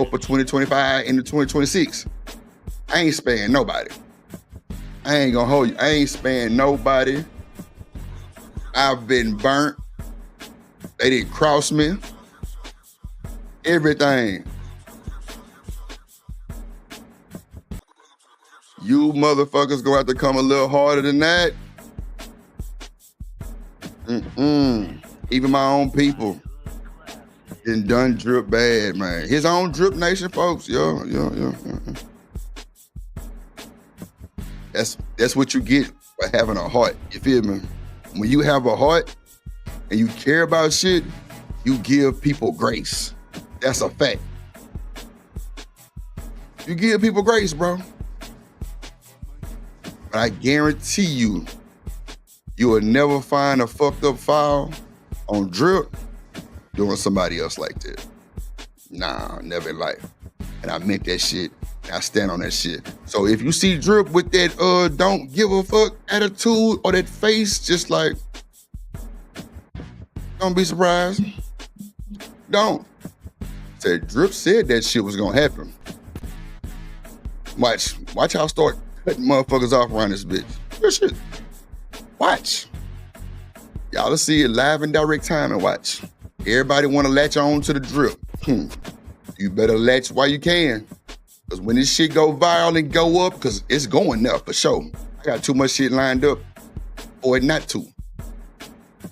pro for 2025 into 2026. I ain't sparing nobody. I ain't gonna hold you. I ain't sparing nobody. I've been burnt. They didn't cross me. Everything. You motherfuckers gonna have to come a little harder than that. Even my own people done drip bad, man. His own drip nation, folks. Yeah. That's what you get for having a heart. You feel me? When you have a heart and you care about shit, you give people grace. That's a fact. You give people grace, bro. But I guarantee you, you will never find a fucked up file on drip doing somebody else like that. Nah, never in life. And I meant that shit. I stand on that shit. So if you see drip with that don't give a fuck attitude or that face, just like, don't be surprised. Don't. Said drip said that shit was gonna happen. Watch how I start cutting motherfuckers off around this bitch. Real shit. Watch. Y'all will see it live and direct time and watch. Everybody want to latch on to the drip. You better latch while you can. Because when this shit go viral and go up, because it's going up for sure. I got too much shit lined up for it not to.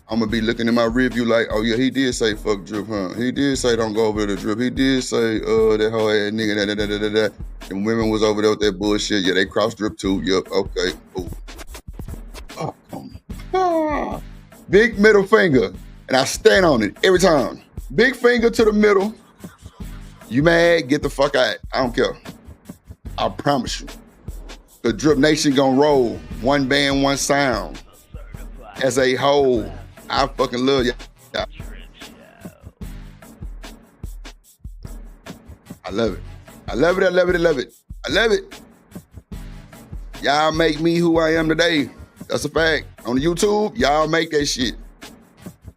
I'm going to be looking in my review like, oh yeah, he did say fuck drip, huh? He did say don't go over to the drip. He did say, that whole ass nigga, da. And women was over there with that bullshit. Yeah, they crossed drip too. Yep, okay, cool. Big middle finger. And I stand on it every time. Big finger to the middle. You mad? Get the fuck out. I don't care. I promise you. The Drip Nation gonna roll. One band, one sound. As a whole, I fucking love y'all. I love it. I love it. Y'all make me who I am today. That's a fact. On YouTube, y'all make that shit.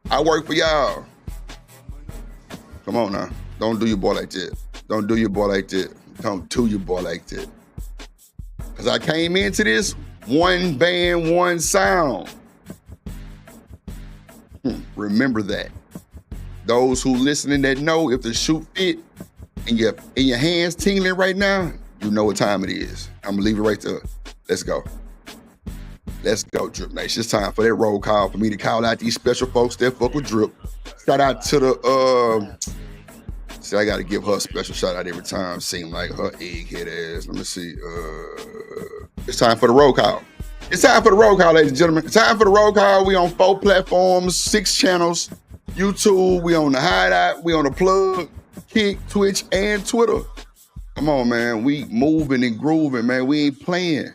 I work for y'all. Come on now. Don't do your boy like that. Don't do your boy like that. Because I came into this one band, one sound. Remember that. Those who listening that know if the shoe fit and your hands tingling right now, you know what time it is. I'm going to leave it right there. Let's go. Let's go, Drip Nation. It's time for that roll call for me to call out these special folks that fuck with Drip. Shout out to the, see, I got to give her a special shout out every time. Seem like her egghead ass. Let me see. It's time for the roll call. It's time for the roll call, ladies and gentlemen. It's time for the roll call. We on 4 platforms, 6 channels. YouTube, we on the Hideout, we on the Plug, Kick, Twitch, and Twitter. Come on, man. We moving and grooving, man. We ain't playing.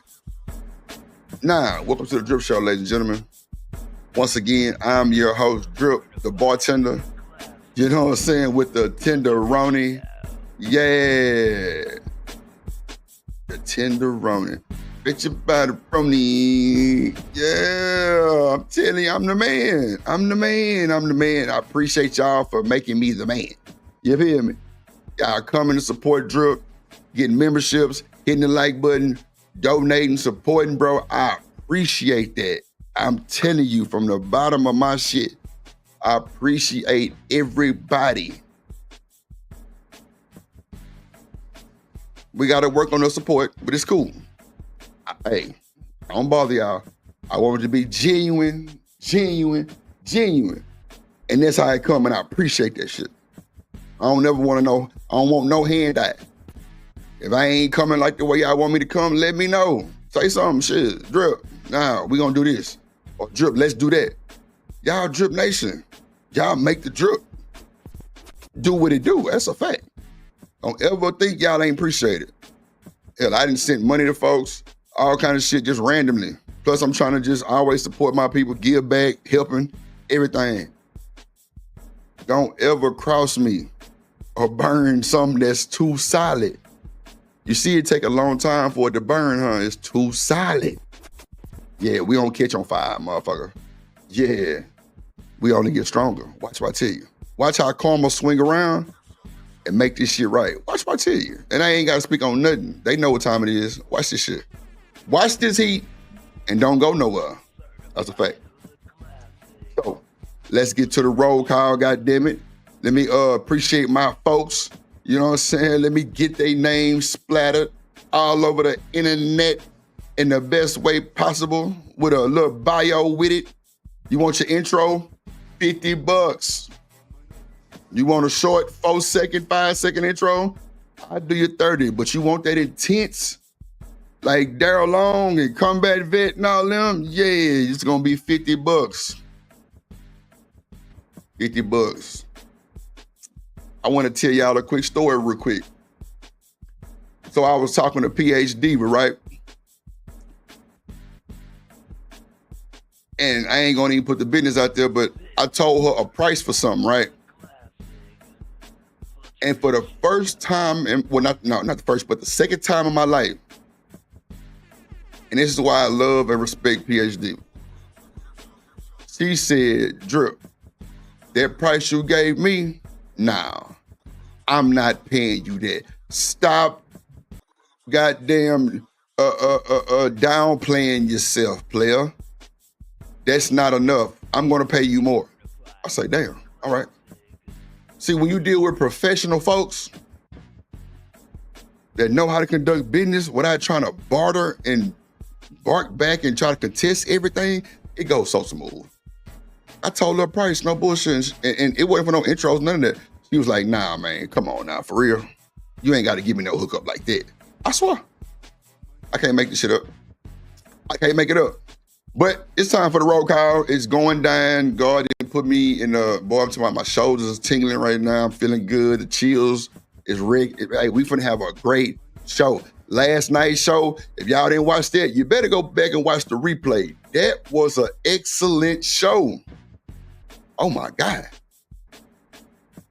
Nah, welcome to the Drip Show, ladies and gentlemen. Once again, I'm your host, Drip, the bartender. You know what I'm saying? With the tenderoni. Yeah. The tenderoni. Bitch about it from me. Yeah. I'm telling you, I'm the man. I appreciate y'all for making me the man. You feel me? Y'all coming to support Drip, getting memberships, hitting the like button, donating, supporting, bro. I appreciate that. I'm telling you from the bottom of my shit. I appreciate everybody. We got to work on the support, but it's cool. Hey, I don't bother y'all. I want it to be genuine. And that's how it come, and I appreciate that shit. I don't never want to know. I don't want no handout. If I ain't coming like the way y'all want me to come, let me know. Say something, shit. Drip, nah, we gonna do this. Or Drip, let's do that. Y'all Drip Nation. Y'all make the drip. Do what it do. That's a fact. Don't ever think y'all ain't appreciated. Hell, I didn't send money to folks, all kind of shit just randomly. Plus, I'm trying to just always support my people, give back, helping, everything. Don't ever cross me or burn something that's too solid. You see it take a long time for it to burn, huh? It's too solid. Yeah, we don't catch on fire, motherfucker. Yeah. We only get stronger. Watch what I tell you. Watch how karma swing around. and make this shit right. Watch my tell you. And I ain't got to speak on nothing. They know what time it is. Watch this shit. Watch this heat and don't go nowhere. That's a fact. So let's get to the roll call, goddammit. Let me appreciate my folks. You know what I'm saying? Let me get their names splattered all over the internet in the best way possible with a little bio with it. You want your intro? $50. You want a short 4-second, 5-second intro? I'll do you 30, but you want that intense, like Daryl Long and Combat Vet and all them? Yeah, it's gonna be $50. $50. I wanna tell y'all a quick story real quick. So I was talking to PhD, right? And I ain't gonna even put the business out there, but I told her a price for something, right? And for the first time, not the first, but the second time in my life, and this is why I love and respect PhD. She said, Drip, that price you gave me, nah, I'm not paying you that. Stop goddamn downplaying yourself, player. That's not enough. I'm gonna pay you more. I say, damn, all right. See, when you deal with professional folks that know how to conduct business without trying to barter and bark back and try to contest everything, it goes so smooth. I told her price, no bullshit, and it wasn't for no intros, none of that. She was like, nah, man, come on now, for real. You ain't got to give me no hookup like that. I swear. I can't make this shit up. I can't make it up. But it's time for the roll call. It's going down. God didn't put me in the, boy, I'm talking about my shoulders is tingling right now. I'm feeling good. The chills is rigged. Hey, we finna have a great show. Last night's show, if y'all didn't watch that, you better go back and watch the replay. That was an excellent show. Oh my God.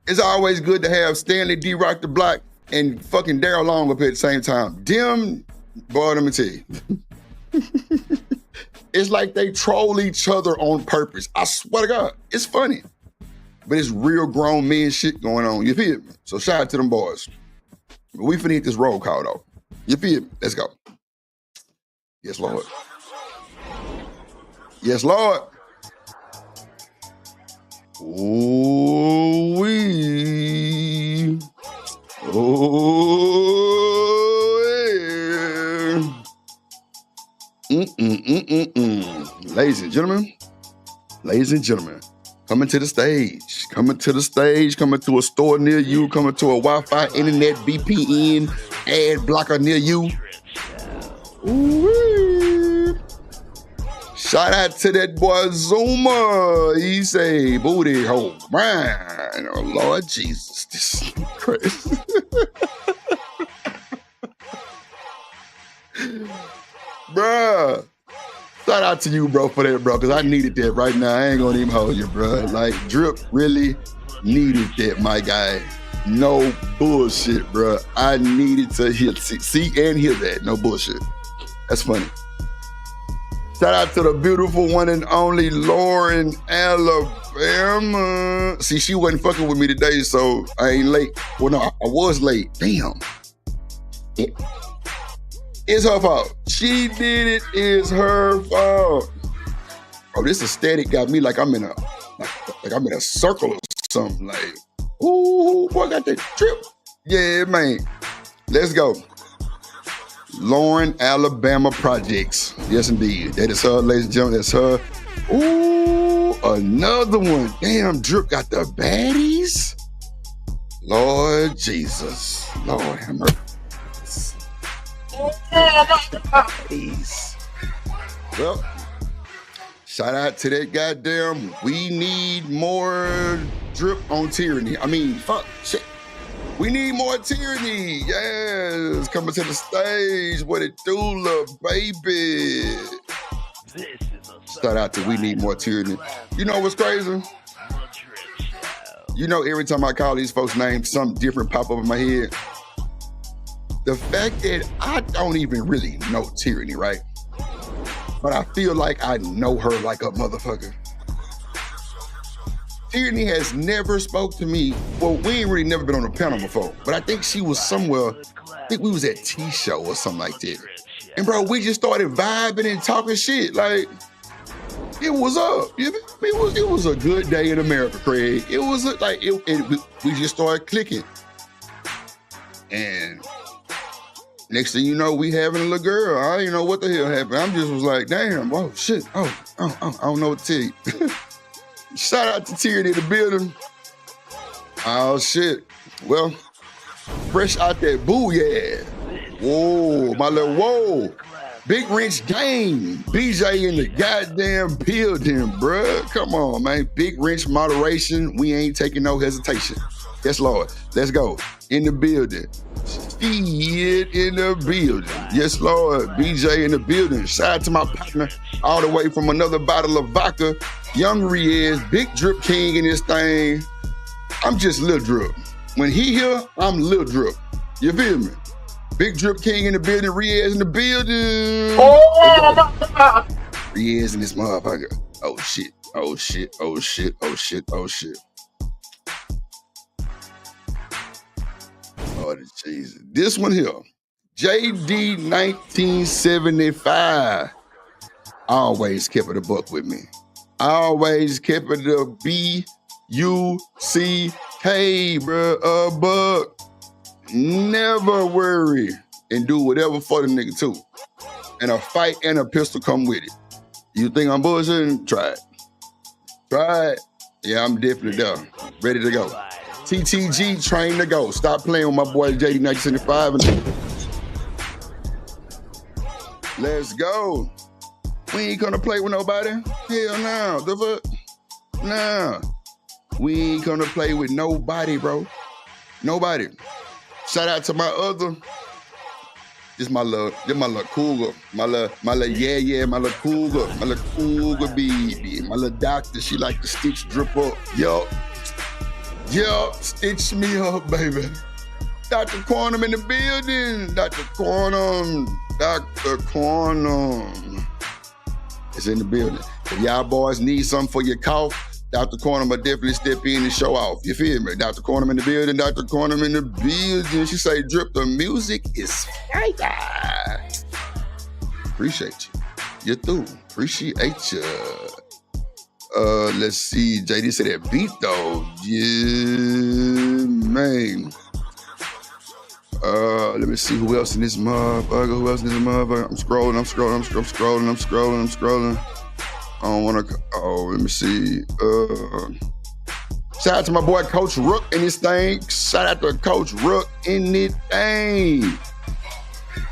It's always good to have Stanley D. Rock the Block and fucking Daryl Long up at the same time. Them, boy, let me tell you. It's like they troll each other on purpose. I swear to God, it's funny. But it's real grown men shit going on, you feel me? So shout out to them boys. But we finna hit this roll call though. You feel me? Let's go. Yes, Lord. Yes, Lord. Ooh-wee. Oh, yeah. Ladies and gentlemen, coming to the stage, coming to a store near you, coming to a Wi-Fi, internet, VPN, ad blocker near you. Ooh-wee. Shout out to that boy Zuma. He say, booty hole, man. Oh, Lord Jesus, this is crazy. Bruh, shout out to you, bro, for that, bro, because I needed that right now. I ain't gonna even hold you, bro. Like, Drip really needed that, my guy. No bullshit, bro. I needed to see and hear that. No bullshit. That's funny. Shout out to the beautiful one and only Lauren, Alabama. See, she wasn't fucking with me today, so I ain't late. Well, no, I was late. Damn. It's her fault. She did it. It's her fault. Oh, this aesthetic got me like I'm in a circle or something. Like, ooh, boy, I got that trip. Yeah, man. Let's go. Lauren, Alabama Projects. Yes, indeed. That is her, ladies and gentlemen. That's her. Ooh, another one. Damn, Drip got the baddies. Lord Jesus. Lord have mercy. Well, shout out to that goddamn, we need more Drip on Tyranny. I mean, fuck, shit. We need more Tyranny. Yes, coming to the stage. What it do, little baby? Shout out to We Need More Tyranny. You know what's crazy? You know, every time I call these folks' names, something different pop up in my head. The fact that I don't even really know Tyranny, right? But I feel like I know her like a motherfucker. Tierney has never spoke to me. Well, we ain't really never been on a panel before, but I think she was somewhere. I think we was at T-Show or something like that. And bro, we just started vibing and talking shit. Like, it was up. You know? It was a good day in America, Craig. It was we just started clicking. And next thing you know, we having a little girl. I didn't know what the hell happened. I just was like, damn, oh shit. Oh, I don't know what to tell you. Shout out to Tierney in the building. Oh shit. Well, fresh out that booyah. Whoa, my little whoa. Big Wrench Gang. BJ in the goddamn building, bruh. Come on, man. Big Wrench moderation. We ain't taking no hesitation. Yes, Lord. Let's go. In the building. Feed in the building. Yes, Lord. BJ in the building. Shout out to my partner all the way from another bottle of vodka. Young Riez, Big Drip King in this thing. I'm just Lil Drip. When he here, I'm Lil Drip. You feel me? Big Drip King in the building, Riez in the building. Oh! Riez in this motherfucker. Oh shit, oh shit, oh shit, oh shit, oh shit. Lord Jesus. This one here, JD 1975. Always kept it a buck with me. Always kept it a B-U-C-K, bro, a buck. Never worry and do whatever for the nigga too. And a fight and a pistol come with it. You think I'm bullshitting? Try it. Try it. Yeah, I'm definitely there. Ready to go. TTG, train to go. Stop playing with my boy JD 1975. Let's go. We ain't gonna play with nobody. Hell no. The fuck? Nah. We ain't gonna play with nobody, bro. Nobody. Shout out to my other. This my little cougar. My little cougar. My little cougar baby. My little doctor. She like to stitch drip up. Yo, stitch me up, baby. Dr. Quantum in the building. Dr. Quantum. It's in the building. If y'all boys need something for your cough, Dr. Quantum will definitely step in and show off. You feel me? Dr. Quantum in the building, Dr. Quantum in the building. She say, Drip, the music is fire. Appreciate you. You're through. Appreciate you. Let's see. JD said that beat though. Yeah, man. Let me see who else in this motherfucker. I'm scrolling. I don't want to. Oh, let me see. Shout out to my boy Coach Rook in this thing. Shout out to Coach Rook in this thing.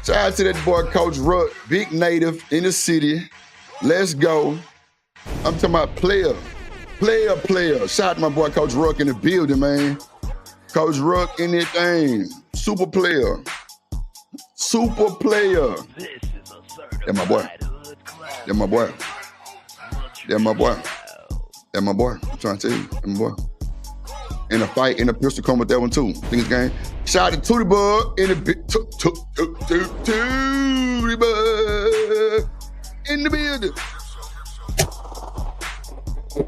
Shout out to that boy Coach Rook, big native in the city. Let's go. I'm talking about player. Shout out to my boy Coach Rook in the building, man. Coach Rook in this thing. Super player. That's my boy. I'm trying to tell you. That's my boy. In a fight, in a pistol come with that one too. I think it's game. Shout out to Tootie Bug in the Tootie Bug in the building.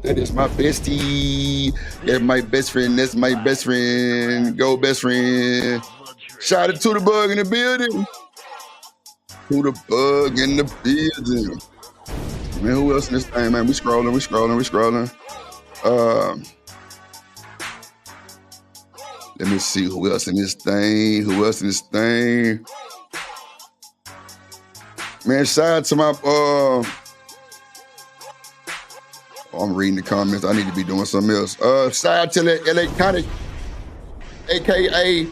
That is my bestie. That's my best friend. Go best friend. Shout out to the Bug in the building. Tootie Bug in the building. Man, who else in this thing, man? We scrolling. Let me see who else in this thing. Man, shout out to my I'm reading the comments. I need to be doing something else. Shout out to that LA Conic, aka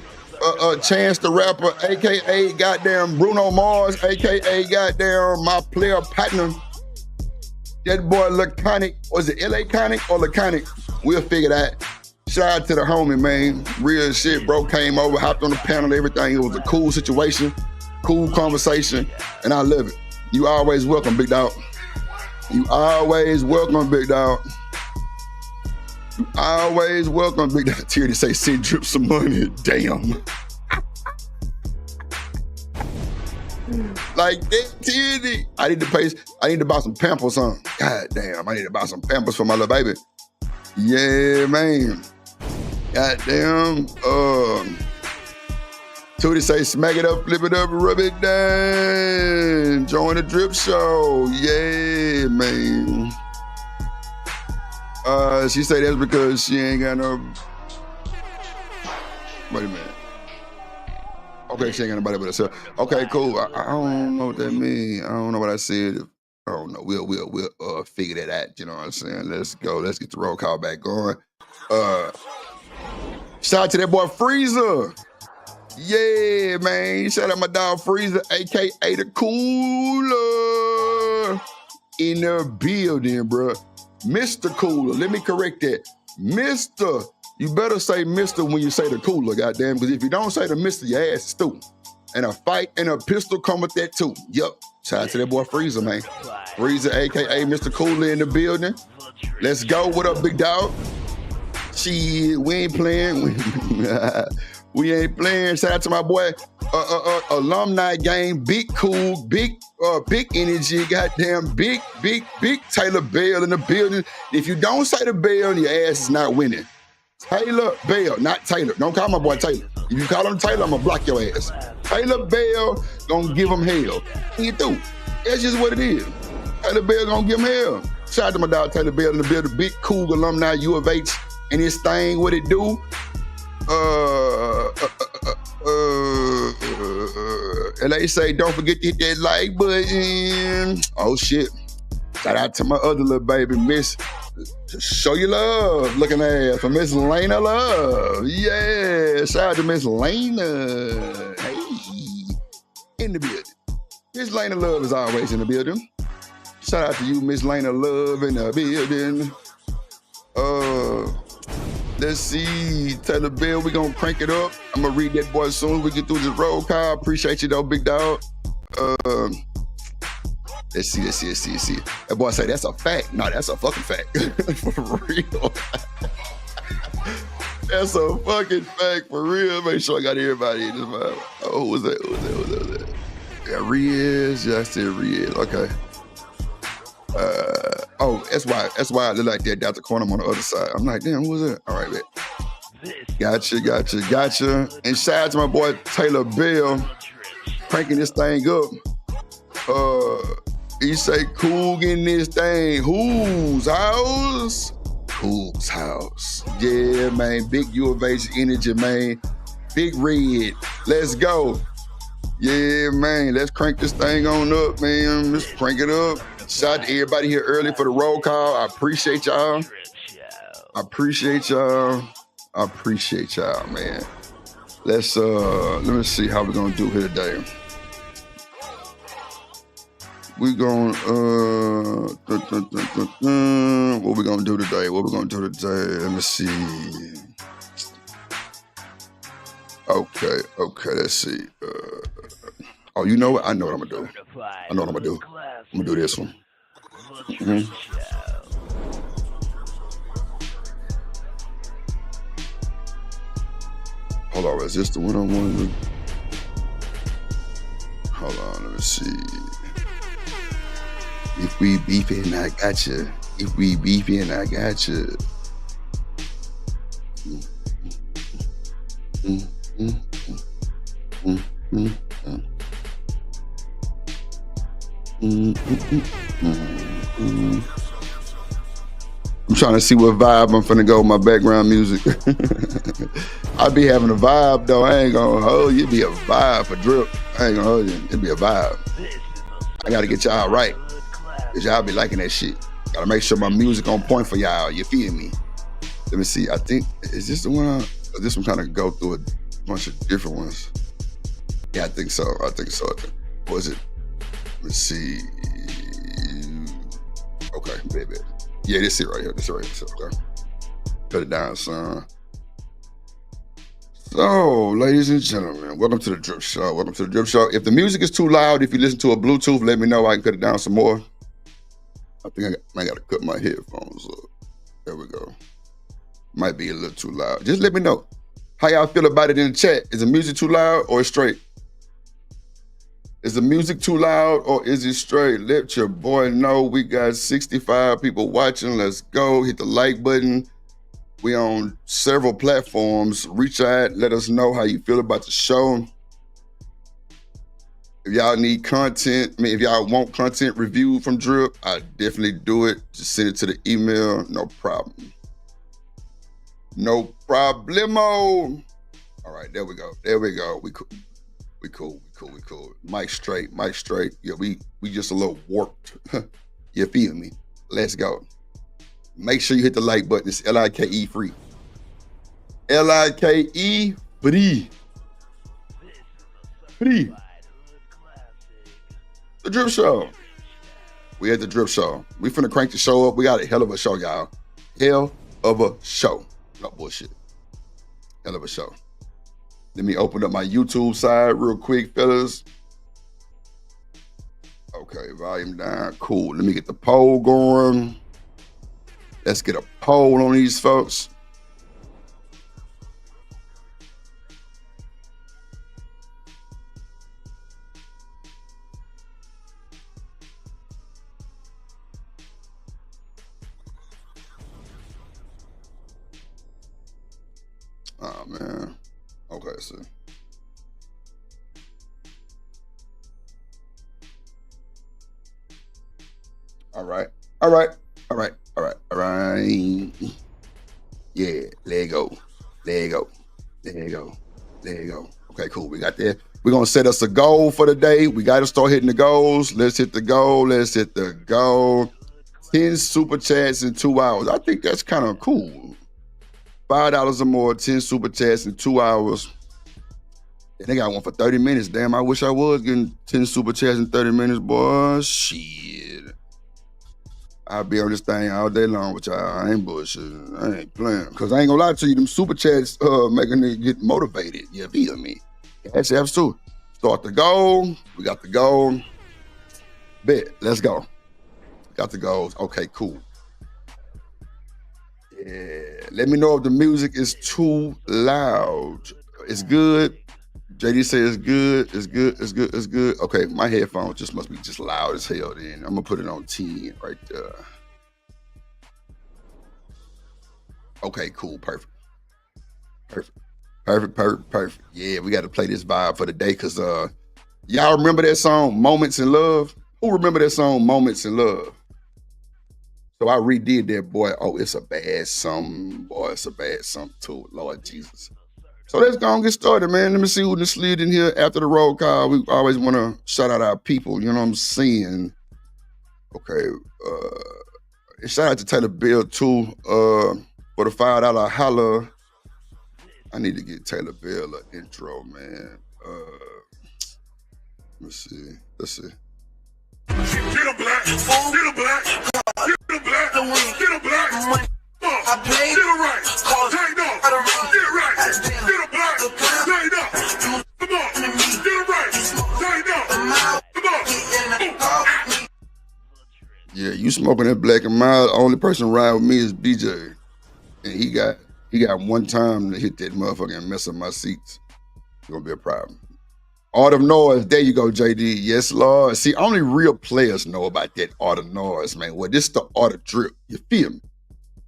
Chance the Rapper, aka goddamn Bruno Mars, aka goddamn my player partner. That boy Laconic, was it LA Conic or Laconic? We'll figure that. Shout out to the homie, man. Real shit, bro. Came over, hopped on the panel, everything. It was a cool situation, cool conversation, and I love it. You always welcome, big dog. You always welcome, big dog. Tierney say, send Drip some money. Damn. Like that, Tierney. I need to buy some Pampers, huh? God damn, I need to buy some Pampers for my little baby. Yeah, man. Goddamn. Tootie say, smack it up, flip it up, rub it down. Join the drip show. Yeah, man. She say that's because she ain't got no. Wait a minute. Okay, she ain't got nobody but herself. Okay, cool. I don't know what that means. I don't know what I said. I don't know. We'll figure that out. You know what I'm saying? Let's go. Let's get the roll call back going. Shout out to that boy Freezer. Yeah, man. Shout out my dog Freezer, aka the Cooler. In the building, bro. Mr. Cooler. Let me correct that. Mr. You better say Mr. when you say the Cooler, goddamn, because if you don't say the Mr., your ass is stupid. And a fight and a pistol come with that too. Yup. Shout out to that boy Freezer, man. Freezer, aka Mr. Cooler in the building. Let's go. What up, big dog? Shit, we ain't playing. We ain't playing. Shout out to my boy, alumni game, big cool, big energy, goddamn, big Taylor Bell in the building. If you don't say the Bell, your ass is not winning. Taylor Bell, not Taylor. Don't call my boy Taylor. If you call him Taylor, I'm gonna block your ass. Taylor Bell gonna give him hell. You through. That's just what it is. Taylor Bell gonna give him hell. Shout out to my dog Taylor Bell in the building, big cool alumni, U of H, and this thing, what it do? And they say, don't forget to hit that like button. Oh shit. Shout out to my other little baby, Miss Show You Love looking ass for Miss Lena Love. Yeah. Shout out to Miss Lena. Hey. In the building. Miss Lena Love is always in the building. Shout out to you, Miss Lena Love in the building. Let's see, Taylor Bell, we gonna crank it up. I'm gonna read that boy as soon as we get through this roll call. Appreciate you though, big dog. Let's see. That boy say that's a fact. No, that's a fucking fact. For real. That's a fucking fact, for real. Make sure I got everybody in this vibe. Oh, who was that? Yeah, Riaz. Yeah, I said Riaz. Okay. That's why I look like that Dr. Corner on the other side. I'm like, damn, who was that? All right, man. Gotcha. And shout out to my boy Taylor Bell, cranking this thing up. He say, cool getting this thing. Whose house? Whose house? Yeah, man. Big U of H energy, man. Big Red. Let's go. Yeah, man. Let's crank this thing on up, man. Let's crank it up. Shout out to everybody here early for the roll call. I appreciate y'all. Man. Let me see how we're gonna do here today. We're gonna what we gonna do today? Let me see. Okay, let's see. Oh, you know what? I know what I'm gonna do. I'm gonna do this one. Mm-hmm. Hold on, is this the one I want to do? Hold on, let me see. If we beefing, I got you. If we beefing, I got you. I'm trying to see what vibe I'm finna go with my background music. I be having a vibe though. I ain't gonna hold you. It be a vibe for drip. I ain't gonna hold you. It be a vibe. I gotta get y'all right. Cause y'all be liking that shit. Gotta make sure my music on point for y'all. You feel me? Let me see. I think, is this the one? This one kind of go through a bunch of different ones. Yeah, I think so. Was it? Let's see. Okay, baby. Yeah, this it right here. Okay. Cut it down, son. So, ladies and gentlemen, welcome to the Drip Show. If the music is too loud, if you listen to a Bluetooth, let me know. I can cut it down some more. I think I got to cut my headphones up. There we go. Might be a little too loud. Just let me know. How y'all feel about it in the chat? Is the music too loud or straight? Is the music too loud or is it straight? Let your boy know. We got 65 people watching. Let's go. Hit the like button. We on several platforms. Reach out, let us know how you feel about the show. If y'all need content, if y'all want content reviewed from Drip, I definitely do it. Just send it to the email, no problem. No problemo. All right, there we go. We cool. Mike straight. Yeah, we just a little warped. You feel me? Let's go. Make sure you hit the like button. It's LIKE free. LIKE free. Free. The Drip Show. We at the Drip Show. We finna crank the show up. We got a hell of a show, y'all. Hell of a show. No bullshit. Hell of a show. Let me open up my YouTube side real quick, fellas. Okay, volume down. Cool. Let me get the poll going. Let's get a poll on these folks. Oh, man. Okay, so. All right. Yeah, let go. Okay, cool. We got that. We're going to set us a goal for the day. We got to start hitting the goals. Let's hit the goal. 10 super chats in 2 hours. I think that's kind of cool. $5 or more, 10 super chats in 2 hours. And they got one for 30 minutes. Damn, I wish I was getting 10 super chats in 30 minutes, boy. Shit. I'll be on this thing all day long with y'all. I ain't bullshitting. I ain't playing. Because I ain't gonna lie to you, them super chats making niggas get motivated. You feel me? Cash apps too. Start the goal. We got the goal. Bet. Let's go. Got the goals. Okay, cool. Yeah. Let me know if the music is too loud. It's good. JD says it's good. Okay, my headphones just must be just loud as hell then. I'm gonna put it on 10 right there. Okay, cool, perfect. Yeah, we gotta play this vibe for the day because y'all remember that song, Moments in Love? Who remember that song, Moments in Love? So I redid that, boy. Oh, it's a bad song, boy. It's a bad song too, Lord Jesus. So let's go and get started, man. Let me see who just slid in here after the roll call. We always want to shout out our people, you know what I'm saying? Okay. Shout out to Taylor Bill, too, for the $5 holla. I need to get Taylor Bill an intro, man. Let's see. Get him black. I played it right. Take no. Get it right. Get it black. Take no. Come on. Get it right. Take no. Come on. Yeah, you smoking that black and mild. The only person riding with me is BJ. And he got one time to hit that motherfucker and mess up my seats. It's gonna be a problem. Art of Noise, there you go, JD. Yes, Lord. See, only real players know about that Art of Noise, man. Well, this is the Art of Drip. You feel me?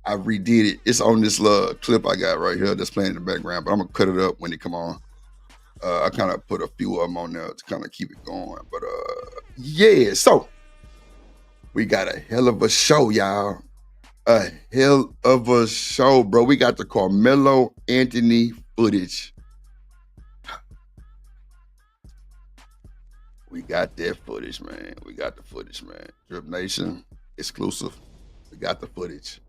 I redid it. It's on this clip I got right here that's playing in the background, but I'm gonna cut it up when it come on. I kind of put a few of them on there to kind of keep it going. But yeah, so we got a hell of a show, y'all. A hell of a show, bro. We got the Karmelo Anthony footage. We got that footage, man. Drip Nation, exclusive. We got the footage.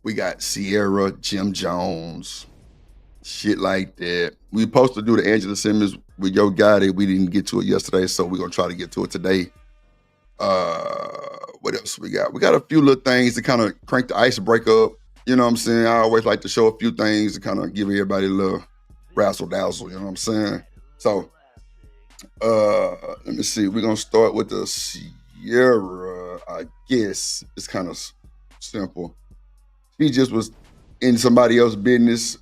We got Sierra, Jim Jones, shit like that. We were supposed to do the Angela Simmons with Yo Gotti. We didn't get to it yesterday, so we're going to try to get to it today. What else we got? We got a few little things to kind of crank the icebreaker up. You know what I'm saying? I always like to show a few things to kind of give everybody a little razzle-dazzle. You know what I'm saying? So, let me see. We're going to start with the Sierra, I guess. It's kind of simple. He just was in somebody else's business,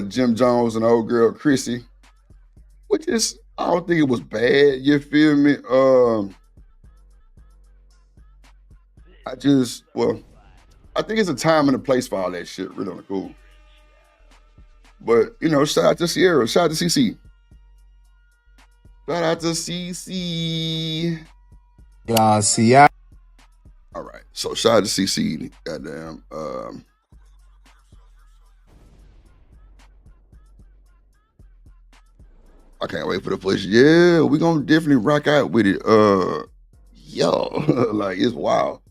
Jim Jones and the old girl Chrissy, which is, I don't think it was bad, you feel me? I I think it's a time and a place for all that shit. Really on the cool. But you know, shout out to Sierra. Shout out to CC. Shout out to CC. Gracias. All right. So shout out to CC. Goddamn. I can't wait for the push. Yeah, we gonna definitely rock out with it. Yo, like it's wild.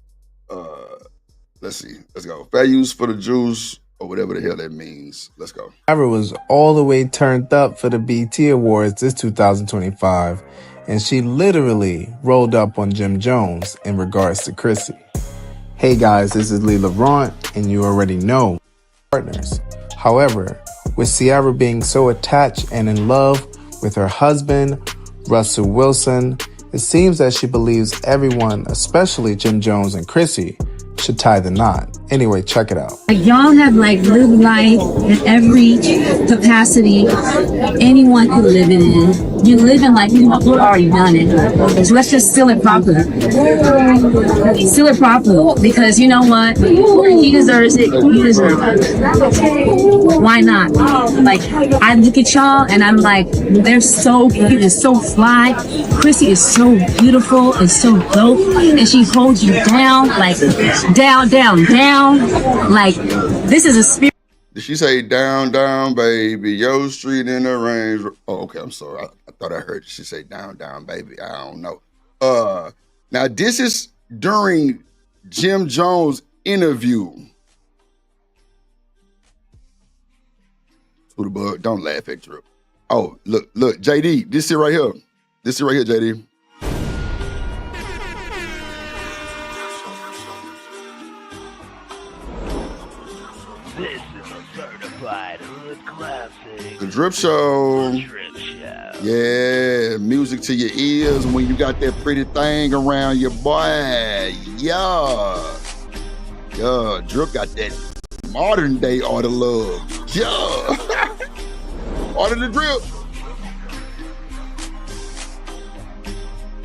Let's see. Let's go. Fair use for the juice or whatever the hell that means. Let's go. Ciara was all the way turned up for the BT Awards this 2025, and she literally rolled up on Jim Jones in regards to Chrissy. Hey guys, this is Lee Laurent, and you already know partners. However, with Ciara being so attached and in love with her husband, Russell Wilson, it seems that she believes everyone, especially Jim Jones and Chrissy, should tie the knot. Anyway, check it out. Y'all have like lived life in every capacity anyone could live it in. You're living like you've already done it. So let's just seal it properly. Seal it properly, because you know what? He deserves it. You deserve it. Why not? Like, I look at y'all and I'm like, they're so cute and so fly. Chrissy is so beautiful and so dope, and she holds you down, like down, down, down. Like, this is a spirit. Did she say down, down, baby? Yo, street in the range. Oh, okay. I'm sorry. I thought I heard she say down, down, baby. I don't know. Now this is during Jim Jones' interview. Who the bug? Don't laugh at Drip. Oh, look, JD. This shit right here. This shit right here, JD. This is a certified hood classic. The Drip Show. Drip Show. Yeah, music to your ears when you got that pretty thing around your boy. Yeah. Yeah, Drip got that modern day art of love. Yeah. Art of the Drip.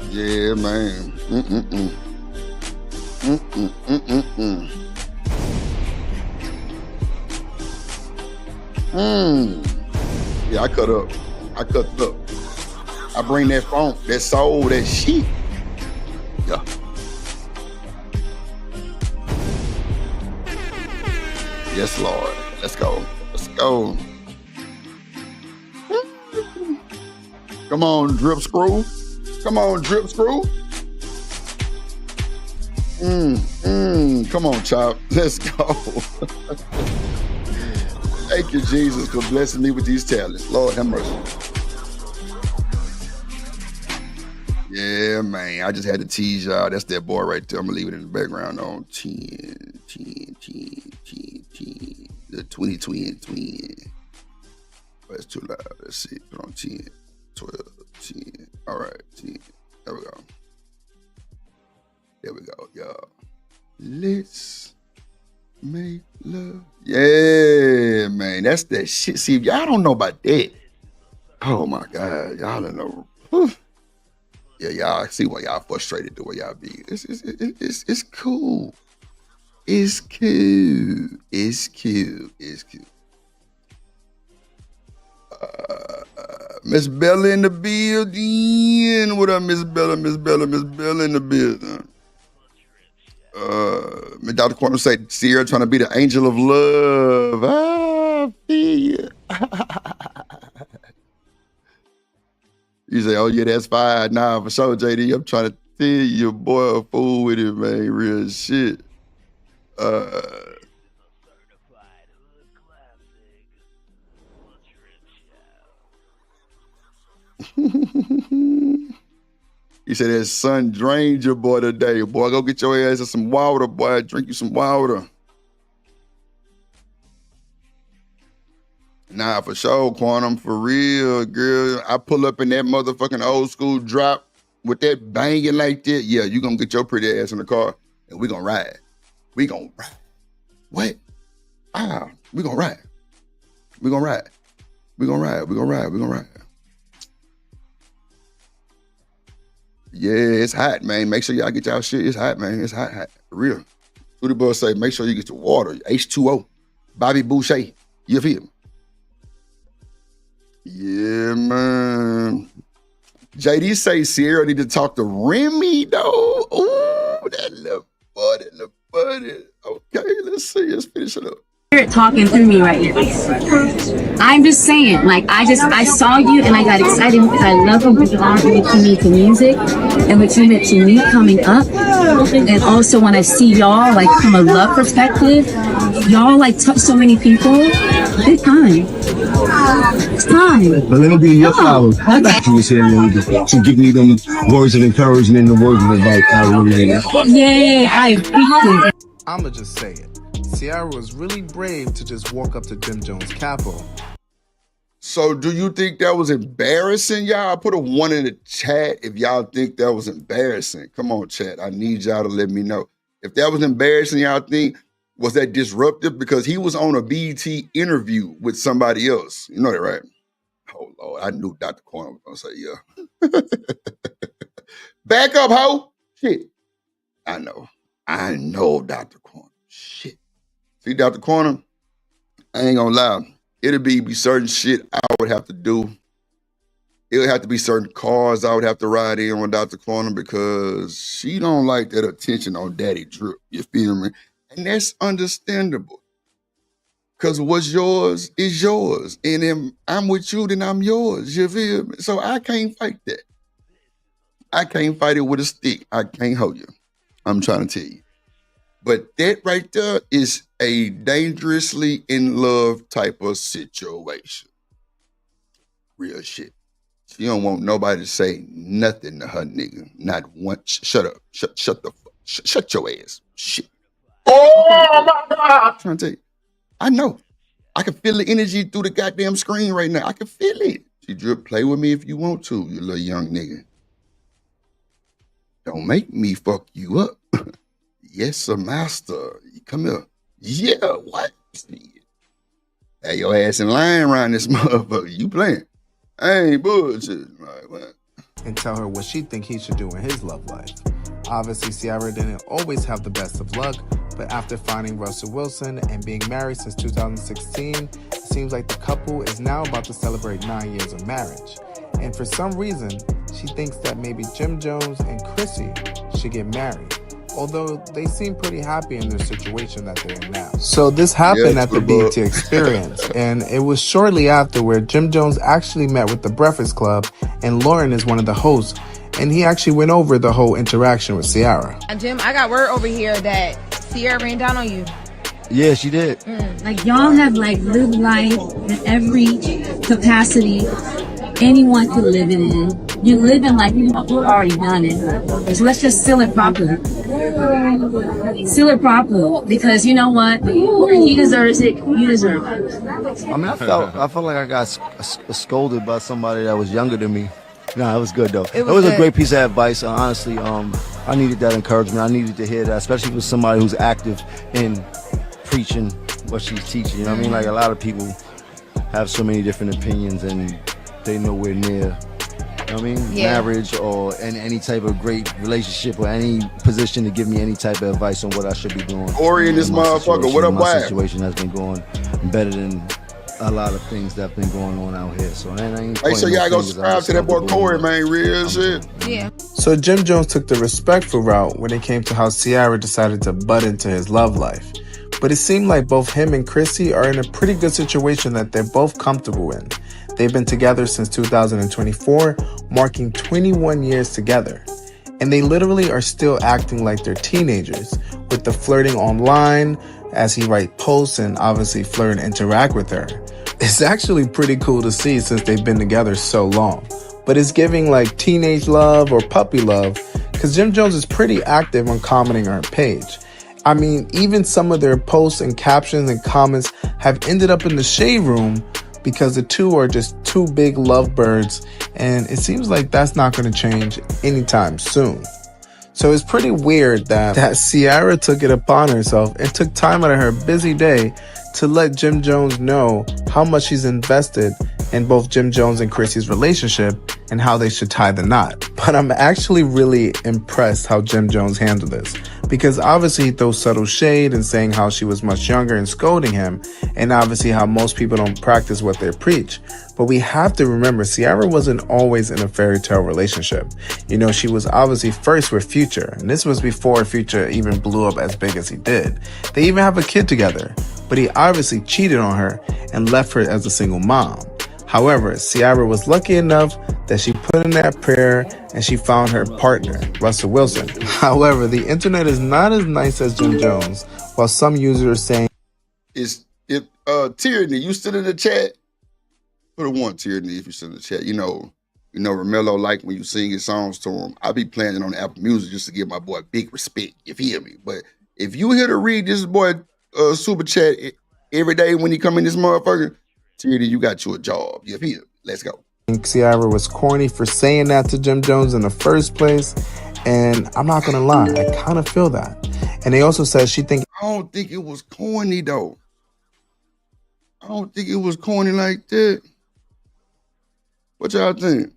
Yeah, man. Yeah, I cut up. I bring that funk, that soul, that shit. Yeah. Yes, Lord. Let's go. Let's go. Come on, Drip Screw. Come on, Drip Screw. Come on, Chop. Let's go. Thank you, Jesus, for blessing me with these talents. Lord have mercy. Yeah, man. I just had to tease y'all. That's that boy right there. I'm going to leave it in the background on 10. The 20. Oh, that's too loud. Let's see. Put on 10, 12, 10. All right, 10. There we go. There we go, y'all. Let's make love. Yeah, man. That's that shit. See, if y'all don't know about that, oh my God. Y'all don't know. Whew. Yeah, y'all see why y'all frustrated the way y'all be. It's cool. It's cool. It's cute. It's cute. Miss Bella in the building. What up, Miss Bella? Miss Bella in the building. Dr. Quantum say Sierra trying to be the angel of love. I feel you. You say, oh yeah, that's fine. Nah, for sure, JD. I'm trying to tell you, boy, a fool with it, man. Real shit. He said that sun drained your boy today. Boy, go get your ass some water, boy. Drink you some water. Nah, for sure, Quantum, for real, girl. I pull up in that motherfucking old school drop with that banging like that. Yeah, you gonna get your pretty ass in the car and we gonna ride. We gonna ride. What? Ah, we gonna ride. We gonna ride. We gonna ride. We gonna ride. We gonna ride. Yeah, it's hot, man. Make sure y'all get y'all shit. It's hot, man. It's hot, hot. For real. Fruity Boy say, make sure you get your water, H2O. Bobby Boucher. You feel me? Yeah, man. JD say Sierra need to talk to Remy, though. Ooh, that little buddy. Okay, let's see. Let's finish it up. Talking through me right now. I'm just saying, like, I saw you and I got excited because I love what you are to me to music and what you meant to me coming up. And also when I see y'all, like, from a love perspective, y'all, like, touch so many people. It's time. It's time. But let me be your flowers. You said to give me them words of encouragement and the words of advice. I really need it. Yay, I appreciate it. I'ma just say it. Ciara was really brave to just walk up to Jim Jones' capo. So do you think that was embarrassing, y'all? Put a 1 in the chat if y'all think that was embarrassing. Come on, chat. I need y'all to let me know. If that was embarrassing, y'all think, was that disruptive? Because he was on a BET interview with somebody else. You know that, right? Oh, Lord. I knew Dr. Corner was going to say, yeah. Back up, ho. Shit. I know, Dr. Corner. Shit. See, Dr. Corner, I ain't gonna lie. It'll be certain shit I would have to do. It would have to be certain cars I would have to ride in with Dr. Corner because she don't like that attention on Daddy Drip. You feel me? And that's understandable. Because what's yours is yours. And if I'm with you, then I'm yours. You feel me? So I can't fight that. I can't fight it with a stick. I can't hold you. I'm trying to tell you. But that right there is a dangerously in love type of situation. Real shit. She don't want nobody to say nothing to her nigga. Not once. Shut up. Shut the fuck. Shut your ass. Shit. Oh my God. I'm trying to tell you. I know. I can feel the energy through the goddamn screen right now. I can feel it. She Drip, play with me if you want to, you little young nigga. Don't make me fuck you up. Yes, sir, master. Come here. Yeah, what? Hey, your ass in line around this motherfucker. You playing. I ain't bullshit. Like, what? And tell her what she think he should do in his love life. Obviously, Ciara didn't always have the best of luck, but after finding Russell Wilson and being married since 2016, it seems like the couple is now about to celebrate 9 years of marriage. And for some reason, she thinks that maybe Jim Jones and Chrissy should get married. Although they seem pretty happy in their situation that they're in now. So this happened at the BET Experience, and it was shortly after where Jim Jones actually met with the Breakfast Club, and Lauren is one of the hosts, and he actually went over the whole interaction with Ciara. Jim, I got word over here that Ciara ran down on you. Yeah, she did. Like, y'all have, like, lived life in every capacity anyone could live it in. You're living like you've already done it. So let's just seal it properly. Seal it properly. Because you know what? He deserves it. You deserve it. I mean, I felt like I got scolded by somebody that was younger than me. No, it was good though. It was a great piece of advice. Honestly, I needed that encouragement. I needed to hear that, especially with somebody who's active in preaching what she's teaching. You know what I mean? Like, a lot of people have so many different opinions and they nowhere near, you know what I mean, marriage or in any type of great relationship or any position to give me any type of advice on what I should be doing. Ori in this motherfucker, what up, my why? situation has been going better than a lot of things that have been going on out here. So I ain't hey, so y'all go subscribe to that boy Corey, man. Real shit. Yeah. So Jim Jones took the respectful route when it came to how Ciara decided to butt into his love life. But it seemed like both him and Chrissy are in a pretty good situation that they're both comfortable in. They've been together since 2024, marking 21 years together. And they literally are still acting like they're teenagers, with the flirting online as he writes posts and obviously flirt and interact with her. It's actually pretty cool to see since they've been together so long. But it's giving like teenage love or puppy love, because Jim Jones is pretty active on commenting on her page. I mean, even some of their posts and captions and comments have ended up in the shade room because the two are just two big lovebirds, and it seems like that's not going to change anytime soon. So it's pretty weird that Ciara took it upon herself and took time out of her busy day to let Jim Jones know how much she's invested in both Jim Jones and Chrissy's relationship and how they should tie the knot. But I'm actually really impressed how Jim Jones handled this. Because obviously he throws subtle shade and saying how she was much younger and scolding him, and obviously how most people don't practice what they preach. But we have to remember, Ciara wasn't always in a fairy tale relationship. You know, she was obviously first with Future, and this was before Future even blew up as big as he did. They even have a kid together, but he obviously cheated on her and left her as a single mom. However, Ciara was lucky enough that she put in that prayer and she found her partner, Russell Wilson. However, the internet is not as nice as Jim Jones, while some users are saying, Tierney, you still in the chat? Put a one, Tierney, if you're still in the chat. You know, Karmelo like when you sing his songs to him. I be playing it on Apple Music just to give my boy big respect. You feel me? But if you here to read this boy super chat every day when he come in this motherfucker, Tierney, you got you a job. You feel me? Let's go. Ciara was corny for saying that to Jim Jones in the first place, and I'm not gonna lie, I kind of feel that. And they also said she think I don't think it was corny though. I don't think it was corny like that. What y'all think?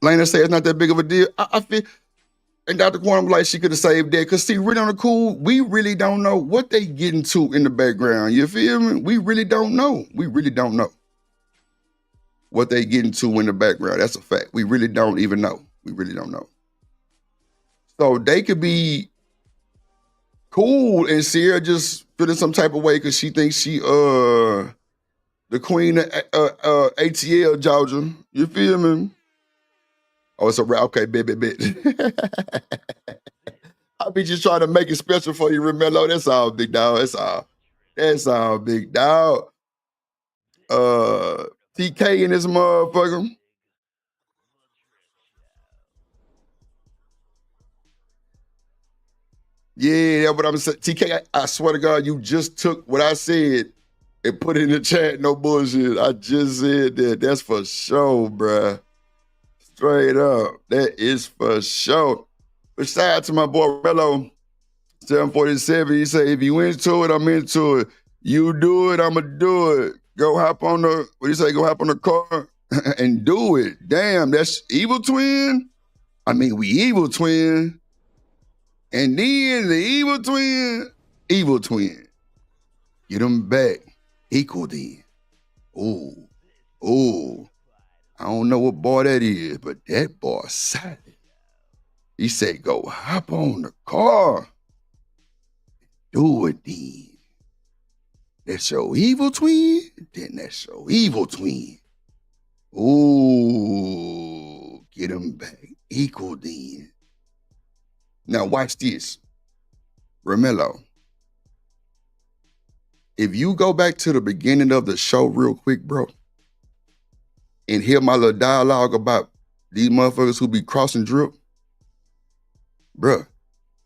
Lena say it's not that big of a deal. I feel, and Dr. Quantum like she could have saved that. Cause see, really on the cool, we really don't know what they getting to in the background. You feel me? We really don't know. We really don't know what they getting to in the background. That's a fact. We really don't even know. We really don't know. So they could be cool and Ciara just feeling some type of way because she thinks she the queen of ATL, Georgia. You feel me? Oh, it's a rap. Okay, bet. I'll be just trying to make it special for you, Karmelo. That's all, big dog. That's all, big dog. TK in this motherfucker. Yeah, that's what I'm saying. TK, I swear to God, you just took what I said and put it in the chat. No bullshit. I just said that. That's for sure, bruh. Straight up. That is for sure. But shout out to my boy Karmelo, 747. He say, if you into it, I'm into it. You do it, I'ma do it. Go hop on the, what do you say? Go hop on the car and do it. Damn, that's evil twin? I mean, we evil twin. And then the evil twin. Get them back. Equal then. Ooh. I don't know what boy that is, but that boy solid. He said, go hop on the car. Do it then. That's your evil twin? Then that's your evil twin. Ooh, get him back. Equal then. Now watch this. Karmelo, if you go back to the beginning of the show real quick, bro, and hear my little dialogue about these motherfuckers who be crossing drip, bro,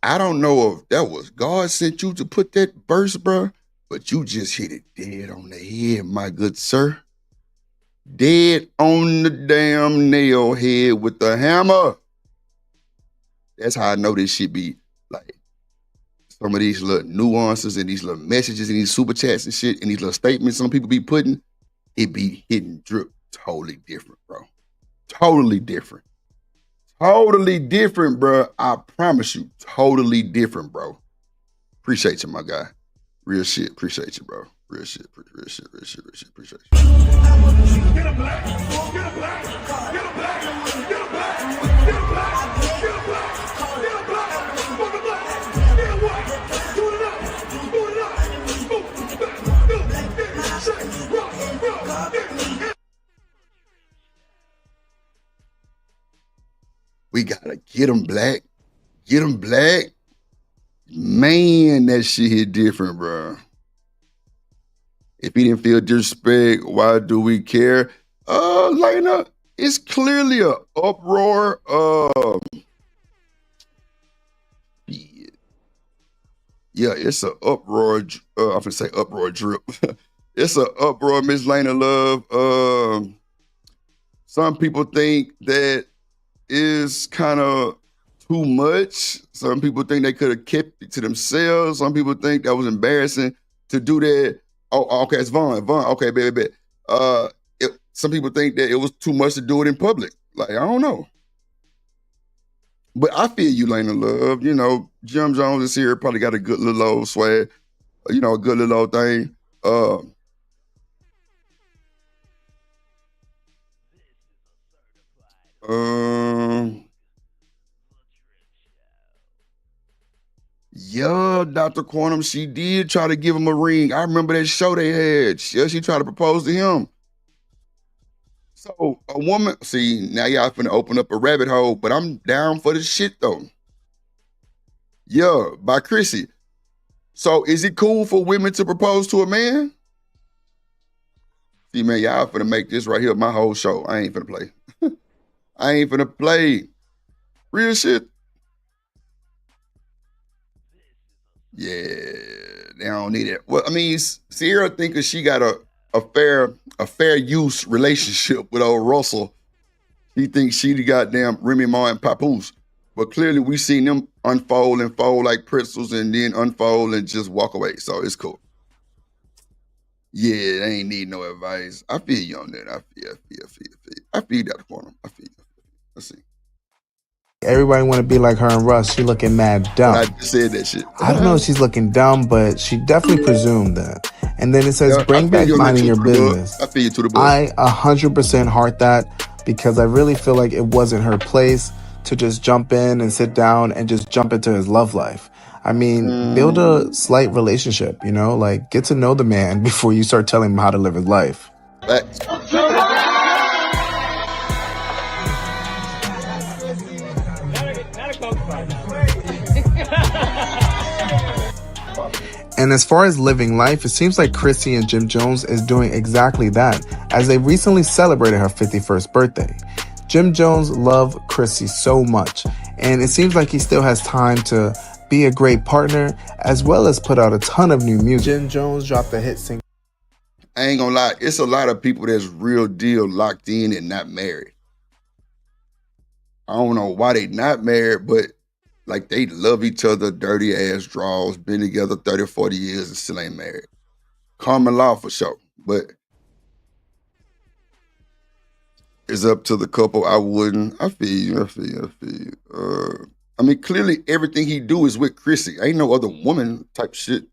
I don't know if that was God sent you to put that verse, bro, but you just hit it dead on the head, my good sir. Dead on the damn nail head with the hammer. That's how I know this shit be like some of these little nuances and these little messages and these super chats and shit and these little statements some people be putting, it be hitting drip totally different, bro. Totally different. Totally different, bro. I promise you, totally different, bro. Appreciate you, my guy. Real shit. Appreciate you, bro. Real shit. Appreciate you. Get him black. We gotta get him black. Get him black. Man, that shit hit different, bro. If he didn't feel disrespect, why do we care? Lena, it's clearly a uproar. Yeah, it's an uproar. I'm gonna say uproar drip. It's an uproar, Miss Lena Love. Some people think that is kind of too much. Some people think they could have kept it to themselves. Some people think that was embarrassing to do that. Oh, okay, it's Vaughn. Okay, baby. Some people think that it was too much to do it in public. Like, I don't know. But I feel you, Lane of Love. You know, Jim Jones is here, probably got a good little old swag, you know, a good little old thing. Yeah, Dr. Quantum, she did try to give him a ring. I remember that show they had. Yeah, she tried to propose to him. So a woman, see, now y'all finna open up a rabbit hole, but I'm down for the shit though. Yeah, by Chrissy. So is it cool for women to propose to a man? See, man, y'all finna make this right here my whole show. I ain't finna play. I ain't finna play. Real shit. Yeah, they don't need it. Well, I mean, Sierra thinking she got a fair use relationship with old Russell. He thinks she the goddamn Remy Ma and Papoose. But clearly we seen them unfold and fold like pretzels and then unfold and just walk away. So it's cool. Yeah, they ain't need no advice. I feel you on that. I feel that corner. I feel you. Let's see. Everybody want to be like her and Russ. She looking mad dumb. But I just said that shit. I don't know if she's looking dumb, but she definitely presumed that. And then it says, bring back minding your business. I feel you to the book. I 100% heart that because I really feel like it wasn't her place to just jump in and sit down and just jump into his love life. I mean, build a slight relationship, you know, like get to know the man before you start telling him how to live his life. Facts. And as far as living life, it seems like Chrissy and Jim Jones is doing exactly that, as they recently celebrated her 51st birthday. Jim Jones loved Chrissy so much, and it seems like he still has time to be a great partner, as well as put out a ton of new music. Jim Jones dropped a hit single. I ain't gonna lie, it's a lot of people that's real deal locked in and not married. I don't know why they not married, but like they love each other, dirty ass draws, been together 30, 40 years and still ain't married. Karmelo for sure, but it's up to the couple. I wouldn't. I feel you. I mean, clearly everything he do is with Chrissy. Ain't no other woman type shit,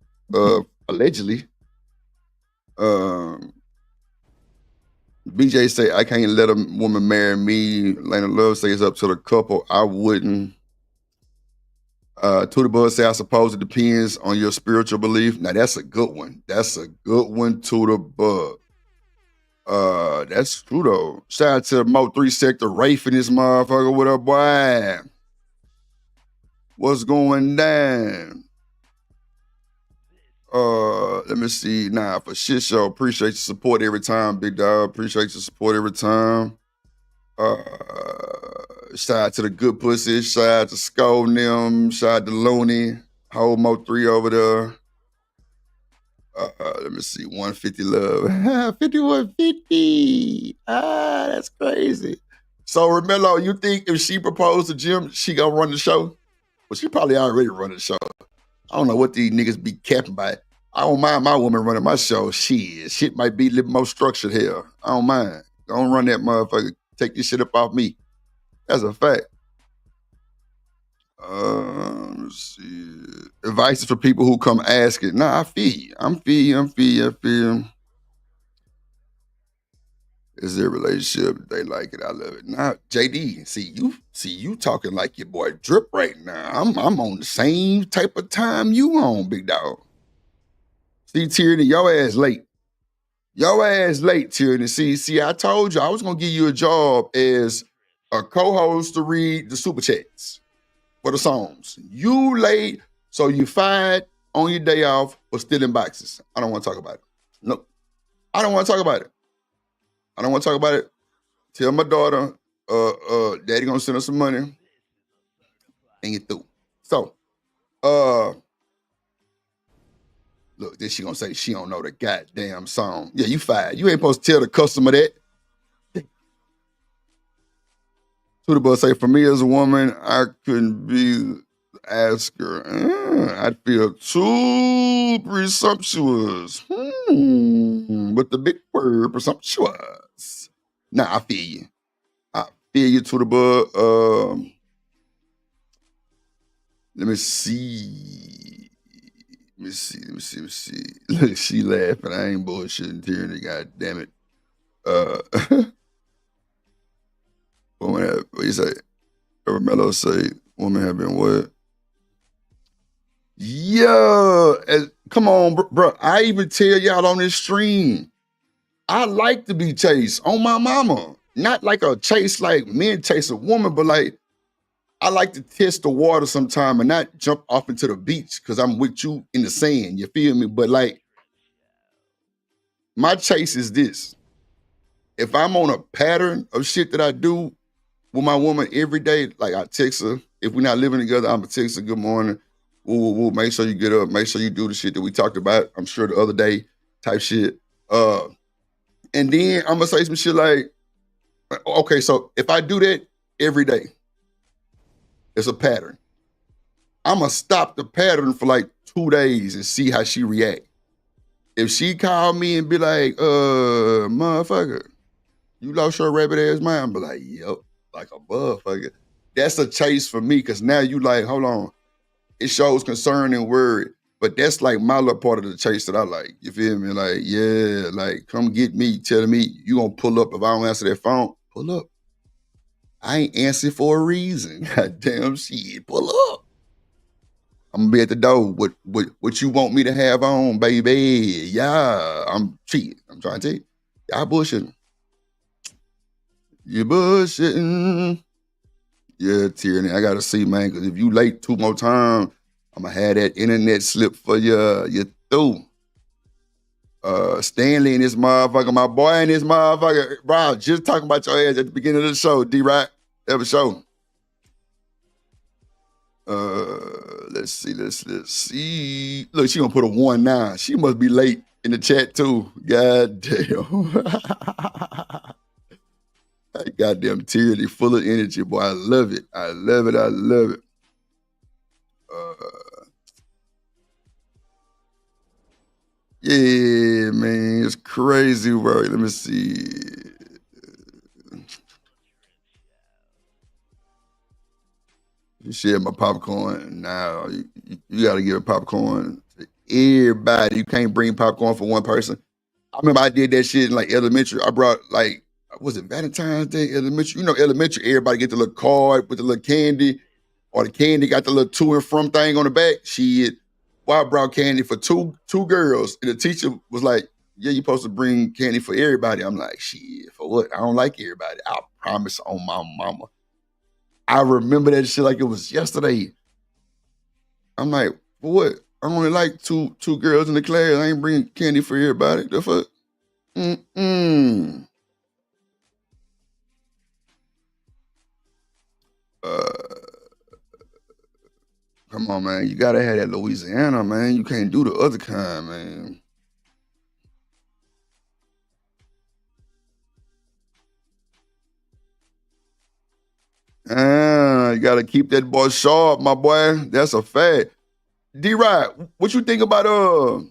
allegedly. BJ say, I can't let a woman marry me. Lena Love say it's up to the couple. I wouldn't. Tuda Bud say, I suppose it depends on your spiritual belief. Now, that's a good one. That's a good one, Tuda Bud. That's true, though. Shout out to Mo 3 Sector, Rafe in this motherfucker. What up, boy? What's going down? Let me see. Nah, for shit show. Appreciate your support every time, big dog. Appreciate your support every time. Shout out to the good pussy. Shout out to Skull Nim. Shout out to Looney. Whole Mo 3 over there. Let me see. 150 love. 5150. That's crazy. So, Ramelo, you think if she proposed to Jim, she gonna run the show? Well, she probably already running the show. I don't know what these niggas be capping by. I don't mind my woman running my show. Shit might be a little more structured here. I don't mind. Don't run that motherfucker. Take this shit up off me. That's a fact. Let's see. Advice for people who come asking. Nah, I feel you. I feel you. Is there a relationship? They like it. I love it. Nah, JD, see you talking like your boy Drip right now. I'm on the same type of time you on, big dog. See, Tierney, your ass late. Your ass late, Tierney. See, I told you I was gonna give you a job as a co-host to read the super chats for the songs. You late, so you fired on your day off for stealing boxes. I don't want to talk about it. Nope. I don't want to talk about it. Tell my daughter, daddy gonna send her some money and get through. So, look, then she gonna say she don't know the goddamn song. Yeah, you fired. You ain't supposed to tell the customer that. To the bus say, for me as a woman, I couldn't be ask her. I'd feel too presumptuous. With the big word, presumptuous. Nah, I feel you. To the bud. Let me see. Let me see. Look, she laughing. I ain't bullshitting, Tierney. God damn it. What you say? Karmelo say, women have been what? Yeah. Come on, bro. I even tell y'all on this stream, I like to be chased on my mama. Not like a chase like men chase a woman, but like I like to test the water sometime and not jump off into the beach because I'm with you in the sand. You feel me? But like my chase is this. If I'm on a pattern of shit that I do with my woman every day, like I text her. If we're not living together, I'm gonna text her, good morning. Woo. Make sure you get up. Make sure you do the shit that we talked about. I'm sure the other day type shit. And then I'm gonna say some shit like, okay, so if I do that every day, it's a pattern. I'm gonna stop the pattern for like 2 days and see how she react. If she call me and be like, motherfucker, you lost your rabbit ass mind, I'm be like, yep, like a motherfucker. That's a chase for me, because now you like, hold on. It shows concern and worry, but that's like my little part of the chase that I like. You feel me? Like, yeah, like come get me, telling me you gonna pull up if I don't answer that phone. Pull up. I ain't answering for a reason. Goddamn shit, pull up. I'm gonna be at the door. What you want me to have on, baby? Yeah, I'm cheating. I'm trying to tell you. Y'all bullshitting. You bullshitting. Yeah, Tierney, I gotta see, man, because if you late 2 more times, I'm gonna have that internet slip for you through. Stanley and this motherfucker, my boy and this motherfucker. Bro, just talking about your ass at the beginning of the show, D-Rock. Ever show. Let's see. Look, she gonna put a 1 now. She must be late in the chat too. God damn. Goddamn Tierney, full of energy, boy. I love it. I love it. Yeah, man, it's crazy work. Let me see. You share my popcorn now. You got to give popcorn to everybody. You can't bring popcorn for one person. I remember I did that shit in like elementary. I brought like, was it Valentine's Day elementary? You know, elementary, everybody get the little card with the little candy, or the candy got the little to and from thing on the back. Shit. Well, I brought candy for two girls, and the teacher was like, yeah, you're supposed to bring candy for everybody. I'm like, shit, for what? I don't like everybody. I promise on my mama. I remember that shit like it was yesterday. I'm like, for what? I only like two girls in the class. I ain't bringing candy for everybody. The fuck? Come on, man. You gotta have that Louisiana, man. You can't do the other kind, man. You gotta keep that boy sharp, my boy. That's a fact. D-Rod, what you think about a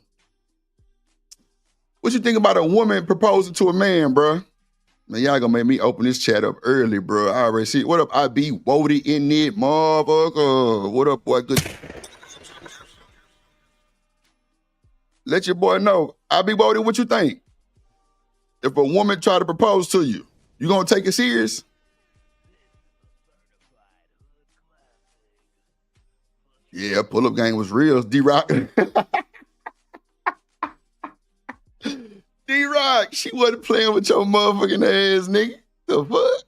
woman proposing to a man, bro? Man, y'all gonna make me open this chat up early, bro. I already see. What up, I be Wody in it, motherfucker? What up, boy? Good. Let your boy know. I be Wody, what you think? If a woman try to propose to you, you gonna take it serious? Yeah, pull-up gang was real. D-Rock. D-Rock, she wasn't playing with your motherfucking ass, nigga. The fuck?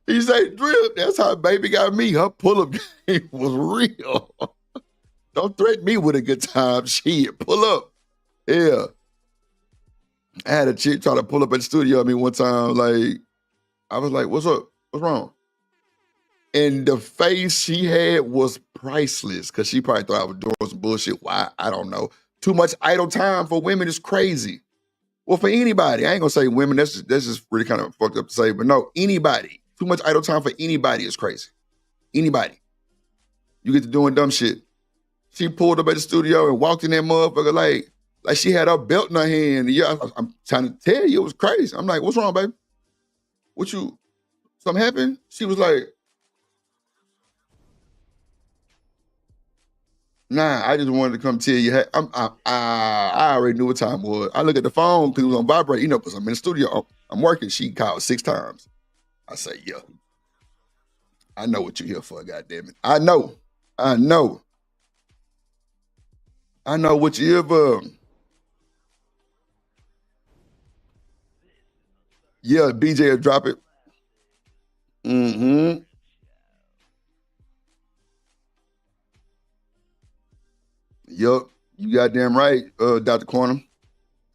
He say, Drip, that's how baby got me. Her pull-up game was real. Don't threaten me with a good time. Shit, pull up. Yeah. I had a chick try to pull up at the studio at me one time. Like, I was like, what's up? What's wrong? And the face she had was priceless, because she probably thought I was doing some bullshit. Why? I don't know. Too much idle time for women is crazy. Well, for anybody, I ain't gonna say women, that's just really kind of fucked up to say, but no, anybody. Too much idle time for anybody is crazy. Anybody. You get to doing dumb shit. She pulled up at the studio and walked in that motherfucker like she had her belt in her hand. Yeah, I'm trying to tell you, it was crazy. I'm like, what's wrong, baby? Something happened? She was like, Nah, I just wanted to come tell you. Hey, I already knew what time it was. I look at the phone because it was on vibrate. You know, because I'm in the studio. I'm working. She called 6 times. I say, yeah. I know what you're here for. Goddamn it. I know. I know. I know what you're here for. Yeah, BJ will drop it. Mm-hmm. Yup. You goddamn right, Dr. Corner.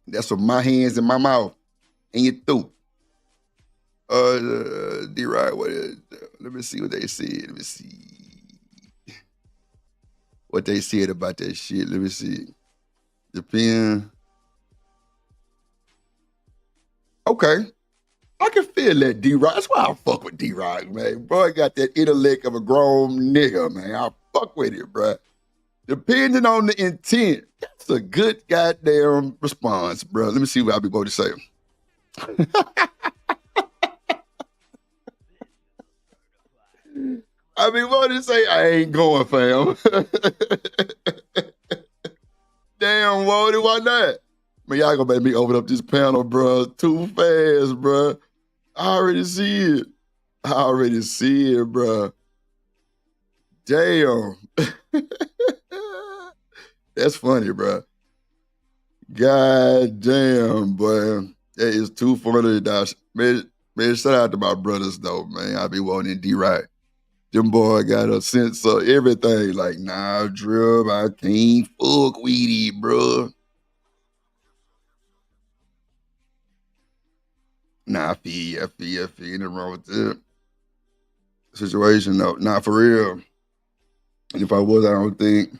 That's with my hands in my mouth and you through. D-Rod, what is let me see what they said. Let me see what they said about that shit. Let me see. The pen. Okay. I can feel that D-Rod. That's why I fuck with D-Rod, man. Boy, got that intellect of a grown nigga, man. I fuck with it, bro. Depending on the intent, that's a good goddamn response, bro. Let me see what I be going to say. I mean, what to say? I ain't going, fam. Damn, Wody, why not? Man, y'all gonna make me open up this panel, bro. Too fast, bro. I already see it. I already see it, bro. Damn. That's funny, bro. God damn, boy. That is too funny, dog. Man, shout out to my brothers, though, man. I be wanting D-Right. Them boy got a sense of everything. Like, nah, Drip, I can't fuck with it, bro. Nah, I feel you. Nothing wrong with that situation, though. Nah, for real. And if I was, I don't think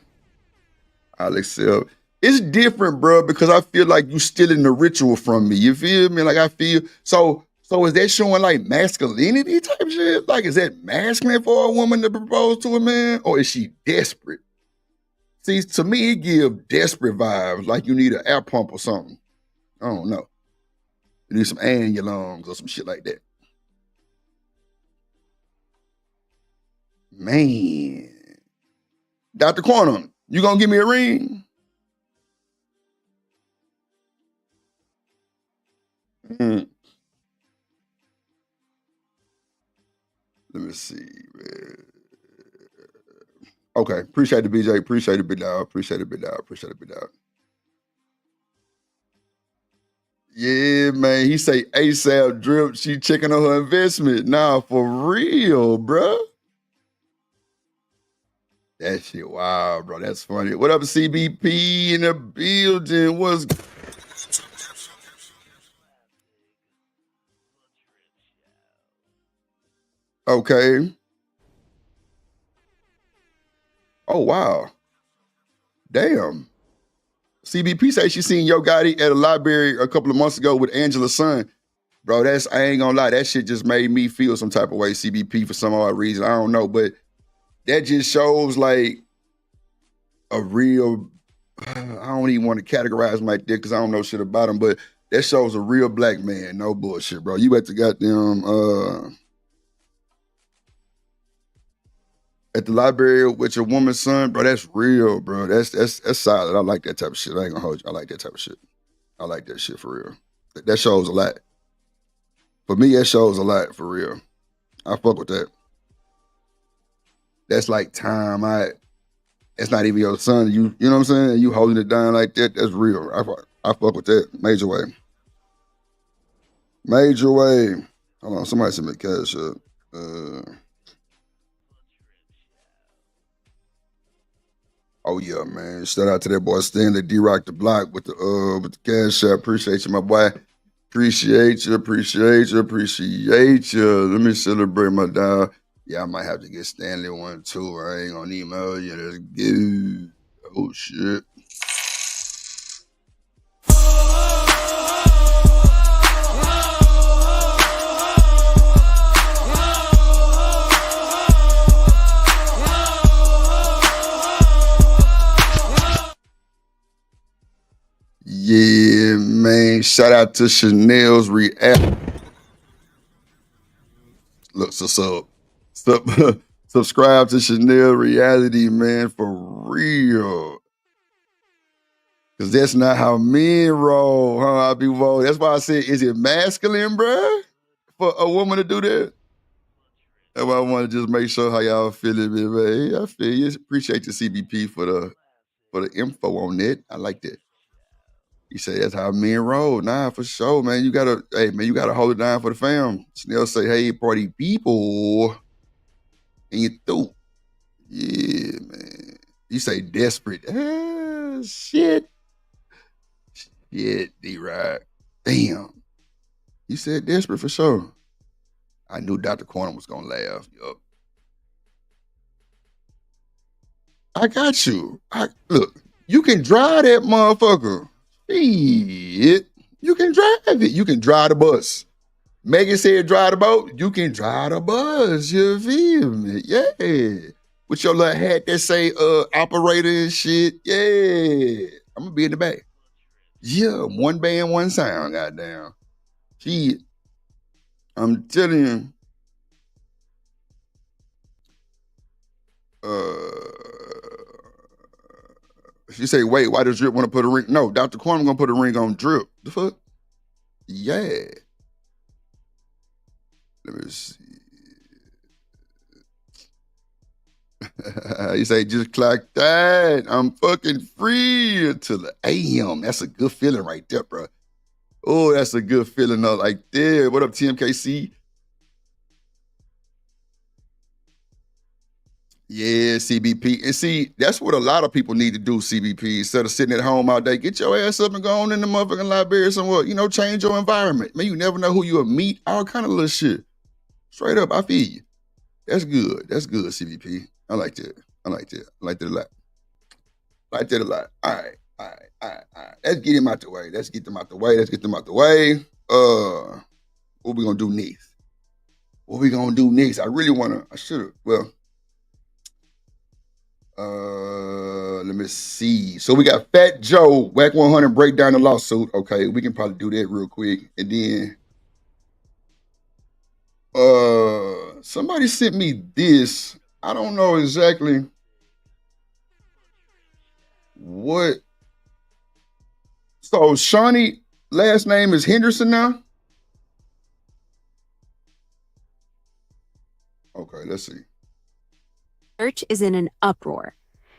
I'll accept. It's different, bro, because I feel like you stealing the ritual from me. You feel me? Like I feel so is that showing like masculinity type shit? Like, is that masculine for a woman to propose to a man? Or is she desperate? See, to me, it gives desperate vibes, like you need an air pump or something. I don't know. You need some air in your lungs or some shit like that. Man. Dr. Quantum, you gonna give me a ring? Mm. Let me see, man. Okay, appreciate the BJ. Appreciate it, big dog. Appreciate it, big dog. Appreciate it, big dog. Yeah, man. He say ASAP Drip. She checking on her investment. Nah, for real, bro. That shit wild, bro. That's funny. What up, CBP in the building? What's okay? Oh wow, damn. CBP say she seen Yo Gotti at a library a couple of months ago with Angela's son. Bro, I ain't gonna lie, that shit just made me feel some type of way, CBP, for some odd reason. I don't know, but that just shows like a real, I don't even want to categorize him like that because I don't know shit about him, but that shows a real black man. No bullshit, bro. You at the goddamn, at the library with your woman's son, bro, that's real, bro. That's solid. I like that type of shit. I ain't gonna hold you. I like that type of shit. I like that shit for real. That shows a lot. For me, that shows a lot for real. I fuck with that. That's like time. It's not even your son. You know what I'm saying? You holding it down like that. That's real. I fuck with that. Major way. Major way. Hold on. Somebody sent me a cash up. Oh yeah, man. Shout out to that boy Stanley D-Rock the Block with the cash app. Appreciate you, my boy. Appreciate you. Let me celebrate my dog. Yeah, I might have to get Stanley one too. I ain't gonna email you. Let's go. Oh shit. Yeah, man. Shout out to Chanel's react. Look, so Subscribe to Chanel Reality, man, for real. Because that's not how men roll, huh? I be roll. That's why I said, is it masculine, bruh, for a woman to do that? That's why I want to just make sure how y'all feeling, man. Hey, I feel you. Appreciate the CBP for the info on that. I like that. You say that's how men roll. Nah, for sure, man. You gotta hold it down for the fam. Chanel say, hey, party people, and you through. Yeah, man. You say desperate. Shit. Shit, D-Rod. Damn. You said desperate for sure. I knew Dr. Quantum was gonna laugh. Yup. I got you. Look, you can drive that motherfucker. Shit. You can drive it. You can drive the bus. Megan said drive the boat. You can drive the bus. You feel me? Yeah. With your little hat that say operator and shit. Yeah. I'm gonna be in the back. Yeah, one band, one sound, goddamn. Shit. I'm telling you. She say, wait, why does Drip want to put a ring? No, Dr. Quantum gonna put a ring on Drip. The fuck? Yeah. Let me see. You say, just clock that. I'm fucking free until the AM. That's a good feeling right there, bro. Oh, that's a good feeling like there. What up, TMKC? Yeah, CBP. And see, that's what a lot of people need to do, CBP. Instead of sitting at home all day, get your ass up and go on in the motherfucking library somewhere. Change your environment. Man, you never know who you'll meet. All kind of little shit. Straight up, I feel you. That's good. That's good, CBP. I like that. I like that. I like that a lot. I like that a lot. All right. Let's get him out the way. Let's get them out the way. What we gonna do next? I really wanna, I should've, well, let me see. So we got Fat Joe, Whack 100, break down the lawsuit. Okay, we can probably do that real quick. And then somebody sent me this. I don't know exactly what. So Shawnee last name is Henderson now? Okay, let's see. Church is in an uproar.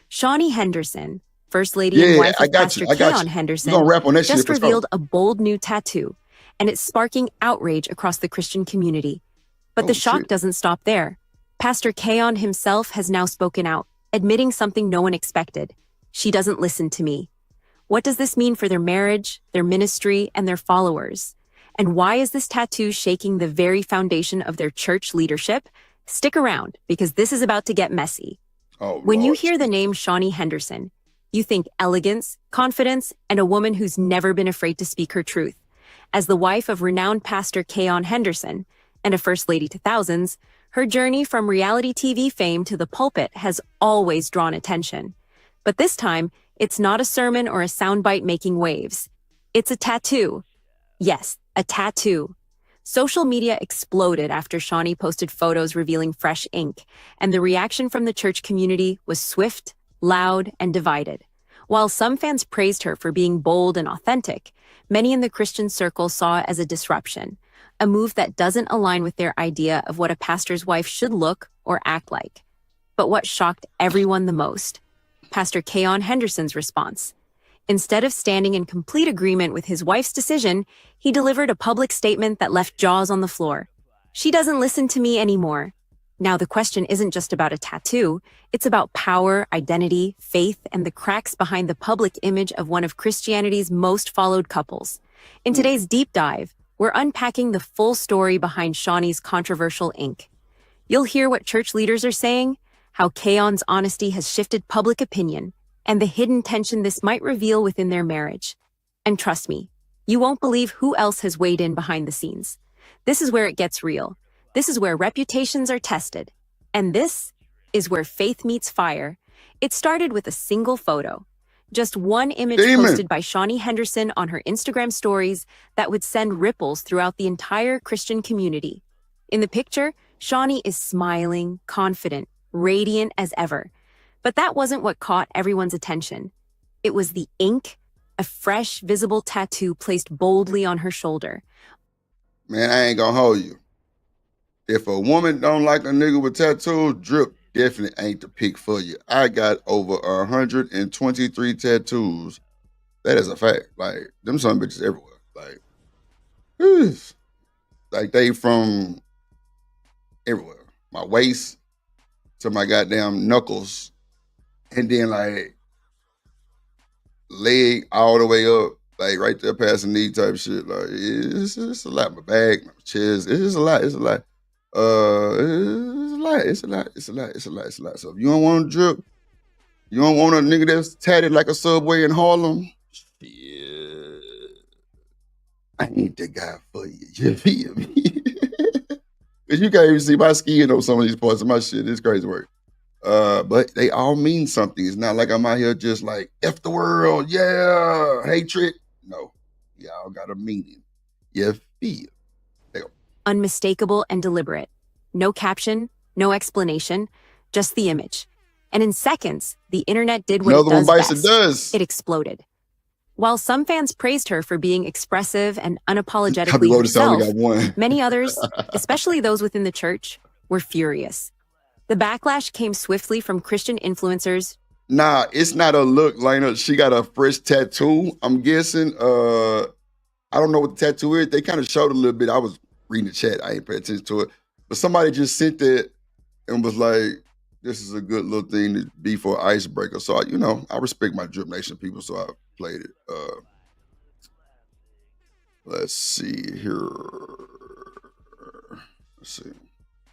Shawnee Henderson, First Lady and wife of Pastor Keon Henderson, just revealed a bold new tattoo, and it's sparking outrage across the Christian community. But the shock doesn't stop there. Pastor Keon himself has now spoken out, admitting something no one expected. She doesn't listen to me. What does this mean for their marriage, their ministry, and their followers? And why is this tattoo shaking the very foundation of their church leadership? Stick around, because this is about to get messy. When you hear the name Shawnee Henderson, you think elegance, confidence, and a woman who's never been afraid to speak her truth. As the wife of renowned Pastor Keon Henderson and a First Lady to thousands, her journey from reality TV fame to the pulpit has always drawn attention. But this time, it's not a sermon or a soundbite making waves. It's a tattoo. Yes, a tattoo. Social media exploded after Shawnee posted photos revealing fresh ink, and the reaction from the church community was swift, loud, and divided. While some fans praised her for being bold and authentic, many in the Christian circle saw it as a disruption, a move that doesn't align with their idea of what a pastor's wife should look or act like. But what shocked everyone the most? Pastor Keon Henderson's response. Instead of standing in complete agreement with his wife's decision, he delivered a public statement that left jaws on the floor. She doesn't listen to me anymore. Now, the question isn't just about a tattoo. It's about power, identity, faith, and the cracks behind the public image of one of Christianity's most followed couples. In today's deep dive, we're unpacking the full story behind Shawnee's controversial ink. You'll hear what church leaders are saying, how Keon's honesty has shifted public opinion, and the hidden tension this might reveal within their marriage. And trust me, you won't believe who else has weighed in behind the scenes. This is where it gets real. This is where reputations are tested. And this is where faith meets fire. It started with a single photo. Just one image posted by Shawnee Henderson on her Instagram stories that would send ripples throughout the entire Christian community. In the picture, Shawnee is smiling, confident, radiant as ever. But that wasn't what caught everyone's attention. It was the ink, a fresh, visible tattoo placed boldly on her shoulder. Man, I ain't gonna hold you. If a woman don't like a nigga with tattoos, drip definitely ain't the pick for you. I got over 123 tattoos. That is a fact. Like, them some bitches everywhere. Like, like they from everywhere. My waist to my goddamn knuckles. And then like leg all the way up, like right there past the knee type shit. Like it's a lot. My back, my chest. It's just a lot. It's a lot. It's a lot. It's a lot. It's a lot. It's a lot. It's a lot. So if you don't want to drip, you don't want a nigga that's tatted like a Subway in Harlem. Shit, I ain't the guy for you. You feel me? Cause you can't even see my skin on some of these parts of my shit. It's crazy work. But they all mean something. It's not like I'm out here just like F the world, yeah, hatred. No, y'all got a meaning. You feel. Unmistakable and deliberate. No caption, no explanation, just the image. And in seconds, the internet did what it does best. It exploded. While some fans praised her for being expressive and unapologetically herself, many others, especially those within the church, were furious. The backlash came swiftly from Christian influencers. Nah, it's not a look, Lena. She got a fresh tattoo. I'm guessing. I don't know what the tattoo is. They kind of showed a little bit. I was reading the chat. I ain't paying attention to it. But somebody just sent that and was like, this is a good little thing to be for an icebreaker. So, I respect my Drip Nation people, so I played it. Let's see here. Let's see.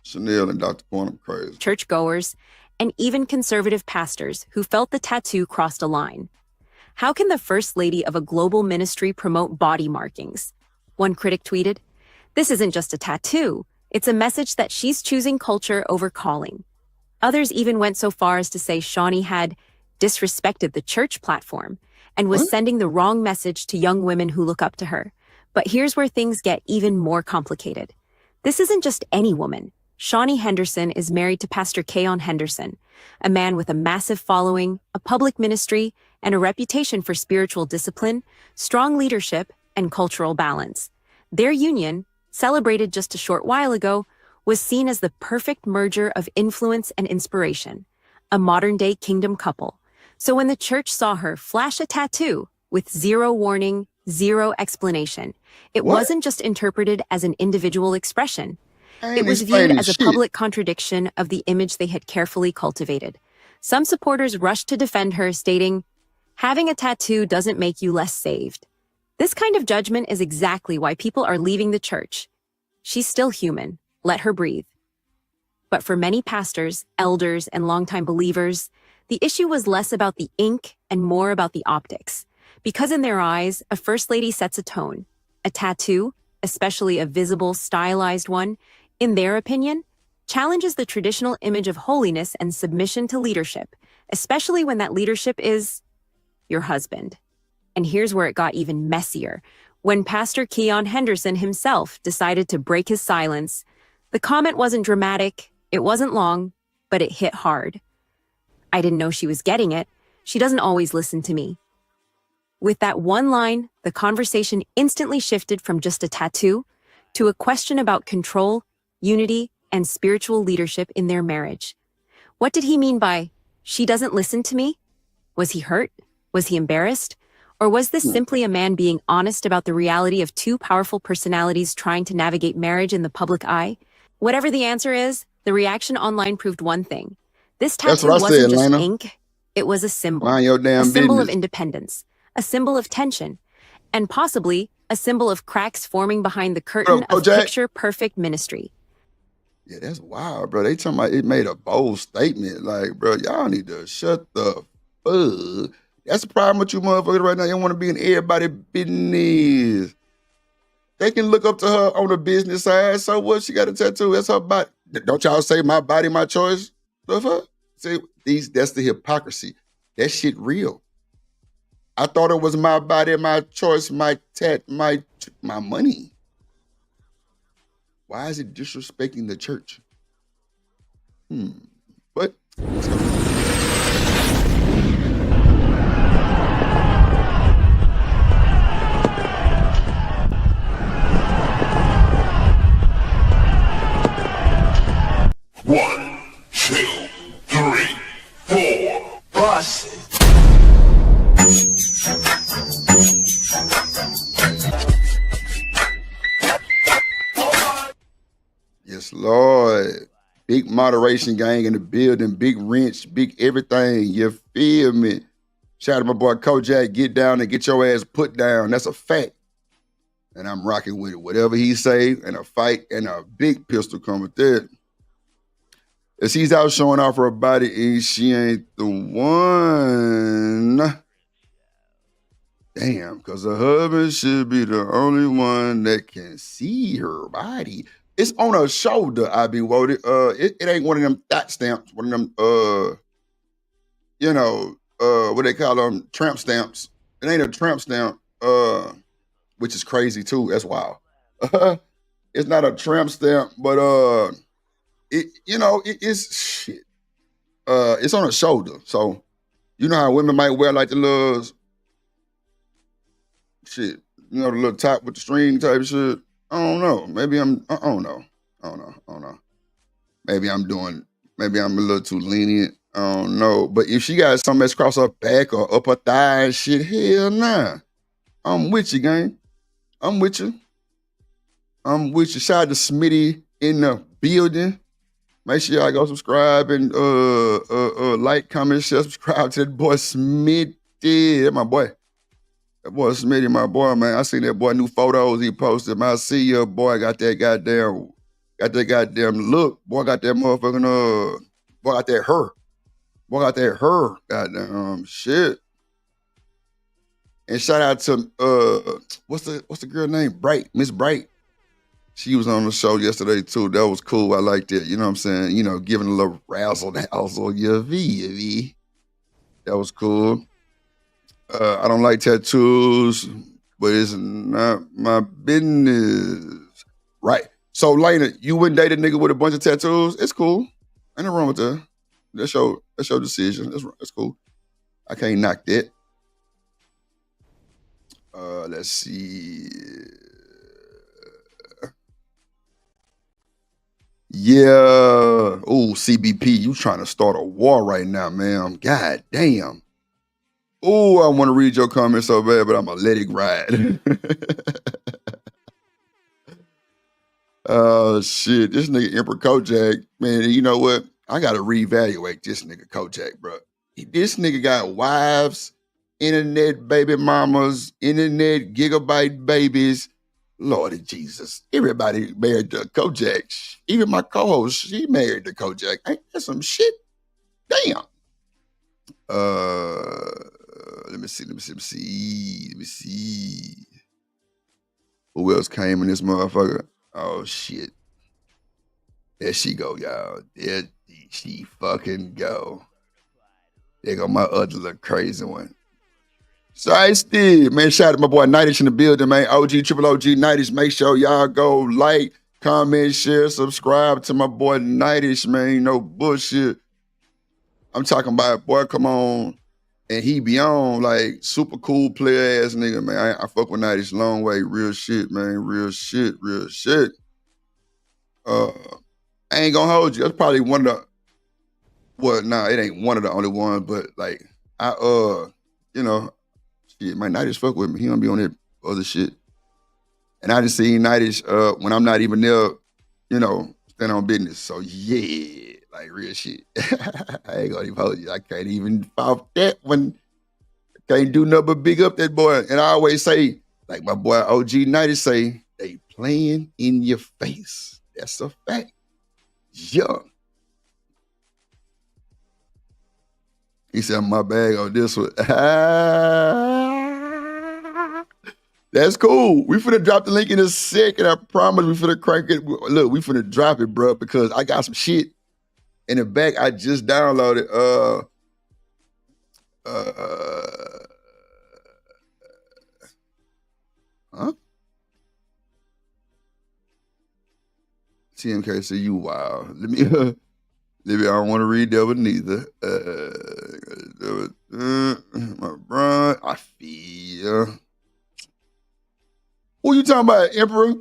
Chanel and Dr. Porn, crazy. Churchgoers, and even conservative pastors who felt the tattoo crossed a line. How can the first lady of a global ministry promote body markings? One critic tweeted, "This isn't just a tattoo. It's a message that she's choosing culture over calling." Others even went so far as to say Shawnee had disrespected the church platform and was sending the wrong message to young women who look up to her. But here's where things get even more complicated. This isn't just any woman. Shawnee Henderson is married to Pastor Keon Henderson, a man with a massive following, a public ministry, and a reputation for spiritual discipline, strong leadership, and cultural balance. Their union, celebrated just a short while ago, was seen as the perfect merger of influence and inspiration, a modern-day kingdom couple. So when the church saw her flash a tattoo with zero warning, zero explanation, it wasn't just interpreted as an individual expression. It was viewed as a public contradiction of the image they had carefully cultivated. Some supporters rushed to defend her, stating, "Having a tattoo doesn't make you less saved." This kind of judgment is exactly why people are leaving the church. She's still human. Let her breathe. But for many pastors, elders, and longtime believers, the issue was less about the ink and more about the optics. Because in their eyes, a first lady sets a tone. A tattoo, especially a visible, stylized one, in their opinion, challenges the traditional image of holiness and submission to leadership, especially when that leadership is your husband. And here's where it got even messier. When Pastor Keon Henderson himself decided to break his silence, the comment wasn't dramatic, it wasn't long, but it hit hard. "I didn't know she was getting it. She doesn't always listen to me." With that one line, the conversation instantly shifted from just a tattoo to a question about control, unity, and spiritual leadership in their marriage. What did he mean by, "She doesn't listen to me"? Was he hurt? Was he embarrassed? Or was this simply a man being honest about the reality of two powerful personalities trying to navigate marriage in the public eye? Whatever the answer is, the reaction online proved one thing. This tattoo wasn't just ink, it was a symbol. A symbol of independence, a symbol of tension, and possibly a symbol of cracks forming behind the curtain of picture-perfect ministry. Yeah, that's wild, bro. They talking about it made a bold statement. Like, bro, y'all need to shut the fuck. That's the problem with you motherfuckers right now. You don't want to be in everybody's business. They can look up to her on the business side. So what? She got a tattoo. That's her body. Don't y'all say my body, my choice? The fuck? See, that's the hypocrisy. That shit real. I thought it was my body, my choice, my money. Why is it disrespecting the church? But Let's go. One, two, three, four. Bust it. Yes, Lord. Big moderation gang in the building, big wrench, big everything. You feel me? Shout out to my boy Kojak. Get down and get your ass put down. That's a fact. And I'm rocking with it. Whatever he say, and a fight and a big pistol come with that. As he's out showing off her body and she ain't the one. Damn, because her husband should be the only one that can see her body. It's on her shoulder, I be voted. It ain't one of them thot stamps, one of them what they call them, tramp stamps. It ain't a tramp stamp, which is crazy too. That's wild. It's not a tramp stamp, but it's shit. It's on her shoulder. So you know how women might wear like the little shit, the little top with the string type of shit. I don't know. Maybe I don't know. Maybe I'm a little too lenient. I don't know. But if she got something that's across her back or up her thigh and shit, hell nah. I'm with you, gang. I'm with you. Shout out to Smitty in the building. Make sure y'all go subscribe and like, comment, share, subscribe to that boy Smitty. That's my boy. That boy Smitty, my boy, man. I seen that boy new photos he posted. Man, I see your boy got that goddamn look. Boy got that motherfucking boy got that her. Boy got that her. Goddamn shit. And shout out to what's the girl name? Bright, Miss Bright. She was on the show yesterday too. That was cool. I liked it. You know what I'm saying? Giving a little razzle dazzle. That was cool. I don't like tattoos, but it's not my business. Right. So, Lena, you wouldn't date a nigga with a bunch of tattoos? It's cool. Ain't nothing wrong with that. That's your decision. That's cool. I can't knock that. Let's see. Yeah. Oh, CBP, you trying to start a war right now, man. God damn. Oh, I want to read your comments so bad, but I'm going to let it ride. Oh, shit. This nigga Emperor Kojak, man, you know what? I got to reevaluate this nigga Kojak, bro. This nigga got wives, internet baby mamas, internet gigabyte babies. Lordy Jesus. Everybody married to Kojak. Even my co-host, she married to Kojak. Ain't that some shit? Damn. Let me see. Who else came in this motherfucker? Oh, shit. There she go, y'all. There she fucking go. There go my other little crazy one. So I still, man, shout out to my boy Nightish in the building, man. Triple OG Nightish. Make sure y'all go like, comment, share, subscribe to my boy Nightish, man. No bullshit. I'm talking about, boy, come on. And he be on, like, super cool player ass nigga, man. I fuck with Nightish long way. Real shit, man. Real shit. I ain't gonna hold you. That's probably one of the, it ain't one of the only ones, but like, shit, my Nightish fuck with me. He don't be on that other shit. And I just seen Nightish when I'm not even there, stand on business. So yeah, like real shit. I ain't gonna even hold you. I can't even pop that one. Can't do nothing but big up that boy. And I always say, like my boy OG Nightish say, they playing in your face. That's a fact. Yeah. He said, my bag on this one. That's cool. We finna drop the link in a second. I promise we finna crank it. Look, we finna drop it, bro, because I got some shit in the back I just downloaded. TMK, so you wow. Maybe I don't want to read that one neither. My brother, I feel. Who you talking about, Emperor?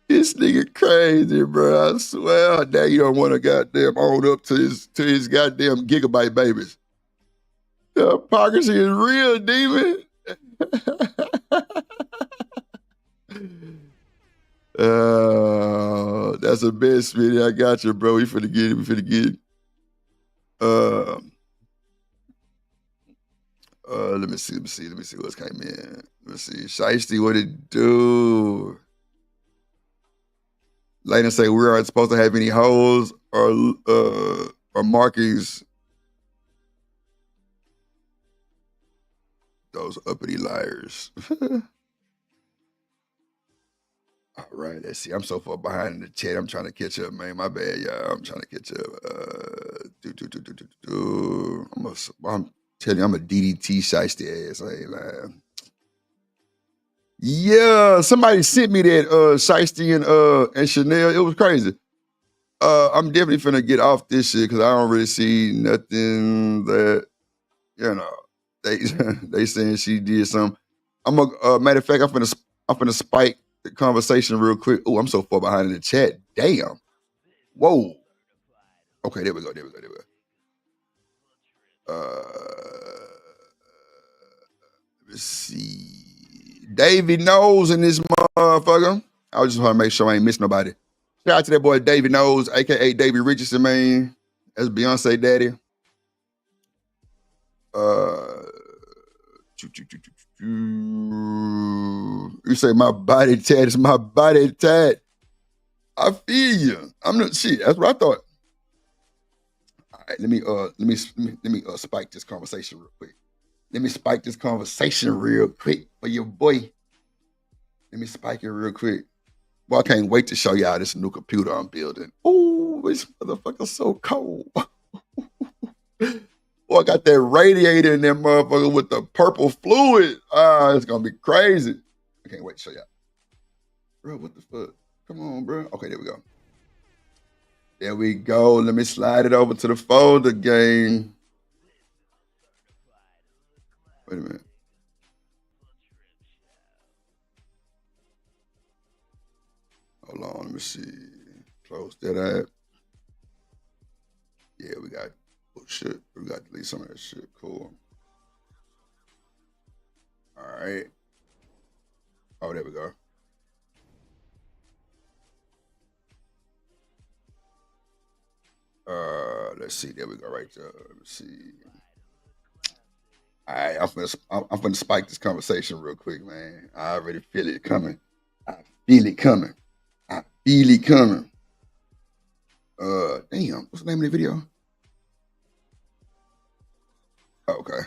This nigga crazy, bro. I swear. Now you don't want to goddamn own up to his goddamn gigabyte babies. The hypocrisy is real, demon. That's a best, Smitty. I got you, bro. We finna get it. Let me see what's came in. Let me see. Shiesty, what it do? Lena say we aren't supposed to have any holes or markings. Those uppity liars. All right, let's see. I'm so far behind in the chat. I'm trying to catch up, man. My bad, y'all. I'm trying to catch up. I'm telling you, I'm a DDT shiesty ass. I ain't lying. Yeah, somebody sent me that shiesty and Chanel. It was crazy. I'm definitely finna get off this shit because I don't really see nothing that, you know, they saying she did something. I'm a matter of fact, I'm finna spike the conversation real quick. Oh, I'm so far behind in the chat. Damn. Whoa. Okay, there we go. Let's see. Davey Knows in this motherfucker. I just want to make sure I ain't miss nobody. Shout out to that boy Davey Knows, aka Davey Richardson, man. That's Beyonce daddy. You say my body tat is my body tat. I feel you. I'm not shit. That's what I thought. All right, let me spike this conversation real quick. For your boy. Let me spike it real quick. Well, I can't wait to show y'all this new computer I'm building. Oh, this motherfucker's so cold. Boy, I got that radiator in there, motherfucker, with the purple fluid. It's gonna be crazy. I can't wait to show y'all. Bro, what the fuck? Come on, bro. Okay, there we go. There we go. Let me slide it over to the folder game. Wait a minute. Hold on, let me see. Close that app. Yeah, we got shit. We got to delete some of that shit. Cool. All right. Oh, there we go. Let's see. There we go. Right there. Let's see. All right, I'm finna spike this conversation real quick, man. I already feel it coming. Damn, what's the name of the video? Okay.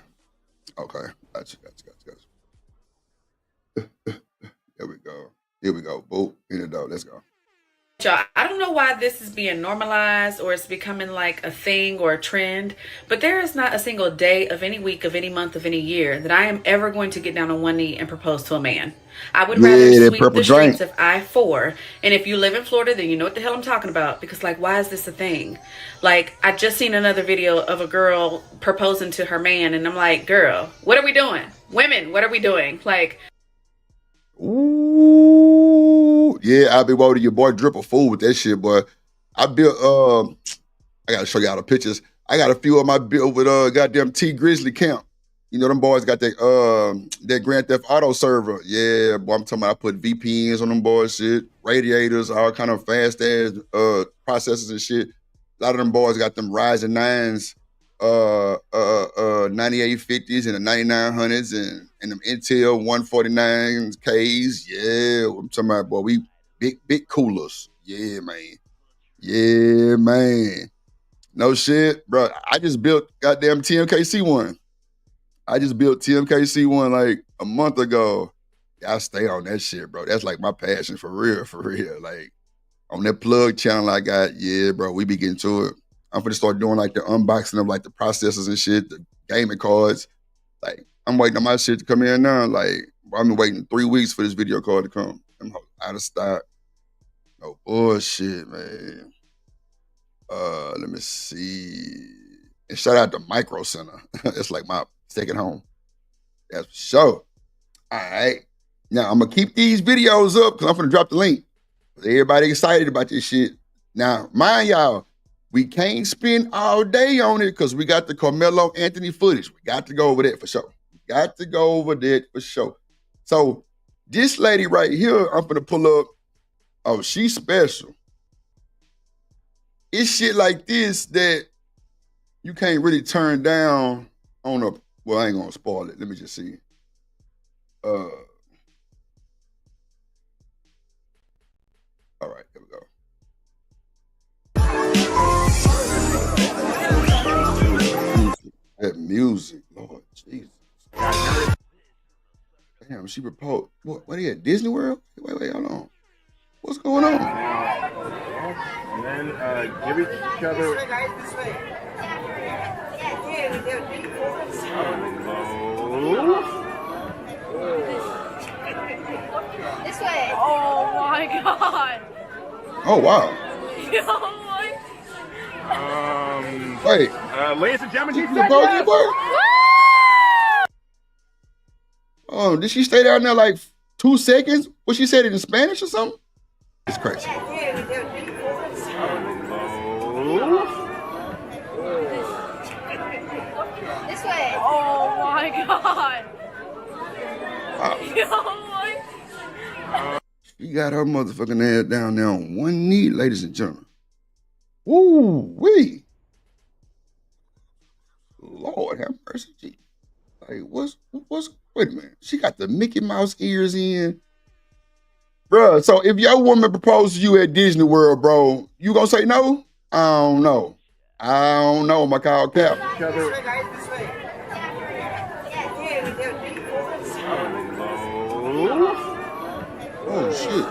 Gotcha. There we go. Here we go. Boop. In the door. Let's go. Y'all, I don't know why this is being normalized or it's becoming like a thing or a trend, but there is not a single day of any week, of any month, of any year that I am ever going to get down on one knee and propose to a man. I would rather sweep the streets of I-4. And if you live in Florida, then you know what the hell I'm talking about. Because, like, why is this a thing? Like, I just seen another video of a girl proposing to her man, and I'm like, girl, what are we doing? Women, what are we doing? Like, ooh, yeah, I be wanting your boy Drip a fool with that shit, boy. I built, I gotta show y'all the pictures. I got a few of my built with goddamn T Grizzly Camp. You know, them boys got that Grand Theft Auto server. Yeah, boy, I'm talking about I put VPNs on them boys, shit, radiators, all kind of fast ass processors and shit. A lot of them boys got them Ryzen 9s, 9850s and the 9900s and them Intel 149Ks. Yeah, I'm talking about, boy, we big coolers. Yeah, man. No shit, bro. I just built goddamn TMKC one. Like a month ago. I stay on that shit, bro. That's like my passion for real. Like on that plug channel I got, yeah, bro, we be getting to it. I'm gonna start doing like the unboxing of like the processors and shit, the gaming cards. Like I'm waiting on my shit to come in now. Like I've been waiting 3 weeks for this video card to come. I'm out of stock. Oh bullshit, man. Let me see. And shout out to Micro Center. It's like my second home. That's for sure. All right. Now I'm gonna keep these videos up because I'm gonna drop the link. Everybody excited about this shit. Now, mind y'all, we can't spend all day on it because we got the Karmelo Anthony footage. We got to go over that for sure. Got to go over that for sure. So this lady right here, I'm gonna pull up. Oh, she's special. It's shit like this that you can't really turn down on a. Well, I ain't gonna spoil it. Let me just see. All right, here we go. That music, Lord Jesus. Damn, she proposed. What are you at Disney World? Wait, hold on. What's going on? And then give each other. This way. Oh my God. Oh wow. Wait. Ladies and gentlemen, he said yes. Oh, did she stay down there like 2 seconds? What she said it in Spanish or something? It's crazy. This way. Oh my God. Wow. She got her motherfucking ass down there on one knee, ladies and gentlemen. Woo wee. Lord have mercy. Gee. Like, what's wait a minute. She got the Mickey Mouse ears in. Bruh, so if your woman proposed to you at Disney World, bro, you gonna say no? I don't know. My cow cap. Oh shit.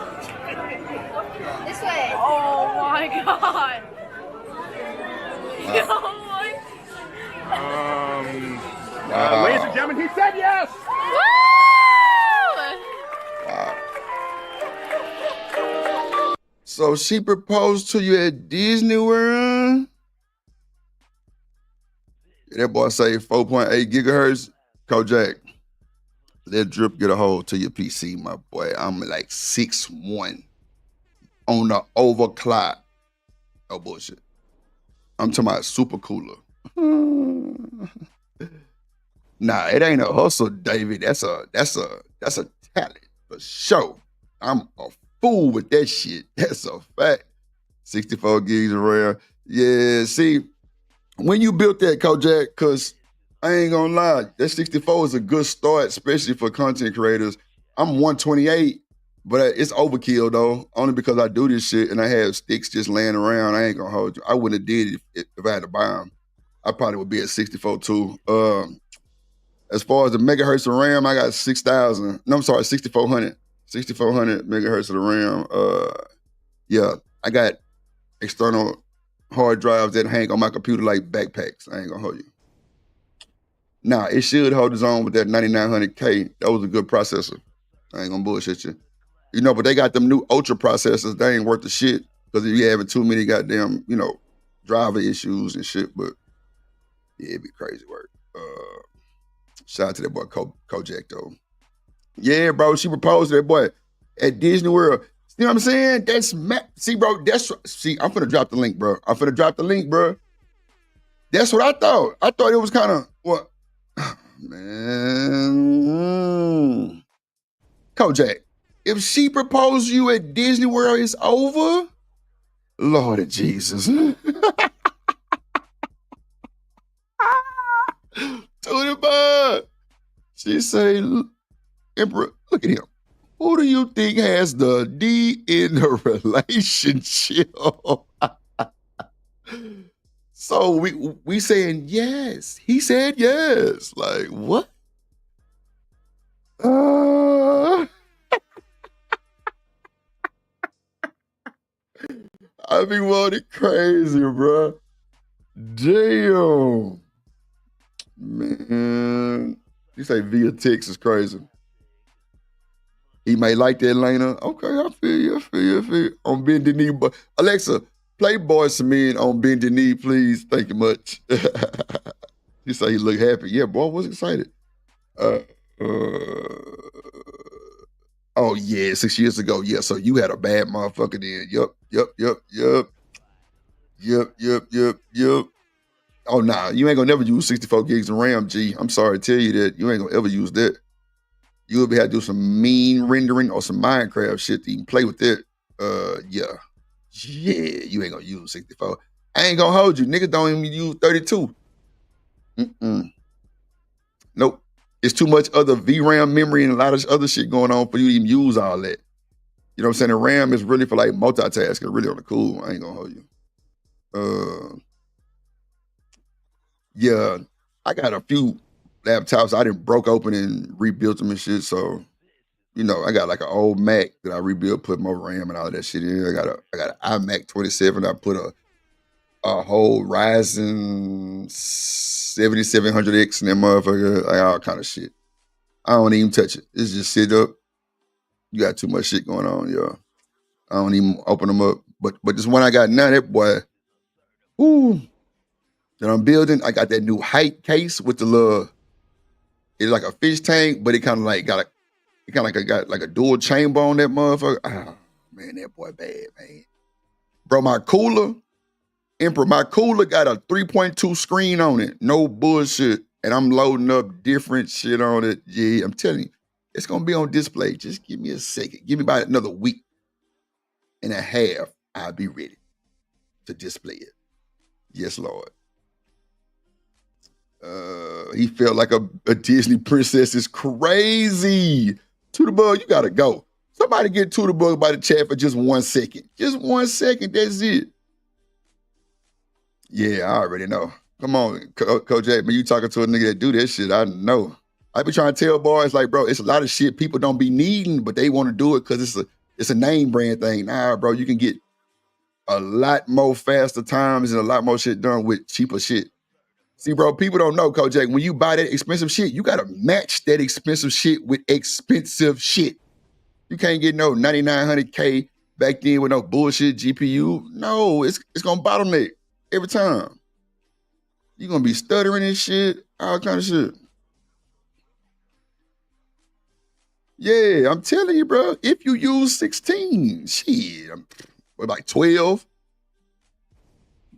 This way. Oh my God. Ladies and gentlemen, he said yes. Wow. So she proposed to you at Disney World? That boy say 4.8 gigahertz. Kojak, let drip get a hold to your PC, my boy. I'm like 6'1" on the overclock. Oh bullshit. I'm talking about super cooler. Nah, it ain't a hustle, David. That's a talent for sure. I'm a fool with that shit. That's a fact. 64 gigs of RAM. Yeah, see, when you built that, Kojak, because I ain't gonna lie, that 64 is a good start, especially for content creators. I'm 128, but it's overkill though, only because I do this shit and I have sticks just laying around. I ain't gonna hold you. I wouldn't have did it if I had to buy them. I probably would be at 64 too. As far as the megahertz of RAM, I got 6,000. No, I'm sorry, 6,400. 6,400 megahertz of the RAM. Yeah, I got external hard drives that hang on my computer like backpacks. I ain't gonna hold you. Nah, it should hold its own with that 9900K. That was a good processor. I ain't gonna bullshit you. You know, but they got them new ultra processors. They ain't worth the shit because if you're having too many goddamn, driver issues and shit. But yeah, it'd be crazy work. Shout out to that boy Kojak though. Yeah, bro, she proposed to that boy at Disney World. You know what I'm saying? See, bro, I'm finna drop the link, bro. That's what I thought. I thought it was kind of what, man. Kojak, if she proposed to you at Disney World, it's over. Lord of Jesus. She say, Emperor, look at him. Who do you think has the D in the relationship? So we saying yes. He said yes. Like, what? I be wanting crazy, bro. Damn. Man. You say via text is crazy. He may like that, Lena. Okay, I feel you. On bended knee, but Alexa, play Boys to Men on bended knee, please. Thank you much. He said he looked happy. Yeah, boy, was excited. Uh, oh yeah, 6 years ago. Yeah, so you had a bad motherfucker then. Yup. Oh nah, you ain't gonna never use 64 gigs of RAM, G. I'm sorry to tell you that. You ain't gonna ever use that. You would have to do some mean rendering or some Minecraft shit to even play with that. Yeah, you ain't gonna use 64. I ain't gonna hold you. Niggas don't even use 32. Nope. It's too much other VRAM memory and a lot of other shit going on for you to even use all that. You know what I'm saying? The RAM is really for like multitasking, really on the cool. I ain't gonna hold you. Yeah, I got a few laptops I didn't broke open and rebuilt them and shit. So, you know, I got like an old Mac that I rebuilt, put more RAM and all of that shit in. I got an iMac 27. I put a whole Ryzen 7700X in that motherfucker, like all kind of shit. I don't even touch it. It's just sit up. You got too much shit going on, yo. I don't even open them up. But this one I got now, that boy, ooh, that I'm building, I got that new height case with the little, it's like a fish tank, but it kind of like got a dual chamber on that motherfucker. Oh, man, that boy bad, man. Bro, my cooler got a 3.2 screen on it. No bullshit. And I'm loading up different shit on it. Yeah, I'm telling you, it's going to be on display. Just give me a second. Give me about another week and a half. I'll be ready to display it. Yes, Lord. He felt like a Disney princess is crazy. Tudabug, you got to go. Somebody get Tudabug by the chat for just 1 second. Just 1 second. That's it. Yeah, I already know. Come on, Coach J, man, you talking to a nigga that do that shit, I know. I be trying to tell boys, like, bro, it's a lot of shit people don't be needing, but they want to do it because it's a name brand thing. Nah, bro, you can get a lot more faster times and a lot more shit done with cheaper shit. See, bro, people don't know, Coach J, when you buy that expensive shit, you got to match that expensive shit with expensive shit. You can't get no 9900K back then with no bullshit GPU. No, it's going to bottleneck every time. You're going to be stuttering and shit, all kind of shit. Yeah, I'm telling you, bro, if you use 16, shit, like 12.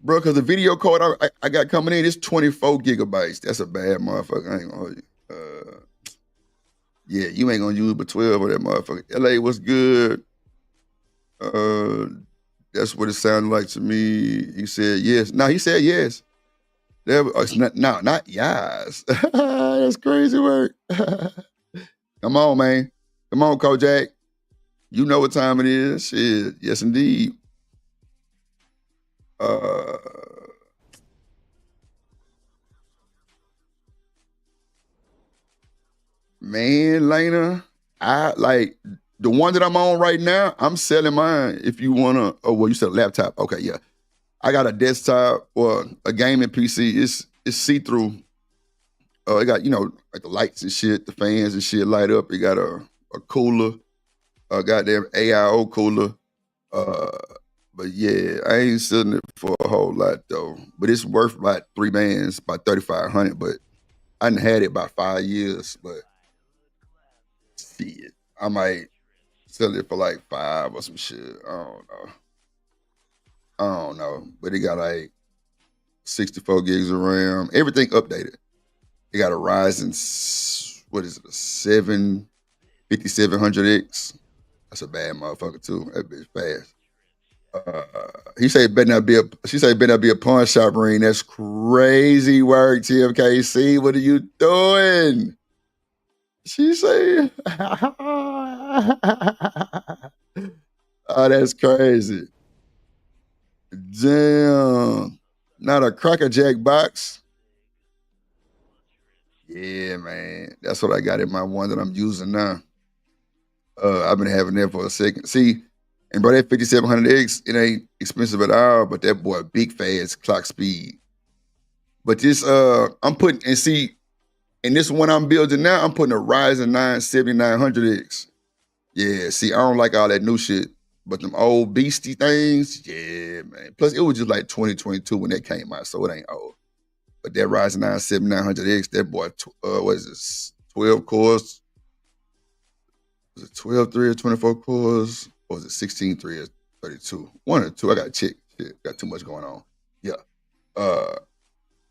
Bro, because the video card I got coming in is 24 gigabytes. That's a bad motherfucker. I ain't gonna hold you. Yeah, you ain't gonna use but 12 of that motherfucker. LA, what's good? That's what it sounded like to me. He said yes. No, he said yes. It's not yes. That's crazy work. Come on, man. Come on, Kojak. You know what time it is. Shit. Yes, indeed. Man, Lena, I like the one that I'm on right now. I'm selling mine. If you wanna, oh well, you said a laptop. Okay, yeah. I got a desktop or a gaming PC. It's see-through. It got, like the lights and shit, the fans and shit light up. It got a cooler, a goddamn AIO cooler. But yeah, I ain't selling it for a whole lot though. But it's worth about $3 about $3,500. But I done had it about 5 years. But shit, I might sell it for like 5 or some shit. I don't know. But it got like 64 gigs of RAM. Everything updated. It got a Ryzen, what is it, a 5700X. That's a bad motherfucker too. That bitch fast. She said it better not be a pawn shop ring. That's crazy work, TFKC. What are you doing? She say, oh, that's crazy. Damn. Not a Cracker Jack box. Yeah, man. That's what I got in my one that I'm using now. I've been having that for a second. See, and bro, that 5700X, it ain't expensive at all, but that boy, big fast clock speed. But this, I'm putting, and see, in this one I'm building now, I'm putting a Ryzen 9 7900X. Yeah, see, I don't like all that new shit, but them old beastie things, yeah, man. Plus, it was just like 2022 when that came out, so it ain't old. But that Ryzen 9 7900X, that boy, what is this? 12 cores? Was it 12 3 or 24 cores? Or was it 16 3 or 32? One or two. I got to check. Shit, got too much going on. Yeah.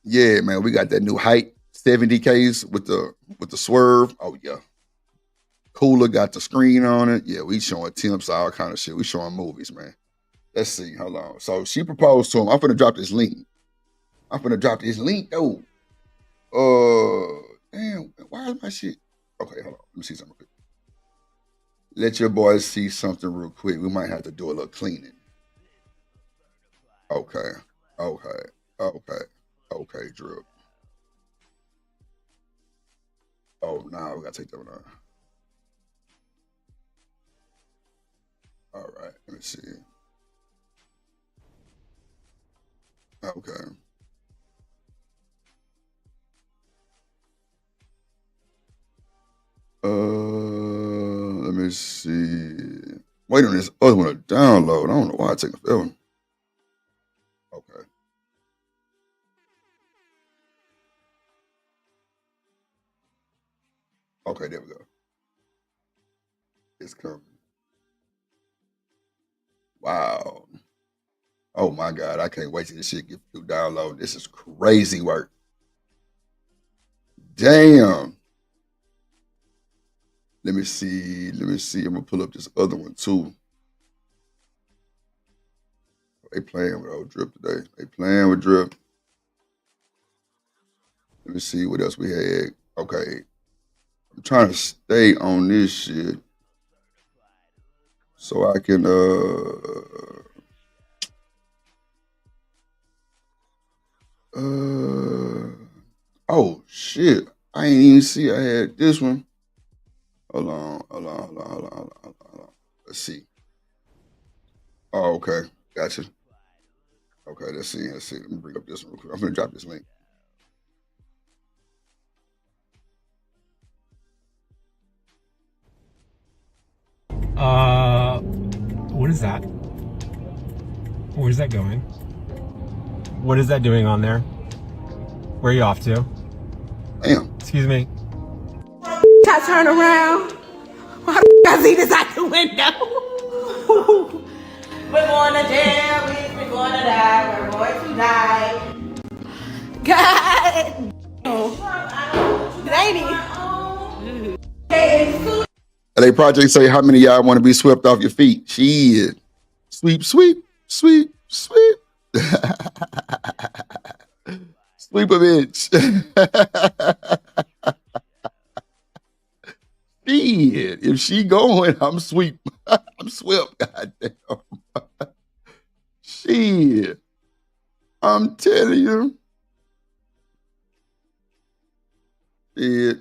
Yeah, man, we got that new height 70Ks with the swerve. Oh yeah. Cooler got the screen on it. Yeah, we showing temps, all kind of shit. We showing movies, man. Let's see. Hold on. So she proposed to him. I'm finna drop this link. Though. Damn, why is my shit? Okay, hold on. Let me see something real quick. Let your boys see something real quick. We might have to do a little cleaning. Okay, Drew. Oh, nah, we gotta take that one out. All right, let me see. Okay. Let me see. Wait on this other one to download. I don't know why it's taking forever. Okay. Okay, there we go. It's coming. Wow. Oh my God, I can't wait till this shit get through download. This is crazy work. Damn. Let me see. I'm gonna pull up this other one too. They playing with old Drip today. They playing with Drip. Let me see what else we had. Okay. I'm trying to stay on this shit so I can oh shit. I ain't even see I had this one. Hold on. Let's see. Oh, okay. Gotcha. Okay, let's see. Let me bring up this one real quick. I'm gonna drop this link. What is that? Where's that going? What is that doing on there? Where are you off to? Damn. Excuse me. I turn around. Why I see this out the window? We're going to jail, bitch. We're going to die. We're going to die. God. It ain't even. LA Project say, how many of y'all want to be swept off your feet? Shit. Sweep. Sweep a bitch. Shit. If she going, I'm sweep. I'm swept. Goddamn. Shit. I'm telling you. Shit.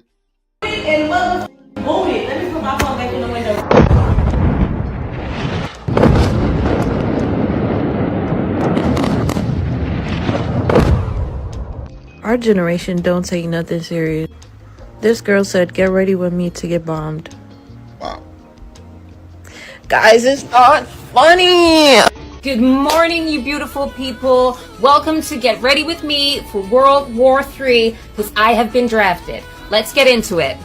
And move it. Let me put my phone back in the window. Our generation don't take nothing serious. This girl said, get ready with me to get bombed. Wow. Guys, it's not funny. Good morning, you beautiful people. Welcome to Get Ready With Me for World War III, because I have been drafted. Let's get into it.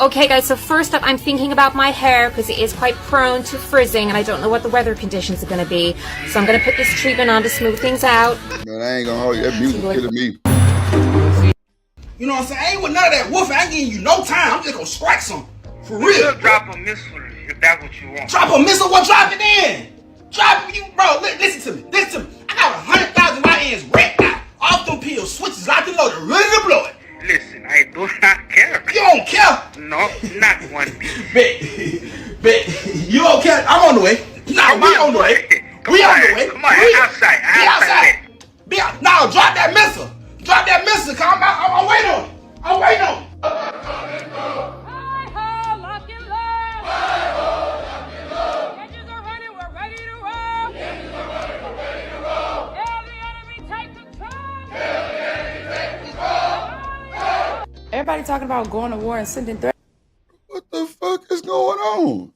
Okay, guys, so first up, I'm thinking about my hair, because it is quite prone to frizzing, and I don't know what the weather conditions are going to be. So I'm going to put this treatment on to smooth things out. Man, I ain't going to hold you. That music killing me. You know what I'm saying? I ain't with none of that wolf. I ain't giving you no time. I'm just going to strike some. For real. You'll drop a missile if that's what you want. Drop a missile? What? Drop it in. Drop it, you, bro. Listen to me. I got 100,000 my ends wrecked out. Off them pills, switches, locked and loaded, ready to blow it. Listen, I do not care. You don't care? No, not one bit. Bet. You don't care? I'm on the way. Nah, we on the way. We on the way. Come on, outside. Be out. Now, drop that missile. Drop that missile. Come on, I'm waiting on it. I'm waiting on it. Everybody talking about going to war and sending threats. What the fuck is going on?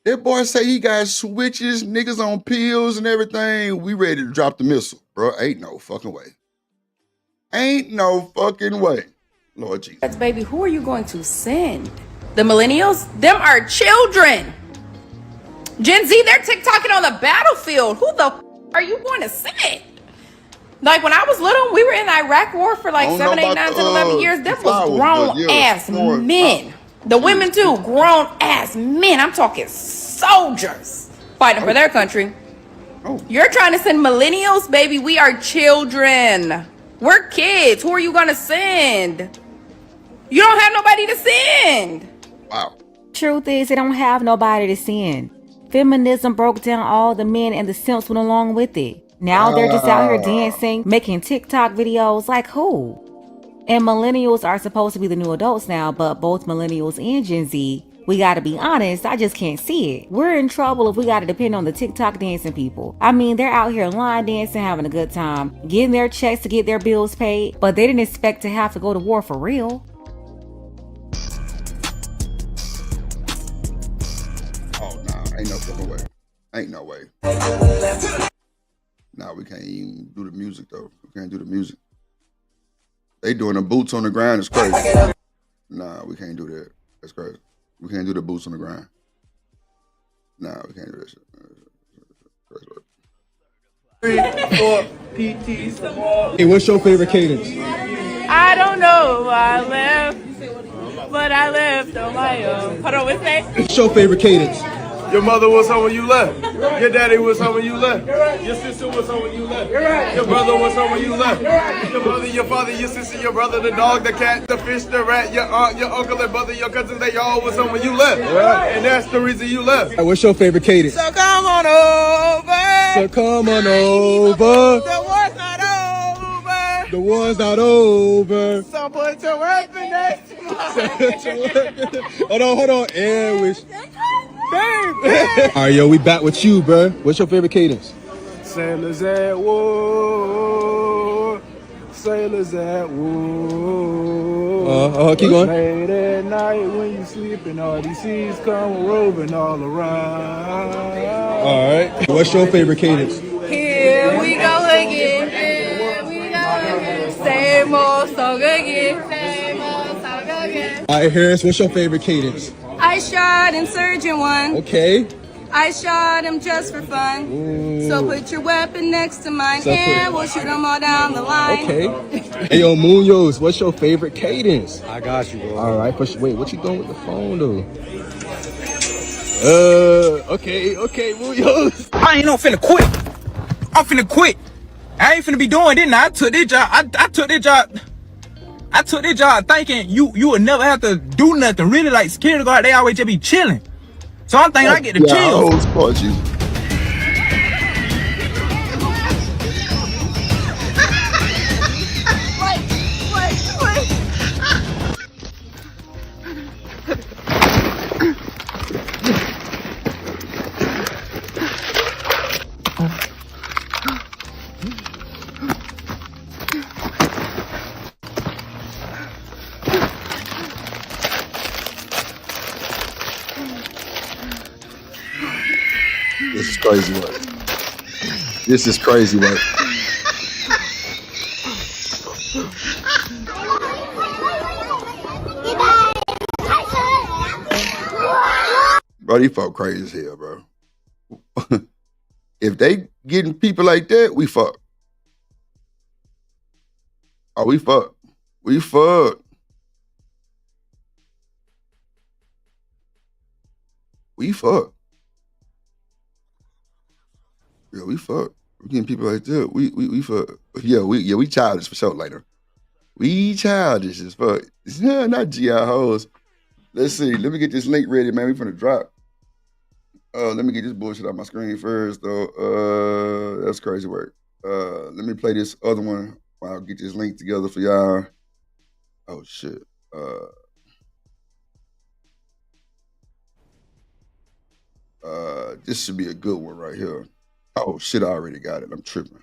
That boy say he got switches, niggas on pills and everything. We ready to drop the missile, bro. Ain't no fucking way. Ain't no fucking way. Lord Jesus. That's baby, who are you going to send? The millennials? Them are children. Gen Z, they're TikToking on the battlefield. Who the are you going to send? Like when I was little, we were in the Iraq war for like 7, 8, 9, 10, 11 years. Them was grown ass men. The women too, grown ass men. I'm talking soldiers fighting for their country. You're trying to send millennials, baby. We are children. We're kids. Who are you gonna send? You don't have nobody to send. Wow. Truth is, they don't have nobody to send. Feminism broke down all the men and the simps went along with it. Now they're just out here dancing, making TikTok videos. Like who? And millennials are supposed to be the new adults now, but both millennials and Gen Z, we gotta be honest, I just can't see it. We're in trouble if we gotta depend on the TikTok dancing people. I mean, they're out here line dancing, having a good time, getting their checks to get their bills paid, but they didn't expect to have to go to war for real. Oh, nah, ain't no fucking way. Ain't no way. Nah, we can't even do the music, though. We can't do the music. They doing the boots on the ground. It's crazy. Nah, we can't do that. That's crazy. We can't do the boots on the ground. Nah, we can't do that shit. Hey, what's your favorite cadence? I don't know why I left, but I left on my own. Hold on, what's that? What's your favorite cadence? Your mother was home when you left. Your daddy was home when you left. Your sister was home when you left. Your brother was home when you left. Your mother, your father, your sister, your brother, the dog, the cat, the fish, the rat, your aunt, your uncle, and brother, your cousins, they all was home when you left. And that's the reason you left. Hey, what's your favorite cadence? So come on over. So come on over. The war's not over. The war's not over. So put your weapon next to mine. Hold on. And wish. All right, yo, we back with you, bro. What's your favorite cadence? Sailors at war. Sailors at war. Keep going. Late at night when you sleeping, all these seas come roving all around. All right. What's your favorite cadence? Here we go again. Here we go again. Same old song again. Same old song again. All right, Harris, what's your favorite cadence? I shot Insurgent one. Okay. I shot him just for fun. Ooh. So put your weapon next to mine and we'll shoot them all down the line. Okay. Hey, yo, Munoz, what's your favorite cadence? I got you, bro. All right. Wait, what you doing with the phone, though? Okay, Munoz. I ain't no finna quit. I'm finna quit. I ain't finna be doing this now. I took this job. I took this job thinking you would never have to do nothing. Really, like security guard, they always just be chilling. So I'm thinking I get to chill. This is crazy work. This is crazy work. Bro, these folk crazy as hell, bro. If they getting people like that, we fuck. Oh, we fuck. We fuck. We fuck. Yeah, we fuck. We getting people like that. We fuck. Yeah, we childish for sure later. We childish as fuck. Yeah, not GI hoes. Let's see. Let me get this link ready, man. We finna drop. Let me get this bullshit off my screen first, though. That's crazy work. Let me play this other one while I get this link together for y'all. Oh shit. This should be a good one right here. Oh shit, I already got it. I'm tripping.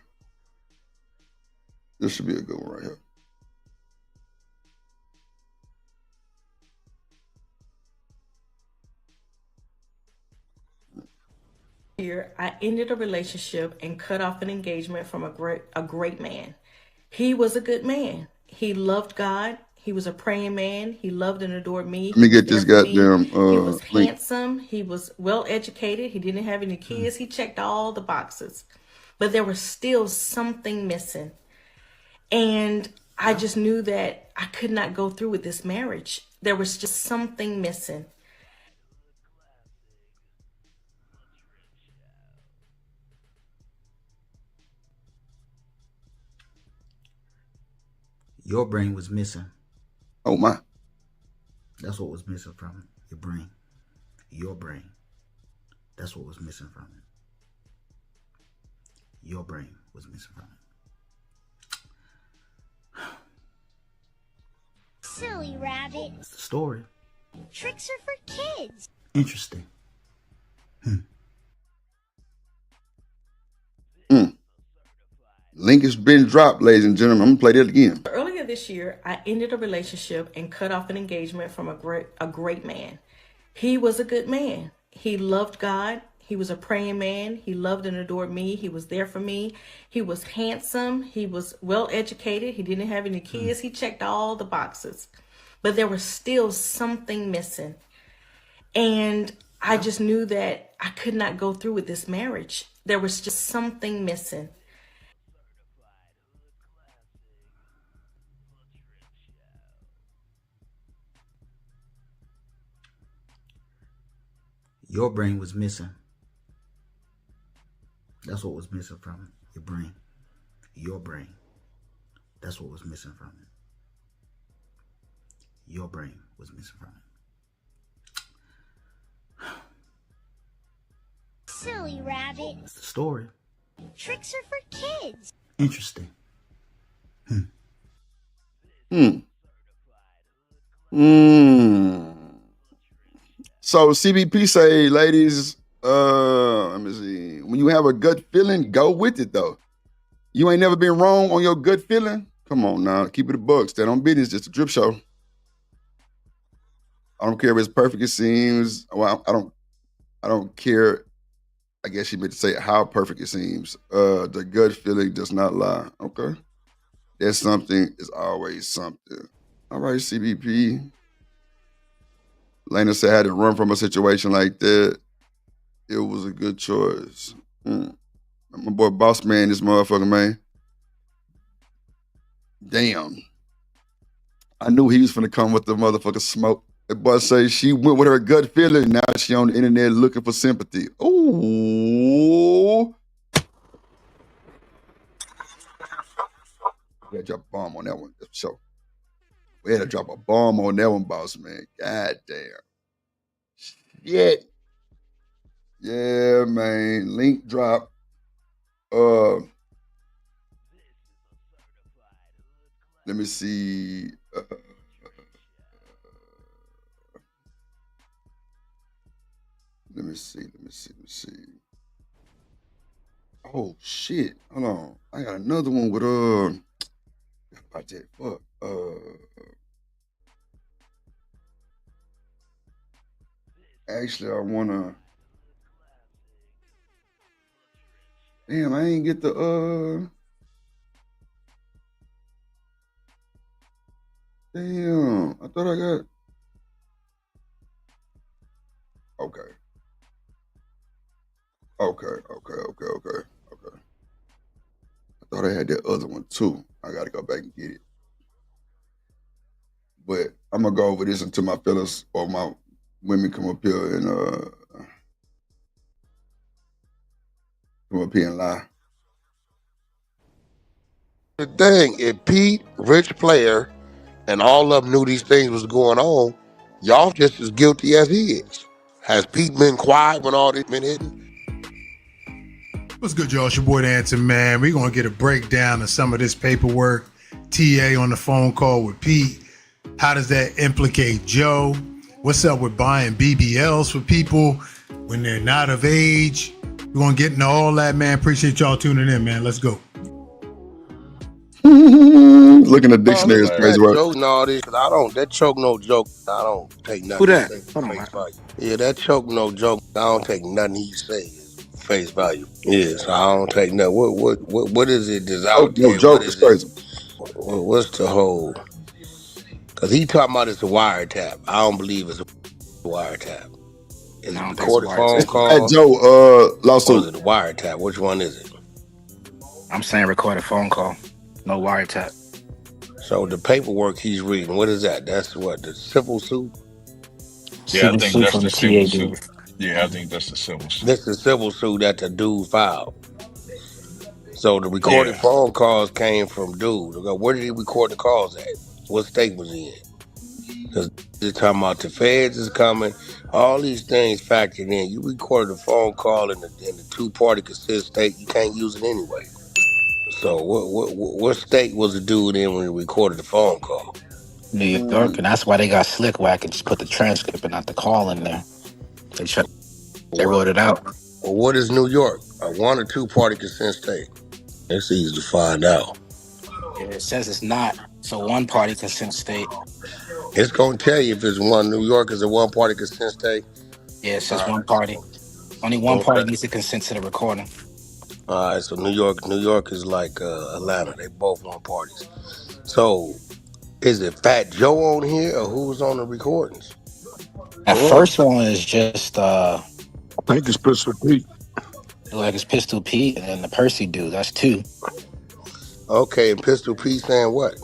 This should be a good one right here. Year, I ended a relationship and cut off an engagement from a great man. He was a good man. He loved God. He was a praying man. He loved and adored me. Let me get this goddamn He was link. handsome. He was well educated. He didn't have any kids. He checked all the boxes. But there was still something missing. And I just knew that I could not go through with this marriage. There was just something missing. Your brain was missing. Oh my. That's what was missing from it. Your brain. Your brain. That's what was missing from it. Your brain was missing from it. Silly rabbit. That's the story. Tricks are for kids. Interesting. Link has been dropped, ladies and gentlemen. I'm gonna play that again. Earlier this year, I ended a relationship and cut off an engagement from a great man. He was a good man. He loved God. He was a praying man. He loved and adored me. He was there for me. He was handsome. He was well educated. He didn't have any kids. He checked all the boxes. But there was still something missing. And I just knew that I could not go through with this marriage. There was just something missing. Your brain was missing. That's what was missing from it. Your brain. Your brain. That's what was missing from it. Your brain was missing from it. Silly rabbit. That's the story. Tricks are for kids. Interesting. So CBP say, ladies, let me see. When you have a gut feeling, go with it though. You ain't never been wrong on your gut feeling? Come on now, keep it a buck. Stand on business, just a drip show. I don't care if it's perfect it seems. Well, I don't care. I guess she meant to say how perfect it seems. The gut feeling does not lie. Okay. There's something is always something. All right, CBP. Lena said I had to run from a situation like that. It was a good choice. My boy Boss Man, this motherfucker, man. Damn. I knew he was finna come with the motherfucking smoke. That boy say she went with her gut feeling. Now she on the internet looking for sympathy. Ooh. We had to drop a bomb on that one. That's for sure. We had to drop a bomb on that one, Boss Man. God damn. Shit. Yeah, man. Link drop. Let me see. Let me see. Oh shit. Hold on. I got another one with about that. Fuck. Actually, I wanna. Damn, I ain't get the Damn, I thought I got. Okay. I thought I had that other one too. I gotta go back and get it. But I'm gonna go over this until my fellas or my women come up here and lie. The thing, if Pete, Rich Player, and all of them knew these things was going on, y'all just as guilty as he is. Has Pete been quiet when all this been hitting? What's good, y'all? It's your boy, the Answer Man. We're going to get a breakdown of some of this paperwork. TA on the phone call with Pete. How does that implicate Joe? What's up with buying BBLs for people when they're not of age? We're going to get into all that, man. Appreciate y'all tuning in, man. Let's go. Looking at dictionaries, crazy word. Joke and all this, cause that choke no joke. I don't take nothing. Who that? Yeah, that choke no joke. I don't take nothing he says face value. Yeah, so I don't take no. What is it that's out No there? What joke is is it? crazy. What's the whole? Because he talking about it's a wiretap. I don't believe it's a wiretap. Is I it don't think it's a recorded phone It's wiretap the either. Fat call Joe or is lawsuit. it a wiretap? Which one is it? I'm saying recorded phone call, no wiretap. So the paperwork he's reading, what is that? That's what the civil suit. Yeah, I Civil think suit that's from the the civil TA dude. suit. Yeah, I think that's the civil suit. This is civil suit that the dude filed. So the recorded Yeah. phone calls came from dude. Where did he record the calls at? What state was he in? Because they're talking about the feds is coming. All these things factored in. You recorded a phone call in the two-party consent state. You can't use it anyway. So what state was the dude in when he recorded the phone call? New York, and that's why they got slick whack and just put the transcript and not the call in there. They What, wrote it out. well, what is New York? A one or two-party consent state? It's easy to find out. Yeah, it says it's not. So one party consent state. It's gonna tell you if it's one. New York is a one-party consent state. Yeah, it says All one right. party. Only one party Okay. needs to consent to the recording. All right. So New York is like Atlanta. They both one parties. So is it Fat Joe on here or who's on the recordings? That first one is just I think it's Pistol Pete. like it's Pistol Pete and then the Percy dude. That's two. Okay, and Pistol Pete saying what?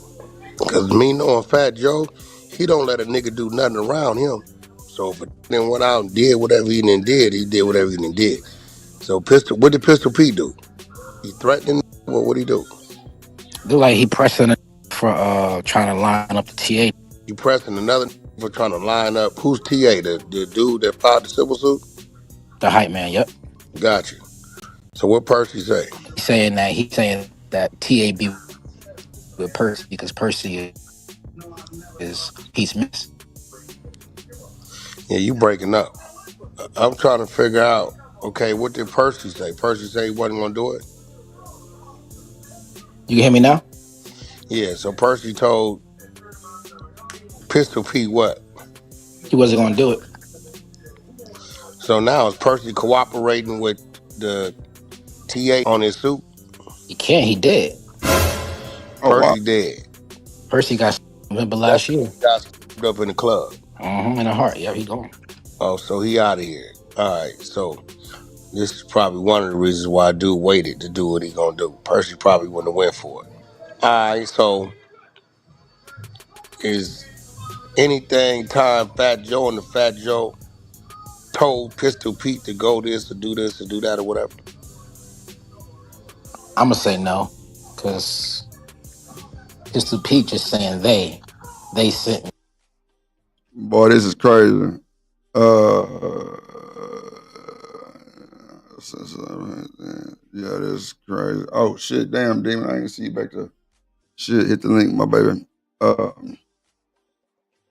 Because me knowing Fat Joe, he don't let a nigga do nothing around him. So if a then went out and did whatever he did whatever he did. So what did Pistol Pete do? He threatened him? What he do? Look like he pressing it for trying to line up the TA. He pressing another for trying to line up. Who's TA? The dude that filed the civil suit? The hype man, yep. Got you. So what Percy say? He's saying that TAB with Percy because Percy is he's miss. Yeah, you breaking up. I'm trying to figure out, okay, what did Percy say? Percy say he wasn't gonna do it? You can hear me now? Yeah, so Percy told Pistol Pete what? He wasn't gonna do it. So now is Percy cooperating with the TA on his suit? He can't, he dead. Percy dead. Percy got remember That's last year. he got screwed up in the club. In the heart. Yeah, he gone. Oh, so he out of here. All right, so this is probably one of the reasons why dude waited to do what he gonna do. Percy probably wouldn't have went for it. All right, so is anything time Fat Joe and the Fat Joe told Pistol Pete to go this or do that or whatever? I'm gonna say no, because Pistol Pete just saying they sent me. Boy, this is crazy. Yeah, this is crazy. Oh shit, damn, Demon, I ain't see you back there. Shit, hit the link, my baby.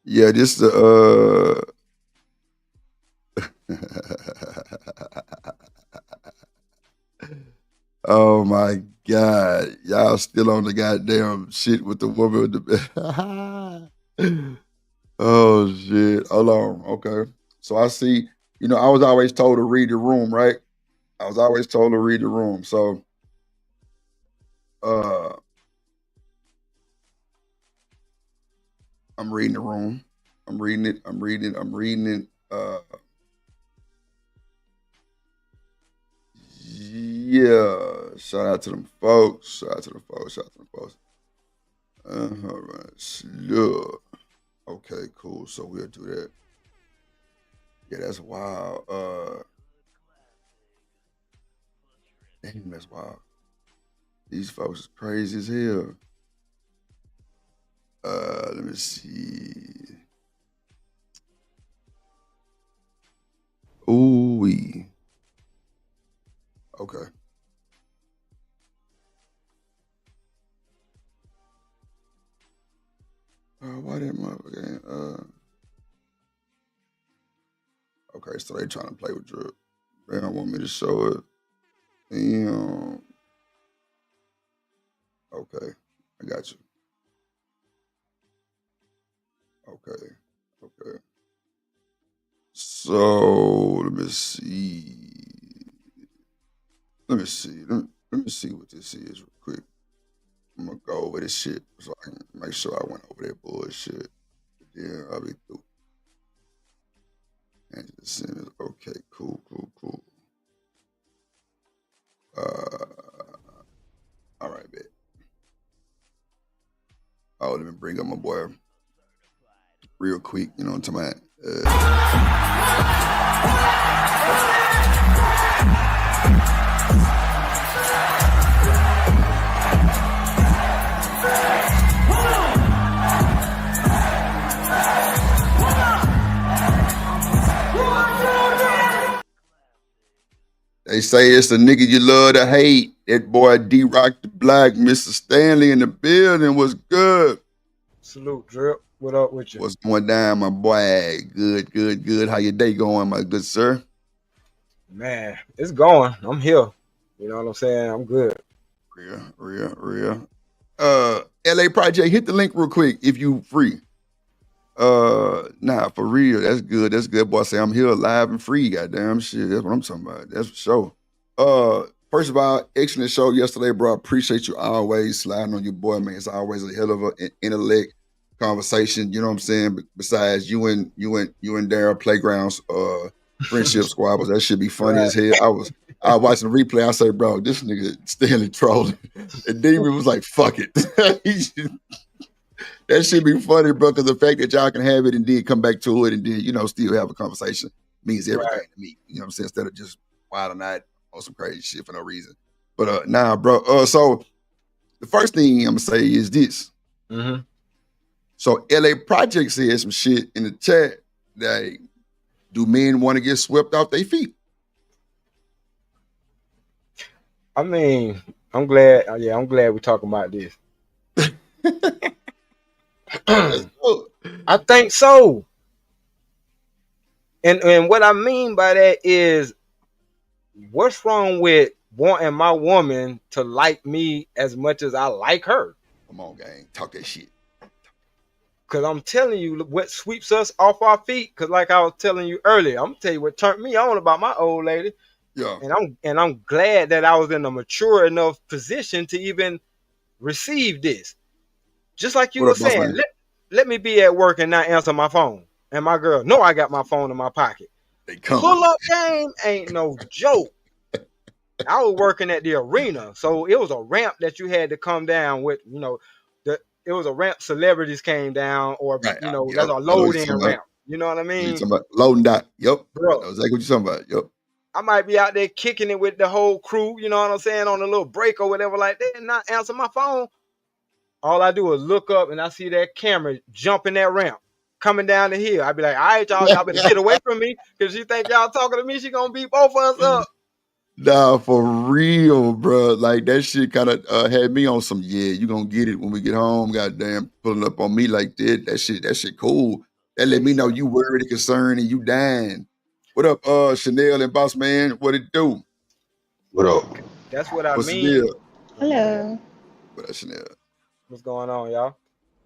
Yeah, this the Oh my God. Y'all still on the goddamn shit with the woman with the Oh shit. Hold on. Okay. So I see, I was always told to read the room, right? I was always told to read the room. So I'm reading the room. I'm reading it. I'm reading it. Yeah. Shout out to them folks. All right. Slow. Okay, cool. So we'll do that. Yeah, that's wild. Damn, that's wild. These folks is crazy as hell. Let me see. Ooh wee. Okay. Why didn't motherfucker? Okay, so they trying to play with drip. They don't want me to show it. Damn. Okay, I got you. Okay. So let me see. Let me see. Let me see what this is real quick. I'm gonna go over this shit so I can make sure I went over that bullshit. Yeah, I'll be through. Angela Simmons. Okay, cool. All right, bet. Oh, let me bring up my boy real quick. You know what I'm talking about? They say it's the nigga you love to hate. That boy D-Rock the Black, Mr. Stanley in the building. Was good. Salute, Drip. What up with you? What's going down, my boy? Good. How your day going, my good sir? Man, it's going. I'm here. You know what I'm saying? I'm good. Real. LA Project, hit the link real quick if you free. Nah, for real. That's good. Boy, say I'm here live and free. Goddamn shit. That's what I'm talking about. That's for sure. First of all, excellent show yesterday, bro. Appreciate you always sliding on your boy, man. It's always a hell of an intellect conversation. You know what I'm saying? Besides you and Daryl Playgrounds, friendship squabbles, that should be funny as hell. I was watching the replay. I say, bro, this nigga Stanley trolling. And Demon was like, fuck it. That should be funny, bro, because the fact that y'all can have it and then come back to it and then, still have a conversation means everything to me. You know what I'm saying? Instead of just wild night on some crazy shit for no reason. But nah, bro. So the first thing I'm gonna say is this. Mm-hmm. So LA Project said some shit in the chat that do men want to get swept off their feet? I mean, I'm glad. I'm glad we're talking about this. I think so. And what I mean by that is, what's wrong with wanting my woman to like me as much as I like her? Come on, gang. Talk that shit. Because I'm telling you what sweeps us off our feet. Because like I was telling you earlier, I'm going to tell you what turned me on about my old lady. Yeah. And I'm glad that I was in a mature enough position to even receive this. Just like you were saying, let me be at work and not answer my phone. And my girl, no, I got my phone in my pocket. Pull up game ain't no joke. I was working at the arena, so it was a ramp that you had to come down with. It was a ramp celebrities came down, or that's a load-in ramp. You know what I mean? Loading dock. Yep. Bro. That's exactly what you're talking about. Yep. I might be out there kicking it with the whole crew, you know what I'm saying, on a little break or whatever like that, and not answer my phone. All I do is look up and I see that camera jumping that ramp, coming down the hill. I'd be like, all right, y'all better get away from me, because she think y'all talking to me, she gonna beat both of us up. Nah, for real, bro. Like, that shit kind of had me on some, you gonna get it when we get home. Goddamn, pulling up on me like that. That shit cool. That let me know you worried and concerned and you dying. What up, Chanel and Boss Man? What it do? What up? That's what I What's mean. the deal? Hello. What up, Chanel? What's going on, y'all?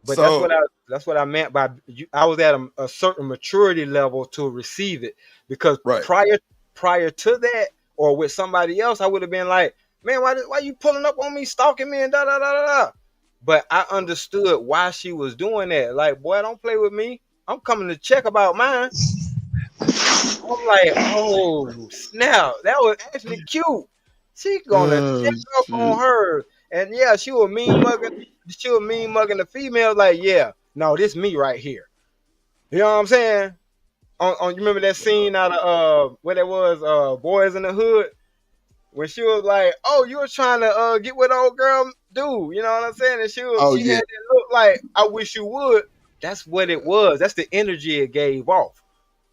But So, that's what I meant by I was at a certain maturity level to receive it, because prior to that, or with somebody else, I would have been like, man, why you pulling up on me, stalking me, and da da da da da. But I understood why she was doing that. Like, boy, don't play with me. I'm coming to check about mine. I'm like, oh snap, that was actually cute. She gonna check up on her, and yeah, she was mean mugging the female. Like, yeah, no, this me right here. You know what I'm saying? On you remember that scene out of what it was, Boys in the Hood, when she was like, oh, you were trying to get with old girl dude, you know what I'm saying? And she had that look like, I wish you would. That's what it was. That's the energy it gave off.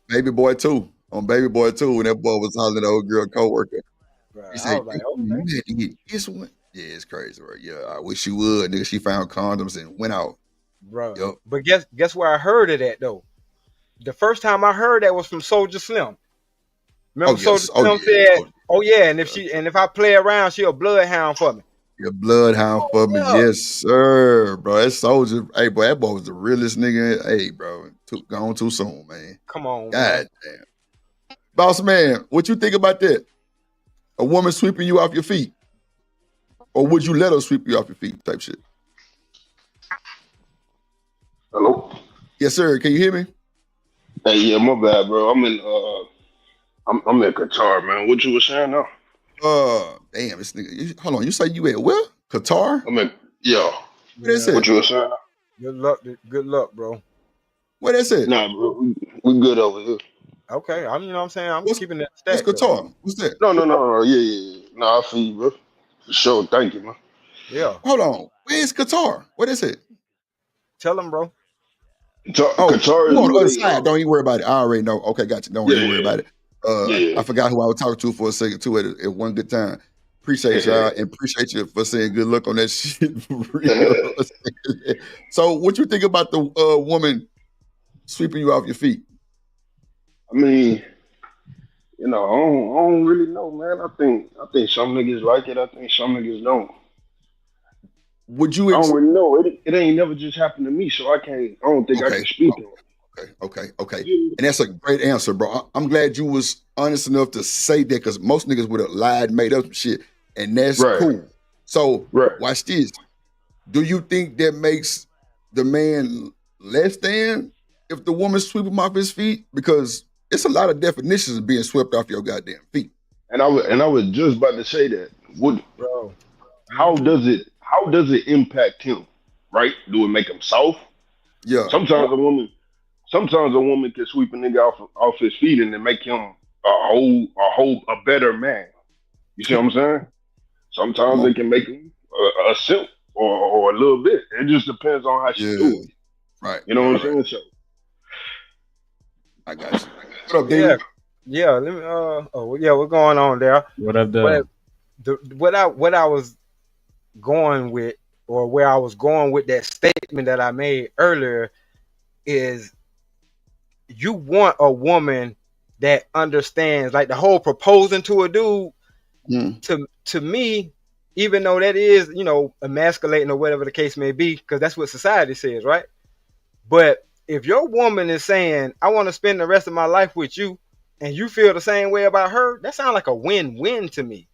Baby Boy 2. On Baby Boy 2, when that boy was hollering at the old girl co-worker. He said, like, you had to get this one. Yeah, it's crazy, right? Yeah, I wish you would. Nigga, she found condoms and went out. Bro. Yep. But guess where I heard of that, though? The first time I heard that was from Soulja Slim. Remember Soulja Slim said, oh yeah, and if I play around, she a bloodhound for me. You're a bloodhound for me. Yes, sir, bro. That Soulja, hey, boy, that boy was the realest nigga. Hey, bro, gone too soon, man. Come on, God damn. Boss man, what you think about that? A woman sweeping you off your feet, or would you let her sweep you off your feet? Type shit. Hello. Yes, sir. Can you hear me? Hey, yeah, my bad, bro. I'm in Qatar, man. What you were saying now? Damn, this nigga. Hold on. You say you at where? Qatar? Yeah. What is it? What you were saying now? Good luck, bro. What is it? Nah, bro. We good over here. Okay, you know what I'm saying? I'm keeping that What's stack, though. Qatar? What's that? No. Yeah. No, I feel you, bro. For sure. Thank you, man. Yeah. Hold on. Where's Qatar? What is it? Tell them, bro. Qatar you is on the where other they side. Don't even worry about it. I already know. Okay, gotcha. Don't even worry about it. Yeah. I forgot who I was talking to for a second too at one good time. Appreciate y'all and appreciate you for saying good luck on that shit for real. So what you think about the woman sweeping you off your feet? I mean, I don't really know, man. I think some niggas like it. I think some niggas don't. Would you? I don't really know. It ain't never just happened to me, so I don't think I can speak on it. Okay. And that's a great answer, bro. I'm glad you was honest enough to say that because most niggas would have lied, made up some shit, and that's cool. So watch this. Do you think that makes the man less than if the woman sweep him off his feet? Because it's a lot of definitions of being swept off your goddamn feet. And I was just about to say that. Bro. How does it impact him? Right? Do it make him soft? Yeah. Sometimes a woman can sweep a nigga off his feet and then make him a better man. You see what I'm saying? Sometimes it can make him a simp or a little bit. It just depends on how she do it. Right. You know what I'm saying? So I got you. What up, Yeah. David? Yeah. Let me what's going on there? What up, though? What I was going with, or where I was going with that statement that I made earlier, is you want a woman that understands, like the whole proposing to a dude. To me, even though that is, emasculating or whatever the case may be, because that's what society says, right? But if your woman is saying, I want to spend the rest of my life with you, and you feel the same way about her, that sounds like a win-win to me.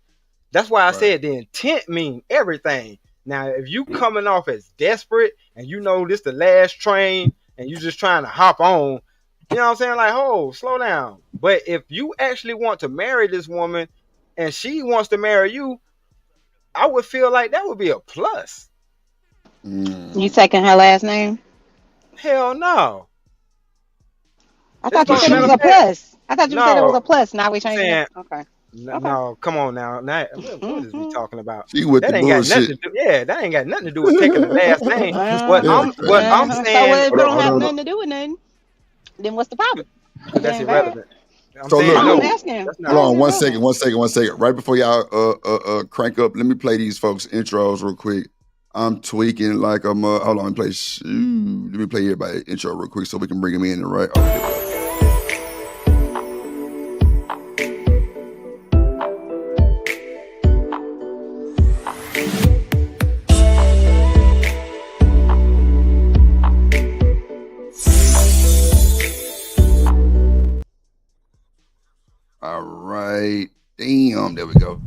That's why I said the intent means everything. Now, if you coming off as desperate and you know this the last train and you just trying to hop on, you know what I'm saying? Like, oh, slow down. But if you actually want to marry this woman and she wants to marry you, I would feel like that would be a plus. You taking her last name? Hell no. I thought you said it was a plus. I thought you said it was a plus. Now we changing saying, it. Okay. No, come on now. What is we talking about? She with that the ain't got nothing to bullshit. do. Yeah, that ain't got nothing to do with taking the last name. What I'm So saying. if it don't have nothing to do with nothing, then what's the problem? Because that's irrelevant. So look, I'm asking. hold on one second. Right before y'all crank up, let me play these folks intros real quick. I'm tweaking like I'm hold on, let me play everybody intro real quick so we can bring them in, right? Okay. All right. Damn, there we go.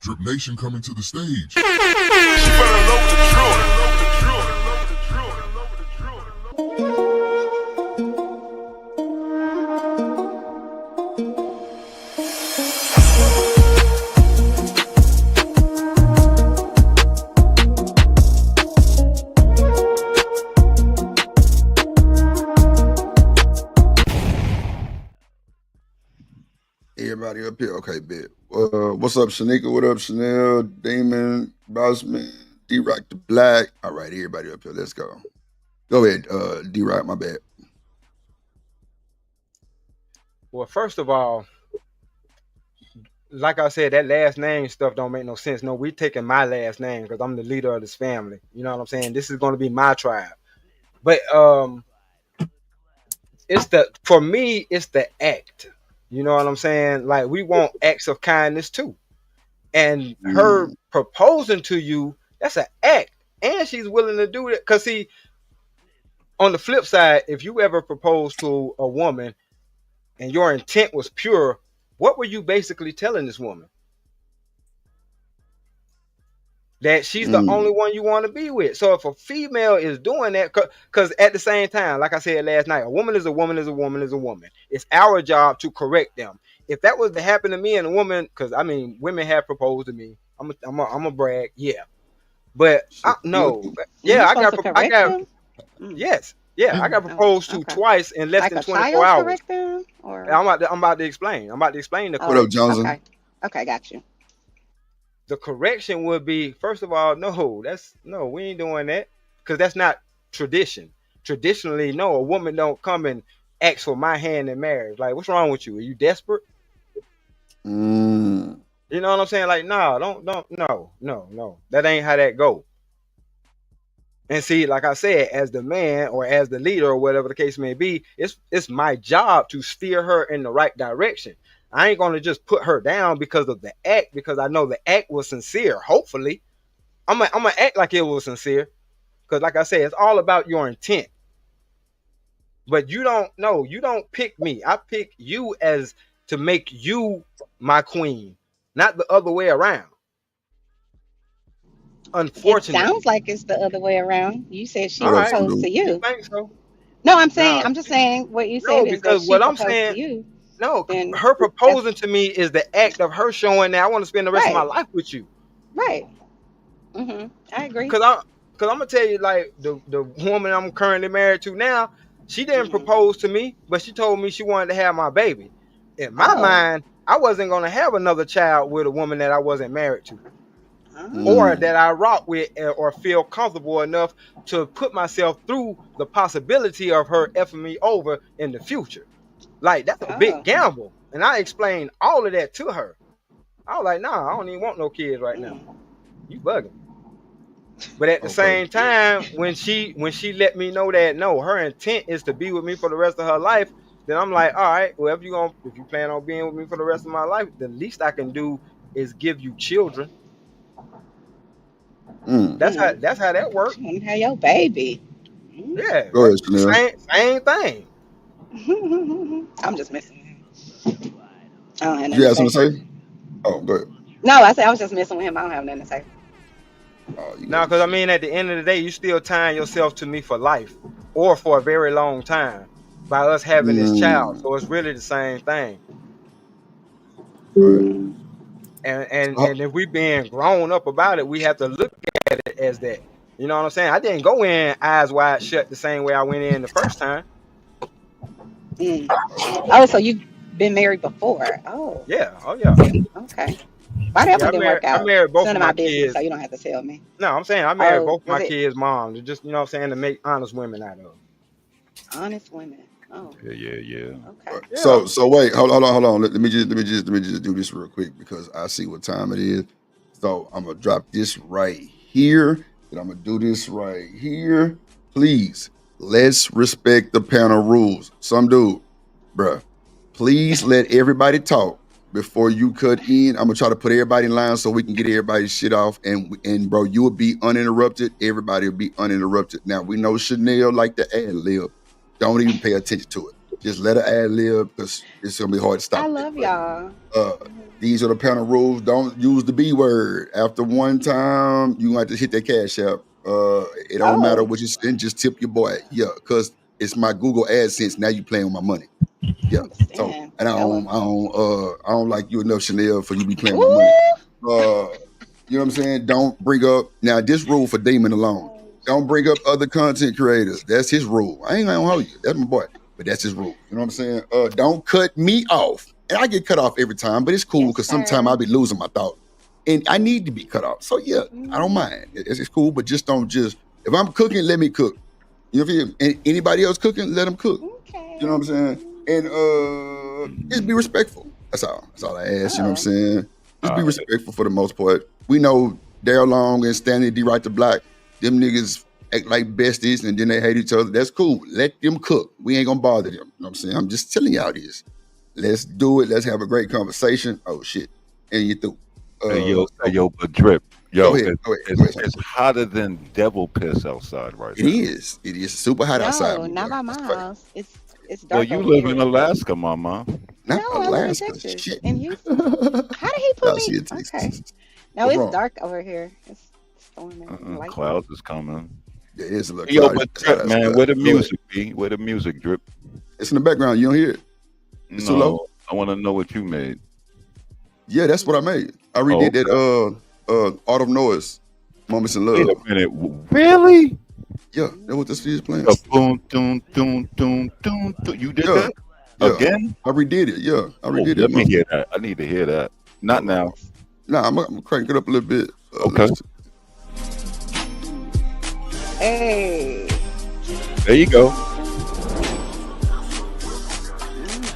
Drip Nation coming to the stage. Everybody up here. Okay, bet. What's up, Shanika? What up, Chanel? Damon, Bosman, D-Rock the Black. All right, everybody up here. Let's go. Go ahead, D-Rock, my bad. Well, first of all, like I said, that last name stuff don't make no sense. No, we taking my last name because I'm the leader of this family. You know what I'm saying? This is going to be my tribe. But for me, it's the act. You know what I'm saying? Like, we want acts of kindness too. And her proposing to you, that's an act. And she's willing to do it. Cause see, on the flip side, if you ever propose to a woman and your intent was pure, what were you basically telling this woman? That she's the only one you want to be with. So if a female is doing that, because at the same time, like I said last night, a woman is a woman is a woman is a woman. It's our job to correct them. If that was to happen to me and a woman, because I mean, women have proposed to me. I'm a brag, yeah. But no, yeah, I got, yes, yeah, I got proposed to twice in less than 24 hours. Correct them, or I'm about to explain. I'm about to explain the What up, Johnson? Okay, got you. The correction would be, first of all, no, we ain't doing that, because that's not tradition. Traditionally, no, a woman don't come and ask for my hand in marriage. Like, what's wrong with you? Are you desperate? You know what I'm saying? Like, no, that ain't how that go. And see, like I said, as the man or as the leader or whatever the case may be, it's my job to steer her in the right direction. I ain't gonna just put her down because of the act, because I know the act was sincere. Hopefully, I'm gonna act like it was sincere, because like I said, it's all about your intent. But you don't pick me. I pick you as to make you my queen, not the other way around. Unfortunately, It sounds like it's the other way around. You said she all right, proposed to you you. think so? No, I'm Nah, just saying what you no, said is that because she what I'm proposed to saying, you. no, Then her that's proposing to me is the act of her showing that I want to spend the rest of my right, life with you. right. I agree. Cause I'm gonna tell you, like, the woman I'm currently married to now, she didn't propose to me, but she told me she wanted to have my baby. In my Oh, mind, I wasn't gonna have another child with a woman that I wasn't married to, or oh, that I rock with, or feel comfortable enough to put myself through the possibility of her effing me over in the future. Like, that's a big oh. gamble. And I explained all of that to her. I was like, nah, I don't even want no kids right now. You bugging. But at the same time, when she let me know that no, her intent is to be with me for the rest of her life, then I'm like, all right, well, if you plan on being with me for the rest of my life, the least I can do is give you children. That's how that works. She wanna have your baby. Yeah, Go ahead, Chanel. same thing. I'm just messing with him. I don't have nothing You to have something say. to say? Oh, go ahead. No, I said I was just messing with him. I don't have nothing to say. Oh, you Now, got because I this. mean, at the end of the day, you still tying yourself to me for life, or for a very long time, by us having this child. So it's really the same thing. All right. And if we being grown up about it, we have to look at it as that. You know what I'm saying? I didn't go in eyes wide shut the same way I went in the first time. Oh, so you've been married before? Oh, Yeah. Oh yeah. okay. Why that Yeah. one didn't work I out? married It's both none of of my my business, so kids. you don't have to tell me. No, I'm saying I married Oh, both of was my it kids' moms. Just, you know what I'm saying, to make honest women out of them. honest women? Oh, Yeah. okay. Yeah. So wait, hold on. Let me just do this real quick because I see what time it is. So I'm gonna drop this right here, and I'm gonna do this right here. Please, let's respect the panel rules. Some dude, bruh, please let everybody talk before you cut in. I'm gonna try to put everybody in line so we can get everybody's shit off. And bro, you will be uninterrupted. Everybody will be uninterrupted. Now we know Chanel like to ad lib. Don't even pay attention to it. Just let her ad lib because it's gonna be hard to I stop love anyway. y'all. These are the panel rules. Don't use the B word. After one time, you have to hit that cash app. It don't matter Oh, what you send, just tip your boy. Yeah, because it's my Google AdSense. Now you playing with my money. I Yeah. So understand. and Tell her. I don't like you enough, Chanel, for you be playing with my money. Ooh. You know what I'm saying? Don't bring up now this rule for Damon alone. Don't bring up other content creators. That's his rule. I ain't gonna hold you. That's my boy. But that's his rule. You know what I'm saying? Don't cut me off. And I get cut off every time, but it's cool Yes, because sometimes sir. I'll be losing my thought. And I need to be cut off. So yeah, I don't Mhm. mind. It's cool, but just don't just if I'm cooking, let me cook. You know what I mean? And anybody else cooking, let them cook. You know what I'm saying? And just be respectful. That's all. That's all I ask. You know what I'm Oh, saying? Just be respectful for the most part. We know Daryl Long and Stanley D. Right to Black. Them niggas act like besties, and then they hate each other. That's cool. Let them cook. We ain't gonna bother them. You know what I'm saying? I'm just telling y'all this. Let's do it. Let's have a great conversation. Oh shit. And you through. But Drip. Go ahead. Go ahead. It's hotter than devil piss outside right now. It is. It is super hot outside. No, not by my house. It's So dark. you over live here. in Alaska, mama. Not No, I live in Alaska. Texas. Shit. In Houston. How did he put me? Okay. No, What's it's wrong? dark over here. It's storming. Clouds is coming. Yeah, it is a little Yo, cloudy. but Drip, man, where the music be? Where the music, Drip? It's in the background. You don't hear it? It's too low? I want to know what you made. Yeah, that's what I made. I redid that Art of Noise, Moments in Love. Wait a minute. Really? Yeah, that's what this is playing. Boom, doom, doom, doom, doom, doom. You did that? Yeah. Again? I redid it. Yeah, I redid it. Let me hear that. I need to hear that. Not now. Nah, I'm gonna crank it up a little bit. Okay. Hey. There you go.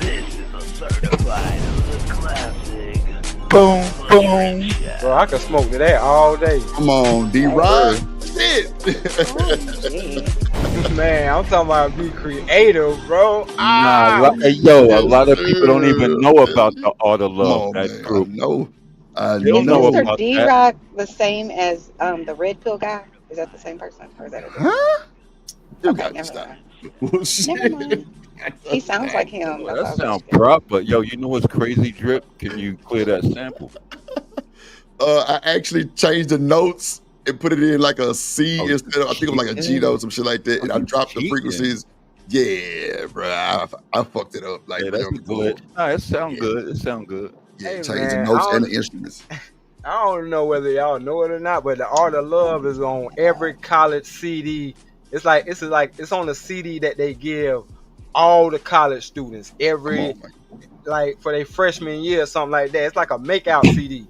This is a certified classic. Boom, boom. Bro, I could smoke to that all day. Come on, D-Rod. Shit. Man, I'm talking about be creative, bro. Nah, a lot of people don't even know about the Art of Love. That group. I Is know Mr. about D-Rock the same as the Red Pill guy? Is that the same person? Or is that a different? Huh? You Okay, got to never stop. mind. Never mind. He sounds like him. Well, That's that all sounds proper. Yo, you know what's crazy, Drip? Can you clear that sample? I actually changed the notes and put it in like a C instead of, I think it was like a G note, some shit like that. And I dropped the frequencies. Yeah, bro. I fucked it up. Like, that's good. Nah, it sound good. It sound good. Yeah, Hey, change the man, notes and the instruments. I don't know whether y'all know it or not, but the Art of Love is on every college CD. It's on the CD that they give all the college students like for their freshman year or something like that. It's like a makeout CD.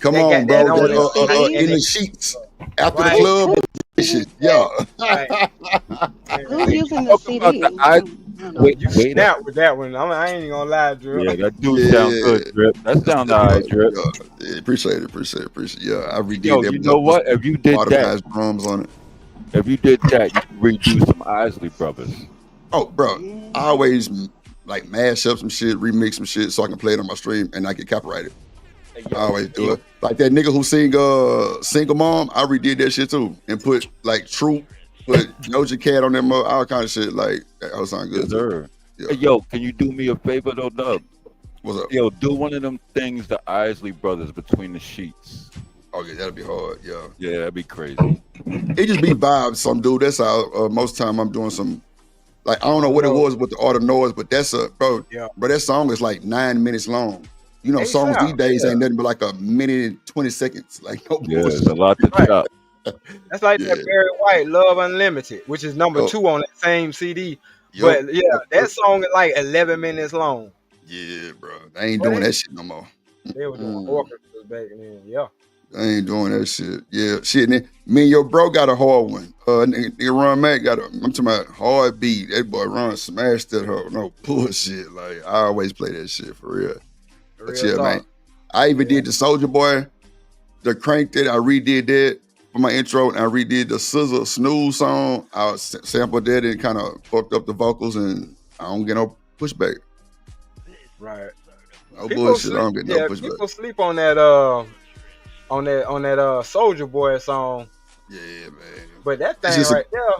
Come They on, got bro. that on In the sheets after the club. Shit. Yeah. Who's using the CD? You snap with that one. I ain't even gonna lie, Drew. Yeah, that do sound good, Drip. That sound alright, Drip. Yeah, appreciate it. Yeah, I redid Yo, that. you know what? If you did that, drums on it. If you did that, you could redo some Isley Brothers. Oh, bro, I always like mash up some shit, remix some shit, so I can play it on my stream and I get copyrighted. I always do it. Like that nigga who sing Single Mom, I redid that shit too and put like Troop, put Doja Cat on them, all kind of shit. Like that all sound good. Sir. Yeah. Hey, yo, can you do me a favor though, Dub? What's up? Yo, do one of them things, the Isley Brothers between the sheets. Oh yeah, that'd be hard. Yeah. Yeah, that'd be crazy. It just be vibes, some dude. That's how most time I'm doing some. Like I don't know what it was with the Art of Noise, but that's bro. Yeah. But that song is like 9 minutes long. You know, songs these days ain't nothing but like a minute and 20 seconds. Like no yeah, bullshit. it's a lot to chop. That's like that Barry White, Love Unlimited, which is number 2 on that same CD. But yeah, that song is like 11 minutes long. Yeah, bro. They ain't doing that shit no more. They were doing orchestras back then. Yeah. They ain't doing that shit. Yeah, shit. And then, me and your bro got a hard one. Nigga Ron Mac got I'm talking about hard beat. That boy Ron smashed that hoe. No bullshit. Like I always play that shit for real. But yeah, man. I even did the Soldier Boy, the Crank that I redid that for my intro, and I redid the SZA Snooze song. I sampled that and kind of fucked up the vocals, and I don't get no pushback. Right. No bullshit. I don't get no pushback. People sleep on that Soldier Boy song. Yeah, man. But that thing right there,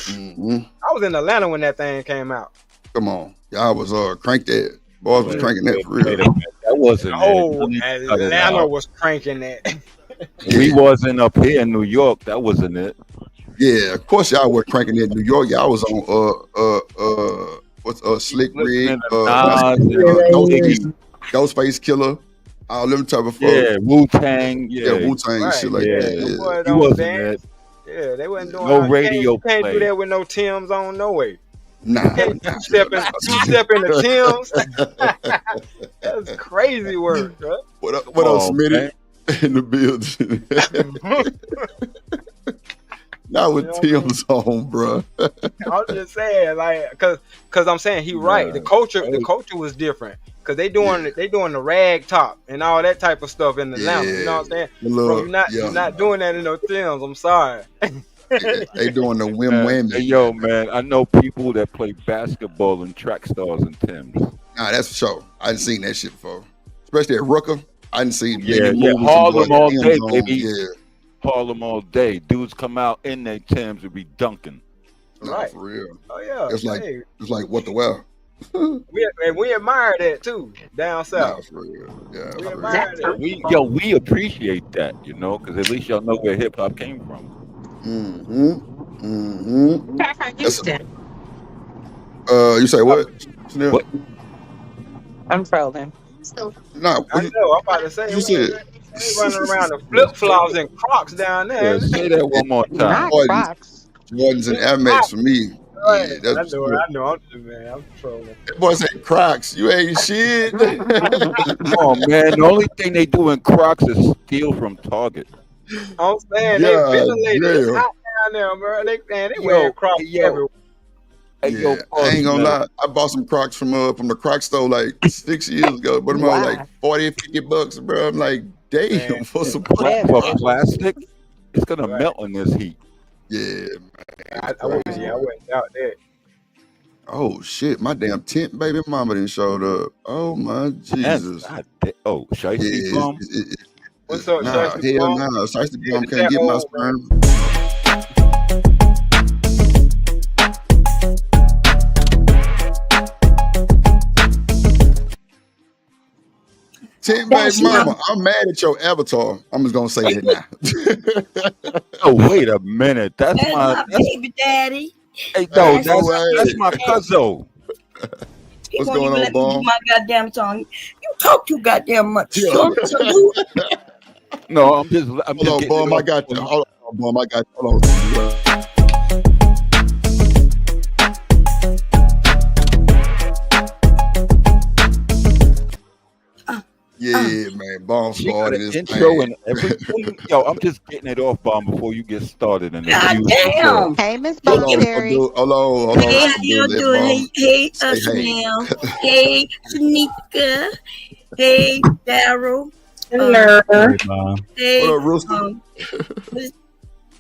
I was in Atlanta when that thing came out. Come on. Y'all was cranked that. Boys was cranking that for real. That wasn't it. Atlanta was cranking that. We wasn't up here in New York. That wasn't it. Yeah, of course y'all were cranking it in New York. Y'all was on what's Slick Rig, Ghostface Killer, all them type of Yeah, Wu-Tang. Yeah, Wu-Tang and shit like that. He wasn't it. Yeah, they wasn't doing no radio. You can't do that with no Tim's on, no way. Nah. You step in the Tim's. That's crazy work, bro. What up, Smitty? In the building. Not with Tim's on, bro. I'm just saying, like, cause I'm saying he right. The culture was different. Cause they doing the rag top and all that type of stuff in Atlanta. You know what I'm saying? Bro, you're not doing that in no Tim's. I'm sorry. They doing the whim Man, whammy. hey, yo, man, I know people that play basketball in track stars and Timbs. Nah, that's for sure. I didn't seen that shit before. Especially at Rooker. I didn't see Yeah, many movies. Harlem all day, on. baby. Yeah. Harlem all day. Dudes come out in their Timbs and be dunking. No, Right. for real. Oh yeah. It's like Hey, what the well. we admire that too down Nah, south. for real. Yeah, We for admire real. that. We appreciate that, because at least y'all know where hip hop came from. Houston. You say what? Chanel? What? I'm trolling. No, I know. I'm about to say you said. they running around in flip flops and Crocs down there. Yeah, say that one more time. Jordans and Air Max for me. Right. Yeah, that's I for sure. know. I'm just, man. I'm trolling. That boy said Crocs. You ain't shit. Oh man, the only thing they do in Crocs is steal from Target. I'm saying they ventilated. It's hot down there, bro. They wearing Crocs everywhere. Yeah, I ain't gonna lie. I bought some Crocs from the Croc store like 6 years ago, but them all like $40, $50, bro. I'm like, damn, for some For plastic, it's gonna melt in this heat. Yeah, man. I wouldn't doubt that. Oh shit, my damn tent baby mama didn't showed up. Oh my Jesus. Oh, Shiesty Bum? What's up, Nah, Shiesty hell Bum? nah. Shiesty Bum It's can't that get my old, sperm. Tent baby mama, I'm mad at your avatar. I'm just gonna say that now. Oh, wait a minute. That's my baby daddy. Hey, no, that's my cousin. What's going on, Bum? My goddamn tongue. You talk too goddamn much. Yeah. No, I'm just Hold on, getting Bum. it I off. got you. Hold on, Bum. I got you. Hold on. Yeah, man. Bomb started this intro and everything. Yo, I'm just getting it off, Bomb, before you get started. And Damn. Hey, Miss Bomb Cherry. Hold on. Hey, how you doing? Hey, Chanel. Hey, Shanika. Hey, Daryl. Hello. Hey, what up, Rooster?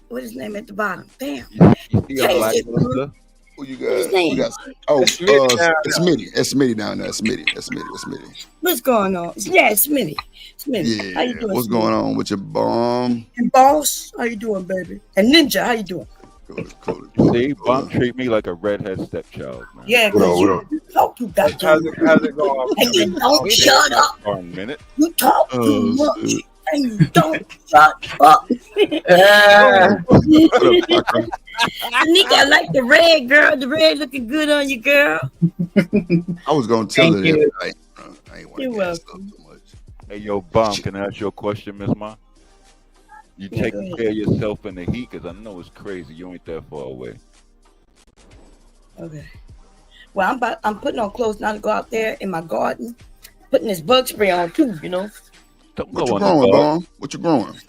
what is his name at the bottom? Damn. You see a black sister? Who you What's his got? name? It's Smitty. It's Smitty down there. Smitty. What's going on? Yeah, it's Smitty. Yeah. How you doing? What's going on with your bomb? And Boss, how you doing, baby? And Ninja, how you doing? Cool. See, Bomb treat me like a redhead stepchild, man. Yeah, because you talk too goddamn much. How's it going? And you don't shut up. For a minute. You talk too much. And you don't shut up. Nick, I like the red, girl. The red looking good on you, girl. I was gonna tell her that. I ain't want You're to welcome. so much. Hey, yo, Bomb, can I ask you a question, Miss Ma? You Yeah, take go ahead. care of yourself in the heat, because I know it's crazy. You ain't that far away. Okay. Well, I'm putting on clothes now to go out there in my garden, putting this bug spray on too, Don't What go you on the growing, bug. Bomb? What you growing?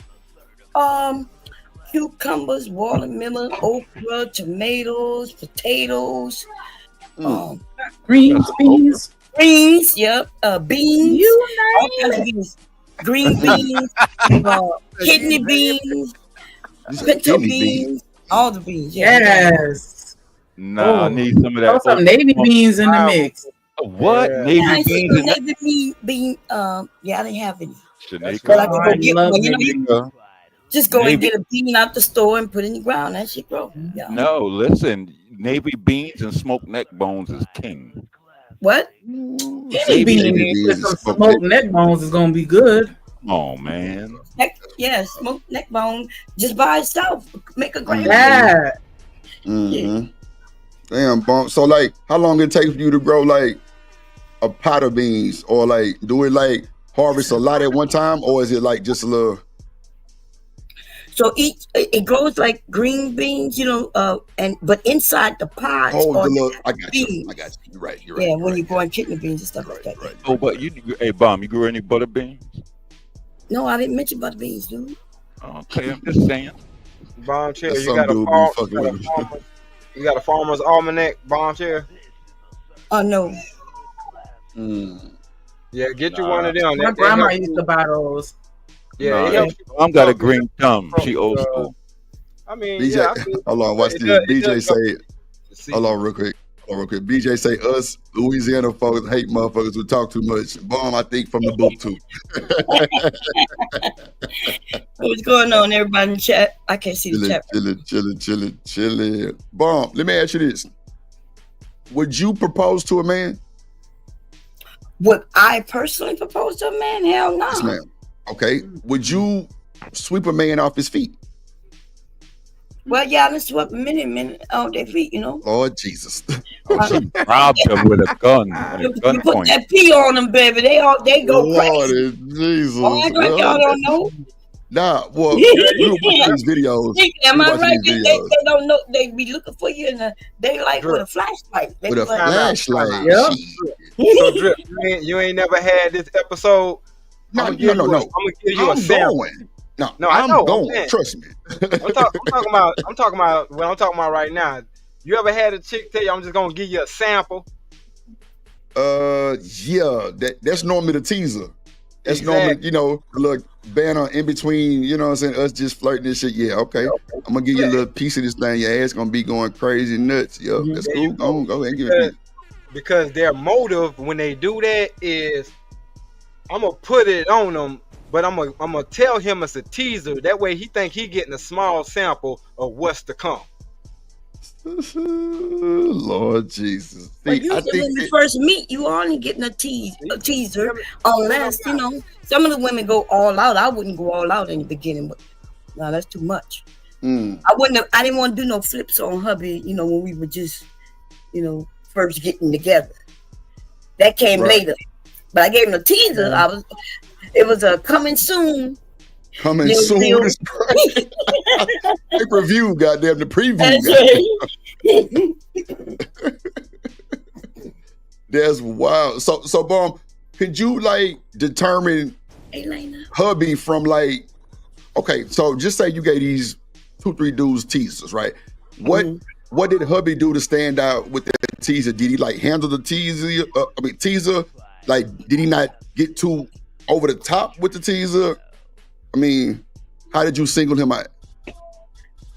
Cucumbers, watermelon, okra, tomatoes, potatoes, Greens, beans. beans, yep, beans, You all kinds of beans, green beans, kidney beans, pinto beans, all the beans. Yeah. Yes. Nah, I need some of that. Throw some navy beans in the mix. What? Yeah. Navy I see beans? some navy bean. Yeah, I didn't have any. Shanika? But I could Oh, go I get love one. navy beans. Just go and Navy- get a bean out the store and put it in the ground. That shit grow. Yeah. No, listen. Navy beans and smoked neck bones is king. What? Any bean with some smoked neck bones is gonna be good. Oh man. Smoked neck bone just by itself. Make a grand. Yeah. Mm-hmm. Damn, Bomb. So like, how long it take for you to grow like a pot of beans, or like do it like harvest a lot at one time, or is it like just a little? So it grows like green beans, but inside the pods are I got you. beans. I got you. You're right. Yeah, when you grow kidney beans and stuff like that. Right. Oh, but hey, Bomb, you grew any butter beans? No, I didn't mention butter beans, dude. Okay, I'm just saying. Bomb chair. That's You got, some dude be fucking with you got a farmer's almanac, bomb chair? Oh, no. Yeah, get you one of them. My grandma used to buy those. Yeah, Nah, it helps. Mom got a green thumb. She old school. I mean, BJ, yeah. I mean, hold on, watch this. BJ say, hold on, real quick. BJ say us Louisiana folks hate motherfuckers who talk too much. Bomb, I think from the book too. What's going on, everybody in the chat? I can't see the chat. Chilling. Bomb, let me ask you this. Would you propose to a man? Would I personally propose to a man? Hell no. Yes, ma'am. Okay. Would you sweep a man off his feet? Well, yeah, let's sweep many on their feet, you know. Lord Jesus. She robbed him with a gun. You put that pee on them, baby. They go Lord crazy. Jesus. Oh, I like y'all don't know. Nah, well, we were watching these videos. Am I right? They don't know. They be looking for you in the daylight with a flashlight. With a flashlight. Yeah. So, Drip, you ain't never had this episode? No. I'm gonna give you a sample. No, I know. going. Trust me. I'm talking about what I'm talking about right now. You ever had a chick tell you, I'm just gonna give you a sample? Yeah. That's normally the teaser. That's normally, look, banner in between, you know what I'm saying, us just flirting and shit. Yeah, okay. I'm gonna give you a little piece of this thing. Your ass gonna be going crazy nuts. Yo, that's cool. Go ahead and give it to me. Because their motive when they do that is, I'm gonna put it on them, but I'm gonna tell him it's a teaser. That way he think he getting a small sample of what's to come. Lord Jesus. But usually when you first meet, you only getting a teaser, unless, some of the women go all out. I wouldn't go all out in the beginning, but no, that's too much. I didn't want to do no flips on hubby, when we were just, first getting together. That came later. But I gave him a teaser. It was a coming soon. Coming soon is crazy. Pay-per-view, goddamn, the preview. That's wild. So Bomb, could you determine hubby from okay, so just say you gave these 2-3 dudes teasers, right? What did hubby do to stand out with that teaser? Did he handle the teaser? Teaser? Did he not get too over the top with the teaser? I mean, how did you single him out?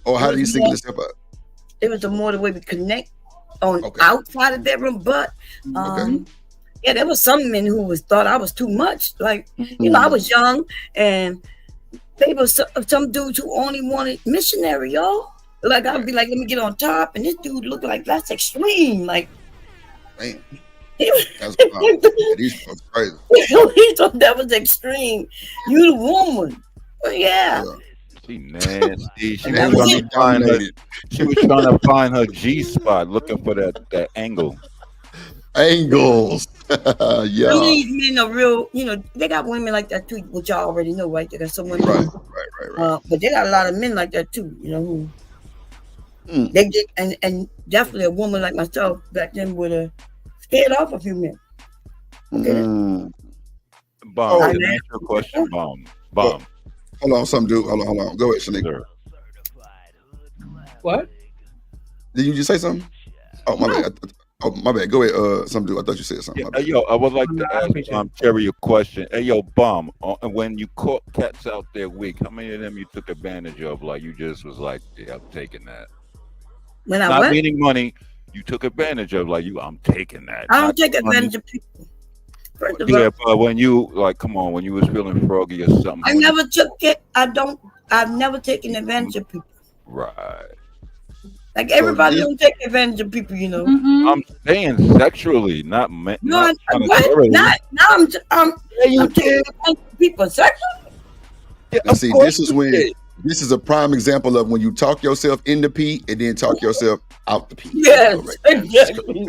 Or how did you single yourself out? It was more the way we connect on outside of that room, but yeah, there was some men who thought I was too much. I was young, and they was some dudes who only wanted missionary, y'all. I'd be like, let me get on top, and this dude looked like that's extreme. Man. That's wild. These folks crazy. He thought that was extreme. You the woman. Yeah. She nasty. She was trying to find her G spot, looking for that angle. Angles. Yeah. Some of these men are real, they got women like that too, which y'all already know, right? They got some women. Right. But they got a lot of men like that too, who they get, and definitely a woman like myself back then would have scared off a few men. Okay. Bomb. Can I answer your question? Bomb. Hold on, some dude. Hold on. Go ahead, Shanique. What? Did you just say something? Oh, my bad. My bad. Go ahead, some dude. I thought you said something. Yeah, yo, I would like to ask Cherry a question. Hey, yo, Bomb. When you caught cats out there weak, how many of them you took advantage of? You just was like, yeah, I'm taking that. When I not meaning money, you took advantage of. I'm taking that. I don't take advantage of people. But when you come on, when you was feeling froggy or something, I never took it. I've never taken advantage of people. Right. Everybody don't take advantage of people, I'm saying sexually, not no, not I'm taking advantage of people sexually. Yeah, now, see, this is a prime example of when you talk yourself in the pee and then talk yourself out the pee. Yes, exactly.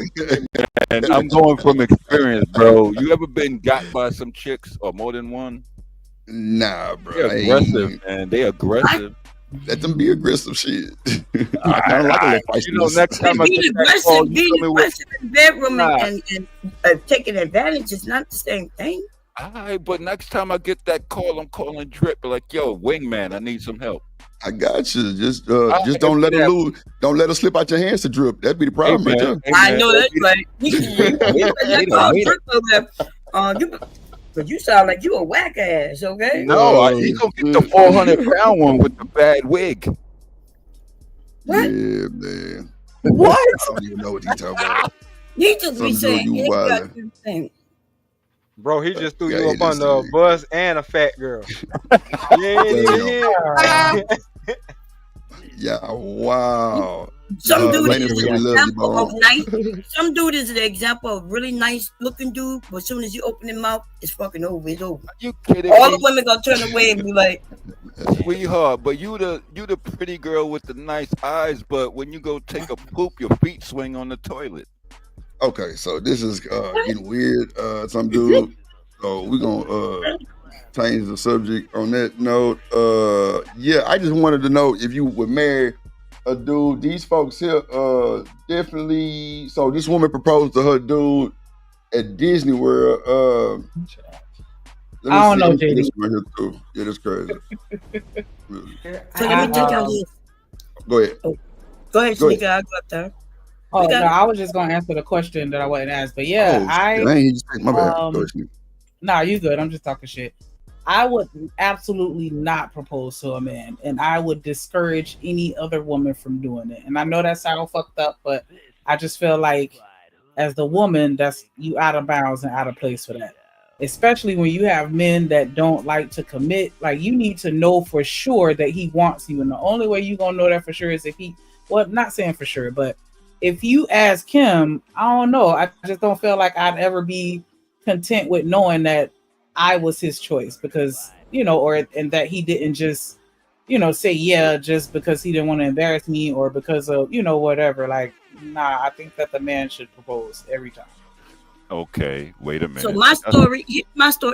And I'm going from experience, bro. You ever been got by some chicks or more than one? Nah, bro. They're aggressive, man. They aggressive. Let them be aggressive, shit. I kind of like it. Next time I get that call, being aggressive in the bedroom and taking advantage is not the same thing. All right, but next time I get that call, I'm calling Drip. Yo, wingman, I need some help. I got you. Just don't let her lose. Don't let her slip out your hands to Drip. That'd be the problem, right there. I know that's right. But you sound like you a whack ass, okay? No, he gonna get the 400-pound one with the bad wig. What? Yeah, man. What? I don't even know what he's talking about. He just be Some dude saying you any wildin'. goddamn thing. Bro, he just threw Yeah, you he up on just the said. bus and a fat girl. You ain't Damn. even here. Yeah, wow. Some dude Lena is said an we love you, example of Bone. nice. Some dude is an example of really nice looking dude, but as soon as you open his mouth, it's fucking over. It's over. Are you kidding All me? the women gonna turn away and be like, Sweetheart, but you the pretty girl with the nice eyes, but when you go take a poop, your feet swing on the toilet. Okay, so this is getting weird. Some dude. So we're gonna change the subject on that note. Yeah, I just wanted to know if you would marry a dude. These folks here definitely. So this woman proposed to her dude at Disney World. Let me I don't see. know, Let me see this JD. one here too. Yeah, that's crazy. so let me take out this. Go ahead. Go ahead, Go ahead. Shanika. I'll go up there. Oh We no, got I was just gonna answer the question that I wasn't asked. But yeah, Oh, shit, I ain't hear you say. My bad. Go ahead. Sneak. Nah, you good. I'm just talking shit. I would absolutely not propose to a man, and I would discourage any other woman from doing it. And I know that sounds fucked up, but I just feel like as the woman, that's you out of bounds and out of place for that. Especially when you have men that don't like to commit. Like you need to know for sure that he wants you, and the only way you're gonna know that for sure is if he. Well, not saying for sure, but if you ask him, I don't know. I just don't feel like I'd ever be content with knowing that I was his choice because, and that he didn't just, say yeah just because he didn't want to embarrass me or because of, whatever. Like, nah, I think that the man should propose every time. Okay, wait a minute. So my story.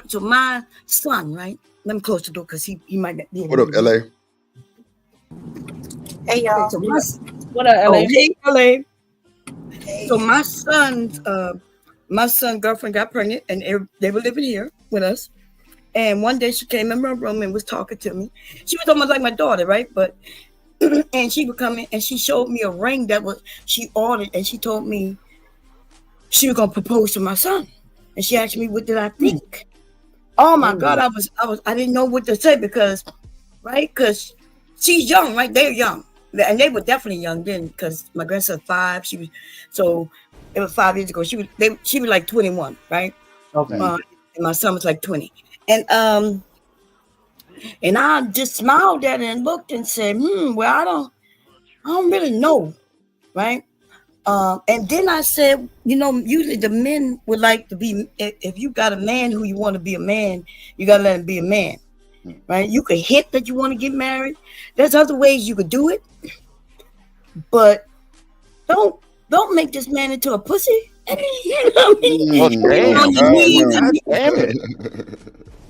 So my son, right? Let me close the door because he might not be. What up, LA? Hey y'all. So what up, LA? Oh, hey, LA. So my son's girlfriend got pregnant, and they were living here with us. And one day she came in my room and was talking to me. She was almost like my daughter, right? But and she would come in and she showed me a ring that she ordered, and she told me she was gonna propose to my son. And she asked me, what did I think? Oh my God, I didn't know what to say because she's young, right? They're young. And they were definitely young then because my grandson 5. So it was 5 years ago. She was like 21, right? Okay. And my son was like 20. And I just smiled at her and looked and said, well, I don't really know, right? And then I said, usually the men would like to be, if you got a man who you want to be a man, you got to let him be a man, right? You could hint that you want to get married. There's other ways you could do it, but don't make this man into a pussy. You know what I mean? Oh, damn. On your knees. Damn it.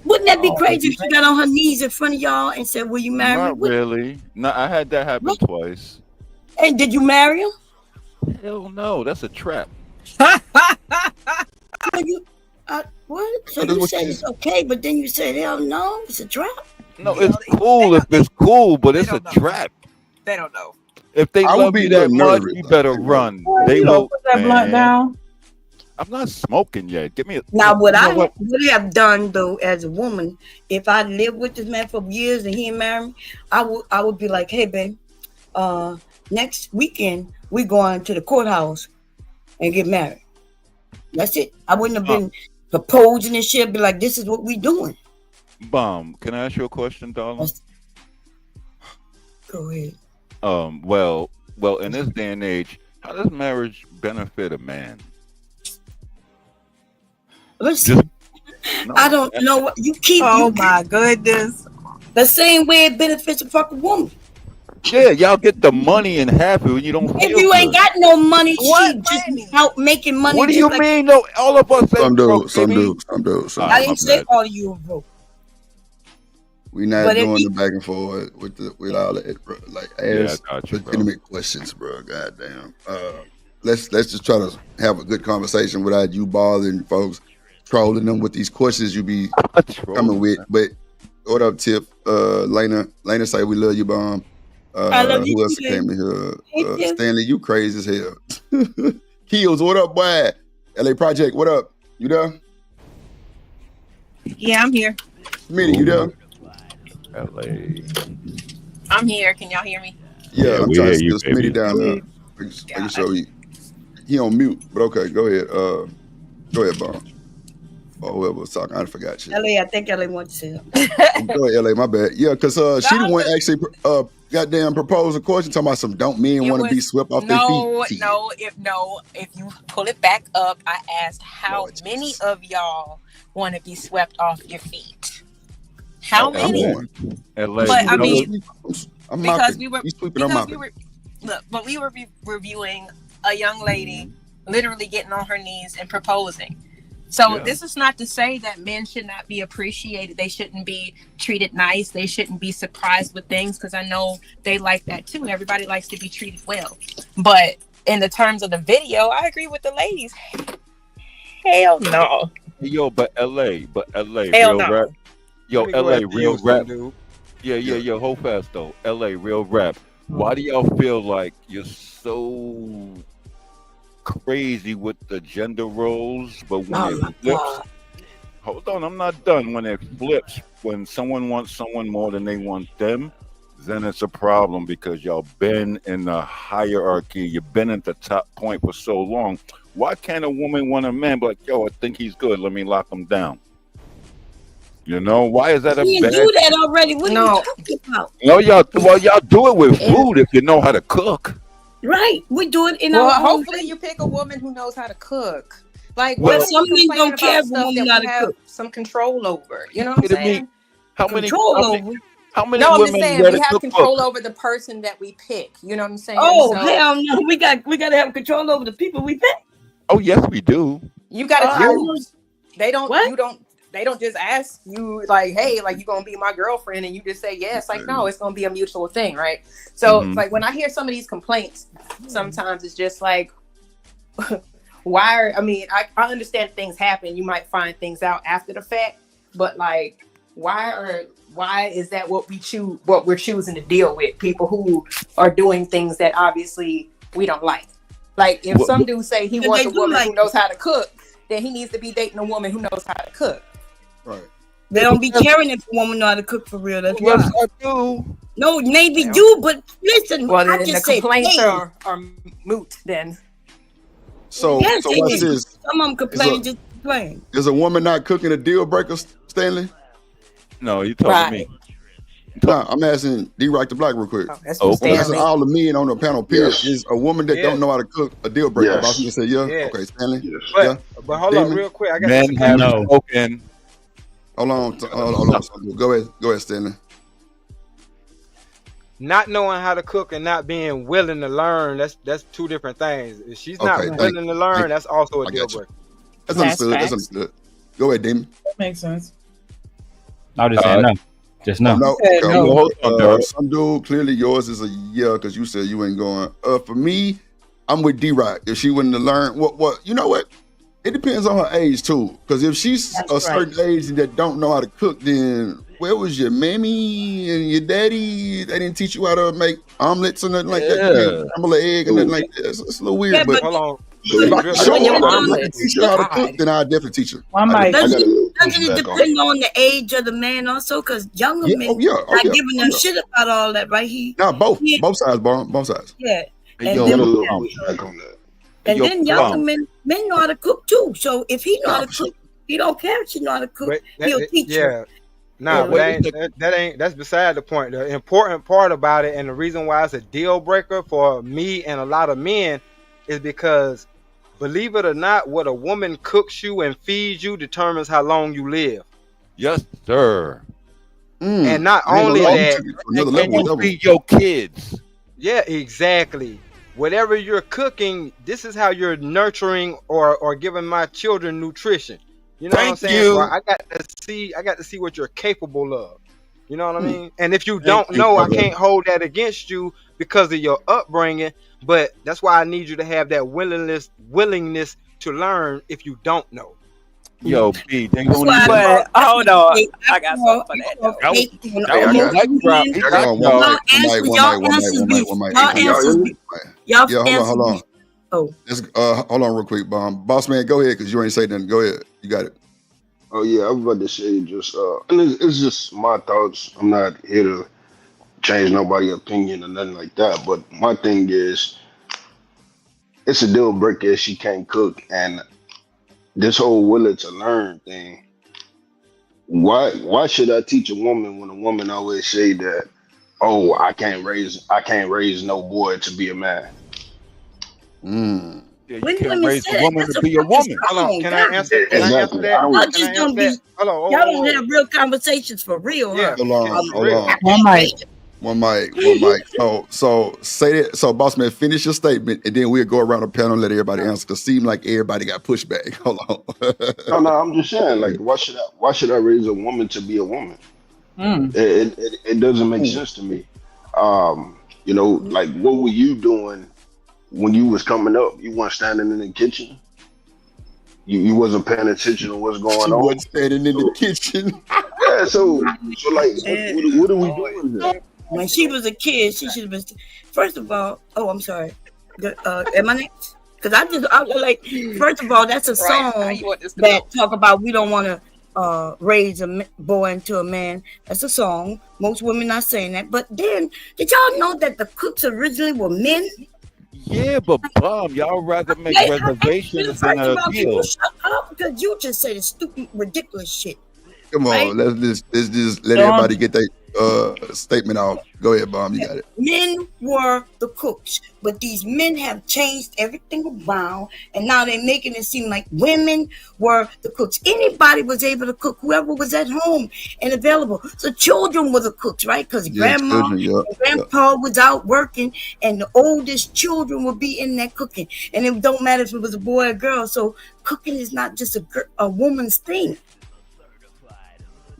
Wouldn't that be crazy if she got on her knees in front of y'all and said, will you marry me? Not really. No, I had that happen twice. And did you marry him? Hell no, that's a trap. What? So you said it's okay, but then you said, hell no, it's a trap. No, it's cool if it's cool, but it's a trap. They don't know. If they I would love be you a that little much, nervous, you better run. They will. Put that blunt down. I'm not smoking yet. Give me a. Now, what I would have done though, as a woman, if I lived with this man for years and he ain't married me, I would be like, hey, babe, next weekend we going to the courthouse and get married. That's it. I wouldn't have been proposing and shit. Be like, this is what we doing. Bomb. Can I ask you a question, darling? Go ahead. Well, in this day and age, how does marriage benefit a man? Listen, I don't know what you keep. Oh my goodness! The same way it benefits a fucking woman. Yeah, y'all get the money and happy when you don't. If you ain't got no money, what she just out making money. What do you mean? No, all of us. Some do. I didn't say all of you are broke. We not doing the back and forth with all that, bro. Like ask legitimate questions, bro. Goddamn. Let's just try to have a good conversation without you bothering folks, trolling them with these questions you be coming with. But what up, Tip? Lena say we love you, Bomb. I love you. Who else came in here? Stanley, you crazy as hell. Keels, what up, boy? LA Project, what up? You there? Yeah, I'm here. Smitty, you there? LA. I'm here. Can y'all hear me? Yeah, I'm we trying hear to see you, the baby. Smitty down there. Making sure he on mute. But okay, go ahead. Go ahead, Bon. Or whoever was talking, I forgot shit. LA, I think LA wants to say Go ahead, LA. My bad. Yeah, because she the one actually goddamn proposed a question talking about some don't men want to be swept off their feet. If you pull it back up, I asked how many of y'all want to be swept off your feet. How many? LA, But I mean, I'm because mopping. we were He's sweeping. I'm mopping. we were reviewing a young lady literally getting on her knees and proposing. So this is not to say that men should not be appreciated. They shouldn't be treated nice. They shouldn't be surprised with things, because I know they like that too. Everybody likes to be treated well. But in the terms of the video, I agree with the ladies. Hell no. Yo, but LA, Hell real no. rap. Yo, LA, real rap. Dude. Yeah. Hold fast though. LA, real rap. Why do y'all feel like you're so crazy with the gender roles, but when it flips, hold on, I'm not done. When it flips, when someone wants someone more than they want them, then it's a problem, because y'all been in the hierarchy, you've been at the top point for so long. Why can't a woman want a man but like, yo, I think he's good, let me lock him down? You know, why is that a We bad? do that already. What are you talking about? No, y'all do it with food if you know how to cook. Right, we do it in Well, our own hopefully you pick a woman who knows how to cook. Like, well, what some men don't care if a stuff woman that know how we to have cook. some control over. You know what I'm saying? How many No, I'm women just saying read we a have cookbook? control over the person that we pick. You know what I'm saying? Oh, So hell no. We got to have control over the people we pick. Oh yes, we do. you got to I choose. They don't. What? You don't. They don't just ask you like, "Hey, like you gonna be my girlfriend?" and you just say yes. Like, no, it's gonna be a mutual thing, right? So, like when I hear some of these complaints, sometimes it's just like, why are? I mean, I understand things happen. You might find things out after the fact, but like, why is that what we choose? What we're choosing to deal with? People who are doing things that obviously we don't like. Like if some dude say he wants a woman who knows how to cook, then he needs to be dating a woman who knows how to cook. Right. They don't be caring if a woman know how to cook for real. That's Yes, why. I do. No, maybe do, but listen. Well, I then just the say complaints hey. are moot then. So Yes, they what's do. this? Some of them complain, just complain. Is a woman not cooking a deal breaker, Stanley? No, you talking to me. No, I'm asking D-Rock the Black real quick. That's I'm asking all the men on the panel, period. Is a woman that don't know how to cook a deal breaker? Boss man say yeah. Yes. Okay, Stanley. But hold on real quick. I got Men have spoken. Hold on. Go ahead, Stanley. Not knowing how to cook and not being willing to learn, that's two different things. If she's not willing to learn, that's also a deal breaker. That's understood. That's understood. Go ahead, Damon. That makes sense. I'll just say no. Just no. No. said Okay. no. Hold on, Derek. Some dude, clearly yours is a yeah, because you said you ain't going. For me, I'm with D-Rock. If she wouldn't have learned, what you know what? It depends on her age too. Because if she's a certain age that don't know how to cook, then where was your mammy and your daddy? They didn't teach you how to make omelets or nothing like that. You can't scramble an egg and nothing like that. It's a little weird. Yeah, but hold on. if I can show When her your how mom to teach her how to cook, then I'll definitely teach her. Doesn't it depend on the age of the man also? Because younger men not giving them shit about all that, right? Both sides, both sides. Yeah. Hey, And yo, then, Yo, younger men know how to cook too. So if he know how to cook, he don't care if she know how to cook. He'll teach her. Nah, that's beside the point. The important part about it, and the reason why it's a deal breaker for me and a lot of men, is because, believe it or not, what a woman cooks you and feeds you determines how long you live. Yes, sir. And not only that, and you feed your kids. Yeah, exactly. Whatever you're cooking, this is how you're nurturing or giving my children nutrition. You know what I'm saying? So I got to see what you're capable of. You know what I mean? And if you don't know, I can't hold that against you because of your upbringing. But that's why I need you to have that willingness to learn if you don't know. Yo, B, they don't even. But hold on, I got something for that. Hold on. Let's hold on real quick, boss man. Go ahead, because you ain't say nothing. Go ahead, you got it. Oh yeah, I was about to say just, and it's just my thoughts. I'm not here to change nobody's opinion or nothing like that. But my thing is, it's a deal breaker if she can't cook. And this whole willing to learn thing, why should I teach a woman when a woman always say that, oh, I can't raise no boy to be a man? Yeah, you can't raise a woman to be a woman. Hold on, can I answer? Can I answer Exactly. that? Y'all Can I just answer don't be. that? Hold Y'all on, don't have real conversations for real, Yeah, huh? Hold on, hold on. One mic. One mic. So say that. So, boss man, finish your statement, and then we'll go around the panel and let everybody answer. Cause seem like everybody got pushback. Hold on. No, I'm just saying, like, why should I raise a woman to be a woman? It doesn't make sense to me. Like, what were you doing when you was coming up? You weren't standing in the kitchen. You wasn't paying attention to what's going She on. wasn't standing in the kitchen. Yeah, so like, what are we doing here? When she was a kid, she should have been. First of all, oh, I'm sorry. Am I next? Because I like. First of all, that's a song that talk about we don't want to raise a boy into a man. That's a song. Most women not saying that. But then, did y'all know that the cooks originally were men? Yeah, but y'all rather make reservations than a deal. Shut up, because you just say the stupid, ridiculous shit. Come on, right? let's just let everybody get their statement out. Go ahead, Bomb. You got it. Men were the cooks, but these men have changed everything around, and now they're making it seem like women were the cooks. Anybody was able to cook, whoever was at home and available. So children were the cooks, right? Because grandma and grandpa was out working, and the oldest children would be in there cooking. And it don't matter if it was a boy or girl. So cooking is not just a woman's thing.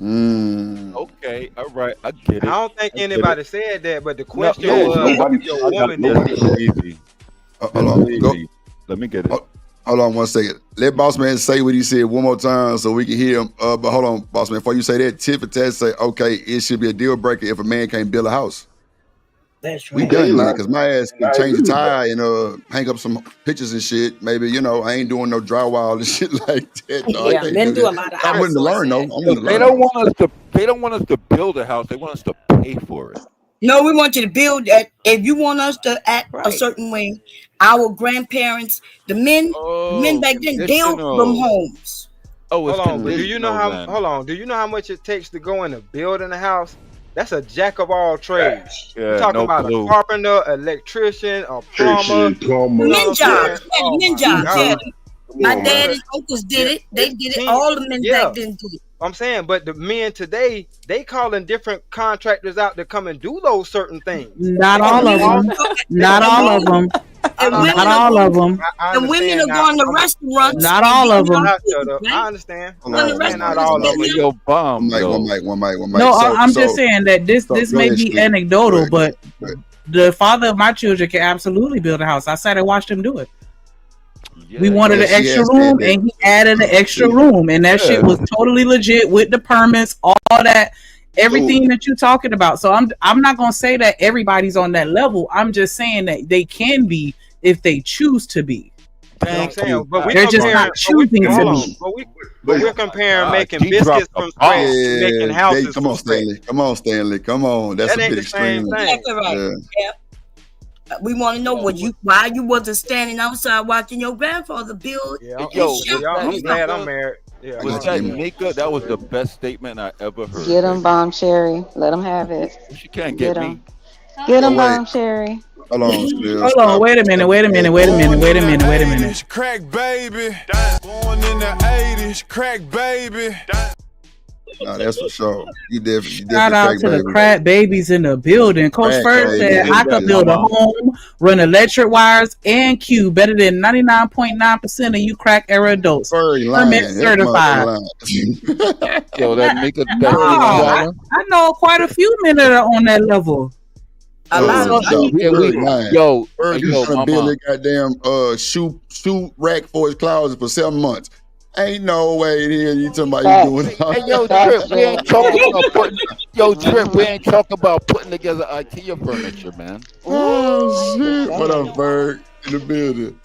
Okay, all right, I get it. I don't think anybody said that, but the question was, if your woman did. Hold on, go. Let me get it. Hold on 1 second. Let Boss Man say what he said one more time so we can hear him. But hold on, Boss Man. Before you say that, Tiff and Ted say, okay, it should be a deal breaker if a man can't build a house. That's right. We done then, because my ass can change the tire and hang up some pictures and shit. Maybe, I ain't doing no drywall and shit like that. No, Yeah, men do a lot of I'm willing to learn, though. They don't want us to build a house. They want us to pay for it. No, we want you to build that. If you want us to act a certain way, our grandparents, the men back then, they built them homes. Oh, it's hold on, but do you know how much it takes to go in a building a house? That's a jack of all trades. Yeah, You're talking about a carpenter, electrician, a plumber. Men jobs. Men jobs. Yeah. My dad and uncles did it. They did it. All the men back then did it. I'm saying, but the men today, they calling different contractors out to come and do those certain things. Not all of them. Not all of them. Not all of them. The women are going to restaurants. Not all of them. I understand. Not all of them. Yo, Bomb. One mic. No, I'm just saying that this may be anecdotal, but the father of my children can absolutely build a house. I sat and watched him do it. We wanted an extra room, and he added an extra room, and that shit was totally legit with the permits, all that, everything that you're talking about. So I'm not gonna say that everybody's on that level. I'm just saying that they can be if they choose to be. I'm saying, but they're just not choosing to be. But we're comparing making biscuits from scratch to making houses from scratch. Come on, Stanley. Come on. That's a bit extreme. Exactly right. Yeah. We want to know why you wasn't standing outside watching your grandfather build. I'm glad I'm married. Yeah. Was that Nika? That was the best statement I ever heard. Get him, Bomb Cherry. Let him have it. She can't get me. Get him, Bomb Cherry. Hold on. Wait a minute. Crack baby. Born in the 80s. Crack baby. No, that's for sure. You definitely shout out to the crack babies in the building. Coach First said I could build a home, run electric wires, and Q better than 99.9% of you crack era adults. Permit certified. Yo, that nigga. I know quite a few men that are on that level. Yo, build a goddamn shoe rack for his closet for 7 months. Ain't no way in here you talking about you doing. Hey, yo, Trip, we ain't talking about putting together IKEA furniture, man. Oh shit! What up, Berg? In the building.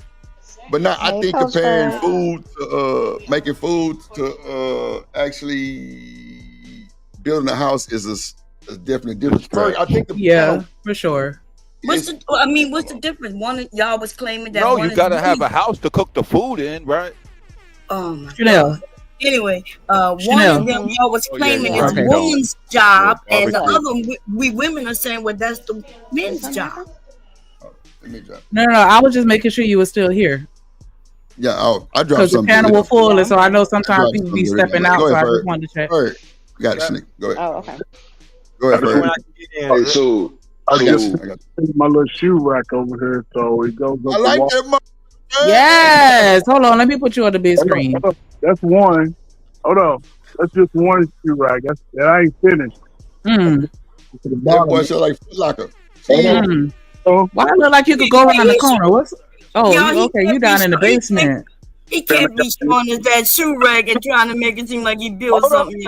But now I think comparing food to making food to actually building a house is It's definitely different. I think the yeah, for sure. What's the difference? One of y'all was claiming that No, one you is gotta have women. a house to cook the food in, right? Oh my Chanel. God. Anyway, one Chanel. of them y'all was Oh, claiming yeah, is okay. woman's job, Yeah, and the barbecue. other we women are saying, well, that's the men's job. Let me drop. No. I was just making sure you were still here Yeah, I dropped because the something. panel was full, and so I know I sometimes dropped people be something. stepping Go out. So ahead, I Ferg. just wanted to check. Ferg, you got it, Sneak. Go ahead. Oh, okay. Go ahead, Ferg. Hey, so I got you. my little shoe rack over here, so it goes up I the like wall. that. Yes. Hold on. Let me put you on the big screen. That's one. Hold on. That's just one shoe rack. That ain't finished. Mm. To the That bottom. boy sound like Foot Locker. Mm. Why it look like you could go around the corner? What's? Oh, Y'all, he okay. You can't down in the be- basement. He can't be showing us that shoe rack and trying to make it seem like he built something.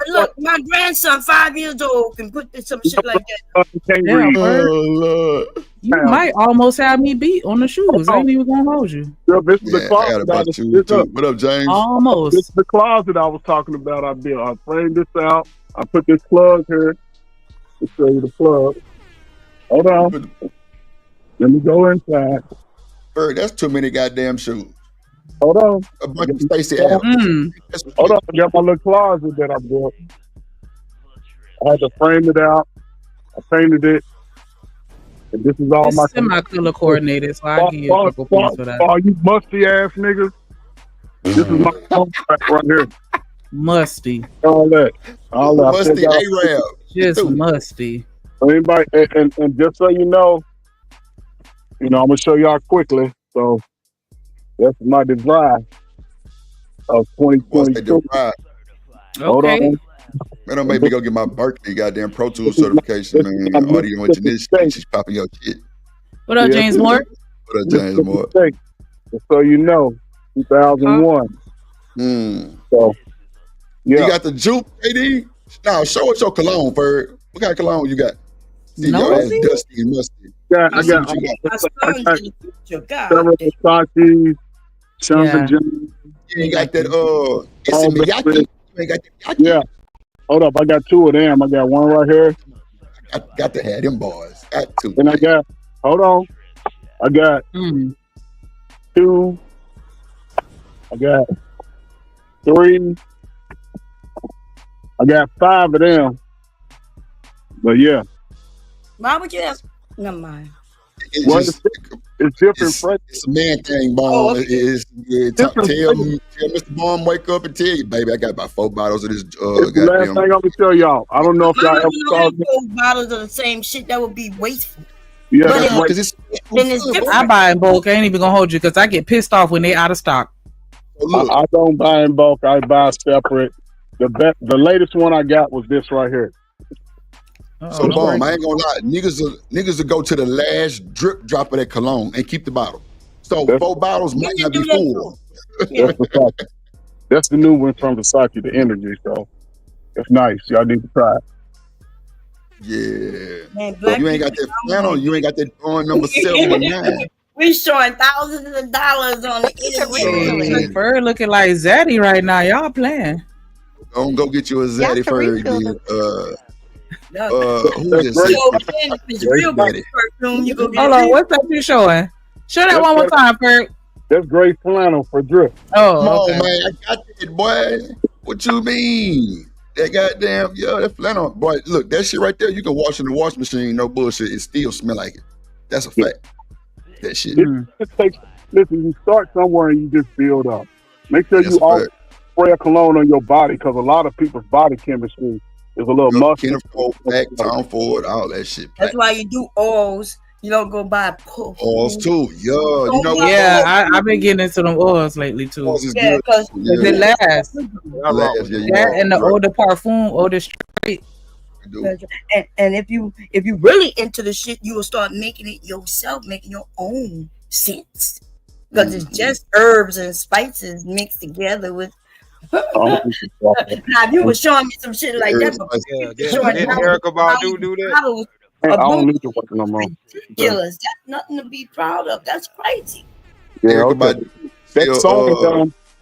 Look, my grandson, 5 years old, can put some shit like that. Damn, Ferg. Oh Lord. You might almost have me beat on the shoes. I ain't even gonna hold you. This is the Yeah, I closet got about was- two this too. up. What up, James? Almost. This is the closet I was talking about. I built. I framed this out. I put this plug here to show you the plug. Hold on. Let me go inside. Ferg, that's too many goddamn shoes. Hold on. A bunch of Stacey Adams. Mm. Hold on. I got my little closet that I built. I had to frame it out. I painted it. And this is all It's my semi-color coordinated, so I'll give you a couple points for that. all you musty ass niggas. This is my contract right here. Musty. All that. Musty A-Rab. Just musty. Anybody, and just so you know, I'm gonna show y'all quickly. So that's my device of 2022. Hold Okay. on. Man, don't make me go get my Berkeley goddamn Pro Tools certification, man. Audio engineer shit. She's popping your shit. What up, James Moore? What up, James Moore? Just so you know, 2001. So, yeah. You got the juke, AD? Now, show us your cologne, Ferg. What kind of cologne you got? See, your ass dusty and musty. Yeah, I got several Versace, Johnson Johnson. You ain't got that, it's a Miyake. You ain't got that Miyake. Yeah. Hold up, I got two of them. I got one right here. I got to have them boys. Got two. And I got, hold on. I got two. I got three. I got 5 of them. But yeah. Why would you ask? Never mind. It's different. It's a man thing, Bone. Tell Mr. Bone, wake up and tell you, baby, I got about 4 bottles of this. It's the last thing I'm gonna tell y'all. I don't know if y'all ever saw have 4 bottles of the same shit. That would be wasteful. Yeah, But that's it's different. I buy in bulk. I ain't even gonna hold you because I get pissed off when they out of stock. I don't buy in bulk. I buy separate. The latest one I got was this right here. So, Bone, I ain't gonna lie. Niggas will go to the last drip drop of that cologne and keep the bottle. So 4 bottles might not be full. That's the new one from Versace, the Energy. So it's nice. Y'all need to try it. Yeah. Man, So you ain't got that flannel. You ain't got that on number 7 or 9. We showing thousands of dollars on the internet. Bird looking like Zaddy right now. Y'all playing. Don't go get you a Zaddy Ferg. Who is It's real perfume. You go get Hold on, what's that you showing? Show that one more time, Ferg. That's great flannel for drip. Oh, come okay. on, man. I got that, boy. What you mean? That goddamn, that flannel. Boy, look, that shit right there, you can wash in the washing machine, no bullshit. It still smell like it. That's a fact. That shit. It takes, listen, you start somewhere and you just build up. Make sure you always spray a cologne on your body because a lot of people's body chemistry is a little musty. Back, Tom Ford, all that shit. That's why you do oils. You don't go buy puff. Oils too. You know what? Yeah, I've been getting into them oils lately too. Oils is Yeah, good. because It lasts. That and the eau de parfum, eau de straight. and if you really into the shit, you will start making it yourself, making your own scents. Because it's just herbs and spices mixed together with. Now, if you were showing me some shit like that, Did Erica Badu do that? I don't need to work no more. Ridiculous. That's nothing to be proud of. That's crazy. Yeah, okay. That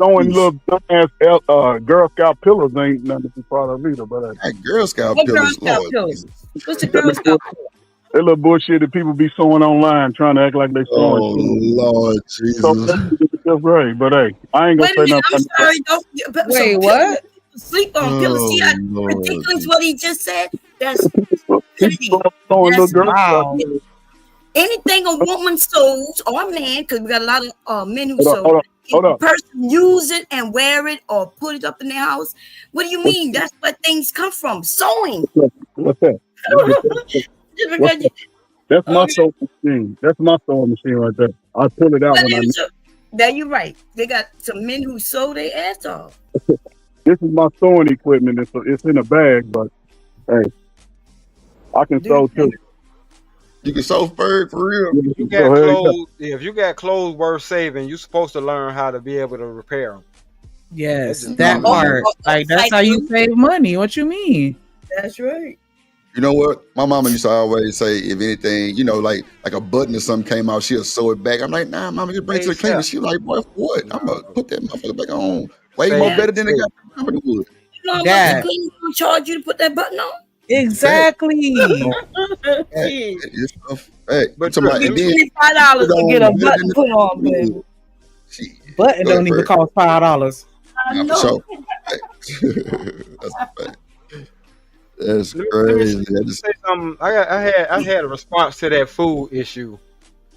throwing little dumbass Girl Scout pillows ain't nothing to be proud of either. But Girl Scout What Girl pillows, Scout Lord. pillows? What's the Girl Scout pillows? that little bullshit that people be sewing online, trying to act like they sewing. Oh Lord Jesus! So that's right. But hey, I ain't gonna Wait a say minute, I'm nothing. sorry. Don't Wait, what? Sleep on pillows. See how Lord. ridiculous what he just said? That's People stupidity. throwing little That's Girl Scout Wow. pillows. anything a woman sews or a man, because we got a lot of men who sew. Hold If up. a person use it and wear it or put it up in their house, what do you mean? That's where things come from. Sewing. What's that? Just because you, That's my sewing machine. That's my sewing machine right there. I pull it out when I need. there you're right. They got some men who sew their ass off. This is my sewing equipment. It's in a bag, but hey, I can sew too. You can sew for real. If you got clothes, if you got clothes worth saving, you're supposed to learn how to be able to repair them. Yes, that part. Like that's how you save money. What you mean? That's right. You know what? My mama used to always say, if anything, like a button or something came out, she'll sew it back. I'm like, nah, mama, just bring it to the cleaner. She like, boy, for what? I'm gonna put that motherfucker back on. Way more better than the company would. You know how much the cleaner gonna charge you to put that button on? Exactly. But $25 to get a button put on, baby. Button don't even cost $5. I know. That's a fact. That's crazy. Let me say something. I had a response to that food issue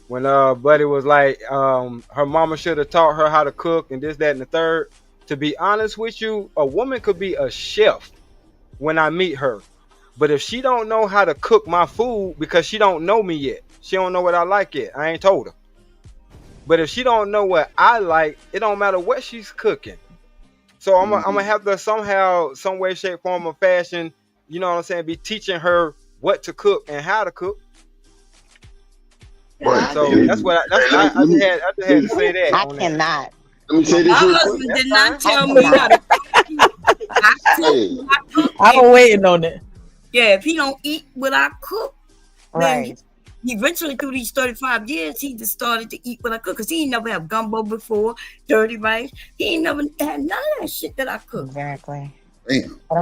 when Buddy was like, her mama should have taught her how to cook and this, that, and the third. To be honest with you, a woman could be a chef when I meet her, but if she don't know how to cook my food because she don't know me yet, she don't know what I like yet. I ain't told her. But if she don't know what I like, it don't matter what she's cooking. So I'm gonna have to somehow, some way, shape, form, or fashion, you know what I'm saying, be teaching her what to cook and how to cook. Right. So that's what I just had to say that. I cannot. Let me say this My real husband quick. did not tell me how to cook. I'm waiting on it. Yeah, if he don't eat what I cook, then Right. he eventually through these 35 years, he just started to eat what I cook. Because he ain't never had gumbo before, dirty rice. He ain't never had none of that shit that I cook. Exactly. Damn. I'm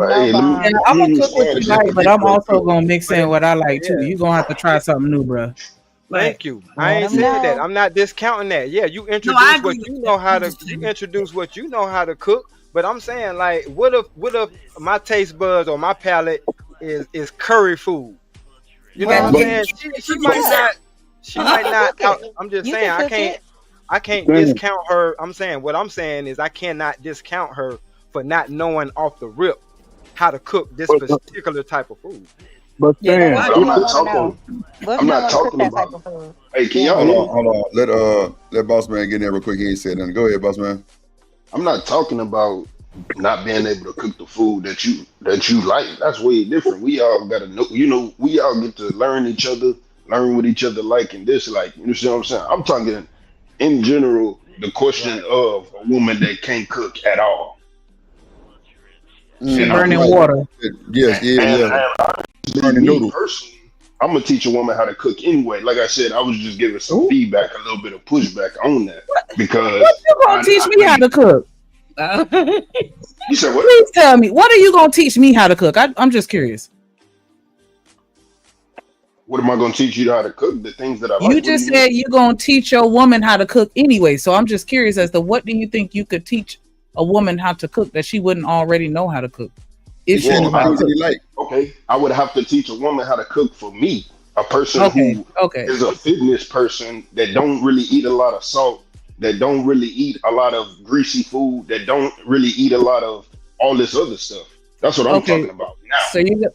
gonna cook what you like, but I'm also gonna mix in what I like too. You're gonna have to try something new, bro. Thank you. I ain't saying that. I'm not discounting that. Yeah, you introduce what you know how to. You introduce what you know how to cook. But I'm saying, like, what if my taste buds or my palate is curry food? You know what I'm saying? She might not. I'm just saying I can't discount her. I'm saying what I'm saying is I cannot discount her for not knowing off the rip how to cook this particular type of food. But I'm not talking about. Hey, can y'all hold on? Let Boss Man get in there real quick. He ain't said nothing. Go ahead, Boss Man. I'm not talking about not being able to cook the food that you like. That's way different. We all gotta know. We all get to learn each other, learn what each other like and dislike. You see what I'm saying? I'm talking in general. The question of a woman that can't cook at all. Burning water. Yes, yeah. Me personally, I'm gonna teach a woman how to cook anyway. Like I said, I was just giving some feedback, a little bit of pushback on that because What you gonna teach me how to cook? You said what? Please tell me. What are you gonna teach me how to cook? I'm just curious. What am I gonna teach you how to cook? The things that I like. You just said you're gonna teach your woman how to cook anyway. So I'm just curious as to what do you think you could teach a woman how to cook that she wouldn't already know how to cook? If she knew how to cook. Okay, I would have to teach a woman how to cook for me, a person who is a fitness person that don't really eat a lot of salt, that don't really eat a lot of greasy food, that don't really eat a lot of all this other stuff. That's what I'm talking about now. So you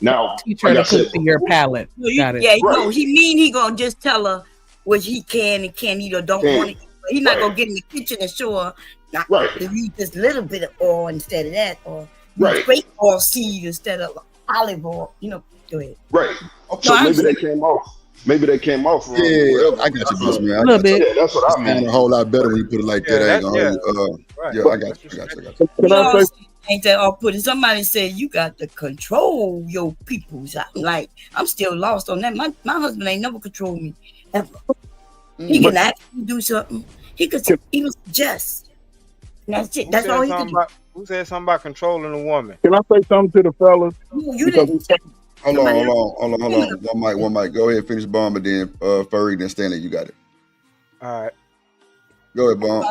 teach her to cook to your palate. Got it. Yeah, no, he gonna just tell her what he can and can't eat or don't want to eat. He's not gonna get in the kitchen and show her not to use just a little bit of oil instead of that, or grape oil seed instead of olive oil. Go ahead. Right. So maybe they came off. Maybe they came off. Yeah, I got you, Boss Man. A little bit. Yeah, that's what I mean. A whole lot better when you put it like that. I got you. Ain't that all put it? Somebody said you got to control your peoples. I'm still lost on that. My husband ain't never controlled me ever. He can actually do something. He could even suggest. That's it. That's all he can do. Who said something about controlling a woman? Can I say something to the fellas? You didn't say. Hold on. One mic. Go ahead, finish Bomb, and then Furry, then Stanley, you got it. All right. Go ahead, Bomb.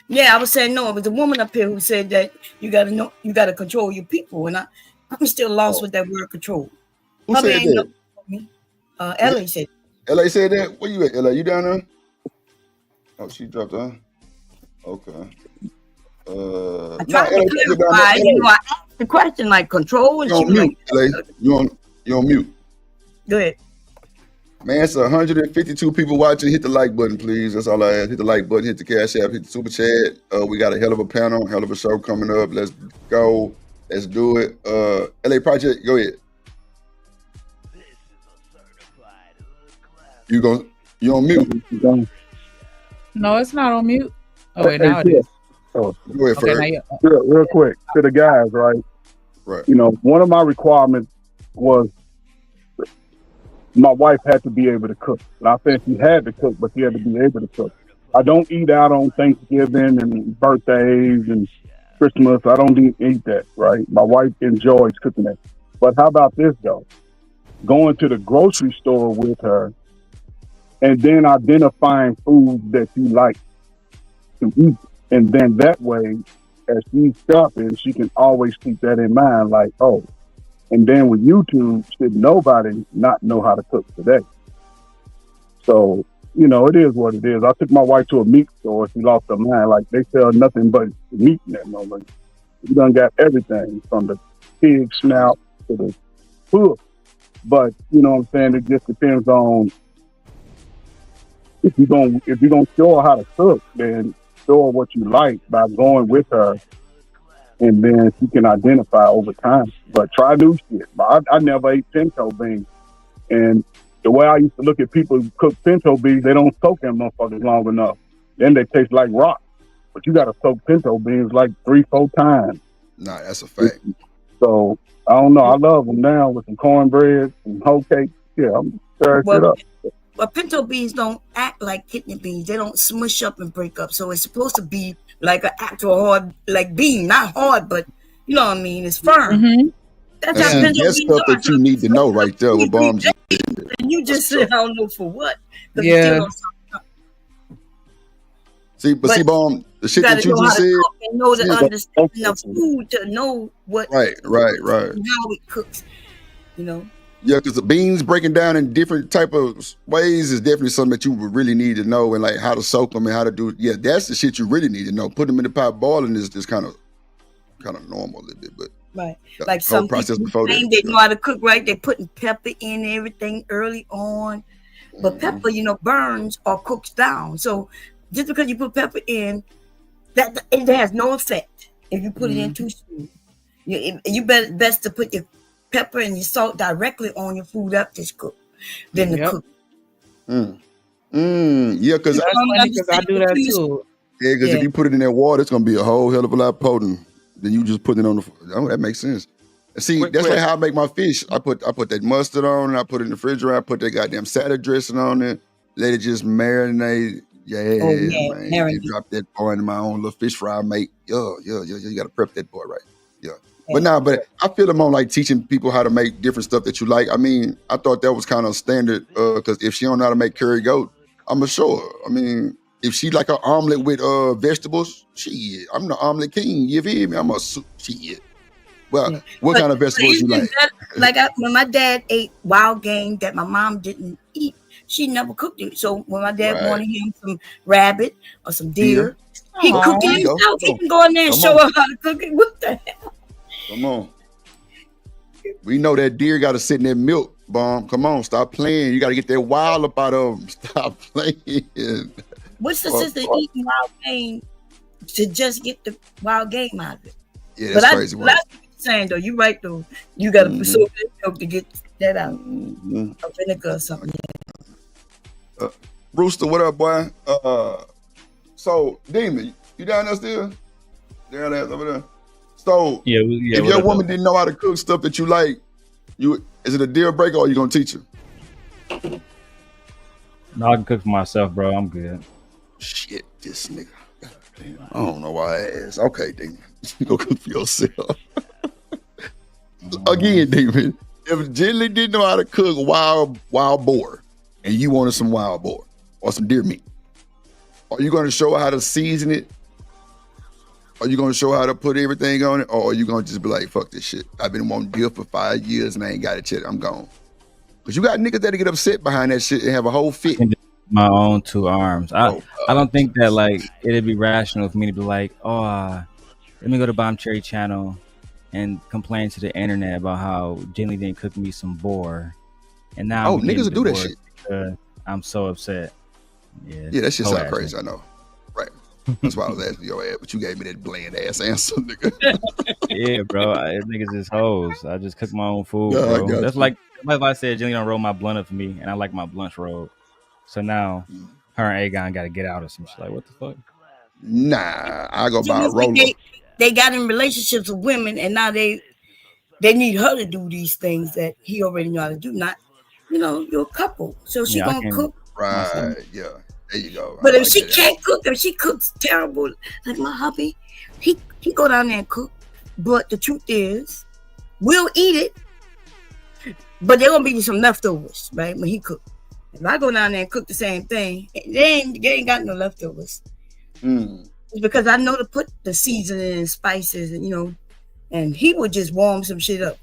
Yeah, I was saying no. It was a woman up here who said that you gotta know, you gotta control your people, and I'm still lost with that word control. Who said that? LA said. LA said that. Where you at? LA, you down there? Oh, she dropped her. Okay. I tried to clarify. I asked the question like control, and you on mute, LA. You on mute. Go ahead. Man, it's 152 people watching. Hit the like button, please. That's all I ask. Hit the like button, hit the Cash App, hit the Super Chat. We got a hell of a panel, hell of a show coming up. Let's go. Let's do it. LA Project, go ahead. You on mute. No, it's not on mute. Oh, wait, now it is. Oh, go ahead, okay, real quick to the guys, right? Right. You know, one of my requirements was my wife had to be able to cook. Not saying she had to cook, but she had to be able to cook. I don't eat out on Thanksgiving and birthdays and Christmas. I don't eat that, right? My wife enjoys cooking that. But how about this, though? Going to the grocery store with her and then identifying foods that you like to eat. And then that way, as she's shopping, she can always keep that in mind, like, oh, and then with YouTube, should nobody not know how to cook today? So, you know, it is what it is. I took my wife to a meat store. She lost her mind. Like, they sell nothing but meat in that moment. You done got everything from the pig snout to the hoof. But, you know what I'm saying? It just depends on if you're gonna show her how to cook, then show her what you like by going with her, and then she can identify over time. But try new shit. I never ate pinto beans, and the way I used to look at people who cook pinto beans, they don't soak them motherfuckers long enough. Then they taste like rock. But you got to soak pinto beans like 3-4 times. Nah, that's a fact. So I don't know. I love them now with some cornbread and whole cake. Yeah, I'm stirring shit up. Well, pinto beans don't act like kidney beans. They don't smush up and break up. So it's supposed to be like an actual hard, like bean, not hard, but you know what I mean. It's firm. Mm-hmm. That's how pinto that's beans stuff are. that you need to know right there with bombs. And you just said, I don't know for what. Yeah. See, Bomb, the shit that you just said. And know the understanding of food to know what. Right. And how it cooks, you know. Yeah, because the beans breaking down in different type of ways is definitely something that you would really need to know, and like how to soak them and how to do it. Yeah, that's the shit you really need to know. Put them in the pot boiling is just kind of normal a little bit, but right. Like some people they know how to cook right. They're putting pepper in everything early on, but pepper, you know, burns or cooks down. So just because you put pepper in, that it has no effect if you put it in too soon. You best to put your pepper and your salt directly on your food after it's cooked than to cook. Yeah, because I do that too. Yeah, because if you put it in that water, it's gonna be a whole hell of a lot potent than you just put it on the. Oh, that makes sense. See, that's like how I make my fish. I put that mustard on, and I put it in the refrigerator. I put that goddamn salad dressing on it. Let it just marinate. Yeah, man. You drop that boy in my own little fish fry I make. Yeah. You gotta prep that boy right. Yeah. But I feel them on like teaching people how to make different stuff that you like. I mean, I thought that was kind of standard because if she don't know how to make curry goat, I'm sure. I mean, if she like an omelet with vegetables, shit, I'm the omelet king. You feel me? I'm a shit. Well, what kind of vegetables you like? When my dad ate wild game that my mom didn't eat, she never cooked it. So when my dad wanted him some rabbit or some deer, he cooked it himself. He can go in there and show her how to cook it. What the hell? Come on. We know that deer got to sit in that milk, Bomb. Come on, stop playing. You got to get that wild up out of them. Stop playing. What's the sense of eating wild game to just get the wild game out of it? Yeah, that's crazy. But I'm saying, though, you're right, though. You got to soak that milk to get that out. Or vinegar or something. Rooster, what up, boy? So, Demon, you down there still? Down there, over there. So, if your woman didn't know how to cook stuff that you like, is it a deal breaker or you gonna teach her? No, I can cook for myself, bro. I'm good. Shit, this nigga. I don't know why I asked. Okay, Demon. Go cook for yourself. Again, Demon, if Jenny didn't know how to cook wild boar and you wanted some wild boar or some deer meat, are you going to show her how to season it? Are you going to show her how to put everything on it? Or are you going to just be like, fuck this shit? I've been wanting deer for 5 years and I ain't got it yet. I'm gone. Because you got niggas that get upset behind that shit and have a whole fit. My own 2 arms. I don't think that like it'd be rational for me to be like, let me go to Bomb Cherry channel and complain to the internet about how Jenny didn't cook me some boar, and now niggas will do that shit. I'm so upset. Yeah, that shit sound crazy. I know, right? That's why I was asking your ass, but you gave me that bland ass answer, nigga. Yeah, bro, niggas is hoes. I just cook my own food, bro. That's like if I said Jenny don't roll my blunt up for me, and I like my blunts rolled. So now her and Aegon got to get out of some shit. Like, what the fuck? Nah, I go buy a roller. They got in relationships with women, and now they need her to do these things that he already know how to do. Not, you're a couple, so she gonna cook. Right? Yeah. There you go. But if she can't cook, if she cooks terrible, like my hubby, he go down there and cook. But the truth is, we'll eat it. But there gonna be some leftovers, right? When he cook. If I go down there and cook the same thing, they ain't got no leftovers. It's because I know to put the seasoning and spices, and he would just warm some shit up.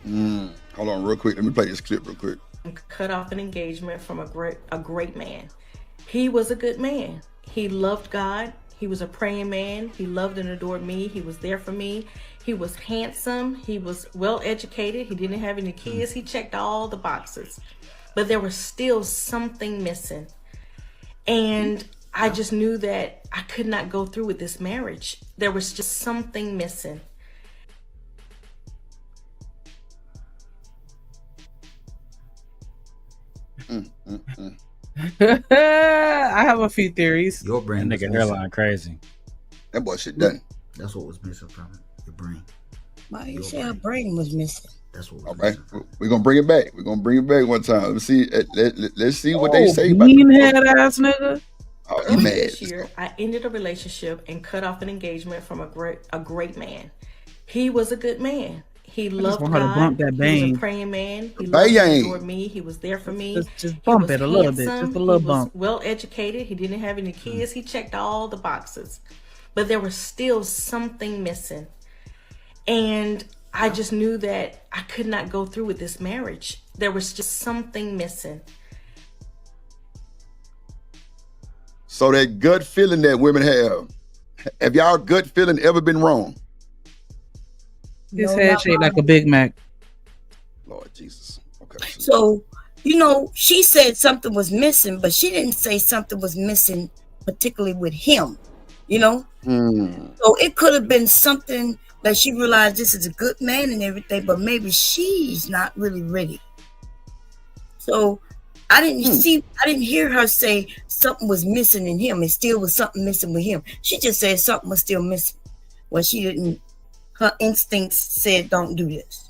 Hold on real quick. Let me play this clip real quick. Cut off an engagement from a great man. He was a good man. He loved God. He was a praying man. He loved and adored me. He was there for me. He was handsome. He was well educated. He didn't have any kids. He checked all the boxes. But there was still something missing. And I just knew that I could not go through with this marriage. There was just something missing. I have a few theories. Your brain, that nigga hairline crazy. That boy shit done. That's what was missing from it. Your brain. Why you say her brain was missing? That's what. All right, we're gonna bring it back. We're gonna bring it back one time. Let's see. Let's see what they say about mean head ass nigga. Oh, you mad? This year, I ended a relationship and cut off an engagement from a great man. He was a good man. He loved want her to God. bump that He bang. was a praying man. He loved and adored me. He was there for me. Just bump it a little bit. Just a little he bump. was well educated. He didn't have any kids. He checked all the boxes. But there was still something missing. And I just knew that I could not go through with this marriage. There was just something missing. So that gut feeling that women have y'all gut feeling ever been wrong? His head shaped like a Big Mac. Lord Jesus. Okay. So, she said something was missing, but she didn't say something was missing particularly with him, So it could have been something that she realized this is a good man and everything, but maybe she's not really ready. So I didn't hear her say something was missing in him. It still was something missing with him. She just said something was still missing. Well, she didn't. Her instincts said, don't do this.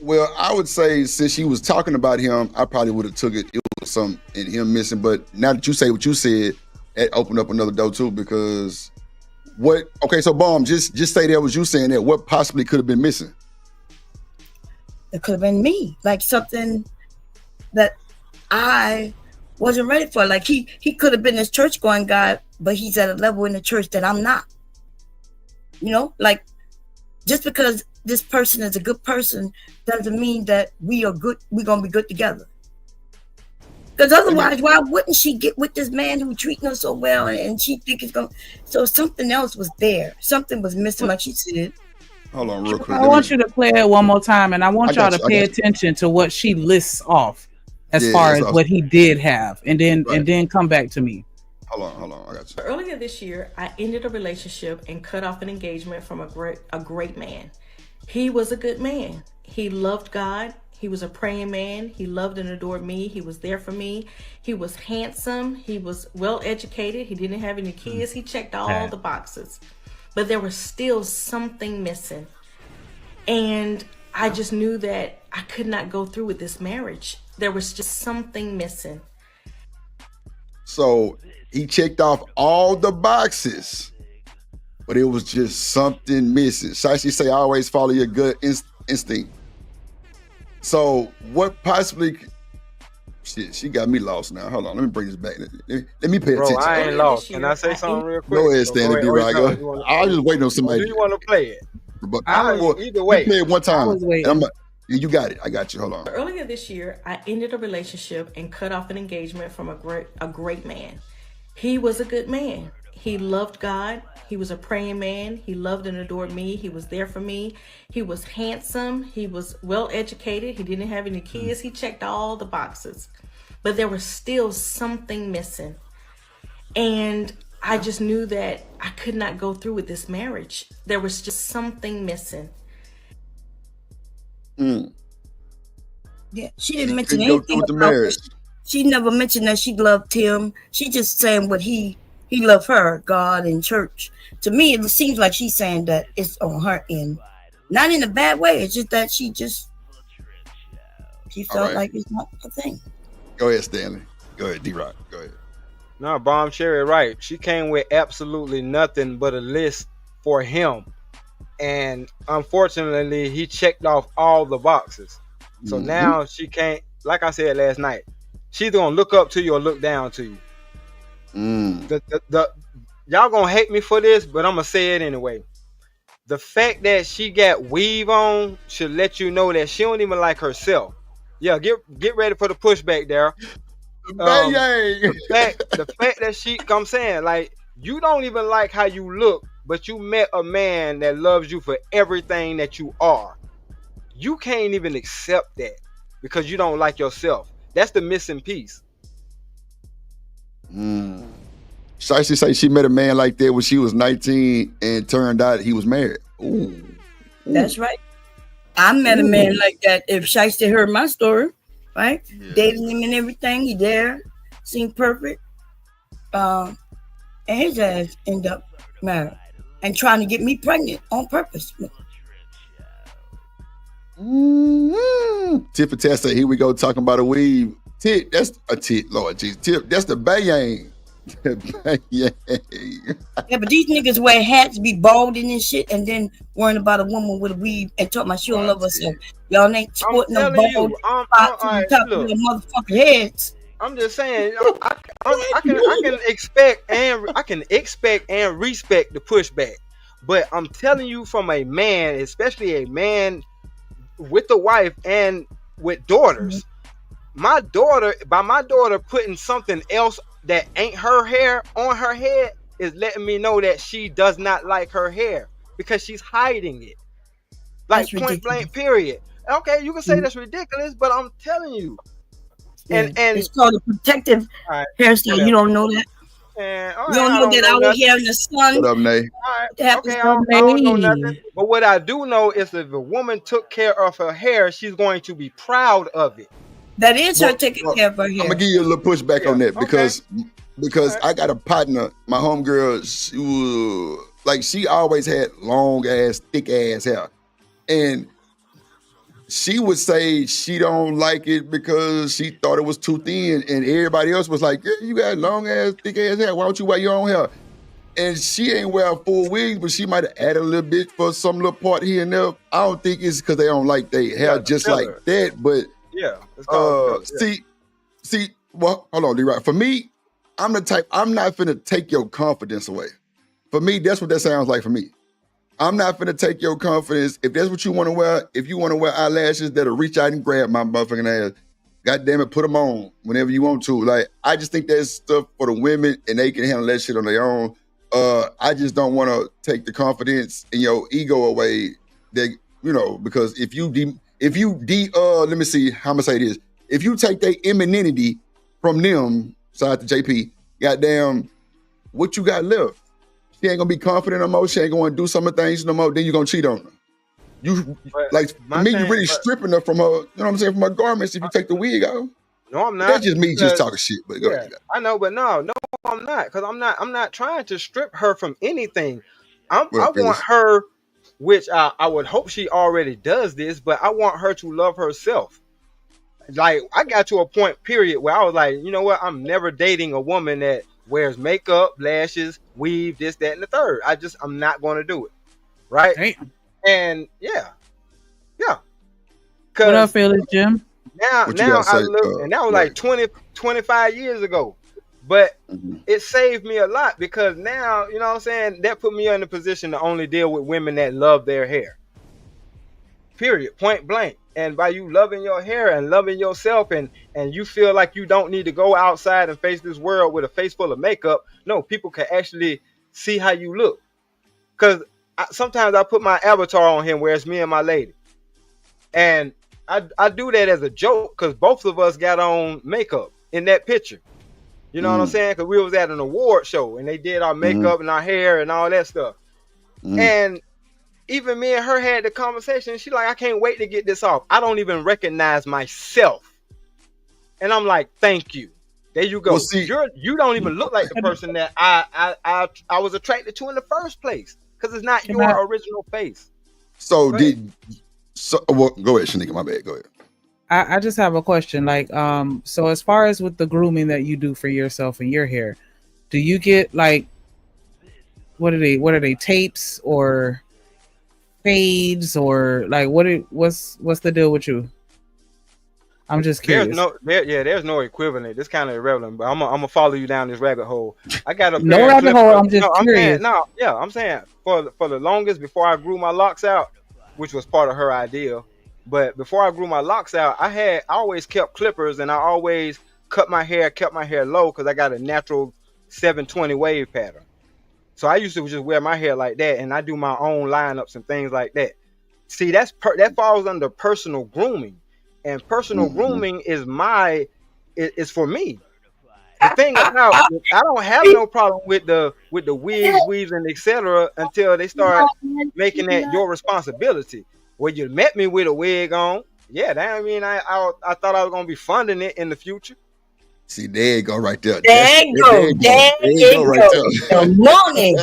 Well, I would say since she was talking about him, I probably would have took it was something in him missing. But now that you say what you said, that opened up another door too, because so Bomb, just say that was you saying that. What possibly could have been missing? It could have been me. Like something that I wasn't ready for. Like he could have been this church going guy, but he's at a level in the church that I'm not. Like just because this person is a good person doesn't mean that we are good. We're gonna be good together. Because otherwise, why wouldn't she get with this man who treating her so well and she think it's gonna? So something else was there. Something was missing, like she said. Hold on, real quick. I want you to play it one more time, and I want y'all to pay attention to what she lists off as far as what he did have, and then come back to me. Hold on, I got you. Earlier this year, I ended a relationship and cut off an engagement from a great man. He was a good man. He loved God. He was a praying man. He loved and adored me. He was there for me. He was handsome. He was well educated. He didn't have any kids. He checked all the boxes. But there was still something missing. And I just knew that I could not go through with this marriage. There was just something missing. So he checked off all the boxes, but it was just something missing. Shashi say, always follow your gut instinct. So what possibly... Shit, she got me lost now. Hold on, let me bring this back. Let me pay attention. I ain't lost. Can I say something real quick? Go ahead, Stanley D. Right, go. I was just waiting on Or somebody. do you want to play it? But Either way. You play it one time. You got it. I got you. Hold on. Earlier this year, I ended a relationship and cut off an engagement from a great man. He was a good man. He loved God. He was a praying man. He loved and adored me. He was there for me. He was handsome. He was well educated. He didn't have any kids. He checked all the boxes. But there was still something missing. And I just knew that I could not go through with this marriage. There was just something missing. Yeah, she didn't mention anything about the marriage. She never mentioned that she loved him. She just saying what he loved her, God and church. To me, it seems like she's saying that it's on her end. Not in a bad way. It's just that she felt like it's not a thing. Go ahead, Stanley. Go ahead, D-Rock. Go ahead. No, Bomb Cherry, right. She came with absolutely nothing but a list for him. And unfortunately, he checked off all the boxes. So now she can't, like I said last night, she's going to look up to you or look down to you. Y'all going to hate me for this, but I'm going to say it anyway. The fact that she got weave on should let you know that she don't even like herself. Yeah, get ready for the pushback there. The fact that I'm saying, like, you don't even like how you look, but you met a man that loves you for everything that you are. You can't even accept that because you don't like yourself. That's the missing piece. Shashi say she met a man like that when she was 19 and turned out he was married. Ooh. That's right. I met a man like that. If Shiesty heard my story, right? Yeah. Dating him and everything, he there, seemed perfect. And his ass ended up married and trying to get me pregnant on purpose. Tip for Tessa, here we go talking about a weave. Tip, that's a tip, Lord Jesus. Tip, that's the bayang. Yeah, but these niggas wear hats, be balding and shit, and then worrying about a woman with a weave and talking about she don't love herself. Y'all ain't sporting no bald spots on the top of their motherfucking heads. I'm just saying, I can expect and respect the pushback, but I'm telling you, from a man, especially a man with a wife and with daughters, my daughter putting something else that ain't her hair on her head is letting me know that she does not like her hair because she's hiding it. Like, point blank, period. Okay, you can say that's ridiculous, but I'm telling you. And it's called a protective hairstyle. You don't know that? You don't know that out here in the sun. What up, Nay? I don't know nothing. But what I do know is if a woman took care of her hair, she's going to be proud of it. That is her taking care of her hair. I'm gonna give you a little pushback on that because I got a partner, my homegirl, she always had long ass, thick ass hair. And she would say she don't like it because she thought it was too thin, and everybody else was like, yeah, you got long ass, thick ass hair. Why don't you wear your own hair? And she ain't wear a full wig, but she might have added a little bit for some little part here and there. I don't think it's because they don't like their hair just like that, but it's called see, well, hold on, D-Rock. For me, I'm the type, I'm not finna take your confidence away. For me, that's what that sounds like for me. I'm not finna take your confidence. If that's what you want to wear, if you want to wear eyelashes that'll reach out and grab my motherfucking ass, God damn it, put them on whenever you want to. Like, I just think that's stuff for the women and they can handle that shit on their own. I just don't want to take the confidence and your ego away. That, because if you let me see how I'm gonna say this. If you take their emininity from them, side to JP, goddamn, what you got left? She ain't gonna be confident no more. She ain't gonna do some of the things no more. Then you're gonna cheat on her. You you're really stripping her from her, you know what I'm saying, from her garments if you take the wig out. No, I'm not. That's just me just talking shit. But go ahead. I know, but no, I'm not, because I'm not trying to strip her from anything. I want her, which I would hope she already does this, but I want her to love herself. like I got to a point period where I was like, you know what? I'm never dating a woman that wears makeup, lashes, weave, this, that, and the third. I'm not going to do it. Right. Damn. And yeah. What up, Felix Jim? Now I look, and that was like 20, 25 years ago. But it saved me a lot because now, you know what I'm saying, that put me in a position to only deal with women that love their hair. Period. Point blank. And by you loving your hair and loving yourself and you feel like you don't need to go outside and face this world with a face full of makeup. No, people can actually see how you look. Because sometimes I put my avatar on him where it's me and my lady. And I do that as a joke because both of us got on makeup in that picture. You know what I'm saying? Because we was at an award show and they did our makeup and our hair and all that stuff. And even me and her had the conversation. She's like, I can't wait to get this off. I don't even recognize myself. And I'm like, thank you. There you go. Well, see, you don't even look like the person that I was attracted to in the first place because it's not your original face. So go ahead, Shanika, my bad. Go ahead. I just have a question. Like, so as far as with the grooming that you do for yourself and your hair, do you get like, what are they tapes or fades or like what's the deal with you? I'm just curious. There's no equivalent. It's kind of irrelevant, but I'm gonna follow you down this rabbit hole. I got a no rabbit hole. I'm just curious. I'm saying for the longest before I grew my locks out, which was part of her idea. But before I grew my locks out, I always kept clippers and I always kept my hair low because I got a natural 720 wave pattern. So I used to just wear my hair like that and I do my own lineups and things like that. See, that falls under personal grooming. And personal grooming is for me. The thing about I don't have no problem with the wigs, weaves, and etc. until they start making that your responsibility. Well, you met me with a wig on. Yeah, that I mean I thought I was gonna be funding it in the future. See, there you go right there. There you go. There you go right there. The money.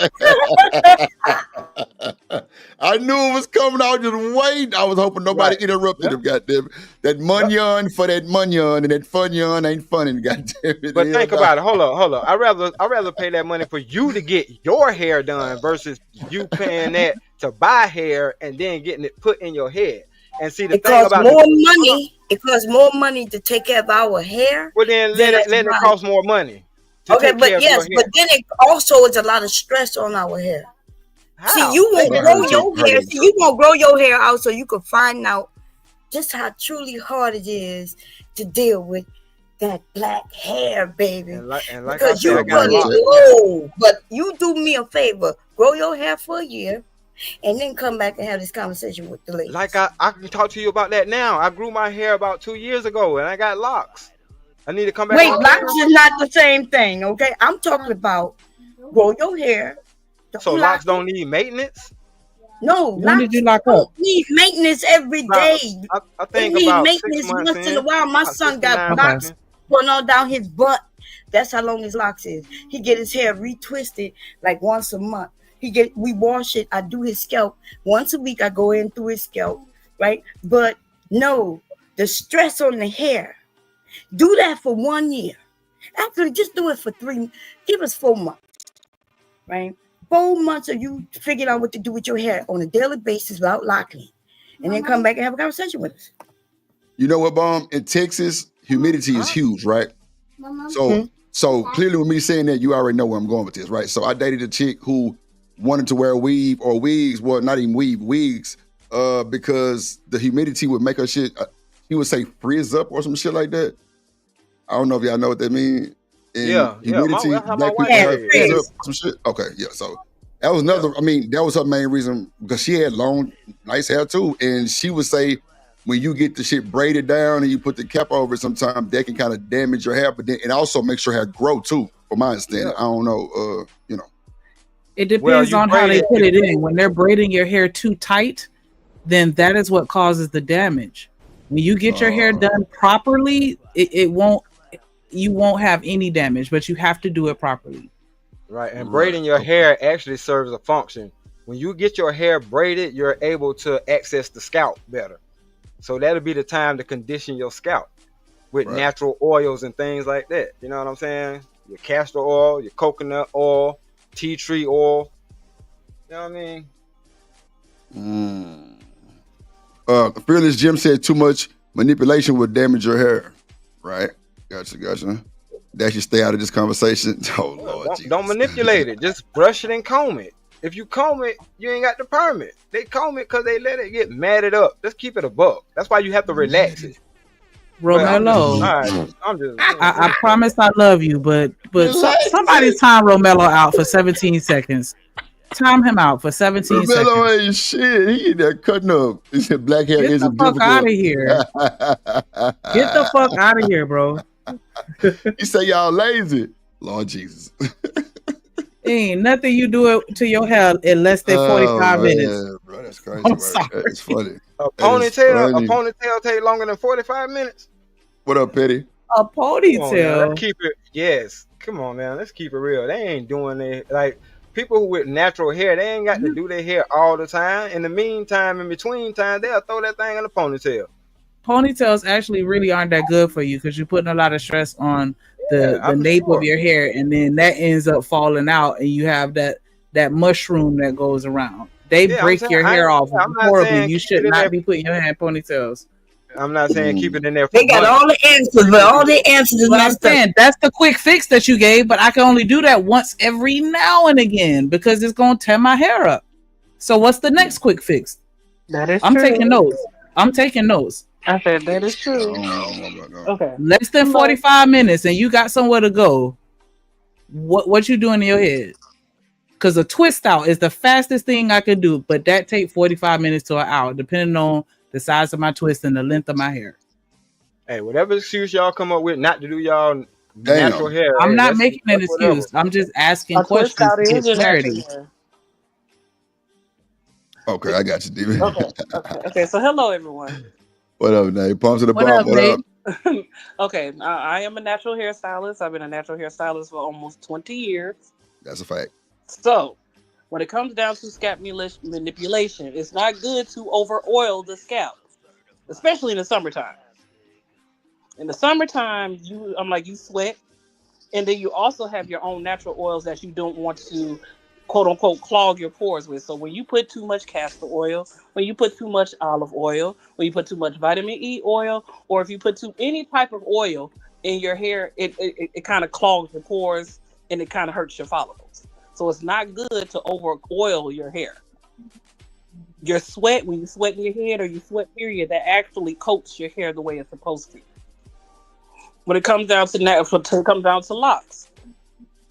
I knew it was coming. I was just waiting. I was hoping nobody interrupted him. Goddamn that munyon for that munyon, and that funyon ain't funny. Goddamn it. But think about it. Hold on. I rather pay that money for you to get your hair done versus you paying that to buy hair and then getting it put in your head. And see, it costs more money to take care of our hair. Well, then let it cost more money. Okay, but then it also is a lot of stress on our hair. How? See, you won't grow your hair. See, you won't grow your hair out so you can find out just how truly hard it is to deal with that black hair, baby. And like because you want it low. But you do me a favor, grow your hair for a year. And then come back and have this conversation with the ladies. Like I can talk to you about that now. I grew my hair about 2 years ago and I got locks. I need to come back. Wait, locks is not the same thing, okay? I'm talking about grow your hair. So locks don't need maintenance? No, when did you lock up? Need maintenance every day. I think about maintenance 6 months once in a while. My son got locks going all down his butt. That's how long his locks is. He get his hair retwisted like once a month. We wash it. I do his scalp once a week. I go in through his scalp, right? But no, the stress on the hair. Do that for 1 year. Actually, just do it for 3. Give us 4 months, right? 4 months of you figuring out what to do with your hair on a daily basis without locking, and then come back and have a conversation with us. You know what, Bomb? In Texas, humidity is huge, right? So clearly, with me saying that, you already know where I'm going with this, right? So I dated a chick who wanted to wear weave or wigs, well, not even wigs, because the humidity would make her shit, he would say frizz up or some shit like that. I don't know if y'all know what that means. Humidity, black people have frizz up, some shit. Okay, yeah, so that was another, that was her main reason, because she had long, nice hair too, and she would say, when you get the shit braided down and you put the cap over it, sometimes that can kind of damage your hair, but then it also makes your hair grow too, from my understanding. I don't know, It depends on how they put it in. When they're braiding your hair too tight, then that is what causes the damage. When you get your hair done properly, you won't have any damage, but you have to do it properly. Right, and braiding your hair actually serves a function. When you get your hair braided, you're able to access the scalp better. So that'll be the time to condition your scalp. with natural oils and things like that. You know what I'm saying? Your castor oil, your coconut oil, tea tree oil. You know what I mean? Fearless Jim said too much manipulation will damage your hair. Right? Gotcha. That should stay out of this conversation. Oh Lord, Don't manipulate it. Just brush it and comb it. If you comb it, you ain't got the permit. They comb it because they let it get matted up. Let's keep it a buck. That's why you have to relax it. Romello, I'm just I promise I love you, but somebody time Romello out for 17 seconds. Time him out for 17 seconds. Romello ain't shit. He in there cutting up. He said black hair Get isn't the fuck difficult. out of here. Get the fuck out of here, bro. He say y'all lazy. Lord Jesus. Ain't nothing you do it to your hair in less than 45 minutes. Bro, that's crazy. I'm Right? sorry. That's funny. A ponytail take longer than 45 minutes. What up, Petty? A Come on, man. ponytail. Let's keep it. Yes. Come on, man. Let's keep it real. They ain't doing it like people who with natural hair. They ain't got to do their hair all the time. In the meantime, in between time, they'll throw that thing in a ponytail. Ponytails actually really aren't that good for you because you're putting a lot of stress on the nape of your hair, and then that ends up falling out, and you have that mushroom that goes around. They break your hair off horribly. You should not be putting your hair in ponytails. I'm not saying keep it in there. They got all the answers, but all the answers is But I'm messed up. saying that's the quick fix that you gave, but I can only do that once every now and again because it's gonna tear my hair up. So what's the next quick fix? That is I'm true. taking notes. I said that is true. Okay. Less than 45 minutes and you got somewhere to go. What you doing in your head? Because a twist out is the fastest thing I could do, but that take 45 minutes to an hour, depending on the size of my twist and the length of my hair. Hey, whatever excuse y'all come up with not to do y'all natural hair. I'm hey, not that's making an whatever. excuse. I'm just asking A twist questions out to is get your natural clarity. hair. Okay, I got you, David. Okay. So hello, everyone. What up, Nate? Pumps to the What bump. up, What Nate? up? Okay, I am a natural hairstylist. I've been a natural hairstylist for almost 20 years. That's a fact. So, when it comes down to scalp manipulation, it's not good to over oil the scalp, especially in the summertime. In the summertime, you sweat, and then you also have your own natural oils that you don't want to, quote unquote, clog your pores with. So when you put too much castor oil, when you put too much olive oil, when you put too much vitamin E oil, or if you put any type of oil in your hair, it kind of clogs your pores and it kind of hurts your follicles. So it's not good to over oil your hair. Your sweat, when you sweat in your head or you sweat period, that actually coats your hair the way it's supposed to. When it comes down to locks,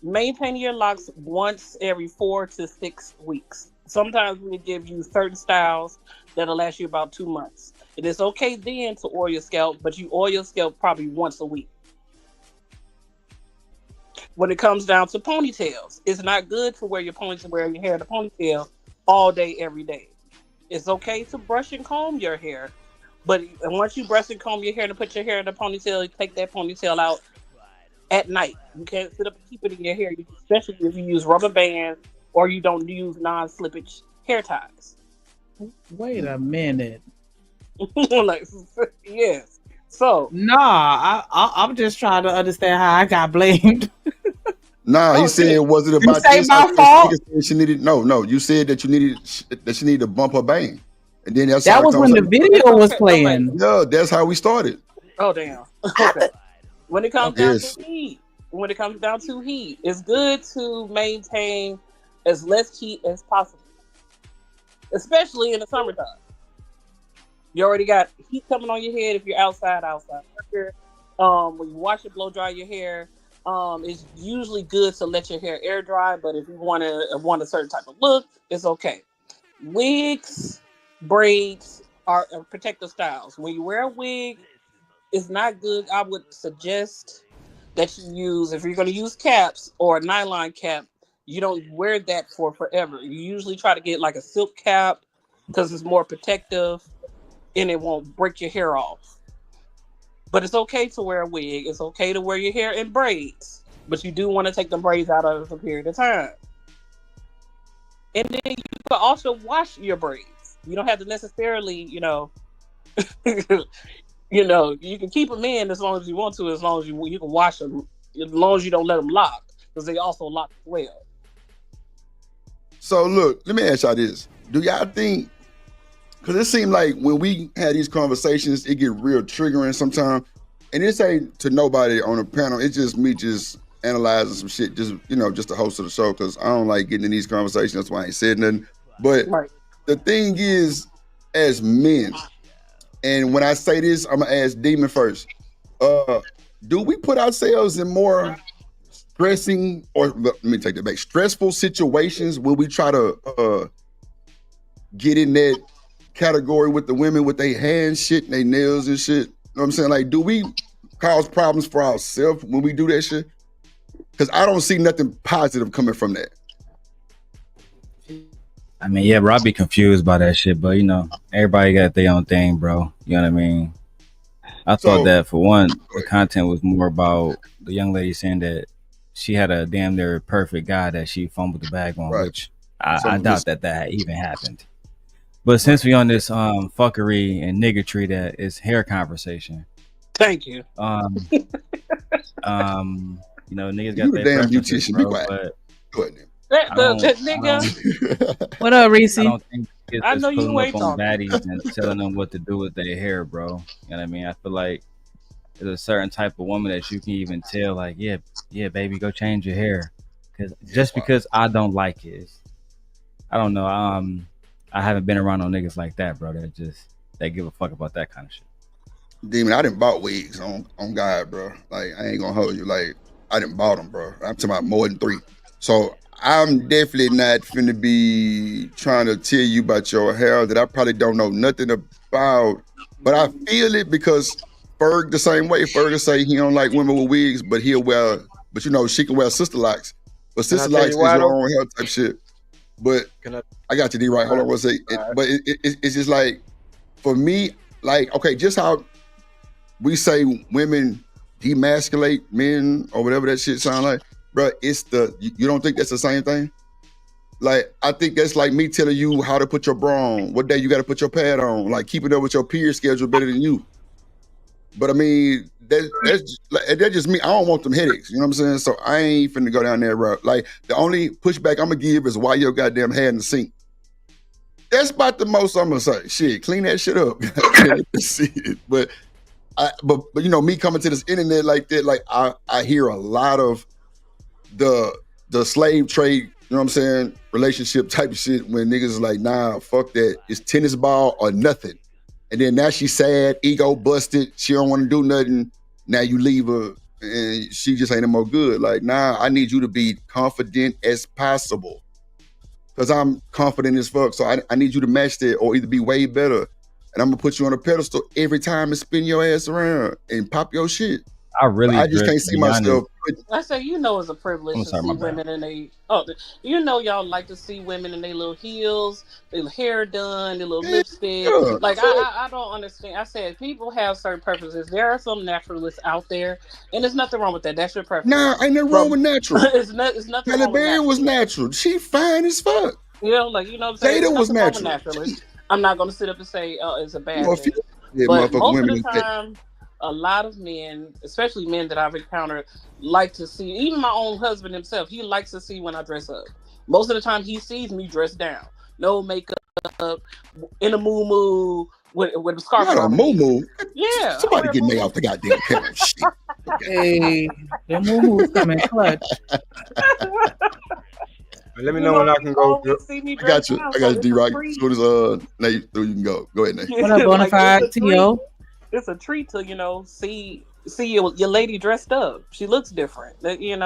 maintain your locks once every 4 to 6 weeks. Sometimes we give you certain styles that'll last you about 2 months. It is okay then to oil your scalp, but you oil your scalp probably once a week. When it comes down to ponytails, it's not good to wear your hair in a ponytail all day, every day. It's okay to brush and comb your hair, but once you brush and comb your hair and put your hair in a ponytail, you take that ponytail out at night. You can't sit up and keep it in your hair, especially if you use rubber bands or you don't use non-slippage hair ties. Wait a minute. Yes. So I'm just trying to understand how I got blamed. Nah, he said, was it about this? My fault? She needed no. You said that she needed to bump her bang, and then that was when the video was playing. Yeah, that's how we started. Oh damn. Okay. When it comes down to heat, it's good to maintain as less heat as possible, especially in the summertime. You already got heat coming on your head if you're outside. When you wash and blow dry your hair, it's usually good to let your hair air dry. But if you want a certain type of look, it's okay. Wigs, braids are protective styles. When you wear a wig, it's not good. I would suggest that you use, if you're going to use caps or a nylon cap, you don't wear that for forever. You usually try to get like a silk cap because it's more protective and it won't break your hair off. But it's okay to wear a wig. It's okay to wear your hair in braids, but you do want to take the braids out of it for a period of time. And then you can also wash your braids. You don't have to necessarily, You know, you can keep them in as long as you want to, as long as you can wash them, as long as you don't let them lock, because they also lock as well. So look, let me ask y'all this: do y'all think? Because it seemed like when we had these conversations, it get real triggering sometimes. And this ain't to nobody on the panel. It's just me just analyzing some shit, just just the host of the show, because I don't like getting in these conversations. That's why I ain't said nothing. But the thing is, as men, and when I say this, I'm gonna ask Demon first. Do we put ourselves in more stressing, or let me take that back, stressful situations when we try to get in that category with the women with their hands shit and their nails and shit? You know what I'm saying? Like, do we cause problems for ourselves when we do that shit? Because I don't see nothing positive coming from that. I mean, yeah, bro, I'd be confused by that shit, but everybody got their own thing, bro. You know what I mean? I thought that for one, the content was more about the young lady saying that she had a damn near perfect guy that she fumbled the bag on, which I doubt that even happened. But since we on this fuckery and niggatry that is hair conversation. Thank you. Niggas got their damn preferences, beautician. bro, Be quiet. but Go ahead, That nigga. What up, Reese? I don't think it's I know just pulling you up ain't on talking. baddies and telling them what to do with their hair, bro. You know what I mean? I feel like there's a certain type of woman that you can even tell, like, yeah, baby, go change your hair, because I don't like it. I don't know. I haven't been around no niggas like that, bro. That give a fuck about that kind of shit. Demon, I didn't bought wigs on God, bro. Like, I ain't gonna hold you. Like, I didn't bought them, bro. I'm talking about more than 3. So I'm definitely not finna be trying to tell you about your hair that I probably don't know nothing about. But I feel it because Ferg the same way. Ferg say he don't like women with wigs, but she can wear sister locks. But sister locks is your own hair type shit. But I got you, D, right? Hold on one second. But it's just like, for me, like, okay, just how we say women demasculate men or whatever that shit sound like, bro, you don't think that's the same thing? Like, I think that's like me telling you how to put your bra on, what day you got to put your pad on, like keeping up with your period schedule better than you. But I mean, that's just me. I don't want them headaches, you know what I'm saying? So I ain't finna go down that route. Like, the only pushback I'm gonna give is why your goddamn head in the sink. That's about the most I'm gonna say. Shit, clean that shit up. But me coming to this internet like that, like I hear a lot of the slave trade, you know what I'm saying, relationship type of shit when niggas is like, nah, fuck that. It's tennis ball or nothing. And then now she's sad, ego busted, she don't want to do nothing. Now you leave her and she just ain't no more good. Like, nah, I need you to be confident as possible. Because I'm confident as fuck. So I need you to match that or either be way better. And I'm going to put you on a pedestal every time and spin your ass around and pop your shit. I just can't see myself. I say, it's a privilege to see women in y'all like to see women in their little heels, their hair done, their little lipstick. Yeah, like, I don't understand. I said, people have certain preferences. There are some naturalists out there, and there's nothing wrong with that. That's your preference. Nah, ain't nothing wrong with natural. It's nothing wrong with natural. Was natural. She fine as fuck. You know what I'm saying? Jada was natural. I'm not going to sit up and say, it's a bad thing. But most of the time, a lot of men, especially men that I've encountered, like to see, even my own husband himself, he likes to see when I dress up. Most of the time, he sees me dressed down. No makeup, in a moo-moo, with a scarf around my head. Yeah. Somebody get me off the goddamn camera. Shit. Hey, the moo-moo's coming clutch. Let me know when I can go. I got you, D-Rock. As soon as Nate through, you can go. Go ahead, Nate. What up, Bonafide, T.O.? It's a treat to, see your lady dressed up. She looks different. Ain't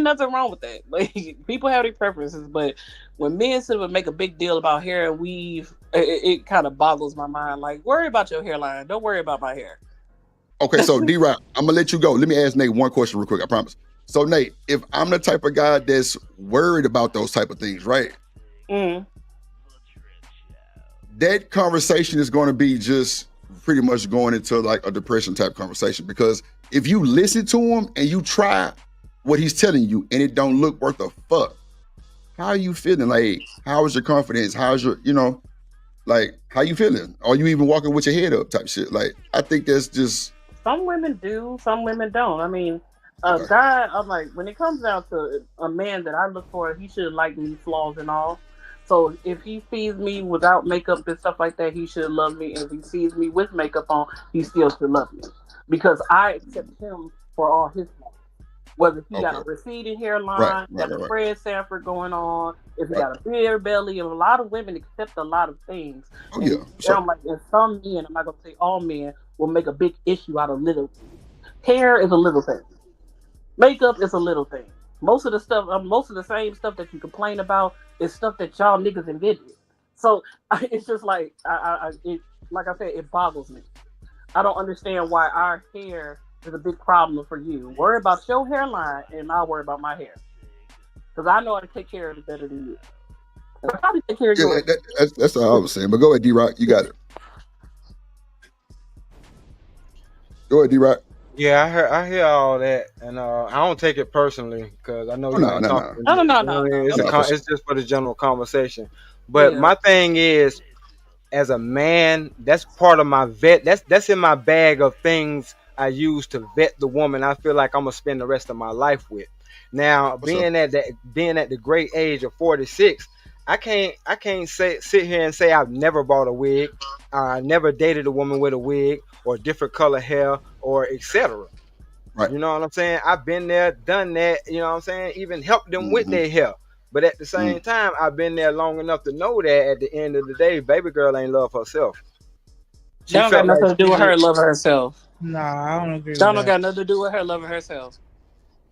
nothing wrong with that. Like, people have their preferences, but when men sit up and make a big deal about hair and weave, it kind of boggles my mind. Like, worry about your hairline. Don't worry about my hair. Okay, so D-Rock, I'm gonna let you go. Let me ask Nate one question real quick, I promise. So Nate, if I'm the type of guy that's worried about those type of things, right? That conversation is going to be just pretty much going into like a depression type conversation, because if you listen to him and you try what he's telling you and it don't look worth a fuck, how are you feeling? Like, how is your confidence? How's your, Like, how you feeling? Are you even walking with your head up type shit? Like, I think that's just Some women do, some women don't. I mean, a guy, I'm like, when it comes down to a man that I look for, he should like me, flaws and all. So if he sees me without makeup and stuff like that, he should love me. And if he sees me with makeup on, he still should love me. Because I accept him for all his flaws. Whether he got a receding hairline, got the Fred Sanford going on, if he got a beer belly, and a lot of women accept a lot of things. And I'm like, and some men, I'm not gonna say all men, will make a big issue out of little things. Hair is a little thing. Makeup is a little thing. Most of the stuff, most of the same stuff that you complain about is stuff that y'all niggas invented. So it's just like, like I said, it boggles me. I don't understand why our hair is a big problem for you. Worry about your hairline, and I'll worry about my hair. Because I know how to take care of it better than you. And I probably take care of yours. That's all I was saying. But go ahead, D-Rock. You got it. Go ahead, D-Rock. Yeah, I hear all that, and I don't take it personally because I know you ain't talking. No. It's just for the general conversation. But my thing is, as a man, that's part of my vet. That's in my bag of things I use to vet the woman I feel like I'm gonna spend the rest of my life with. Now, being at the great age of 46, I can't sit here and say I've never bought a wig, I never dated a woman with a wig or different color hair or etc. Right. You know what I'm saying? I've been there, done that. You know what I'm saying? Even helped them with their hair. But at the same time, I've been there long enough to know that at the end of the day, baby girl ain't love herself. She don't got nothing to do with her loving herself. No, I don't agree with that. that. Got nothing to do with her loving herself.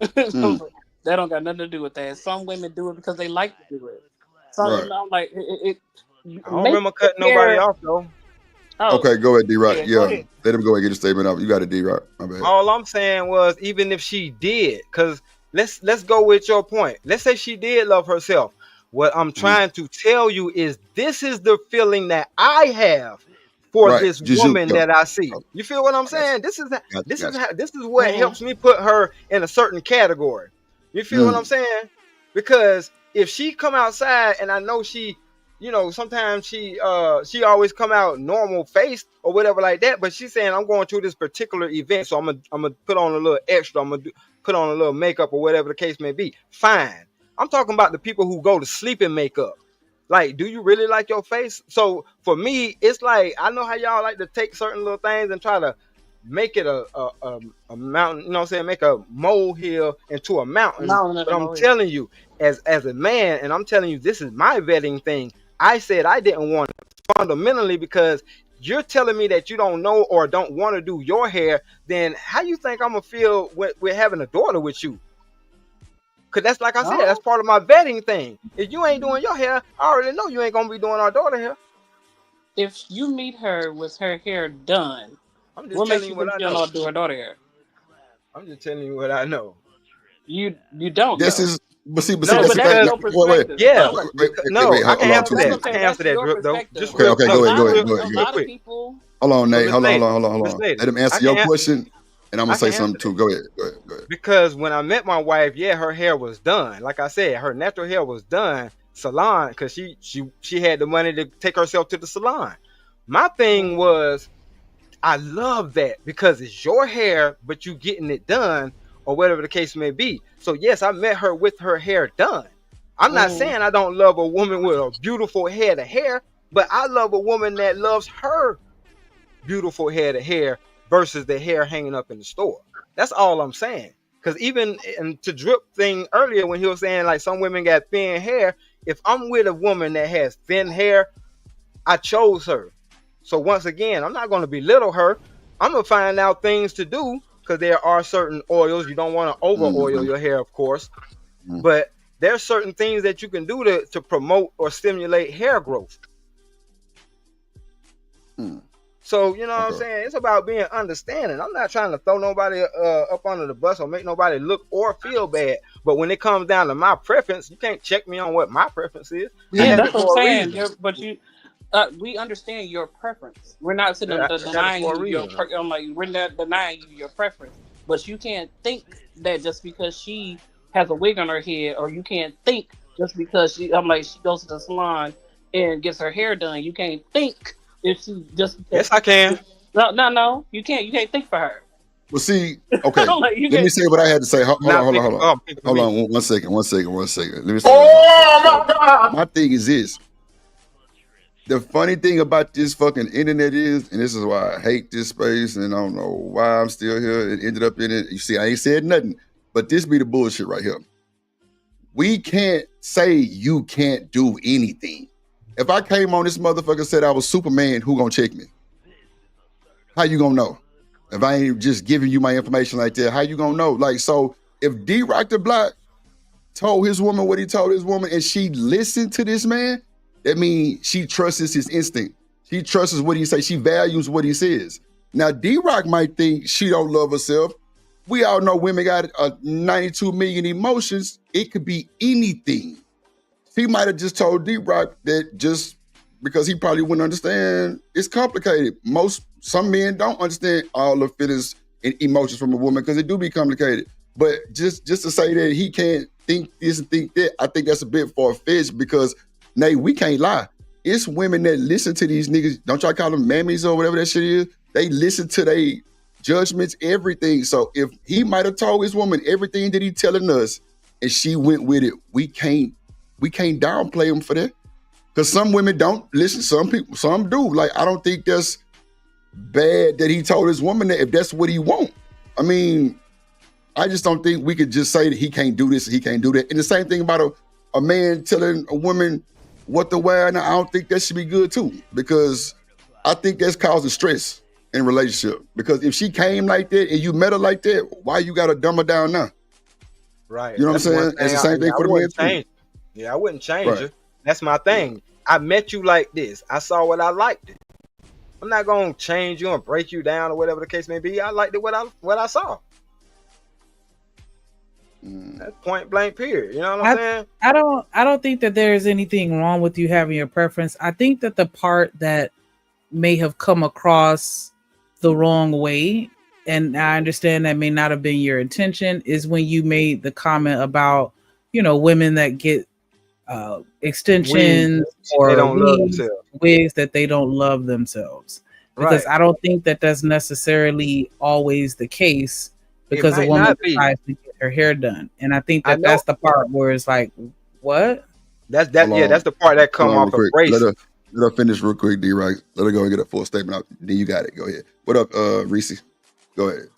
That don't got nothing to do with that. Some women do it because they like to do it. Some I'm like it. I don't remember cutting nobody off though. Okay, go ahead, D-Rock. Go Yeah, ahead. let him go and get a statement up. You got it, D-Rock. My bad. All I'm saying was, even if she did, because let's go with your point. Let's say she did love herself. What I'm trying to tell you is, this is the feeling that I have for this woman that I see. You feel what I'm saying? This is what helps me put her in a certain category. You feel what I'm saying? Because if she come outside and I know she, sometimes she always come out normal face or whatever like that, but she's saying I'm going to this particular event, so I'm gonna put on a little extra, I'm gonna put on a little makeup or whatever the case may be. Fine. I'm talking about the people who go to sleep in makeup. Like, do you really like your face? So for me, it's like, I know how y'all like to take certain little things and try to make it a mountain, you know what I'm saying? Make a molehill into a mountain. But I'm telling you, as a man, and I'm telling you, this is my vetting thing. I said I didn't want it fundamentally because you're telling me that you don't know or don't want to do your hair. Then how you think I'm gonna feel with having a daughter with you? Cause that's, like I said, that's part of my vetting thing. If you ain't doing your hair, I already know you ain't gonna be doing our daughter hair. If you meet her with her hair done, I'm just what makes telling you you what think I she'll know. not do her daughter hair? I'm just telling you what I know. You don't. This know. is, but see, that's your perspective. Yeah, wait, I can't answer that. I Say, can't answer that, your Drip, though. perspective. Just Okay, real, okay, no, go just ahead. real quick. People. Hold on, Nate. Miss Hold Lady, on. Let him answer your question, and I'm gonna say something too. Go ahead. Because when I met my wife, her hair was done. Like I said, her natural hair was done. Salon, because she had the money to take herself to the salon. My thing was, I love that because it's your hair, but you getting it done or whatever the case may be. So yes, I met her with her hair done. I'm not saying I don't love a woman with a beautiful head of hair, but I love a woman that loves her beautiful head of hair versus the hair hanging up in the store. That's all I'm saying. Because even to Drip thing earlier, when he was saying like some women got thin hair, if I'm with a woman that has thin hair, I chose her. So once again, I'm not going to belittle her. I'm going to find out things to do, because there are certain oils. You don't want to over oil your hair, of course. But there's certain things that you can do to promote or stimulate hair growth. So, you know what I'm saying? It's about being understanding. I'm not trying to throw nobody up under the bus or make nobody look or feel bad. But when it comes down to my preference, you can't check me on what my preference is. Yeah, that's what I'm saying. But we understand your preference. We're not sitting denying you your we're not denying you your preference. But you can't think that just because she has a wig on her head, or you can't think just because she goes to the salon, and gets her hair done, you can't think if she just. Yes, I can. No, you can't. You can't think for her. Well, see, okay. Like, Let me say what I had to say. Hold on. Hold on. One second. One second. Let me say. Oh my God! My thing is this. The funny thing about this fucking internet is, and this is why I hate this space, and I don't know why I'm still here and ended up in it. You see, I ain't said nothing, but this be the bullshit right here. We can't say you can't do anything. If I came on this motherfucker and said I was Superman, who gonna check me? How you gonna know? If I ain't just giving you my information like that, how you gonna know? Like, so if D-Rock the Block told his woman what he told his woman and she listened to this man, that means she trusts his instinct. She trusts what he says. She values what he says. Now, D-Rock might think she don't love herself. We all know women got 92 million emotions. It could be anything. She might have just told D-Rock that just because he probably wouldn't understand. It's complicated. Some men don't understand all the feelings and emotions from a woman because it do be complicated. But just to say that he can't think this and think that, I think that's a bit far-fetched because, Nate, we can't lie. It's women that listen to these niggas. Don't y'all call them mammies or whatever that shit is? They listen to their judgments, everything. So if he might have told his woman everything that he telling us and she went with it, we can't downplay him for that. Because some women don't listen, some do. Like, I don't think that's bad that he told his woman that if that's what he want. I mean, I just don't think we could just say that he can't do this, he can't do that. And the same thing about a man telling a woman what to wear, and I don't think that should be good too, because I think that's causing stress in a relationship. Because if she came like that and you met her like that, why you gotta dumb her down now? Right. You know what I'm saying? It's the same thing for the men too. Yeah, I wouldn't change her. That's my thing. I met you like this. I saw what I liked. I'm not gonna change you and break you down or whatever the case may be. I liked it what I saw. That's point blank period. You know what I'm saying? I don't think that there's anything wrong with you having your preference. I think that the part that may have come across the wrong way, and I understand that may not have been your intention, is when you made the comment about, women that get extensions or they don't love themselves. Wigs that they don't love themselves. Because I don't think that that's necessarily always the case, because a woman tries to get her hair done. And I think that that's the part where it's like, what? That's the part that come off abrasive. Let her finish real quick, D-Rock. Let her go and get a full statement out. Then you got it. Go ahead. What up, Reese? Go ahead.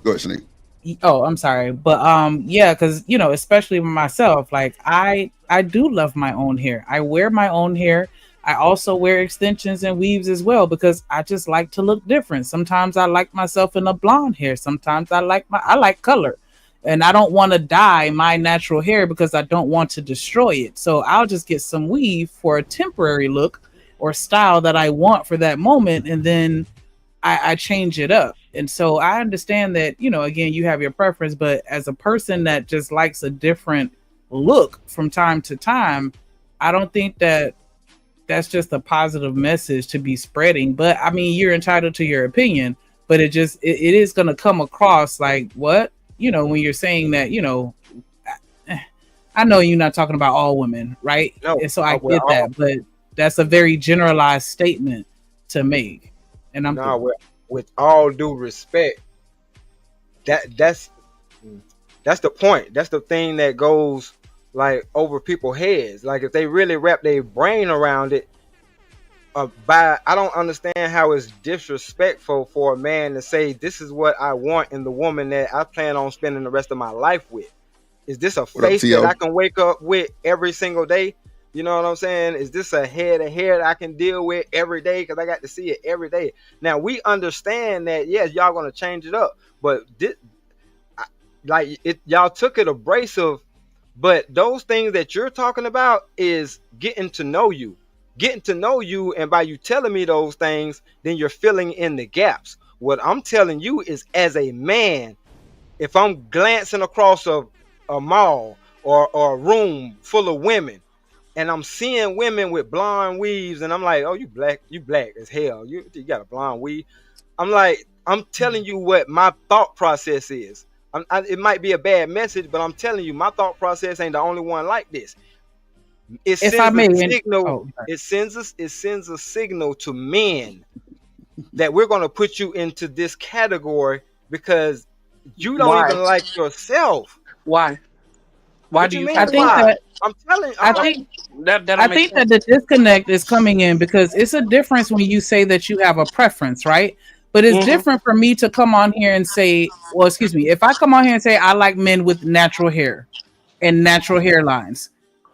Go ahead, Shanique. Oh, I'm sorry. But yeah, because especially myself, like I do love my own hair. I wear my own hair. I also wear extensions and weaves as well because I just like to look different. Sometimes I like myself in a blonde hair. Sometimes I like color. And I don't want to dye my natural hair because I don't want to destroy it. So I'll just get some weave for a temporary look or style that I want for that moment, and then I change it up. And so I understand that, again, you have your preference, but as a person that just likes a different look from time to time, I don't think that that's just a positive message to be spreading. But I mean, you're entitled to your opinion, but it is going to come across like, what? When you're saying that, I know you're not talking about all women, right? No, and so I get that, but that's a very generalized statement to make. And I'm with all due respect, that's the point. That's the thing that goes like over people's heads. Like if they really wrap their brain around it, I don't understand how it's disrespectful for a man to say this is what I want in the woman that I plan on spending the rest of my life with. Is this a face that I can wake up with every single day? You know what I'm saying? Is this a head of hair that I can deal with every day because I got to see it every day? Now we understand that yes, y'all gonna change it up, but y'all took it abrasive. But those things that you're talking about is getting to know you. Getting to know you, and by you telling me those things, then you're filling in the gaps. What I'm telling you is, as a man, if I'm glancing across a mall or a room full of women, and I'm seeing women with blonde weaves, and I'm like, oh, you black as hell. You got a blonde weave. I'm telling you what my thought process is. It might be a bad message, but I'm telling you, my thought process ain't the only one like this. It if sends I a may, signal. It sends a signal to men that we're going to put you into this category because you don't Why? even like yourself. Why? Why What do you you mean? I say think Why? why? that I'm telling. I think That I don't make think that sense. the disconnect is coming in because it's a difference when you say that you have a preference, right? But it's Mm-hmm. different for me to come on here and say, well, excuse me, if I come on here and say I like men with natural hair and natural hairlines,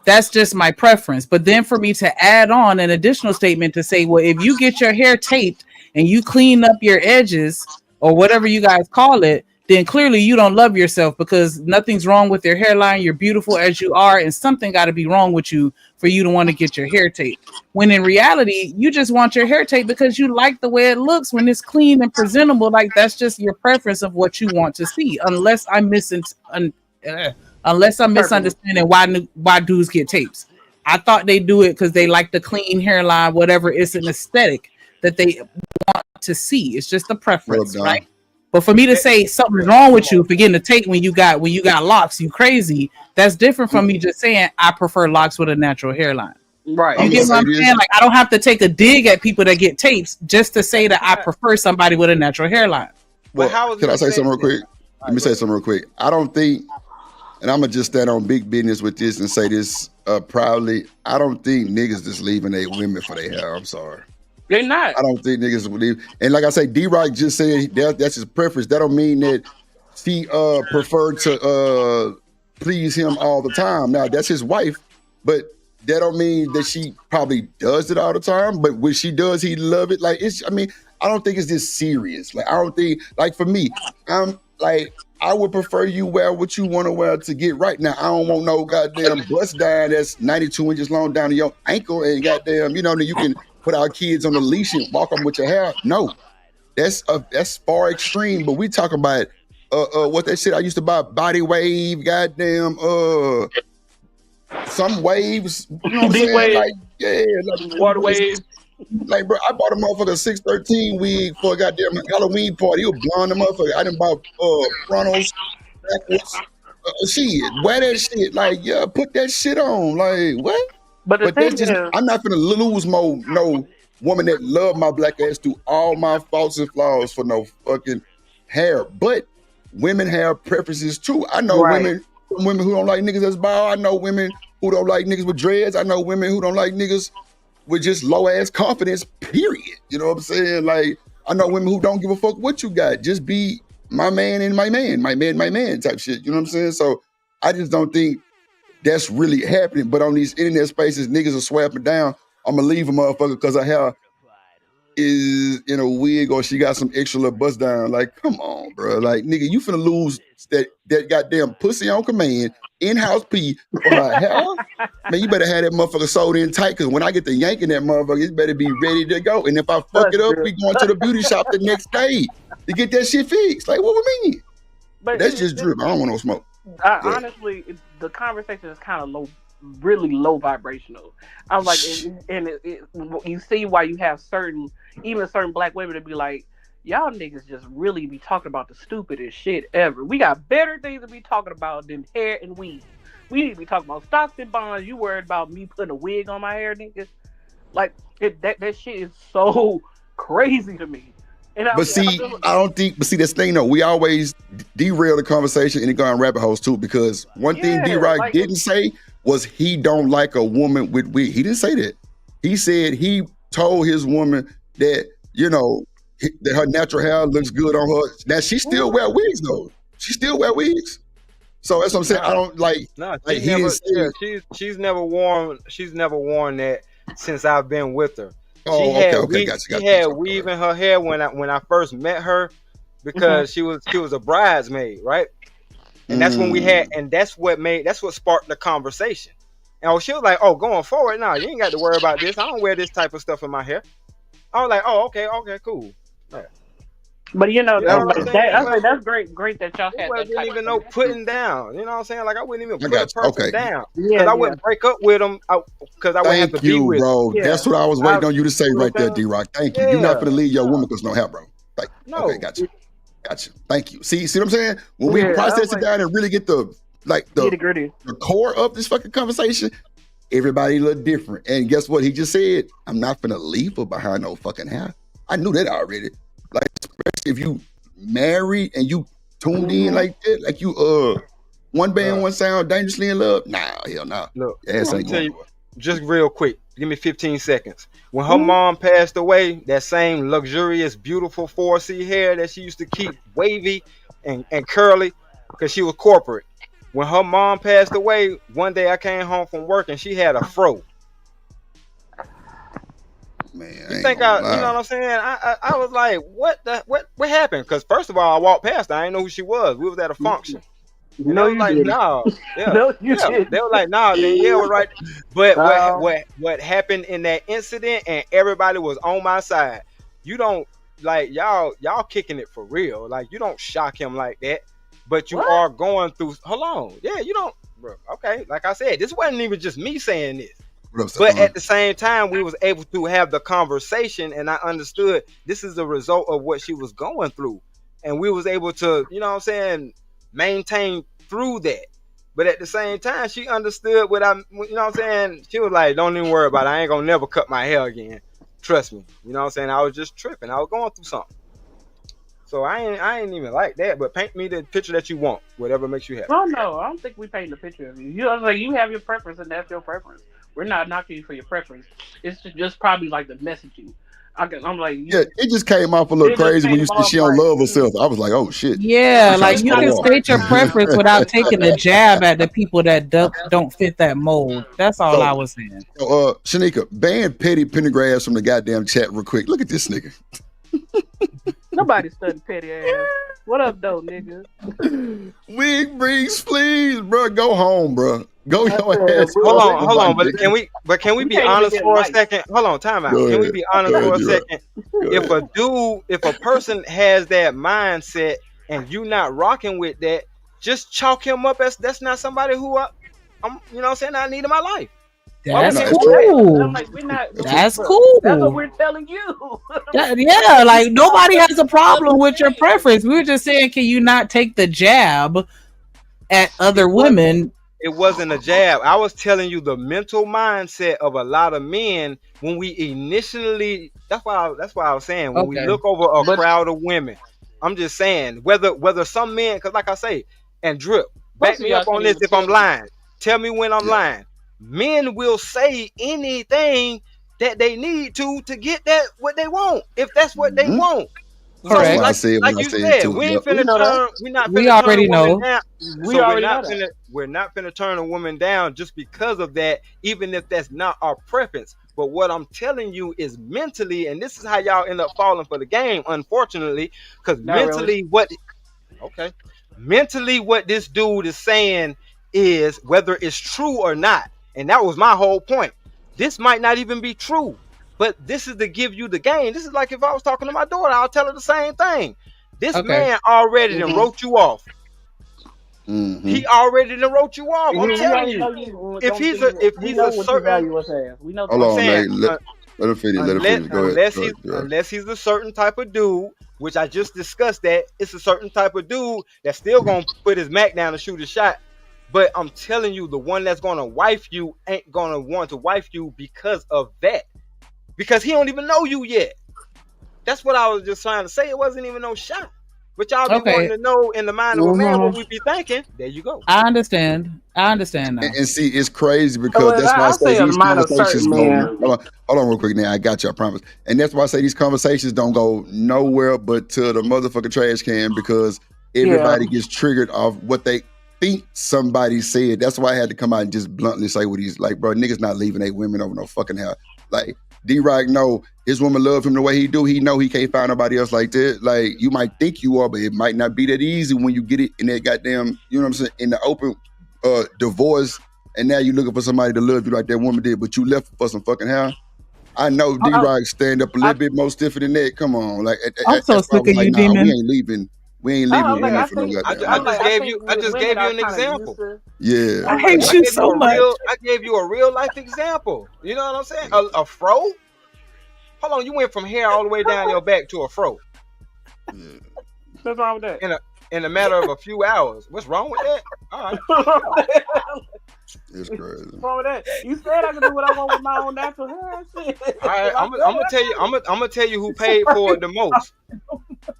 that's just my preference. But then for me to add on an additional statement to say, well, if you get your hair taped and you clean up your edges or whatever you guys call it, then clearly you don't love yourself because nothing's wrong with your hairline. You're beautiful as you are, and something got to be wrong with you for you to want to get your hair taped. When in reality, you just want your hair taped because you like the way it looks when it's clean and presentable. Like that's just your preference of what you want to see, unless I'm misunderstanding why dudes get tapes. I thought they do it because they like the clean hairline, whatever. It's an aesthetic that they want to see. It's just a preference, right? But for me to say something's wrong with you for getting a tape when you got locks, you crazy. That's different from me just saying I prefer locks with a natural hairline. Right. You get what I'm saying? Like I don't have to take a dig at people that get tapes just to say that I prefer somebody with a natural hairline. Well, can I say something real quick? Let me say something real quick. I don't think, and I'm gonna just stand on big business with this and say this proudly. I don't think niggas just leaving their women for their hair. I'm sorry. They're not. I don't think niggas would leave. And like I say, D-Rock just said that's his preference. That don't mean that she preferred to please him all the time. Now that's his wife, but that don't mean that she probably does it all the time. But when she does, he love it. Like it's. I mean, I don't think it's this serious. Like I don't think. Like for me, I'm like I would prefer you wear what you want to wear to get right. Now I don't want no goddamn bust down that's 92 inches long down to your ankle and goddamn that you can put our kids on the leash and walk them with your hair. No, that's far extreme. But we talking about what that shit I used to buy, body wave, goddamn some waves. You know what I'm saying? Wave, like like water wave. Like bro, I bought a motherfucker 613 wig for a goddamn Halloween party. He was blonde the motherfucker. I didn't buy frontals, backwards. Shit, wear that shit. Like put that shit on. Like what? But that's just I'm not gonna lose no woman that love my black ass through all my faults and flaws for no fucking hair. But women have preferences too. I know women who don't like niggas that's bald. I know women who don't like niggas with dreads. I know women who don't like niggas with just low ass confidence, period. You know what I'm saying? Like I know women who don't give a fuck what you got. Just be my man and my man type shit. You know what I'm saying? So I just don't think that's really happening. But on these internet spaces, niggas are swapping down. I'm gonna leave a motherfucker because her hair is in a wig or she got some extra little bust down. Like, come on, bro. Like, nigga, you finna lose that goddamn pussy on command, in-house pee for her hair. Man, you better have that motherfucker sewed in tight because when I get to yanking that motherfucker, it better be ready to go. And if I fuck it up, we going to the beauty shop the next day to get that shit fixed. Like, what we mean? But that's just drip. I don't want no smoke. Honestly, the conversation is kind of really low vibrational. I'm like, and you see why you have certain black women to be like, y'all niggas just really be talking about the stupidest shit ever. We got better things to be talking about than hair and weave. We need to be talking about stocks and bonds. You worried about me putting a wig on my hair, niggas? Like that shit is so crazy to me. And I don't think. But see, this thing though, we always derail the conversation and it go on rabbit holes too. Because one thing D-Rock didn't say was he don't like a woman with wig. He didn't say that. He said he told his woman that that her natural hair looks good on her. Now she still wear wigs though. She still wear wigs. So that's what I'm saying. I don't like. No, she's never worn that since I've been with her. Oh, okay, gotcha. She had weave in her hair when I first met her because she was a bridesmaid, right? And that's when we had, and that's what sparked the conversation. And she was like, "Oh, going forward, now you ain't got to worry about this. I don't wear this type of stuff in my hair." I was like, "Oh, okay, cool." Yeah. But that's great that y'all had. I didn't even know putting down. You know what I'm saying? Like I wouldn't even put a person down because I wouldn't break up with them because I wouldn't have to be with bro. them. That's what I was waiting on you to say right there, D-Rock. Thank you. You're not gonna leave your woman because no hair, bro. Like, okay, gotcha. Thank you. See what I'm saying? When we process it down and really get the gritty, the core of this fucking conversation, Everybody look different. And guess what? He just said, I'm not finna leave her behind no fucking house. I knew that already. Like, especially if you married and you tuned in like that, like you one band, one sound, dangerously in love. Nah, hell no. Look, Ass let me ain't tell going you, just real quick. Give me 15 seconds. When her mom passed away, that same luxurious, beautiful 4C hair that she used to keep wavy and curly, because she was corporate. When her mom passed away, one day I came home from work and she had a fro. Man, you know what I'm saying? I was like, what happened? Because first of all, I walked past her. I didn't know who she was. We was at a function. And No, they was you like, didn't. no, yeah, No, you yeah. didn't. They were like, nah, Danielle was right. But what happened in that incident, and everybody was on my side. You don't like y'all kicking it for real. Like you don't shock him like that, but you are going through. Hold on, yeah, you don't. Bro, okay, like I said, this wasn't even just me saying this. But at the same time, we was able to have the conversation, and I understood this is the result of what she was going through, and we was able to, you know what I'm saying, maintain through that. But at the same time, she understood what you know what I'm saying. She was like, "Don't even worry about it. I ain't gonna never cut my hair again. Trust me." You know what I'm saying. I was just tripping. I was going through something. So I ain't even like that. But paint me the picture that you want, whatever makes you happy. Oh no, I don't think we paint a picture of you. You know, like you have your preference, and that's your preference. We're not knocking you for your preference. It's just probably like the messaging. I'm like, yeah, it just came off a little crazy when you said she don't love herself. I was like, oh shit. Yeah, like you can state your preference without taking a jab at the people that don't fit that mold. That's all I was saying. So, Shanika, ban petty pentagraphs from the goddamn chat real quick. Look at this nigga. Nobody studying petty ass. What up, though, nigga? Wig brings, please, bro. Go home, bro. Go your ass. Hold on. But can we be honest for a second? Hold on, time out. Can we be honest for a second? If a person has that mindset and you not rocking with that, just chalk him up as that's not somebody who I'm, you know what I'm saying, I need in my life. That's cool. I'm like, that's cool. That's what we're telling you. Yeah, like nobody has a problem with your preference. We were just saying, can you not take the jab at other women? It wasn't a jab. I was telling you the mental mindset of a lot of men when we initially. That's why I was saying when we look over a crowd of women. I'm just saying whether some men, because like I say, and Drip, back me up on this if I'm lying. Tell me when I'm lying. Men will say anything that they need to get that what they want, if that's what they want. Correct. Like you said, we ain't finna turn. We're not finna we turn already a woman know. down. We So already we're not finna turn a woman down just because of that, even if that's not our preference. But what I'm telling you is mentally, and this is how y'all end up falling for the game, unfortunately, because mentally what this dude is saying is whether it's true or not. And that was my whole point. This might not even be true, but this is to give you the game. This is like if I was talking to my daughter, I'll tell her the same thing. This man already done wrote you off. He already done wrote you off. I'm telling you. If he's a certain, we know. Hold on, let him finish. Go ahead. Unless he's a certain type of dude, which I just discussed that it's a certain type of dude that's still gonna put his Mac down and shoot a shot. But I'm telling you, the one that's gonna wife you ain't gonna want to wife you because of that. Because he don't even know you yet. That's what I was just trying to say. It wasn't even no shot. But y'all be wanting to know in the mind of a man what we be thinking. There you go. I understand now. And see, it's crazy because that's why I say these conversations go. Hold on real quick now. I got you, I promise. And that's why I say these conversations don't go nowhere but to the motherfucking trash can because everybody gets triggered off what they think somebody said. That's why I had to come out and just bluntly say what he's like, bro, niggas not leaving 8 women over no fucking house. Like, D-Rock know his woman love him the way he do. He know he can't find nobody else like that. Like, you might think you are, but it might not be that easy when you get it in that goddamn, you know what I'm saying, in the open divorce, and now you looking for somebody to love you like that woman did, but you left for some fucking house. I know D-Rock stand up a little bit more stiffer than that. Come on. Like, I'm so sick of you, Demon. We ain't leaving. We ain't leaving women for no goddamn. I just gave you an example. Yeah. I hate you so much. I gave you a real life example. You know what I'm saying? A fro? Hold on, you went from hair all the way down your back to a fro. What's wrong with that? In a matter of a few hours. What's wrong with that? All right. It's crazy. What's wrong with that? You said I could do what I want with my own natural hair. Shit. All right, I'm gonna tell you. I'm gonna tell you who paid for it the most.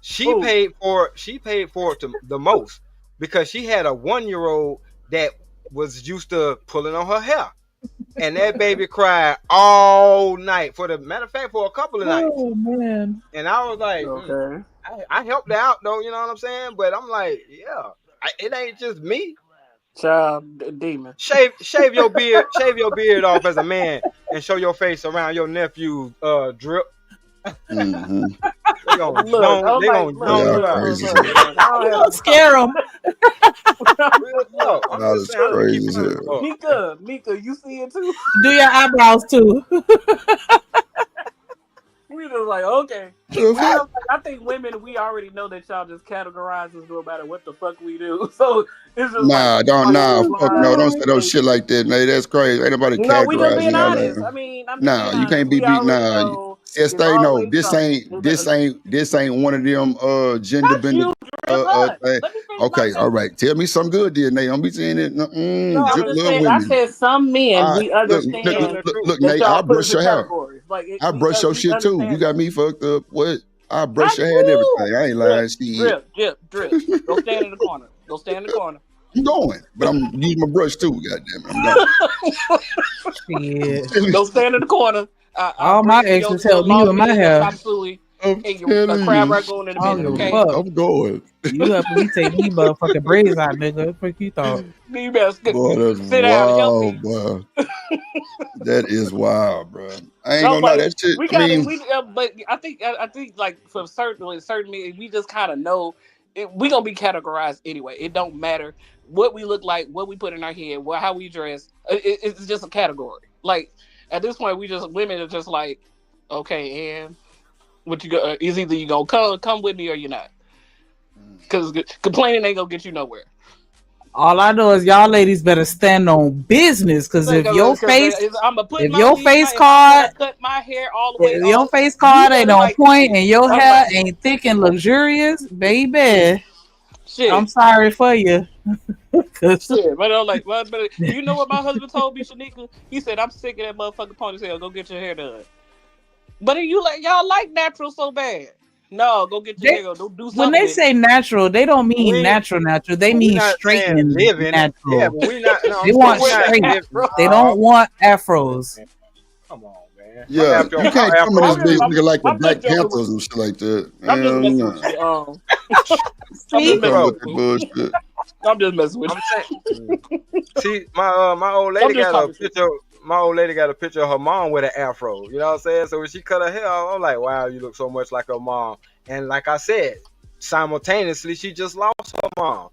She paid for it the most because she had a 1-year-old that was used to pulling on her hair, and that baby cried all night. For the matter of fact, for a couple of nights. Oh man! And I was like, okay. I helped her out though. You know what I'm saying? But I'm like, yeah, it ain't just me. Child demon. Shave your beard off as a man and show your face around your nephew's drip. Mm-hmm. They gonna zone you out. Scare them. That's crazy as hell. Mika, you see it too? Do your eyebrows too. We just like, okay. I think women, we already know that y'all just categorize us no matter what the fuck we do. So it's just fuck no, don't say no shit like that, Nate. That's crazy. Ain't nobody no, we just categorizing being y'all honest. like, I mean, I'm just being you can't honest. be We beat. already Nah, know yes, it's they know. always This ain't one of them gender bender thing. Okay, all right. Tell me something good, then, Nate. I'm be saying it. No, I'm Drip just love saying. I women. said some men we understand Look, that Nate. y'all I put us brush in your hair. categories. Like I brush your we shit too. You understand got that. me fucked up. What? I brush Not your hair and you. everything. I ain't lying. Shit. Drip. Go stand in the corner. Go stand in the corner. I'm going, but I'm using my brush too. Goddamn it, I'm going. Go stand in the corner. All my exes help me with my hair. Chop suey, and your crab ragoon in a minute. Okay. I'm going. You helping me take these motherfucking braids out, nigga. What the fuck you thought? You better Boy, that's sit down in your seat. wild, boy. That is wild, bro. I ain't No, gonna lie, that shit. We gotta, but I think like for certain men, we just kind of know we gonna be categorized anyway. It don't matter what we look like, what we put in our head, how we dress. It's just a category. Like at this point, women are just like, okay, and what you go is either you gonna come with me or you're not, because complaining ain't gonna get you nowhere. All I know is y'all ladies better stand on business, because if your face card, cut my hair all the way if your face card ain't on point and your hair ain't thick and luxurious, baby, shit. I'm sorry for you. Shit, but I'm like, but you know what my husband told me, Shanika? He said, "I'm sick of that motherfucking ponytail. Go get your hair done." But y'all like natural so bad. No, go get your hair done. Don't do something. When they say natural, they don't mean natural. They mean straight and natural. Yeah, but we not. No, they want straight. They don't want afros. Come on, man. Yeah, you can't come in this bitch looking like the Black Panthers and shit like that. I'm just messing with you. I'm just messing with you. See, my old lady got a picture. My old lady got a picture of her mom with an afro. You know what I'm saying? So when she cut her hair, I'm like, wow, you look so much like her mom. And like I said, simultaneously, she just lost her mom.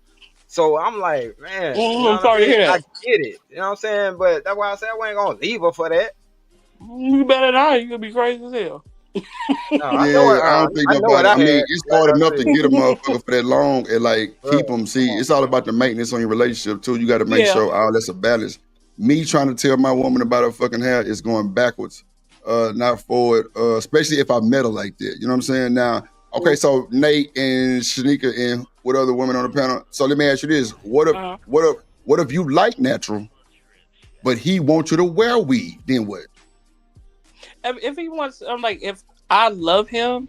So I'm like, man, I'm sorry to hear that. I get it. You know what I'm saying? But that's why I said I ain't gonna leave her for that. You better not. You gonna be crazy as hell. I don't think nobody. I mean, it's hard enough to get a motherfucker for that long and like keep them. See, it's all about the maintenance on your relationship too. You got to make sure all that's a balance. Me trying to tell my woman about her fucking hair is going backwards, not forward. Especially if I met her like that. You know what I'm saying? Now, okay, so Nate and Shanika and what other women on the panel? So let me ask you this: what if you like natural, but he wants you to wear weave? Then what? If he wants, I'm like, if I love him,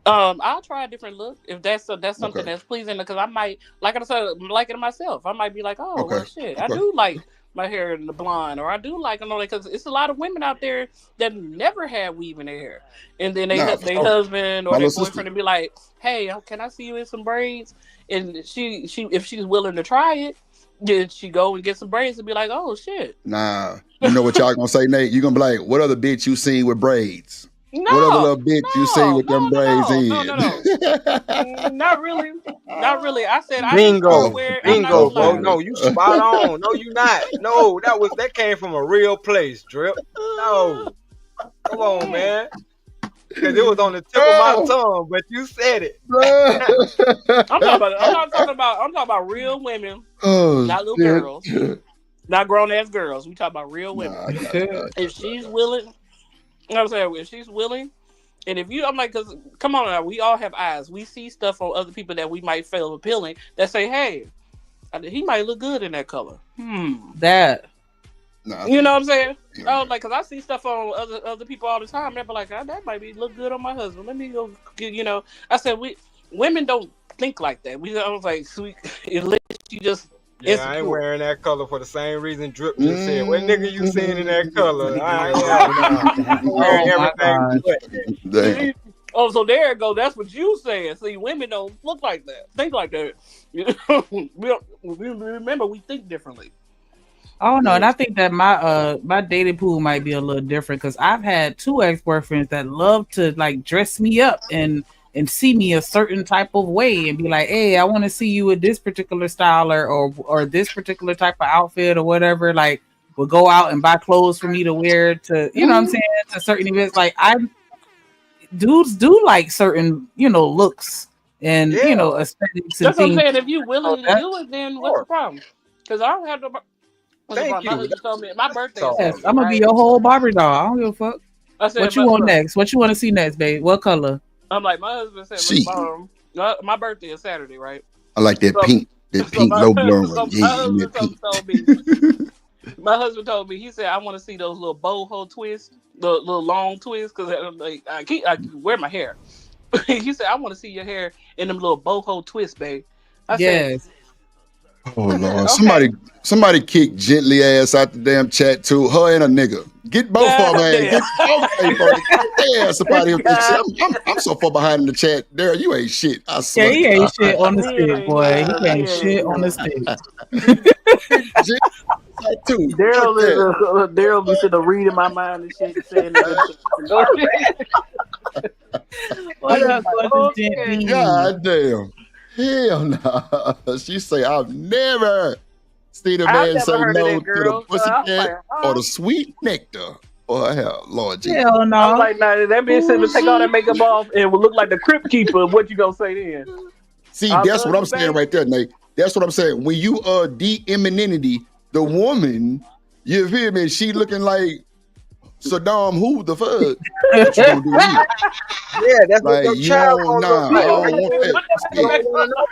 I'll try a different look. If that's something that's pleasing, because I might, like I said, like it myself. I might be like, oh, well, shit, I do like my hair in the blonde, or I do like, because it's a lot of women out there that never had weave in their hair, and then they husband or their boyfriend would be like, hey, can I see you in some braids? And she if she's willing to try it, then she go and get some braids and be like, oh shit. Nah, you know what y'all gonna say, Nate? You gonna be like, what other bitch you seen with braids? No, what other little bitch you seen with them braids in? Not really. Not really. I said bingo, bingo, bro. No, you spot on. No, you not. No, that came from a real place, Drip. No, come on, man. Because it was on the tip of my tongue, but you said it. I'm talking about real women, not little girls, not grown ass girls. We talk about real women. If she's willing. You know what I'm saying? If she's willing, and if you, I'm like, because come on now, we all have eyes. We see stuff on other people that we might feel appealing that say, hey, he might look good in that color. That You know what I'm saying? Oh, like, cause I see stuff on other people all the time. They be like, oh, that might look good on my husband. Let me go get, I said women don't think like that. I was like, sweet, unless you just I ain't wearing that color for the same reason Drip just said. What nigga you seeing in that color? I'm wearing everything but that. Oh, so there it go. That's what you saying. See, women don't look like that. Think like that. We remember we think differently. Oh no, and I think that my dating pool might be a little different because I've had 2 ex-boyfriends that love to like dress me up and see me a certain type of way and be like, hey, I want to see you with this particular style or this particular type of outfit or whatever. Like, will go out and buy clothes for me to wear to, you know what I'm saying, to certain events. Like, dudes do like certain, looks and aesthetics and that's what I'm things. saying. If you willing to do it, then what's the problem? Because I don't have to. Thank you. My husband told me my birthday is Yes, Saturday, I'm gonna be your whole Barbie doll. I don't give a fuck. I said, What you want next? What you want to see next, babe? What color? I'm like, my husband said, my birthday is Saturday, right? I like that pink low blowing one. My husband told me, he said, I want to see those little boho twists, the little long twists, because I wear my hair. He said, I want to see your hair in them little boho twists, babe. I said, oh Lord, somebody kick gently ass out the damn chat too. Her and a nigga. Get both of them, man. Get both of them. Get somebody up this shit. I'm so far behind in the chat. Daryl, you ain't shit. I swear. Yeah, he ain't shit on the stick, boy. He ain't shit on the stick. Daryl be sitting there reading my mind and shit, saying What up, okay. God damn. Hell no. She say, I've never seen a man say no to the pussycat or the sweet nectar. Oh, hell, Lord Jesus. Hell no. I'm like, nah, that bitch said to take all that makeup off and would look like the Crypt Keeper. What you gonna say then? See, that's what I'm saying right there, Nate. That's what I'm saying. When you are de-emininity, the woman, you feel me? She looking like Saddam, who the fuck? What you gonna do here? Yeah, that's like, what your child I don't want that.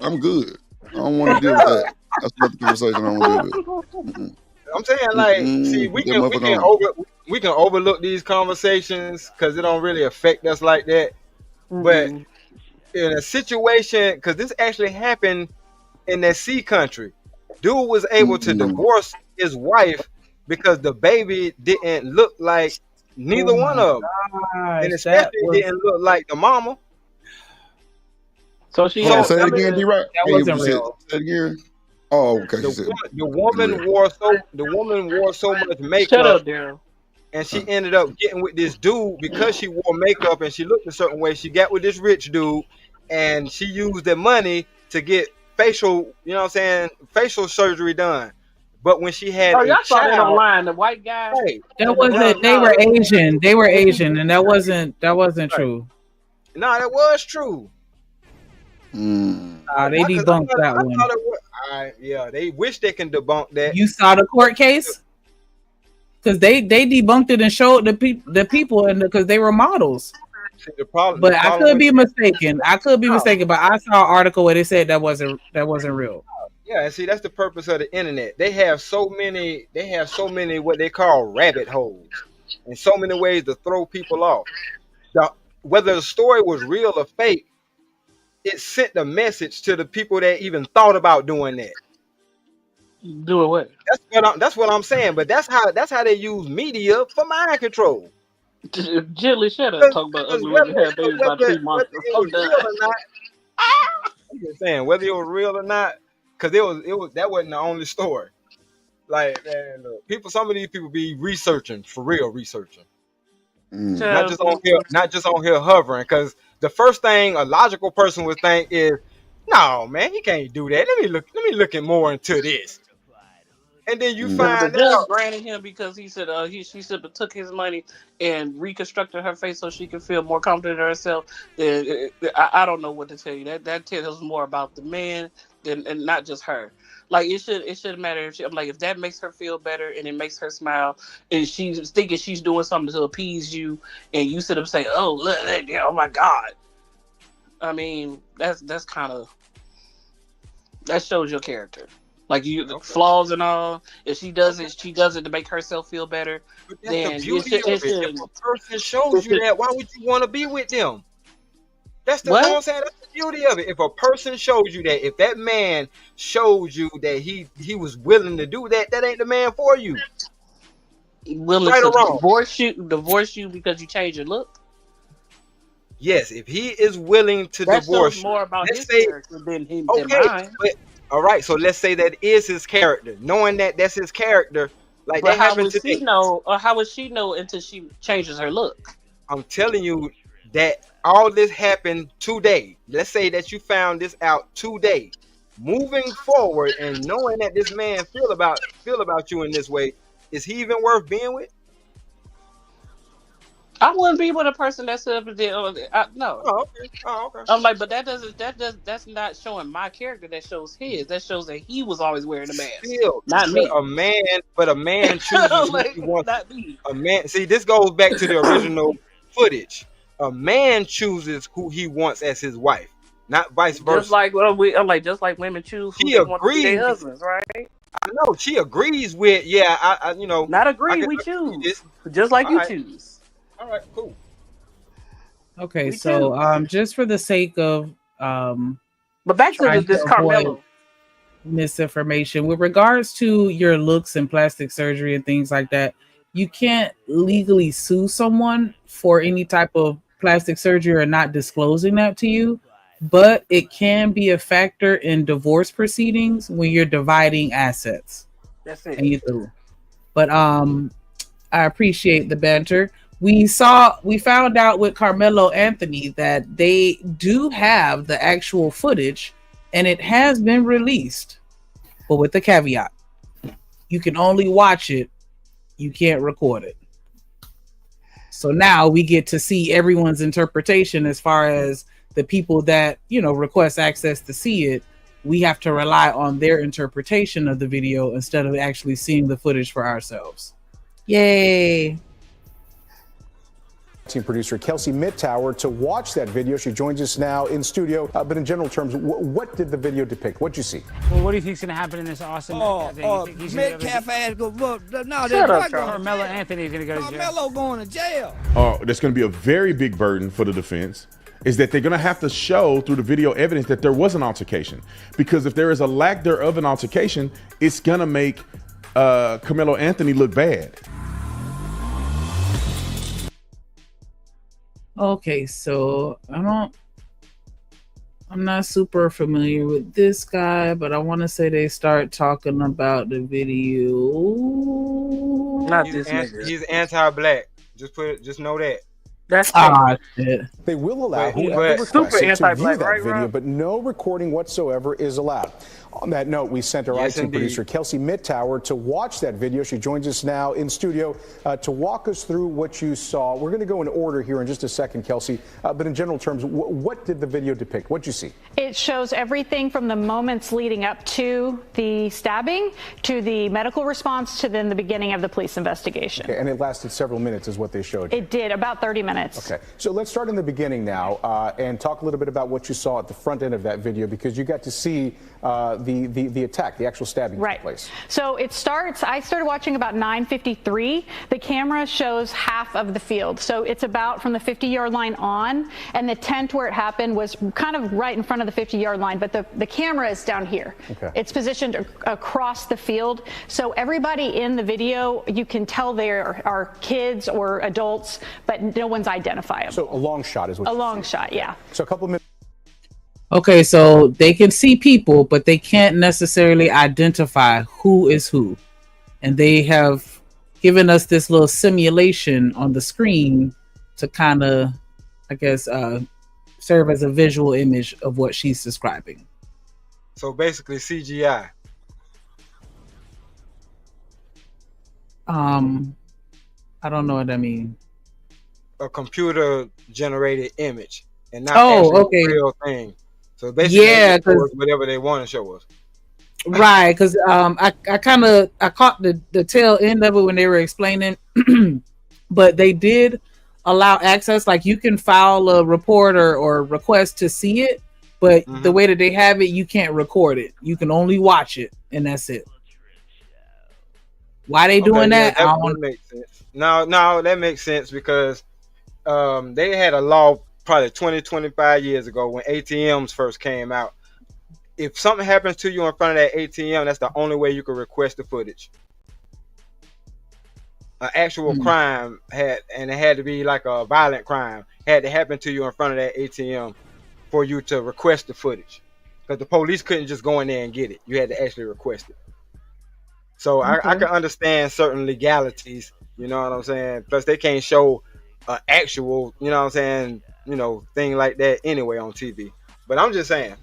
I'm good. I don't want to deal with that. That's not the conversation I want to deal with. I'm saying, like, see, we can overlook these conversations because it don't really affect us like that. But in a situation, because this actually happened in that sea country, dude was able to divorce his wife because the baby didn't look like neither one of them, and especially didn't look like the mama. So say it again, D-Rock. That wasn't real. Say it again. Oh, okay. The woman wore so much makeup. Shut up, Daryl. And she ended up getting with this dude because she wore makeup and she looked a certain way. She got with this rich dude, and she used the money to get facial surgery done. But when she had y'all saw that online, the white guy. That wasn't. They were Asian. They were Asian, and that wasn't true. No, that was true. They debunked that one. They wish they can debunk that. You saw the court case? Because they debunked it and showed the people and because they were models. See, the I could be mistaken. But I saw an article where they said that wasn't real. Yeah, and see, that's the purpose of the internet. They have so many what they call rabbit holes, and so many ways to throw people off. Now, whether the story was real or fake, it sent a message to the people that even thought about doing that. Doing what? That's what I'm saying. But that's how they use media for mind control. Gently shut up. Talk about other women have babies about 3 months. I'm just saying whether it was real or not, because that wasn't the only story. Like, man, look, some of these people be researching for real, researching. Not just on here hovering, because the first thing a logical person would think is, no, man, he can't do that. Let me look more into this. And then you find out granted him because he said she said took his money and reconstructed her face so she could feel more confident in herself. I don't know what to tell you. That tells more about the man and not just her. Like it shouldn't matter if that makes her feel better and it makes her smile and she's thinking she's doing something to appease you and you sit up and say, oh look, oh my God. I mean that's kind of that shows your character. like flaws and all. If she does it, she does it to make herself feel better. But that's Then the beauty of it. If a person shows you that, why would you want to be with them? That's the, you know what I'm saying? That's the beauty of it. If a person shows you that, if that man shows you that he was willing to do that, that ain't the man for you. Willing right to or wrong? divorce you because you change your look. Yes, if he is willing to that divorce shows more about let's his say, character than him okay, than mine. but all right, so let's say that is his character. Knowing that that's his character, like But that how happened would today. she know, or how would she know until she changes her look? I'm telling you that all this happened today. Let's say that you found this out today. Moving forward and knowing that this man feel about you in this way, is he even worth being with? I wouldn't be with a person that's no. Oh, okay. I'm like, but that's not showing my character. That shows his. That shows that he was always wearing a mask. Still, not but me. a man chooses Like, who he wants. not me. A man. See, this goes back to the original footage. A man chooses who he wants as his wife, not vice versa. Just like just like women choose who they want to be their husbands, right? I know she agrees with. Yeah, I not agree. We choose just like you choose. All right, cool. Okay, so just for the sake of but back to this Karmelo misinformation with regards to your looks and plastic surgery and things like that, you can't legally sue someone for any type of plastic surgery or not disclosing that to you, but it can be a factor in divorce proceedings when you're dividing assets. That's it. And you do. But I appreciate the banter. We found out with Karmelo Anthony that they do have the actual footage and it has been released, but with the caveat, you can only watch it, you can't record it. So now we get to see everyone's interpretation as far as the people that, request access to see it. We have to rely on their interpretation of the video instead of actually seeing the footage for ourselves. Yay. Team producer Kelsey Mittauer to watch that video. She joins us now in studio. But in general terms, what did the video depict? What'd you see? Well, what do you think's going to happen in this awesome thing? Metcalf ass go look. No, Karmelo Anthony is going to go to jail. Karmelo going to jail. That's going to be a very big burden for the defense. Is that they're going to have to show through the video evidence that there was an altercation. Because if there is a lack thereof an altercation, it's going to make Karmelo Anthony look bad. Okay, so I'm not super familiar with this guy, but I want to say they start talking about the video. Not this nigga. He's anti-black. Just know that. That's shit. They will allow whoever requests it to view that video, but no recording whatsoever is allowed. On that note, we sent our IT producer Kelsey Mittauer to watch that video. She joins us now in studio to walk us through what you saw. We're going to go in order here in just a second, Kelsey. But in general terms, what did the video depict? What'd you see? It shows everything from the moments leading up to the stabbing to the medical response to then the beginning of the police investigation. Okay, and it lasted several minutes is what they showed you. It did, about 30 minutes. Okay, so let's start in the beginning now and talk a little bit about what you saw at the front end of that video, because you got to see the attack, the actual stabbing took place. So I started watching about 9:53. The camera shows half of the field. So it's about from the 50-yard line on, and the tent where it happened was kind of right in front of the 50-yard line, but the camera is down here. Okay. It's positioned across the field. So everybody in the video, you can tell they are kids or adults, but no one's identifiable. So a long shot is what a long shot, yeah. So a couple of minutes. Okay, so they can see people, but they can't necessarily identify who is who. And they have given us this little simulation on the screen to kind of, I guess, serve as a visual image of what she's describing. So basically CGI. I don't know what that means. A computer generated image and not okay. a real thing. So basically, whatever they want to show us. Right, because I caught the tail end of it when they were explaining, but they did allow access. Like you can file a report or request to see it, but the way that they have it, you can't record it. You can only watch it, and that's it. Why they doing that? I don't... That makes sense. No, that makes sense because they had a law probably 25 years ago when ATMs first came out. If something happens to you in front of that ATM, that's the only way you can request the footage. An actual crime it had to be like a violent crime, had to happen to you in front of that ATM for you to request the footage. Because the police couldn't just go in there and get it. You had to actually request it. So I can understand certain legalities, you know what I'm saying? Plus they can't show an actual, you know what I'm saying, thing like that anyway on TV. But I'm just saying.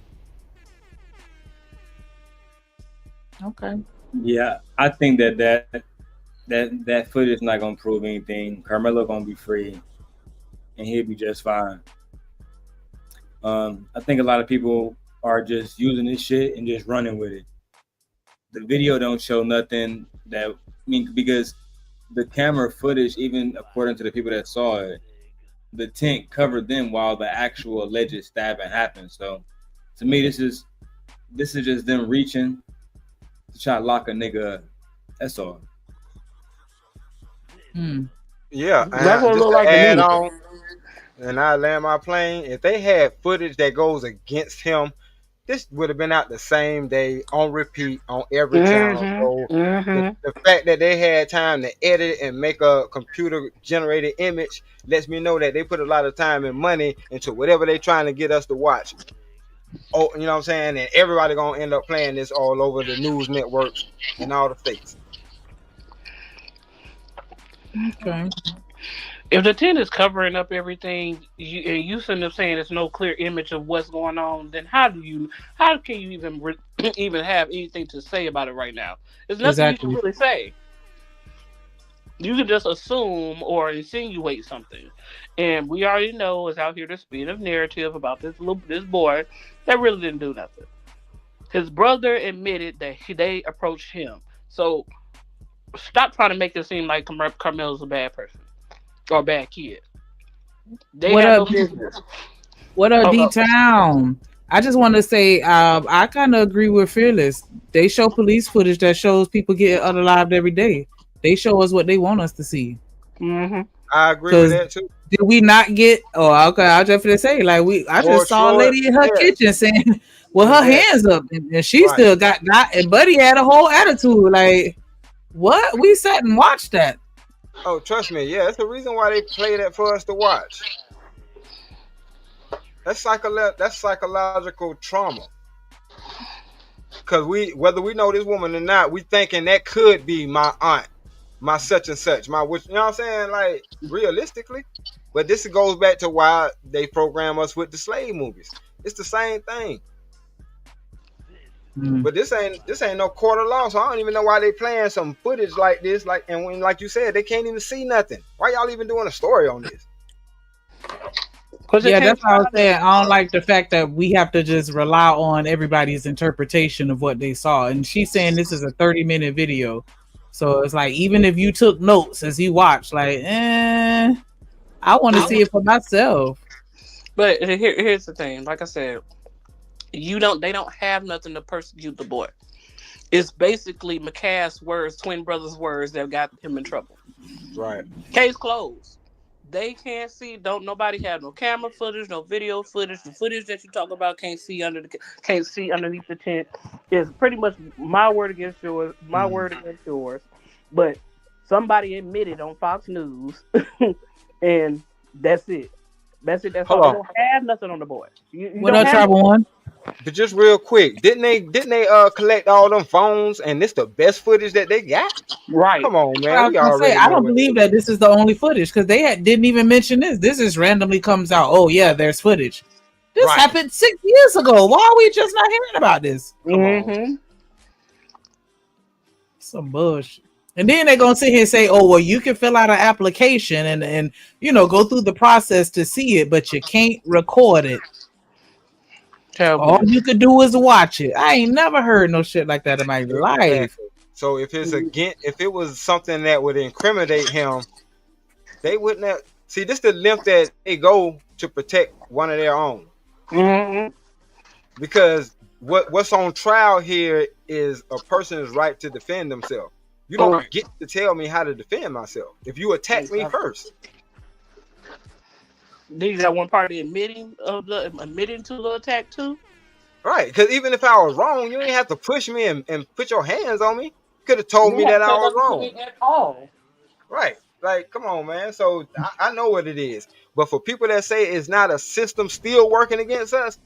Okay. Yeah, I think that footage is not gonna prove anything. Karmelo gonna be free, and he'll be just fine. I think a lot of people are just using this shit and just running with it. The video don't show nothing because the camera footage, even according to the people that saw it, the tent covered them while the actual alleged stabbing happened. So to me, this is just them reaching to try to lock a nigga up. That's all. Yeah, That's what it just look to like to add me. on, and I land my plane. If they had footage that goes against him, this would have been out the same day on repeat on every channel. So the fact that they had time to edit and make a computer generated image lets me know that they put a lot of time and money into whatever they're trying to get us to watch. Oh, you know what I'm saying? And everybody gonna end up playing this all over the news networks and all the states. Okay. If the tent is covering up everything, you sitting up saying there's no clear image of what's going on, then how can you even even have anything to say about it right now? There's nothing you can really say. You can just assume or insinuate something, and we already know is out here the spin of narrative about this boy that really didn't do nothing. His brother admitted that they approached him, so stop trying to make it seem like Karmelo's a bad person or a bad kid. They What have up, no business. What up, D-Town? I just want to say I kind of agree with Fearless. They show police footage that shows people getting unalived every day. They show us what they want us to see. I agree with that too. Did we not get? Oh, okay. I was just gonna say, like I just saw a lady in her kitchen saying, "With her hands up," and she still got. And Buddy had a whole attitude, like, "What?" We sat and watched that. Oh, trust me, yeah, that's the reason why they play that for us to watch. That's psychological trauma. Because whether we know this woman or not, we thinking that could be my aunt, my such and such, my which, you know what I'm saying? Like, realistically. But this goes back to why they program us with the slave movies. It's the same thing. But this ain't no court of law, so I don't even know why they playing some footage like this. And when, like you said, they can't even see nothing. Why y'all even doing a story on this? Yeah, that's what I was saying. I don't like the fact that we have to just rely on everybody's interpretation of what they saw. And she's saying this is a 30-minute video. So it's like, even if you took notes as you watched, like, I want to see it for myself. But here's the thing. Like I said, they don't have nothing to persecute the boy. It's basically McCaff's words, twin brothers' words that got him in trouble. Right. Case closed. They can't see. Don't nobody have no camera footage, no video footage. The footage that you talk about can't see underneath the tent. It's pretty much my word against yours. My word against yours. But somebody admitted on Fox News, and that's it. That's it. That's all. They don't have nothing on the boy. What up, Tribal One? But just real quick, didn't they collect all them phones and this the best footage that they got? Right. Come on, man. I was gonna say, I don't believe that this is the only footage because they didn't even mention this. This just randomly comes out. Oh yeah, there's footage. This happened 6 years ago. Why are we just not hearing about this? Come on. Some bullshit. And then they're gonna sit here and say, "Oh, well, you can fill out an application and go through the process to see it, but you can't record it. All you could do is watch it." I ain't never heard no shit like that in my life. So if it was something that would incriminate him, they wouldn't have. See, this is the length that they go to protect one of their own. because what's on trial here is a person's right to defend themselves. You don't get to tell me how to defend myself if you attack me first. These that one party admitting to the attack too. Right, because even if I was wrong, you ain't have to push me and put your hands on me. You could have told me that I was wrong. At all. Right. Like, come on, man. So I know what it is. But for people that say it's not a system still working against us,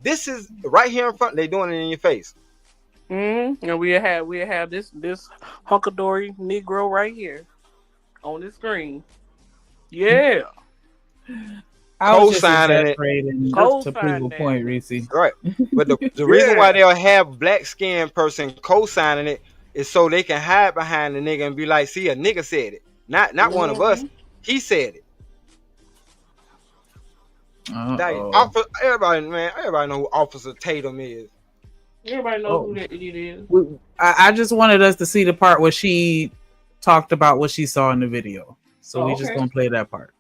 this is right here in front. They doing it in your face. And we have this hunkadory Negro right here on the screen. Yeah. I was just Co-signing exaggerating to prove a point, Reese. Right. But the reason why they'll have black skinned person co-signing it is so they can hide behind the nigga and be like, see, a nigga said it. Not one of us. He said it. Like, everybody know who Officer Tatum is. Everybody knows who that it is. I just wanted us to see the part where she talked about what she saw in the video. So we just gonna play that part.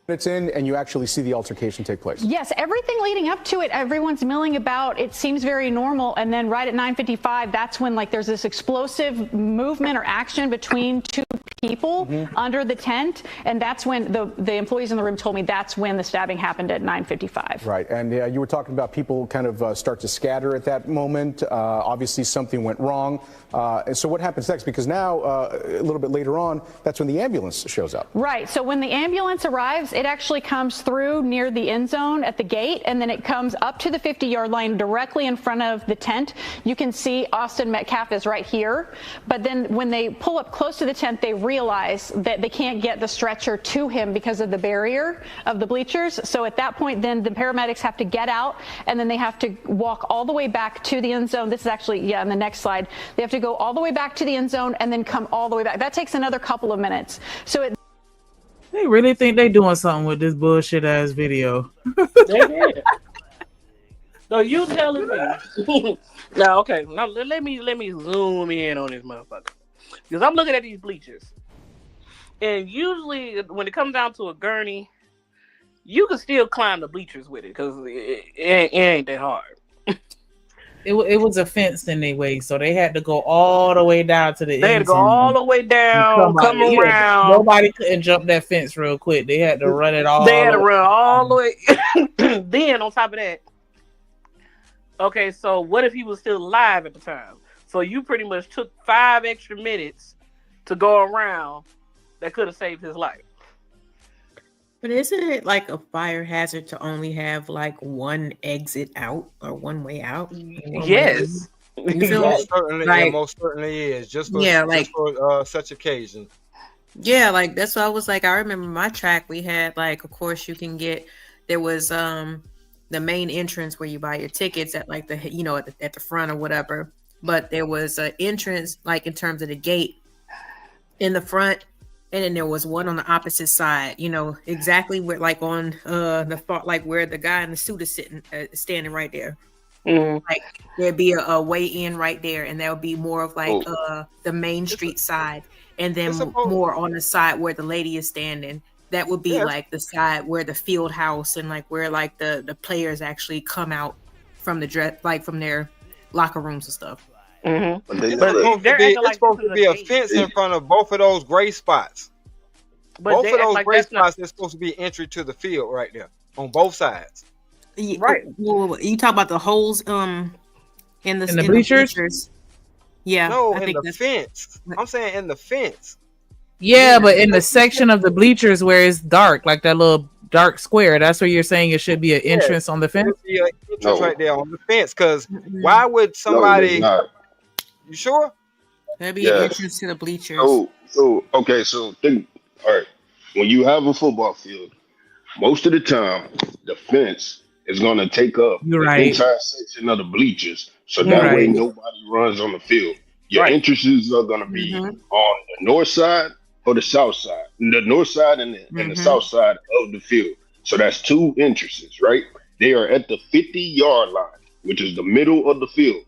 It's in, and you actually see the altercation take place. Yes, everything leading up to it, everyone's milling about. It seems very normal, and then right at 9:55, that's when there's this explosive movement or action between two people under the tent, and that's when the employees in the room told me that's when the stabbing happened at 9:55. Right, and you were talking about people kind of start to scatter at that moment. Obviously, something went wrong. And so what happens next? Because now, a little bit later on, that's when the ambulance shows up. Right, so when the ambulance arrives, it actually comes through near the end zone at the gate, and then it comes up to the 50-yard line directly in front of the tent. You can see Austin Metcalf is right here, but then when they pull up close to the tent, they realize that they can't get the stretcher to him because of the barrier of the bleachers. So at that point, then the paramedics have to get out, and then they have to walk all the way back to the end zone. This is actually, on the next slide. They have to go all the way back to the end zone and then come all the way back. That takes another couple of minutes. So they really think they doing something with this bullshit ass video. They did. So you telling me? Now, okay. Now let me zoom in on this motherfucker, because I'm looking at these bleachers, and usually when it comes down to a gurney, you can still climb the bleachers with it because it ain't that hard. It was a fence in their way, so they had to go all the way down to the end. They had to go all the way down, come around. Nobody couldn't jump that fence real quick. They had to run it all. They had to run all the way. Then on top of that, okay, so what if he was still alive at the time? So you pretty much took 5 extra minutes to go around that could have saved his life. But isn't it like a fire hazard to only have like one exit out or one way out? Yes. Most certainly is. Just for such occasion. Yeah, like that's what I was like. I remember my track, we had like, of course, you can get, there was the main entrance where you buy your tickets at like the, at the front or whatever. But there was an entrance like in terms of the gate in the front. And then there was one on the opposite side, exactly where, like on the far, like where the guy in the suit is sitting, standing right there. Like there'd be a way in right there, and there would be more of like the main street side, and then more on the side where the lady is standing. That would be like the side where the field house and like where like the players actually come out from the dress, like from their locker rooms and stuff. But it's supposed to be a fence in front of both of those gray spots. Both of those gray spots, there's supposed to be entry to the field right there on both sides. Right. Well, you talk about the holes in the bleachers? Yeah. No, in the fence. I'm saying in the fence. Yeah, but in the section of the bleachers where it's dark, like that little dark square, that's where you're saying it should be an entrance on the fence? Be an entrance right there on the fence, because why would somebody... You sure? There'd be an entrance to the bleachers. Okay, so think, all right, when you have a football field, most of the time, the fence is going to take up the entire section of the bleachers, so that way nobody runs on the field. Your entrances are going to be on the north side or the south side. The north side and the south side of the field. So that's 2 entrances, right? They are at the 50-yard line, which is the middle of the field.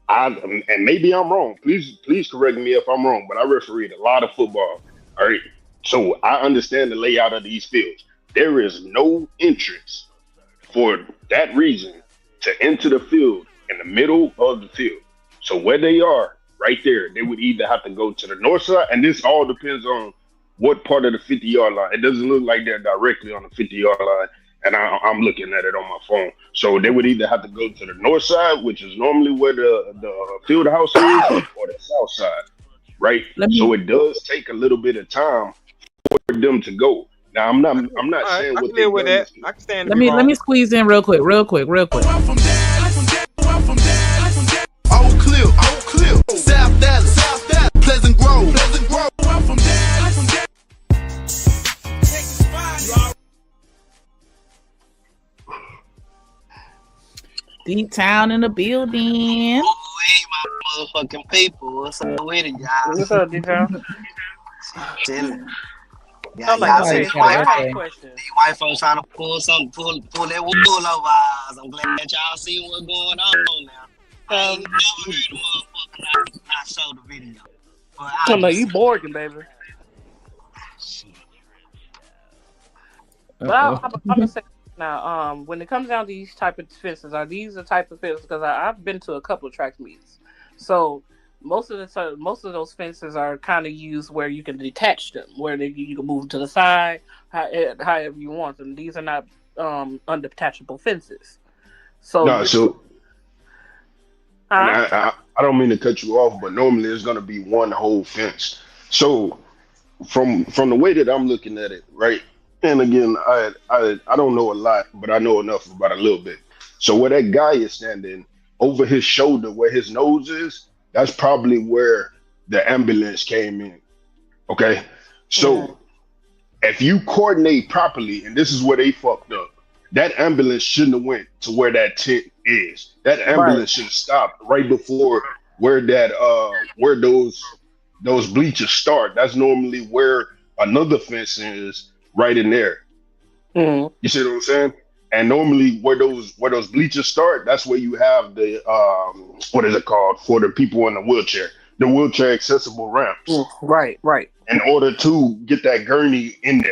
And maybe I'm wrong. Please correct me if I'm wrong, but I refereed a lot of football. All right. So I understand the layout of these fields. There is no entrance for that reason to enter the field in the middle of the field. So where they are, right there, they would either have to go to the north side, and this all depends on what part of the 50-yard line. It doesn't look like they're directly on the 50-yard line, and I'm looking at it on my phone. So they would either have to go to the north side, which is normally where the field house is, or the south side, right? So it does take a little bit of time for them to go. Now I'm not saying what they with that. I can stand. Let me squeeze in real quick. Old Cliff, South Dallas, Pleasant Grove. Deep Town in the building. My motherfucking people. What's up with it, y'all? What's up, Deep Town? Chilling. I'm like, okay, so I have a question. These white folks trying to pull that wool over eyes. I'm glad that y'all see what's going on now. I ain't never heard a motherfucker not show the video. I'm like, you Borgin, baby. But I'm gonna say now, when it comes down to these type of fences, are these the type of fences? Because I've been to a couple of track meets, so most of those fences are kind of used where you can detach them, where you can move them to the side, however you want them. These are not undetachable fences. So I don't mean to cut you off, but normally it's going to be one whole fence. So from the way that I'm looking at it, right? And again, I don't know a lot, but I know enough about a little bit. So where that guy is standing, over his shoulder, where his nose is, that's probably where the ambulance came in. Okay? So if you coordinate properly, and this is where they fucked up, that ambulance shouldn't have went to where that tent is. That ambulance should have stopped right before where that where those bleachers start. That's normally where another fence is, right in there. You see what I'm saying? And normally where those bleachers start, that's where you have the what is it called, for the people in the wheelchair accessible ramps. Right. In order to get that gurney in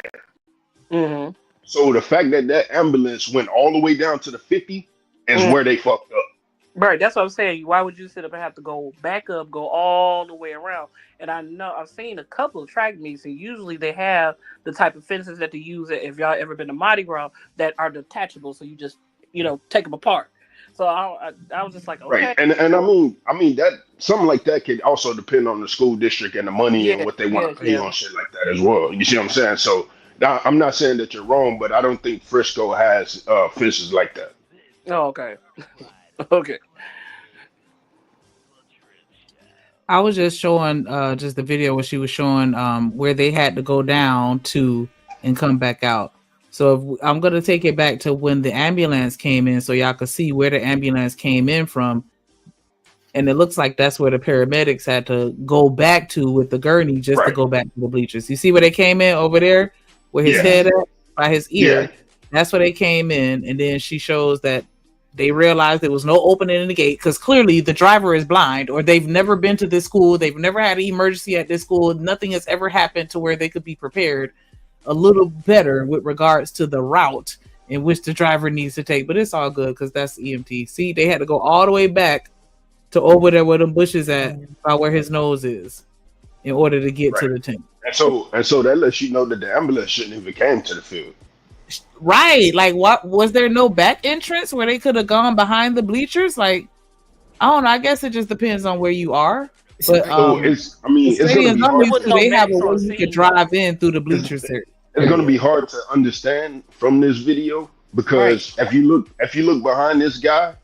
there. So the fact that ambulance went all the way down to the 50 is where they fucked up. Right, that's what I'm saying. Why would you sit up and have to go back up, go all the way around? And I know I've seen a couple of track meets, and usually they have the type of fences that they use. If y'all ever been to Mardi Gras, that are detachable, so you just take them apart. So I was just like, okay. Right, and I mean that something like that could also depend on the school district and the money and what they want to pay on shit like that as well. You see what I'm saying? So now, I'm not saying that you're wrong, but I don't think Frisco has fences like that. Oh, okay. Okay. I was just showing just the video where she was showing where they had to go down to and come back out. So I'm going to take it back to when the ambulance came in so y'all could see where the ambulance came in from. And it looks like that's where the paramedics had to go back to with the gurney just to go back to the bleachers. You see where they came in over there? Where his head at? By his ear. Yeah. That's where they came in. And then she shows that they realized there was no opening in the gate because clearly the driver is blind, or they've never been to this school. They've never had an emergency at this school. Nothing has ever happened to where they could be prepared a little better with regards to the route in which the driver needs to take. But it's all good because that's EMT. See, they had to go all the way back to over there where them bushes at, by where his nose is, in order to get to the tent. And so that lets you know that the ambulance shouldn't even came to the field. Right, like what was there no back entrance where they could have gone behind the bleachers? Like, I don't know. I guess it just depends on where you are. But it's gonna be hard. They have a way you could drive in through the bleachers there. It's gonna be hard to understand from this video because if you look behind this guy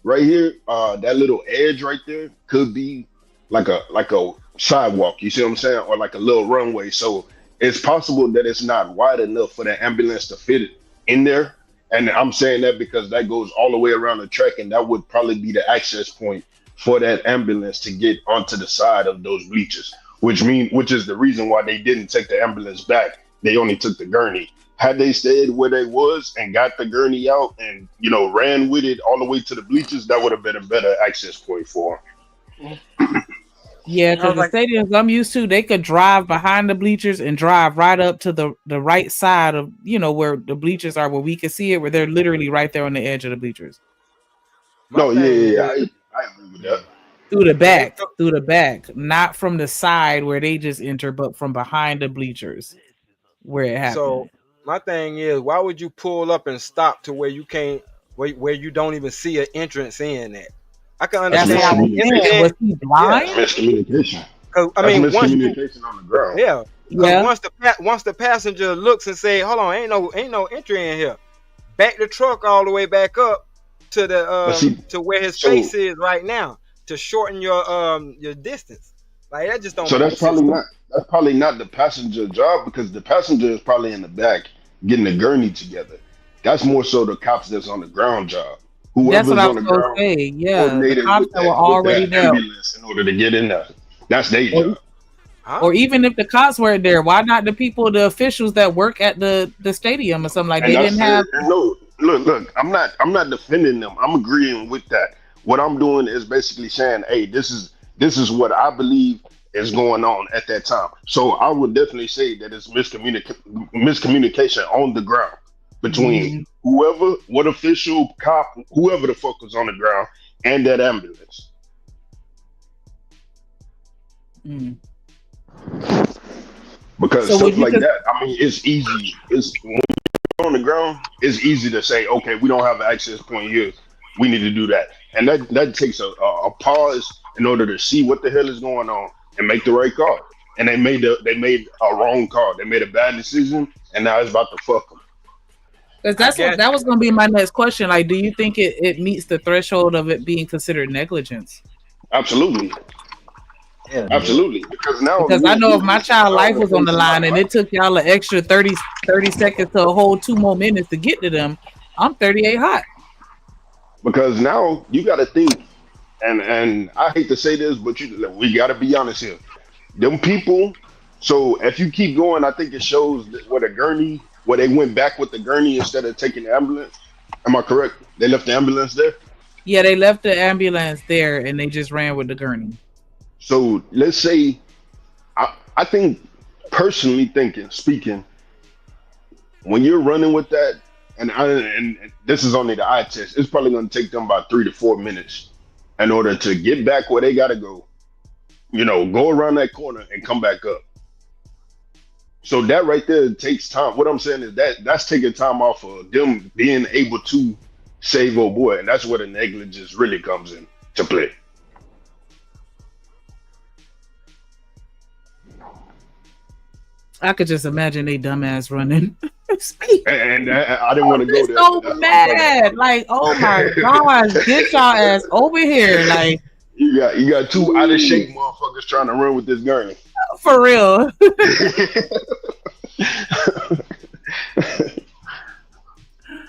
right here, that little edge right there could be like a sidewalk. You see what I'm saying, or like a little runway. So it's possible that it's not wide enough for the ambulance to fit it in there. And I'm saying that because that goes all the way around the track, and that would probably be the access point for that ambulance to get onto the side of those bleachers, which is the reason why they didn't take the ambulance back. They only took the gurney. Had they stayed where they was and got the gurney out and, ran with it all the way to the bleachers, that would have been a better access point for them. Yeah, because the stadiums I'm used to, they could drive behind the bleachers and drive right up to the right side of, where the bleachers are, where we can see it, where they're literally right there on the edge of the bleachers. I agree with that. Through the back, not from the side where they just enter, but from behind the bleachers where it happened. So my thing is, why would you pull up and stop to where you can't, where you don't even see an entrance in that? I can understand. Was he blind? Miscommunication. I mean, miscommunication on the ground. Yeah. Once the passenger looks and say, "Hold on, ain't no entry in here," back the truck all the way back up to the to where his face is right now to shorten your distance. Like that just don't. So that's probably not the passenger job, because the passenger is probably in the back getting the gurney together. That's more so the cops that's on the ground job. Whoever's that's what on the ground, the cops that were already there in order to get in there. That's their job. Or even if the cops weren't there, why not the officials that work at the stadium or something like they didn't have? No, look, I'm not defending them. I'm agreeing with that. What I'm doing is basically saying, hey, this is what I believe is going on at that time. So I would definitely say that it's miscommunication on the ground between what official, cop, whoever the fuck was on the ground and that ambulance. Because stuff like that, I mean, it's easy. It's when you're on the ground, it's easy to say, okay, we don't have an access point here. We need to do that. And that takes a pause in order to see what the hell is going on and make the right call. And they made a wrong call. They made a bad decision, and now it's about to fuck them. Because that was going to be my next question. Like, do you think it meets the threshold of it being considered negligence? Absolutely. Yeah, absolutely. Because I know if my child's life was on the line and it took y'all an extra 30 seconds to a whole 2 more minutes to get to them, I'm 38 hot. Because now you got to think, and I hate to say this, but we got to be honest here. Them people. So if you keep going, I think it shows where they went back with the gurney instead of taking the ambulance. Am I correct? They left the ambulance there? Yeah, they left the ambulance there and they just ran with the gurney. So let's say, I think, personally speaking, when you're running with that, and this is only the eye test, it's probably going to take them about 3 to 4 minutes in order to get back where they got to go, go around that corner and come back up. So that right there takes time. What I'm saying is that's taking time off of them being able to save old boy. And that's where the negligence really comes in to play. I could just imagine they dumbass running. And I didn't want to go there. So mad. Like, oh my gosh, get y'all ass over here. Like, you got 2 out of shape motherfuckers trying to run with this gurney. For real.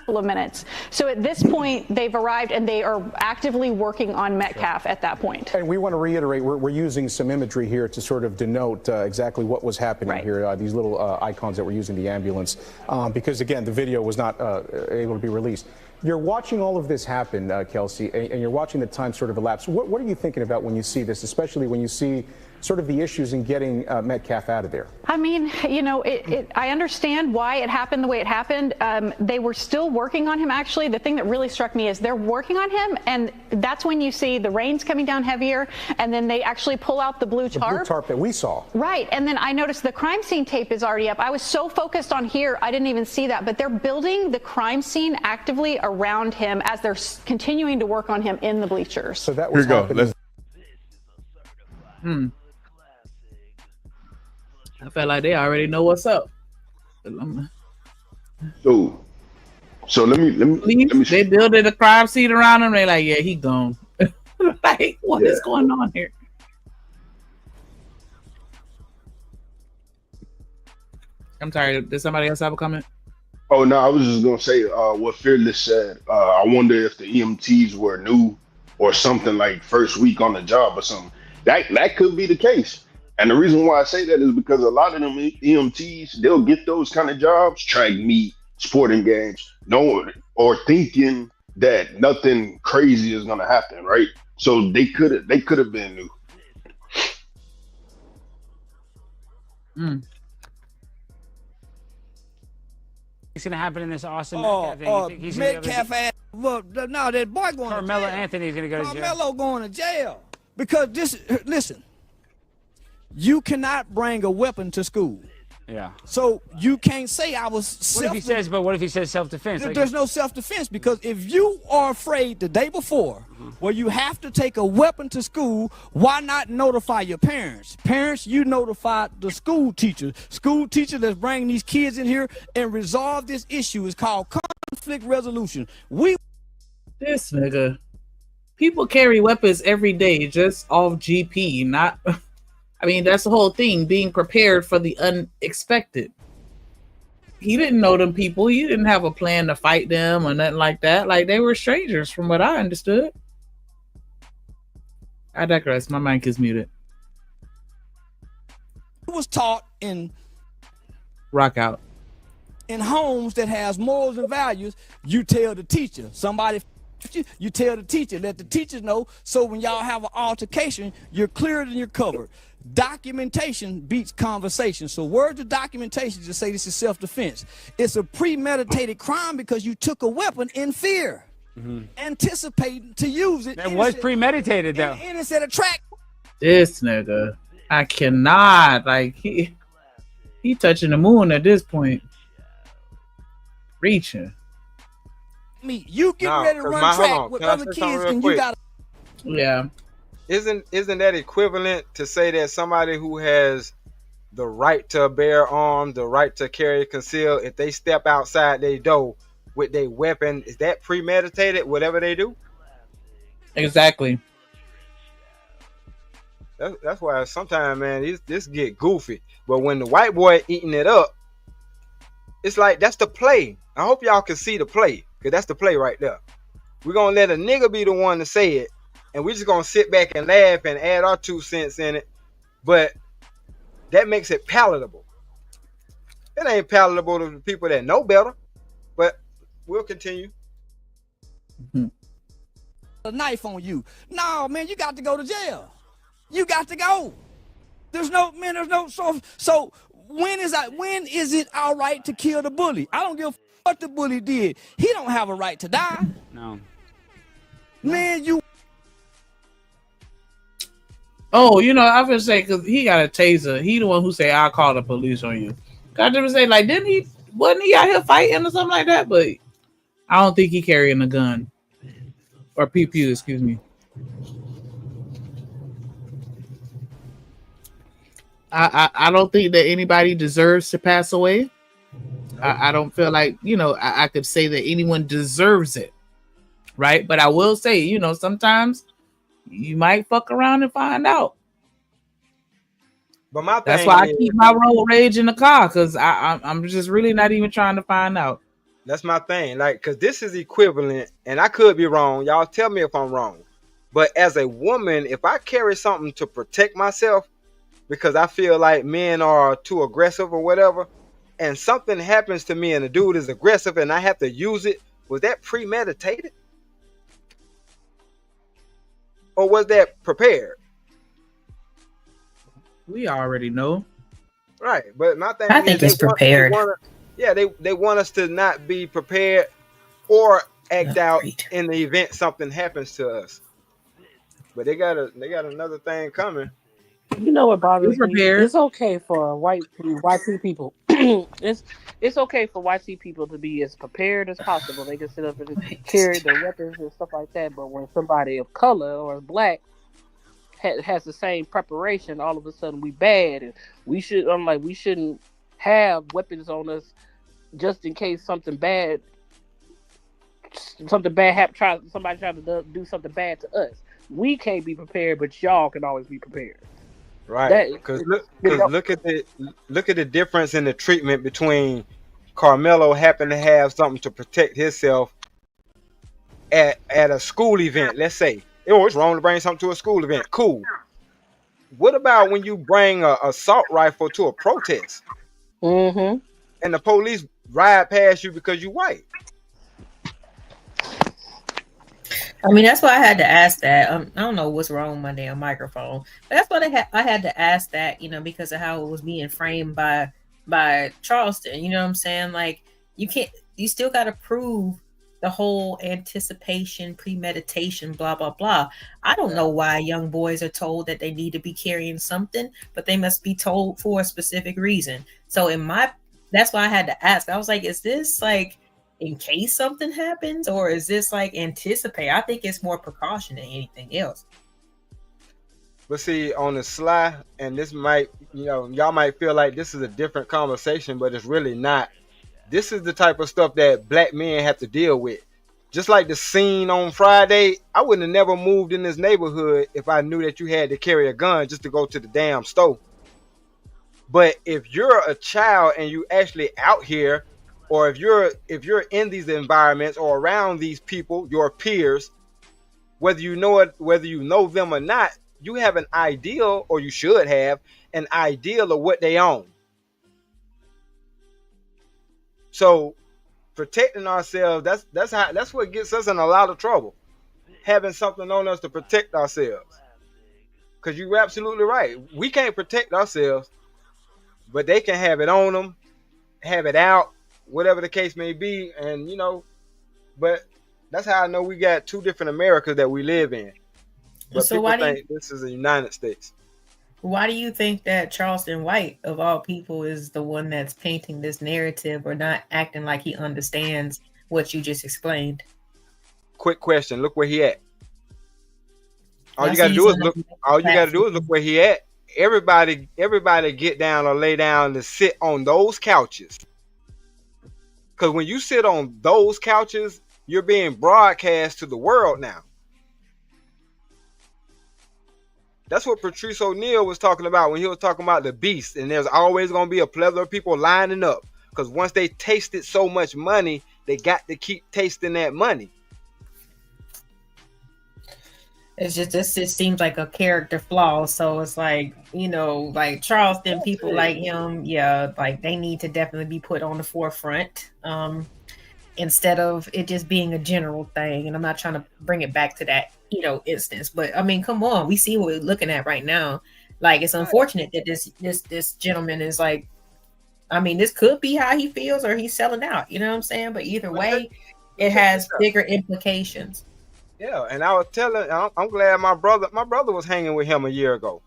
Of minutes. So at this point, they've arrived and they are actively working on Metcalf at that point. And we want to reiterate, we're using some imagery here to sort of denote exactly what was happening here, these little icons that were using the ambulance, because, again, the video was not able to be released. You're watching all of this happen, Kelsey, and you're watching the time sort of elapse. What are you thinking about when you see this, especially when you see sort of the issues in getting Metcalf out of there? I mean, I understand why it happened the way it happened. They were still working on him, actually. The thing that really struck me is they're working on him, and that's when you see the rain's coming down heavier, and then they actually pull out the blue tarp. The blue tarp that we saw. Right, and then I noticed the crime scene tape is already up. I was so focused on here, I didn't even see that, but they're building the crime scene actively around him as they're continuing to work on him in the bleachers. So that was happening. I felt like they already know what's up. So let me. They built a crime scene around him. They're like, yeah, he gone. Like, what is going on here? I'm tired. Did somebody else have a comment? Oh no, I was just gonna say what Fearless said. I wonder if the EMTs were new or something, like first week on the job or something. That could be the case. And the reason why I say that is because a lot of them EMTs, they'll get those kind of jobs, track meet, sporting games, or thinking that nothing crazy is gonna happen, right? So they could have been new. It's gonna happen in this awesome Metcalf ass Well, now that boy going Karmelo to jail. Anthony's going to go to jail. Karmelo going to jail. Because listen, you cannot bring a weapon to school. Yeah. So you can't say I was What if he says self-defense? There's no self-defense, because if you are afraid the day before, where you have to take a weapon to school, why not notify your parents? Parents, you notify the school teacher. School teacher that's bringing these kids in here and resolve this issue. Is called conflict resolution. This nigga. People carry weapons every day just off GP, not... I mean, that's the whole thing, being prepared for the unexpected. He didn't know them people. He didn't have a plan to fight them or nothing like that. Like, they were strangers from what I understood. I digress. My mic is muted. It was taught in Rock out. In homes that has morals and values, you tell the teacher. Somebody you tell the teacher, let the teachers know, so when y'all have an altercation, you're cleared and you're covered. Documentation beats conversation. So where's the documentation to say this is self-defense? It's a premeditated crime because you took a weapon in fear, anticipating to use it. That was premeditated, though. Innocent attract. This nigga, I cannot. Like, he touching the moon at this point. Reaching. You get ready to run track with other kids, and you got. Yeah. Isn't that equivalent to say that somebody who has the right to bear arms, the right to carry conceal, if they step outside their door with their weapon, is that premeditated? Whatever they do. Exactly. That's why sometimes, man, this get goofy. But when the white boy eating it up, it's like that's the play. I hope y'all can see the play, because that's the play right there. We're gonna let a nigga be the one to say it, and we're just gonna sit back and laugh and add our 2 cents in it. But that makes it palatable. It ain't palatable to the people that know better. But we'll continue. A knife on you. No, man, you got to go to jail. You got to go. There's no so when is it all right to kill the bully? I don't give a fuck what the bully did. He don't have a right to die. No. Man, you. Oh, you know, I was gonna say, because he got a taser. He the one who say, I'll call the police on you. I just say, like, wasn't he out here fighting or something like that? But I don't think he carrying a gun. Or pew, excuse me. I don't think that anybody deserves to pass away. I don't feel like, you know, I could say that anyone deserves it. Right? But I will say, you know, sometimes you might fuck around and find out. But that's why I keep my road rage in the car, because I'm just really not even trying to find out. That's my thing. Like, because this is equivalent, and I could be wrong. Y'all tell me if I'm wrong. But as a woman, if I carry something to protect myself, because I feel like men are too aggressive or whatever, and something happens to me and the dude is aggressive and I have to use it, was that premeditated? Or was that prepared? We already know. Right. But my thing I think it's prepared. They want us to not be prepared or act out in the event something happens to us. But they got another thing coming. You know what bothers me? It's okay for white people. it's okay for white people to be as prepared as possible. They can sit up and carry their weapons and stuff like that. But when somebody of color or black has the same preparation, all of a sudden we bad, and we shouldn't have weapons on us just in case something bad happens. Somebody trying to do something bad to us. We can't be prepared, but y'all can always be prepared. Right, because look at the difference in the treatment between Karmelo happened to have something to protect himself at a school event. Let's say, it's wrong to bring something to a school event. Cool. What about when you bring a assault rifle to a protest, and the police ride past you because you white? I mean, that's why I had to ask that. I don't know what's wrong with my damn microphone, but that's why I had to ask that, you know, because of how it was being framed by Charleston. You know what I'm saying? Like, you still got to prove the whole anticipation, premeditation, blah blah blah. I don't know why young boys are told that they need to be carrying something, but they must be told for a specific reason. So that's why I had to ask. I was like, is this like in case something happens, or is this like anticipate? I think it's more precaution than anything else. But see, on the sly, and this might, y'all might feel like this is a different conversation, but it's really not. This is the type of stuff that black men have to deal with. Just like the scene on Friday, I wouldn't have never moved in this neighborhood if I knew that you had to carry a gun just to go to the damn store. But if you're a child and you actually out here, or if you're in these environments or around these people, your peers, whether you know it, whether you know them or not, you have an ideal, or you should have an ideal of what they own. So protecting ourselves, that's what gets us in a lot of trouble. Having something on us to protect ourselves. Because you're absolutely right. We can't protect ourselves, but they can have it on them, have it out, whatever the case may be. And, but that's how I know we got two different Americas that we live in. But so people think this is the United States. Why do you think that Charleston White, of all people, is the one that's painting this narrative or not acting like he understands what you just explained? Quick question. Look where he at. All you got to do is look where he at. Everybody get down or lay down to sit on those couches. Because when you sit on those couches, you're being broadcast to the world now. That's what Patrice O'Neal was talking about when he was talking about the beast. And there's always going to be a plethora of people lining up. Because once they tasted so much money, they got to keep tasting that money. It's just, this just seems like a character flaw. So it's like, like Charleston, people like him, like they need to definitely be put on the forefront. Instead of it just being a general thing. And I'm not trying to bring it back to that, instance. But I mean, come on, we see what we're looking at right now. Like, it's unfortunate that this gentleman is like, I mean, this could be how he feels or he's selling out. You know what I'm saying? But either way, it has bigger implications. Yeah, and I was telling, I'm glad my brother was hanging with him a year ago.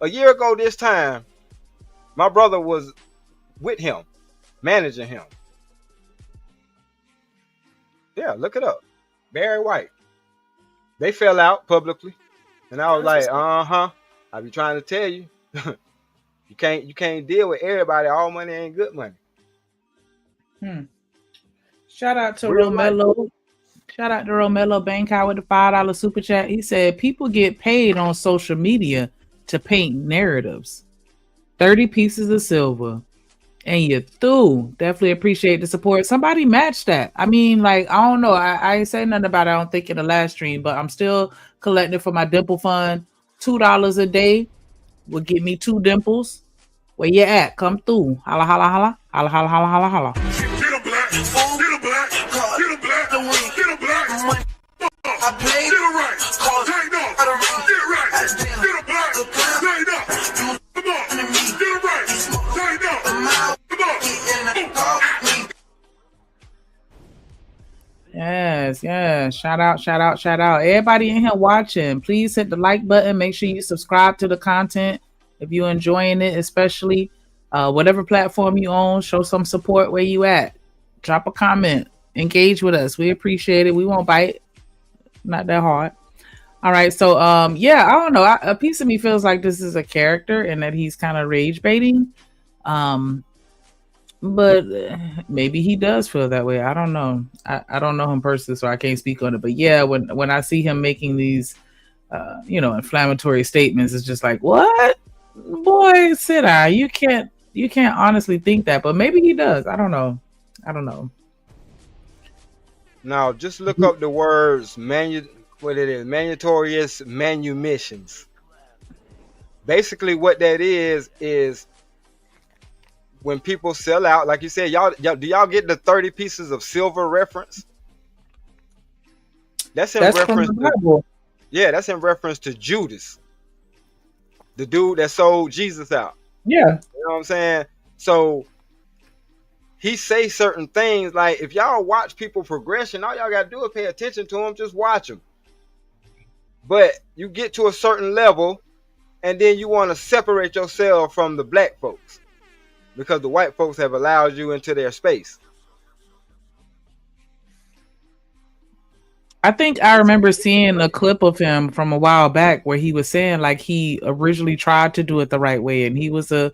A year ago this time, my brother was with him, managing him. Yeah, look it up. Barry White. They fell out publicly. And I was like, I be trying to tell you. You can't deal with everybody. All money ain't good money. Shout out to Romelo. Shout out to Romelo Bankai with the $5 super chat. He said people get paid on social media to paint narratives. 30 pieces of silver. And you through. Definitely appreciate the support. Somebody match that. I mean, like, I don't know. I ain't saying nothing about it, I don't think, in the last stream, but I'm still collecting for my dimple fund. $2 a day will get me 2 dimples. Where you at? Come through. Holla, holla, holla. Holla, holla, holla, holla, holla. Get a black, get a black, get a black, get a black. I played it right. Tighten up. Get it right. Get a black. Tighten up. Come on. Get it right. Tighten up. Come on. Yes. Shout out. Everybody in here watching, please hit the like button. Make sure you subscribe to the content if you're enjoying it, especially whatever platform you own. Show some support where you at. Drop a comment. Engage with us. We appreciate it. We won't bite. Not that hard. All right. So, I don't know. A piece of me feels like this is a character and that he's kind of rage baiting. But maybe he does feel that way. I don't know. I don't know him personally, so I can't speak on it. But yeah, when I see him making these, inflammatory statements, it's just like, what? Boy, sit down. You can't honestly think that, but maybe he does. I don't know. Now, just look up the words meritorious manumissions. Basically, what that is when people sell out, like you said, y'all do y'all get the 30 pieces of silver reference? That's reference from the Bible. That's in reference to Judas, the dude that sold Jesus out. Yeah. You know what I'm saying? So he say certain things. Like, if y'all watch people progression, all y'all gotta do is pay attention to them. Just watch them. But you get to a certain level, and then you want to separate yourself from the black folks because the white folks have allowed you into their space. I think I remember seeing a clip of him from a while back where he was saying like he originally tried to do it the right way, and he was a,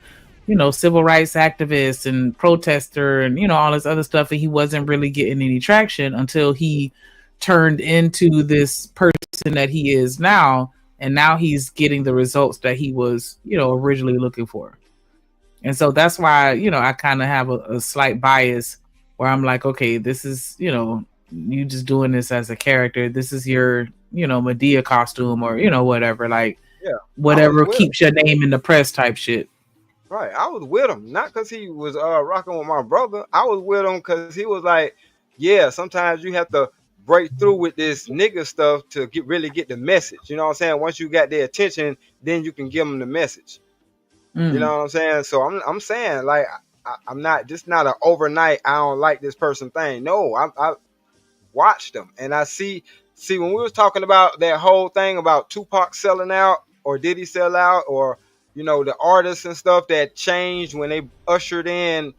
civil rights activist and protester and, all this other stuff, and he wasn't really getting any traction until he turned into this person that he is now, and now he's getting the results that he was, originally looking for. And so that's why, I kind of have a slight bias where I'm like, okay, this is, you just doing this as a character. This is your, Medea costume or, whatever, like, whatever keeps your name in the press type shit. Right. I was with him, not because he was rocking with my brother. I was with him because he was like, yeah, sometimes you have to break through with this nigga stuff to really get the message. You know what I'm saying? Once you got their attention, then you can give them the message. You know what I'm saying? So I'm saying, like, I'm not just not an overnight I don't like this person thing. No, I watched them, and I see when we was talking about that whole thing about Tupac selling out, or did he sell out, or the artists and stuff that changed when they ushered in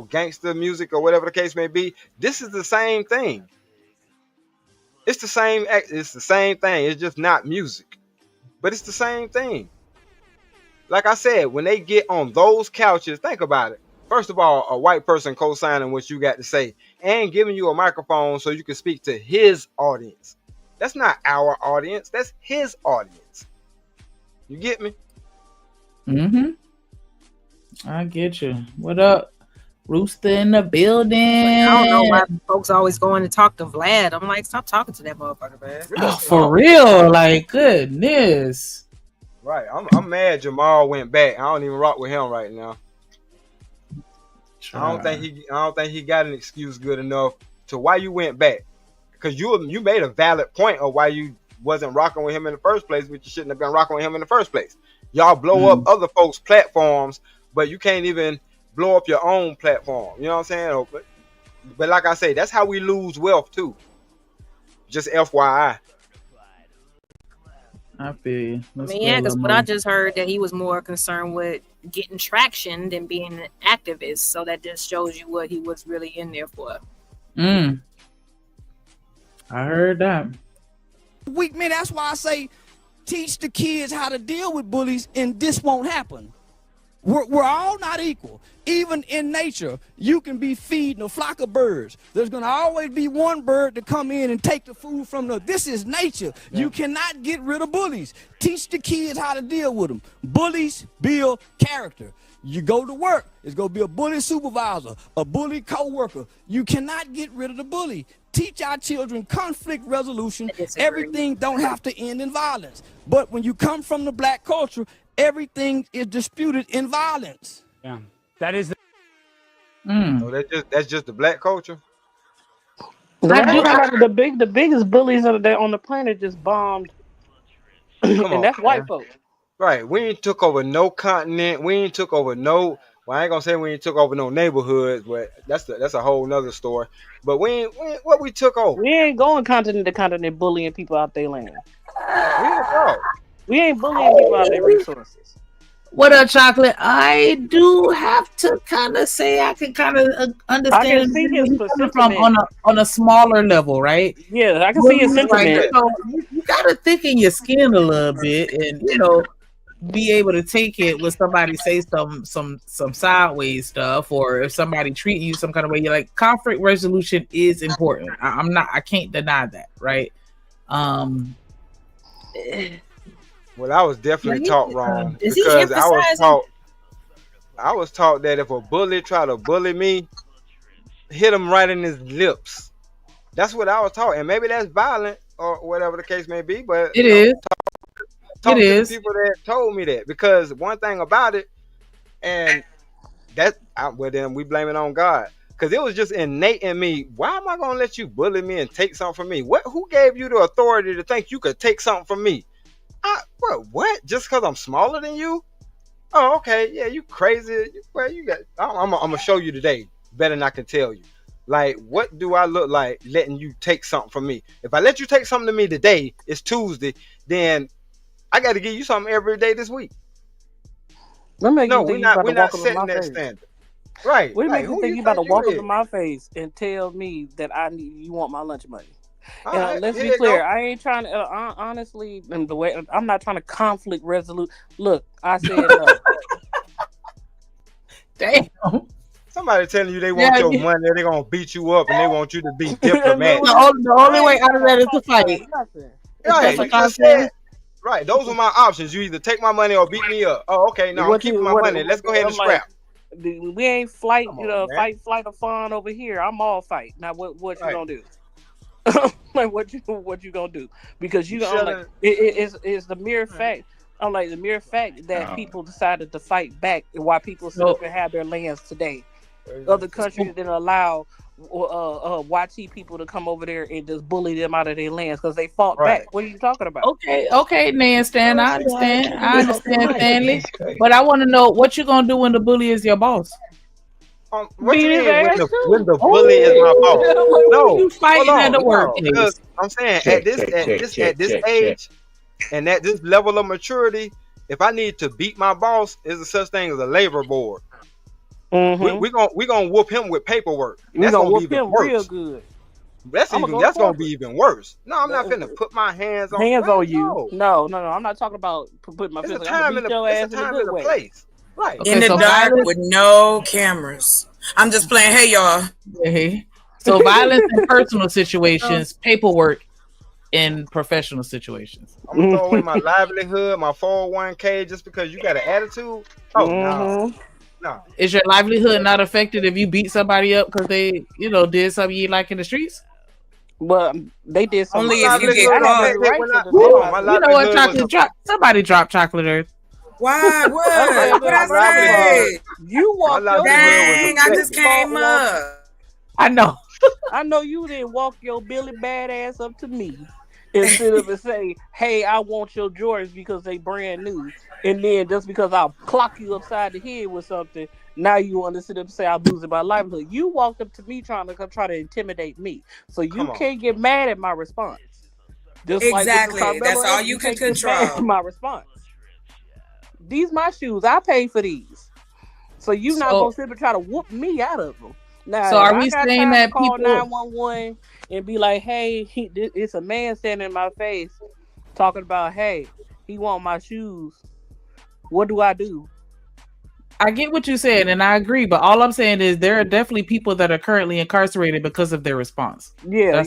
gangster music or whatever the case may be. This is the same thing. It's the same thing. It's just not music, but it's the same thing. Like I said, when they get on those couches, think about it. First of all, a white person co-signing what you got to say and giving you a microphone so you can speak to his audience. That's not our audience. That's his audience. You get me? Mm-hmm. I get you. What up? Rooster in the building. I don't know why folks always going to talk to Vlad. I'm like, stop talking to that motherfucker, man. Oh, for real? Like, goodness. Right. I'm mad Jamal went back. I don't even rock with him right now. I don't think he got an excuse good enough to why you went back. Because you made a valid point of why you wasn't rocking with him in the first place, but you shouldn't have been rocking with him in the first place. Y'all blow up other folks' platforms, but you can't even blow up your own platform. You know what I'm saying? But like I say, that's how we lose wealth too. Just FYI. I feel you. Yeah, because what I just heard that he was more concerned with getting traction than being an activist. So that just shows you what he was really in there for. I heard that. Weak man, that's why I say teach the kids how to deal with bullies, and this won't happen. We're all not equal. Even in nature, you can be feeding a flock of birds. There's going to always be one bird to come in and take the food from the... This is nature. Yeah. You cannot get rid of bullies. Teach the kids how to deal with them. Bullies build character. You go to work, it's going to be a bully supervisor, a bully co-worker. You cannot get rid of the bully. Teach our children conflict resolution. Everything don't have to end in violence. But when you come from the black culture, everything is disputed in violence. Yeah, that is. So that's just the black culture. The biggest bullies on the planet just bombed, and that's white folks. Right. We ain't took over no continent. We ain't took over no. Well, I ain't gonna say we ain't took over no neighborhoods, but that's a whole nother story. But we ain't what we took over. We ain't going continent to continent bullying people out their land. We ain't bullying people out their resources. What up, Chocolate? I do have to kind of say I can kind of understand. I can see his from on a smaller level, right? Yeah, I can see his sentiment. So you gotta think in your skin a little bit, and be able to take it when somebody say some sideways stuff, or if somebody treat you some kind of way. You're like, conflict resolution is important. I can't deny that, right? Well, I was definitely taught wrong because I was taught that if a bully try to bully me, hit him right in his lips. That's what I was taught, and maybe that's violent or whatever the case may be. But it is. Talk to the people that told me that, because one thing about it, and then we blame it on God, because it was just innate in me. Why am I gonna let you bully me and take something from me? Who gave you the authority to think you could take something from me? What? Just because I'm smaller than you? Oh, okay. Yeah, you crazy. Well, I'm gonna show you today. better than I can tell you. Like, what do I look like letting you take something from me? If I let you take something to me today, it's Tuesday, then I got to give you something every day this week. What make you think you about to we're not walk up in setting my that face? standard. Right. What Like, make you who think you about to you walk up is? in my face and tell me that you want my lunch money? All And right, let's here be you clear, go. I ain't trying to honestly, and the way I'm not trying to conflict resolute. Look, I said no. Damn. Somebody telling you they want your money, they're gonna beat you up, and they want you to be diplomatic. The only way out of that is to fight. Right, That's you just said. Right, those were my options. You either take my money or beat me up. Oh, okay, no, I'm keeping my money. Let's go ahead and scrap. We ain't fight or fawn over here. I'm all fight. Now what you gonna do? Like what you gonna do? Because it's the mere fact. I'm like the mere fact that people decided to fight back, and why people sit up and have their lands today. Other countries didn't allow YT people to come over there and just bully them out of their lands because they fought back. What are you talking about? Okay, Nan Stan, I understand, Stanley. But I want to know what you gonna do when the bully is your boss. What you mean when the bully is my boss? No, you fighting at the workplace. I'm saying at this age and at this level of maturity, if I need to beat my boss, is a such thing as a labor board. Mm-hmm. We gonna whoop him with paperwork. We're gonna whoop be even him worse. real good. That's gonna be even worse. No, I'm not finna put my hands on you. No. I'm not talking about putting my fist. I'm gonna beat your ass in a good way. Place. Right. In the dark with no cameras. I'm just playing. Hey, y'all. Hey. So violence in personal situations, paperwork in professional situations. I'm gonna throw away my livelihood, my 401k, just because you got an attitude. Oh no. Is your livelihood not affected if you beat somebody up because they, did something you like in the streets? Well, they did something. Only if you get caught. You know what? Chocolate drop. Somebody drop chocolate earth. Why? What? What I say? You walked your dang! I just came up. I know. I know you didn't walk your Billy bad ass up to me instead of and say, "Hey, I want your Jordans because they brand new." And then just because I'll clock you upside the head with something, now you want to sit up and say I'm losing my livelihood. You walked up to me trying to intimidate me, so you can't get mad at my response. Just exactly. Like that's all you can control. My response. These my shoes. I paid for these, so you not gonna sit and try to whoop me out of them. Now, so are we saying that call people 911 and be like, "Hey, it's a man standing in my face, talking about, hey, he want my shoes. What do I do?" I get what you said, and I agree. But all I'm saying is there are definitely people that are currently incarcerated because of their response. Yeah,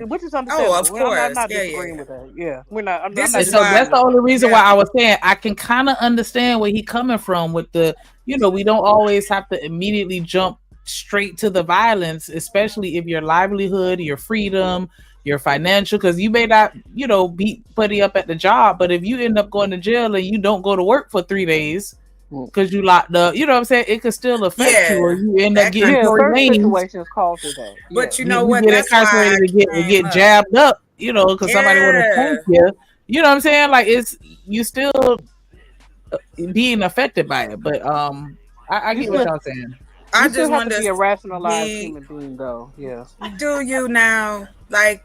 which is understandable. Oh, of course. I'm not disagreeing with that. Yeah, we're not. I'm not so that's the only reason why I was saying I can kind of understand where he's coming from with the, we don't always have to immediately jump straight to the violence, especially if your livelihood, your freedom, your financial, because you may not, beat Buddy up at the job, but if you end up going to jail and you don't go to work for 3 days because you locked up, you know what I'm saying? It could still affect you, or you end up getting situations call for that. But you know what? Get incarcerated and get jabbed up, because somebody want to thank you. You know what I'm saying? Like you still being affected by it. But I get what y'all saying. I just want to be a rationalized human being, though. Yeah. Do you now? Like,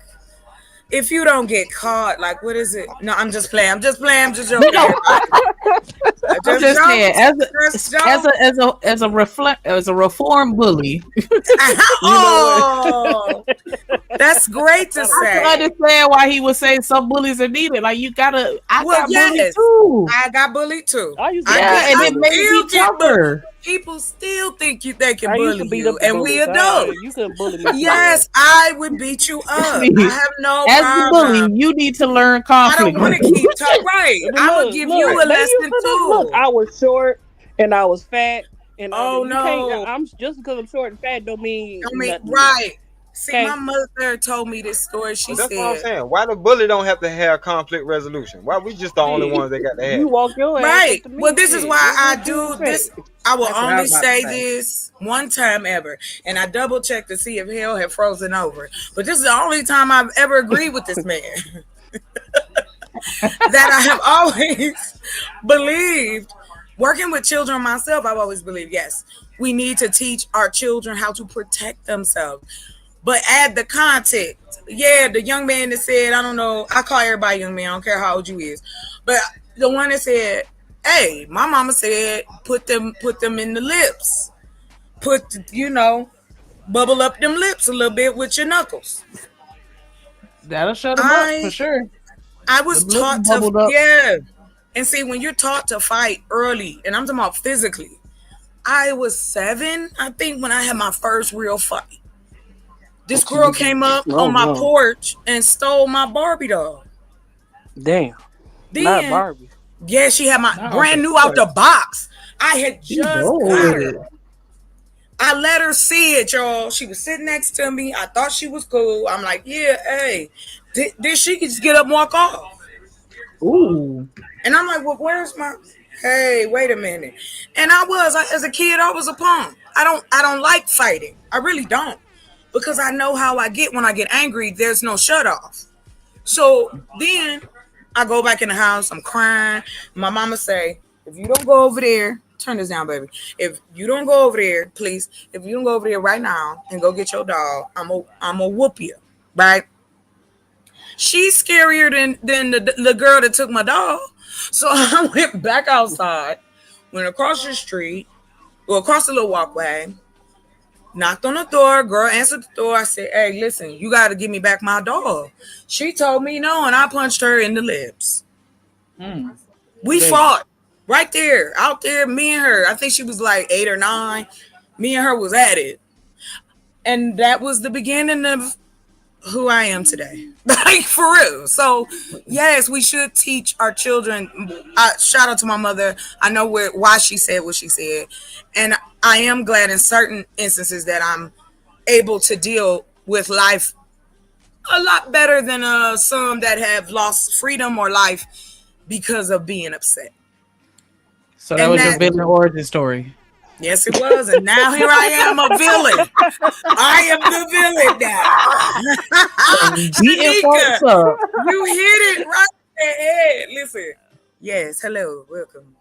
if you don't get caught, like, what is it? No, I'm just playing. I'm just joking. I'm just saying, as a reform bully. That's great to say. I can understand why he would say some bullies are needed. Like I got bullied too. I got bullied too. And it made me tougher. People still think they can bully you, and we adults. You can bully me. Yes, I would beat you up. I have no as problem. a bully, you need to learn conflict. I don't want to keep talking. Right, I would give you a lesson too. Look, I was short and I was fat, and I'm just because I'm short and fat don't mean right. See, my mother told me this story. She said, "That's what I'm saying. Why the bully don't have to have conflict resolution? Why we just the only ones that got to have? You walk your ass right. Me, well, this is why I do this. I will only say this one time ever, and I double checked to see if hell had frozen over. But this is the only time I've ever agreed with this man. That I have always believed working with children myself, I've always believed, yes, we need to teach our children how to protect themselves. But add the context. Yeah, the young man that said, I don't know, I call everybody young man, I don't care how old you is. But the one that said, hey, my mama said, put them in the lips. Bubble up them lips a little bit with your knuckles. That'll shut them up for sure. I was taught to, and see, when you're taught to fight early, and I'm talking about physically, I was 7, I think, when I had my first real fight. This girl came up on my porch and stole my Barbie doll. Damn. Then, not Barbie. Yeah, she had my brand new out the box. I had just got her. I let her see it, y'all. She was sitting next to me. I thought she was cool. I'm like, yeah, hey. Then she could just get up and walk off. Ooh. And I'm like, well, where's my... Hey, wait a minute. And as a kid, I was a punk. I don't like fighting. I really don't. Because I know how I get when I get angry. There's no shut off. So then I go back in the house. I'm crying. My mama say, if you don't go over there, turn this down, baby. If you don't go over there, please. If you don't go over there right now and go get your doll, I'm a whoop you, right? She's scarier than the girl that took my doll. So I went back outside, went across the street, across the little walkway, knocked on the door. Girl answered the door. I said, hey, listen, you got to give me back my doll. She told me no, and I punched her in the lips. We fought right there, out there, me and her. I think she was like 8 or 9. Me and her was at it. And that was the beginning of who I am today. Like, for real. So, yes, we should teach our children. Shout out to my mother. I know why she said what she said. And I am glad in certain instances that I'm able to deal with life a lot better than some that have lost freedom or life because of being upset. So that was your villain origin story. Yes, it was. And now here I am, a villain. I am the villain now. Shanika, you hit it right in the head. Listen. Yes, hello, welcome.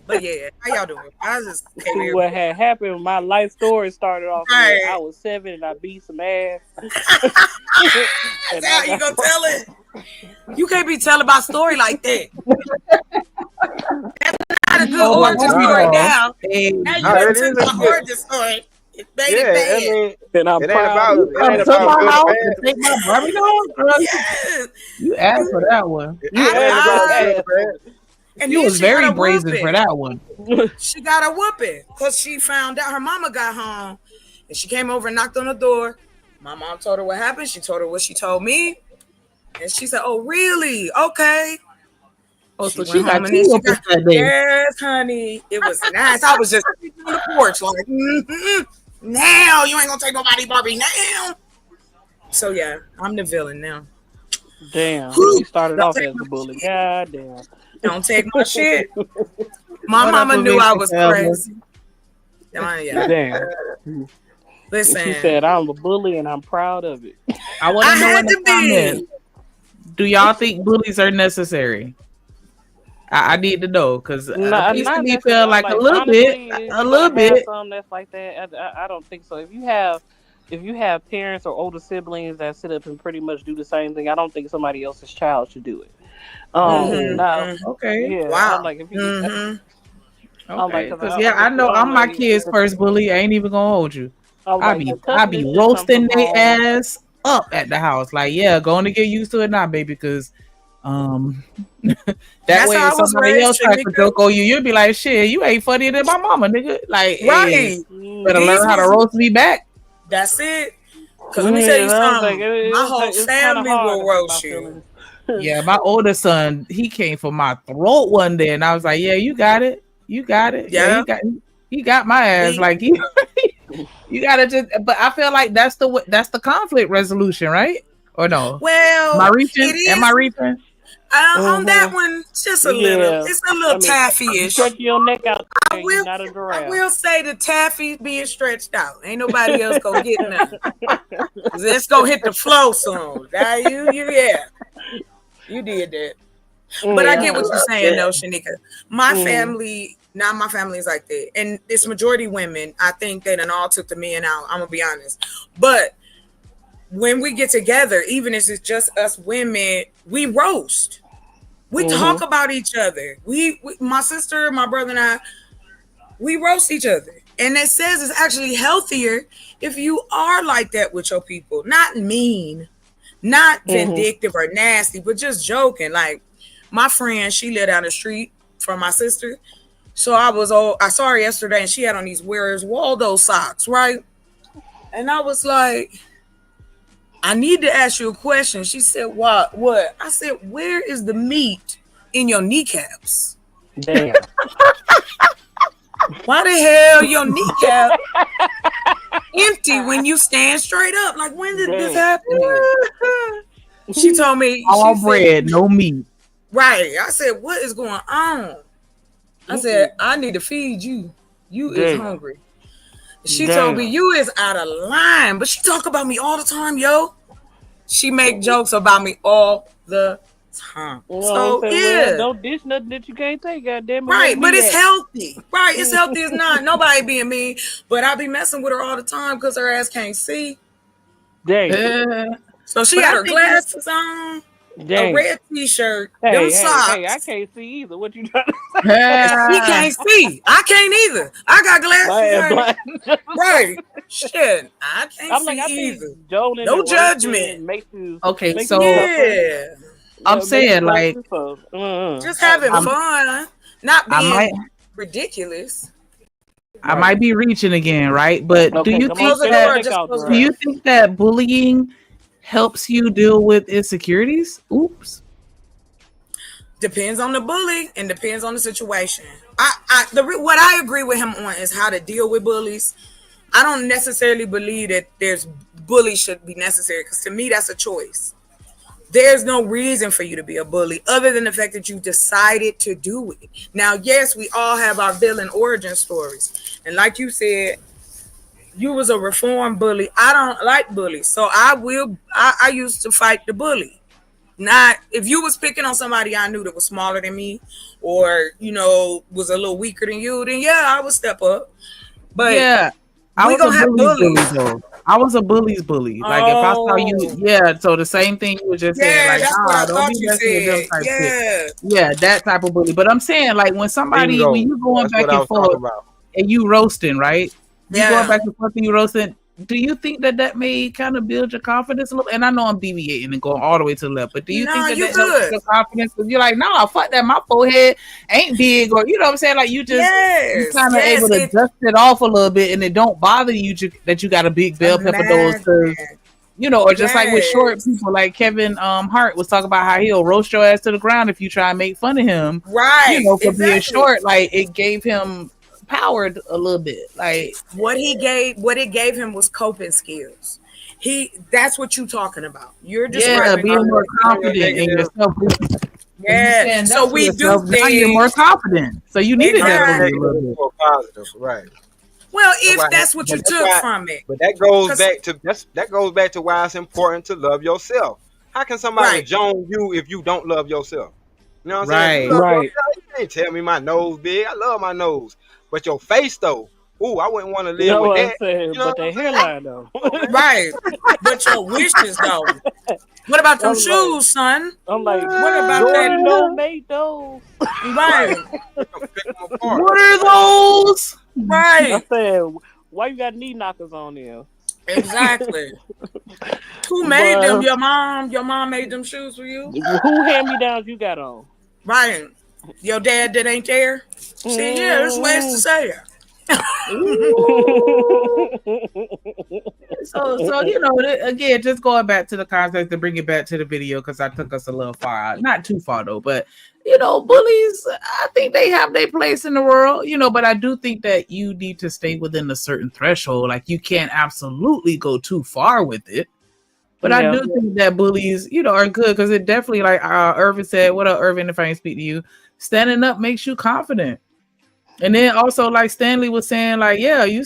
But yeah, how y'all doing? I just came here. What had happened, my life story started off when I was 7 and I beat some ass. That's how you gonna tell it? You can't be telling my story like that. That's not a good origin story now. Now you done took my origin story. It made it bad. Then I'm proud. It ain't about my house to take my Barbie doll, girl. You asked for that one. And you was very brazen for that one. She got a whooping because she found out her mama got home and she came over and knocked on the door. My mom told her what happened. She told her what she told me. And she said, oh, really? Okay. Oh, so she got two whoopings that day. Yes, honey. It was nice. I was just on the porch like, now you ain't going to take nobody Barbie now. So, yeah, I'm the villain now. Damn. She started off as a bully. God damn. Don't take my shit. My mama knew I was crazy. Yeah. Damn. Listen. She said, I'm a bully and I'm proud of it. I want to know in the comments, do y'all think bullies are necessary? I need to know because I used to feel like a little bit. Some that's like that. I don't think so. If you have parents or older siblings that sit up and pretty much do the same thing, I don't think somebody else's child should do it. Okay. Yeah, wow. I'm like, if you, okay. Because I know I'm my kid's first bully. I ain't even gonna hold you. I be roasting their ass up at the house. Like, yeah, going to get used to it now, baby. Because that way if somebody else tries to joke on you, you'll be like, shit, you ain't funnier than my mama, nigga. Like, right. Hey, better learn how to roast me back. That's it. Because let me tell you something. My whole family will roast you. Yeah, my older son, he came for my throat one day, and I was like, "Yeah, you got it, you got it. Yeah, he got my ass. Like you gotta just." But I feel like that's the conflict resolution, right? Or no? Well, am I reaching? On that one, just a little. It's a little taffy-ish. Stretch your neck out. I will say the taffy being stretched out. Ain't nobody else gonna get nothing. Let's go hit the flow soon. Now you did that. But I get what you're saying, though, Shanika. My family, Now my family is like that, and it's majority women. I think they done all took the men out. I'm gonna be honest, but when we get together, even if it's just us women, we roast. We talk about each other. We, my sister, my brother, and I, we roast each other, and it says it's actually healthier if you are like that with your people. Not mean, not vindictive or nasty, but just joking. Like my friend, she lived down the street from my sister. So I saw her yesterday and she had on these Where's Waldo socks, right? And I was like, I need to ask you a question. She said, what? I said, where is the meat in your kneecaps? Damn. Why the hell your kneecap empty when you stand straight up? Like, when did this happen? She told me. All bread, no meat. Right. I said, what is going on? I said, I need to feed you. You is hungry. She told me you is out of line, but she talk about me all the time, yo. She make jokes about me all the time. So yeah, don't dish nothing that you can't take, goddamn it. Right, but it's healthy. Right, it's healthy as not. Nobody being mean, but I be messing with her all the time because her ass can't see. Dang. So she got her glasses on. A red t-shirt, them socks. Hey, I can't see either. What you trying to say? She can't see. I can't either. I got glasses. Right. Shit. I can't see either. No judgment. Okay, so yeah. I'm saying like just having fun, not being ridiculous. I might be reaching again, right? But do you think that bullying helps you deal with insecurities? Oops. Depends on the bully and depends on the situation. What I agree with him on is how to deal with bullies. I don't necessarily believe that bully should be necessary, because to me that's a choice. There's no reason for you to be a bully other than the fact that you decided to do it. Now, yes, we all have our villain origin stories, and like you said, you was a reformed bully. I don't like bullies, so I used to fight the bully. Not if you was picking on somebody I knew that was smaller than me, or was a little weaker than you, then yeah, I would step up. But yeah, I was a bully's bully. I was a bully's bully. Like if I saw you, so the same thing you were just saying, like, that's what I don't thought be you messing with them said. type shit. Yeah, that type of bully. But I'm saying, like, when you going back and forth and you roasting, right? You going back and forth and you roasting. Do you think that may kind of build your confidence a little? And I know I'm deviating and going all the way to the left, but do you think that helps your confidence? Because you're like, no, fuck that. My forehead ain't big, or you know what I'm saying? Like you just you kind of able to dust it off a little bit, and it don't bother you that you got a big bell pepper nose, or just like with short people, like Kevin Hart was talking about how he'll roast your ass to the ground if you try and make fun of him, right? For being short. Like it gave him powered a little bit. Like what it gave him was coping skills. That's what you talking about. You're just being more confident in yourself. Yeah, so we do things. Now you're more confident. So you needed that a little bit more positive, right? Well, if that's what you took from it, but that goes back to why it's important to love yourself. How can somebody join you if you don't love yourself? You know what I'm saying? You can't tell me my nose big. I love my nose. But your face, though, I wouldn't want to live with that. You know but the hairline, though. Right. But your wishes, though. What about them shoes, son? I'm like, what about that? No, made those. Right. What are those? Right. I said, why you got knee knockers on there? Exactly. Who made them? Your mom? Your mom made them shoes for you? Who hand-me-downs you got on? Right. Your dad that ain't there? See, yeah, there's ways to say it. So again, just going back to the context to bring it back to the video, because I took us a little far out. Not too far though, but bullies, I think they have their place in the world, but I do think that you need to stay within a certain threshold. Like you can't absolutely go too far with it. But I do think that bullies, are good, because it definitely, like Irvin said, what up, Irvin, if I ain't speak to you, standing up makes you confident. And then also, like Stanley was saying, like, yeah, you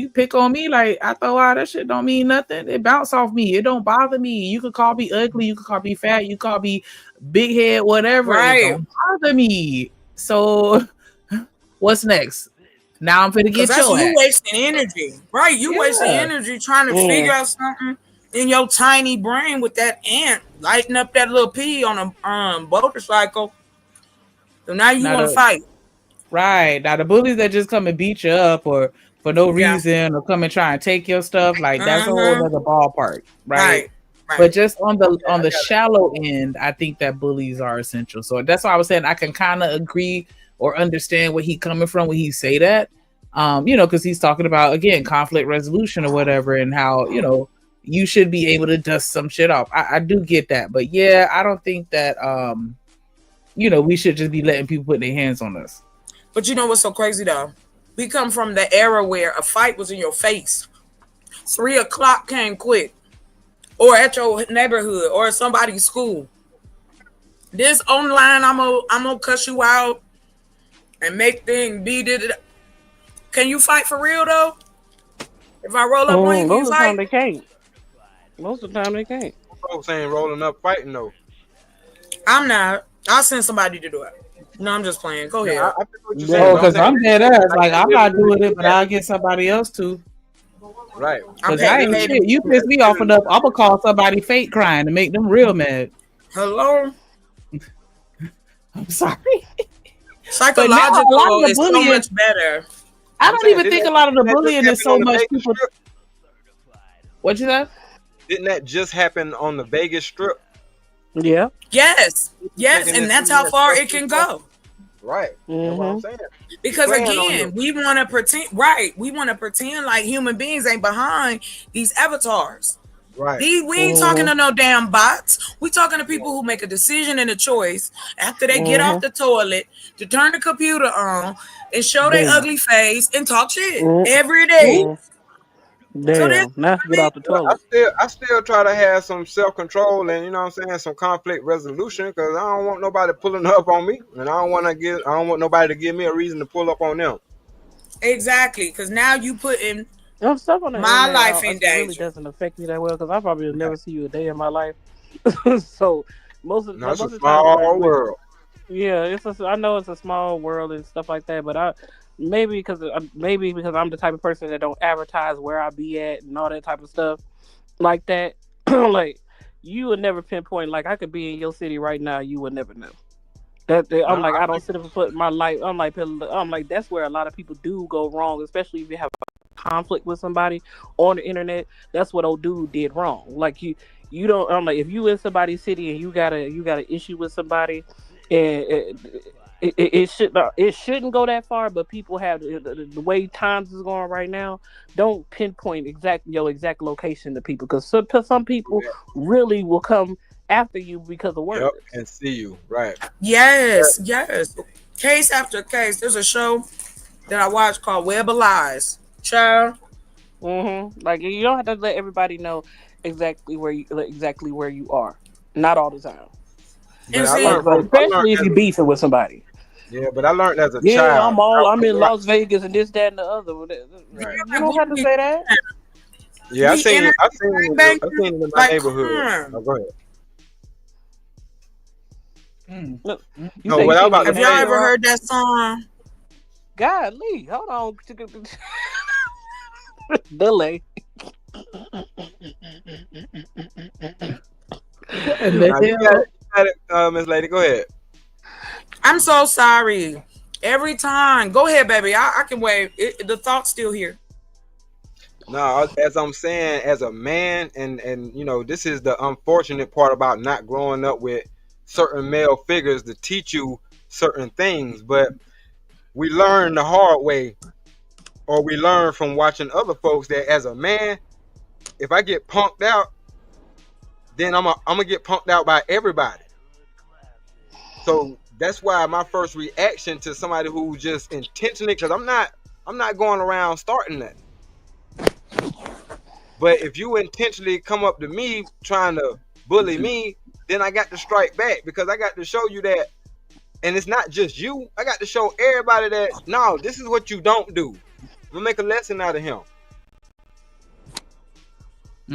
pick on me, like, I throw out that shit don't mean nothing. It bounce off me. It don't bother me. You could call me ugly. You could call me fat. You call me big head, whatever. Right. It don't bother me. So What's next? Now I'm finna get that's your you ass. wasting energy, right? You wasting energy trying to figure out something in your tiny brain with that ant lighting up that little pea on a motorcycle. So now you want to fight. Right. Now the bullies that just come and beat you up or for no reason or come and try and take your stuff, like that's a whole other ballpark, right? But just on the shallow end, I think that bullies are essential. So that's why I was saying I can kind of agree or understand where he's coming from when he say that. Because he's talking about, again, conflict resolution or whatever, and how, you should be able to dust some shit off. I do get that. But yeah, I don't think that we should just be letting people put their hands on us. But you know what's so crazy though? We come from the era where a fight was in your face. 3 o'clock came quick. Or at your neighborhood or at somebody's school. This online, I'm gonna cuss you out and make things beat it. Can you fight for real though? If I roll up on you, most of the time they can't. Most of the time they can't. Folks ain't rolling up fighting though. I'm not. I'll send somebody to do it. No, I'm just playing. Go ahead. Because I'm dead ass. Like, I'm not doing it, but I'll get somebody else to. Right. Because I ain't shit. You piss me off enough, I'm going to call somebody fake crying to make them real mad. Hello? I'm sorry. Psychological is so much better. I don't even think a lot of the bullying is so much people. What you said? Didn't that just happen on the Vegas Strip? Yeah. Yes, and that's how far it can go. Right. That's what I'm saying. Because again, we want to pretend. Right. We want to pretend like human beings ain't behind these avatars. Right. We ain't talking to no damn bots. We talking to people who make a decision and a choice after they get off the toilet to turn the computer on and show their ugly face and talk shit every day. Damn, now get out the toilet. I still try to have some self-control and some conflict resolution, because I don't want nobody pulling up on me, and I don't want nobody to give me a reason to pull up on them. Exactly, because now you putting stuff on my life in danger. It really doesn't affect me that well because I probably will never see you a day in my life. So most of the time, it's a small world. Yeah, I know it's a small world and stuff like that, but maybe because I'm the type of person that don't advertise where I be at and all that type of stuff like that. Like you would never pinpoint. Like I could be in your city right now, you would never know. I don't sit up and put my life. I'm like that's where a lot of people do go wrong, especially if you have a conflict with somebody on the internet. That's what old dude did wrong. Like you don't. I'm like if you in somebody's city and you got an issue with somebody, and it shouldn't go that far, but people have the way times is going right now. Don't pinpoint your exact location to people, because some people really will come after you because of words. Yep, and see you right. Yes. Case after case. There's a show that I watched called Web of Lies. Child. Like you don't have to let everybody know exactly where you are. Not all the time. Especially if you're beefing with somebody. Yeah, but I learned as a child. I'm in Las Vegas and this, that, and the other. Right. You don't have to say that. Yeah, I seen it in my neighborhood. Go ahead. Have y'all ever heard that song? Golly, hold on. Delay. You got it, Miss Lady. Go ahead. I'm so sorry. Every time. Go ahead, baby. I can wait. The thought's still here. No, as I'm saying, as a man, and this is the unfortunate part about not growing up with certain male figures to teach you certain things, but we learn the hard way, or we learn from watching other folks that as a man, if I get punked out, then I'm gonna get punked out by everybody. So that's why my first reaction to somebody who just intentionally, because I'm not going around starting that. But if you intentionally come up to me trying to bully me, then I got to strike back, because I got to show you that, and it's not just you. I got to show everybody that, no, this is what you don't do. I'm gonna make a lesson out of him.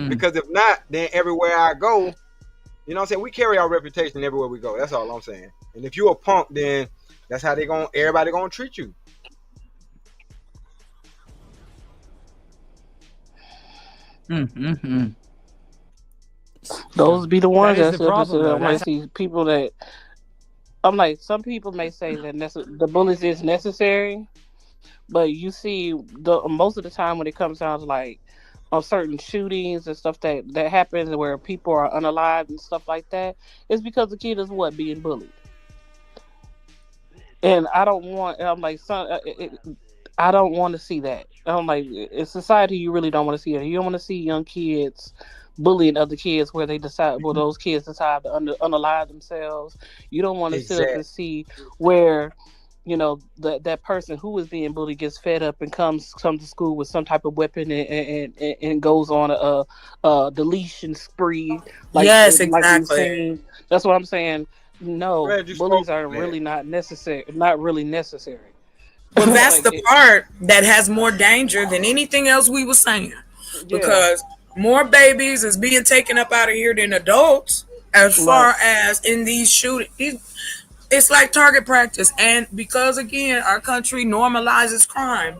Because if not, then everywhere I go, you know what I'm saying? We carry our reputation everywhere we go. That's all I'm saying. And if you a punk, then that's how everybody gonna treat you. Mm-hmm. Those be the ones That is that's the problem, though. I'm like, That's see people that I'm like, some people may say that the bullies is necessary, but you see, most of the time when it comes down to like on certain shootings and stuff that happens where people are unalived and stuff like that, it's because the kid is being bullied. And I don't want. I'm like, I don't want to see that. I'm like, in society, you really don't want to see it. You don't want to see young kids bullying other kids where those kids decide to unalive themselves. You don't want to sit up Exactly. and see where, that person who is being bullied gets fed up and comes to school with some type of weapon and goes on a deletion spree Yes, like we've exactly. seen. That's what I'm saying. No, Glad you bullies spoke are on that. really not necessary. Not really necessary. But that's Like the part that has more danger than anything else we were saying. yeah. Because more babies is being taken up out of here than adults as Right. far as in these shootings. It's like target practice. And because, again, our country normalizes crime.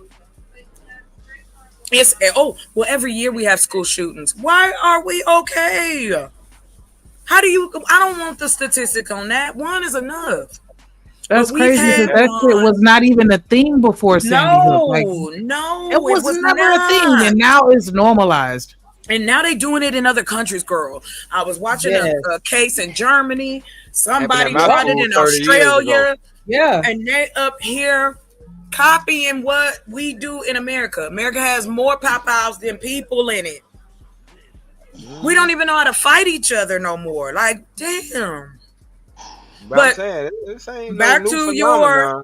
Every year we have school shootings. Why are we okay? I don't want the statistic on that. One is enough. That's But we've crazy had because that shit one. was not even a thing before Sandy Hook. Like, No, it it was was never a thing, not. and now it's normalized. And now they doing it in other countries, girl. I was watching Yes. a case in Germany. Happened at Somebody my tried it school in 30 years ago. Australia. Yeah. And they up here copying what we do in America. America has more pop-outs than people in it. We don't even know how to fight each other no more. Like, damn. But I'm But saying, this ain't no back new to your phenomenon.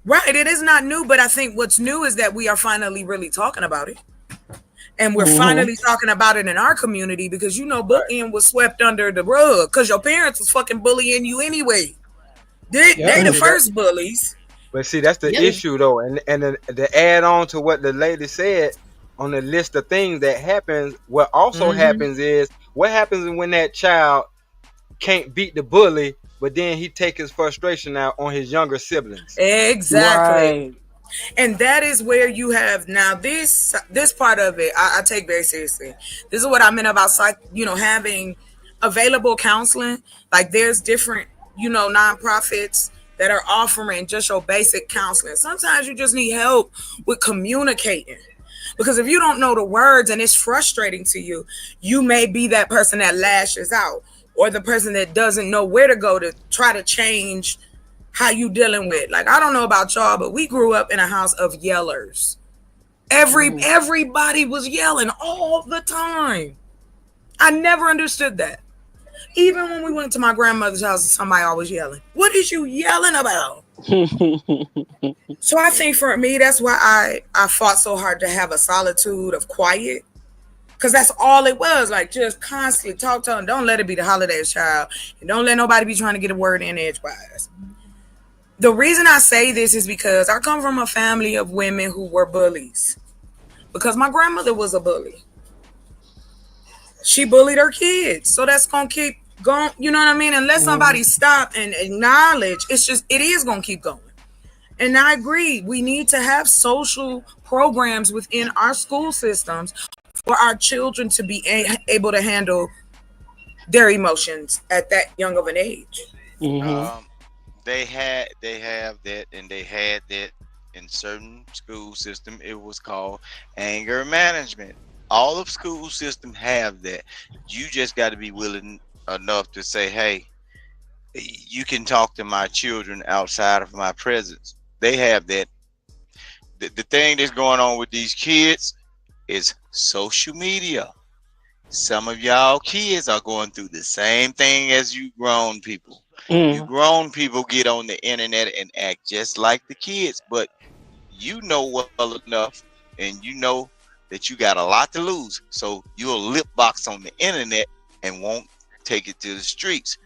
right, it is not new, but I think what's new is that we are finally really talking about it. And we're finally talking about it in our community because bullying was swept under the rug because your parents was fucking bullying you anyway. They the first bullies. But see, that's the Yeah. issue though, and then to add on to what the lady said on the list of things that happens, what also happens is what happens when that child can't beat the bully, but then he take his frustration out on his younger siblings. Exactly. Right. And that is where you have now this part of it I take very seriously. This is what I meant about having available counseling. Like there's different, nonprofits that are offering just your basic counseling. Sometimes you just need help with communicating. Because if you don't know the words and it's frustrating to you, you may be that person that lashes out or the person that doesn't know where to go to try to change how you dealing with. Like, I don't know about y'all, but we grew up in a house of yellers. Everybody was yelling all the time. I never understood that. Even when we went to my grandmother's house, somebody always yelling. What is you yelling about? So I think for me, that's why I fought so hard to have a solitude of quiet. Because that's all it was. Like, just constantly talk to them. Don't let it be the holidays, child. And don't let nobody be trying to get a word in edgewise. The reason I say this is because I come from a family of women who were bullies. Because my grandmother was a bully. She bullied her kids. So that's going to keep going. You know what I mean? Unless somebody stop and acknowledge, it is going to keep going. And I agree. We need to have social programs within our school systems for our children to be able to handle their emotions at that young of an age. They have that, and they had that in certain school system. It was called anger management. All of school system have that. You just got to be willing enough to say, hey, you can talk to my children outside of my presence. They have that. The thing that's going on with these kids is social media. Some of y'all kids are going through the same thing as you grown people. You grown people get on the internet and act just like the kids, but you know well enough and you know that you got a lot to lose. So you'll lip box on the internet and won't take it to the streets.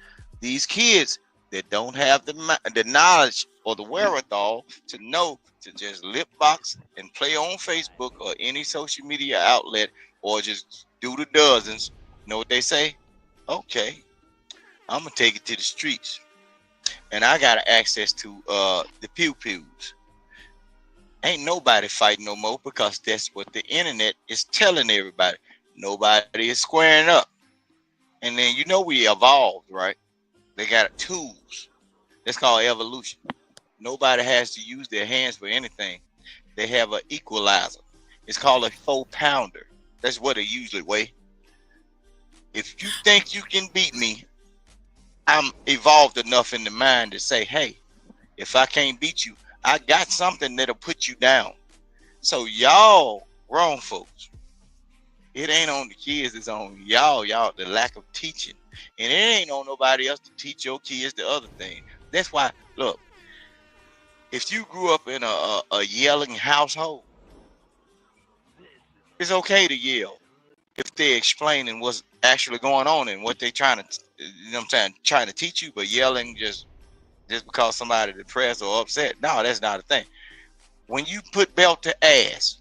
These kids that don't have the knowledge or the wherewithal to know to just lip box and play on Facebook or any social media outlet or just do the dozens, know what they say? Okay, I'm gonna take it to the streets. And I got access to the pew pews. Ain't nobody fighting no more because that's what the internet is telling everybody. Nobody is squaring up. And then we evolved, right? They got tools. That's called evolution. Nobody has to use their hands for anything. They have an equalizer. It's called a 4-pounder. That's what it usually weighs. If you think you can beat me, I'm evolved enough in the mind to say, hey, if I can't beat you, I got something that'll put you down. So y'all grown folks, it ain't on the kids, it's on y'all, the lack of teaching. And it ain't on nobody else to teach your kids the other thing. That's why, look, if you grew up in a yelling household, it's okay to yell if they're explaining what's actually going on and what they're trying to teach you. But yelling just because somebody depressed or upset, no, that's not a thing. When you put belt to ass,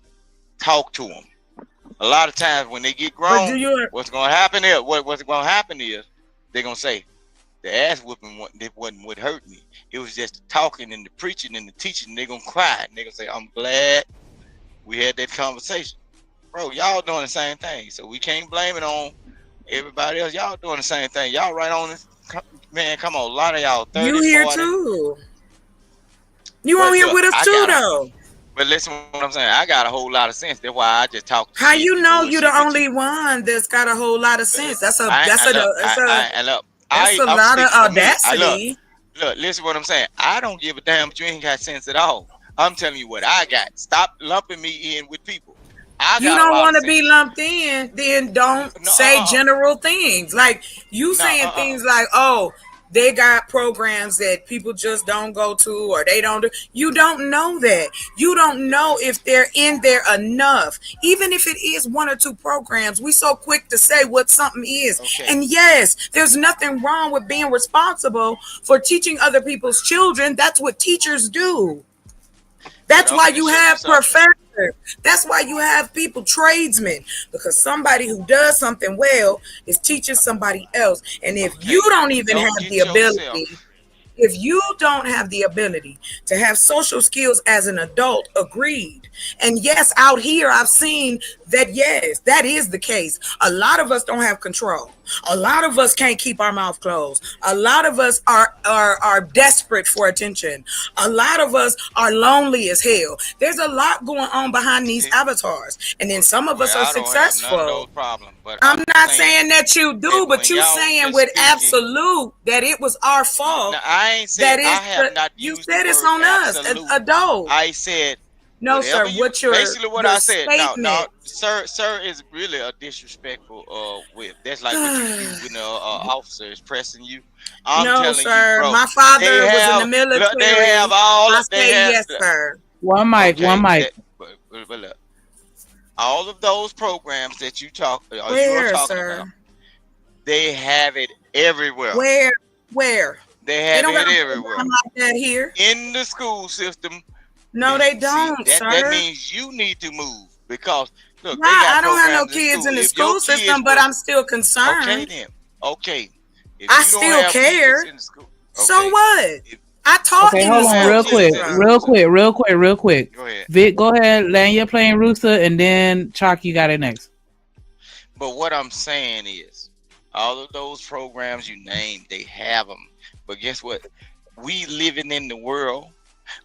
talk to them. A lot of times when they get grown, what's going to happen is they're going to say, the ass whooping wasn't what hurt me. It was just the talking and the preaching and the teaching. They're going to cry. And they're going to say, I'm glad we had that conversation. Bro, y'all doing the same thing. So we can't blame it on everybody else. Y'all doing the same thing. Y'all right on this. Man, come on. A lot of y'all 30, you here 40. too. You on here with us too, though. But listen what I'm saying. I got a whole lot of sense. That's why I just talk. How you know you're the only one that's got a whole lot of sense? That's a lot of audacity. Look, listen what I'm saying. I don't give a damn, but you ain't got sense at all. I'm telling you what I got. Stop lumping me in with people. You don't want to be lumped in, then don't say general things. Like you saying things like, oh, they got programs that people just don't go to or they don't do. You don't know that. You don't know if they're in there enough. Even if it is 1 or 2 programs, we so quick to say what something is. Okay. And yes, there's nothing wrong with being responsible for teaching other people's children. That's what teachers do. That's why you have professors. That's why you have people, tradesmen, because somebody who does something well is teaching somebody else. And if you don't even have the ability, if you don't have the ability to have social skills as an adult, agreed. And yes, out here, I've seen that, yes, that is the case. A lot of us don't have control. A lot of us can't keep our mouth closed. A lot of us are desperate for attention. A lot of us are lonely as hell. There's a lot going on behind these avatars. And then some of us are successful. None of those problems, but I'm not saying that you do, but you saying with absolute that it was our fault. No, I ain't said I have not you used said the it's word on us, absolute. adults. I said no, sir. What your basically what I said? Statement. No, sir is really a disrespectful whip. That's like what you do when an officer is pressing you. I'm telling sir. You, bro, my father was in the military. Look, they have all. I say yes, sir. One mic. But look, all of those programs that you're talking about, they have it everywhere. Where? They have it everywhere. Like that here in the school system. No, they don't, sir. That means you need to move because look, I don't have no kids in the school system, but I'm still concerned. Okay, then. Okay. I still care. So what? I taught. Okay, hold on, real quick. Go ahead. Vic, go ahead, land your plane, Rooster, and then Chalk, you got it next. But what I'm saying is, all of those programs you named, they have them. But guess what? We living in the world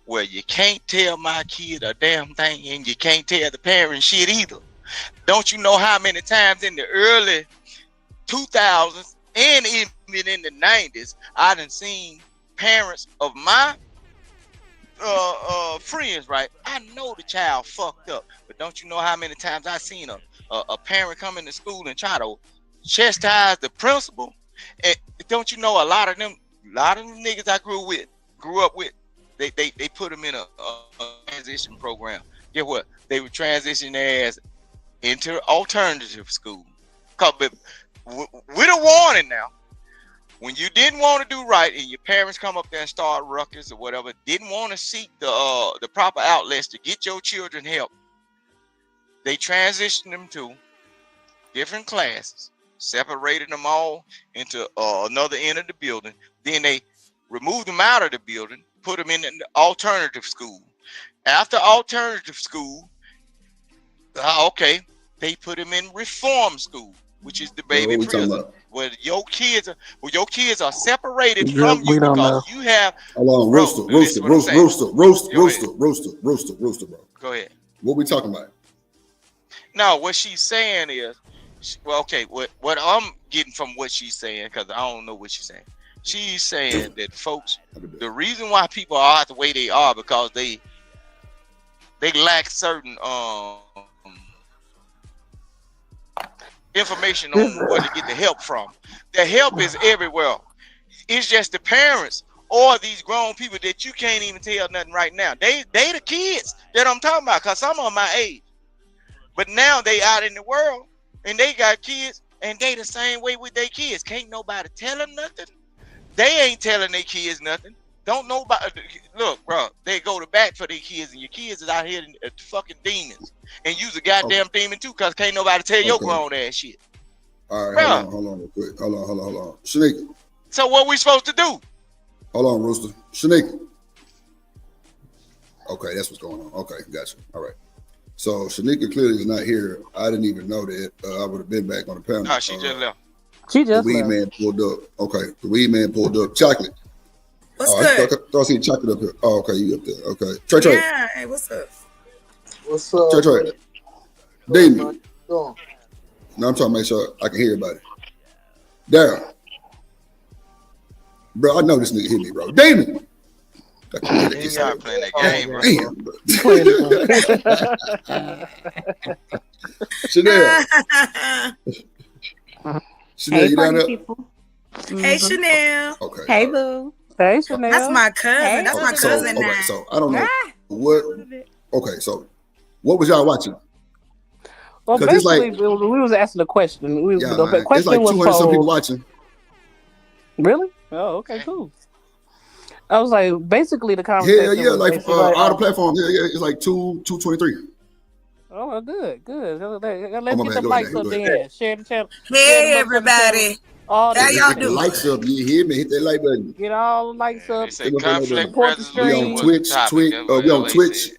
where you can't tell my kid a damn thing and you can't tell the parent shit either. Don't you know how many times in the early 2000s and even in the 90s, I done seen parents of my friends, right? I know the child fucked up, but don't you know how many times I seen a parent come into school and try to chastise the principal? And don't you know a lot of them niggas I grew up with, they put them in a transition program. Get what? They would transition their ass into alternative school. With a warning now. When you didn't want to do right and your parents come up there and start ruckus or whatever, didn't want to seek the proper outlets to get your children help, they transitioned them to different classes, separated them all into another end of the building. Then they removed them out of the building, put them in an alternative school. After alternative school, okay, they put him in reform school, which is the baby prison, where your kids are separated from you because you have. Hold on, Rooster, bro. Go ahead. What we talking about? No, what she's saying is, well, okay, what I'm getting from what she's saying, because I don't know what she's saying. She's saying that folks, the reason why people are the way they are because they lack certain information on where to get the help from. The help is everywhere. It's just the parents or these grown people that you can't even tell nothing right now. They the kids that I'm talking about, because some of my age. But now they out in the world and they got kids and they the same way with their kids. Can't nobody tell them nothing. They ain't telling their kids nothing. Don't nobody look, bro. They go to bat for their kids, and your kids is out here fucking demons, and you's a goddamn demon too, cause can't nobody tell your grown ass shit. All right, hold on, real quick. Hold on. Shanika. So what we supposed to do? Hold on, Rooster. Shanika. Okay, that's what's going on. Okay, gotcha. All right. So Shanika clearly is not here. I didn't even know that. I would have been back on the panel. No, she just left. The weed man pulled up. Okay, the weed man pulled up. Chocolate. What's good? I see chocolate up here. Oh, okay, you up there. Okay. Trey. Yeah, hey, what's up? What's up? Trey. Damon. No, I'm trying to make sure I can hear everybody. Daryl. Bro, I know this nigga hit me, bro. Damon. He's not playing that game, bro. Damn, Chanel, you down there? Hey, Chanel. Okay. Hey, boo. Hey, Chanel. That's my cousin. Hey, That's my cousin now. Okay, so I don't know what. Okay, so what was y'all watching? Well, basically, we was asking a question. The question it's like 200 some people watching. Really? Oh, okay, cool. I was like, basically the conversation. Yeah, like all the platforms. Yeah, it's like 223. Oh, good. Let's get the likes up there. Share the channel. Hey, everybody. How y'all doing? Likes up, you hear me? Hit that like button. Get all the likes up. Support the stream. We on Twitch, we on Twitch,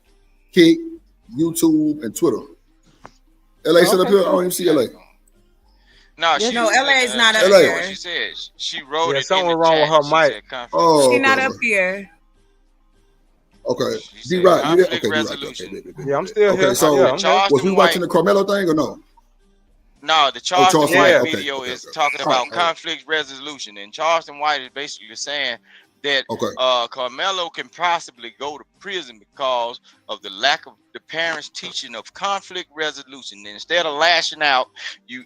Kick, YouTube, and Twitter. LA sit up here. I don't even see LA. No, LA is not up LA. here. What she said, she wrote it. Something wrong with her mic. She's not up here. Okay, D-Rock, Yeah, I'm still here. Okay, so was we watching the Karmelo thing or no? No, the Charleston White video is talking about conflict resolution, and Charleston White is basically saying that Karmelo can possibly go to prison because of the lack of the parents' teaching of conflict resolution. And instead of lashing out, you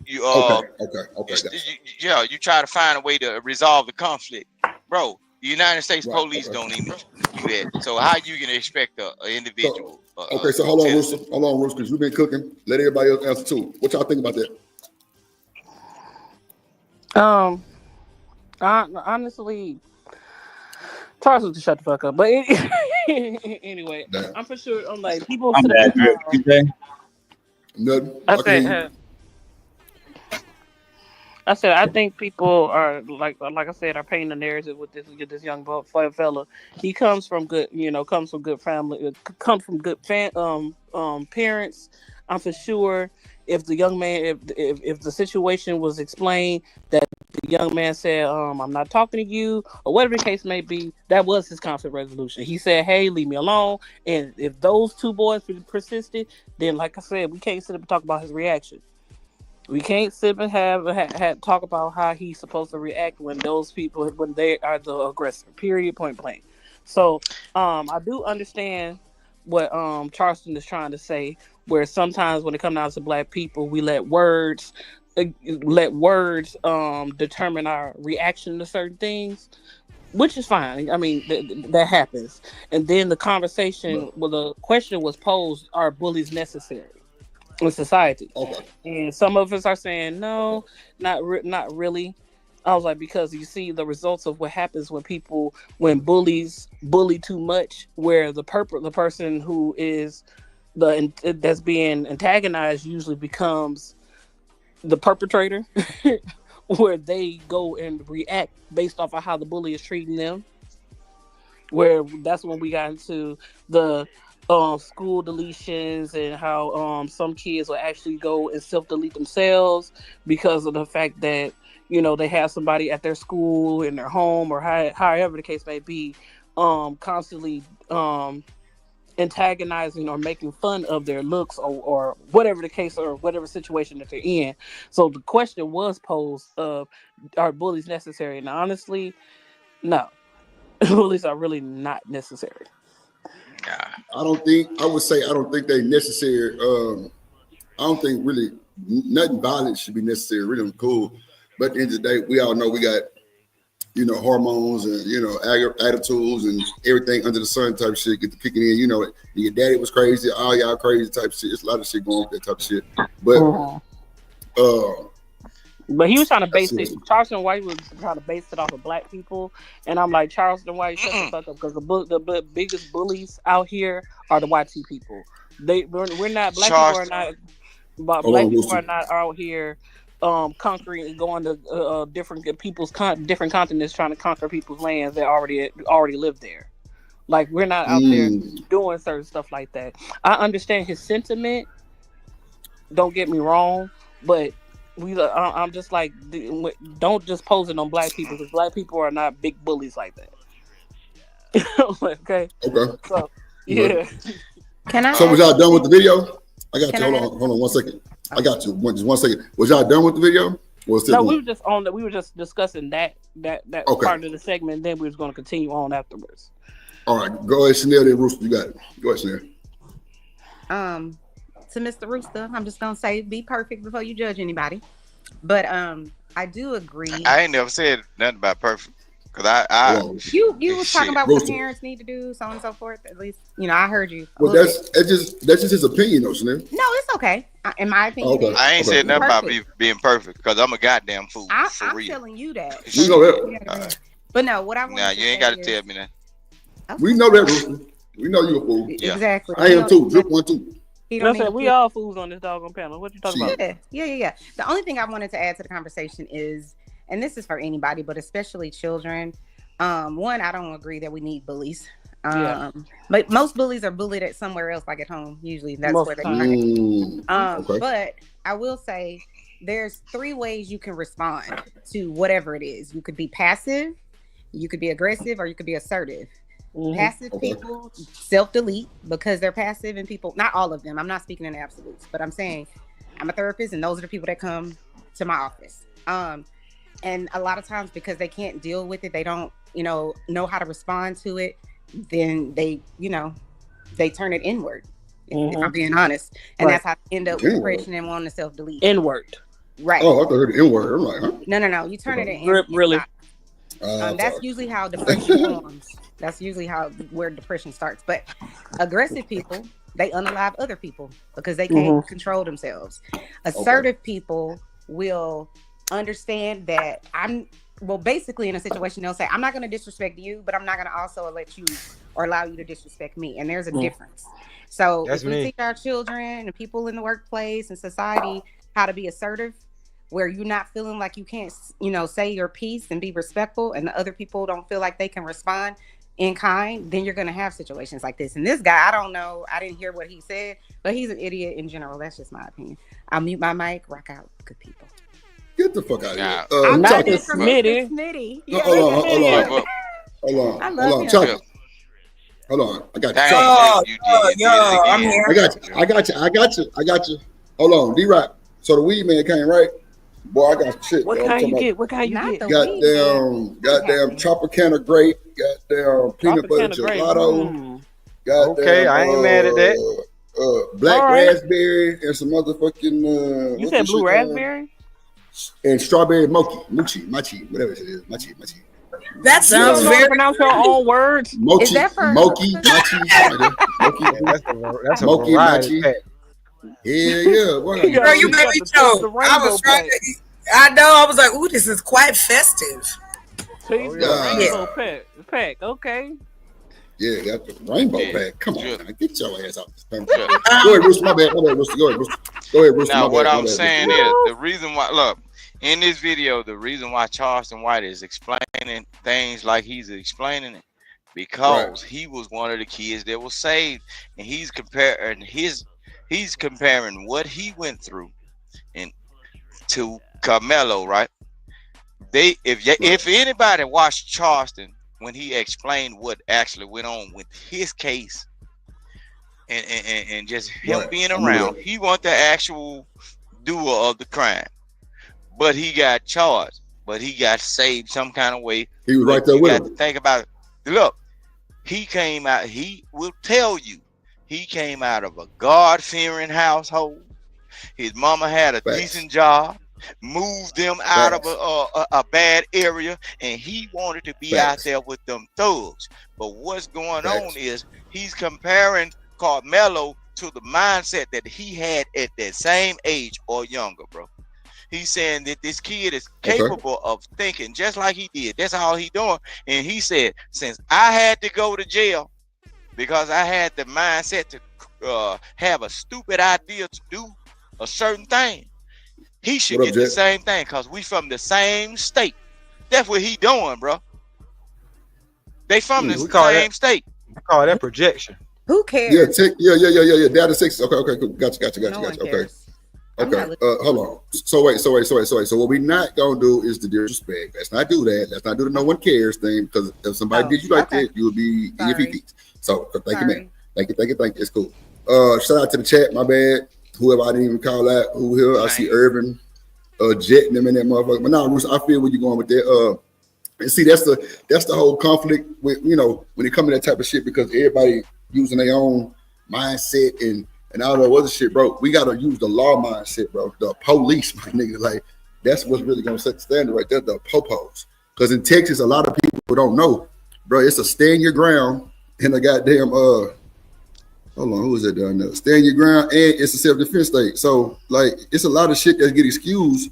try to find a way to resolve the conflict, bro. The United States police don't even do that. So how you gonna expect an individual? Okay, so hold on, Rooster, because you've been cooking. Let everybody else answer too. What y'all think about that? Honestly, Charles to shut the fuck up. But anyway, I'm for sure. I'm like people. I'm bad. Nothing. I said I think people are like I said are painting the narrative with this young fella. He comes from good, comes from good family, comes from good parents. I'm for sure if the young man, if the situation was explained that the young man said, I'm not talking to you, or whatever the case may be, that was his conflict resolution. He said, hey, leave me alone. And if those two boys persisted, then like I said, we can't sit up and talk about his reaction. We can't sit and have talk about how he's supposed to react when those people, when they are the aggressor, period, point blank. So I do understand what Charleston is trying to say, where sometimes when it comes down to Black people, we let words determine our reaction to certain things, which is fine. I mean, that happens. And then the conversation, the question was posed, are bullies necessary in society? And some of us are saying no, not really. I was like, because you see the results of what happens when bullies bully too much, where the person who is that's being antagonized usually becomes the perpetrator, where they go and react based off of how the bully is treating them. Where that's when we got into the school deletions and how some kids will actually go and self-delete themselves because of the fact that they have somebody at their school, in their home, or however the case may be, constantly antagonizing or making fun of their looks or whatever the case or whatever situation that they're in. So the question was posed of, are bullies necessary? And honestly, no. Bullies are really not necessary. I don't think they necessary. I don't think really nothing violent should be necessary. Really cool. But at the end of the day, we all know we got, hormones and, attitudes and everything under the sun type shit get to kicking in. Your daddy was crazy, all y'all crazy type shit. There's a lot of shit going on with that type of shit. But he was trying to base it. Charleston White was trying to base it off of black people, and I'm like, Charleston White, shut the fuck up, because the biggest bullies out here are the white people. We're not black people are not. But black people are not out here conquering and going to different people's different continents trying to conquer people's lands that already live there. Like, we're not out there doing certain stuff like that. I understand his sentiment. Don't get me wrong, but I'm just like, don't just pose it on black people, because black people are not big bullies like that. Okay. So, yeah. So was y'all done with the video? I got you. Hold on 1 second. I got you. Just 1 second. Was y'all done with the video? No, we were just discussing that part of the segment, and then we was going to continue on afterwards. All right, go ahead, Chanel. Then Rooster, you got it. Go ahead, Chanel. To Mr. Rooster, I'm just gonna say, be perfect before you judge anybody. But I do agree. I ain't never said nothing about perfect. Cause you was talking about what parents need to do, so on and so forth. At least I heard you. Well, that's just his opinion, though, Chanel. No, it's okay. In my opinion, I ain't said nothing about being perfect, because I'm a goddamn fool. I'm real. telling you that. We know that. But no, what I want. Now you ain't got to tell me that. Okay. We know that, Rooster. We know you a fool. Yeah. Exactly. I am too. Drip one too. We all fools on this doggone panel. What you talking about? Yeah. The only thing I wanted to add to the conversation is, and this is for anybody, but especially children. One, I don't agree that we need bullies. But most bullies are bullied at somewhere else, like at home. Usually that's where they are. Okay. But I will say there's 3 ways you can respond to whatever it is. You could be passive, you could be aggressive, or you could be assertive. Passive people self-delete because they're passive, and people, not all of them, I'm not speaking in absolutes, but I'm saying I'm a therapist, and those are the people that come to my office. And a lot of times, because they can't deal with it, they don't know how to respond to it, then they turn it inward, if I'm being honest. And that's how they end up with depression and wanting to self-delete. Inward. Right. Oh, I thought I heard the N-word. I'm like, huh? No. You turn it in. Really? That's usually how depression forms. That's usually where depression starts. But aggressive people, they unalive other people because they can't control themselves. Assertive people will understand that basically in a situation, they'll say, I'm not going to disrespect you, but I'm not going to also let you or allow you to disrespect me. And there's a difference. So if we teach our children and people in the workplace and society how to be assertive, where you're not feeling like you can't, say your piece and be respectful, and the other people don't feel like they can respond in kind, then you're going to have situations like this. And this guy, I don't know, I didn't hear what he said, but he's an idiot in general. That's just my opinion. I'll mute my mic. Rock out, good people. Get the fuck out of here. I'm not just Smitty. Hold on. I love him. Chuck. Hold on. I got you. I'm here. I got you. Hold on. D-Rock. So the weed man came, right? Boy, I got shit. What kind you get? Goddamn Tropicana grape. Goddamn peanut butter gelato. Okay, I ain't mad at that. Black raspberry and some motherfucking. You said blue raspberry? And strawberry mochi, whatever it is. Mochi. That sounds very. Pronounce your own words. Mochi, mochi. That's a mochi, variety. Yeah. Girl, you made me choke. I was trying to. I know. I was like, "Ooh, this is quite festive." Rainbow pack. Okay. Yeah, got the rainbow pack. Come on, man. Get your ass out. Go ahead, Rooster. My bad, Rooster. Go ahead, Rooster. Now, what I'm saying is, the reason why, look, in this video, the reason why Charleston White is explaining things like he's explaining it because he was one of the kids that was saved, and he's comparing what he went through and to Karmelo, right? If anybody watched Charleston when he explained what actually went on with his case and just him being around, he wasn't the actual doer of the crime, but he got charged, but he got saved some kind of way. He was right there with him. Think about it. Look, he came out. He will tell you he came out of a God-fearing household. His mama had a decent job, moved them out of a bad area, and he wanted to be out there with them thugs. But what's going on is he's comparing Karmelo to the mindset that he had at that same age or younger, bro. He's saying that this kid is capable of thinking just like he did. That's all he doing. And he said, since I had to go to jail because I had the mindset to have a stupid idea to do a certain thing, he should get the same thing because we from the same state. That's what he doing, bro. They from the same state. We call that projection. Who cares? Yeah. Data 6. Okay, cool. Gotcha. Okay. Okay. Hold on. So wait. So what we not gonna do is the disrespect. Let's not do that. Let's not do the no one cares thing, because if somebody did you like that, you would be in your feet. So thank you, man. Thank you. It's cool. Shout out to the chat. My bad. Whoever I didn't even call out. Who here? I see Irvin, Jet, and them in that motherfucker. But no, I feel where you're going with that. And see, that's the whole conflict with, when it comes to that type of shit, because everybody using their own mindset and all that other shit, bro. We gotta use the law mindset, bro. The police, my nigga, like that's what's really gonna set the standard right there. The popos, because in Texas, a lot of people don't know, bro. It's a stand your ground and a goddamn hold on, who is that down there? Stand your ground, and it's a self-defense state. So like, it's a lot of shit that get excused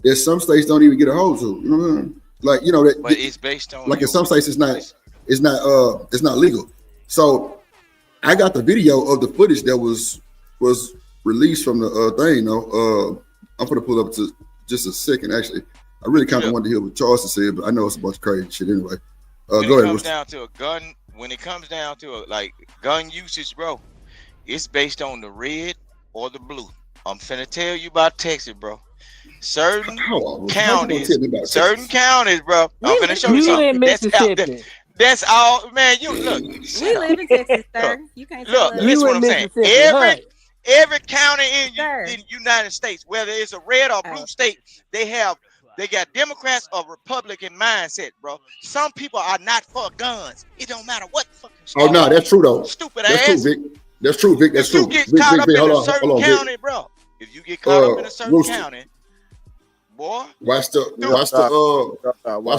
that some states don't even get a hold to. You know what I mean? Like, that, but it's based on like in some states it's not legal. So I got the video of the footage that was released from the thing. I'm gonna pull up to just a second. Actually, I really kind of wanted to hear what Charleston said, but I know it's a bunch of crazy shit anyway. Go ahead. When it comes down to gun usage, bro, it's based on the red or the blue. I'm finna tell you about Texas, bro. Certain counties, bro. I'm finna show you something. That's all, man. You look. We live in Texas, sir. You can't look. Listen what I'm saying. Every county in the United States, whether it's a red or blue state, they got Democrats or Republican mindset, bro. Some people are not for guns. It don't matter what fucking. Oh no, that's true though. Stupid ass. That's true, Vic. That's true. If you get caught up in a certain county, bro. If you get caught up in a certain county, boy. Watch the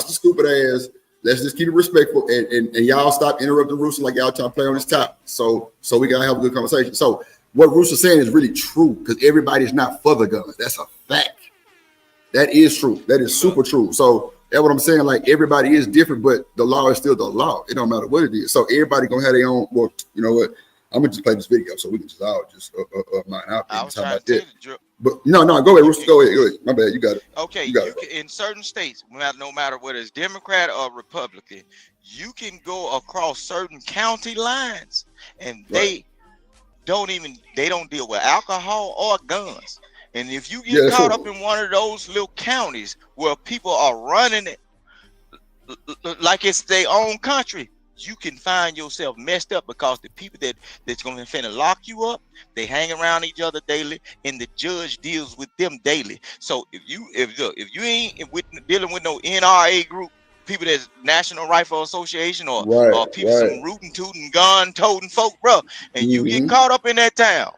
stupid ass. Let's just keep it respectful, and y'all stop interrupting Rooster like y'all trying to play on his top. So we gotta have a good conversation. So what Rooster's saying is really true, because everybody's not for the guns. That's a fact. That is true. That is super true. So that's what I'm saying. Like, everybody is different, but the law is still the law. It don't matter what it is. So everybody gonna have their own. Well, you know what? I'm gonna just play this video so we can just all just mine out. How about that? But no, go ahead, Rooster. Go ahead. My bad. You got it. Okay. In certain states, no matter whether it's Democrat or Republican, you can go across certain county lines, and they don't deal with alcohol or guns. And if you get caught up in one of those little counties where people are running it like it's their own country, you can find yourself messed up, because the people that's going to finna lock you up, they hang around each other daily, and the judge deals with them daily. So if you ain't dealing with no NRA group, people that's National Rifle Association or people some rootin' tootin' gun toting folk, bro, and you get caught up in that town,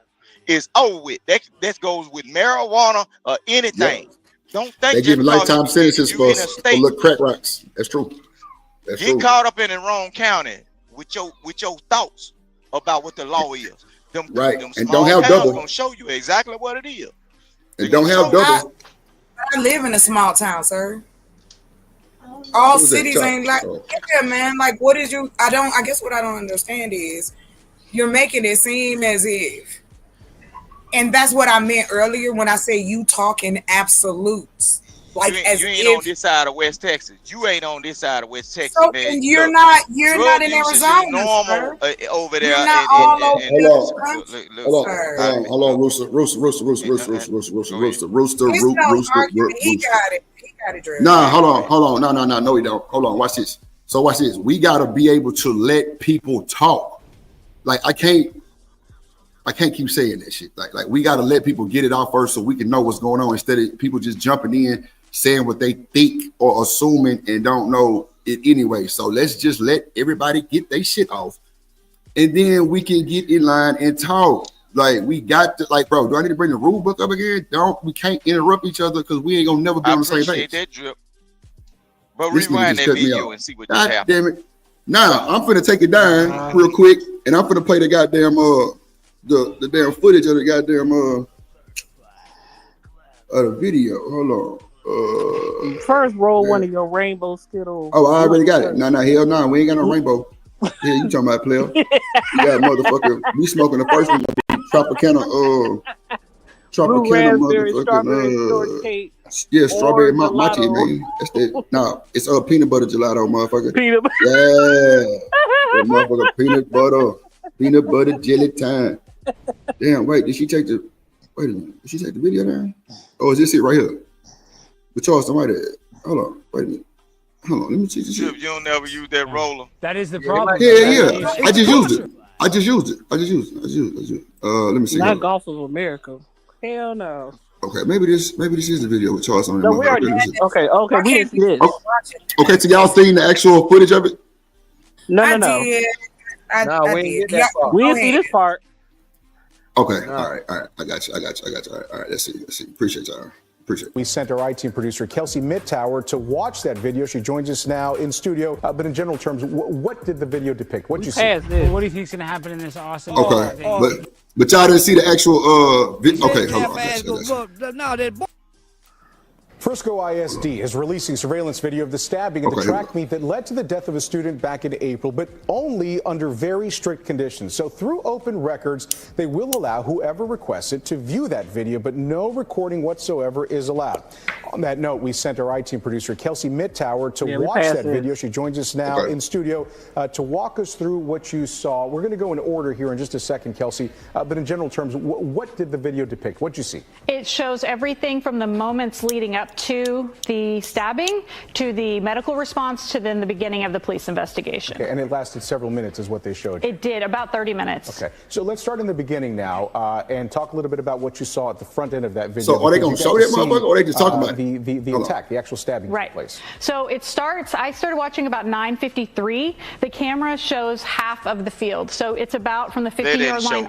it's over with. That goes with marijuana or anything. Don't think they give lifetime sentences for little crack rocks. That's true. Get caught up in the wrong county with your thoughts about what the law is. Them and don't have double. Gonna show you exactly what it is. And don't have double. I live in a small town, sir. All cities ain't like man. Like, what is you? I guess what I don't understand is you're making it seem as if, and that's what I meant earlier when I say you talk in absolutes. Like you ain't on this side of West Texas. You ain't on this side of West Texas, so, man. and you're Look, not drug in usage Arizona, is normal sir. over there. You're not all over Hold the country, on, hold on, Rooster, It's no argument. He got it. He got it, Drew. Nah, hold on. No, he don't. Hold on, watch this. So watch this. We gotta be able to let people talk. Like I can't keep saying that shit. Like we gotta let people get it out first so we can know what's going on instead of people just jumping in, saying what they think or assuming and don't know it anyway. So let's just let everybody get their shit off. And then we can get in line and talk. Like we got to, like, bro, do I need to bring the rule book up again? We can't interrupt each other because we ain't gonna never be on the same page. I appreciate that, Drip. But This nigga rewind just that cut me video off. and see what God just happened. damn it. Now I'm finna take it down real quick and I'm finna play the goddamn the damn footage of the goddamn the video. Hold on. First roll one of your rainbow Skittles. Oh, I already got it. No, hell no. We ain't got no rainbow. Yeah, you talking about, player. You got motherfucker. We smoking the first one. Tropicana raspberry, strawberry motherfucking shortcake. yeah, strawberry matcha, gelato. man. That's that. Nah, it's peanut butter gelato, motherfucker. Peanut butter. Yeah. That motherfucker peanut butter jelly time. Damn, wait, did she take the video down? Oh, is this it right here? The Charles somebody. Hold on, wait a minute. Hold on, let me see this shit. You don't never use that roller. That is the problem. Yeah. I just used it. Let me see. Not Golf of America. Hell no. Okay, maybe this is the video with Charles on it. No, we already okay, we didn't see this. Okay, so y'all seen the actual footage of it? No. I we did. didn't get that far. We didn't see this part. Okay, all right. I got you. All right, let's see. Appreciate y'all. We sent our IT producer, Kelsey Mittauer, to watch that video. She joins us now in studio. But in general terms, what did the video depict? What did you see? What do you think is going to happen in this awesome Okay, but y'all didn't see the actual video. Okay, hold on. Frisco ISD is releasing surveillance video of the stabbing at the track meet that led to the death of a student back in April, but only under very strict conditions. So through open records, they will allow whoever requests it to view that video, but no recording whatsoever is allowed. On that note, we sent our IT producer, Kelsey Mittauer, to watch that video. She joins us now in studio to walk us through what you saw. We're going to go in order here in just a second, Kelsey, but in general terms, what did the video depict? What did you see? It shows everything from the moments leading up to the stabbing, to the medical response, to then the beginning of the police investigation. Okay, and it lasted several minutes is what they showed. It did, about 30 minutes. Okay, so let's start in the beginning now and talk a little bit about what you saw at the front end of that video. So are they going to show that motherfucker or are they just talking about the attack, the actual stabbing took place? So it starts, I started watching about 9:53. The camera shows half of the field. So it's about from the 50-yard line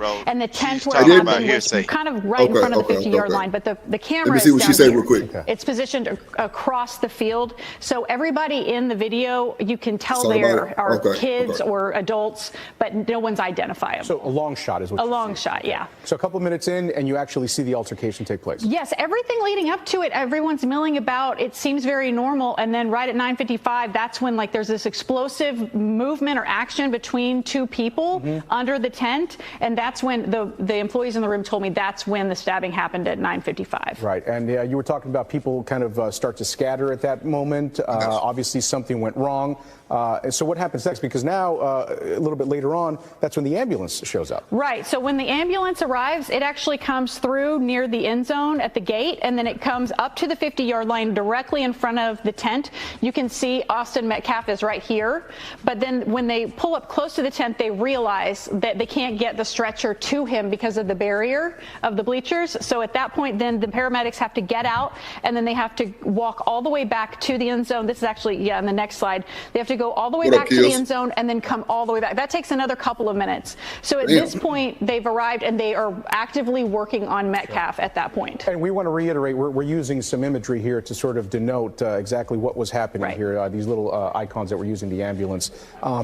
on, and the tent where it happened was kind of right in front of the 50-yard line. But the camera Let me see what she said real quick. It's positioned across the field. So everybody in the video, you can tell they are kids or adults, but no one's identifiable. So a long shot is what a long shot, yeah. So a couple of minutes in, and you actually see the altercation take place. Yes, everything leading up to it, everyone's milling about. It seems very normal, and then right at 9:55, that's when like there's this explosive movement or action between two people under the tent, and that's when the employees in the room told me that's when the stabbing happened at 9:55. Right, and you were talking about people kind of start to scatter at that moment. Obviously, something went wrong. And so what happens next? Because now, a little bit later on, that's when the ambulance shows up. Right. So when the ambulance arrives, it actually comes through near the end zone at the gate, and then it comes up to the 50-yard line directly in front of the tent. You can see Austin Metcalf is right here. But then when they pull up close to the tent, they realize that they can't get the stretcher to him because of the barrier of the bleachers. So at that point, then the paramedics have to get out, and then they have to walk all the way back to the end zone. This is actually, on the next slide. They have to go all the way back to the end zone and then come all the way back. That takes another couple of minutes. So at this point, they've arrived and they are actively working on Metcalf at that point. And we want to reiterate, we're using some imagery here to sort of denote exactly what was happening here, these little icons that were using the ambulance,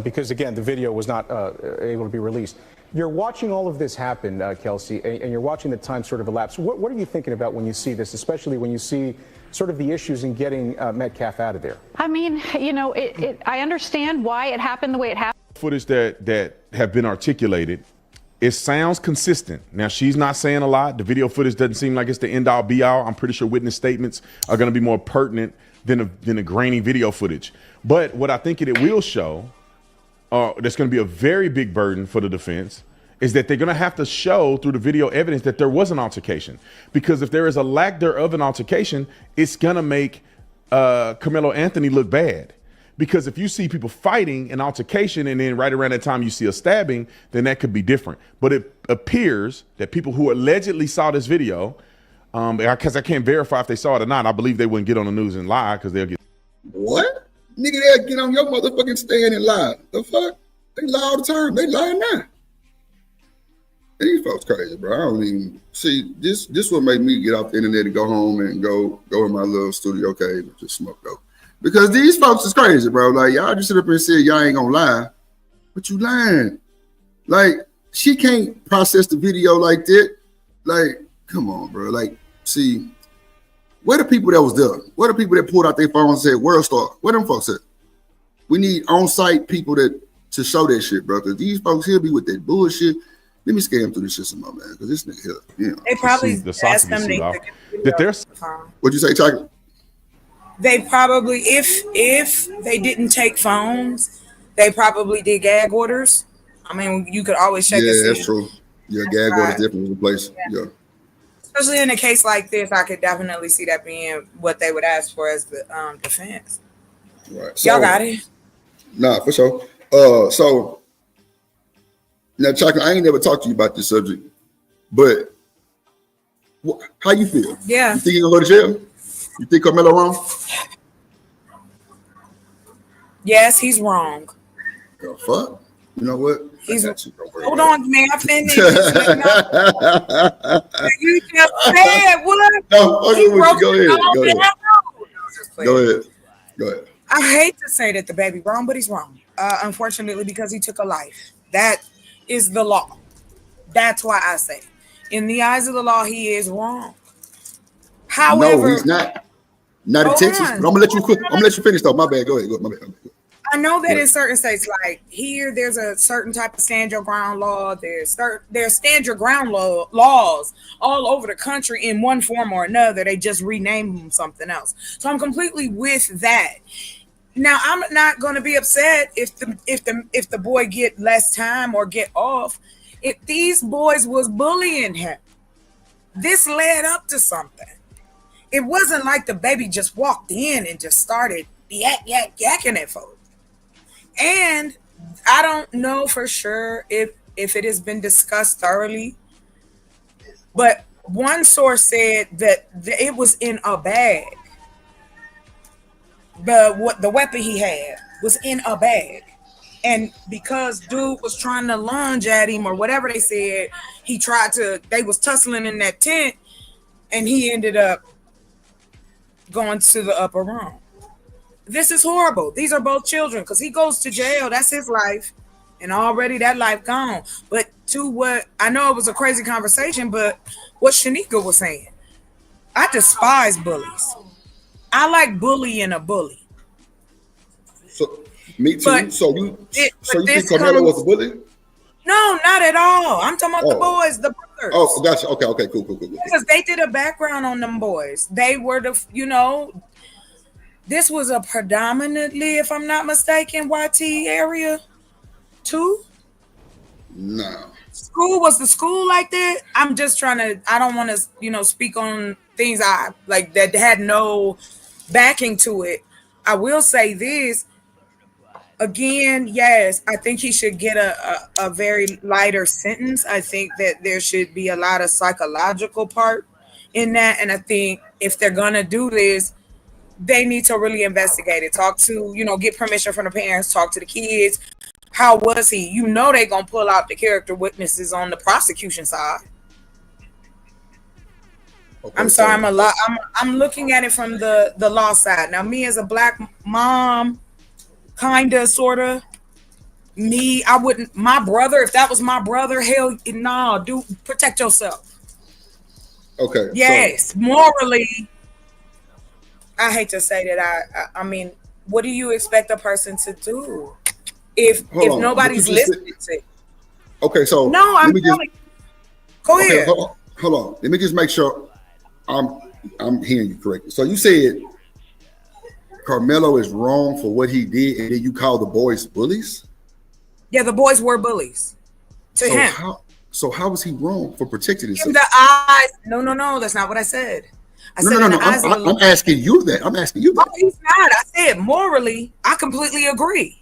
because again, the video was not able to be released. You're watching all of this happen, Kelsey, and you're watching the time sort of elapse. What are you thinking about when you see this, especially when you see sort of the issues in getting Metcalf out of there? I mean, I understand why it happened the way it happened. Footage that have been articulated It sounds consistent. Now, she's not saying a lot. The video footage doesn't seem like it's the end all be all. I'm pretty sure witness statements are going to be more pertinent than a grainy video footage. But what I think it will show, that's going to be a very big burden for the defense, is that they're going to have to show through the video evidence that there was an altercation. Because if there is a lack thereof an altercation, it's going to make Karmelo Anthony look bad. Because if you see people fighting an altercation and then right around that time you see a stabbing, then that could be different. But it appears that people who allegedly saw this video, because I can't verify if they saw it or not, I believe they wouldn't get on the news and lie because they'll get. What? Nigga, they'll get on your motherfucking stand and lie. The fuck? They lie all the time. They lie now. These folks crazy, bro. I don't even see this. This would make me get off the internet and go home and go in my little studio cave and just smoke dope. Because these folks is crazy, bro. Like, y'all just sit up and say y'all ain't gonna lie, but you lying. Like, she can't process the video like that. Like, come on, bro. Like, see, where the people that was there? Where the people that pulled out their phones and said, World Star? Where them folks at? We need on-site people to show that shit, bro. Because these folks here be with that bullshit. Let me scam through this shit some more, man. Because this nigga here, you know. They probably asked them What'd you say, Chocolate? They probably, if they didn't take phones, they probably did gag orders. I mean, you could always check. Yeah, that's true. Yeah, gag orders definitely was in place. Yeah. Especially in a case like this, I could definitely see that being what they would ask for as the defense. Right. So, y'all got it? Nah, for sure. So now, Chocolate, I ain't never talked to you about this subject, but how you feel? Yeah. You think you're gonna go to jail? You think Karmelo wrong? Yes, he's wrong. The fuck? You know what? Hold on, man. I finished. You just said what? No, go ahead. Go ahead. I hate to say that the baby wrong, but he's wrong. Unfortunately, because he took a life. That is the law. That's why I say, in the eyes of the law, he is wrong. However, no, he's not. Not in Texas. But I'm gonna let you finish though. My bad. Go ahead. My bad. I know that in certain states, like here, there's a certain type of stand your ground law. There's stand your ground laws all over the country in one form or another. They just rename them something else. So I'm completely with that. Now I'm not going to be upset if the boy get less time or get off. If these boys was bullying him, this led up to something. It wasn't like the baby just walked in and just started yakking at folks. And I don't know for sure if it has been discussed thoroughly, but one source said that it was in a bag. The weapon he had was in a bag. And because dude was trying to lunge at him or whatever they said, they was tussling in that tent and he ended up going to the upper room. This is horrible. These are both children because he goes to jail. That's his life. And already that life gone. But to what, I know it was a crazy conversation, but what Shanika was saying, I despise bullies. I like bullying a bully. So, me too. But so you think Karmelo was a bully? No, not at all. I'm talking about the boys, the brothers. Oh, gotcha. Okay, cool. Because they did a background on them boys. They were this was a predominantly, if I'm not mistaken, YT area too. No. Was the school like that? I'm just trying to, I don't want to, speak on things I like that had no backing to it. I will say this. Again, yes, I think he should get a very lighter sentence. I think that there should be a lot of psychological part in that. And I think if they're going to do this, they need to really investigate it. Talk to, get permission from the parents, talk to the kids. How was he? They're going to pull out the character witnesses on the prosecution side. Okay, I'm sorry, I'm looking at it from the law side. Now, me as a black mom, kinda, sorta. I wouldn't. My brother, if that was my brother, hell no, protect yourself. Okay. Yes, morally. I hate to say that. I mean, what do you expect a person to do if nobody's listening to? Okay, so no, I'm telling. Go ahead. Hold on. Let me just make sure I'm hearing you correctly. So you said Karmelo is wrong for what he did, and then you call the boys bullies? Yeah, the boys were bullies to him. How was he wrong for protecting himself? In the eyes. No, that's not what I said. I said no. I'm asking you that. I'm asking you that. Oh, he's not. I said morally, I completely agree.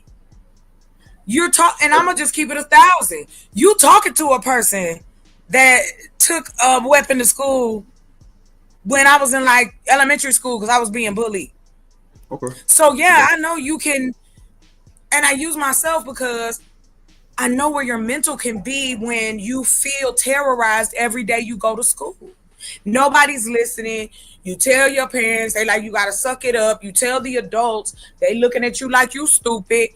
You're talking, and I'm gonna just keep it 1,000. You talking to a person that took a weapon to school when I was in like elementary school because I was being bullied. Okay. So yeah, I know you can, and I use myself because I know where your mental can be when you feel terrorized every day you go to school. Nobody's listening. You tell your parents, they like, you gotta suck it up. You tell the adults, they looking at you like you stupid.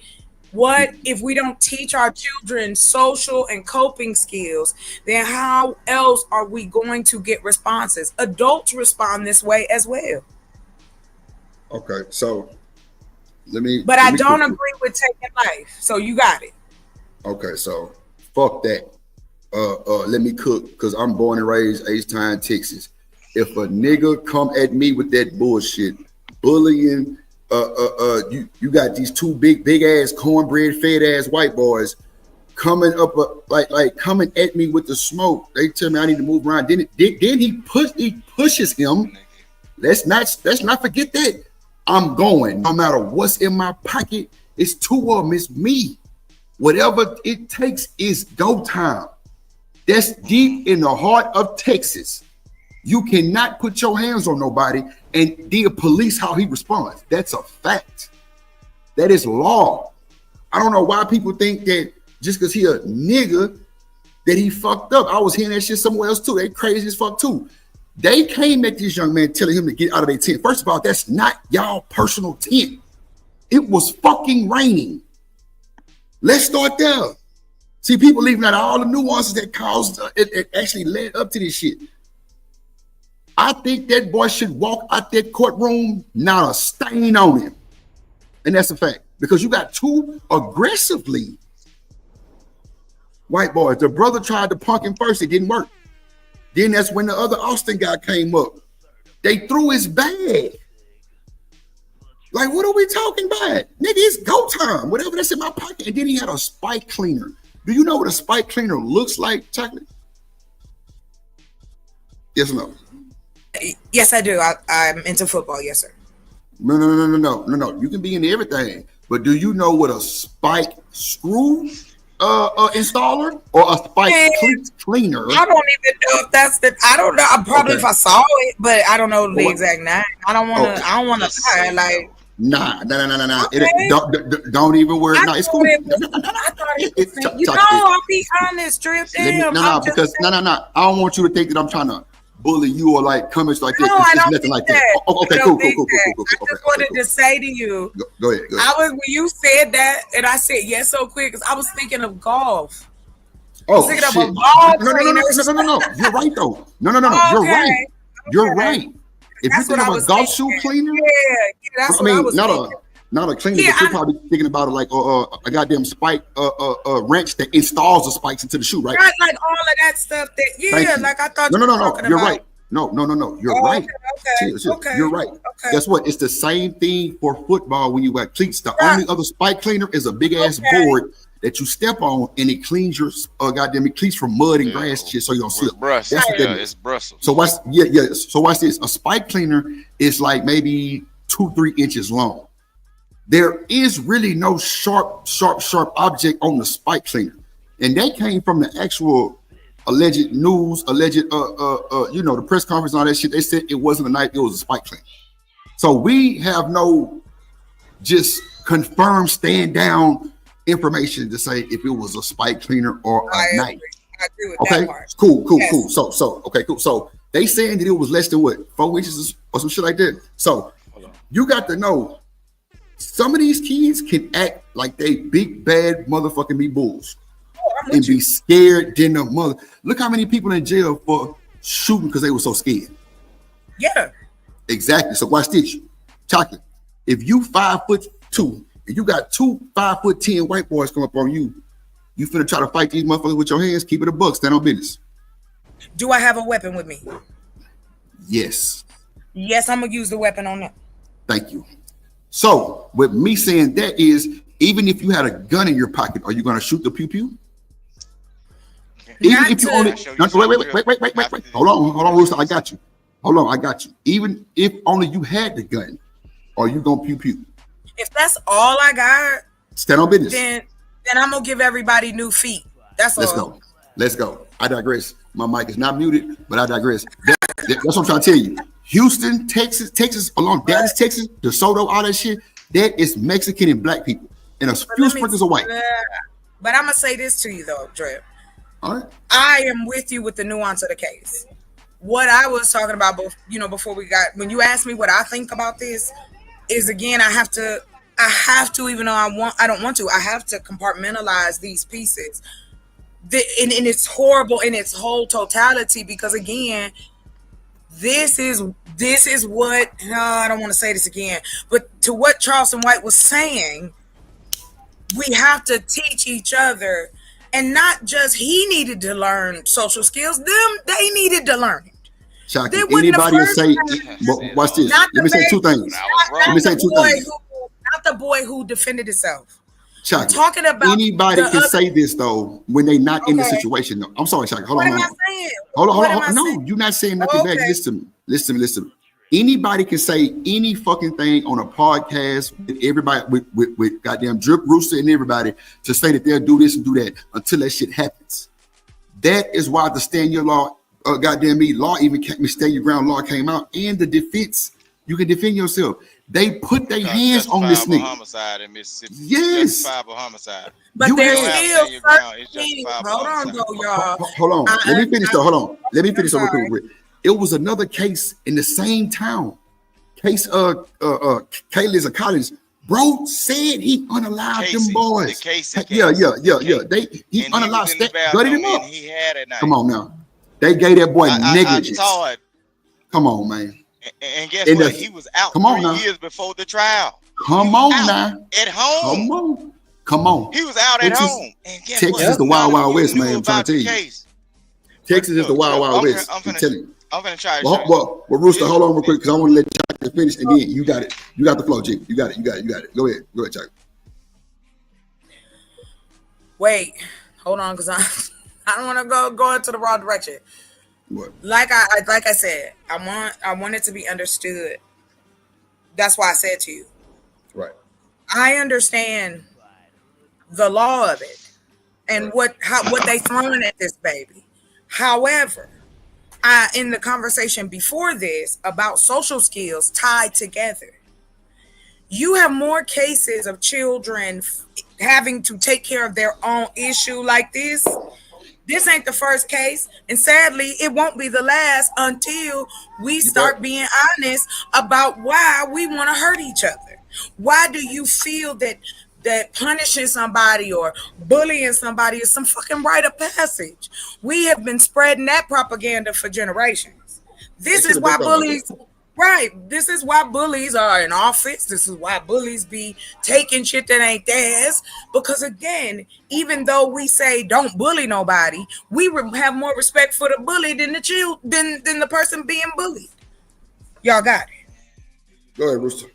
What if we don't teach our children social and coping skills? Then how else are we going to get responses? Adults respond this way as well. Okay, so let me. But I don't agree with taking life. So you got it. Okay, so fuck that. Let me cook because I'm born and raised H-Town, Texas. If a nigga come at me with that bullshit, bullying, you got these two big ass cornbread fed ass white boys coming up like coming at me with the smoke. They tell me I need to move around. Then he pushes him. Let's not forget that. I'm going. No matter what's in my pocket, it's two of them. It's me. Whatever it takes is go time. That's deep in the heart of Texas. You cannot put your hands on nobody and then police how he responds. That's a fact. That is law. I don't know why people think that just because he a nigga that he fucked up. I was hearing that shit somewhere else too. They crazy as fuck too. They came at this young man telling him to get out of their tent. First of all, that's not y'all personal tent. It was fucking raining. Let's start there. See, people leaving out all the nuances that caused it actually led up to this shit. I think that boy should walk out that courtroom, not a stain on him. And that's a fact. Because you got two aggressively white boys. The brother tried to punk him first. It didn't work. Then that's when the other Austin guy came up. They threw his bag. Like, what are we talking about? Nigga, it's go time. Whatever that's in my pocket. And then he had a spike cleaner. Do you know what a spike cleaner looks like, Chocolate? Yes or no? Yes, I do. I'm into football. Yes, sir. No. You can be into everything. But do you know what a spike screw installer or a spike cleaner? I don't even know if that's the. I don't know. I probably if I saw it, but I don't know the exact name. I don't want to. I don't want to lie. Like. Nah. Okay. Don't even worry. No, it's cool. I thought it was. You know, I'll be honest, Drip. Damn. No. I don't want you to think that I'm trying to bully you or like comments like that. No, I don't nothing like that. Okay, cool. I just wanted to say to you. Go ahead. When you said that, and I said yes so quick because I was thinking of golf. Oh, thinking shit. Of a ball No. You're right though. No. Okay. You're right. If you're thinking about a golf shoe cleaner, that's what I was thinking. Not a cleaner, but you're probably thinking about it like a goddamn spike wrench that installs the spikes into the shoe, right? Right, like all of that stuff. Like I thought. No. You're right. No. You're right. Okay. You're right. Okay. Guess what? It's the same thing for football when you got cleats. The only other spike cleaner is a big ass board that you step on and it cleans your it cleans from mud and grass and shit, so you don't slip. That's what that is. It's Brussels. So watch this. A spike cleaner is like maybe 2-3 inches long. There is really no sharp object on the spike cleaner, and that came from the actual alleged the press conference and all that shit. They said it wasn't a knife, it was a spike cleaner. So we have no just confirmed stand down information to say if it was a spike cleaner or a knife. I agree with okay, that part. Cool. Cool. So they saying that it was less than 4 inches or some shit like that. So you got to know some of these kids can act like they big bad motherfucking me bulls and be scared than the mother. Look how many people in jail for shooting because they were so scared. Yeah. Exactly. So watch this. Chocolate. If you 5'2" and you got two 5'10" white boys come up on you You finna try to fight these motherfuckers with your hands, keep it a buck, stand on business. Do I have a weapon with me? Yes. Yes, I'm gonna use the weapon on them. Thank you. So with me saying that is, even if you had a gun in your pocket, are you gonna shoot the pew pew? Even if you only wait. Hold on, Rooster. I got you. Hold on, I got you. Even if only you had the gun, are you gonna pew pew? If that's all I got, stand on business. Then I'm gonna give everybody new feet. That's all. Let's go. I digress. My mic is not muted, but I digress. That's what I'm trying to tell you. Houston, Texas, along Dallas, Texas, DeSoto, all that shit, that is Mexican and black people. And a few sprinkles of white. But I'm gonna say this to you though, Drip. All right. I am with you with the nuance of the case. What I was talking about, before when you asked me what I think about this, is again, I have to, even though I don't want to, I have to compartmentalize these pieces. And it's horrible in its whole totality, because again, this is what, I don't want to say this again, but to what Charleston White was saying, we have to teach each other, and not just he needed to learn social skills, they needed to learn it. Shocking. Anybody will say, watch this. Let me say two things. Not the boy who defended himself. Shaka, talking about anybody can say this though when they not in the situation. Though. I'm sorry, Shaka. Hold on. No, you're not saying nothing bad. Listen to me. Anybody can say any fucking thing on a podcast with everybody, with goddamn Drip Rooster and everybody, to say that they'll do this and do that until that shit happens. That is why the stand your law, law even stand your ground law came out, and the defense. You can defend yourself. They put their hands on this nigga. Homicide in Mississippi. Yes. Justifiable homicide. But there's still hold on, though, y'all. Hold on. Let me finish real quick. It was another case in the same town. Case Kayla's Collins. Bro said he unalived them boys. Yeah. He unalived that, gutted him up. He had it. Come on now. They gave that boy negligence. I saw it. Come on, man. And guess what? He was out 3 years before the trial. Come on now. At home. Come on. He was out at home. And guess Texas is the wild, wild west, man. I'm trying to tell you. Texas is the wild, wild west. I'm telling you. I'm gonna try to well, Rooster, hold on real quick, because I want to let Chuck finish, and then you got it. You got the flow, G. You got it. Go ahead, Chuck. Wait, hold on, because I don't want to go into the wrong direction. What? Like I said, I want it to be understood. That's why I said to you. Right. I understand the law of it and what they throwing at this baby. However, in the conversation before this about social skills tied together, you have more cases of children having to take care of their own issue like this. This ain't the first case, and sadly, it won't be the last until we start being honest about why we want to hurt each other. Why do you feel that punishing somebody or bullying somebody is some fucking rite of passage? We have been spreading that propaganda for generations. This is why bullies... Right. This is why bullies are in office. This is why bullies be taking shit that ain't theirs. Because again, even though we say don't bully nobody, we have more respect for the bully than the person being bullied. Y'all got it. Go ahead, Rooster.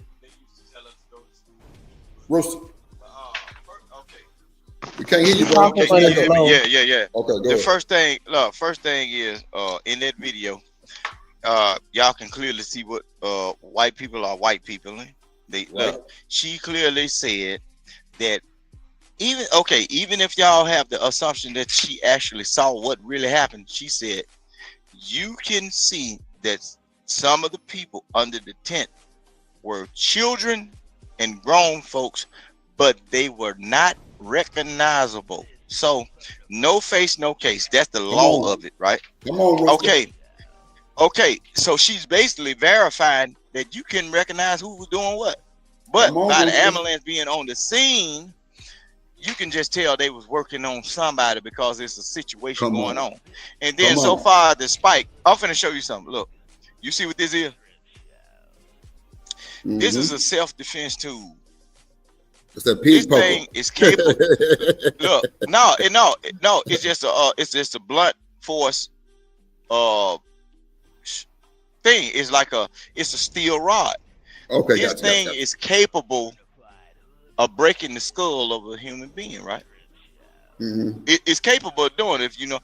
We can't hear you, bro. Yeah. Okay, the first thing is in that video. Y'all can clearly see what white people are white people. She clearly said that even if y'all have the assumption that she actually saw what really happened, she said you can see that some of the people under the tent were children and grown folks, but they were not recognizable. So no face, no case. That's the law of it, right? Come on, Okay, so she's basically verifying that you can recognize who was doing what. But by the ambulance being on the scene, you can just tell they was working on somebody because it's a situation going on. And then so far, the spike, I'm finna show you something. Look, you see what this is? This is a self-defense tool. It's that pig poker. Thing is capable. Look, no, it's just a blunt force thing. It's like it's a steel rod. Okay, this thing is capable of breaking the skull of a human being, right? Mm-hmm. It's capable of doing it, if you know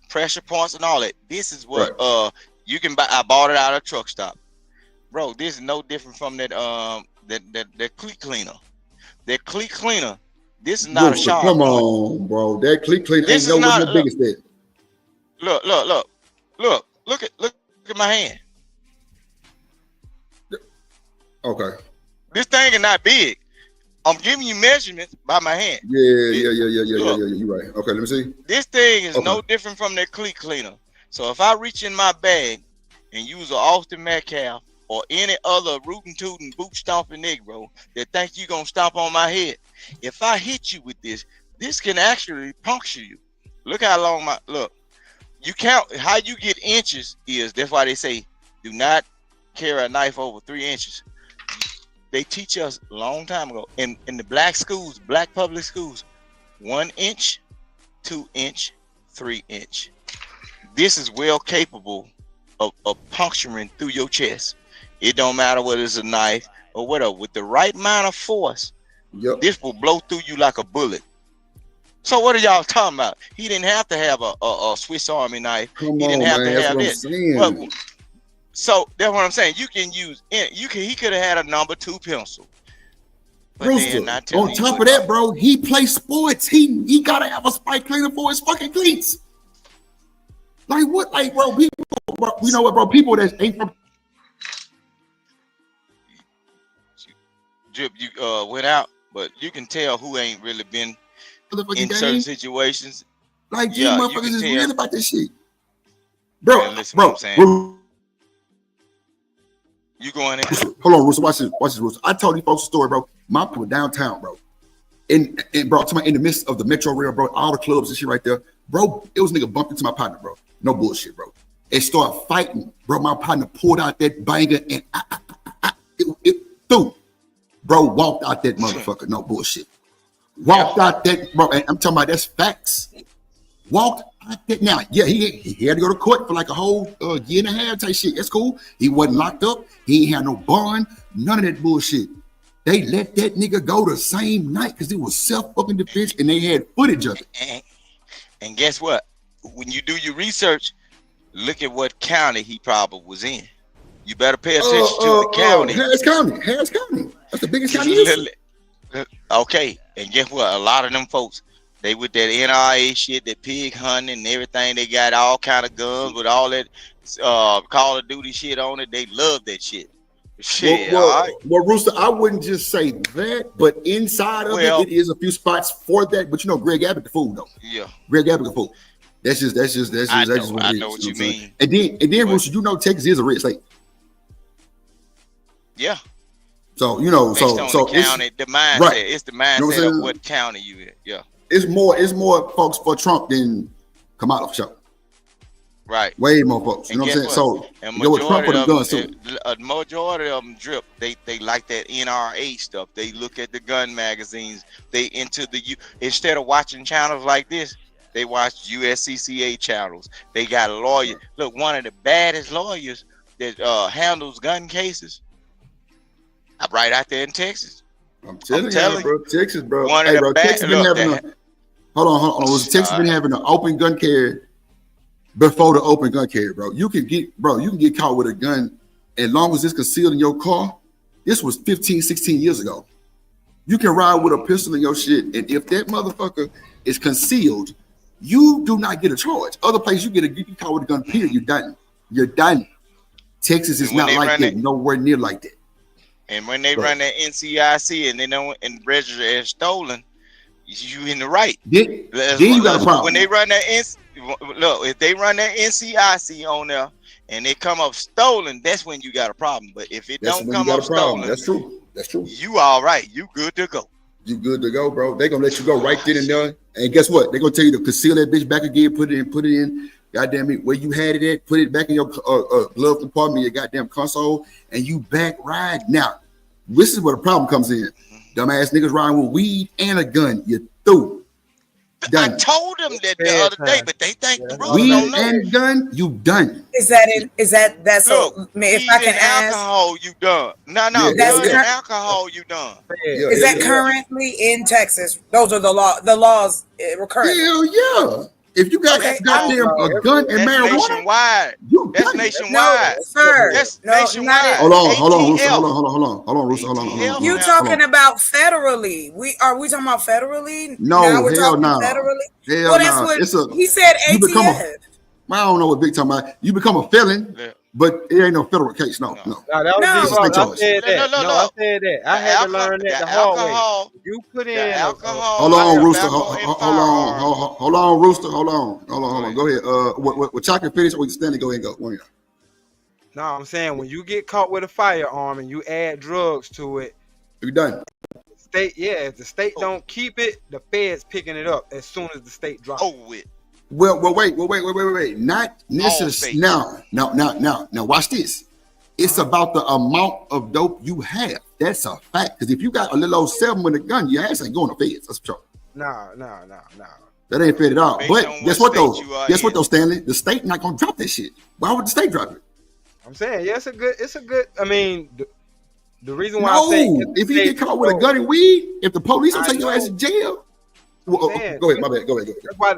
pressure points and all that. This is what you can buy. I bought it out of a truck stop, bro. This is no different from that that cleat cleaner. That cleat cleaner. This is not a sharp. Come on, bro. That cleat cleaner ain't nowhere the biggest thing. Look at my hand. Okay. This thing is not big. I'm giving you measurements by my hand. Yeah. You're right. Okay, let me see. This thing is no different from that cleat cleaner. So if I reach in my bag and use an Austin Metcalf or any other rootin' tootin' boot stomping Negro that think you gonna stomp on my head, if I hit you with this can actually puncture you. Look how long you count how you get inches is. That's why they say do not carry a knife over 3 inches. They teach us a long time ago in the black schools, black public schools, 1 inch, 2 inch, 3 inch. This is well capable of puncturing through your chest. It don't matter whether it's a knife or whatever. With the right amount of force, this will blow through you like a bullet. So what are y'all talking about? He didn't have to have a Swiss Army knife. He didn't have to have this. So that's what I'm saying. You can use he could have had a number 2 pencil. Rooster, on top of that, bro, he plays sports. He gotta have a spike cleaner for his fucking cleats. Like what? Like, bro, people, bro, you know what, bro? People that ain't from Drip, you went out, but you can tell who ain't really been in certain situations. Like, these motherfuckers is real about this shit. Bro, bro, you going in? Hold on, Rooster. Watch this, Rooster. I told you folks a story, bro. My people downtown, bro. And bro, in the midst of the Metro Rail, bro, all the clubs and shit right there, bro, it was nigga bumped into my partner, bro. No bullshit, bro. They started fighting, bro. My partner pulled out that banger and it threw. Bro, walked out that motherfucker. No bullshit. Walked out that, bro. And I'm talking about that's facts. Walked out that. Now, yeah, he had to go to court for like a whole year and a half type shit. That's cool. He wasn't locked up. He ain't had no bond. None of that bullshit. They let that nigga go the same night because it was self-fucking defense and they had footage of it. And guess what? When you do your research, look at what county he probably was in. You better pay attention to the county. Harris County. That's the biggest county. Okay, and guess what? A lot of them folks, they with that NRA shit, that pig hunting and everything. They got all kind of guns with all that Call of Duty shit on it. They love that shit. Shit, well, Rooster, I wouldn't just say that, but inside of it is a few spots for that. But you know, Greg Abbott the fool, though. Yeah, Greg Abbott the fool. That's just what it is. I know what you mean. And then Rooster, you know, Texas is a red state. Yeah. So you know, so the county, the mindset. Right. It's the mindset of what county you in. Yeah. It's more folks for Trump than Kamala for sure. Right. Way more folks. You know what I'm saying? So go with Trump for the guns too. A majority of them Drip. They like that NRA stuff. They look at the gun magazines. They into instead of watching channels like this, they watch USCCA channels. They got a lawyer. Look, one of the baddest lawyers that handles gun cases. I'm right out there in Texas. I'm telling you, bro. Texas, bro. Hey, bro. Texas been having hold on. Texas been having an open gun carry before the open gun carry, bro. You can get caught with a gun as long as it's concealed in your car. This was 15, 16 years ago. You can ride with a pistol in your shit, and if that motherfucker is concealed, you do not get a charge. Other places you get caught with a gun, period. You're done. Texas is not like that. Nowhere near like that. And when they run that NCIC and they don't register as stolen, you in the right. Then you got a problem. When they run that if they run that NCIC on there and they come up stolen, that's when you got a problem. But if it don't come up stolen, that's true. You all right. You good to go. You good to go, bro. They gonna let you go right then and there. And guess what? They gonna tell you to conceal that bitch back again. Put it in. Goddamn it, where you had it at, put it back in your glove compartment, your goddamn console, and you back ride. Now, this is where the problem comes in. Dumbass niggas riding with weed and a gun. You through. Done. I told them that the other day, but they think the Rooster Weed don't know. and gun, you done. Is that's Look, so? If weed I can and ask, alcohol, you done. No, Yeah, gun that's and alcohol, you done. is that currently in Texas? Those are the laws currently. Hell yeah. If you got goddamn a gun and That's marijuana, nationwide. you That's done. nationwide. No, sir. That's No, nationwide. Hold on, Rooster. ATL. Hold on, Rooster. Hold on. You talking about federally? We talking about federally? No, now we're hell talking no. federally. Hell Well, that's no. what he said. You become ATF. I don't know what Big talking about. You become a felon, but it ain't no federal case. No. No, that was It's a state I charge. said that. I said that. I had to learn that the hard way. You put in alcohol. Hold on, Rooster. Hold on, Rooster. Hold on. Go ahead. What Chocolate finish or Stanley go ahead and go. No, I'm saying when you get caught with a firearm and you add drugs to it, you done. If the state don't keep it, the feds picking it up as soon as the state drops it. Well, wait. Not necessarily. Now, watch this. It's about the amount of dope you have. That's a fact. Because if you got a little old 7 with a gun, your ass ain't going to feds. That's for sure. No. That ain't fair at all. Based But on guess what what, though? state you are Guess what, in. though, Stanley? The state not going to drop that shit. Why would the state drop it? I'm saying, it's a good. I mean, the reason why I say if you get caught with a gun and weed, if the police don't take your ass to jail. Well, go ahead, my bad. Go ahead.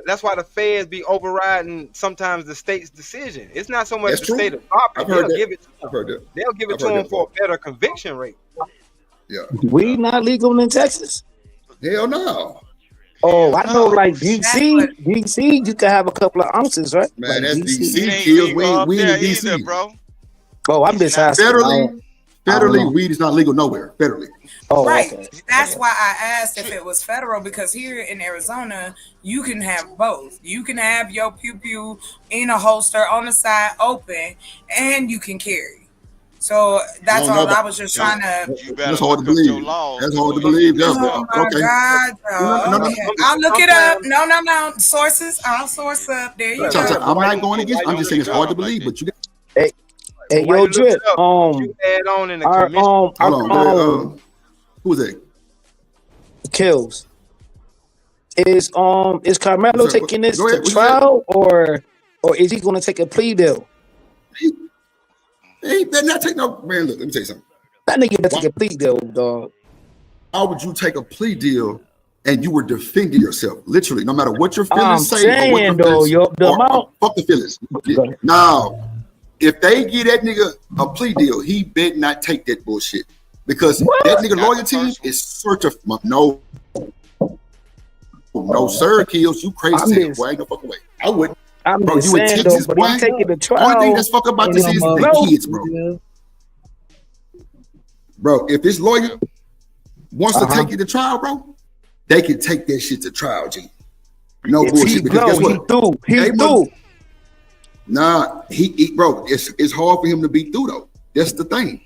That's why the feds be overriding sometimes the state's decision. It's not so much That's the true. state of property. I've heard that. Give it to them. I've heard that. They'll give it I've to heard them that for a better conviction rate. Yeah. Weed not legal in Texas. Hell no. Oh, I know, like DC, you can have a couple of ounces, right? Man, like that's DC kills. We ain't in DC, bro. Oh, I'm just asking. Federally, weed is not legal nowhere. Federally. Oh, Right. okay. That's why I asked if it was federal, because here in Arizona, you can have both. You can have your pew in a holster on the side open, and you can carry. So that's all I was just trying to. That's hard to believe. That's hard to believe. Yeah. Oh my God, bro. Okay. I'll look it up. No. Sources. I'll source up. There you go. I'm not going against. I'm just saying it's hard to believe, but you got. Hey, yo, Drip. You add on in the commission. Hold on. Who's that? Kills. Is Karmelo taking this to trial or is he going to take a plea deal? He better not take no. Man, look. Let me tell you something. That nigga better take a plea deal, dog. How would you take a plea deal and you were defending yourself? Literally, no matter what your feelings I'm say. saying, though, fuck the feelings. Now, if they give that nigga a plea deal, he better not take that bullshit. Because that nigga loyalty is search of no, sir, Kills. You crazy, boy. Ain't no fucking way. I wouldn't. I'm bro, just you saying, in Texas, though, boy. but he taking the trial. Only thing that's fucked up about this is the kids, bro. Bro, if this lawyer wants to take you to trial, bro, they can take that shit to trial, G. No bullshit. Because guess what? He threw. Nah, bro, it's hard for him to be through, though. That's the thing.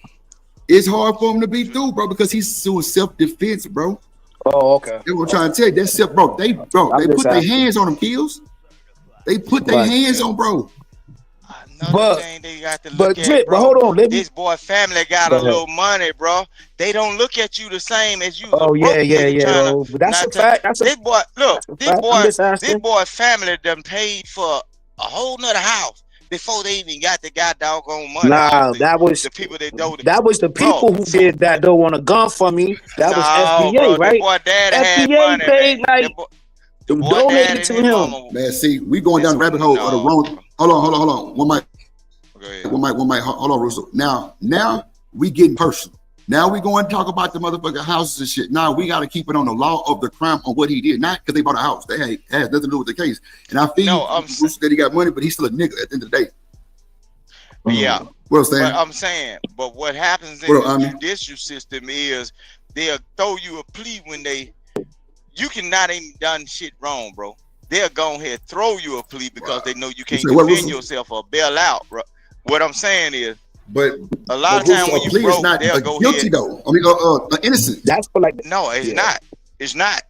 It's hard for him to be through, bro, because he's suing self-defense, bro. Oh, okay. That's what I'm trying to tell you. That's self, bro. They put their hands on him, Kills. They put their hands on, bro. Another thing they got to look at, Drip, bro. Hold on, this boy family got a little money, bro. They don't look at you the same as you. Oh yeah. But that's a fact. This boy family done paid for a whole nother house before they even got the doggone money. Nah, that was the people that don't. That was the people who did that. Don't want a gun for me. That was FBA, right? Boy, daddy FBA had money, paid man. like donated to him. Man, see, we going down the rabbit hole of the wrong. Hold on. One mic. Hold on, Russell. Now we getting personal. Now we going to talk about the motherfucking houses and shit. Now we got to keep it on the law of the crime on what he did, not because they bought a house. That has nothing to do with the case. And I feel Russell that he got money, but he's still a nigga at the end of the day. Yeah. What I'm saying? But I'm saying, but what happens in the judicial system is they'll throw you a plea when you cannot even done shit wrong, bro. They'll go ahead and throw you a plea because they know you can't defend yourself or bail out, bro. What I'm saying is, but a lot of times when you broke, they'll go guilty ahead. Though. I mean, innocent. That's for like. No, it's not. It's not.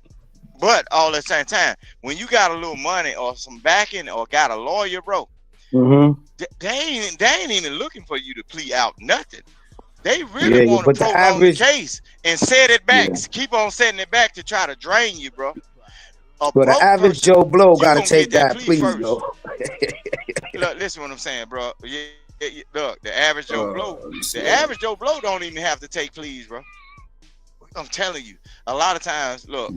But all at the same time, when you got a little money or some backing or got a lawyer, bro, they ain't even looking for you to plea out nothing. They really want to but the prolong average the case and set it back. Keep on setting it back to try to drain you, bro. But the average person, Joe Blow gotta gonna take get that that, plea please, first. though. Look, listen what I'm saying, bro. Look, the average Joe Blow don't even have to take pleas, bro. I'm telling you, a lot of times, look.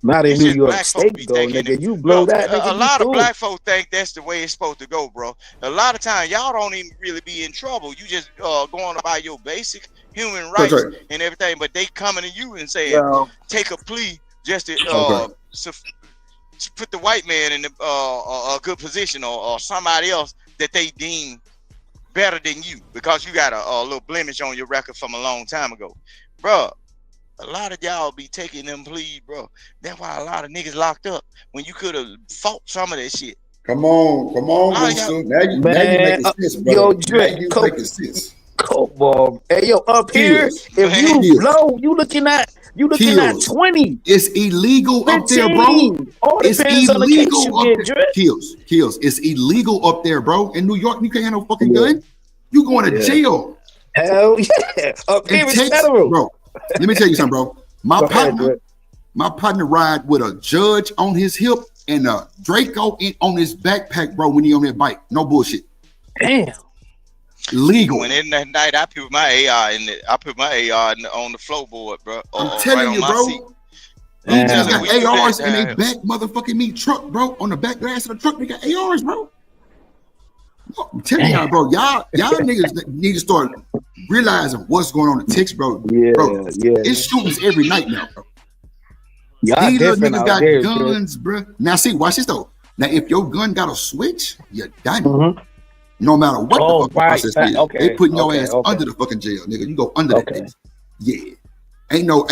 Not in New York State, though, nigga. You blow that, nigga. A lot of black folk think that's the way it's supposed to go, bro. A lot of times, y'all don't even really be in trouble. You just going about your basic human rights and everything, but they coming to you and saying, take a plea just to put the white man in a good position or somebody else that they deem better than you because you got a little blemish on your record from a long time ago, bro. A lot of y'all be taking them pleas, bro. That's why a lot of niggas locked up when you could have fought some of that shit. Come on, Wilson. Now you making sense, bro. Yo, Drake, you making sense. Come on. Hey, yo, up here, if you blow, you looking at 20. It's illegal 15. Up there, bro. All it's depends on the case you get, there. Kills. It's illegal up there, bro. In New York, you can't have no fucking gun. You going to jail. Hell yeah. Up here is federal. Bro, let me tell you something, bro. My partner ride with a judge on his hip and a Draco on his backpack, bro, when he on that bike. No bullshit. Damn. Legal. When in that night, I put my AR in it. I put my AR on the floorboard, bro. I'm telling you, bro. They just got ARs in their back motherfucking meat truck, bro. On the back glass of the truck, they got ARs, bro. I'm telling y'all, bro. Y'all niggas need to start realizing what's going on in Texas, bro. It's shootings every night now, bro. These little niggas got guns, bro. Now, see, watch this though. Now, if your gun got a switch, you're done. No matter what the fuck process is, they putting your ass under the fucking jail, nigga. You go under that bitch. Yeah. Ain't no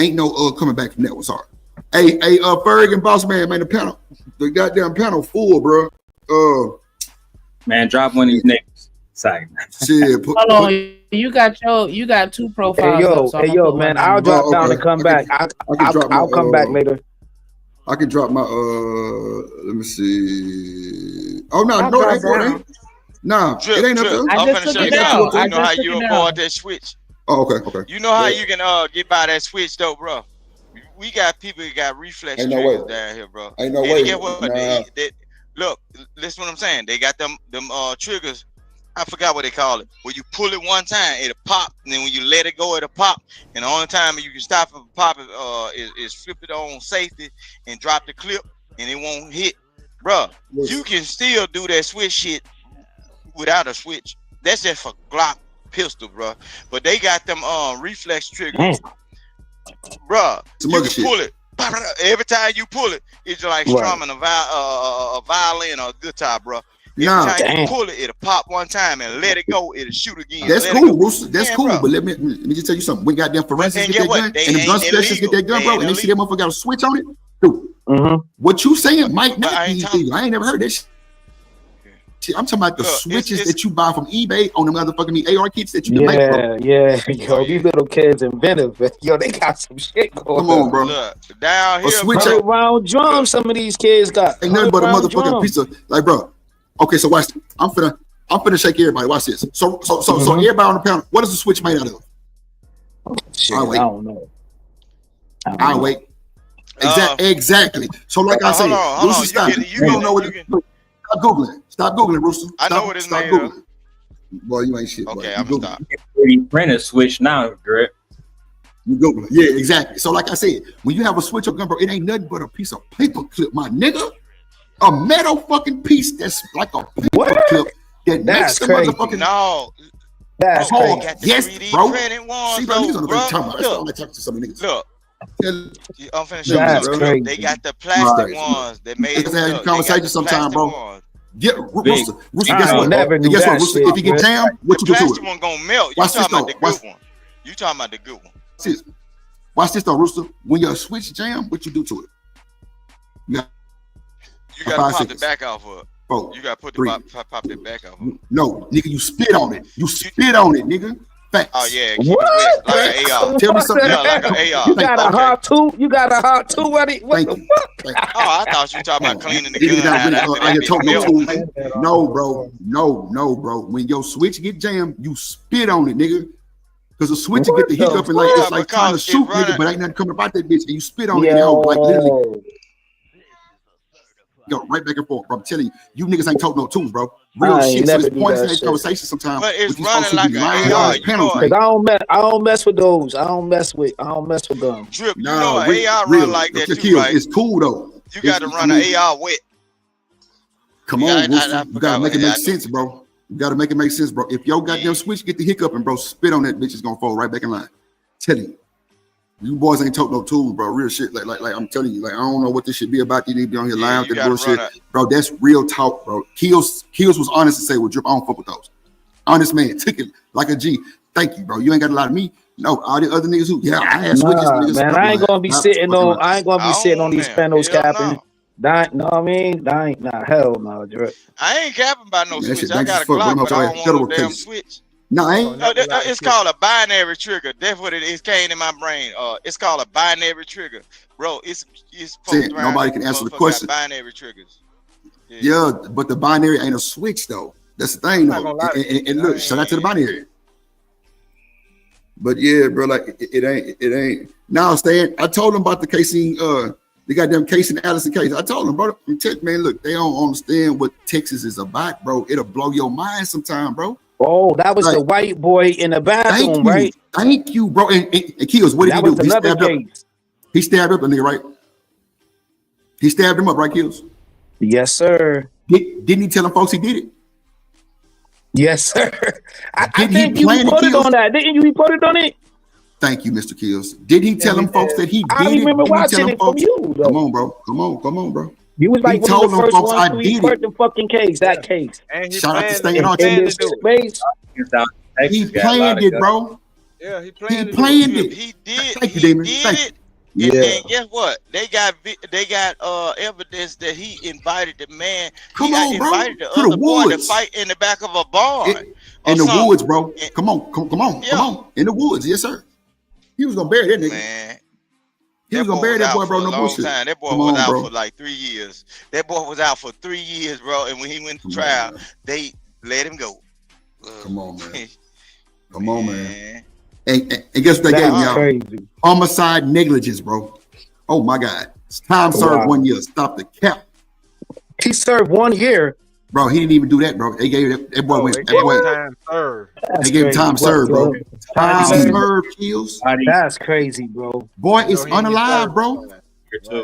coming back from that one. Sorry. Hey, Ferg and Boss Man, the panel, the goddamn panel full, bro. Man, drop one of these niggas. Sorry. Shit. Hold on. You got two profiles. Hey, yo, man. I'll drop down and come back. I'll come back later. I can drop my let me see. Oh no, it ain't. Nah, it ain't up there. I'm finna show you how. I know how you avoid that switch. Oh, okay. You know how you can get by that switch though, bro. We got people that got reflex triggers down here, bro. Ain't no way. Get what? Look, listen what I'm saying. They got them triggers. I forgot what they call it. When you pull it one time, it'll pop, and then when you let it go, it'll pop. And the only time you can stop it from popping is flip it on safety and drop the clip, and it won't hit, bro. You can still do that switch shit without a switch. That's just for Glock pistol, bro. But they got them reflex triggers, bro. You can pull it. Every time you pull it, it's like strumming a violin or a guitar, bro. Every time you pull it, it'll pop one time and let it go, it'll shoot again. That's cool, Rooster. That's cool. Bro. But let me just tell you something. When goddamn forensics get that gun, and the gun specialists get that gun, bro, and they see that motherfucker got a switch on it, dude. What you saying might not be illegal. I ain't never heard that shit. I'm talking about the switches that you buy from eBay on the motherfucking AR kits that you can make, bro. Yeah. Yo, these little kids inventive. Yo, they got some shit going on. Come on, bro. Look, down here, switch round drum. Some of these kids got. Ain't nothing but a motherfucking piece of bro. Okay, so watch. I'm finna shake everybody. Watch this. So everybody on the panel. What is the switch made out of? Shit, I don't know. I'll wait. Exactly. So like I said, Rooster, stop. You don't know what it is. Stop Googling. Stop Googling, Rooster. I know what it's made of. Boy, you ain't shit. Okay, I'm gonna stop. Rent a switch now, Greg. You Googling. Yeah, exactly. So like I said, when you have a switch or gun, bro, it ain't nothing but a piece of paper clip, my nigga. A metal fucking piece that's like a paper clip that makes the motherfucking. No. That's crazy. Yes, bro. See, bro, niggas on the way talking about. That's all I talk to some niggas. Look. I'm finna show you something. They got the plastic ones that made. Let's have a conversation sometime, bro. Yeah, Rooster, guess what? Guess what, Rooster? If you get jammed, what you do to it? The plastic one gonna melt. You talking about the good one? You talking about the good one? Watch this though, Rooster. When your switch jam, what you do to it? You gotta pop the back off of it. Bro, you gotta pop the back off of it. No, nigga, you spit on it. You spit on it, nigga. Facts. Oh yeah, what? Like an AR. Tell me something. Yeah, like an AR. You got a hot two. You got a hot two. What the fuck? Oh, I thought you talking about cleaning the gun. No, bro. When your switch get jammed, you spit on it, nigga. Because the switch to get the hiccup and like it's like trying to shoot nigga, but ain't nothing coming about that bitch, and you spit on it, and the hoe like literally go right back and forth, bro. I'm telling you, you niggas ain't talking no tools, bro. Real shit. So it's points in that conversation sometimes. But it's running like an AR. You know, I don't mess with those. I don't mess with them. Drip, you know, an AR run like that too, right? It's cool though. You got to run an AR wet. Come on, Wilson. You gotta make it make sense, bro. You gotta make it make sense, bro. If your goddamn switch get the hiccup and bro spit on that bitch, is gonna fall right back in line. Tell you. You boys ain't talk no tools, bro. Real shit. Like I'm telling you, like I don't know what this should be about. You need to be on here lying with that bullshit. Bro, that's real talk, bro. Kills was honest to say, well, Drip, I don't fuck with those. Honest man, took it like a G. Thank you, bro. You ain't got a lot of me. No, all the other niggas who, I had switches. Niggas, man, I ain't gonna be sitting on these panels capping. No, I mean, hell no, Drip. I ain't capping about no switch. I got a Glock, but I don't want no damn switch. No, I ain't. It's called a binary trigger. That's what it is. Came in my brain. It's called a binary trigger, bro. It's nobody can answer the question. Binary triggers. Yeah, but the binary ain't a switch though. That's the thing though. And look, shout out to the binary. But yeah, bro, like it ain't. Now, Stan, I told him about the casing. The goddamn Casey and Allison case. I told him, bro, man, look, they don't understand what Texas is about, bro. It'll blow your mind sometime, bro. Oh, that was the white boy in the bathroom, right? Thank you, bro. And Kills, what did he do? He stabbed up a nigga, right? He stabbed him up, right, Kills? Yes, sir. Didn't he tell them folks he did it? Yes, sir. I think you reported on that. Didn't you report it on it? Thank you, Mr. Kills. Did he tell them folks that he did it? I remember watching it from you, though. Come on, bro. Come on, bro. You was like one of the first ones to report the fucking case, that case. Shout out to Stan Archie. He planned it, bro. Yeah, he planned it. He did. Thank you, Damon. Thank you. And guess what? They got evidence that he invited the man. Come on, bro. Invited the other boy to fight in the back of a barn. In the woods, bro. Come on. In the woods, yes, sir. He was gonna bury that nigga. Man, he was gonna bury that boy, bro. No bullshit. That boy was out for like 3 years. That boy was out for 3 years, bro. And when he went to trial, they let him go. Come on, man. Come on, man. And guess what they gave me, y'all? Crazy. Homicide negligence, bro. Oh my God. Time served 1 year. Stop the cap. He served 1 year. Bro, he didn't even do that, bro. They gave that boy went. Time served. They gave him time served, bro. Time served, Kills. That's crazy, bro. Boy, it's unalive, bro.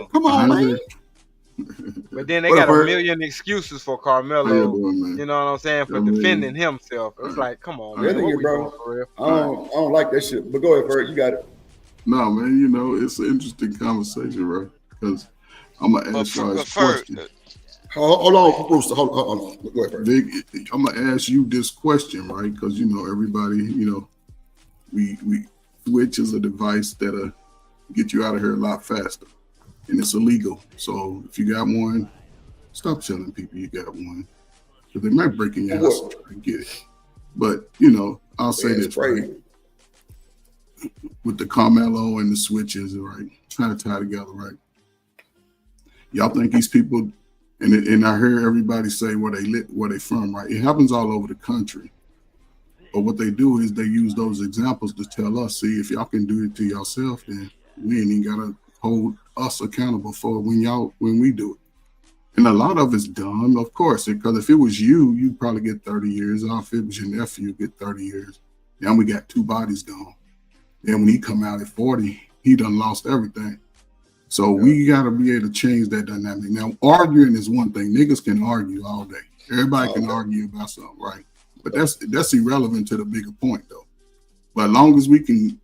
Come on, man. But then they got a million excuses for Karmelo. You know what I'm saying? For defending himself. It's like, come on, man. What we doing for real? I don't like that shit. But go ahead, Bert. You got it. No, man. You know, it's an interesting conversation, bro. Because I'm gonna ask y'all this question. Hold on, Rooster. Hold on. Go ahead, Big, I'm gonna ask you this question, right? Because you know everybody, you know, we Twitch is a device that'll get you out of here a lot faster, and it's illegal. So if you got one, stop telling people you got one, because they might break in your house and try to get it. But you know, I'll say this, right? With the Karmelo and the switches, right? Trying to tie together, right? Y'all think these people? And I hear everybody say where they from, right? It happens all over the country. But what they do is they use those examples to tell us, see, if y'all can do it to yourself, then we ain't even gotta hold us accountable for when we do it. And a lot of it's dumb, of course, because if it was you'd probably get 30 years. Or if it was your nephew, you'd get 30 years. Now we got 2 bodies gone. Then when he come out at 40, he done lost everything. So we got to be able to change that dynamic. Now, arguing is one thing. Niggas can argue all day. Everybody can argue about something, right? But that's irrelevant to the bigger point, though. But as long as we can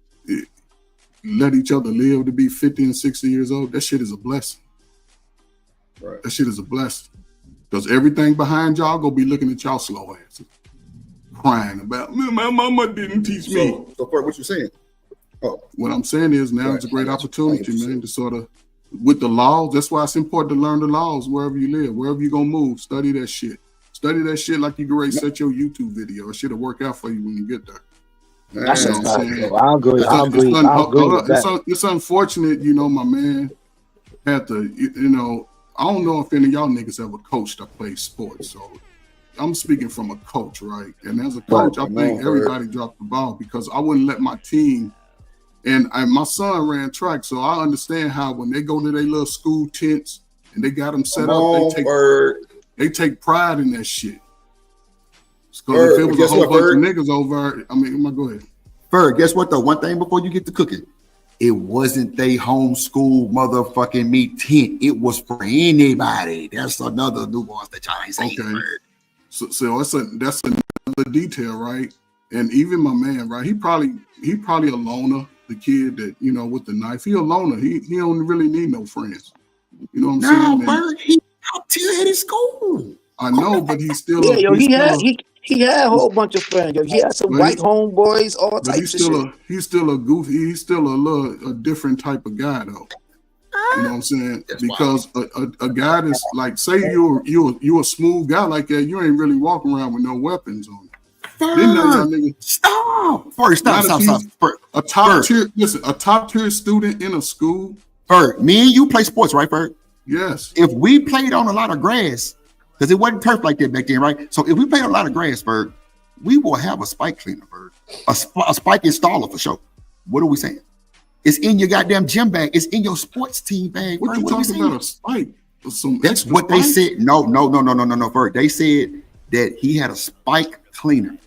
let each other live to be 50 and 60 years old, that shit is a blessing. Right. That shit is a blessing. Because everything behind y'all gonna be looking at y'all slow asses, crying about, my mama didn't teach me. So far, what you saying? Oh, what I'm saying is now it's a great opportunity, man, to sort of, with the laws, that's why it's important to learn the laws wherever you live, wherever you're going to move, study that shit. Study that shit like you can already set your YouTube video. It should work out for you when you get there. That's what I'm saying. I agree. It's unfortunate, you know, my man had to, you know, I don't know if any of y'all niggas ever coached or played sports, so I'm speaking from a coach, right? And as a coach, I think everybody dropped the ball because I wouldn't let my team. And my son ran track, so I understand how when they go to their little school tents and they got them set up, they take pride in that shit. Because if it was a whole bunch of niggas over, I mean, go ahead. Ferg, guess what though? One thing before you get to cooking, it wasn't they homeschool motherfucking meat tent. It was for anybody. That's another nuance that y'all ain't saying. Okay. So that's another detail, right? And even my man, right? He probably a loner. The kid that, you know, with the knife, he a loner. He don't really need no friends. You know what I'm saying? No, Bird, he top tier at his school. I know, but he's still he had a whole bunch of friends. Yo. He had some white homeboys, all types of shit. He's still a goofy. He's still a different type of guy, though. You know what I'm saying? Because a guy that's like, say you're a smooth guy like that, you ain't really walking around with no weapons on. Stop! First, stop. A top tier student in a school. Ferg, me and you play sports, right, Ferg? Yes. If we played on a lot of grass, because it wasn't turf like that back then, right? So if we played on a lot of grass, Ferg, we will have a spike cleaner, Ferg. A spike installer for sure. What are we saying? It's in your goddamn gym bag. It's in your sports team bag. What you talking about? A spike? That's what they said. No, Ferg. They said that he had a spike cleaner.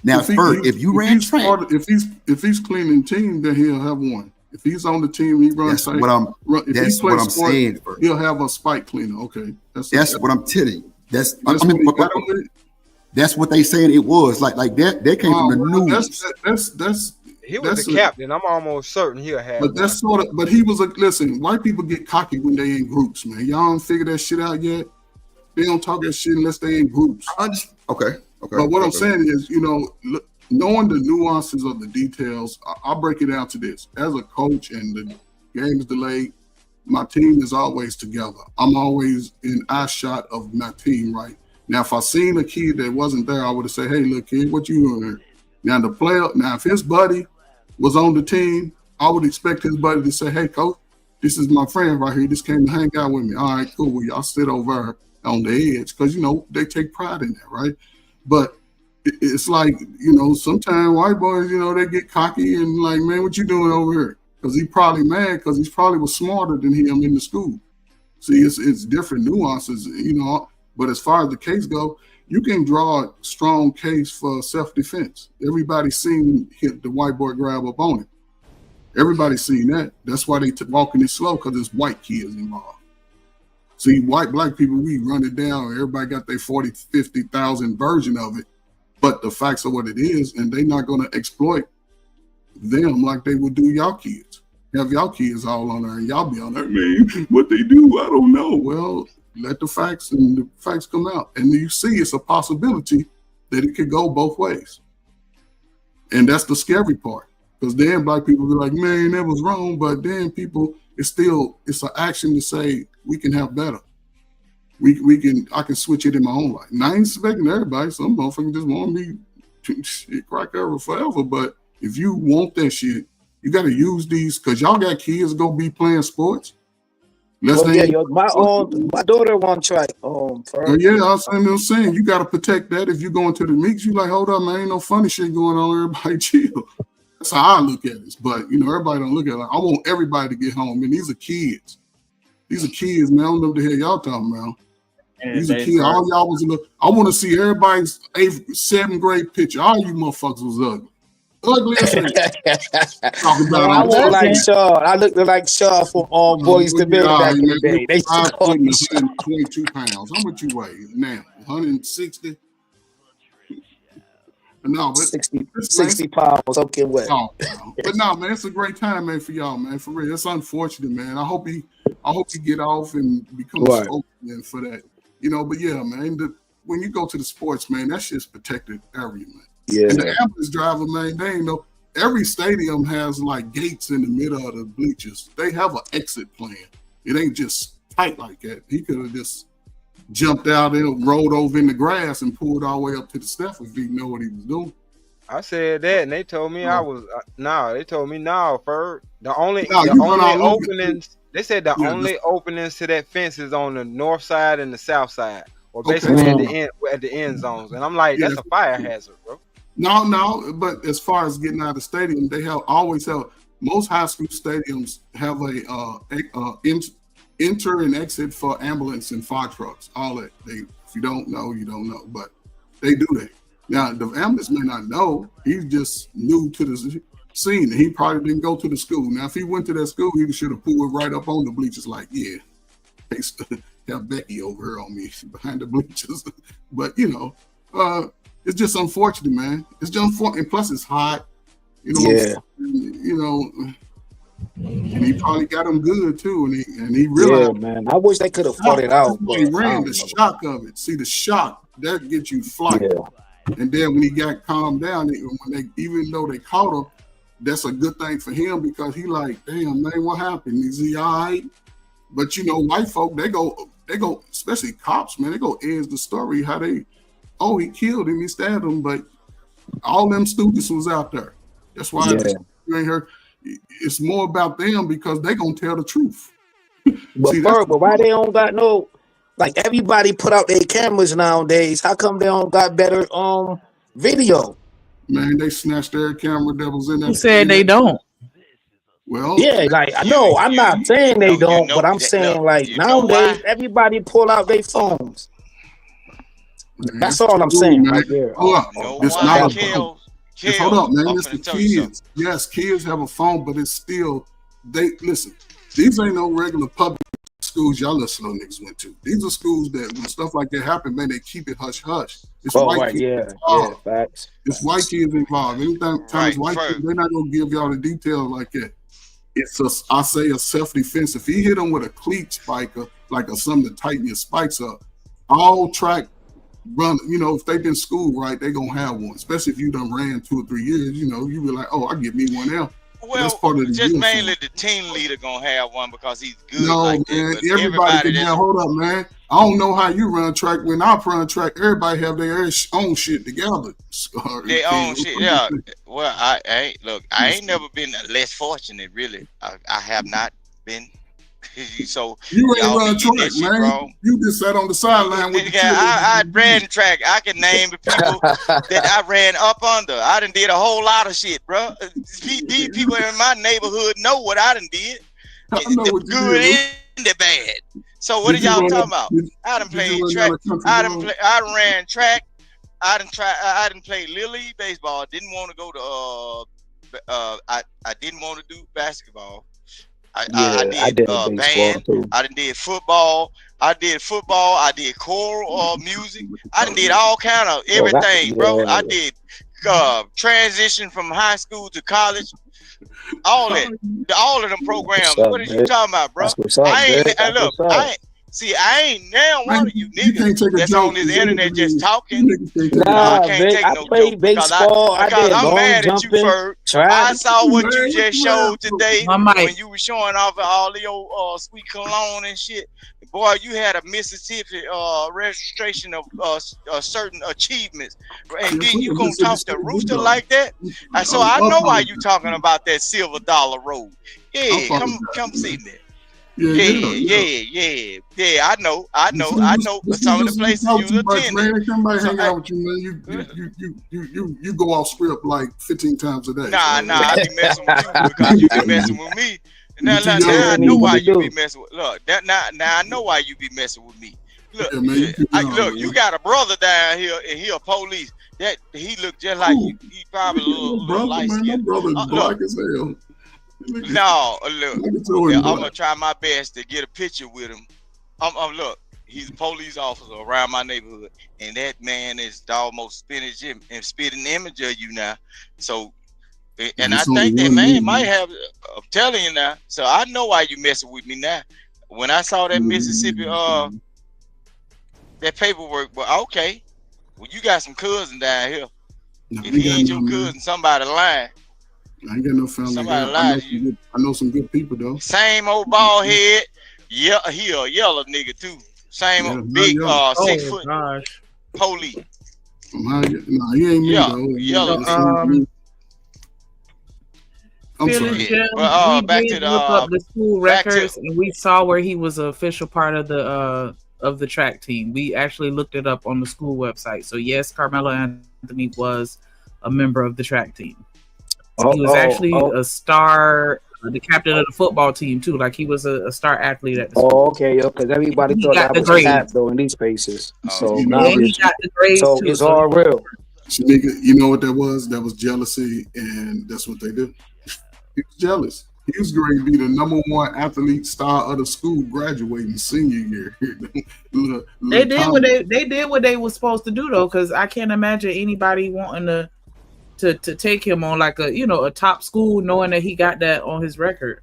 Now, if you ran track, if he's cleaning team, then he'll have one. If he's on the team, he runs. That's what I'm saying. He'll have a spike cleaner. Okay, that's what I'm telling you. That's what they said it was. Like that. That came from the news. He was the captain. I'm almost certain he'll have. But that's sort of. But he was a listen. White people get cocky when they in groups, man. Y'all don't figure that shit out yet. They don't talk that shit unless they in groups. Okay. But what I'm saying is, you know, knowing the nuances of the details, I'll break it down to this. As a coach and the game is delayed, my team is always together. I'm always in eye shot of my team, right? Now, if I seen a kid that wasn't there, I would have said, hey, look, kid, what you doing here? Now, if his buddy was on the team, I would expect his buddy to say, hey, coach, this is my friend right here. This came to hang out with me. All right, cool. Well, y'all sit over on the edge because, you know, they take pride in that, right? But it's like, you know, sometimes white boys, you know, they get cocky and like, man, what you doing over here? Because he probably mad because he probably was smarter than him in the school. See, it's different nuances, you know. But as far as the case go, you can draw a strong case for self-defense. Everybody's seen the white boy grab up on him. Everybody's seen that. That's why they walking it slow, because there's white kids involved. See, black people, we run it down. Everybody got their 40, 50,000 version of it. But the facts are what it is, and they're not going to exploit them like they would do y'all kids. Have y'all kids all on there, and y'all be on there, man, what they do, I don't know. Well, let the facts come out. And you see it's a possibility that it could go both ways. And that's the scary part. Because then black people be like, man, that was wrong. But then it's an action to say we can have better. I can switch it in my own life. And I ain't expecting everybody. Some motherfuckers just want me shit crack over forever. But if you want that shit, you got to use these, because y'all got kids go be playing sports. My daughter won't try. I'm saying you got to protect that. If you go into the mix, you like, hold up, man, ain't no funny shit going on. Everybody chill. That's how I look at this. But you know, everybody don't look at it. Like, I want everybody to get home. And these are kids. These are kids, man. I don't know what the hell y'all talking about. These are kids. All y'all was I want to see everybody's 8th, 7th grade picture. All you motherfuckers was ugly. Ugly as hell. I look like Shaw. I look like Shaw from Boys to Men back in the day. They 122 pounds. How much you weigh now? 160? No, but 60 pounds. Okay, what? But no, man, it's a great time, man, for y'all, man. For real, it's unfortunate, man. I hope he get off and become a spokesman for that. You know, but yeah, man. When you go to the sports, man, that shit's protected area, man. Yeah. And the ambulance driver, man, they ain't know. Every stadium has like gates in the middle of the bleachers. They have an exit plan. It ain't just tight like that. He could have just jumped out and rolled over in the grass and pulled all the way up to the step if he know what he was doing. I said that, and they told me I was They told me Ferg. The only openings. They said the only openings to that fence is on the north side and the south side. or basically at the end zones. And I'm like, that's a fire hazard, bro. No, but as far as getting out of the stadium, they always have. Most high school stadiums have a enter and exit for ambulance and fire trucks. All that. If you don't know, you don't know. But they do that. Now the ambulance may not know. He's just new to the scene. He probably didn't go to the school. Now if he went to that school, he should have pulled right up on the bleachers. Like, yeah, they have Becky over here on me behind the bleachers. But it's just unfortunate, man. It's just unfortunate. And plus, it's hot. And he probably got him good too. And he realized, man. I wish they could have fought it out. He ran the shock of it. See, the shock that gets you flight. Yeah. And then when he got calmed down, even though they caught him, that's a good thing for him because he like, damn man, what happened? Is he all right? But white folk, they go, especially cops, man. They go edge the story how he killed him, he stabbed him, but all them students was out there. That's why you ain't heard. It's more about them because they gonna tell the truth. But why they don't got no? Like everybody put out their cameras nowadays. How come they don't got better video? Man, they snatched their camera that was in there. Who said they don't? Well, yeah, like I know. I'm not saying they don't, but I'm saying like nowadays everybody pull out their phones. Man, that's all I'm saying right there. Hold up. It's not a phone. Hold up, man. It's the kids. Yes, kids have a phone, but it's still listen. These ain't no regular public schools y'all little niggas went to. These are schools that when stuff like that happen, man, they keep it hush hush. It's white kids involved. Facts. It's white kids involved. Anytime it's white kids, they're not gonna give y'all the details like that. It's a self-defense. If he hit them with a cleat spiker, like something to tighten your spikes up, all track run, if they've been schooled right, they gonna have one. Especially if you done ran 2 or 3 years, you be like, oh, I get me one now. Well, that's part of the just mainly the team leader gonna have one because he's good. No, like man, that, everybody can have. Hold up, man. I don't know how you run track. When I run track, everybody have their own shit together. Their own shit, yeah. Well, I ain't never been less fortunate, really. I have not been. So you ain't run track, man. Bro. You just sat on the sideline with I ran track. I can name the people that I ran up under. I done did a whole lot of shit, bro. These people in my neighborhood know what I done did. The good and the bad. So what are y'all talking about? I done played track. I done ran track. I done played Little League baseball. Didn't want to go to I didn't want to do basketball. I did band. Too. I did football. I did choral music. I did all kind of everything, bro. I did transition from high school to college. All of them programs. What are you talking about, bro? I ain't now one of you niggas that's on this internet just talking. Nah, I can't take no joke because I'm mad at you, Ferg. I saw what you just showed today when you were showing off all of your sweet cologne and shit. Boy, you had a Mississippi registration of certain achievements, and then you gonna talk to Rooster like that? So I know why you talking about that $silver road. Yeah, come see me. Yeah. I know. Some of the places you attend. Man, somebody hang out with you, man. You go off script like 15 times a day. Nah, I be messing with you because you be messing with me. Now I know why you be messing with. Look, now I know why you be messing with me. Look, you got a brother down here, and he a police. That he look just like you. He probably a little light skinned. Brother black as hell. No, look, I'm gonna try my best to get a picture with him. Look, he's a police officer around my neighborhood, and that man is almost spitting image of you now. So, and I think that man might have. I'm telling you now. So I know why you messing with me now. When I saw that Mississippi, that paperwork, well, okay. Well, you got some cousin down here. If he ain't your cousin, somebody lying. I ain't got no family. Somebody lied to you. I know some good people though. Same old bald head. Yeah, he a yellow nigga too. Same big 6 foot police. Nah, he ain't me though. Yellow. I'm sorry. We did look up the school records, and we saw where he was an official part of the of the track team. We actually looked it up on the school website. So yes, Carmelo Anthony was a member of the track team. He was actually a star, the captain of the football team too. Like he was a star athlete at the school. Oh, okay, because everybody thought that was cap though in these spaces. So You now know, And he got the grades so too. it's all real. Shanika, you know what that was? That was jealousy, and that's what they do. He was jealous. He was going to be the #1 athlete star of the school graduating senior year. They did what they were supposed to do though, because I can't imagine anybody wanting to take him on like a top school, knowing that he got that on his record.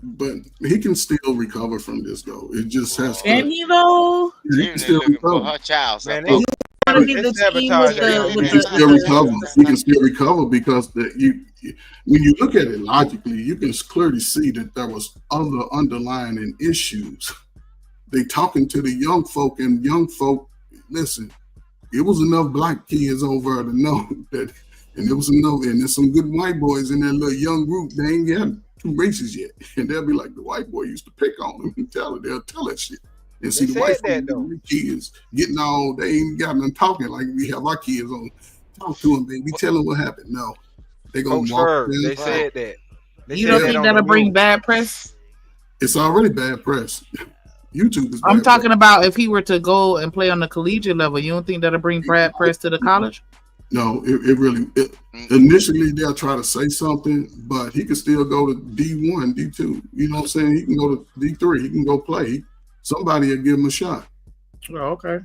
But he can still recover from this though. It just has to. Can he though? He can still recover. Her child Man, He they sabotage He can still recover. He can still recover because when you look at it logically, you can clearly see that there was other underlying issues. They talking to the young folk, and young folk, listen, it was enough black kids over to know that, and there was enough, and there's some good white boys in that little young group. They ain't got 2 races yet, and they'll be like, the white boy used to pick on them and they'll tell that shit. And see the white kids getting all, they ain't got them talking like we have our kids on. Talk to them, baby. Tell them what happened. No, they gonna walk. They said that. You don't think that'll bring bad press? It's already bad press. YouTube is. I'm talking about if he were to go and play on the collegiate level. You don't think that'll bring bad press to the college? No, it really. Initially, they'll try to say something, but he can still go to D1, D2. You know what I'm saying? He can go to D3. He can go play. Somebody will give him a shot. Oh, okay.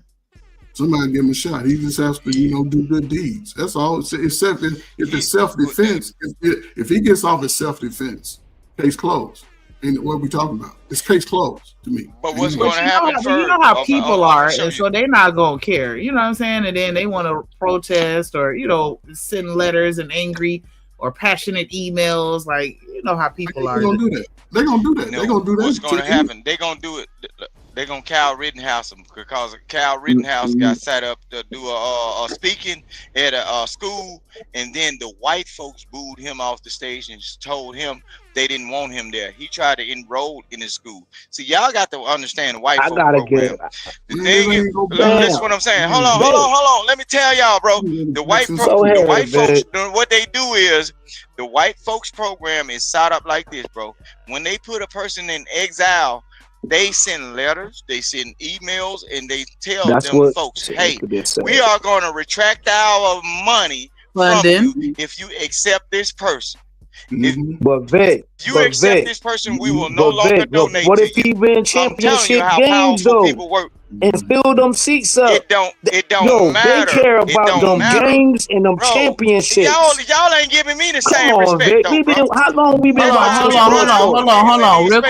Somebody give him a shot. He just has to, do good deeds. That's all. Except if it's self-defense. If he gets off his self-defense, case closed. And what are we talking about? It's case closed to me. But what's going to happen first? You know how people are, and so they're not going to care. You know what I'm saying? And then they want to protest or, send letters and angry or passionate emails. Like, you know how people are. They're going to do that. They're going to do that. No, they're going to do that. What's going to happen? They're going to do it. They're going to Cal Rittenhouse him because Cal Rittenhouse got set up to do a speaking at a school, and then the white folks booed him off the stage and told him they didn't want him there. He tried to enroll in his school. See, y'all got to understand the white folk program. The thing is, listen what I'm saying. Hold on. Let me tell y'all, bro. The white folks, what they do is the white folks program is set up like this, bro. When they put a person in exile, they send letters, they send emails, and they tell them folks, hey, we are going to retract our money from you if you accept this person. But Vic, you accept this person, we will no longer donate. What if he win championship games though, and fill them seats up? It don't matter. They care about them games and them championships. Y'all ain't giving me the same respect, though, how long we been? Hold on, real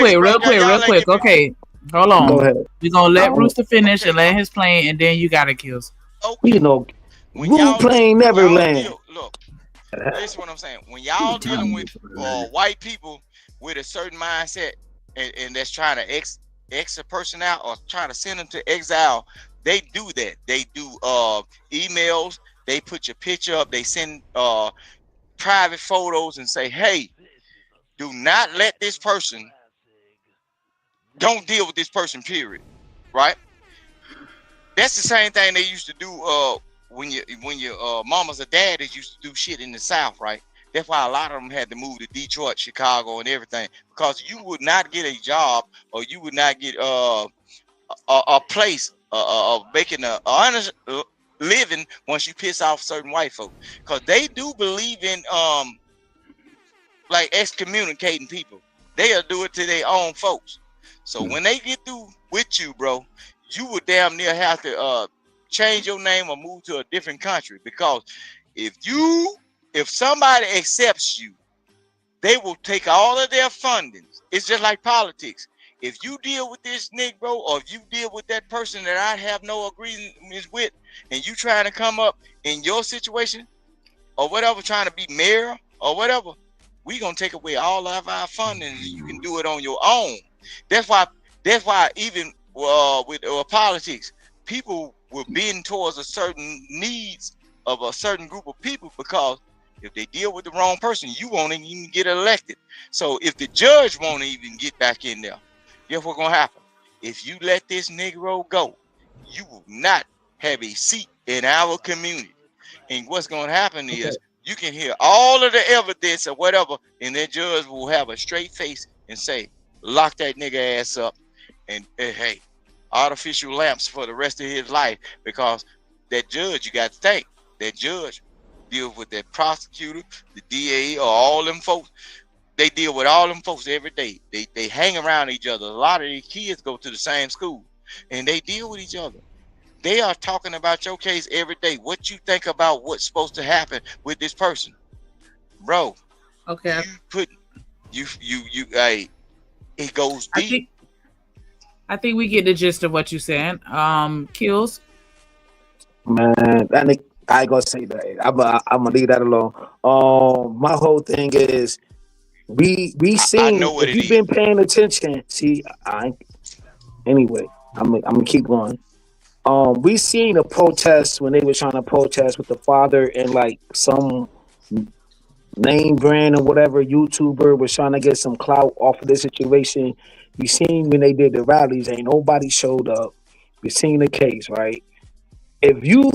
quick. Okay, hold on. Go ahead. We're gonna let Rooster finish and let his plane, and then you gotta kills. Okay. Rule playing Neverland. Look. This is what I'm saying. When y'all dealing with white people with a certain mindset and that's trying to X a person out or trying to send them to exile, they do that. They do emails. They put your picture up. They send private photos and say, hey, do not let this person, don't deal with this person, period. Right? That's the same thing they used to do when your mamas or daddies used to do shit in the South, right? That's why a lot of them had to move to Detroit, Chicago, and everything, because you would not get a job or you would not get a place of making a honest living once you piss off certain white folks, because they do believe in like excommunicating people. They'll do it to their own folks. So when they get through with you, bro, you would damn near have to change your name or move to a different country, because if somebody accepts you, they will take all of their fundings. It's just like politics. If you deal with this Negro, or if you deal with that person that I have no agreements with, and you trying to come up in your situation or whatever, trying to be mayor or whatever, we gonna take away all of our funding. You can do it on your own. That's why even with politics, people will bend towards a certain needs of a certain group of people, because if they deal with the wrong person, you won't even get elected. So if the judge won't even get back in there, guess what's gonna happen? if you let this Negro go, you will not have a seat in our community. And what's going to happen is you can hear all of the evidence or whatever, and that judge will have a straight face and say, lock that nigga ass up, and hey, artificial lamps for the rest of his life, because that judge, you got to think, that judge deals with that prosecutor, the DA, or all them folks. They deal with all them folks every day. They hang around each other. A lot of these kids go to the same school, and they deal with each other. They are talking about your case every day. What you think about what's supposed to happen with this person, bro? Okay. It goes deep. I think we get the gist of what you're saying. Kills. Man, that nigga, I ain't gonna say that. I'm gonna leave that alone. My whole thing is we seen, if you've been paying attention. See, anyway, I'm gonna keep going. We seen a protest when they were trying to protest with the father and like some name brand or whatever YouTuber was trying to get some clout off of this situation. We seen when they did the rallies, ain't nobody showed up. We seen the case, right? If you,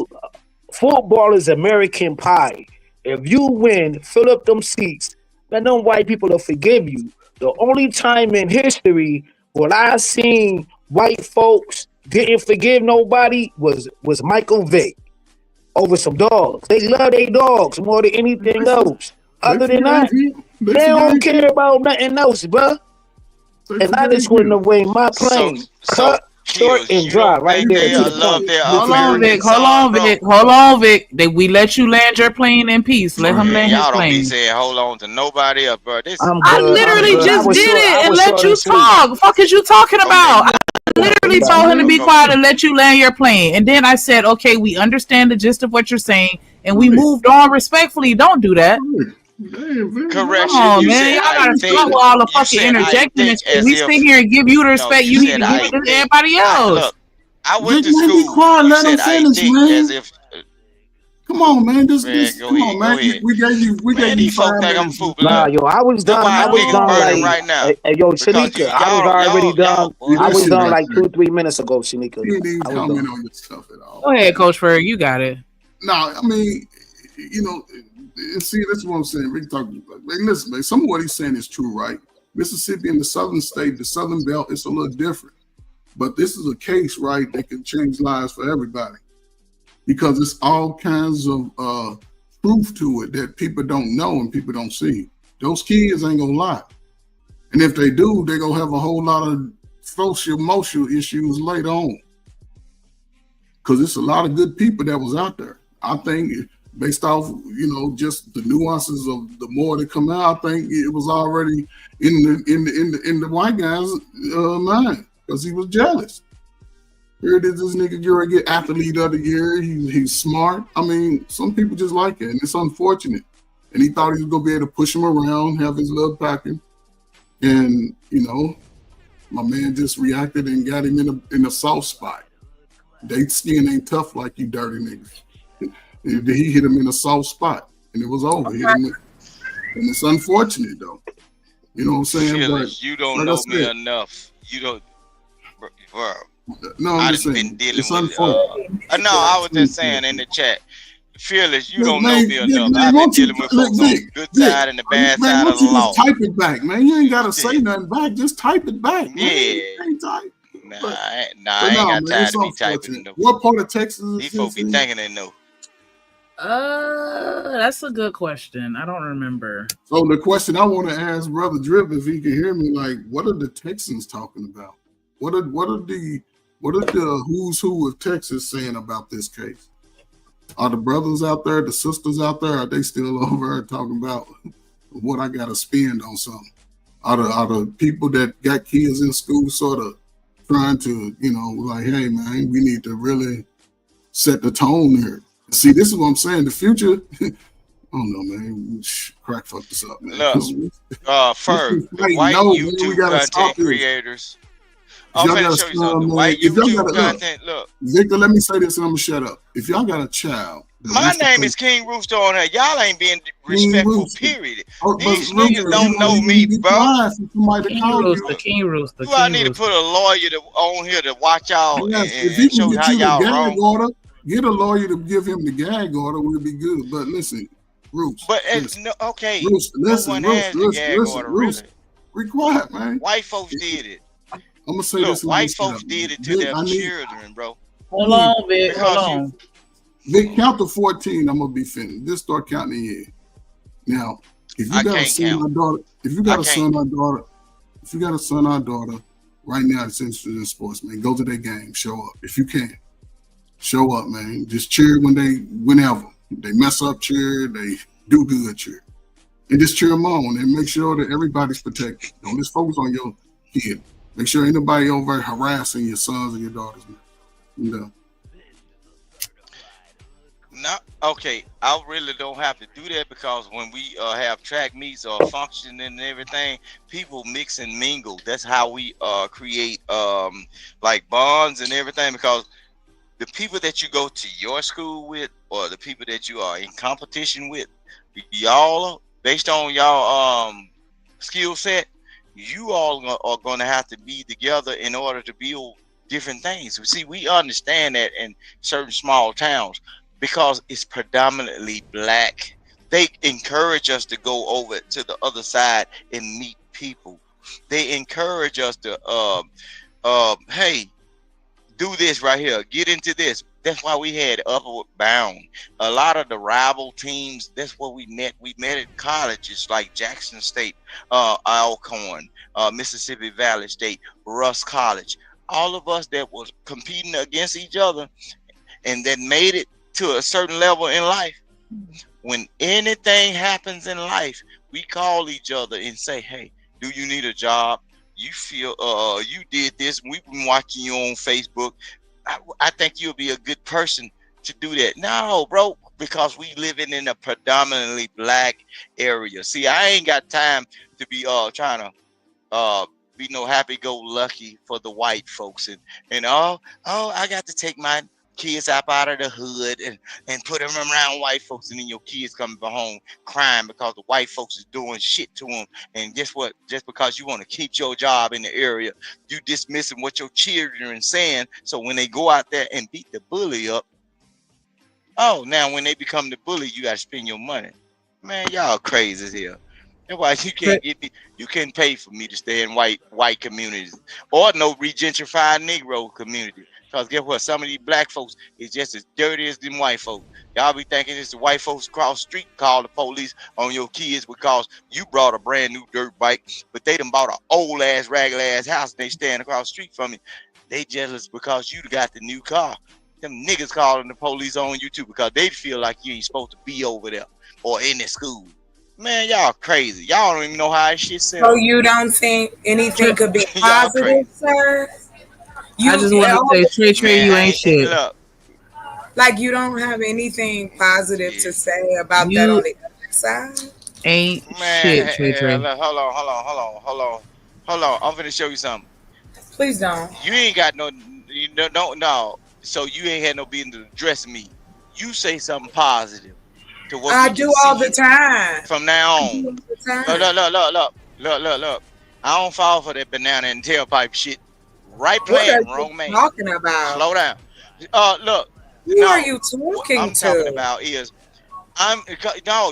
football is American pie. If you win, fill up them seats. Man, them white people will forgive you. The only time in history where I seen white folks didn't forgive nobody was Michael Vick over some dogs. They love their dogs more than anything else. Other than that, they don't care about nothing else, bruh. And I just went away my plane. Cut, short, and dry right there to the point. Hold on, Vic. Hold on, Vic. We let you land your plane in peace. Let him land his Y'all don't be plane. saying hold on to nobody else, bro. I literally just did it and let you talk. Fuck is you talking about? I literally told him to be quiet and let you land your plane. And then I said, okay, we understand the gist of what you're saying, and we moved on respectfully. Don't do that. Correction. Come on, man. Y'all gotta stop with all the fucking interjecting and shit. We sit here and give you the respect you need to give to everybody else. Look, I went to school. Be quiet, You let him said I finish, think man. as if. Come on, man. Go Come ahead, on, man. go ahead. We gave you 5 minutes. Nah, yo, I was done. I was done like right now. Hey, yo, Shanika, I was already done. I was done like 2-3 minutes ago, Shanika. He didn't even I was comment done. on your stuff at all. Go ahead, Coach Ferg. You got it. No, I mean, you know, see, that's what I'm saying. Rick talking about. Man, listen, man, some of what he's saying is true, right? Mississippi and the southern state, the southern belt, it's a little different. But this is a case, right, that can change lives for everybody. Because it's all kinds of proof to it that people don't know and people don't see. Those kids ain't gonna lie. And if they do, they're gonna have a whole lot of social emotional issues later on. Because it's a lot of good people that was out there. I think based off, you know, just the nuances of the more that come out, I think it was already in the white guy's mind because he was jealous. Here it is, this nigga Gary get athlete of the year. He's smart. I mean, some people just like it, and it's unfortunate. And he thought he was gonna be able to push him around, have his little packet, and you know, my man just reacted and got him in a soft spot. They skin ain't tough like you dirty niggas. He hit him in a soft spot, and it was over. And it's unfortunate though. You know what I'm saying? Fearless, you don't know me enough. You don't, bro. No, I'm just been dealing it's with. No, I was just saying in the chat. Fearless, you don't know me enough. Man, I've been dealing with folks on the good side and the bad side of the law. Just type it back, man. You ain't gotta say nothing back. Just type it back. Man. Yeah. I ain't got time to be typing. What part of Texas is these folks be thinking they know? That's a good question. I don't remember. So the question I want to ask Brother Drip, if he can hear me, like, what are the Texans talking about? What are the who's who of Texas saying about this case? Are the brothers out there, the sisters out there, are they still over there talking about what I got to spend on something? Are the people that got kids in school sort of trying to, you know, like, hey, man, we need to really set the tone here. See, this is what I'm saying. The future, I don't know, man. Crack fucked us up, man. Look, Ferg, the white YouTube content creators. I'm going to show you something. The white YouTube content, look. Victor, let me say this and I'm going to shut up. If y'all got a child My name is King Rooster on here. Y'all ain't being respectful, period. These niggas don't know me, bro. King Rooster. Do I need to put a lawyer on here to watch y'all Yes, and if he can show get how you the y'all gag wrong? order, get a lawyer to give him the gag order would be good. But listen, Roost. But listen, no, okay, Roost, no one has the gag order, Roost. really. Be quiet, man. White folks did it. I'm gonna say Look, this. white folks did it to Vic, their children, bro. Hold on, Vic. Hold on. Vic, count to 14. I'm gonna be finished. Just start counting in. Now, if you got a son or daughter, if you got a son or daughter, right now that's interested in sports, man, go to their game, show up if you can. Show up, man. Just cheer whenever they mess up, cheer. They do good, cheer, and just cheer them on and make sure that everybody's protected. Don't just focus on your kid. Make sure ain't nobody over harassing your sons and your daughters, man. You know. No, okay. I really don't have to do that because when we have track meets or function and everything, people mix and mingle. That's how we create like bonds and everything. Because the people that you go to your school with, or the people that you are in competition with, y'all based on y'all skill set, you all are going to have to be together in order to build different things. See, we understand that in certain small towns. Because it's predominantly black, they encourage us to go over to the other side and meet people. They encourage us to, hey, do this right here, get into this. That's why we had Upward Bound. A lot of the rival teams, that's where we met. We met at colleges like Jackson State, Alcorn, Mississippi Valley State, Russ College. All of us that was competing against each other and then made it to a certain level in life. When anything happens in life, we call each other and say, hey, do you need a job? You feel you did this. We've been watching you on Facebook. I think you'll be a good person to do that. No, bro, because we living in a predominantly black area. See, I ain't got time to be trying to be no happy-go-lucky for the white folks and I got to take my kids up out of the hood and put them around white folks, and then your kids coming home crying because the white folks is doing shit to them. And guess what? Just because you want to keep your job in the area, you dismissing what your children are saying. So when they go out there and beat the bully up, now when they become the bully, you got to spend your money. Man, y'all crazy as hell. That's why you can't get me. You can't pay for me to stay in white communities or no regentrified Negro community. Because guess what? Some of these black folks is just as dirty as them white folks. Y'all be thinking it's the white folks across the street call the police on your kids because you brought a brand new dirt bike, but they done bought an old ass ragged ass house and they stand across the street from you. They jealous because you got the new car. Them niggas calling the police on you too because they feel like you ain't supposed to be over there or in the school. Man, y'all crazy. Y'all don't even know how this shit sounds. So you don't think anything could be positive, sir? I just want to say, Trey, you ain't shit. Look. Like you don't have anything positive to say about that on the other side? Ain't shit, Trey. Look, hold on. I'm finna show you something. Please don't. You ain't got no, no. So you ain't had no business to address me. You say something positive to what I do all the time. From now on. Look. I don't fall for that banana and tailpipe shit. Right plan, wrong man. Talking about? Slow down. Look. Who are you talking I'm talking about is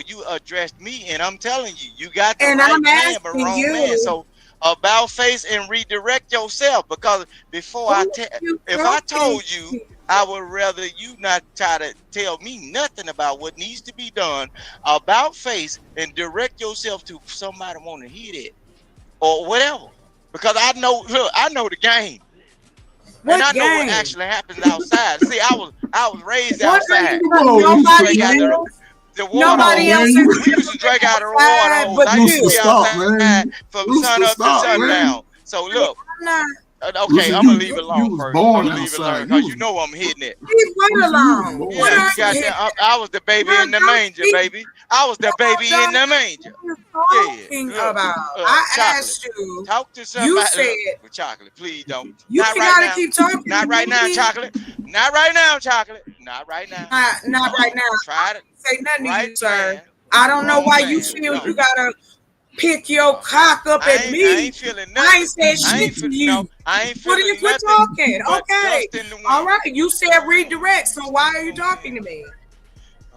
you addressed me and I'm telling you, you got the right man but wrong man. So about face and redirect yourself because before if I told you, I would rather you not try to tell me nothing about what needs to be done. About face and direct yourself to somebody want to hear that or whatever. Because I know the game. What and I game? know what actually happens outside. See, I was raised outside. Nobody else. We used to drink out of the water hose. I used to be outside from sun up to sundown. So look, Okay, I'm gonna leave it alone first. I'm born gonna leave it alone outside. because you know I'm hitting it. Leave what alone? Yeah, What are you goddamn, hitting? I was the baby in the manger, baby. I was the baby in the manger. Talking Yeah, look, about? I chocolate. asked you. Talk to You somebody. said Look, chocolate, please don't. you Not ain't right gotta now. keep talking. Not right now, chocolate. Not right now, chocolate. Not right now. Not right now. Try it. Say nothing to Right you, sir. man. I don't know Wrong why you man. feel No. you gotta pick your cock up at me. I ain't feeling nothing. I ain't said shit to you. No, I ain't feeling What if we're nothing. talking? But Okay. dust in the wind. All right. You said redirect, so why are you talking to me?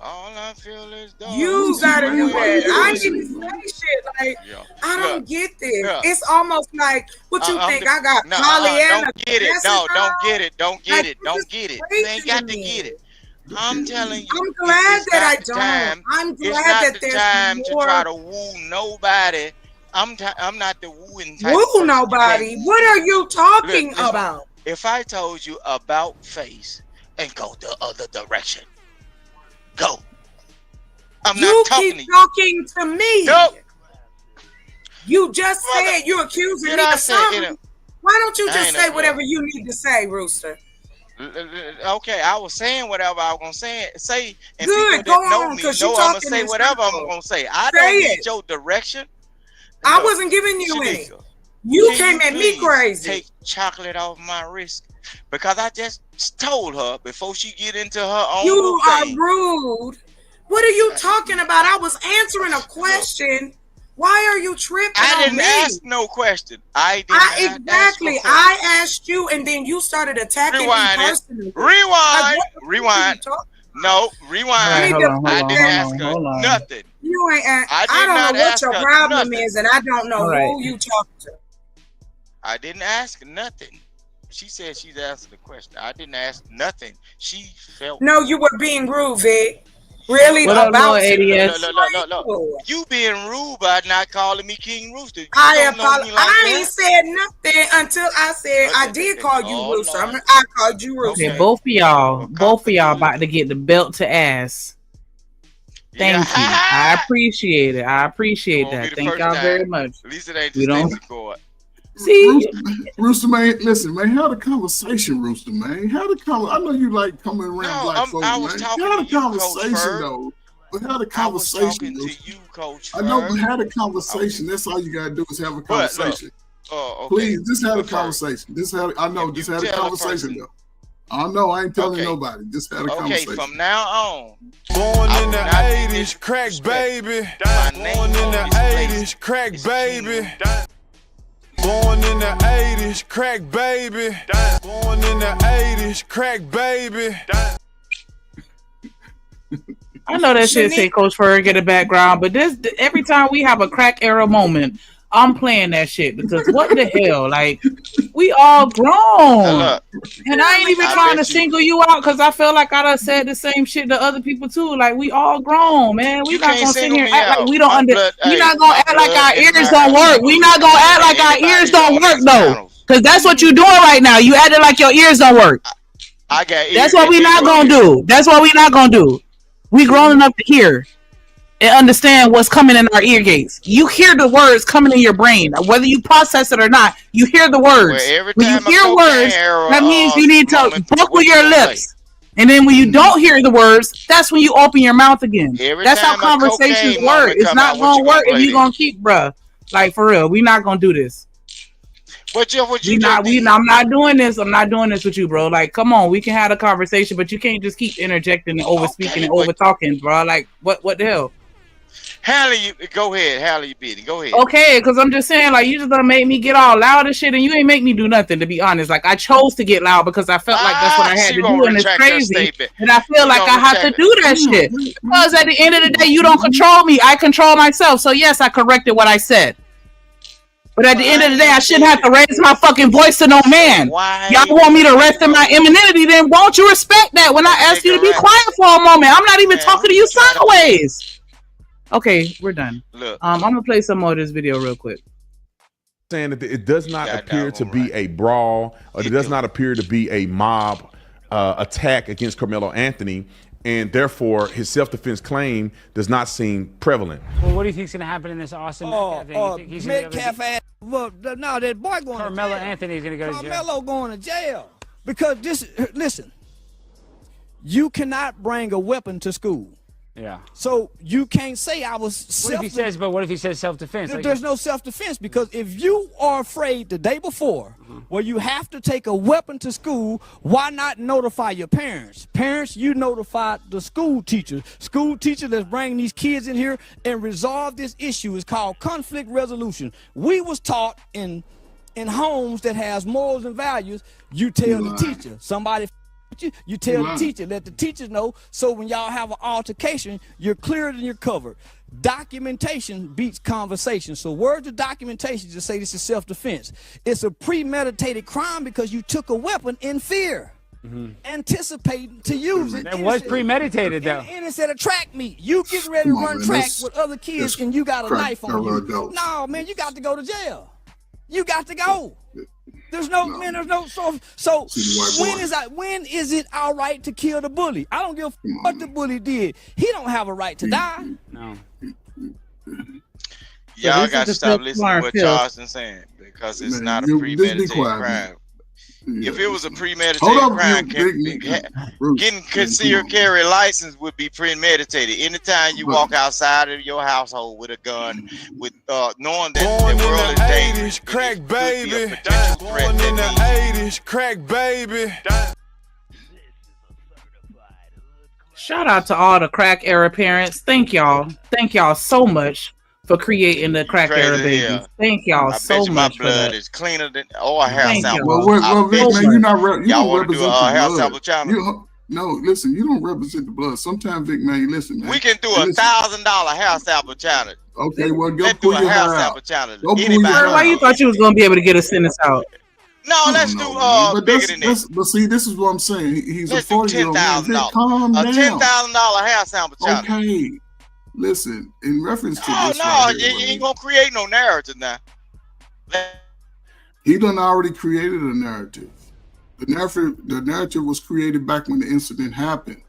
All I feel is dust. You gotta do that. I didn't say shit. Like, I don't get this. It's almost like what you think I got Pollyanna. Don't get it. No, don't get it. Don't get Like, it. Don't get it. crazy You ain't got to to me. get it. I'm telling you. I'm glad that I don't. Time. I'm It's glad not that the there's time to more. try to woo nobody. I'm not the wooing type of Woo person. nobody. You can't What are you talking listen, about? If I told you about face and go the other direction, go. I'm not talking to you. You keep talking to me. No. You just said you're accusing me of something. Why don't you just say whatever you need to say, Rooster? Okay, I was saying whatever I was gonna say, and Good, people that go know on, me 'cause know you I'm gonna talking say in whatever I'm circles. gonna say. I Say don't need it. your direction. I Look, wasn't giving you any. Shanika, You can came at me please crazy. Take chocolate off my wrist because I just told her before she get into her own You little are thing. rude. What are you talking about? I was answering a question. Why are you tripping I on didn't me? ask no question. I didn't Exactly. ask a I asked you, and then you started attacking Rewind me it. personally. Rewind. No, rewind. Right, I didn't ask her nothing. You ain't. I I did don't not know what ask your her problem nothing. is, and I don't know All right. who you talking to. I didn't ask nothing. She said she's answered the question. I didn't ask nothing. She felt. No, you were being rude, Vic. Really What up, about Lord ADS? Look. You being rude by not calling me King Rooster. You I don't know me like I that. ain't said nothing until I said I did call you Rooster. I called you Rooster. Okay, both of y'all about to get the belt to ass. Thank you. I appreciate it. I appreciate that. Thank y'all very much. At least it ain't We the don't Stacey court. see. Rooster, man, listen, man, have a conversation, Rooster, man. Have a I know you like coming around black folks, I was man. talking Have a to you, conversation, Coach Ferg. though. But have a conversation. I was talking to you, Coach I know, but Ferg. have a conversation. That's all you gotta do is have a conversation. Okay. Please, just have a conversation. Just have a conversation, though. I know, I ain't telling nobody. Just have a conversation. Okay, from now on. Born in the 80s, crack baby. Born in the 80s, crack baby. Born in the 80s, crack baby. Born in the 80s, crack baby. I know that shit say Coach Ferg in the background, but this every time we have a crack era moment, I'm playing that shit because what the hell? Like, we all grown. And I ain't even trying to single you out because I feel like I done said the same shit to other people too. Like, we all grown, man. We not gonna sit here and act like we don't we not gonna act like our ears don't work. We not gonna act like our ears don't work though. Because that's what you doing right now. You acting like your ears don't work. I got That's what we not gonna do. That's what we not gonna do. We grown enough to hear and understand what's coming in our ear gates. You hear the words coming in your brain, whether you process it or not. You hear the words. When you hear words, that means you need to buckle your lips. And then when you don't hear the words, that's when you open your mouth again. That's how conversations work. It's not gonna work if you gonna keep, bruh. Like, for real, we not gonna do this. I'm not doing this. I'm not doing this with you, bro. Like, come on, we can have a conversation, but you can't just keep interjecting and over speaking and over talking, bro. Like, what the hell? Hallie, go ahead. Hallie, you beat it. Go ahead. Okay, because I'm just saying, like, you just gonna make me get all loud and shit, and you ain't make me do nothing, to be honest. Like, I chose to get loud because I felt like that's what I had to do, and it's crazy. And I feel like I have to do that shit. Because at the end of the day, you don't control me. I control myself. So, yes, I corrected what I said. But at the end of the day, I shouldn't have to raise my fucking voice to no man. Y'all want me to rest in my emininity, then won't you respect that when I ask you to be quiet for a moment? I'm not even talking to you sideways. Okay, we're done. I'm gonna play some more of this video real quick. Saying that it does not appear to be a brawl, or it does not appear to be a mob attack against Karmelo Anthony, and therefore his self-defense claim does not seem prevalent. Well, what do you think is going to happen in this Austin Metcalf thing? You think he's Metcalf ass Well, no, that boy going Karmelo to jail. Anthony's gonna go to jail. Karmelo going to jail because listen, you cannot bring a weapon to school. Yeah. So you can't say I was What if he says? But what if he says self-defense? There's no self-defense because if you are afraid the day before, where you have to take a weapon to school, why not notify your parents? Parents, you notify the school teacher. School teacher that's bringing these kids in here and resolve this issue. Is called conflict resolution. We was taught in homes that has morals and values. You tell the teacher. Somebody you tell the teacher, let the teachers know, so when y'all have an altercation, you're cleared and you're covered. Documentation beats conversation. So where's the documentation to say this is self-defense? It's a premeditated crime because you took a weapon in fear, anticipating to use it. That was premeditated, though. And it's at a track meet. You getting ready to run track with other kids and you got a knife on you. No, man, you got to go to jail. You got to go. There's no. So when is it all right to kill the bully? I don't give a what the bully did. He don't have a right to die. No. Y'all got to stop listening to what Charleston's saying because it's not a premeditated crime. If it was a premeditated crime, getting concealed carry license would be premeditated. Anytime you walk outside of your household with a gun, with knowing that the world is dangerous, crack baby. Born in the 80s, crack baby. Shout out to all the crack era parents. Thank y'all. Thank y'all so much for creating the crack era babies. Thank y'all so much. My blood is cleaner than a hair sample. Well, Vic, man, you don't represent do a hair sample challenge. No, listen, you don't represent the blood. Sometimes, Vic, man, listen, man. We can do $1,000 hair sample challenge. Okay, well, go let's pull do a your hair hair sample out. challenge. Why you thought you was gonna be able to get a sentence out? No, let's do bigger than that. But see, this is what I'm saying. He's let's a 40-year-old man. Vic, calm down. A $10,000 hair sample challenge. Okay. Listen, in reference to this, you ain't gonna create no narrative now. He done already created a narrative. The narrative was created back when the incident happened.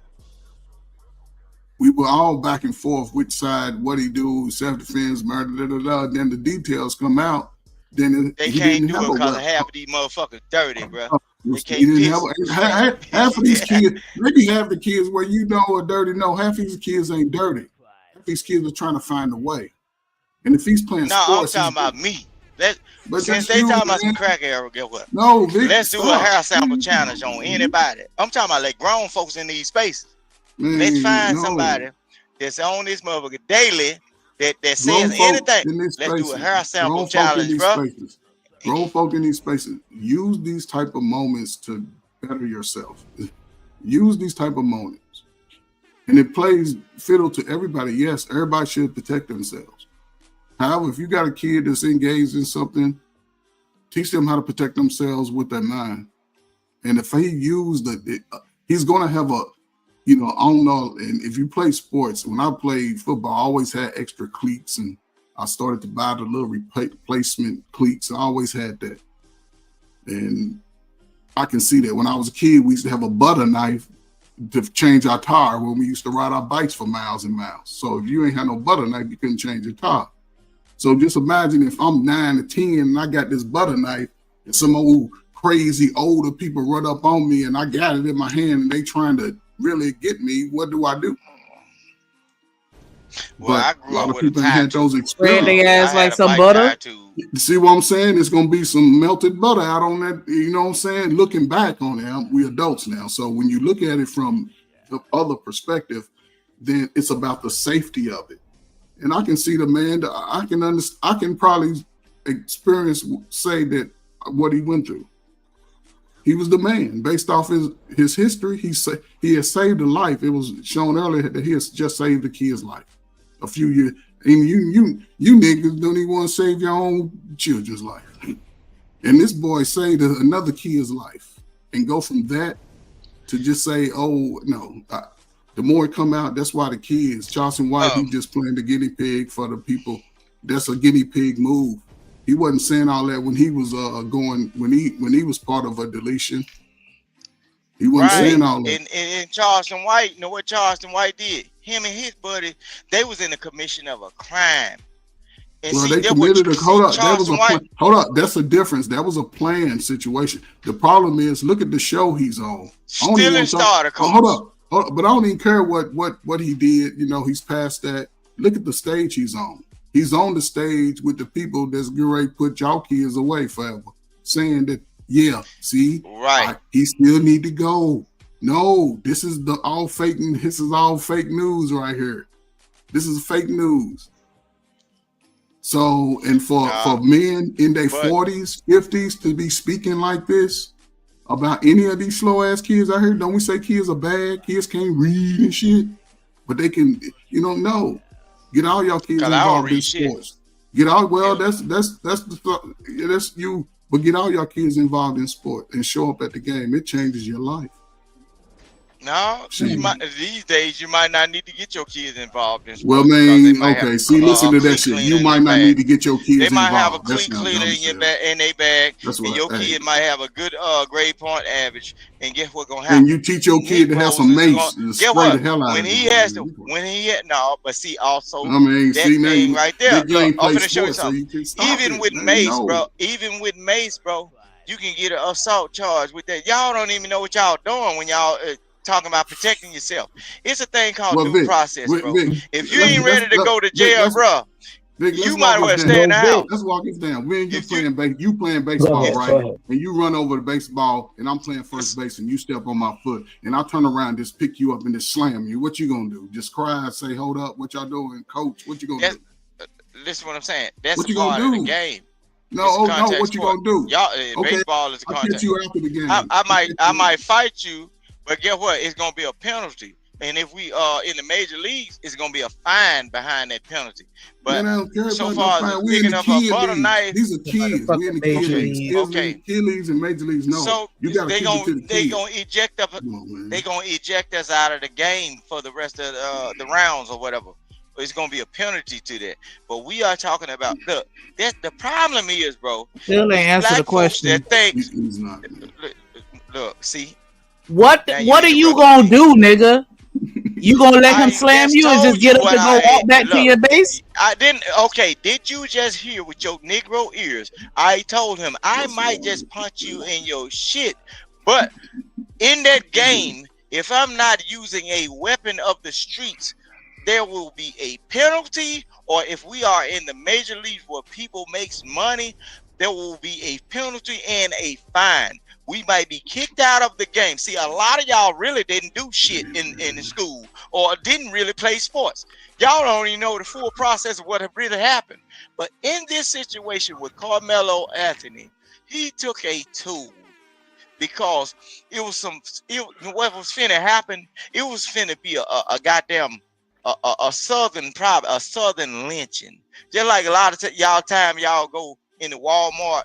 We were all back and forth, which side, what he do, self-defense, murder, Then the details come out. Then they can't do it because half of these motherfuckers dirty, bro. They can't half of these kids, maybe half the kids where you know are dirty. No, half of these kids ain't dirty. These kids are trying to find a way. And if he's playing sports... I'm talking about me. Since they talking about some crack era, get what? No, Vic, let's do a hair sample challenge on anybody. I'm talking about like grown folks in these spaces. Man, let's find somebody that's on this motherfucker daily that says anything. Let's do a hair sample challenge, bro. Grown folk in these spaces, use these type of moments to better yourself. Use these type of moments. And it plays fiddle to everybody. Yes, everybody should protect themselves. However, if you got a kid that's engaged in something, teach them how to protect themselves with their mind. And if he used he's going to have a, I don't know. And if you play sports, when I played football, I always had extra cleats, and I started to buy the little replacement cleats. I always had that. And I can see that when I was a kid, we used to have a butter knife to change our tire when we used to ride our bikes for miles and miles. So if you ain't had no butter knife, you couldn't change your tire. So just imagine if I'm 9 or 10 and I got this butter knife and some old crazy older people run up on me and I got it in my hand and they trying to really get me, what do I do? Well, I grew up with a had those experiences. They ass like some butter. See what I'm saying? It's gonna be some melted butter out on that. You know what I'm saying? Looking back on it, we adults now. So when you look at it from the other perspective, then it's about the safety of it. And I can see the man. I can understand. I can probably say that what he went through. He was the man based off his history. He has saved a life. It was shown earlier that he has just saved a kid's life. A few years, and you niggas don't even want to save your own children's life. And this boy saved another kid's life, and go from that to just say, oh no. The more it come out, that's why the kids, Charleston White, he just playing the guinea pig for the people. That's a guinea pig move. He wasn't saying all that when he was when he was part of a deletion. He wasn't saying all that. And Charleston White, you know what Charleston White did? Him and his buddy, they was in the commission of a crime. And well, see, they that what committed you a see, hold up. That Charleston was a White. hold up. That's a difference. That was a planned situation. The problem is, look at the show he's on. Still in starter coach. Hold up, but I don't even care what he did. You know, he's past that. Look at the stage he's on. He's on the stage with the people that's getting ready to put y'all kids away forever, saying that, yeah, see, right, he still need to go. No, this is all fake. This is all fake news right here. This is fake news. So, and for men in their 40s, 50s to be speaking like this about any of these slow ass kids out here, don't we say kids are bad? Kids can't read and shit, but they can. No. Get all y'all kids involved in sports. Get all that's you. But get all your kids involved in sport and show up at the game. It changes your life. No, these days you might not need to get your kids involved in sports. Well, man, okay. See, listen to that shit. You might not need to get your kids involved. They might have a clean cleaner in their bag, and your kid might have a good grade point average. And guess what's gonna happen? And you teach your kid to have some mace and spray the hell out of it. But see, also that thing right there. Look, I'm gonna show you something. Even with mace, bro, you can get an assault charge with that. Y'all don't even know what y'all doing when y'all talking about protecting yourself. It's a thing called due process, bro. If you ain't ready to go to jail, bro, you might as well stay in the house. Let's walk this down. When you playing baseball, right? And you run over the baseball, and I'm playing first base, and you step on my foot, and I turn around, just pick you up, and just slam you. What you gonna do? Just cry, say, "Hold up, what y'all doing, coach? What you gonna do?" Listen, what I'm saying. That's what you part gonna of the game. No, what you gonna do? Y'all, baseball is a contact. I'll catch you after the game. I might fight you. But guess what? It's gonna be a penalty, and if we in the major leagues, it's gonna be a fine behind that penalty. But so far as picking up a butter knife, these are kids. We're in the kid leagues. Okay, kid leagues and major leagues. No, so you got to they gonna eject us. They gonna eject us out of the game for the rest of the rounds or whatever. It's gonna be a penalty to that. But we are talking about the problem is, bro. Still ain't answer the question. That think, look, see. What are you gonna do, nigga? You gonna let him slam you and just get up and go walk back to your base? I didn't. Okay, did you just hear with your Negro ears? I told him I might just punch you in your shit, but in that game, if I'm not using a weapon of the streets, there will be a penalty. Or if we are in the major leagues where people makes money, there will be a penalty and a fine. We might be kicked out of the game. See, a lot of y'all really didn't do shit in school or didn't really play sports. Y'all don't even know the full process of what really happened. But in this situation with Karmelo Anthony, he took a tool because it was what was finna happen. It was finna be a goddamn a southern lynching. Just like a lot of y'all go in the Walmart.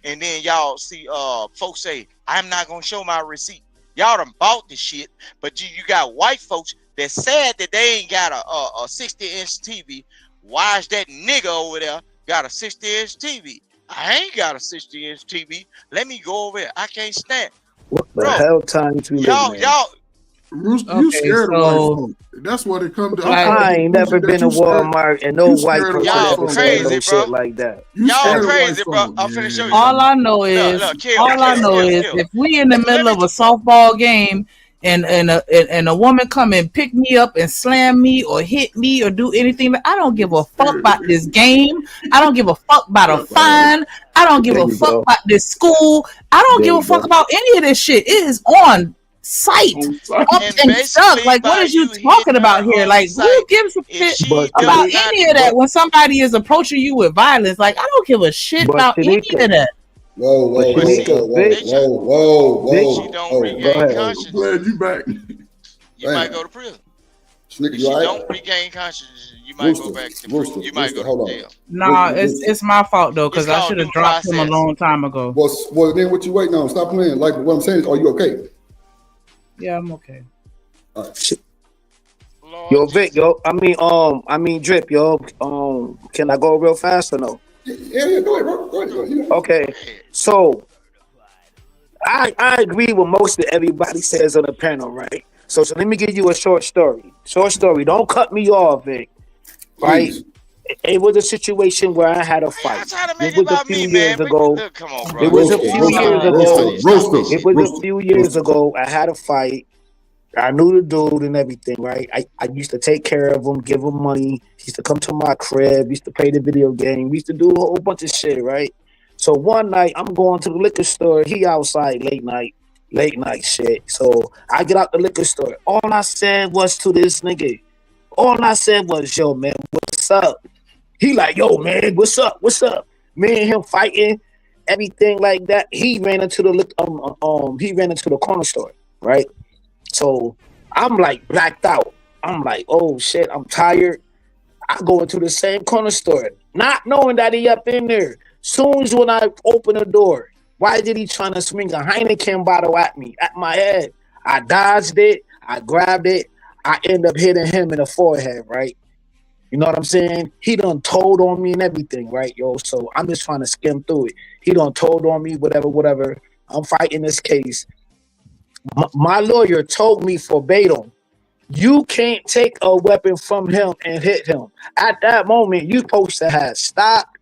And then y'all see folks say, I'm not gonna show my receipt. Y'all done bought this shit, but you got white folks that said that they ain't got a 60-inch TV. Why is that nigga over there got a 60-inch TV? I ain't got a 60-inch TV. Let me go over there. I can't stand. What the hell time to y'all you scared of white folk. That's what it comes to. I ain't never been to Walmart and no white person ever said no shit like that. Y'all crazy, bro. I'm finna show you. All I know is, if we in the middle of a softball game and a woman come and pick me up and slam me or hit me or do anything, I don't give a fuck about this game. I don't give a fuck about a fine. I don't give a fuck about this school. I don't give a fuck about any of this shit. It is on sight, up and stuck. Like, what is you talking about here? Like, who gives a shit about any of that when somebody is approaching you with violence? Like, I don't give a shit about any of that. Whoa. She don't regain consciousness. Glad you back. You might go to prison. If you don't regain consciousness, you might go back to prison. You might go to jail. Nah, it's my fault though, because I should have dropped him a long time ago. Well, then what you waiting on? Stop playing. Like what I'm saying is, are you okay? Yeah, I'm okay. All right. Yo, Vic, I mean, Drip, yo, can I go real fast or no? Yeah, go ahead, bro. Go ahead. Okay, so I agree with most of everybody says on the panel, right? So let me give you a short story. Don't cut me off, Vic. Right? it was a situation where I had a fight. It was a few years ago. Come on, bro. It was a few years ago. It was a Roaster. few years ago. I had a fight. I knew the dude and everything, right? I used to take care of him, give him money. He used to come to my crib. Used to play the video game. We used to do a whole bunch of shit, right? So one night I'm going to the liquor store. He outside late night shit. So I get out the liquor store. All I said was to this nigga, yo, man, what's up? He like, yo, man, what's up? What's up? Me and him fighting, everything like that. He ran into the corner store, right? So I'm like blacked out. I'm like, oh shit, I'm tired. I go into the same corner store, not knowing that he up in there. Soon as when I open the door, why did he trying to swing a Heineken bottle at me, at my head? I dodged it. I grabbed it. I end up hitting him in the forehead, right? You know what I'm saying? He done told on me and everything, right, yo? So I'm just trying to skim through it. He done told on me, whatever. I'm fighting this case. My lawyer told me verbatim, you can't take a weapon from him and hit him. At that moment, you supposed to have stopped.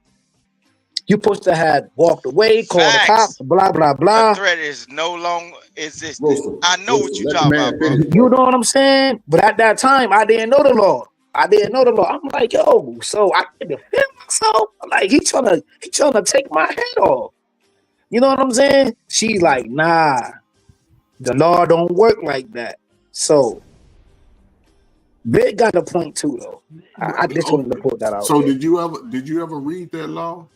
You supposed to have walked away, called the cops, blah, blah, blah. The threat is no longer existing. I know what you're talking about, bro. You know what I'm saying? But at that time, I didn't know the law. I'm like, yo, so I can defend myself. Like he trying to take my head off. You know what I'm saying? She's like, nah, the law don't work like that. So Big got a point too, though. I just wanted to put that out. So did you ever read that law?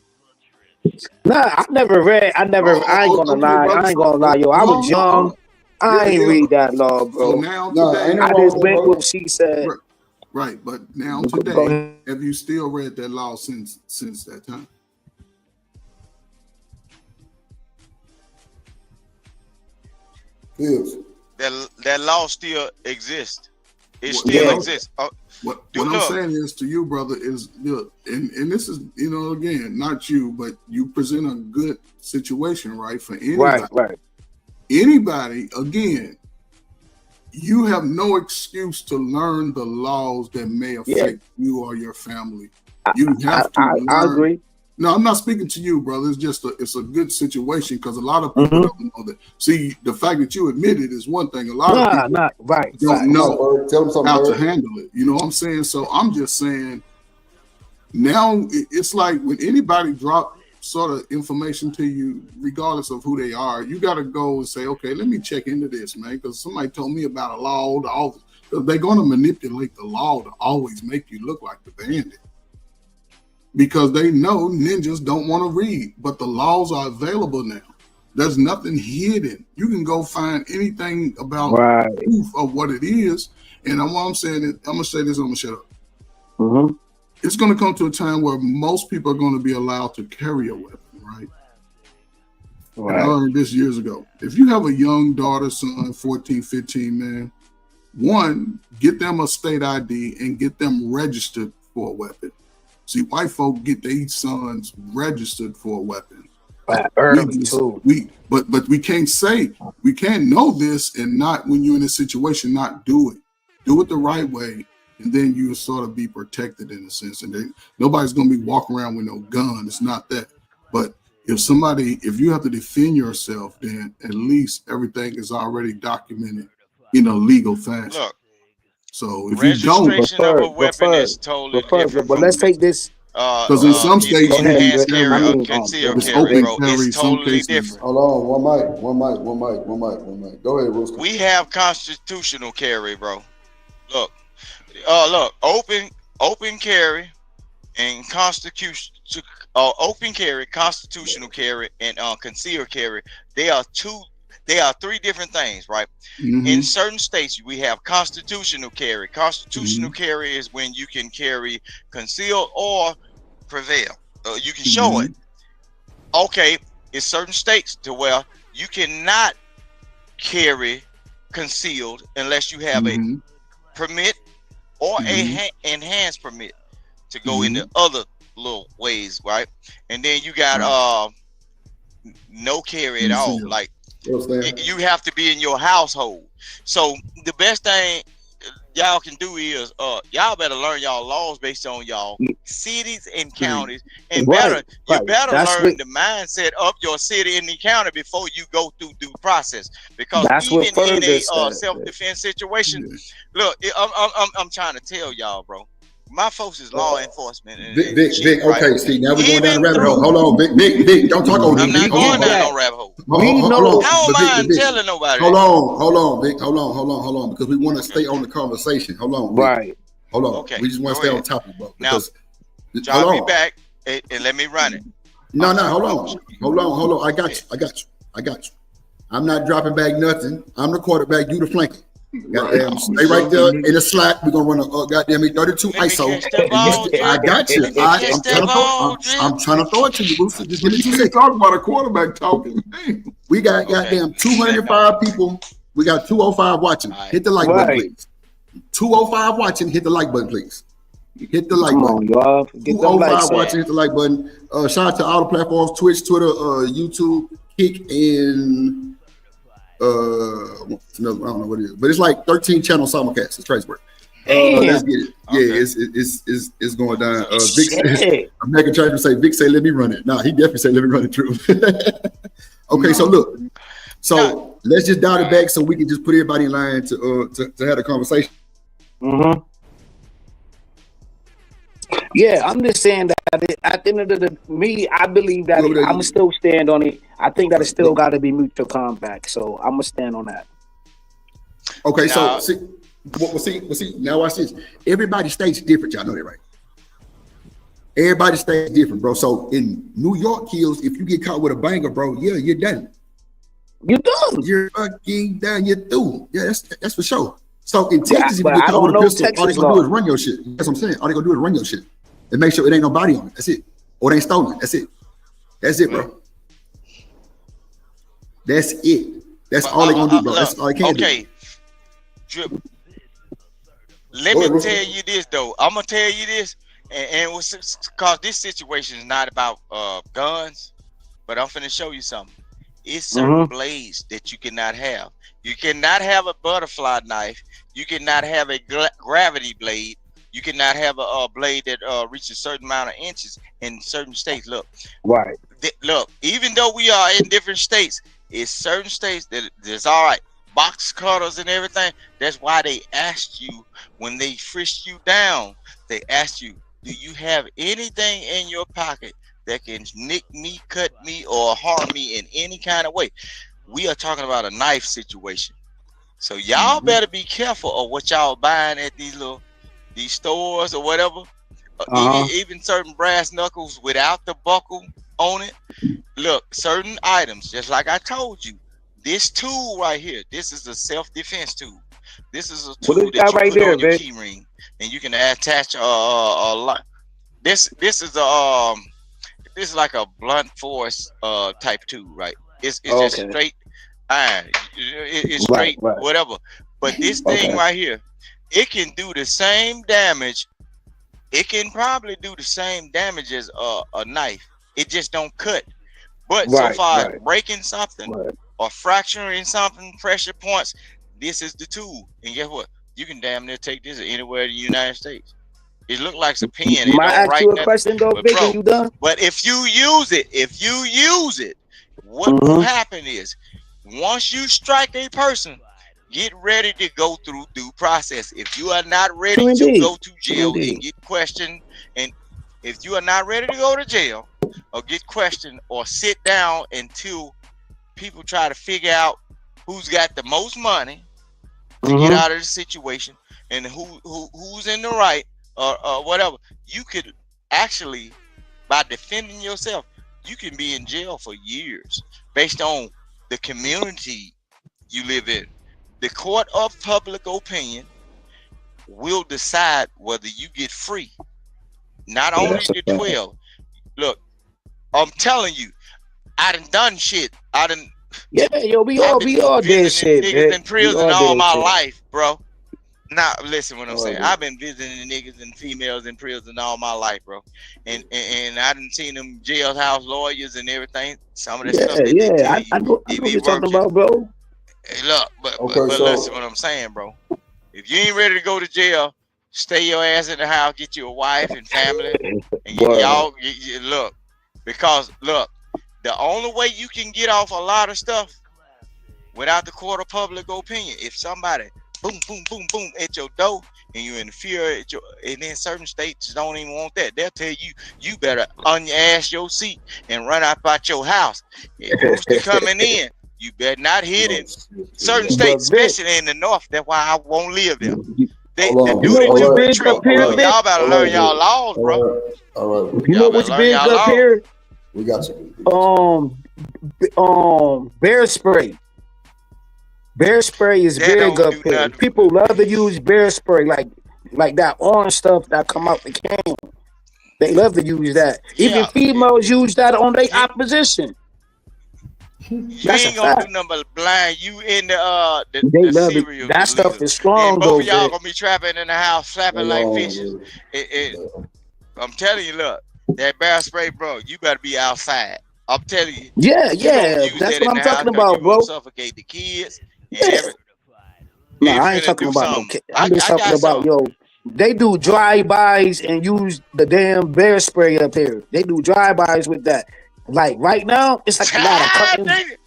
Nah, I never read. I ain't gonna lie, yo. I was young. I ain't read that law, bro. So now today, I just went with what she said. Right, but now today, have you still read that law since that time? Yes. That law still exists. It still exists. What I'm saying is to you, brother, is look, and this is, again, not you, but you present a good situation, right? For anybody. Right. Anybody, again, you have no excuse to learn the laws that may affect you or your family. You have to learn. I agree. No, I'm not speaking to you, brother. It's just it's a good situation because a lot of people don't know that. See, the fact that you admit it is one thing. A lot of people don't know how to handle it. You know what I'm saying? So I'm just saying now it's like when anybody drop sort of information to you, regardless of who they are, you got to go and say, okay, let me check into this, man, because somebody told me about a law. They're going to manipulate the law to always make you look like the bandit. Because they know ninjas don't want to read, but the laws are available now. There's nothing hidden. You can go find anything about proof of what it is. And what I'm saying is, I'm going to say this, I'm going to shut up. It's going to come to a time where most people are going to be allowed to carry a weapon, right? And I learned this years ago. If you have a young daughter, son, 14, 15, man, one, get them a state ID and get them registered for a weapon. See, white folk get their sons registered for a weapon. But we can't know this and not, when you're in a situation, not do it. Do it the right way, and then you sort of be protected in a sense. And nobody's going to be walking around with no gun. It's not that. But if you have to defend yourself, then at least everything is already documented in a legal fashion. Look. So if you don't, registration of a weapon is totally different. But let's take this. Because in some states, enhanced carry or concealed carry, bro, it's totally different. Hold on, one mic. Go ahead, Rooster. We have constitutional carry, bro. Look, open carry and open carry, constitutional carry, and concealed carry. They are three different things, right? In certain states, we have constitutional carry. Constitutional carry is when you can carry concealed or prevail. You can show it. Okay, in certain states to where you cannot carry concealed unless you have a permit or a enhanced permit to go into other little ways, right? And then you got no carry at all, like. You have to be in your household. So the best thing y'all can do is y'all better learn y'all laws based on y'all cities and counties, and you better learn the mindset of your city and the county before you go through due process. Because even in a self-defense situation, look, I'm trying to tell y'all, bro. My folks is law enforcement. Vic, okay, see, now we're going down the rabbit hole. Hold on, Vic, don't talk over me. I'm not going down no rabbit hole. Hold on. How am I telling nobody? Hold on, Vic. Hold on, because we want to stay on the conversation. Hold on, Vic. Hold on. Okay. We just want to stay on topic, bro. Because, now, drop me back and let me run it. No, hold on. I got you. I'm not dropping back nothing. I'm the quarterback. You the flanker. Goddamn, stay right there in the slot. We're gonna run a goddamn 32 ISO. I got you. I'm trying to throw it to you, Booster. Just give me 2 seconds. Talk about a quarterback talking. We got goddamn 205 people. We got 205 watching. Hit the like button, please. 205 watching. Hit the like button, please. Hit the like button. 205 watching. Hit the like button. Shout out to all the platforms: Twitch, Twitter, YouTube, Kick, and I don't know what it is, but it's like 13 channel simulcast. It's crazy work. Let's get it. Yeah, it's going down. Vic, American Trader say Vic say let me run it. Nah, he definitely say let me run it through. Okay, so look, let's just dial it back so we can just put everybody in line to have a conversation. Mm-hmm. Yeah, I'm just saying that at the end of the me, I believe that I'm gonna still stand on it. I think that it still got to be mutual combat, so I'm gonna stand on that. Okay, so see. Now watch this. Everybody stays different. Y'all know that, right? Everybody stays different, bro. So in New York kills, if you get caught with a banger, bro, yeah, you're done. You're done. You're fucking done. You're through. Yeah, that's for sure. So in Texas, if you get caught with a pistol, all they gonna do is run your shit. That's what I'm saying. All they gonna do is run your shit and make sure it ain't nobody on it. That's it. Or it ain't stolen. That's it. That's it, bro. That's it. That's all they gonna do, bro. That's all they can do. Okay. Drip. Let me tell you this though. I'm gonna tell you this, and because this situation is not about guns, but I'm finna show you something. It's certain blades that you cannot have. You cannot have a butterfly knife. You cannot have a gravity blade. You cannot have a blade that reaches a certain amount of inches in certain states. Look, look. Even though we are in different states, it's certain states that it's all right. Box cutters and everything. That's why they asked you when they frisked you down. They asked you, do you have anything in your pocket that can nick me, cut me, or harm me in any kind of way? We are talking about a knife situation. So y'all better be careful of what y'all buying at these stores or whatever. Even certain brass knuckles without the buckle on it. Look, certain items, just like I told you. This tool right here, this is a self-defense tool. This is a tool that you put on your key ring, and you can attach a lot. This is like a blunt force type tool, right? It's just straight iron. It's straight whatever. But this thing right here, it can do the same damage. It can probably do the same damage as a knife. It just don't cut. But so far breaking something or fracturing something, pressure points, this is the tool. And guess what? You can damn near take this anywhere in the United States. It look like a pen. Might I ask you a question though, Vic, are you done? But if you use it, what will happen is once you strike a person, get ready to go through due process. If you are not ready to go to jail and get questioned, and if you are not ready to go to jail or get questioned or sit down until people try to figure out who's got the most money to get out of the situation and who's in the right or whatever, you could actually, by defending yourself, you can be in jail for years based on the community you live in. The court of public opinion will decide whether you get free. Not only the 12. Look, I'm telling you, I done shit. We all did shit. Niggas in prison all my life, bro. Now listen what I'm saying. I've been visiting niggas and females in prison all my life, bro. And I done seen them jailhouse lawyers and everything. Some of the stuff that they tell you, I know what you're talking about, bro. Hey, look, but listen what I'm saying, bro. If you ain't ready to go to jail, stay your ass in the house, get you a wife and family, and y'all look. Because look, the only way you can get off a lot of stuff without the court of public opinion, if somebody boom, boom, boom, boom at your door and you interfere at your, and then certain states don't even want that. They'll tell you, you better unass your seat and run out your house. If Rooster coming in, you better not hit him. Certain states, especially in the north, that's why I won't live there. They do the two tree. Y'all better learn y'all laws, bro. All right. You know what's big up here? We got you. Bear spray. Bear spray is big up here. People love to use bear spray, like that orange stuff that come out the can. They love to use that. Even females use that on their opposition. You ain't gonna do nothing but blind you in the they love cereal. That stuff is strong. And both of y'all gonna be trapping in the house, flapping like fishes. I'm telling you, look, that bear spray, bro. You better be outside. I'm telling you. Yeah, you that's what I'm talking about, bro. Suffocate the kids. No, I ain't talking about no kids. I'm just talking about They do drive-bys and use the damn bear spray up here. They do drive-bys with that. Like right now, it's like a lot of cuttings.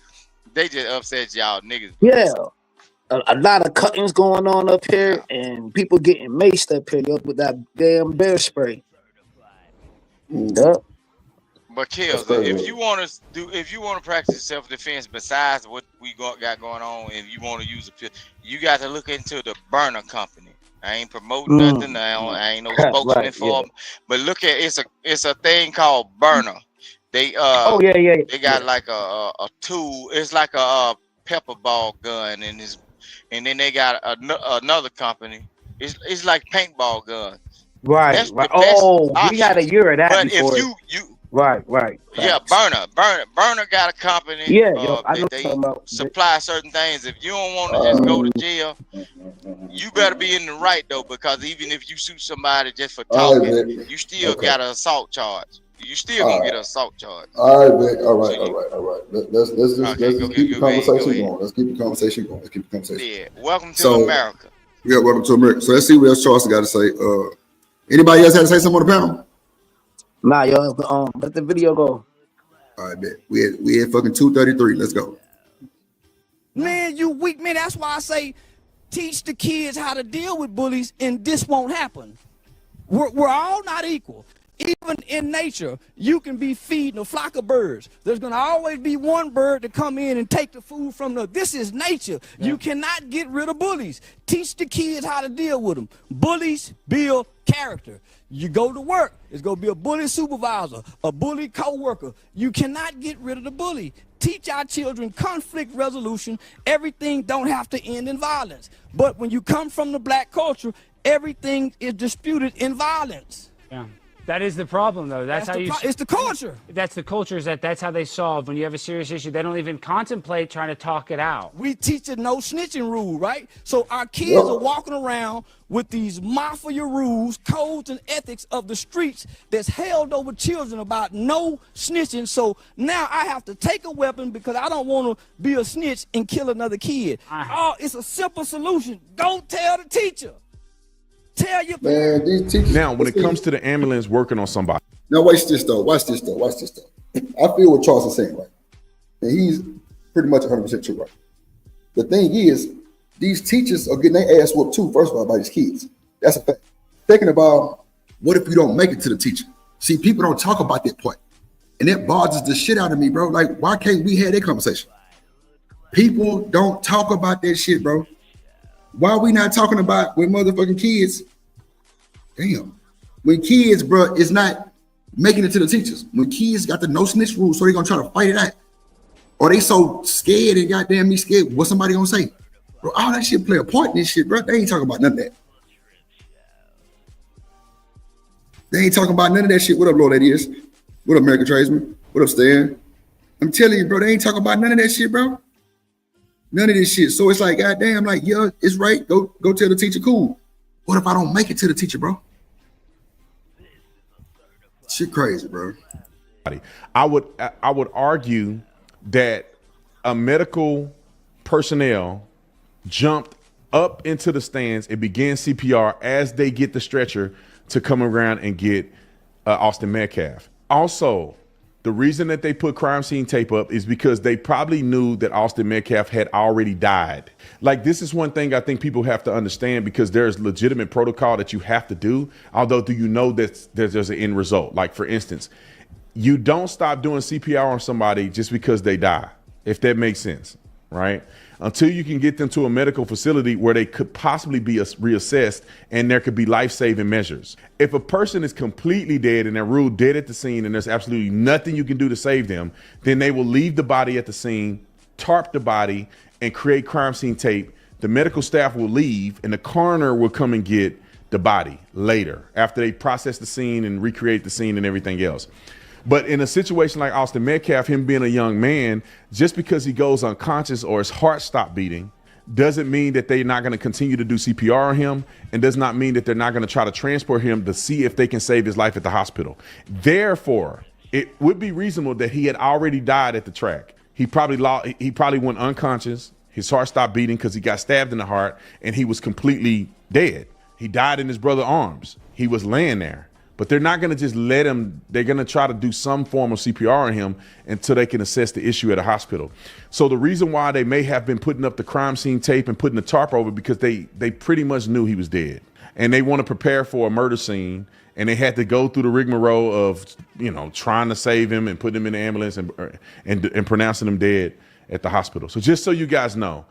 They just upset y'all niggas. Bro. Yeah, a lot of cuttings going on up here, and people getting maced up here with that damn bear spray. Yep. But Kills, if you want to practice self-defense besides what we got going on, if you want to use a pill, you got to look into the burner company. I ain't promoting nothing. I ain't no spokesman for them. But look at it's a thing called burner. They they got like a tool. It's like a pepper ball gun, and then they got another company. It's like paintball guns. Right. We had a year of that. But before. if you right. Yeah, Burner got a company. I know they supply certain things. If you don't want to just go to jail, you better be in the right though, because even if you shoot somebody just for talking, you still got an assault charge. You still gonna get an assault charge. All right, man. All right. Let's keep the conversation going. Let's keep the conversation going. Yeah. Welcome to America. Yeah, welcome to America. So let's see what else Charleston got to say. Anybody else had to say something on the panel? Nah, yo. Let the video go. All right, bet. We had fucking 2:33. Let's go. Man, you weak man. That's why I say teach the kids how to deal with bullies, and this won't happen. We're all not equal. Even in nature, you can be feeding a flock of birds. There's going to always be one bird to come in and take the food from the. This is nature. Yeah. You cannot get rid of bullies. Teach the kids how to deal with them. Bullies build character. You go to work, it's going to be a bully supervisor, a bully co-worker. You cannot get rid of the bully. Teach our children conflict resolution. Everything don't have to end in violence. But when you come from the black culture, everything is disputed in violence. Yeah. That is the problem, though. That's how it's the culture. That's the culture. That's how they solve. When you have a serious issue, they don't even contemplate trying to talk it out. We teach a no snitching rule, right? So our kids are walking around with these mafia rules, codes, and ethics of the streets that's held over children about no snitching. So now I have to take a weapon because I don't want to be a snitch and kill another kid. Oh, it's a simple solution. Go tell the teacher. Tell you, man, these teachers. Now, when it comes to the ambulance working on somebody. Now, watch this though. I feel what Charles is saying, right? And he's pretty much 100% true, right? The thing is, these teachers are getting their ass whooped too, first of all, by these kids. That's a fact. Second of all, what if you don't make it to the teacher? See, people don't talk about that part. And that bothers the shit out of me, bro. Like, why can't we have that conversation? People don't talk about that shit, bro. Why are we not talking about when motherfucking kids? Damn. When kids, bro, is not making it to the teachers. When kids got the no snitch rule, so they're gonna try to fight it out. Or they so scared and goddamn me scared what somebody gonna say. Bro, all that shit play a part in this shit, bro. They ain't talking about none of that. They ain't talking about none of that shit. What up, Lord Ladies? What up, American Tradesman? What up, Stan? I'm telling you, bro, they ain't talking about none of that shit, bro. None of this shit. So it's like, goddamn, like, yeah, it's right. Go tell the teacher, cool. What if I don't make it to the teacher, bro? Shit crazy, bro. I would argue that a medical personnel jumped up into the stands and begin CPR as they get the stretcher to come around and get Austin Metcalf. Also, the reason that they put crime scene tape up is because they probably knew that Austin Metcalf had already died. Like, this is one thing I think people have to understand, because there's legitimate protocol that you have to do. Although, do you know that there's an end result? Like, for instance, you don't stop doing CPR on somebody just because they die, if that makes sense, right? Until you can get them to a medical facility where they could possibly be reassessed and there could be life-saving measures. If a person is completely dead and they're ruled dead at the scene and there's absolutely nothing you can do to save them, then they will leave the body at the scene, tarp the body, and create crime scene tape. The medical staff will leave and the coroner will come and get the body later after they process the scene and recreate the scene and everything else. But in a situation like Austin Metcalf, him being a young man, just because he goes unconscious or his heart stopped beating doesn't mean that they're not going to continue to do CPR on him, and does not mean that they're not going to try to transport him to see if they can save his life at the hospital. Therefore, it would be reasonable that he had already died at the track. He probably went unconscious. His heart stopped beating because he got stabbed in the heart, and he was completely dead. He died in his brother's arms. He was laying there. But they're not going to just let him. They're going to try to do some form of CPR on him until they can assess the issue at a hospital. So the reason why they may have been putting up the crime scene tape and putting the tarp over, because they pretty much knew he was dead. And they want to prepare for a murder scene. And they had to go through the rigmarole of, trying to save him and put him in the ambulance and pronouncing him dead at the hospital. So just so you guys know,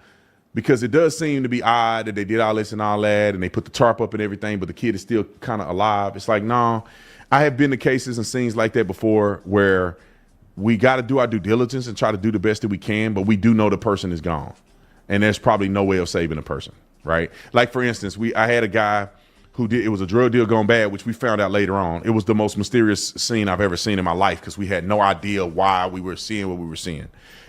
because it does seem to be odd that they did all this and all that, and they put the tarp up and everything, but the kid is still kind of alive. It's like, no, I have been to cases and scenes like that before where we got to do our due diligence and try to do the best that we can, but we do know the person is gone, and there's probably no way of saving a person, right? Like, for instance, I had a guy who it was a drug deal gone bad, which we found out later on. It was the most mysterious scene I've ever seen in my life, because we had no idea why we were seeing what we were seeing.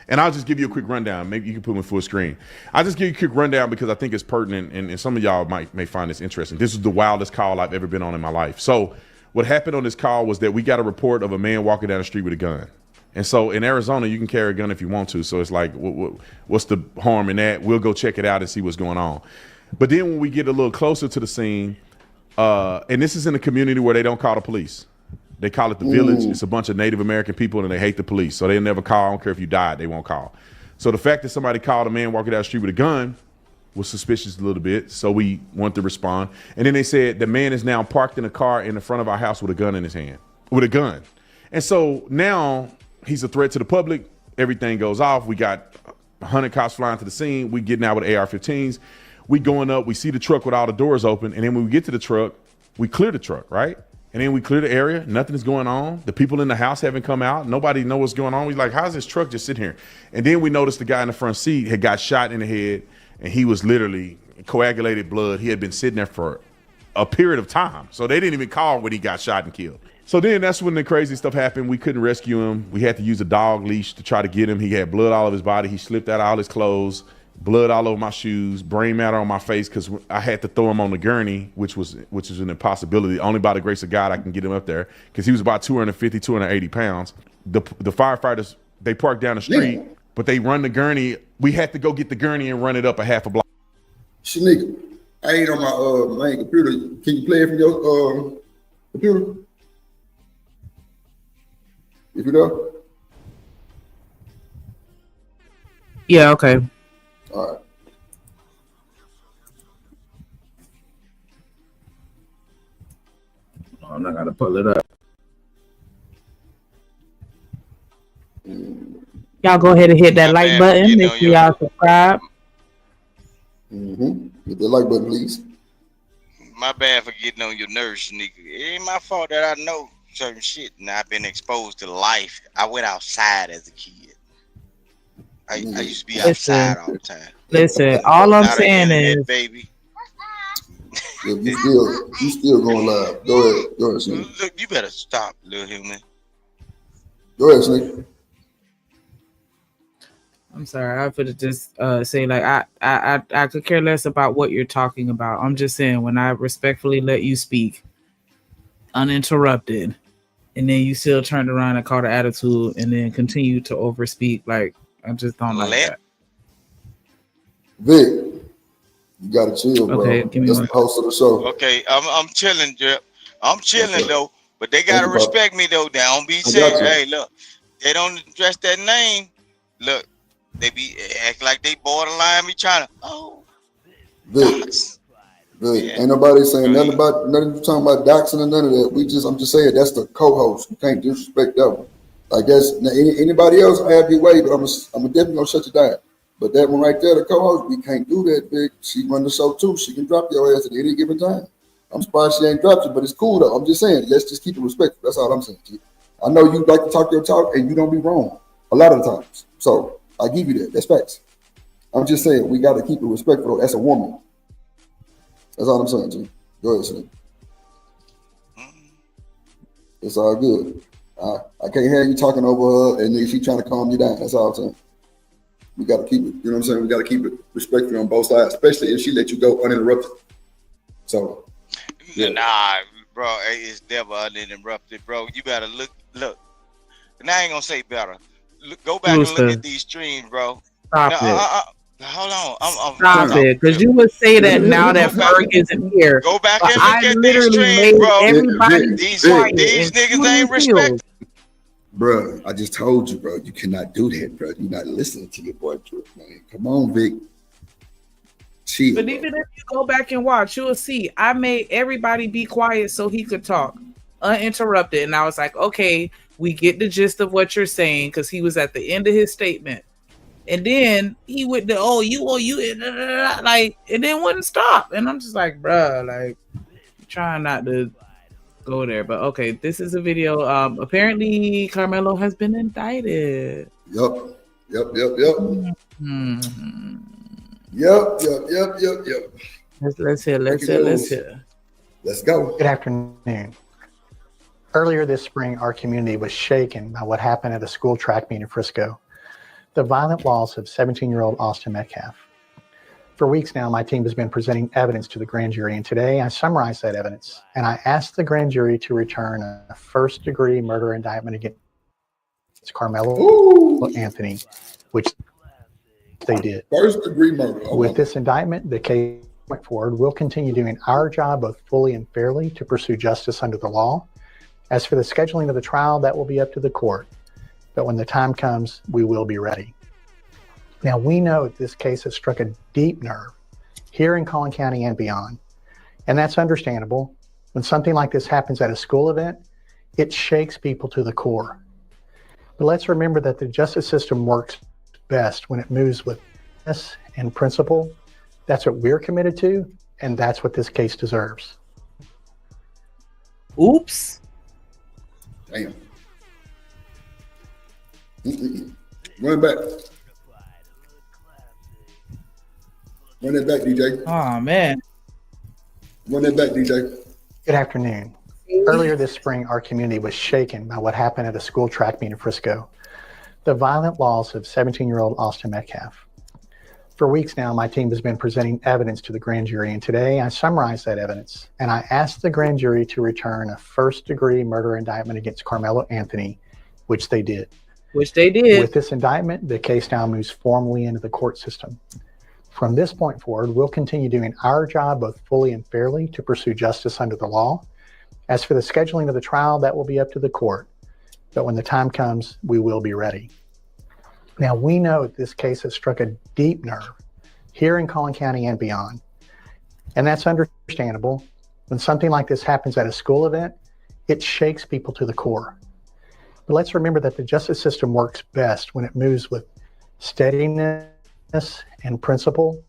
And I'll just give you a quick rundown. Maybe you can put me full screen. I'll just give you a quick rundown because I think it's pertinent, and some of y'all may find this interesting. This is the wildest call I've ever been on in my life. So what happened on this call was that we got a report of a man walking down the street with a gun. And so in Arizona, you can carry a gun if you want to. So it's like, what's the harm in that? We'll go check it out and see what's going on. But then when we get a little closer to the scene, and this is in a community where they don't call the police. They call it the village. It's a bunch of Native American people, and they hate the police. So they'll never call. I don't care if you died, they won't call. So the fact that somebody called a man walking down the street with a gun was suspicious a little bit. So we went to respond. And then they said the man is now parked in a car in the front of our house with a gun in his hand. With a gun. And so now he's a threat to the public. Everything goes off. We got 100 cops flying to the scene. We getting out with AR-15s. We going up. We see the truck with all the doors open. And then when we get to the truck, we clear the truck, right? And then we clear the area. Nothing is going on. The people in the house haven't come out. Nobody knows what's going on. We're like, how's this truck just sitting here? And then we noticed the guy in the front seat had got shot in the head, and he was literally coagulated blood. He had been sitting there for a period of time. So they didn't even call when he got shot and killed. So then that's when the crazy stuff happened. We couldn't rescue him. We had to use a dog leash to try to get him. He had blood all over his body. He slipped out of all his clothes. Blood all over my shoes, brain matter on my face, because I had to throw him on the gurney, which was an impossibility. Only by the grace of God I can get him up there, because he was about 250, 280 pounds. The firefighters, they parked down the street, but they run the gurney. We had to go get the gurney and run it up a half a block. Shanika, I ain't on my main computer. Can you play it from your computer? If you know? Yeah, okay. All right. I'm not gonna pull it up. Y'all go ahead and hit that like button. Make sure y'all subscribe. Hit the like button, please. My bad for getting on your nerves, Shanika. It ain't my fault that I know certain shit, and I've been exposed to life. I went outside as a kid. I used to be outside all the time. Listen, all I'm saying is, baby. You still going live. Go ahead, Sneak. Look, you better stop, little human. Go ahead, Sneak. I'm sorry, I could just say, like, I could care less about what you're talking about. I'm just saying, when I respectfully let you speak uninterrupted, and then you still turned around and caught an attitude and then continue to overspeak, like, I just don't like that. Vic, you gotta chill, bro. Okay, give me That's one. the host of the show. Okay, I'm chilling, Drip. I'm chilling though, but they gotta Thank you, Pop. respect me though. They don't be I got saying, you. "Hey, look, they don't address that name." Look, they be act like they borderline me trying to. Vic, Yeah. ain't nobody saying nothing you talking about doxing and none of that. I'm just saying that's the co-host. You can't disrespect that one. I guess anybody else have your way, but I'm definitely gonna shut you down. But that one right there, the co-host, we can't do that, Vic. She run the show too. She can drop your ass at any given time. I'm surprised she ain't dropped you, but it's cool though. I'm just saying, let's just keep it respectful. That's all I'm saying. G. I know you like to talk your talk, and you don't be wrong a lot of the times. So I give you that. That's facts. I'm just saying we got to keep it respectful as a woman. That's all I'm saying, G. Go ahead, Slim. It's all good. I can't hear you talking over her, and then she trying to calm you down. That's all I'm saying. We got to keep it. You know what I'm saying? We got to keep it respectful on both sides, especially if she let you go uninterrupted. So, yeah. Nah, bro, it's never uninterrupted, bro. You better look. And I ain't gonna say better. Go back and look at these streams, bro. Stop it. Hold on. Stop it, because you would say that now that Ferg isn't here. Go back but and look I at literally these made streams, bro. everybody These quiet niggas ain't respect. Bro, I just told you, bro. You cannot do that, bro. You're not listening to your boy, Drew, man. Come on, Vic. Chill, But bro. even if you go back and watch, you'll see I made everybody be quiet so he could talk uninterrupted. And I was like, okay, we get the gist of what you're saying, because he was at the end of his statement. And then he went to, you, like, and then wouldn't stop. And I'm just like, bruh, like, trying not to go there. But okay, this is a video. Apparently, Karmelo has been indicted. Yep. Mm-hmm. Yep. Let's hear. Let's go. Good afternoon. Earlier this spring, our community was shaken by what happened at a school track meet in Frisco. The violent loss of 17-year-old Austin Metcalf. For weeks now, my team has been presenting evidence to the grand jury, and today I summarized that evidence, and I asked the grand jury to return a first-degree murder indictment against Karmelo Anthony, which they did. First-degree murder. With this indictment, the case went forward. We'll continue doing our job both fully and fairly to pursue justice under the law. As for the scheduling of the trial, that will be up to the court. But when the time comes, we will be ready. Now, we know that this case has struck a deep nerve here in Collin County and beyond. And that's understandable. When something like this happens at a school event, it shakes people to the core. But let's remember that the justice system works best when it moves with fairness and principle. That's what we're committed to, and that's what this case deserves. Oops. Damn. Run back. Run that back, DJ. Oh, man. Run that back, DJ. Good afternoon. Earlier this spring, our community was shaken by what happened at a school track meet in Frisco. The violent loss of 17-year-old Austin Metcalf. For weeks now, my team has been presenting evidence to the grand jury, and today I summarized that evidence, and I asked the grand jury to return a first-degree murder indictment against Karmelo Anthony, which they did. With this indictment, the case now moves formally into the court system. From this point forward, we'll continue doing our job both fully and fairly to pursue justice under the law. As for the scheduling of the trial, that will be up to the court. But when the time comes, we will be ready. Now, we know that this case has struck a deep nerve here in Collin County and beyond. And that's understandable. When something like this happens at a school event, it shakes people to the core. But let's remember that the justice system works best when it moves with steadiness and principle.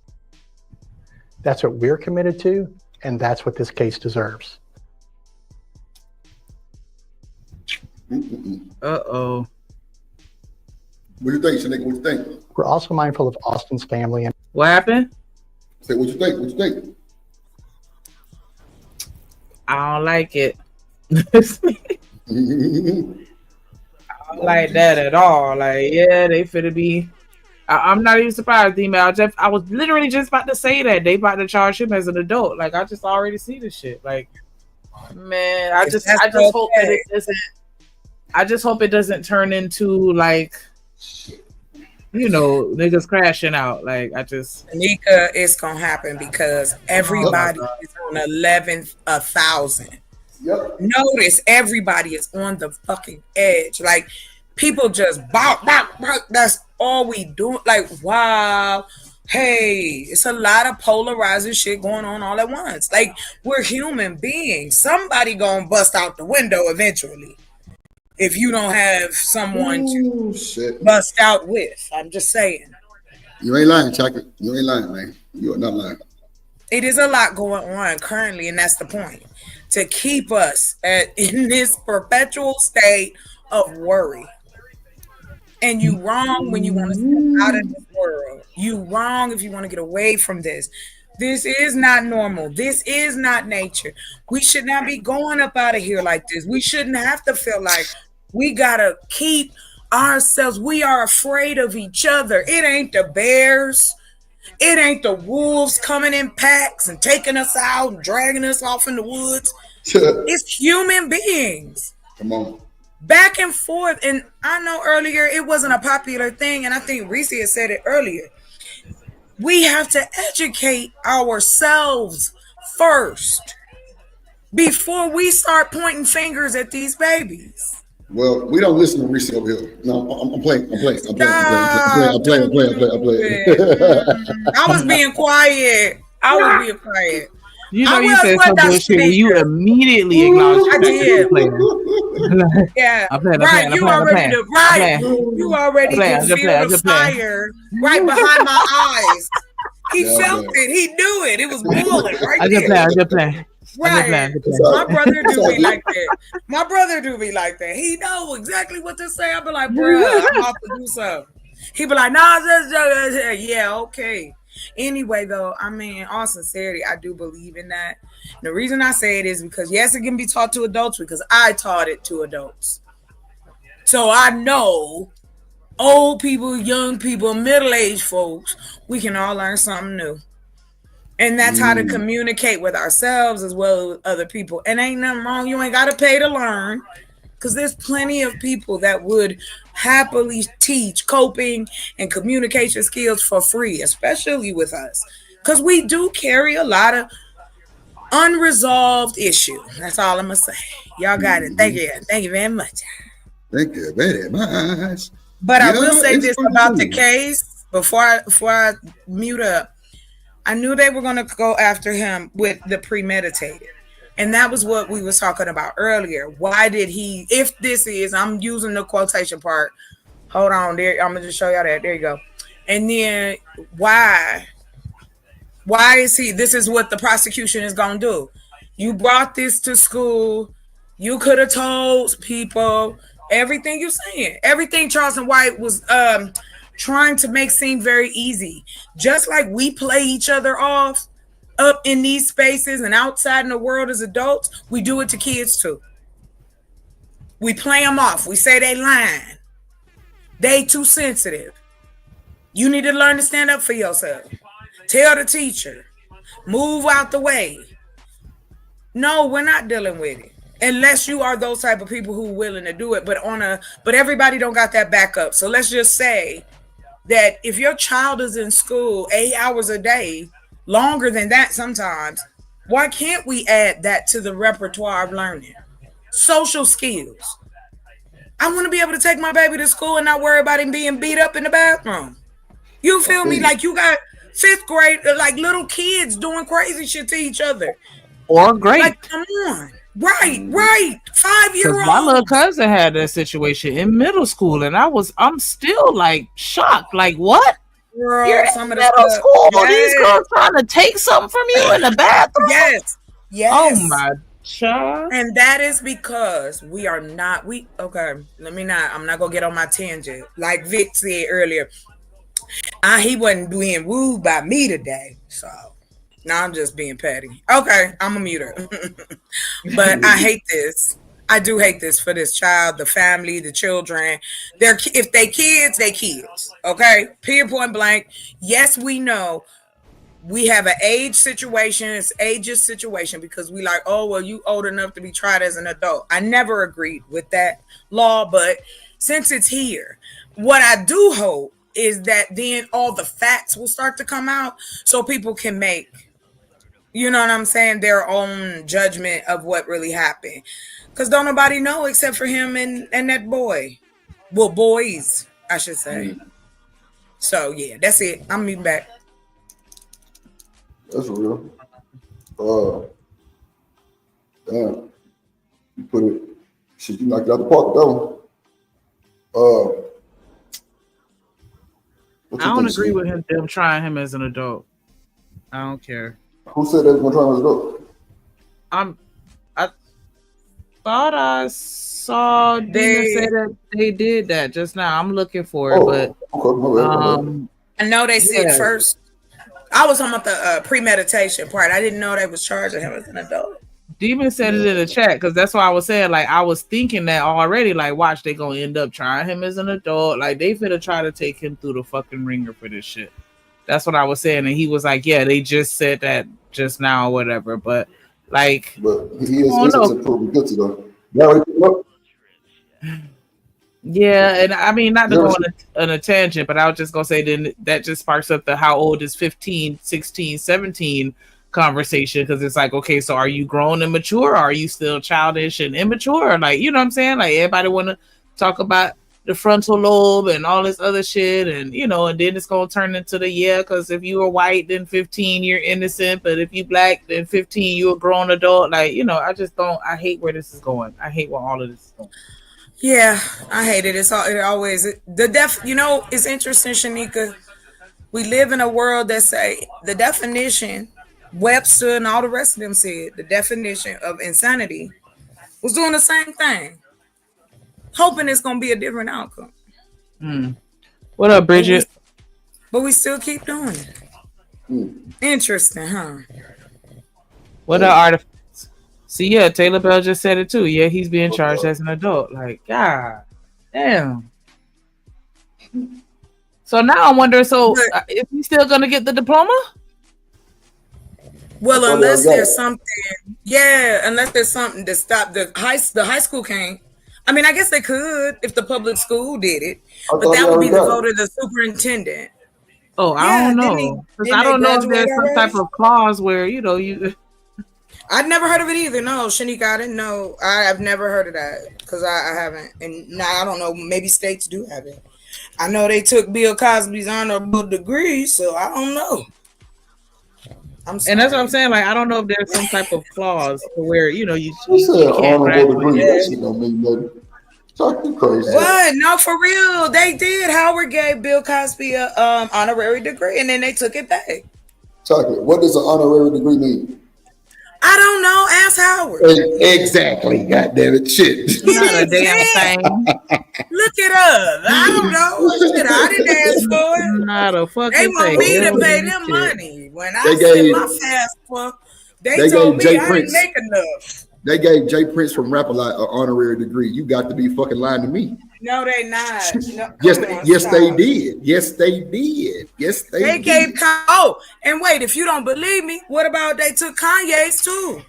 That's what we're committed to, and that's what this case deserves. Uh-oh. What do you think, Shanique? What do you think? We're also mindful of Austin's family. And what happened? Say, what you think? What you think? I don't like it. I don't like that at all. Like, yeah, they finna be. I'm not even surprised, D-Mail. I was literally just about to say that they about to charge him as an adult. Like, I just already see this shit. Like, man, I just hope that it doesn't. I just hope it doesn't turn into like you know, niggas crashing out. Like, I just Nika, it's gonna happen because everybody is on 1,000. Yep. Notice everybody is on the fucking edge. Like people just bop. That's all we do. Like, wow. Hey, it's a lot of polarizing shit going on all at once. Like, we're human beings. Somebody gonna bust out the window eventually. If you don't have someone to bust out with. I'm just saying. You ain't lying, Chocolate. You ain't lying, man. You are not lying. It is a lot going on currently, and that's the point. To keep us in this perpetual state of worry. And you wrong when you want to step out of this world. You wrong if you want to get away from this. This is not normal. This is not nature. We should not be going up out of here like this. We shouldn't have to feel like we got to keep ourselves. We are afraid of each other. It ain't the bears. It ain't the wolves coming in packs and taking us out and dragging us off in the woods. It's human beings. Come on. Back and forth. And I know earlier it wasn't a popular thing, and I think Reese had said it earlier. We have to educate ourselves first before we start pointing fingers at these babies. Well, we don't listen to Reese over here. No, I'm playing. I'm playing. I was being quiet. You know, you said some bullshit and you immediately acknowledged I did. Yeah. You already can feel the fire right behind my eyes. He felt it. He knew it. It was boiling right there. I just play. Right. My brother do me like that. He know exactly what to say. I'll be like, bro, I'm off to do something. He be like, nah, yeah, okay. Anyway, though, I mean, all sincerity, I do believe in that. The reason I say it is because, yes, it can be taught to adults because I taught it to adults. So I know old people, young people, middle-aged folks, we can all learn something new. And that's how to communicate with ourselves as well as other people. And ain't nothing wrong. You ain't got to pay to learn because there's plenty of people that would happily teach coping and communication skills for free, especially with us. Because we do carry a lot of unresolved issues. That's all I'm going to say. Y'all got it. Thank you. Thank you very much. Thank you very much. But I will say this about the case before I mute up. I knew they were going to go after him with the premeditated. And that was what we was talking about earlier. Why did he, if this is, I'm using the quotation part. Hold on there. I'm going to just show y'all that. There you go. And then why is he, this is what the prosecution is going to do. You brought this to school. You could have told people everything you're saying. Everything Charleston White was trying to make seem very easy. Just like we play each other off up in these spaces and outside in the world as adults, we do it to kids too. We play them off. We say they lying. They too sensitive. You need to learn to stand up for yourself. Tell the teacher. Move out the way. No, we're not dealing with it. Unless you are those type of people who are willing to do it. But everybody don't got that backup. So let's just say that if your child is in school 8 hours a day, longer than that sometimes, why can't we add that to the repertoire of learning? Social skills. I want to be able to take my baby to school and not worry about him being beat up in the bathroom. You feel me? Like you got 5th grade, like little kids doing crazy shit to each other. Or great. Like, come on. Right. 5-year-old. My little cousin had that situation in middle school, and I'm still like shocked. Like, what? Girl, you're some in of the middle stuff. school. Yes. These girls trying to take something from you in the bathroom. Yes. Oh my child. And that is because we are not. I'm not gonna get on my tangent. Like Vic said earlier, he wasn't being wooed by me today. So now I'm just being petty. Okay, I'm a mute her. But I hate this. I do hate this for this child, the family, the children. If they kids, they kids. Okay? Period, point blank. Yes, we know we have an age situation. It's ageist situation because we like, oh, well, you old enough to be tried as an adult. I never agreed with that law, but since it's here, what I do hope is that then all the facts will start to come out so people can make, you know what I'm saying, their own judgment of what really happened. Because don't nobody know except for him and that boy. Well, boys, I should say. So, yeah, that's it. I'm meeting back. That's real. Damn. You put it, shit, you knocked it out the park, though. I don't agree with them trying him as an adult. I don't care. Who said they was gonna try him as an adult? I thought I saw Demon say that they did that just now. I'm looking for it, but I know they said first. I was talking about the premeditation part. I didn't know they was charging him as an adult. Demon said it in the chat because that's why I was saying, like, I was thinking that already. Like, watch, they gonna end up trying him as an adult. Like, they finna try to take him through the fucking ringer for this shit. That's what I was saying, and he was like, "Yeah, they just said that just now, or whatever." But like, but he is innocent proven guilty though. Yeah, and I mean, not to go on a tangent, but I was just gonna say then that just sparks up the how old is 15, 16, 17 conversation, because it's like, okay, so are you grown and mature, or are you still childish and immature? Like, you know what I'm saying? Like, everybody want to talk about the frontal lobe and all this other shit, and you know, and then it's gonna turn into the because if you are white, then 15 you're innocent, but if you black, then 15 you're a grown adult. Like, you know, I hate where this is going. I hate where all of this is going. Yeah, I hate it. It's always you know, it's interesting, Shanika. We live in a world that say the definition, Webster and all the rest of them said, the definition of insanity was doing the same thing, hoping it's going to be a different outcome. What up, Bridget? But we still keep doing it. Interesting, huh? What are artifacts? See, yeah, Taylor Bell just said it too. Yeah, he's being charged as an adult. Like, God damn. So now I'm wondering, is he still going to get the diploma? Well, unless there's something, unless there's something to stop the high school can't. I mean, I guess they could if the public school did it, but that would be the vote of the superintendent. Oh, I don't know. I don't know if there's some type of clause where, you know, you. I'd never heard of it either. No, Shanika, I didn't know. I've never heard of that because I haven't. And now I don't know. Maybe states do have it. I know they took Bill Cosby's honorable degree, so I don't know. And that's what I'm saying. Like, I don't know if there's some type of clause where, you know, you can't honorable degree. That shit don't mean nothing. Talking crazy. What? No, for real. They did. Howard gave Bill Cosby a honorary degree, and then they took it back. Chocolate. What does an honorary degree mean? I don't know. Ask Howard. Exactly. God damn it. Shit. Not a damn thing. Look it up. I don't know. Shit, I didn't ask for it. Not a fucking thing. They want me to pay them money. When I said my fast for, they told me I didn't make enough. They gave Jay Prince from Rap-A-Lot an honorary degree. You got to be fucking lying to me. No, they not. No, yes, they did. Yes, they did. Yes, they did. Gave and wait, if you don't believe me, what about they took Kanye's too?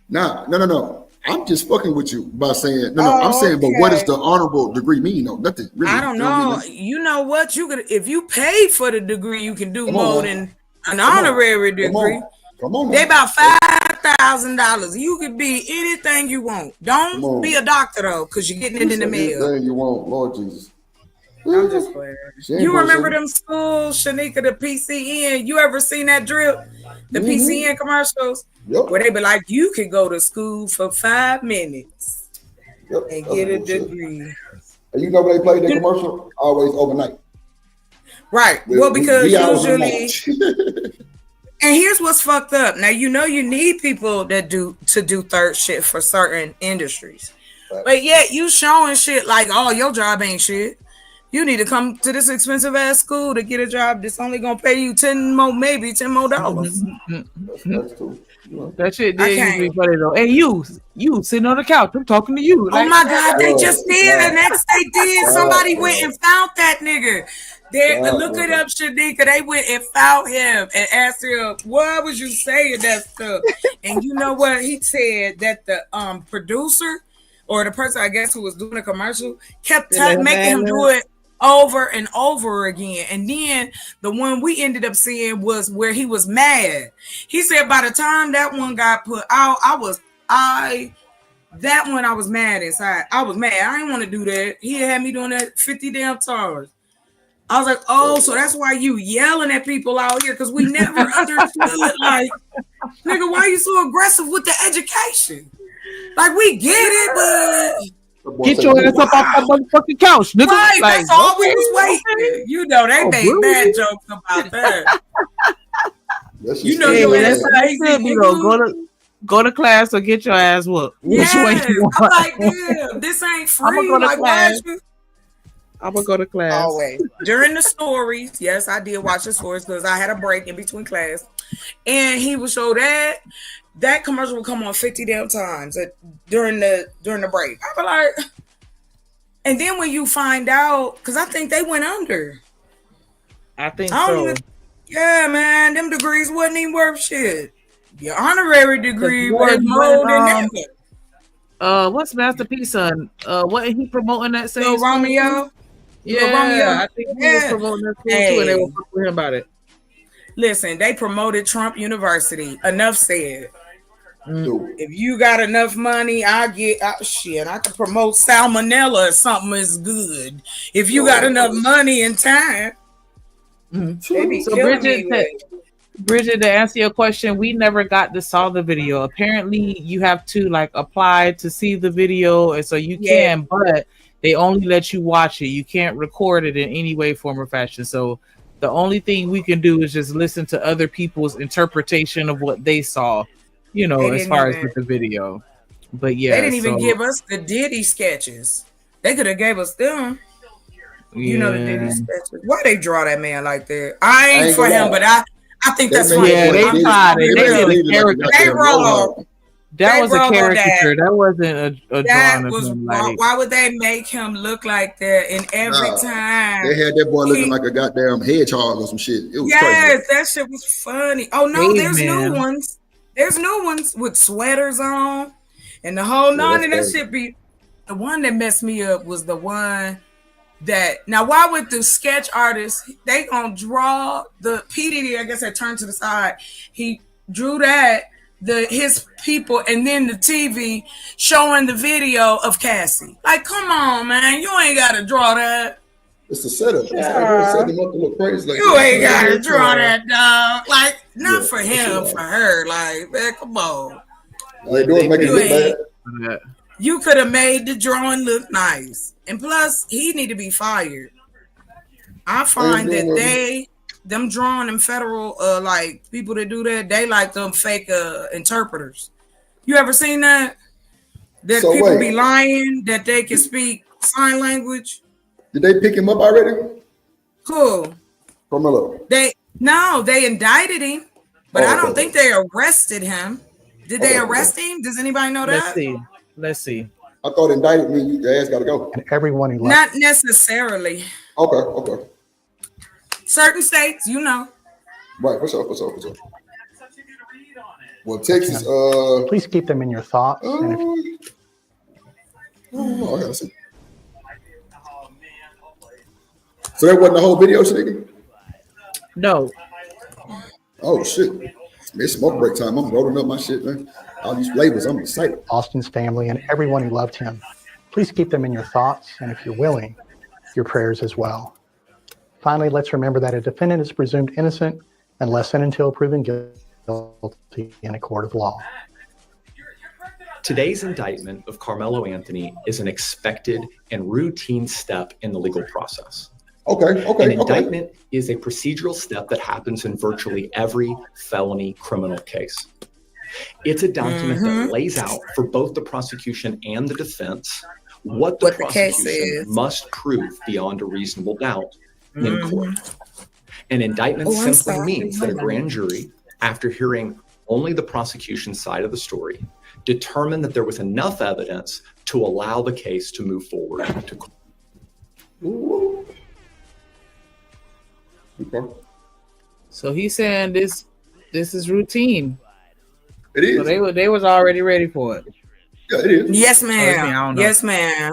No. I'm just fucking with you by saying I'm saying, but what does the honorable degree mean? No, nothing really. I don't know. You know what? You could, if you paid for the degree, you can do more than an honorary degree. Come on. They about $5,000. You could be anything you want. Don't be a doctor though, because you're getting it in the mail. Anything you want, Lord Jesus. I'm just playing. You remember them schools, Shanika, the PCN? You ever seen that drip? The PCN commercials? Yep. Where they be like, you could go to school for 5 minutes and get a degree. And you know when they played that commercial? Always overnight. Right. Well, because usually... And here's what's fucked up. Now, you know you need people that do third shift for certain industries. Right. But yet you showing shit like, oh, your job ain't shit. You need to come to this expensive ass school to get a job that's only gonna pay you $10 more. That's true. That shit did usually be funny though. Hey, you sitting on the couch. I'm talking to you. Like, oh my God, they just did. The next they did. Somebody went and found that nigga. Look it up, Shanika. They went and found him and asked him, "Why was you saying that stuff?" And you know what he said? That the producer or the person I guess who was doing the commercial kept making him do it over and over again. And then the one we ended up seeing was where he was mad. He said by the time that one got put out, that one I was mad inside. I was mad. I didn't want to do that. He had me doing that 50 damn times. I was like, oh, so that's why you yelling at people out here, because we never understood, like, nigga, why you so aggressive with the education? Like, we get it, but get your ass up off that motherfucking couch, nigga. Right, like, that's all we was waiting. You know, they made bad jokes about that. You know, that's how they said, you know, go to class or get your ass whooped. Which way you want? I'm like, damn, this ain't free. I'm gonna go to class. Why I'm gonna go to class. Always. During the stories, yes, I did watch the stories because I had a break in between class. And he would show that commercial would come on 50 damn times during the break. I was like, and then when you find out, because I think they went under. I think so. Yeah, man, them degrees wasn't even worth shit. Your honorary degree was more than that. What's Master P son? Wasn't he promoting that same Lil Romeo? Yeah, I think he was promoting that too, and they were talking to him about it. Listen, they promoted Trump University. Enough said. If you got enough money, I can promote salmonella or something is good. If you got enough money and time. They be killing me. Bridget, to answer your question, we never got to saw the video. Apparently, you have to like apply to see the video, and so you can, but they only let you watch it. You can't record it in any way, form, or fashion. So the only thing we can do is just listen to other people's interpretation of what they saw, you know, as far as with the video. But yeah, they didn't even give us the Diddy sketches. They could have gave us them. You know the Diddy sketches. Why they draw that man like that? I ain't for him, but I think that's funny. Yeah, they tried it. They did a caricature. They wrong. That was a caricature. That wasn't a drawing of him. Like, why would they make him look like that? And every time they had that boy looking like a goddamn hedgehog or some shit. It was crazy. That shit was funny. Oh no, there's new ones. There's new ones with sweaters on and the whole nine. And that shit be the one that messed me up was the one that now why would the sketch artist they gonna draw the PDD? I guess I turned to the side. He drew that. His people and then the TV showing the video of Cassie. Like, come on, man, you ain't gotta draw that. It's a setup. Set them up to look crazy. Like, you ain't gotta draw that, dog. Like, not for him, for her. Like, man, come on. They doing make it look bad. You could have made the drawing look nice, and plus, he need to be fired. I find that them drawing them federal like people that do that, they like them fake interpreters. You ever seen that? That so people be lying that they can speak sign language. Did they pick him up already? Cool. Karmelo. They indicted him, but I don't think they arrested him. Did they arrest him? Does anybody know that? Let's see. I thought indicted mean your ass gotta go. And everyone he left. Not necessarily. Okay. Certain states, you know. Right, what's up? Well, Texas, please keep them in your thoughts. I gotta see. So that wasn't the whole video, nigga? No. Oh shit. It's smoke break time. I'm rolling up my shit, man. All these flavors, I'm excited. Austin's family and everyone who loved him. Please keep them in your thoughts, and if you're willing, your prayers as well. Finally, let's remember that a defendant is presumed innocent unless and until proven guilty in a court of law. Today's indictment of Karmelo Anthony is an expected and routine step in the legal process. An indictment is a procedural step that happens in virtually every felony criminal case. It's a document that lays out for both the prosecution and the defense what the prosecution must prove beyond a reasonable doubt in court. An indictment simply means that a grand jury, after hearing only the prosecution's side of the story, determined that there was enough evidence to allow the case to move forward to court. So he's saying this is routine. It is. So they was already ready for it. Yeah, it is. Yes, ma'am. Yes, ma'am.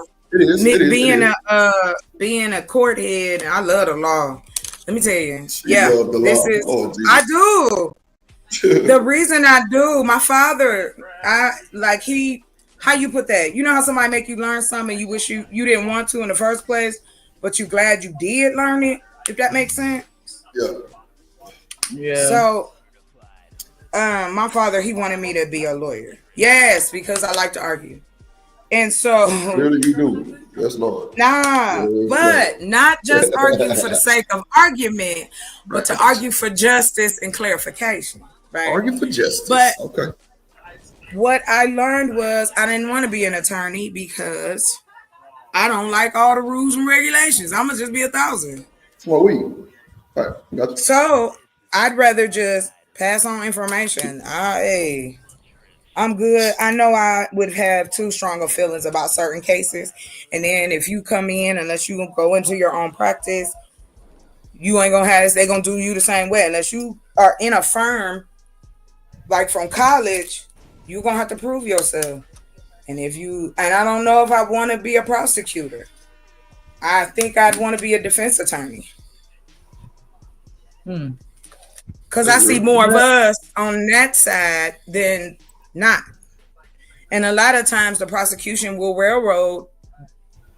Being a court head, I love the law. Let me tell you. I do. The reason I do, my father, how you put that? You know how somebody make you learn something you wish you didn't want to in the first place, but you glad you did learn it, if that makes sense? Yeah. So, my father, he wanted me to be a lawyer. Yes, because I like to argue. And so Really you do. Yes, Lord. Nah, but not just argue for the sake of argument, but to argue for justice and clarification. Right? Argue for justice. But okay. What I learned was I didn't want to be an attorney because I don't like all the rules and regulations. I'm gonna just be 1,000. Well, So I'd rather just pass on information. I'm good. I know I would have too strong of feelings about certain cases. And then if you come in, unless you go into your own practice, you ain't gonna have this. They're gonna do you the same way. Unless you are in a firm, like from college, you're gonna have to prove yourself. And I don't know if I want to be a prosecutor. I think I'd want to be a defense attorney. Because I see more of us on that side than not. And a lot of times the prosecution will railroad,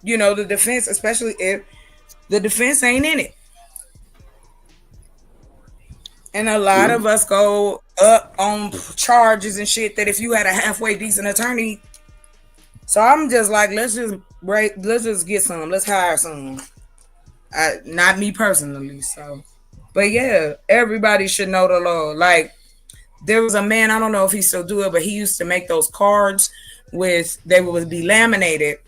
the defense, especially if the defense ain't in it. And a lot of us go up on charges and shit that if you had a halfway decent attorney. So I'm just like, let's just get some. Let's hire some. Not me personally. So, but yeah, everybody should know the law. Like, there was a man, I don't know if he still do it, but he used to make those cards they would be laminated,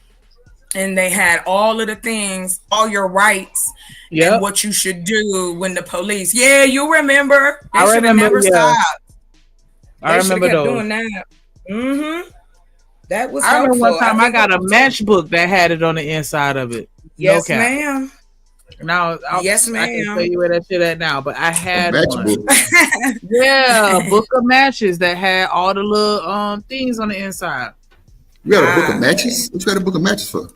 and they had all of the things, all your rights, and what you should do when the police. Yeah, you remember? They should have never stopped. I remember those. Doing that. Mm-hmm. That was. I remember one time I got a matchbook that had it on the inside of it. Yes, ma'am. Now, yes, ma'am. I can tell you where that shit at now, but I had one. Yeah, a book of matches that had all the little things on the inside. You got a book of matches? What you got a book of matches for?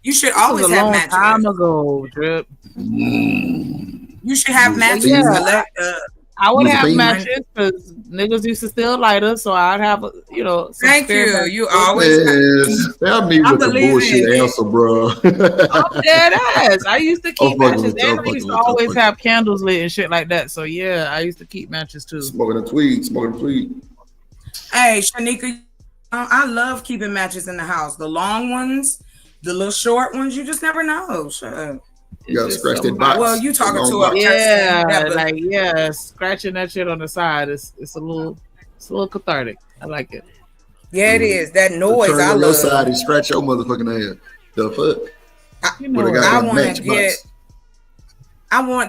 You should always have matches. A long time ago, Drip. You should have matches. Yeah. I would have matches because niggas used to steal lighters, so I'd have, Thank you. You always. Tell me with the bullshit answer, bro. I'm dead ass. I used to keep matches, and I used to always have candles lit and shit like that. So yeah, I used to keep matches too. Smoking a tweed. Hey, Shanika, I love keeping matches in the house. The long ones, the little short ones. You just never know. Shut up. You gotta scratch that box. Well, you talking to a person. Scratching that shit on the side. It's a little cathartic. I like it. Yeah, it is. That noise turn I on love. Your side and scratch your motherfucking head. The fuck?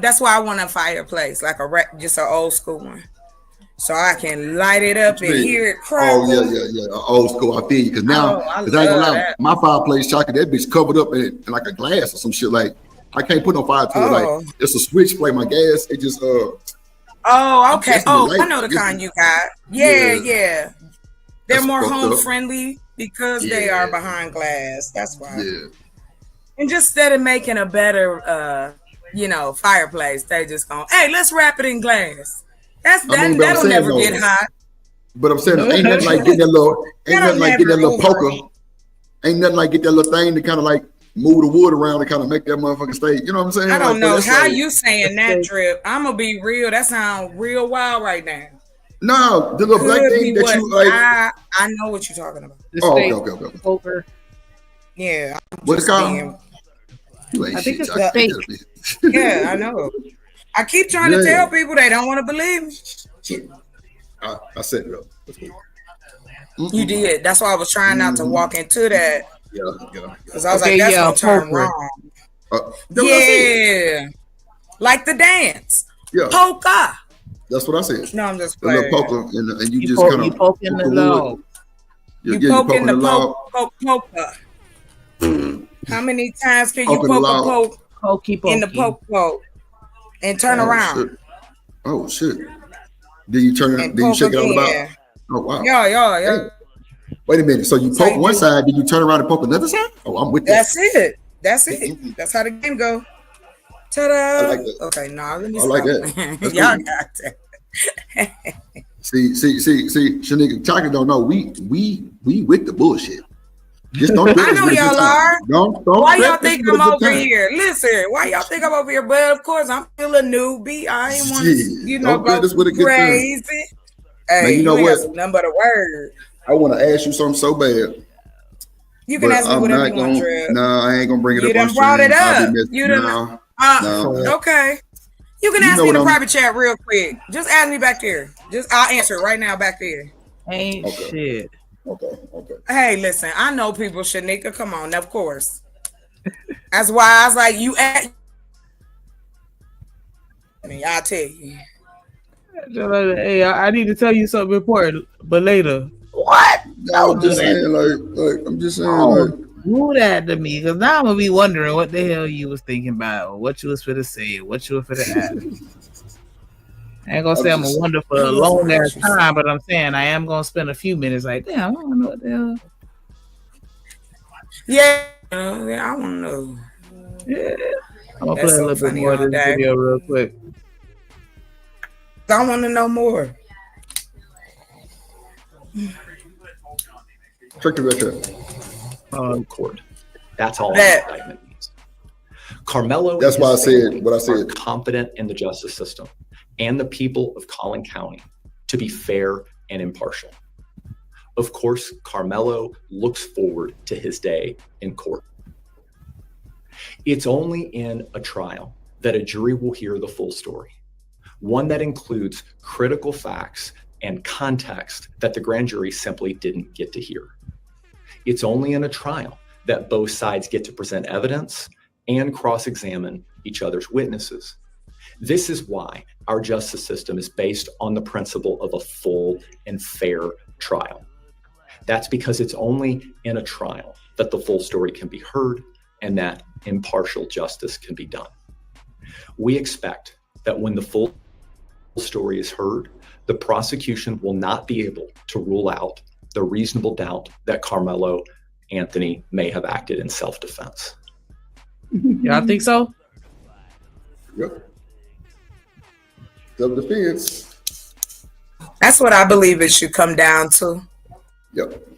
That's why I want a fireplace, like just an old school one. So I can light it up and hear it crackle. Oh, yeah. Old school. I feel you. Because now, I ain't gonna lie, my fireplace chocolate, that bitch covered up in like a glass or some shit. Like, I can't put no fire to it. Like, it's a switch, play my gas. It just, Oh, okay. I know the kind you got. Yeah. They're more home friendly because they are behind glass. That's why. Yeah. And just instead of making a better, fireplace, they just go, hey, let's wrap it in glass. That'll never get hot. But I'm saying, ain't nothing like getting that little poker. Ain't nothing like get that little thing to kind of like move the wood around and kind of make that motherfucker stay. You know what I'm saying? I don't know how you saying that, Drip. I'm gonna be real. That sounds real wild right now. No, the little black thing that you like. I know what you're talking about. Okay. Poker. Yeah. What it's called? I think it's the fake. Yeah, I know. I keep trying to tell people they don't want to believe me. I set it up. You did. That's why I was trying not to walk into that. Yeah. Because I was like, that's gonna turn wrong. Like the dance. Yeah. Polka. That's what I said. No, I'm just playing. A little poker, and you just kind of poke in the log. You poke in the polka. How many times can you poke in the poke and turn around? Shit. Oh shit! Then you turn it. Then you shake it all about. Oh wow! Yeah. Wait a minute. So you poke one side, then you turn around and poke another side? Oh, I'm with that. That's it. That's how the game go. Ta-da! Like okay, let me stop. I like that. Y'all got that. See, Shanika, Chocolate don't know. We with the bullshit. Just don't. I know y'all are. Don't why y'all think I'm over here? Listen, why y'all think I'm over here? But of course, I'm still a newbie. I ain't want to, go crazy. Hey, man, you know what? Nothing but a word. I want to ask you something so bad. You can ask me whatever you want, Trev. No, I ain't gonna bring it up. You done brought it up. You done. Okay. You can ask me in the private chat real quick. Just ask me back there. I'll answer it right now back there. Ain't shit. Okay. Hey, listen, I know people, Shanika. Come on, of course. That's why I was like, you ask me. I'll tell you. Hey, I need to tell you something important, but later. What? I'm just saying, do that to me, because now I'm gonna be wondering what the hell you was thinking about, or what you was finna say, what you was finna ask. I ain't gonna say I'm gonna wonder for a long ass time, but I'm saying I am gonna spend a few minutes like, damn, I don't know what the hell. Yeah, I want to know. Yeah, I'm gonna play a little bit more of this video real quick. I want to know more. Check the record. Court. That's all that indictment means. Karmelo. That's why I said what I said. Confident in the justice system and the people of Collin County to be fair and impartial. Of course, Karmelo looks forward to his day in court. It's only in a trial that a jury will hear the full story, one that includes critical facts and context that the grand jury simply didn't get to hear. It's only in a trial that both sides get to present evidence and cross-examine each other's witnesses. This is why our justice system is based on the principle of a full and fair trial. That's because it's only in a trial that the full story can be heard and that impartial justice can be done. We expect that when the full story is heard, the prosecution will not be able to rule out the reasonable doubt that Karmelo Anthony may have acted in self-defense. Y'all think so? Yep. Self-defense. That's what I believe it should come down to. Yep.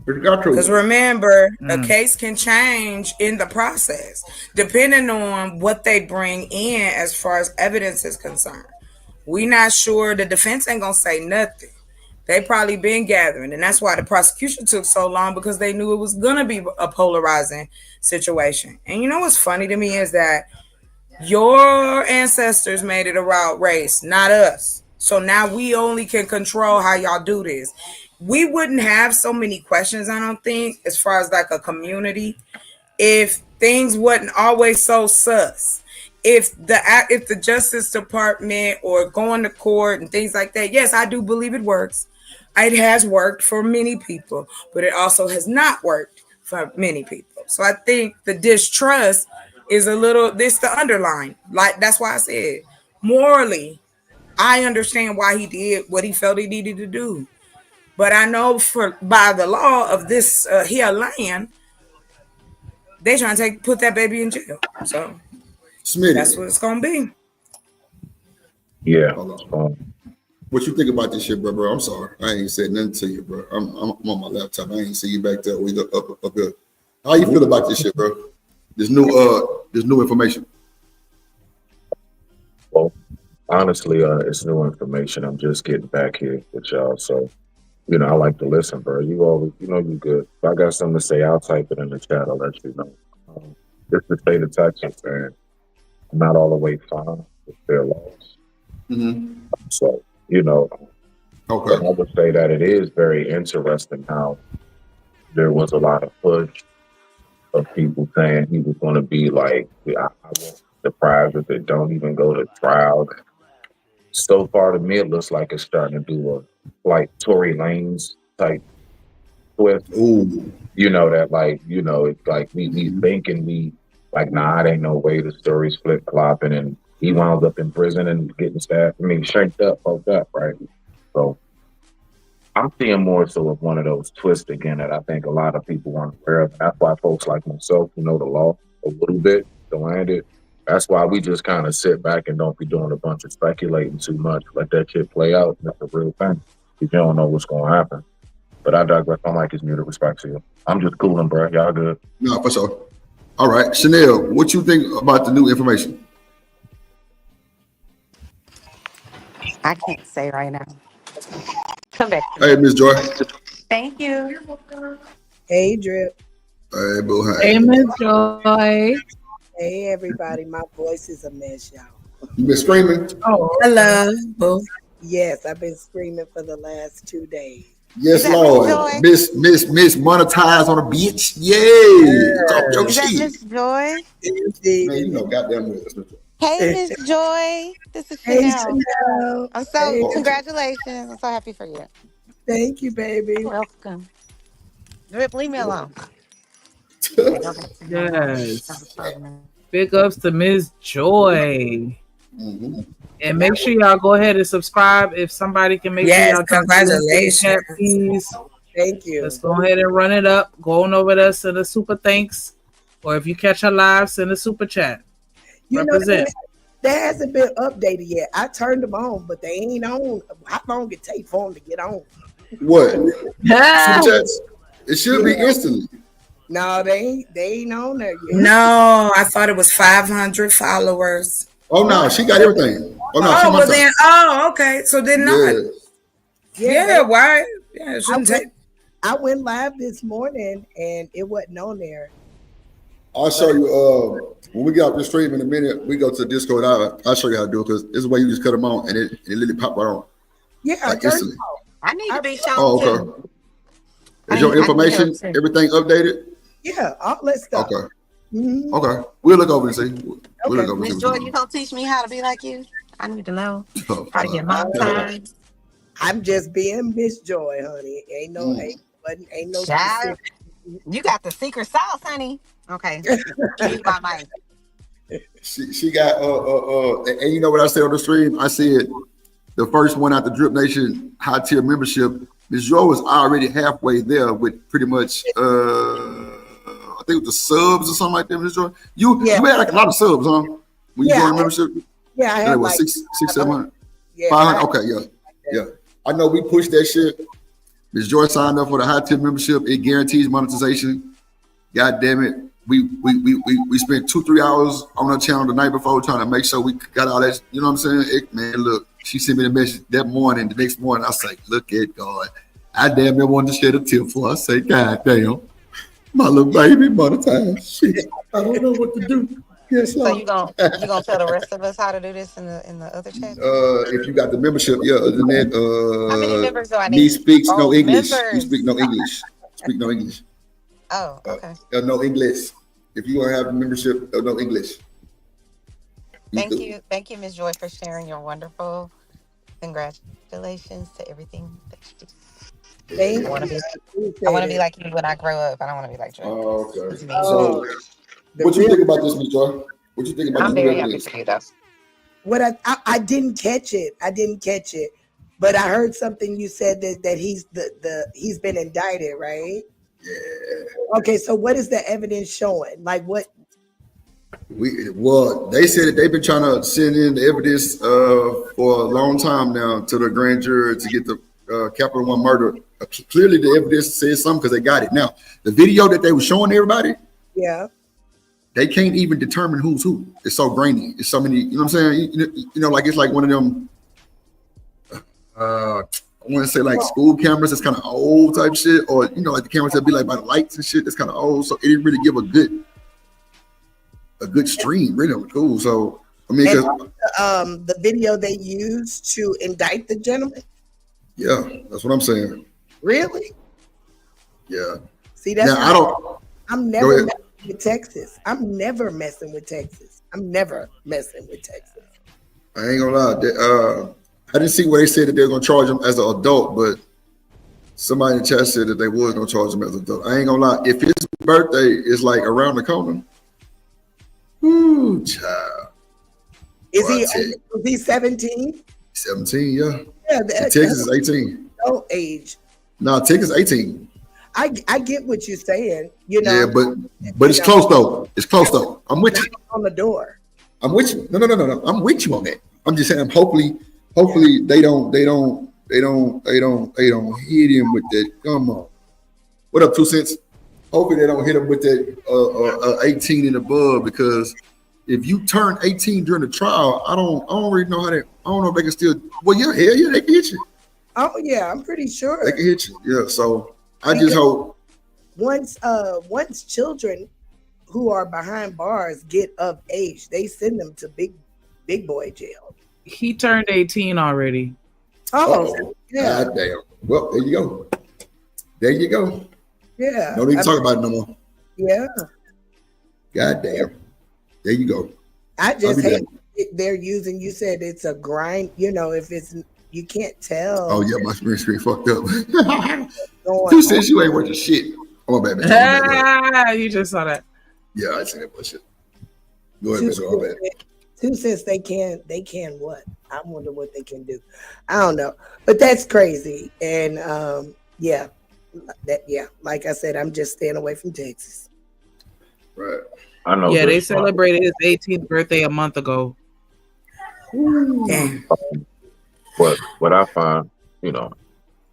Because remember, a case can change in the process, depending on what they bring in as far as evidence is concerned. We not sure. The defense ain't gonna say nothing. They probably been gathering, and that's why the prosecution took so long, because they knew it was gonna be a polarizing situation. And you know what's funny to me is that your ancestors made it about race, not us. So now we only can control how y'all do this. We wouldn't have so many questions, I don't think, as far as like a community, if things wasn't always so sus. If the Justice Department or going to court and things like that, yes, I do believe it works. It has worked for many people, but it also has not worked for many people. So I think the distrust is the underline. Like, that's why I said, morally, I understand why he did what he felt he needed to do. But I know by the law of this here land, they trying to put that baby in jail. So Smitty, that's what it's gonna be. Yeah. What you think about this shit, bro? I'm sorry, I ain't said nothing to you, bro. I'm on my laptop. I ain't see you back there. We up here. How you feel about this shit, bro? This new information. Well, honestly, it's new information. I'm just getting back here with y'all, so I like to listen, bro. You always, you good. If I got something to say, I'll type it in the chat. I'll let you know. Just the state of Texas, man, not all the way fine with their laws. Mm-hmm. So, okay. I would say that it is very interesting how there was a lot of push of people saying he was going to be like, I won't surprised if it don't even go to trial. So far, to me, it looks like it's starting to do a like Tory Lanez type twist. Ooh. That it's like we thinking nah, it ain't no way the story's flip-flopping, and he wound up in prison and getting shanked up, fucked up, right? So I'm seeing more so of one of those twists again that I think a lot of people weren't aware of. And that's why folks like myself who know the law a little bit to land it. That's why we just kind of sit back and don't be doing a bunch of speculating too much. Let that shit play out. That's a real thing. If you don't know what's going to happen. But I digress. My mic is muted. Respect to you. I'm just cooling, bro. Y'all good? No, for sure. All right, Chanel, what you think about the new information? I can't say right now. Come back. Hey, Miss Joy. Thank you. Hey, Drip. Hey, boo. Hey, Miss Joy. Hey, everybody. My voice is a mess, y'all. You been screaming? Oh, hello. Yes, I've been screaming for the last 2 days. Yes, Lord. Miss monetize on a bitch. Yay. Talk your Is that shit. Miss Joy? Man, you know, goddamn well. Hey, Miss Joy. This is Hey, Chanel. Chanel. I'm so Hey. congratulations. I'm so happy for you. Thank you, baby. You're welcome. Drip, leave me alone. Yes. Big ups to Miss Joy. Mm-hmm. And make sure y'all go ahead and subscribe. If somebody can make sure y'all congratulations. chat, please. Thank you. Let's go ahead and run it up. Go on over there, send a super thanks. Or if you catch a live, send a super chat. You Represent. know, that hasn't been updated yet. I turned them on, but they ain't on. How long it take for them to get on? What? Super chats? It should be instantly. No, they ain't on there yet. No, I thought it was 500 followers. Oh no, she got everything. Oh no, well then. Oh, okay. So then not. Yeah, why? Yeah, it shouldn't take. I went live this morning and it wasn't on there. I'll show you. When we get off the stream in a minute, we go to Discord. I'll show you how to do it because this is the way you just cut them on and it literally pop right on. Yeah, like instantly. I need to be shown. Oh, okay. Is your information everything updated? Yeah, all that stuff. Okay. Mm-hmm. Okay. We'll look over and see. We'll look over Miss Joy, you gonna teach me how to be like you? I need to know how to get monetized. I'm just being Miss Joy, honey. Ain't no Child, you got the secret sauce, honey. Okay. Keep my mic. She got and you know what I said on the stream? I said the first one out the Drip Nation high tier membership. Miss Joy was already halfway there with pretty much I think it was the subs or something like that, Miss Joy. You had like a lot of subs, huh? When you joined the membership? Yeah, I had like 700. Yeah, 500. Okay, yeah. I know we pushed that shit. Miss Joy signed up for the high tier membership. It guarantees monetization. God damn it. We spent 2-3 hours on her channel the night before trying to make sure we got all that. You know what I'm saying? Man, look, she sent me the message that morning. The next morning, I say, look at God. I damn near wanted to share the tip for. I say, God damn, my little baby monetized. Shit, I don't know what to do. Yes, so you gonna tell the rest of us how to do this in the other chat? If you got the membership, yeah. Other than that, how many members do I need? Me speaks no English. Members. You speak no English. Speak no English. Oh, okay. No English. If you want to have a membership, no English. Thank you, Ms. Joy, for sharing your wonderful. Congratulations to everything that you do. I want to be like you when I grow up. I don't want to be like Joy. Oh, okay. So, what you think about this, Ms. Joy? What you think about I'm very happy for you, though. What I didn't catch it. But I heard something you said that he's been indicted, right? Yeah. Okay, so what is the evidence showing? Like what? They said that they've been trying to send in the evidence for a long time now to the grand jury to get the Capital One murder. Clearly, the evidence says something because they got it. Now, the video that they were showing everybody, yeah, they can't even determine who's who. It's so grainy. It's so many. You know what I'm saying? You know, like it's like one of them. I want to say like school cameras that's kind of old type shit, or you know, like the cameras that be like by the lights and shit that's kind of old. So it didn't really give a good stream, really cool. So I mean, the video they used to indict the gentleman. Yeah, that's what I'm saying. Really? Yeah. See, that's now, I'm never messing with Texas. I'm never messing with Texas. I ain't gonna lie. I didn't see where they said that they're gonna charge him as an adult, but somebody in the chat said that they was gonna charge him as an adult. I ain't gonna lie. If his birthday is like around the corner, ooh, child. Is he 17? 17, yeah. Yeah, Texas is 18. No age No, Texas 18. I get what you're saying. You know. Yeah, but it's close though. It's close though. I'm with you. On the door. I'm with you. No. I'm with you on that. I'm just saying. Hopefully they don't hit him with that. Come on. What up, 2 cents? Hopefully they don't hit him with that 18 and above, because if you turn 18 during the trial, I don't really know how that. I don't know if they can still. Well, yeah, hell yeah, they can hit you. Oh yeah, I'm pretty sure they can hit you. Yeah, so I just hope once children who are behind bars get of age, they send them to big boy jail. He turned 18 already. Oh, yeah. God damn. Well, there you go. There you go. Yeah. No need to talk about it no more. Yeah. God damn. There you go. I just hate they're using. You said it's a grind. You know, if it's you can't tell. Oh yeah, my screen fucked up. Who says you ain't worth a shit? Oh my bad. You just saw that. Yeah, I seen that bullshit. Go ahead, Mr. All bad. 2 cents they can what? I wonder what they can do. I don't know, but that's crazy. And like I said, I'm just staying away from Texas. Right. I know. Yeah, they celebrated his 18th birthday a month ago. What I find,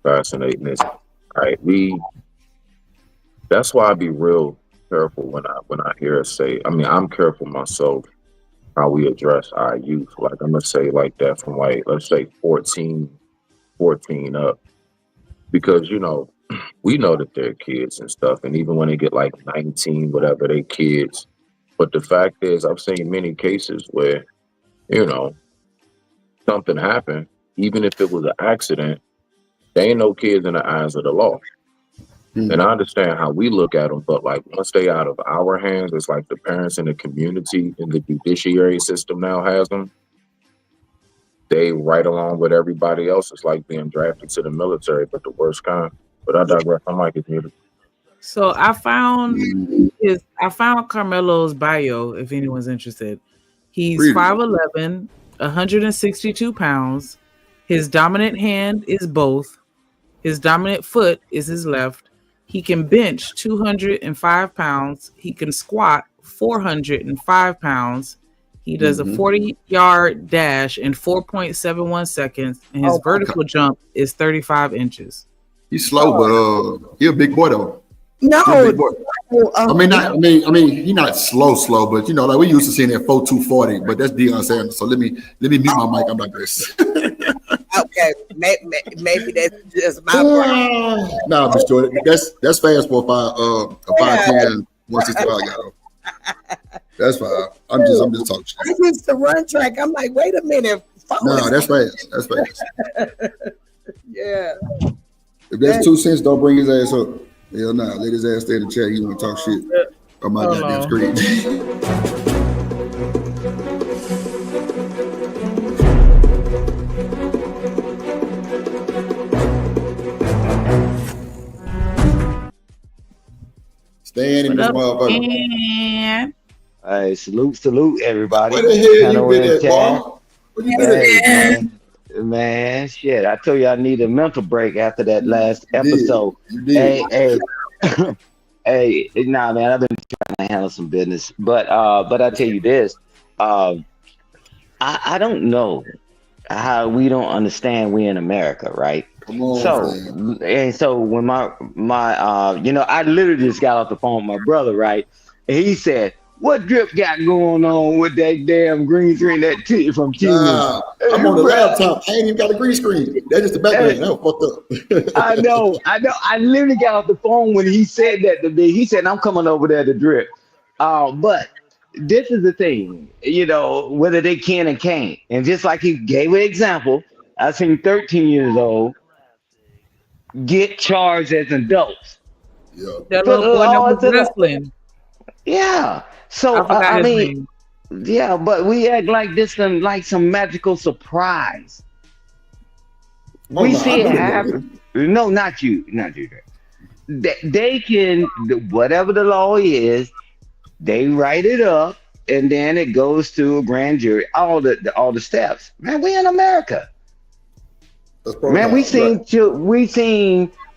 fascinating is, that's why I be real careful when I hear us say. I mean, I'm careful myself how we address our youth. Like I'm gonna say like that from like let's say 14 up, because we know that they're kids and stuff, and even when they get like 19, whatever, they kids. But the fact is, I've seen many cases where something happened, even if it was an accident, they ain't no kids in the eyes of the law. And I understand how we look at them, but like once they out of our hands, it's like the parents in the community and the judiciary system now has them. They right along with everybody else. It's like being drafted to the military, but the worst kind. But I digress. I'm like it's muted. So I found Karmelo's bio. If anyone's interested, he's 5'11", 162 pounds. His dominant hand is both. His dominant foot is his left. He can bench 205 pounds. He can squat 405 pounds. He does a 40-yard dash in 4.71 seconds, and his vertical jump is 35 inches. He's slow, but he's a big boy though. No, I mean, he's not slow, but like we used to seeing that 4.240, but that's Deion Sanders. So let me mute my mic. I'm not this. Okay, maybe that's just my problem. Nah, Mr. Jordan, that's fast for a 5'10", 165 guy. That's fine. I'm just talking shit. I used to run track. I'm like, wait a minute. No, that's fast. That's fast. Yeah. If that's 2 cents, don't bring his ass up. Hell nah, let his ass stay in the chat. He want to talk shit on my goddamn screen. Stand in this motherfucker. Hey, salute, everybody. Where the hell you been at, Paul? Where you been at? Man, shit. I told you I need a mental break after that last episode. You did. Hey, nah, man, I've been trying to handle some business. But I tell you this, I don't know how we don't understand we in America, right? Come on, so when my I literally just got off the phone with my brother, right? And he said, "What Drip got going on with that damn green screen that from TV?" I'm on the laptop. I ain't even got a green screen. That's just the background. That was fucked up. I know. I literally got off the phone when he said that to me. He said, "I'm coming over there to Drip." But this is the thing, whether they can and can't. And just like he gave an example, I seen 13 years old get charged as adults. Yeah. That little boy that was wrestling. Yeah. So I mean, yeah, but we act like this like some magical surprise. We see it happen. No, not you. They can, whatever the law is, they write it up, and then it goes to a grand jury. All the steps. Man, we in America. Man, we seen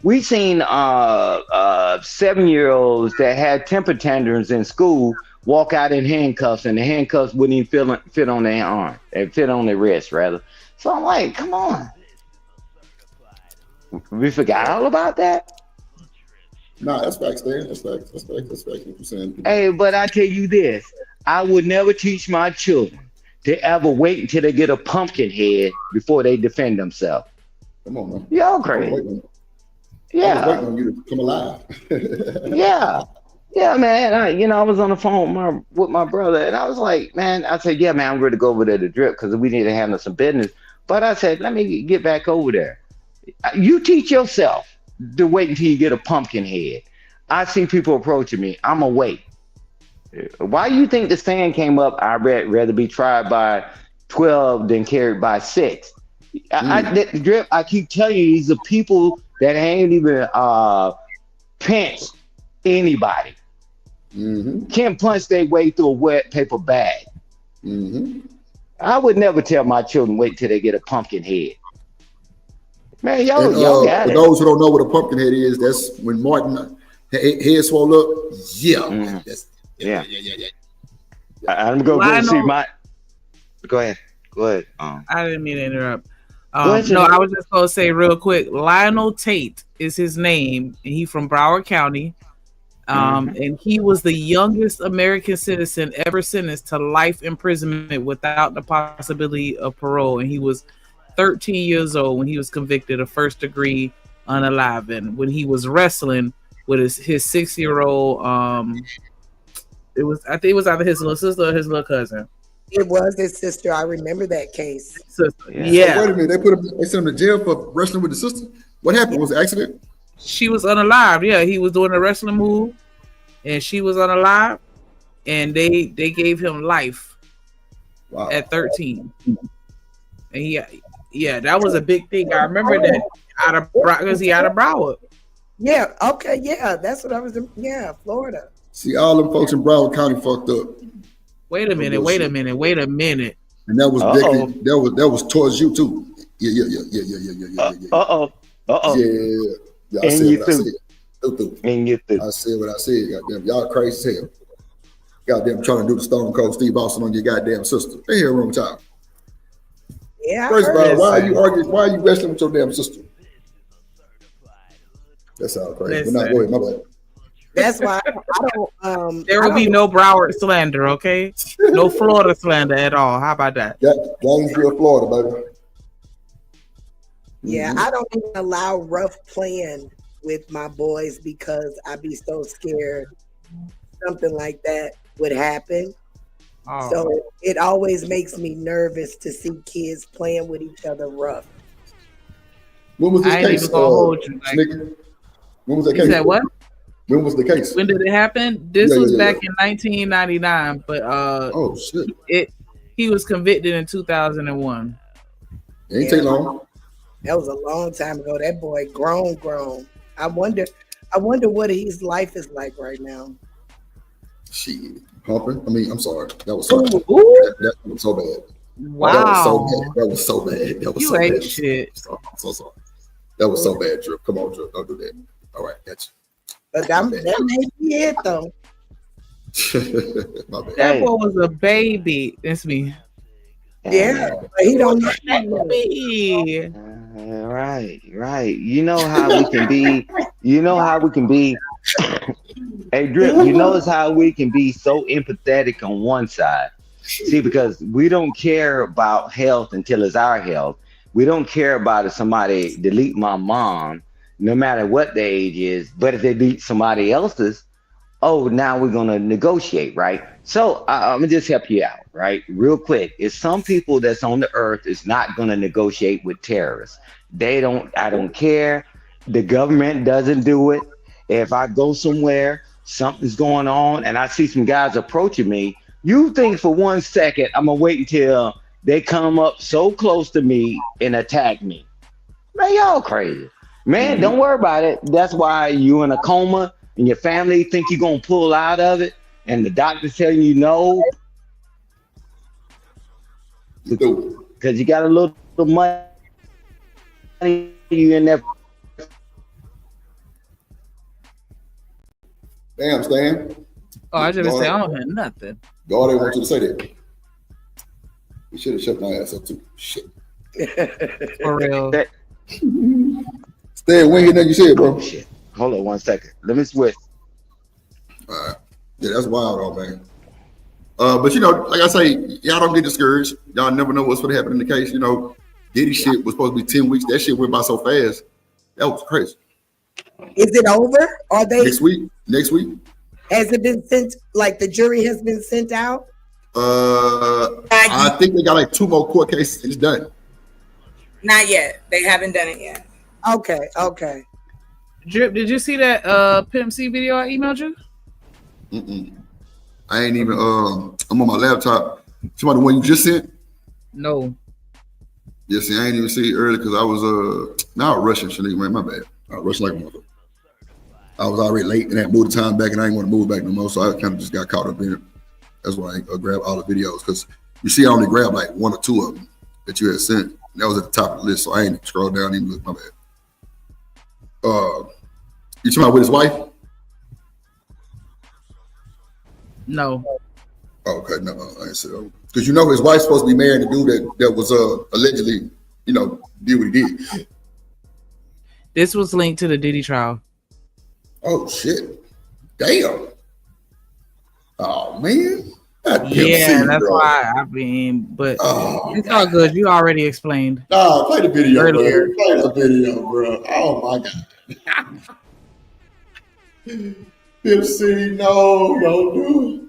We seen 7-year-olds that had temper tantrums in school walk out in handcuffs, and the handcuffs wouldn't even fit on their arm. They fit on their wrist, rather. So I'm like, come on. We forgot all about that? Nah, that's facts, man. That's facts. That's facts. That's facts. What you're saying. Hey, but I tell you this, I would never teach my children to ever wait until they get a pumpkin head before they defend themselves. Come on, man. Y'all crazy. Yeah. I was waiting on you to come alive. Yeah. Yeah, man. I was on the phone with my brother, and I was like, man, I said, yeah, man, I'm ready to go over there to Drip because we need to handle some business. But I said, let me get back over there. You teach yourself to wait until you get a pumpkin head. I see people approaching me. I'm going to wait. Why you think the saying came up, I'd rather be tried by 12 than carried by 6? Drip, I keep telling you, these are people that ain't even pinch anybody. Can't punch their way through a wet paper bag. I would never tell my children wait till they get a pumpkin head. Man, y'all got for it. those who don't know what a pumpkin head is, that's when Martin head swole up. Yeah. Yeah. I'm gonna go see my. Go ahead. I didn't mean to interrupt. No, I was just gonna say real quick. Lionel Tate is his name, and he from Broward County. And he was the youngest American citizen ever sentenced to life imprisonment without the possibility of parole. And he was 13 years old when he was convicted of first degree unaliving when he was wrestling with his 6-year-old. I think it was either his little sister or his little cousin. It was his sister. I remember that case. Yeah. So wait a minute. They sent him to jail for wrestling with the sister. What happened? Was it an accident? She was unalive. Yeah, he was doing a wrestling move, and she was unalive, and they gave him life at 13. And that was a big thing. I remember that because he out of Broward. Yeah. Okay. Yeah, that's what I was. Yeah, Florida. See, all them folks in Broward County fucked up. Wait a minute. And that was that was towards you too. Yeah. Yeah, I said what I said. I said what I said. Goddamn, y'all crazy as hell. Goddamn, trying to do the Stone Cold Steve Austin on your goddamn sister. They here wrong time. Yeah. First of all, why are you arguing? Why are you wrestling with your damn sister? That sounds crazy. But not go ahead, my bad. That's why I don't. There will be no Broward slander, okay? No Florida slander at all. How about that? Gainesville, Florida, baby. Yeah, I don't even allow rough playing with my boys because I'd be so scared something like that would happen. Oh. So it always makes me nervous to see kids playing with each other rough. When was this case? Even gonna hold you, when was that case? You said what? When was the case? When did it happen? This was back in 1999, but oh shit! He was convicted in 2001. It ain't take long. That was a long time ago. That boy grown. I wonder what his life is like right now. Shit, pumping. I mean, I'm sorry. That was so bad. That was so bad. Wow. That was so bad. That was you so ain't bad. Shit. I'm so sorry. That was so bad, Drip. Come on, Drip. Don't do that. All right, gotcha. But that may be it, though. My bad. That boy was a baby. That's me. Yeah, but he don't know me. Right. You know how we can be. Hey, Drip, you notice how we can be so empathetic on one side. See, because we don't care about health until it's our health. We don't care about if somebody delete my mom, no matter what the age is. But if they delete somebody else's, now we're going to negotiate, right? So I'm going to just help you out, right? Real quick. It's some people that's on the earth is not going to negotiate with terrorists. I don't care. The government doesn't do it. If I go somewhere, something's going on, and I see some guys approaching me, you think for 1 second I'm going to wait until they come up so close to me and attack me. Man, y'all crazy. Man, don't worry about it. That's why you in a coma and your family think you're going to pull out of it, and the doctor's telling you no. Because you got a little money you in there Damn, Stan. Oh, I just say I don't hear nothing. God didn't want you to say that. We should have shut my ass up too. Shit. For real. Stan, when you nothing you said, bro. Oh, shit. Hold on 1 second. Let me switch. All right. Yeah, that's wild, though, man. But you know, like I say, y'all don't get discouraged. Y'all never know what's going to happen in the case. You know, Diddy shit was supposed to be 10 weeks. That shit went by so fast. That was crazy. Is it over? Are they next week? Next week? Has it been sent? Like the jury has been sent out? I think they got like 2 more court cases. It's done. Not yet. They haven't done it yet. Okay. Drip, did you see that Pimp C video I emailed you? I ain't even. I'm on my laptop. Somebody, the one you just sent? No. Yeah, see, I ain't even see it early because I was now rushing. Shanique, man, my bad. I was rushing like a mother. I was already late and that moved the time back, and I didn't want to move back no more, so I kind of just got caught up in it. That's why I grabbed all the videos, because you see, I only grabbed like 1 or 2 of them that you had sent. And that was at the top of the list, so I ain't scrolled down even look. My bad. You talking about with his wife? No. Okay, no, I ain't said that. Because you know his wife's supposed to be married to dude that was allegedly, you know, did what he did. This was linked to the Diddy trial. Oh shit! Damn. Oh man. Yeah, that's why I mean, but it's all good. You already explained. Nah, play the video, earlier. bro. Play the video, bro. Oh my god. Pimp C, no, don't do it.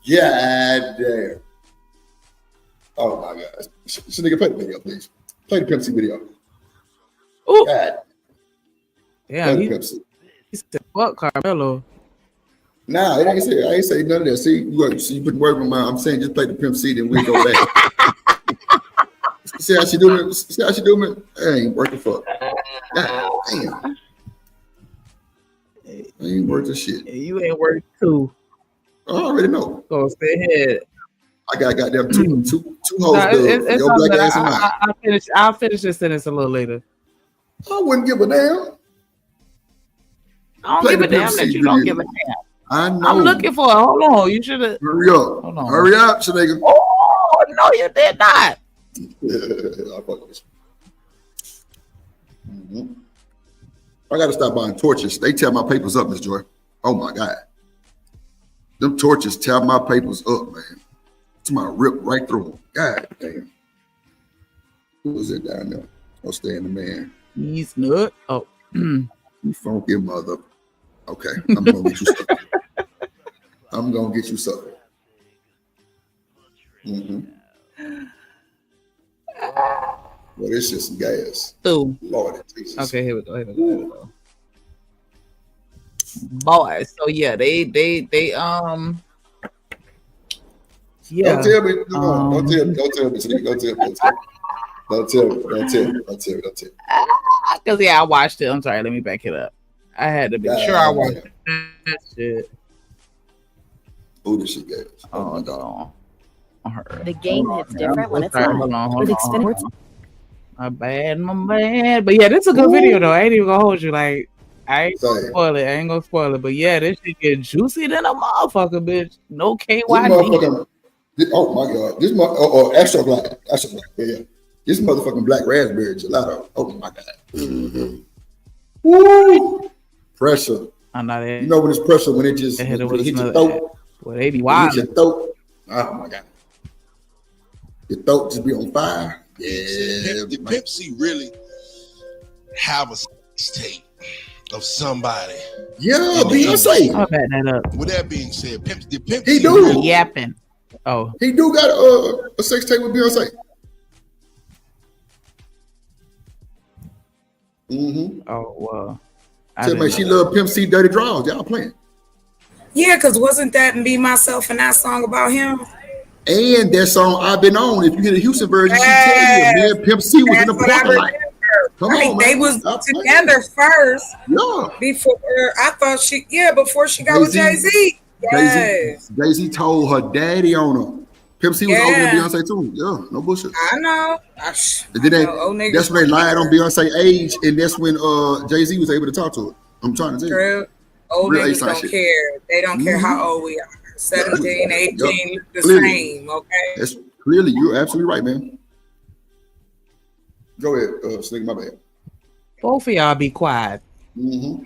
God damn. Oh my god. So nigga, play the video, please. Play the Pimp C video. Oh. God. Yeah, he said, fuck Karmelo. Nah, I ain't say none of that. See, you put word in my mouth. I'm saying just play the Pimp C, then we'll go back. See how she doing it? See how she doing it? That ain't worth the fuck. God damn. I ain't worth the shit. You ain't worth 2. I already know. So stay ahead. I got goddamn two hoes. Your black ass and mine. I'll finish this sentence a little later. I wouldn't give a damn. I don't give a damn that you don't give a damn. I know. I'm looking for it. Hold on. You should have. Hurry up. Hold on. Hurry up, Shanigga. Oh, no, you did not. I got to stop buying torches. They tear my papers up, Miss Joy. Oh, my God. Them torches tear my papers up, man. It's my rip right through them. God damn. Who was it down there? I'll stay in the man. He's nut. Oh. You funky mother. Okay, I'm gonna get you something. I'm gonna get you something. Well, it's just some gas. Ooh. Lord Jesus. Okay, here we go. Boy, so yeah, they yeah. Don't tell me. Don't tell me. Don't tell me. Don't tell me. Because yeah, I watched it. I'm sorry. Let me back it up. I had to be sure I watched that shit. Oh, this shit gas. Oh no. The game hits different when it's live. Hold on. My bad. But yeah, this is a good video though. I ain't even gonna hold you. Like, I ain't gonna spoil it. But yeah, this shit get juicy than a motherfucker, bitch. No KYD. Oh my god. This extra black. Yeah. This motherfucking black raspberry gelato. Oh my god. Woo! Pressure. I'm not You know when it's pressure, when it just hit your throat. Well, they be wild. Your throat. Oh my god. Your throat just be on fire. Yeah. Did Pimp C really have a tape of somebody? Yeah, Beyonce. I'll back that up. With that being said, Pimp he C do really yapping. Oh, he do got a sex tape with Beyonce. Oh well. Tell me she love Pimp C Dirty Draws. Y'all playing? Yeah, because wasn't that "Be Myself" and that song about him? And that song "I've Been On." If you hear the Houston version, she tell you, man, Pimp C was in the parking lot. Come on, they was together first. Yeah. Before before she got with Jay-Z. Yes. Jay-Z told her daddy on her. Pimp C was older than Beyonce too. Yeah, no bullshit. I know. That's when they lied on Beyonce's age, and that's when Jay-Z was able to talk to her. I'm trying to tell you. Old niggas don't care. They don't care how old we are. 17, 18, the same, okay? That's clearly, you're absolutely right, man. Go ahead, Slick, my bad. Both of y'all be quiet. We're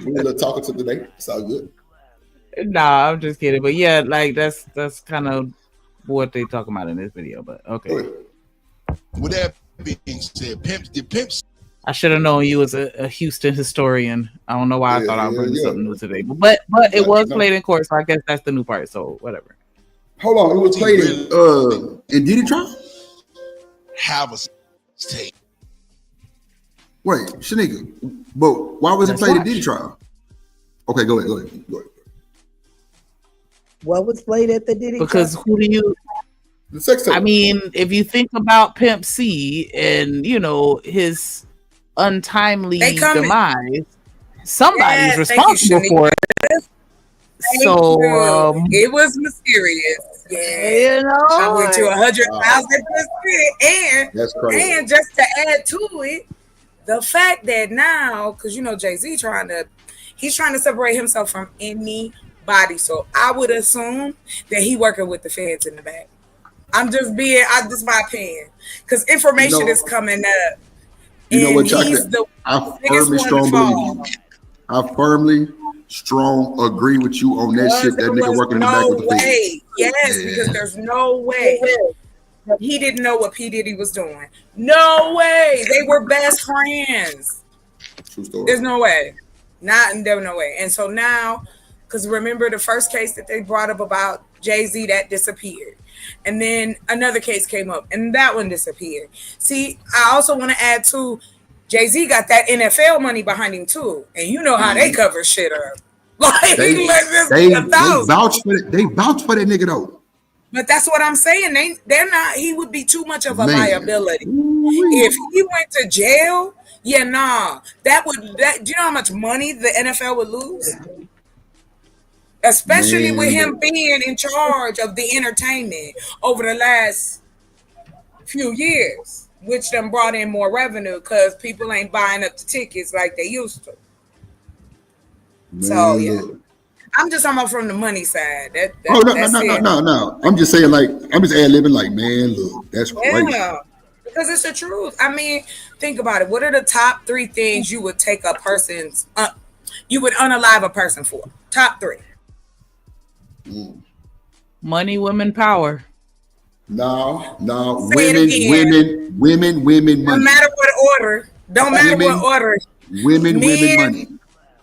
a little talkative today. It's all good. Nah, I'm just kidding. But yeah, like that's kind of what they talking about in this video. But okay. With that being said, pimps. I should have known you as a Houston historian. I don't know why I thought I was learning something new today. But it was played in court, so I guess that's the new part. So whatever. Hold on, it was played in Diddy trial? Have a tape. Wait, Shanika, but why was it played in Diddy trial? Okay, go ahead. What was played at the Diddy because trial? Who do you... The sex tape. I mean, if you think about Pimp C and, his untimely demise, somebody's responsible for it. So it was mysterious. Yeah, I went to 100,000%. That's crazy. And just to add to it, the fact that now, because Jay-Z he's trying to separate himself from anybody. So I would assume that he working with the feds in the back. Just my opinion, because information is coming up. You know what, he's I firmly agree with you on that shit. That nigga working in the back with the feds. Yes, because there's no way he didn't know what P. Diddy was doing. No way. They were best friends. True story. There's no way. There was no way. And so now, because remember the first case that they brought up about Jay-Z, that disappeared. And then another case came up and that one disappeared. See, I also want to add too, Jay-Z got that NFL money behind him too. And you know how they cover shit up. Like, they vouch for that nigga though. But that's what I'm saying. They're not, he would be too much of a liability. If he went to jail, do you know how much money the NFL would lose? Especially with him being in charge of the entertainment over the last few years, which done brought in more revenue because people ain't buying up the tickets like they used to. So yeah, I'm just talking about from the money side. No. I'm just saying, like, I'm just ad-libbing, like, man, look, that's crazy. Yeah, because it's the truth. I mean, think about it. What are the top 3 things you would take a person's, you would unalive a person for? Top 3. Money, women, power. No. Women, money. No matter what order. Don't matter what order. Women, money.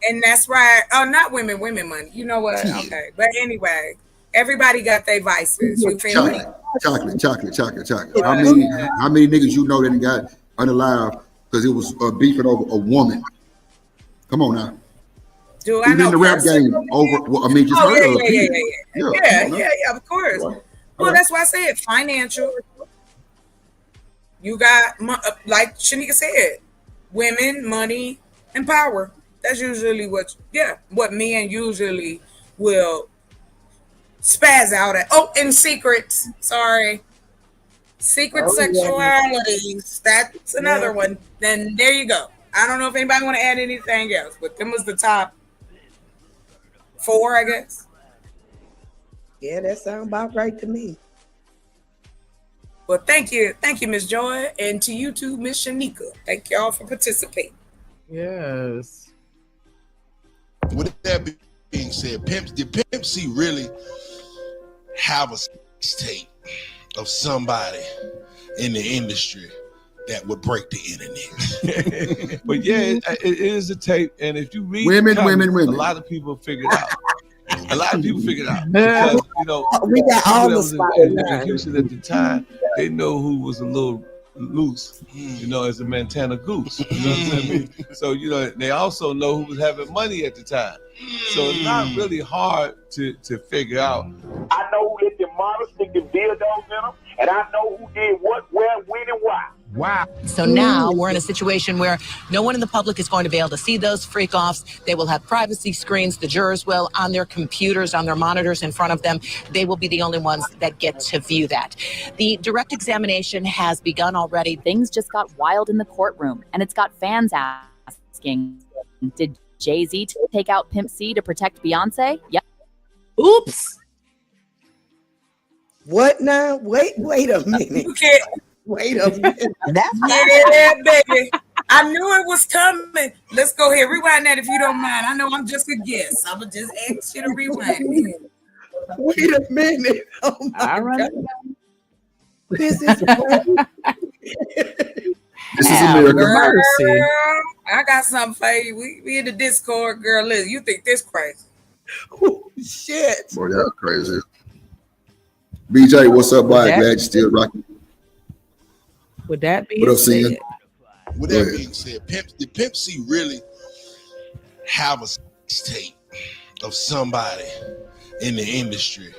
And that's right. Oh, not women, money. You know what? Okay. But anyway, everybody got their vices. You feel me? Chocolate. How many niggas you know that got unalive because it was beefing over a woman? Come on now. Do I know in the rap game over? Well, I mean, just heard of yeah, of course. Well, that's why I said financial. You got, like Shanika said, women, money, and power. That's usually what men usually will spaz out at. Oh, and secrets. Sorry. Secret sexualities. That's another one. Then there you go. I don't know if anybody want to add anything else, but them was the top 4, I guess. Yeah, that sounds about right to me. Well, thank you, Miss Joy, and to you too, Miss Shanika. Thank y'all for participating. Yes. With that being said, did Pimp C really have a tape of somebody in the industry that would break the internet? But yeah, it is a tape, and if you read women, a lot of people figured out. Because we got all the spots in Houston at the time. They know who was a little loose, as a Montana goose. You know what I mean? So they also know who was having money at the time. So it's not really hard to figure out. I know who let them models stick them dildos in them, and I know who did what, where, when, and why. Wow. So now we're in a situation where no one in the public is going to be able to see those freak-offs. They will have privacy screens. The jurors will, on their computers, on their monitors in front of them. They will be the only ones that get to view that. The direct examination has begun already. Things just got wild in the courtroom, and it's got fans asking, did Jay-Z to take out Pimp C to protect Beyonce? Yep. Oops. What now? Wait a minute. You can't. Wait a minute. Yeah, baby. I knew it was coming. Let's go ahead. Rewind that if you don't mind. I know I'm just a guest. I'm going to just ask you to rewind. Wait a minute. Oh my God. This is crazy. This is America. Girl, I got something for you. We in the Discord, girl. Listen, you think this crazy? Oh, shit. Boy, that's crazy. BJ, what's up, boy? Glad you're still rocking. Would that be What up, Sin? With that being said, did Pimp C really have a tape of somebody in the industry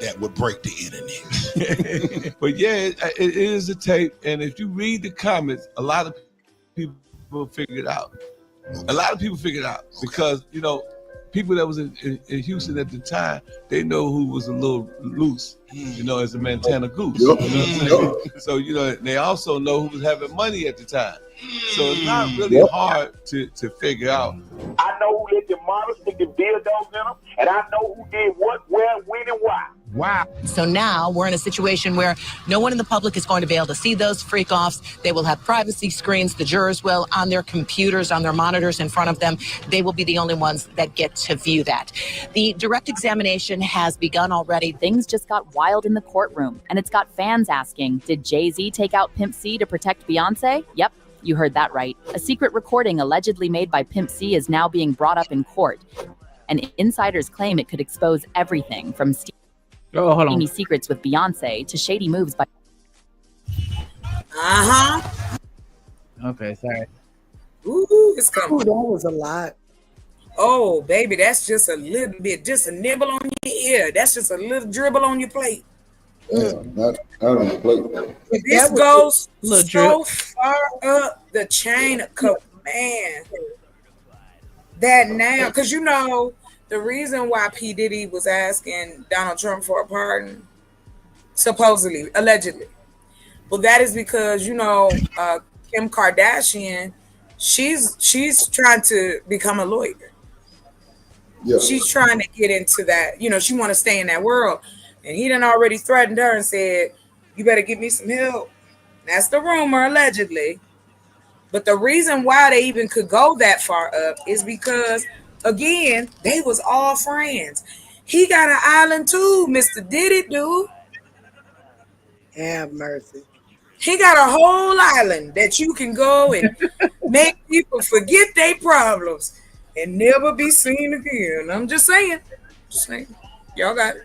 that would break the internet? But yeah, it is a tape, and if you read the comments, a lot of people figured it out. A lot of people figured it out because, you know, people that was in Houston at the time, they know who was a little loose, you know, as a Montana goose. Yep. You know what I'm saying? So, you know, they also know who was having money at the time. So it's not really hard to figure out. I know who let the models stick the dildos in them, and I know who did what, where, when, and why. Wow. So now we're in a situation where no one in the public is going to be able to see those freak-offs. They will have privacy screens. The jurors will, on their computers, on their monitors in front of them. They will be the only ones that get to view that. The direct examination has begun already. Things just got wild in the courtroom, and it's got fans asking, did Jay-Z take out Pimp C to protect Beyonce? Yep. You heard that right. A secret recording allegedly made by Pimp C is now being brought up in court. And insiders claim it could expose everything from steamy secrets with Beyonce to shady moves by... Okay, sorry. Ooh, it's coming. Ooh, that was a lot. Oh, baby, that's just a little bit, just a nibble on your ear. That's just a little dribble on your plate. Not on the plate. This goes Little so drip. far up the chain of command that now, because you know, the reason why P. Diddy was asking Donald Trump for a pardon, supposedly, allegedly, well, that is because, you know, Kim Kardashian, she's trying to become a lawyer. Yeah. She's trying to get into that, you know, she want to stay in that world. And he done already threatened her and said, you better give me some help. That's the rumor, allegedly. But the reason why they even could go that far up is because, again, they was all friends. He got an island too, Mr. Diddy, dude. Have mercy. He got a whole island that you can go and make people forget their problems and never be seen again. I'm just saying. Y'all got it.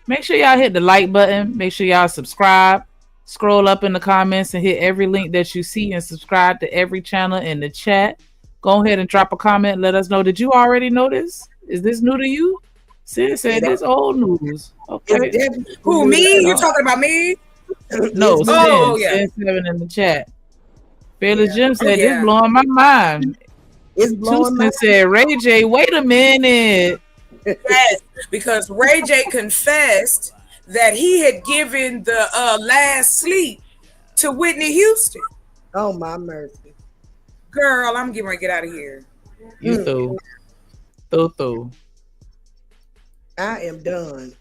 Make sure y'all hit the like button. Make sure y'all subscribe. Scroll up in the comments and hit every link that you see and subscribe to every channel in the chat. Go ahead and drop a comment. Let us know. Did you already know this? Is this new to you? Sis said this old news. Okay. Who, me? You talking about me? No, oh, Sin 7 in the chat. Fearless Jim said, yeah. this blowing my mind. It's blowing my mind. Said, Ray J, wait a minute. Yes, because Ray J confessed that he had given the last sleep to Whitney Houston. Oh, my mercy. Girl, I'm getting ready to get out of here. You through. I am done.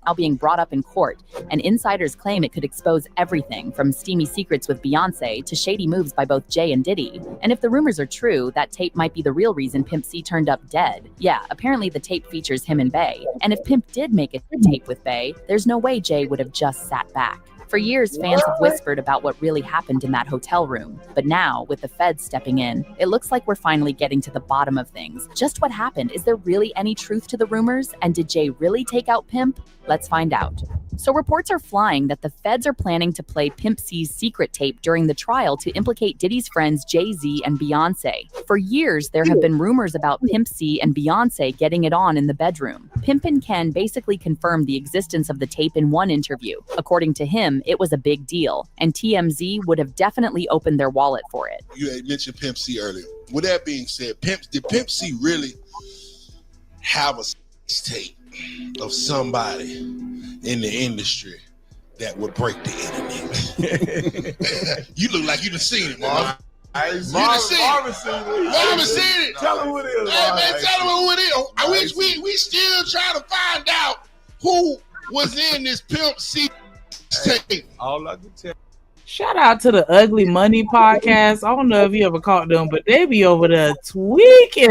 Now being brought up in court, and insiders claim it could expose everything from steamy secrets with Beyonce to shady moves by both Jay and Diddy. And if the rumors are true, that tape might be the real reason Pimp C turned up dead. Yeah, apparently the tape features him and Bey. And if Pimp did make a tape with Bey, there's no way Jay would have just sat back. For years, fans have whispered about what really happened in that hotel room. But now, with the feds stepping in, it looks like we're finally getting to the bottom of things. Just what happened? Is there really any truth to the rumors? And did Jay really take out Pimp? Let's find out. So reports are flying that the feds are planning to play Pimp C's secret tape during the trial to implicate Diddy's friends Jay-Z and Beyonce. For years, there have been rumors about Pimp C and Beyonce getting it on in the bedroom. Pimp and Ken basically confirmed the existence of the tape in one interview. According to him, it was a big deal, and TMZ would have definitely opened their wallet for it. You had mentioned Pimp C earlier. With that being said, did Pimp C really have a tape of somebody in the industry that would break the internet? You look like you done seen it, Marv. Marvin seen it. Tell him who it is. Hey, man, tell him who it is. I wish we still trying to find out who was in this Pimp C tape. All I can tell. Shout out to the Ugly Money podcast. I don't know if you ever caught them, but they be over there tweaking.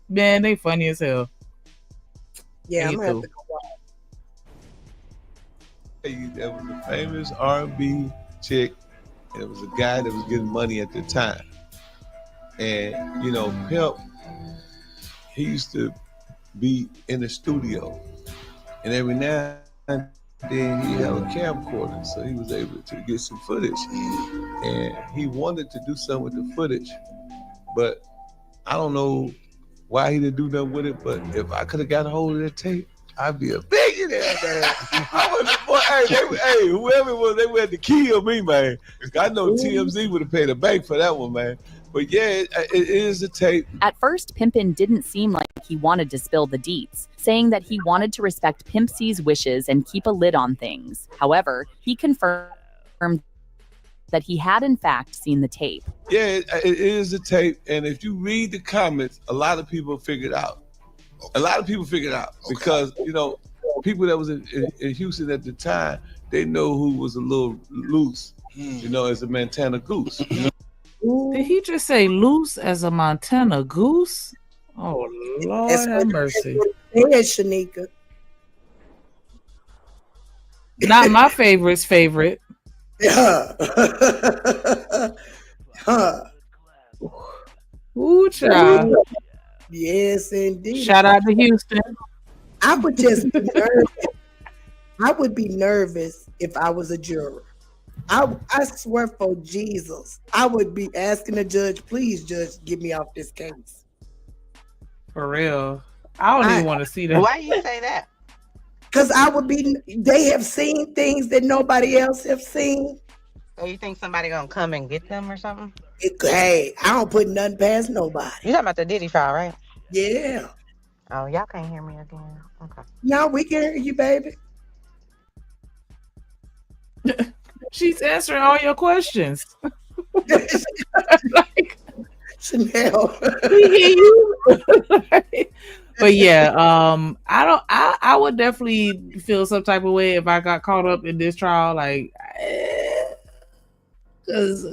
Man, they funny as hell. Yeah, I'm gonna have to go watch. There was a famous R&B chick. There was a guy that was getting money at the time. And, you know, Pimp, he used to be in the studio. And every now and then he had a camcorder, so he was able to get some footage. And he wanted to do something with the footage, but I don't know why he didn't do nothing with it. But if I could have got a hold of that tape, I'd be a billionaire, man. Hey, whoever it was, they had to kill me, man. I know TMZ would have paid a bank for that one, man. But yeah, it is a tape. At first, Pimpin didn't seem like he wanted to spill the deets, saying that he wanted to respect Pimp C's wishes and keep a lid on things. However, he confirmed that he had in fact seen the tape. Yeah, it is a tape, and if you read the comments, a lot of people figured out. A lot of people figured out because, you know, people that was in Houston at the time, they know who was a little loose, you know, as a Montana goose. You know? Did he just say loose as a Montana goose? Oh, Lord have mercy. There's Shanika. Not my favorite's favorite. Yeah. Ooh, child. Yes, indeed. Shout out to Houston. I would just be nervous. I would be nervous if I was a juror. I swear for Jesus, I would be asking the judge, please, judge, get me off this case. For real. I don't even want to see that. Why you say that? Because they have seen things that nobody else have seen. So you think somebody gonna come and get them or something? Hey, I don't put nothing past nobody. You talking about the Diddy trial, right? Yeah. Oh, y'all can't hear me again. Okay. No, we can hear you, baby. She's answering all your questions. Chanel. We hear you. But yeah, I would definitely feel some type of way if I got caught up in this trial, like, because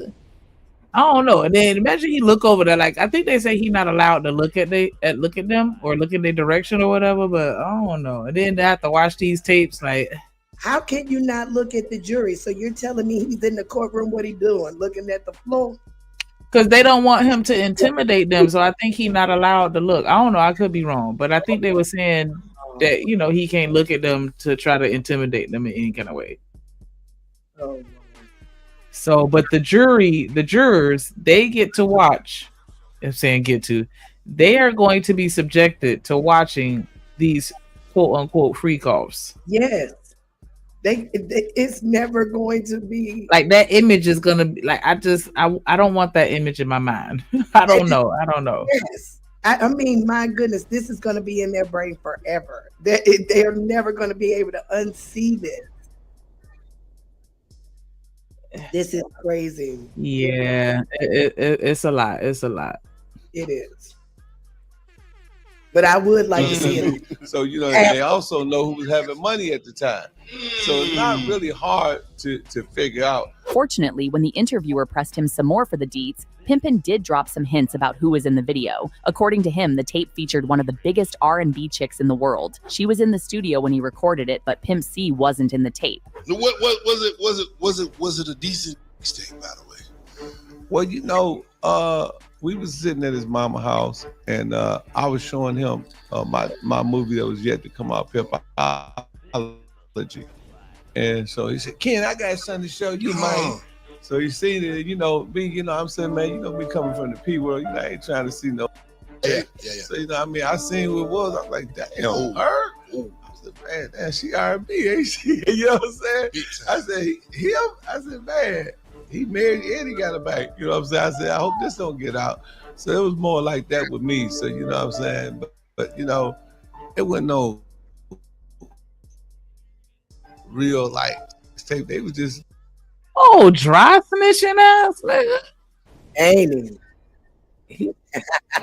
I don't know. And then imagine he look over there, like I think they say he's not allowed to look at them or look in their direction or whatever. But I don't know. And then they have to watch these tapes, like. How can you not look at the jury? So you're telling me he's in the courtroom, what he doing? Looking at the floor? Because they don't want him to intimidate them. So I think he's not allowed to look. I don't know. I could be wrong. But I think they were saying that, you know, he can't look at them to try to intimidate them in any kind of way. Oh. So, but the jurors, they get to watch. I'm saying they are going to be subjected to watching these quote unquote freak offs. Yes. It's never going to be like that image is gonna be like I don't want that image in my mind. I don't know. Yes. I mean, my goodness, this is going to be in their brain forever. They're never going to be able to unsee this. This is crazy. Yeah, it's a lot. It's a lot. It is. But I would like to see it. So, you know, they also know who was having money at the time. So it's not really hard to figure out. Fortunately, when the interviewer pressed him some more for the deets, Pimpin did drop some hints about who was in the video. According to him, the tape featured one of the biggest R&B chicks in the world. She was in the studio when he recorded it, but Pimp C wasn't in the tape. What was it a decent tape, by the way? Well, you know, we was sitting at his mama house, and I was showing him my movie that was yet to come out, Pimpology. And so he said, Ken, I got something to show you, man. So he seen it, you know, I'm saying, man, you know, me coming from the P world, you know, I ain't trying to see no. Yeah. So, you know, I mean, I seen who it was. I was like, damn, her? I said, man, damn, she R&B, ain't she? You know what I'm saying? I said, him? I said, man, he married and he got a bank. You know what I'm saying? I said, I hope this don't get out. So it was more like that with me. So, you know what I'm saying? But you know, it wasn't no real like tape. They was just Whoa, dry snitching ass nigga. Ain't he?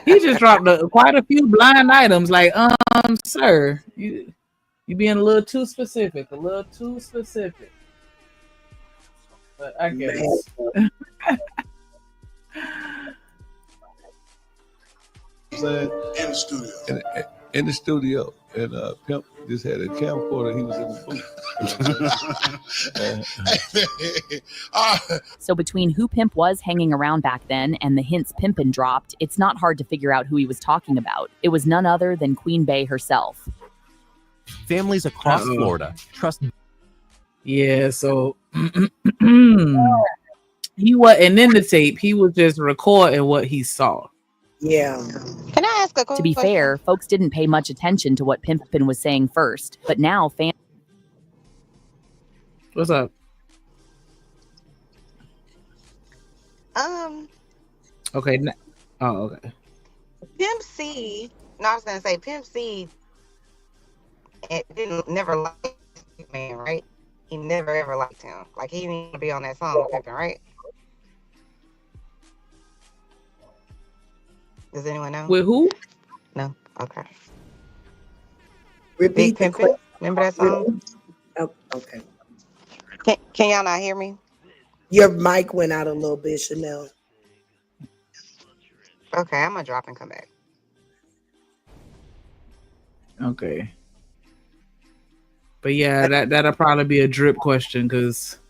He just dropped quite a few blind items. Like, sir, you being a little too specific. But I guess. In the studio. In the studio. And Pimp just had a camcorder. He was in the booth. So between who Pimp was hanging around back then and the hints Pimpin' dropped, it's not hard to figure out who he was talking about. It was none other than Queen Bey herself. Families across Florida trust. Yeah, so he wasn't in the tape. He was just recording what he saw. Yeah. Can I ask a question? To be fair, folks didn't pay much attention to what Pimpin' was saying first, but now fans. What's up? Okay. Okay. Pimp C. No, I was gonna say Pimp C. It never liked man, right? He never ever liked him. Like he didn't even be on that song with Pimpin', right? Does anyone know? With who? No. Okay. Repeat Big Pimpin'. Remember that song? Oh, okay. Can y'all not hear me? Your mic went out a little bit, Chanel. Okay, I'm gonna drop and come back. Okay. But yeah, that'll probably be a drip question because.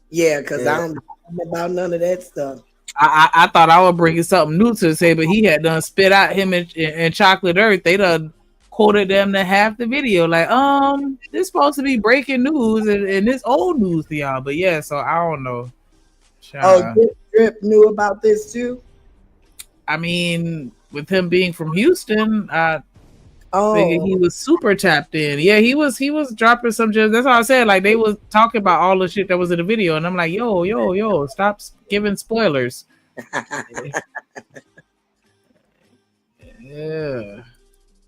Yeah, because I don't know about none of that stuff. I thought I would bring something new to say, but he had done spit out him and Chocolate Earth. They done quoted them to half the video. Like, this supposed to be breaking news and this old news to y'all. But yeah, so I don't know. Drip knew about this too? I mean, with him being from Houston, I figured he was super tapped in. Yeah, he was dropping some gems. That's all I said. Like they was talking about all the shit that was in the video, and I'm like, yo, stop giving spoilers. Yeah.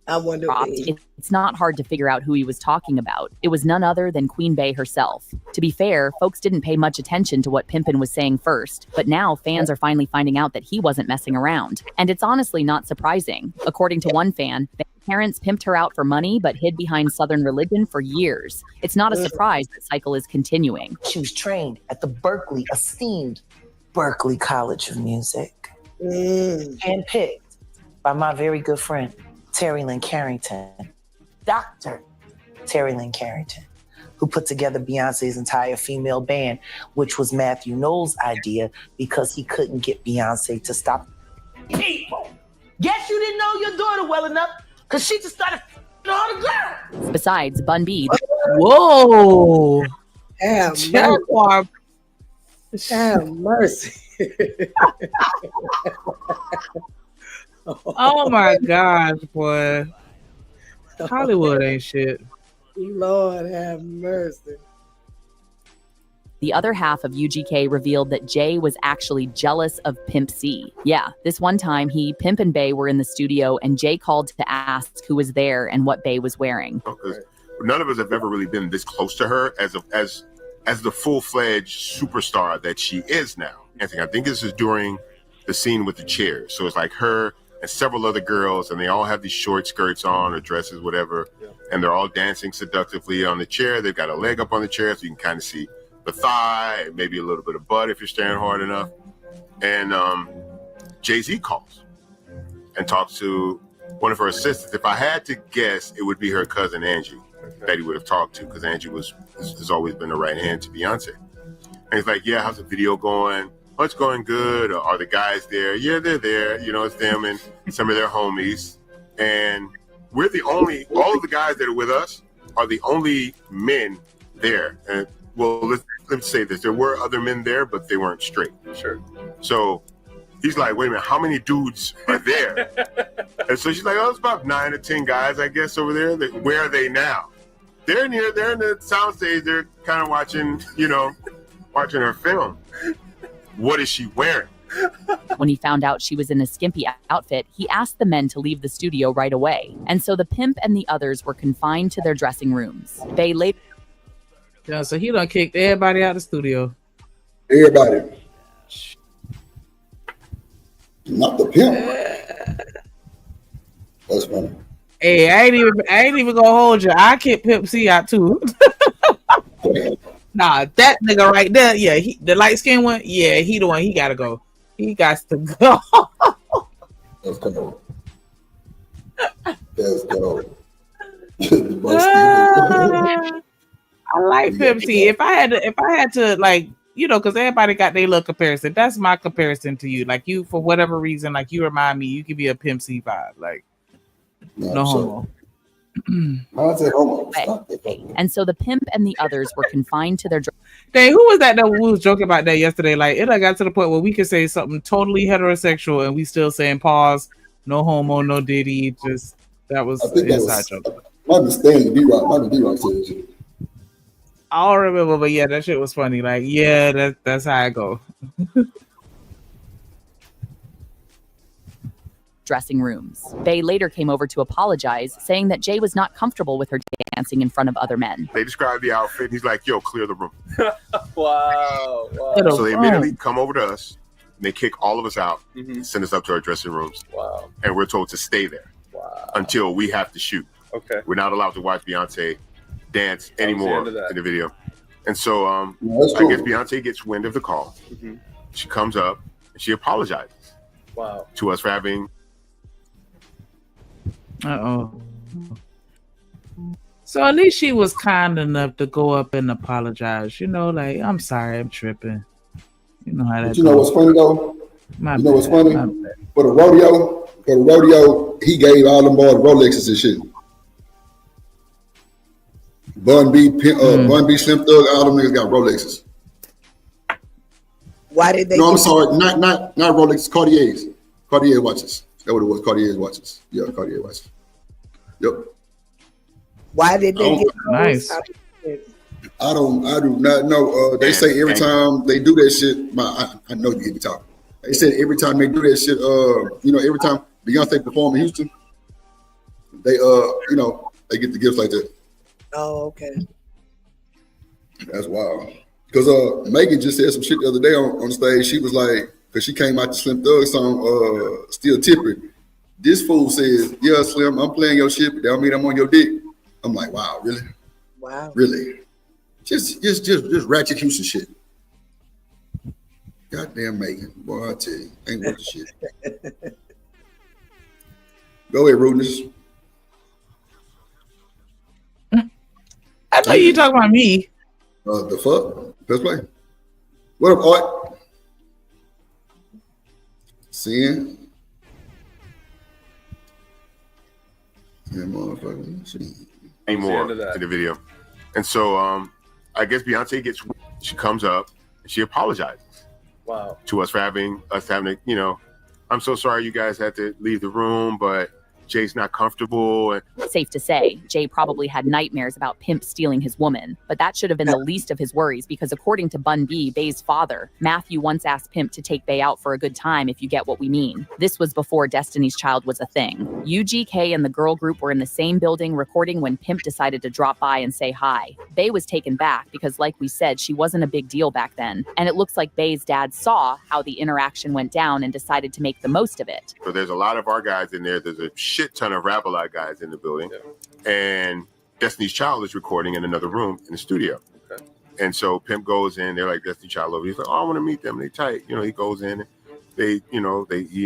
I wonder. It's not hard to figure out who he was talking about. It was none other than Queen Bey herself. To be fair, folks didn't pay much attention to what Pimpin' was saying first, but now fans are finally finding out that he wasn't messing around. And it's honestly not surprising. According to one fan, Bey's parents pimped her out for money but hid behind Southern religion for years. It's not a surprise that cycle is continuing. She was trained at the esteemed Berklee College of Music. Handpicked by my very good friend, Terry Lynn Carrington, Dr. Terry Lynn Carrington, who put together Beyonce's entire female band, which was Matthew Knowles' idea because he couldn't get Beyonce to stop. People, guess you didn't know your daughter well enough because she just started all the girls. Besides, Bun B. Whoa. Have mercy. Oh my gosh, boy. Hollywood ain't shit. Lord have mercy. The other half of UGK revealed that Jay was actually jealous of Pimp C. Yeah, this one time Pimp and Bey were in the studio and Jay called to ask who was there and what Bey was wearing. None of us have ever really been this close to her as the full-fledged superstar that she is now. I think this is during the scene with the chairs. So it's like her and several other girls, and they all have these short skirts on or dresses, whatever, and they're all dancing seductively on the chair. They've got a leg up on the chair so you can kind of see the thigh, maybe a little bit of butt if you're staring hard enough. And Jay-Z calls and talks to one of her assistants. If I had to guess, it would be her cousin Angie that he would have talked to, because Angie has always been the right hand to Beyonce. And he's like, yeah, how's the video going? Oh, it's going good. Are the guys there? Yeah, they're there. You know, it's them and some of their homies. And we're all of the guys that are with us are the only men there. And well, let's say this. There were other men there, but they weren't straight. Sure. So he's like, wait a minute, how many dudes are there? And so she's like, oh, it's about 9 or 10 guys, I guess, over there. Where are they now? They're in the soundstage. They're kind of watching her film. What is she wearing? When he found out she was in a skimpy outfit, he asked the men to leave the studio right away. And so the Pimp and the others were confined to their dressing rooms. Bey later... Yeah, so he done kicked everybody out of the studio. Everybody. Not the pimp. That's funny. Hey, I ain't even gonna hold you. I kick Pimp C out too. Nah, that nigga right there, yeah, the light skin one, yeah, he the one. He gotta go. He got to go. That's cold. That's cold. I like Pimp C. If I had to like, you know, because everybody got their little comparison. That's my comparison to you. Like you, for whatever reason, like you remind me, you could be a Pimp C vibe. Like no homo. And so the pimp and the others were confined to their. Dang, who was that we was joking about that yesterday? Like it got to the point where we could say something totally heterosexual and we still saying pause, no homo, no diddy. Just that was an inside joke. My understanding, D-Rock said shit. I don't remember, but yeah, that shit was funny. Like, yeah, that's how I go. Dressing rooms. Bay later came over to apologize, saying that Jay was not comfortable with her dancing in front of other men. They described the outfit, and he's like, yo, clear the room. Wow. So they immediately come over to us, and they kick all of us out, and send us up to our dressing rooms. Wow. And we're told to stay there until we have to shoot. Okay. We're not allowed to watch Beyonce dance anymore in the video. And so I guess Beyonce gets wind of the call. She comes up, and she apologizes to us for having... So at least she was kind enough to go up and apologize. You know, like, I'm sorry, I'm tripping. You know how that goes. You know what's funny though? My you know what's bad, funny? For the rodeo, he gave all them boys Rolexes and shit. Bun B, Slim Thug, all them niggas got Rolexes. Why did they? No, I'm sorry, not Rolex, Cartiers. Cartier watches. That's what it was. Cartier watches. Yeah, Cartier watches. Yep. Why did they get nice? I do not know. They say every time they do that shit. I know you get me talking. They said every time they do that shit. You know, every time Beyonce perform in Houston, they you know, they get the gifts like that. Oh, okay. That's wild. Because Megan just said some shit the other day on the stage. She was like, because she came out to Slim Thug song, Still Tipper. This fool says, yeah, Slim, I'm playing your shit, but that don't mean I'm on your dick. I'm like, wow, really? Wow. Really? Just ratchet Houston shit. Goddamn Megan. Boy, I tell you, ain't worth the shit. Go ahead, Rudeness. I thought you talking about me. The fuck? Let's play. What up, Art? Seeing? Yeah, motherfucker. Any more in the video. And so I guess Beyonce she comes up and she apologizes to us for having to, you know, I'm so sorry you guys had to leave the room, but Jay's not comfortable. And Safe to say, Jay probably had nightmares about Pimp stealing his woman, but that should have been the least of his worries because according to Bun B, Bay's father, Matthew once asked Pimp to take Bay out for a good time if you get what we mean. This was before Destiny's Child was a thing. UGK and the girl group were in the same building recording when Pimp decided to drop by and say hi. Bay was taken back because like we said, she wasn't a big deal back then. And it looks like Bay's dad saw how the interaction went down and decided to make the most of it. So there's a lot of our guys in there. There's a shit ton of Rap-A-Lot guys in the building. And Destiny's Child is recording in another room in the studio. And so Pimp goes in, they're like, Destiny's Child over. He's like, oh, I want to meet them. They tight. You know, he goes in, he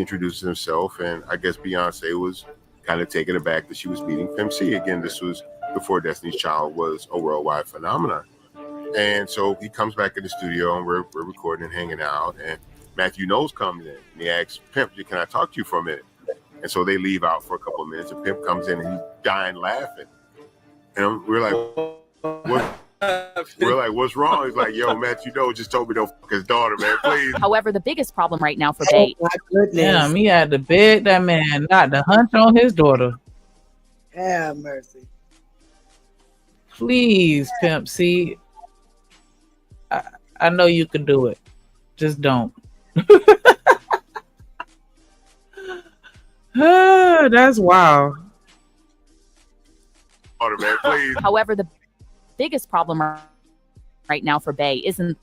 introduces himself. And I guess Beyonce was kind of taken aback that she was meeting Pimp C. Again, this was before Destiny's Child was a worldwide phenomenon. And so he comes back in the studio and we're recording and hanging out. And Matthew Knowles comes in and he asks Pimp, can I talk to you for a minute? And so they leave out for a couple of minutes and Pimp comes in and he's dying laughing. And we're like, what's wrong? He's like, yo, Matthew Knowles just told me don't fuck his daughter, man, please. However, the biggest problem right now for Bay. Damn, he had to beg that man not to hunch on his daughter. Have mercy. Please, Pimp C. I know you can do it. Just don't. That's wild. However, the biggest problem right now for Bay isn't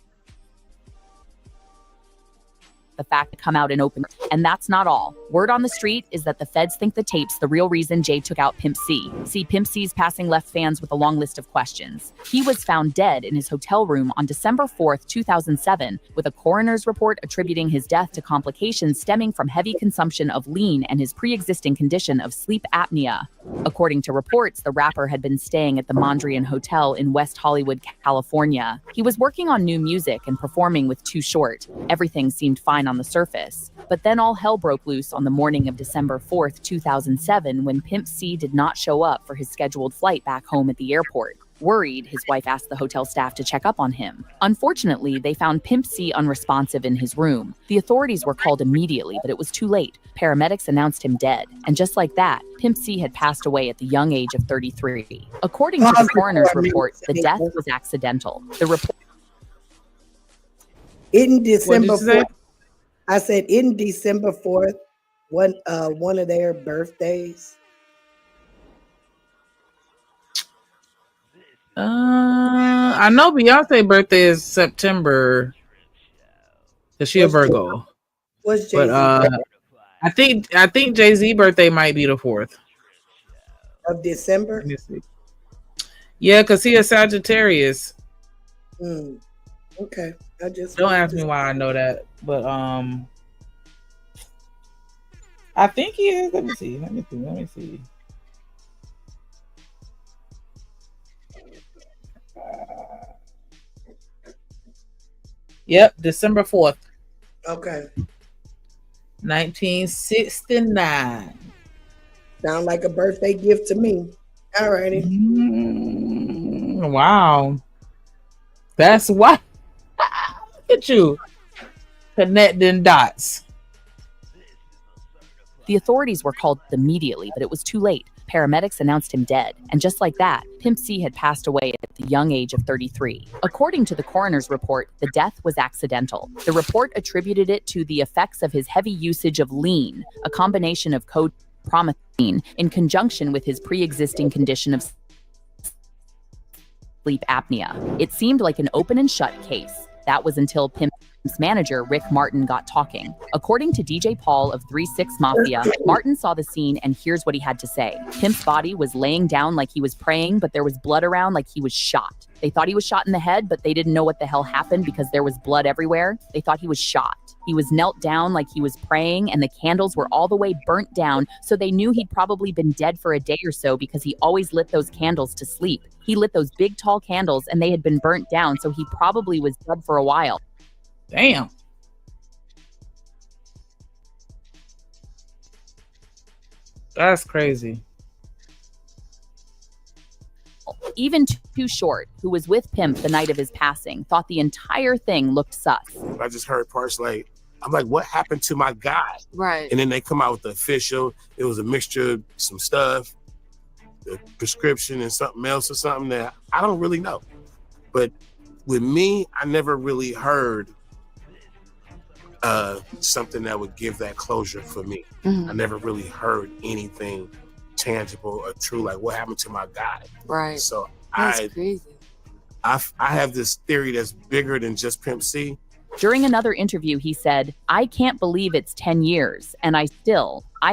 the fact to come out in open. And that's not all. Word on the street is that the feds think the tape's the real reason Jay took out Pimp C. See, Pimp C's passing left fans with a long list of questions. He was found dead in his hotel room on December 4th, 2007, with a coroner's report attributing his death to complications stemming from heavy consumption of lean and his pre-existing condition of sleep apnea. According to reports, the rapper had been staying at the Mondrian Hotel in West Hollywood, California. He was working on new music and performing with Too Short. Everything seemed fine on the surface. But then all hell broke loose on the morning of December 4th, 2007, when Pimp C did not show up for his scheduled flight back home at the airport. Worried, his wife asked the hotel staff to check up on him. Unfortunately, they found Pimp C unresponsive in his room. The authorities were called immediately, but it was too late. Paramedics announced him dead. And just like that, Pimp C had passed away at the young age of 33. According to the coroner's report, the death was accidental. The report... In December 4th, I said in December 4th, one of their birthdays. I know Beyonce's birthday is September. Cause she a Virgo. What's Jay-Z? But I think Jay-Z birthday might be the 4th of December. Let me see. Yeah, cause he a Sagittarius. Okay, I just don't ask me why I know that, but I think he is. Let me see. Yep, December 4th. Okay. 1969. Sound like a birthday gift to me. All righty. Wow. That's why. Look at you. Connecting dots. The authorities were called immediately, but it was too late. Paramedics announced him dead. And just like that, Pimp C had passed away at the young age of 33. According to the coroner's report, the death was accidental. The report attributed it to the effects of his heavy usage of lean, a combination of promethazine, in conjunction with his pre-existing condition of sleep apnea. It seemed like an open and shut case. That was until Pimp's manager, Rick Martin, got talking. According to DJ Paul of 3-6 Mafia, Martin saw the scene and here's what he had to say. Pimp's body was laying down like he was praying, but there was blood around like he was shot. They thought he was shot in the head, but they didn't know what the hell happened because there was blood everywhere. They thought he was shot. He was knelt down like he was praying, and the candles were all the way burnt down, so they knew he'd probably been dead for a day or so because he always lit those candles to sleep. He lit those big, tall candles, and they had been burnt down, so he probably was dead for a while. Damn. That's crazy. Even Too Short, who was with Pimp the night of his passing, thought the entire thing looked sus. I just heard parts like, I'm like, what happened to my guy? Right. And then they come out with the official. It was a mixture of some stuff, the prescription and something else or something that I don't really know. But with me, I never really heard something that would give that closure for me. I never really heard anything tangible or true, like what happened to my guy. Right. So That's crazy. I have this theory that's bigger than just Pimp C. During another interview, he said, I can't believe it's 10 years, and I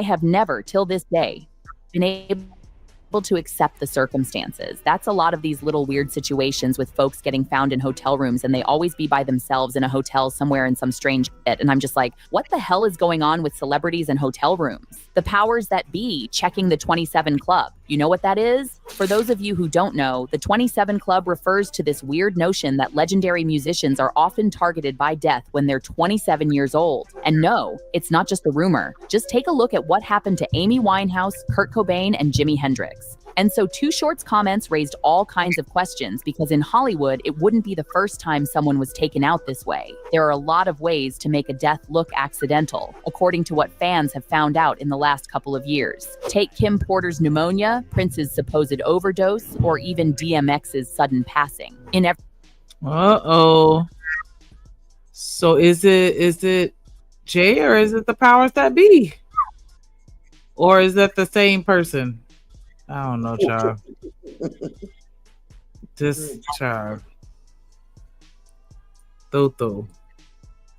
have never, till this day, been able to accept the circumstances. That's a lot of these little weird situations with folks getting found in hotel rooms, and they always be by themselves in a hotel somewhere in some strange shit. And I'm just like, what the hell is going on with celebrities in hotel rooms? The powers that be checking the 27 Club. You know what that is? For those of you who don't know, the 27 Club refers to this weird notion that legendary musicians are often targeted by death when they're 27 years old. And no, it's not just a rumor. Just take a look at what happened to Amy Winehouse, Kurt Cobain, and Jimi Hendrix. And so Too Short's comments raised all kinds of questions because in Hollywood, it wouldn't be the first time someone was taken out this way. There are a lot of ways to make a death look accidental, according to what fans have found out in the last couple of years. Take Kim Porter's pneumonia, Prince's supposed overdose, or even DMX's sudden passing. So is it Jay or is it the powers that be? Or is that the same person? I don't know, child. This child. Toto.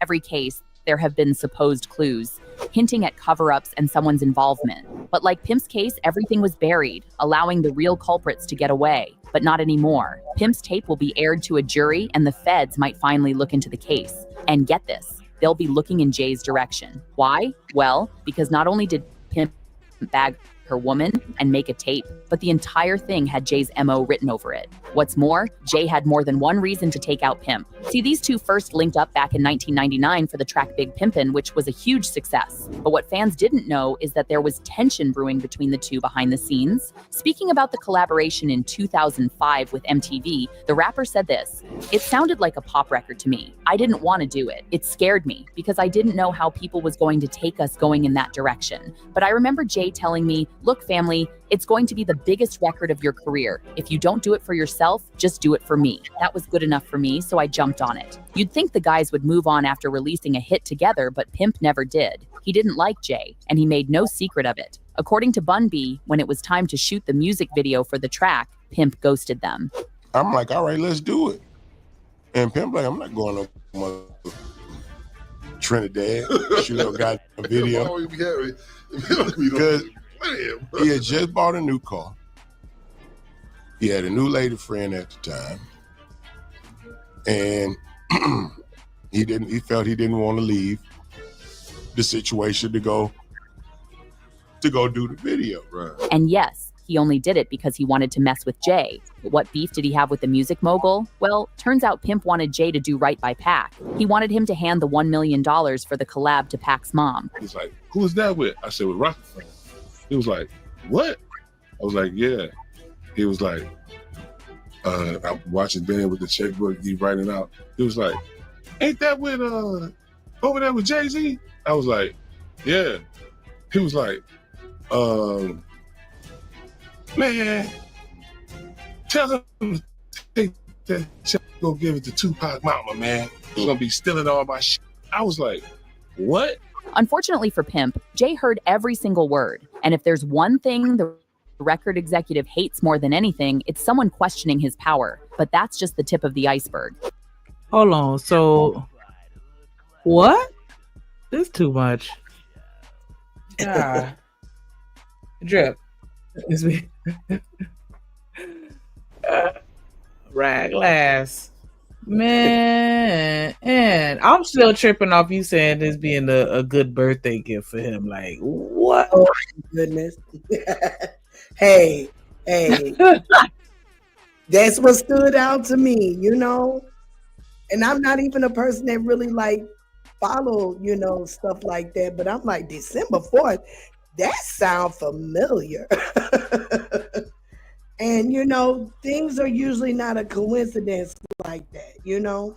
Every case, there have been supposed clues, hinting at cover-ups and someone's involvement. But like Pimp's case, everything was buried, allowing the real culprits to get away. But not anymore. Pimp's tape will be aired to a jury, and the feds might finally look into the case. And get this, they'll be looking in Jay's direction. Why? Well, because not only did Pimp bag her woman and make a tape, but the entire thing had Jay's MO written over it. What's more, Jay had more than one reason to take out Pimp. See, these two first linked up back in 1999 for the track Big Pimpin', which was a huge success. But what fans didn't know is that there was tension brewing between the two behind the scenes. Speaking about the collaboration in 2005 with MTV, the rapper said this: "It sounded like a pop record to me. I didn't want to do it. It scared me because I didn't know how people was going to take us going in that direction. But I remember Jay telling me, look, family, it's going to be the biggest record of your career. If you don't do it for yourself, just do it for me. That was good enough for me, so I jumped on it." You'd think the guys would move on after releasing a hit together, but Pimp never did. He didn't like Jay, and he made no secret of it. According to Bun B, when it was time to shoot the music video for the track, Pimp ghosted them. I'm like, all right, let's do it. And Pimp like, I'm not going to Trinidad, shoot up got a video. Because he had just bought a new car. He had a new lady friend at the time. And he felt he didn't want to leave the situation to go do the video. Right. And yes, he only did it because he wanted to mess with Jay. But what beef did he have with the music mogul? Well, turns out Pimp wanted Jay to do right by Pac. He wanted him to hand the $1 million for the collab to Pac's mom. He's like, who is that with? I said, with Rockefeller. He was like, what? I was like, yeah. He was like, I'm watching Ben with the checkbook, he writing out. He was like, ain't that with over there with Jay-Z? I was like, yeah. He was like, man, tell him to take that check, go give it to Tupac mama, man. He's gonna be stealing all my shit. I was like, what? Unfortunately for Pimp, Jay heard every single word. And if there's one thing the record executive hates more than anything, it's someone questioning his power. But that's just the tip of the iceberg. Hold on, so what? This is too much. Yeah. Drip. It's me. Rag glass. Man, and I'm still tripping off you saying this being a good birthday gift for him. Like, what? Oh, my goodness. Hey. That's what stood out to me, you know? And I'm not even a person that really like follow, you know, stuff like that. But I'm like, December 4th, that sound familiar. And, you know, things are usually not a coincidence like that, you know?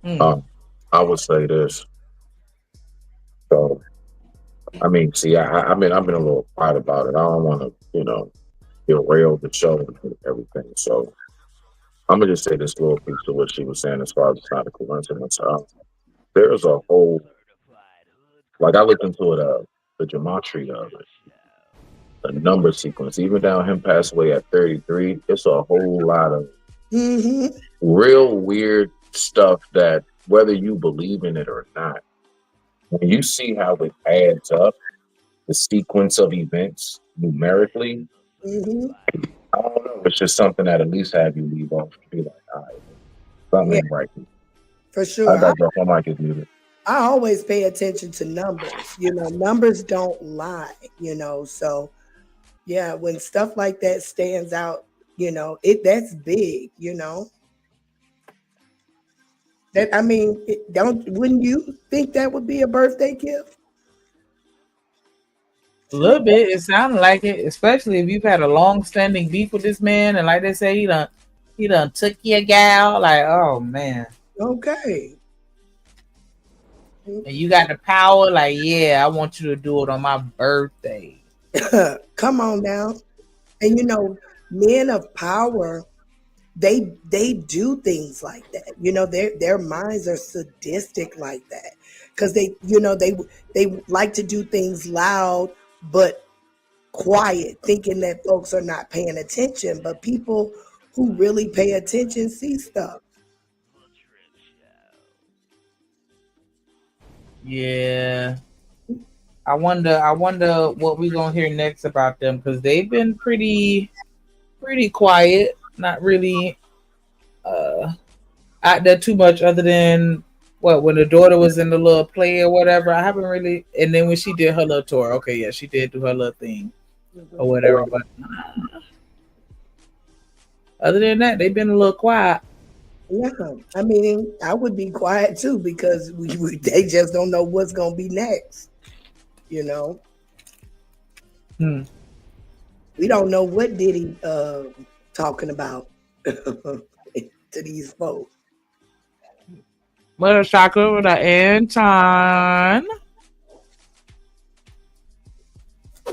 I would say this. So, I mean, see, I've been a little quiet about it. I don't want to, you know, derail the show and everything. So, I'm gonna just say this little piece of what she was saying as far as it's not a coincidence. There's a whole, like I looked into it, the gematria of it. The number sequence, even down him passed away at 33, it's a whole lot of real weird stuff that whether you believe in it or not, when you see how it adds up, the sequence of events numerically, I don't know, it's just something that at least have you leave off and be like, all right, something ain't right. For sure. I digress, my mic is muted. I always pay attention to numbers. You know, numbers don't lie, you know, so yeah, when stuff like that stands out, you know, that's big, you know. That, I mean, wouldn't you think that would be a birthday gift? A little bit. It sounded like it, especially if you've had a long-standing beef with this man, and like they say, he done took your gal. Like, oh man. Okay. And you got the power. Like, yeah, I want you to do it on my birthday. Come on now. And you know, men of power, they do things like that. You know, their minds are sadistic like that. Because they like to do things loud but quiet, thinking that folks are not paying attention. But people who really pay attention see stuff. Yeah. I wonder what we're gonna hear next about them, because they've been pretty quiet, not really out there too much, other than what, when the daughter was in the little play or whatever. I haven't really, and then when she did her little tour, okay, yeah, she did do her little thing or whatever, but other than that, they've been a little quiet. Yeah, I mean, I would be quiet too, because they just don't know what's gonna be next. You know, we don't know what Diddy talking about to these folks. What a shocker with Anton.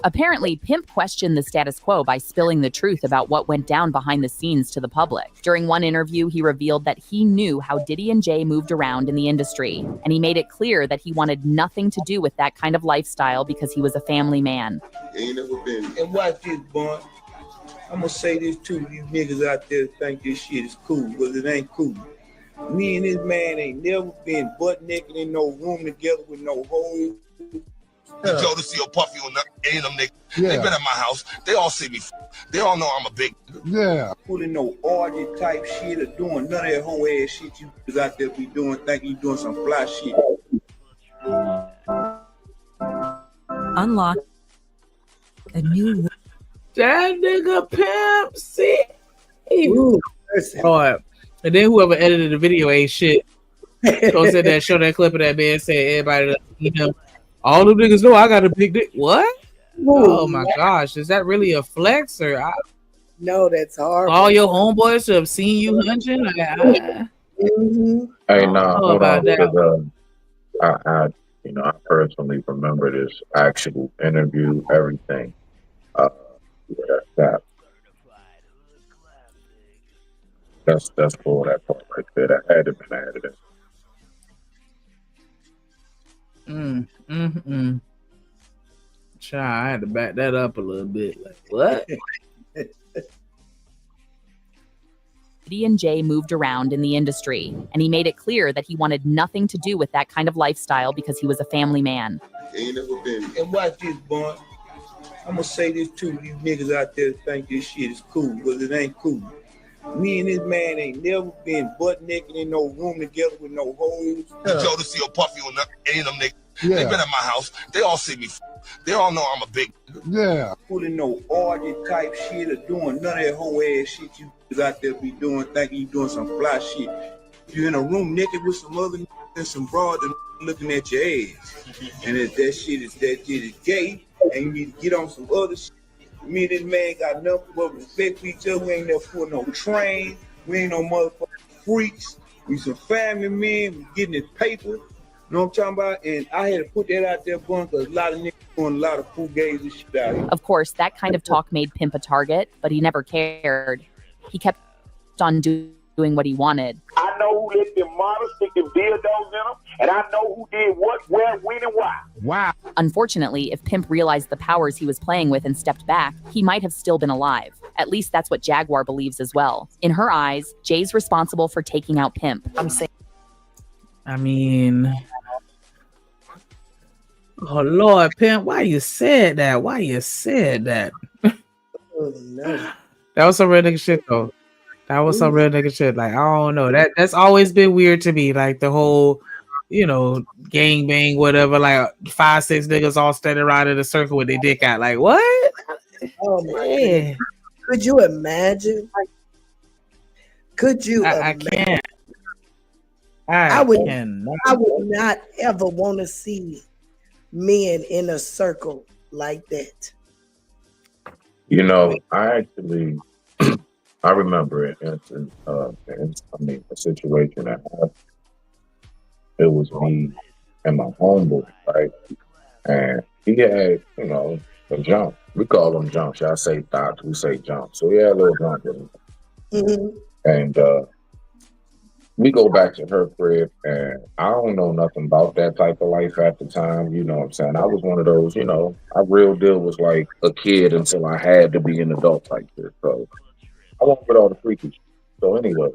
Apparently, Pimp questioned the status quo by spilling the truth about what went down behind the scenes to the public. During one interview, he revealed that he knew how Diddy and Jay moved around in the industry, and he made it clear that he wanted nothing to do with that kind of lifestyle because he was a family man. Ain't never been. And watch this, boy. I'm gonna say this too. These niggas out there think this shit is cool, but it ain't cool. Me and this man ain't never been butt naked in no room together with no hoes. Joe to see a Puffy on any of them niggas. They been at my house. They all see me. They all know I'm a big. Yeah. Pulling no orgy type shit or doing none of that whole ass shit you niggas out there be doing, thinking you doing some fly shit. Unlock a new. That nigga Pimp C. Lord. And then whoever edited the video ain't shit. Go sit there, show that clip of that man saying everybody that you know. All them niggas know I got a big dick. What? Oh my gosh, is that really a flex or? No, that's hard. All your homeboys have seen you hunching. Hey, nah, hold on, because I personally remember this actual interview, everything. That's cool. That part right there, that had to be added in. Child, I had to back that up a little bit. Like, what? Diddy and Jay moved around in the industry, and he made it clear that he wanted nothing to do with that kind of lifestyle because he was a family man. Ain't never been. And watch this, boy. I'm gonna say this too. These niggas out there think this shit is cool, but it ain't cool. Me and this man ain't never been butt naked in no room together with no hoes. Joe to see a Puffy on any of them niggas. They been at my house. They all see me. They all know I'm a big. Yeah. Pulling no orgy type shit or doing none of that whole ass shit you out there be doing, thinking you doing some fly shit. If you're in a room naked with some other and some broad and looking at your ass, and if that shit is gay, and you need to get on some other shit. Me and this man got nothing but respect for each other. We ain't never put no train. We ain't no motherfucking freaks. We some family men. We getting this paper. You know what I'm talking about? And I had to put that out there, because a lot of niggas doing a lot of fugazi and shit out here. Of course, that kind of talk made Pimp a target, but he never cared. He kept on doing what he wanted. I know who let them models stick them dildos in them, and I know who did what, where, when, and why. Wow. Unfortunately, if Pimp realized the powers he was playing with and stepped back, he might have still been alive. At least that's what Jaguar believes as well. In her eyes, Jay's responsible for taking out Pimp. I mean, oh Lord, Pimp, why you said that? Why you said that? Oh, no. That was some real nigga shit though. That was some real nigga shit. Like, I don't know. That's always been weird to me. Like the whole, gang bang, whatever. Like 5-6 niggas all standing around in a circle with their dick out. Like, what? Oh my God. Could you imagine? Could you? I can't. I would cannot. I would not ever want to see men in a circle like that. I remember it. A situation that happened. It was me and my homeboy, right? And he had, a jump. We call them jumps. Y'all say thoughts, we say jump. So he had a little jump with him. Mm-hmm. And we go back to her crib, and I don't know nothing about that type of life at the time. You know what I'm saying? I was one of those, I real deal was like a kid until I had to be an adult like this. So I won't get all the freaky shit. So anyway,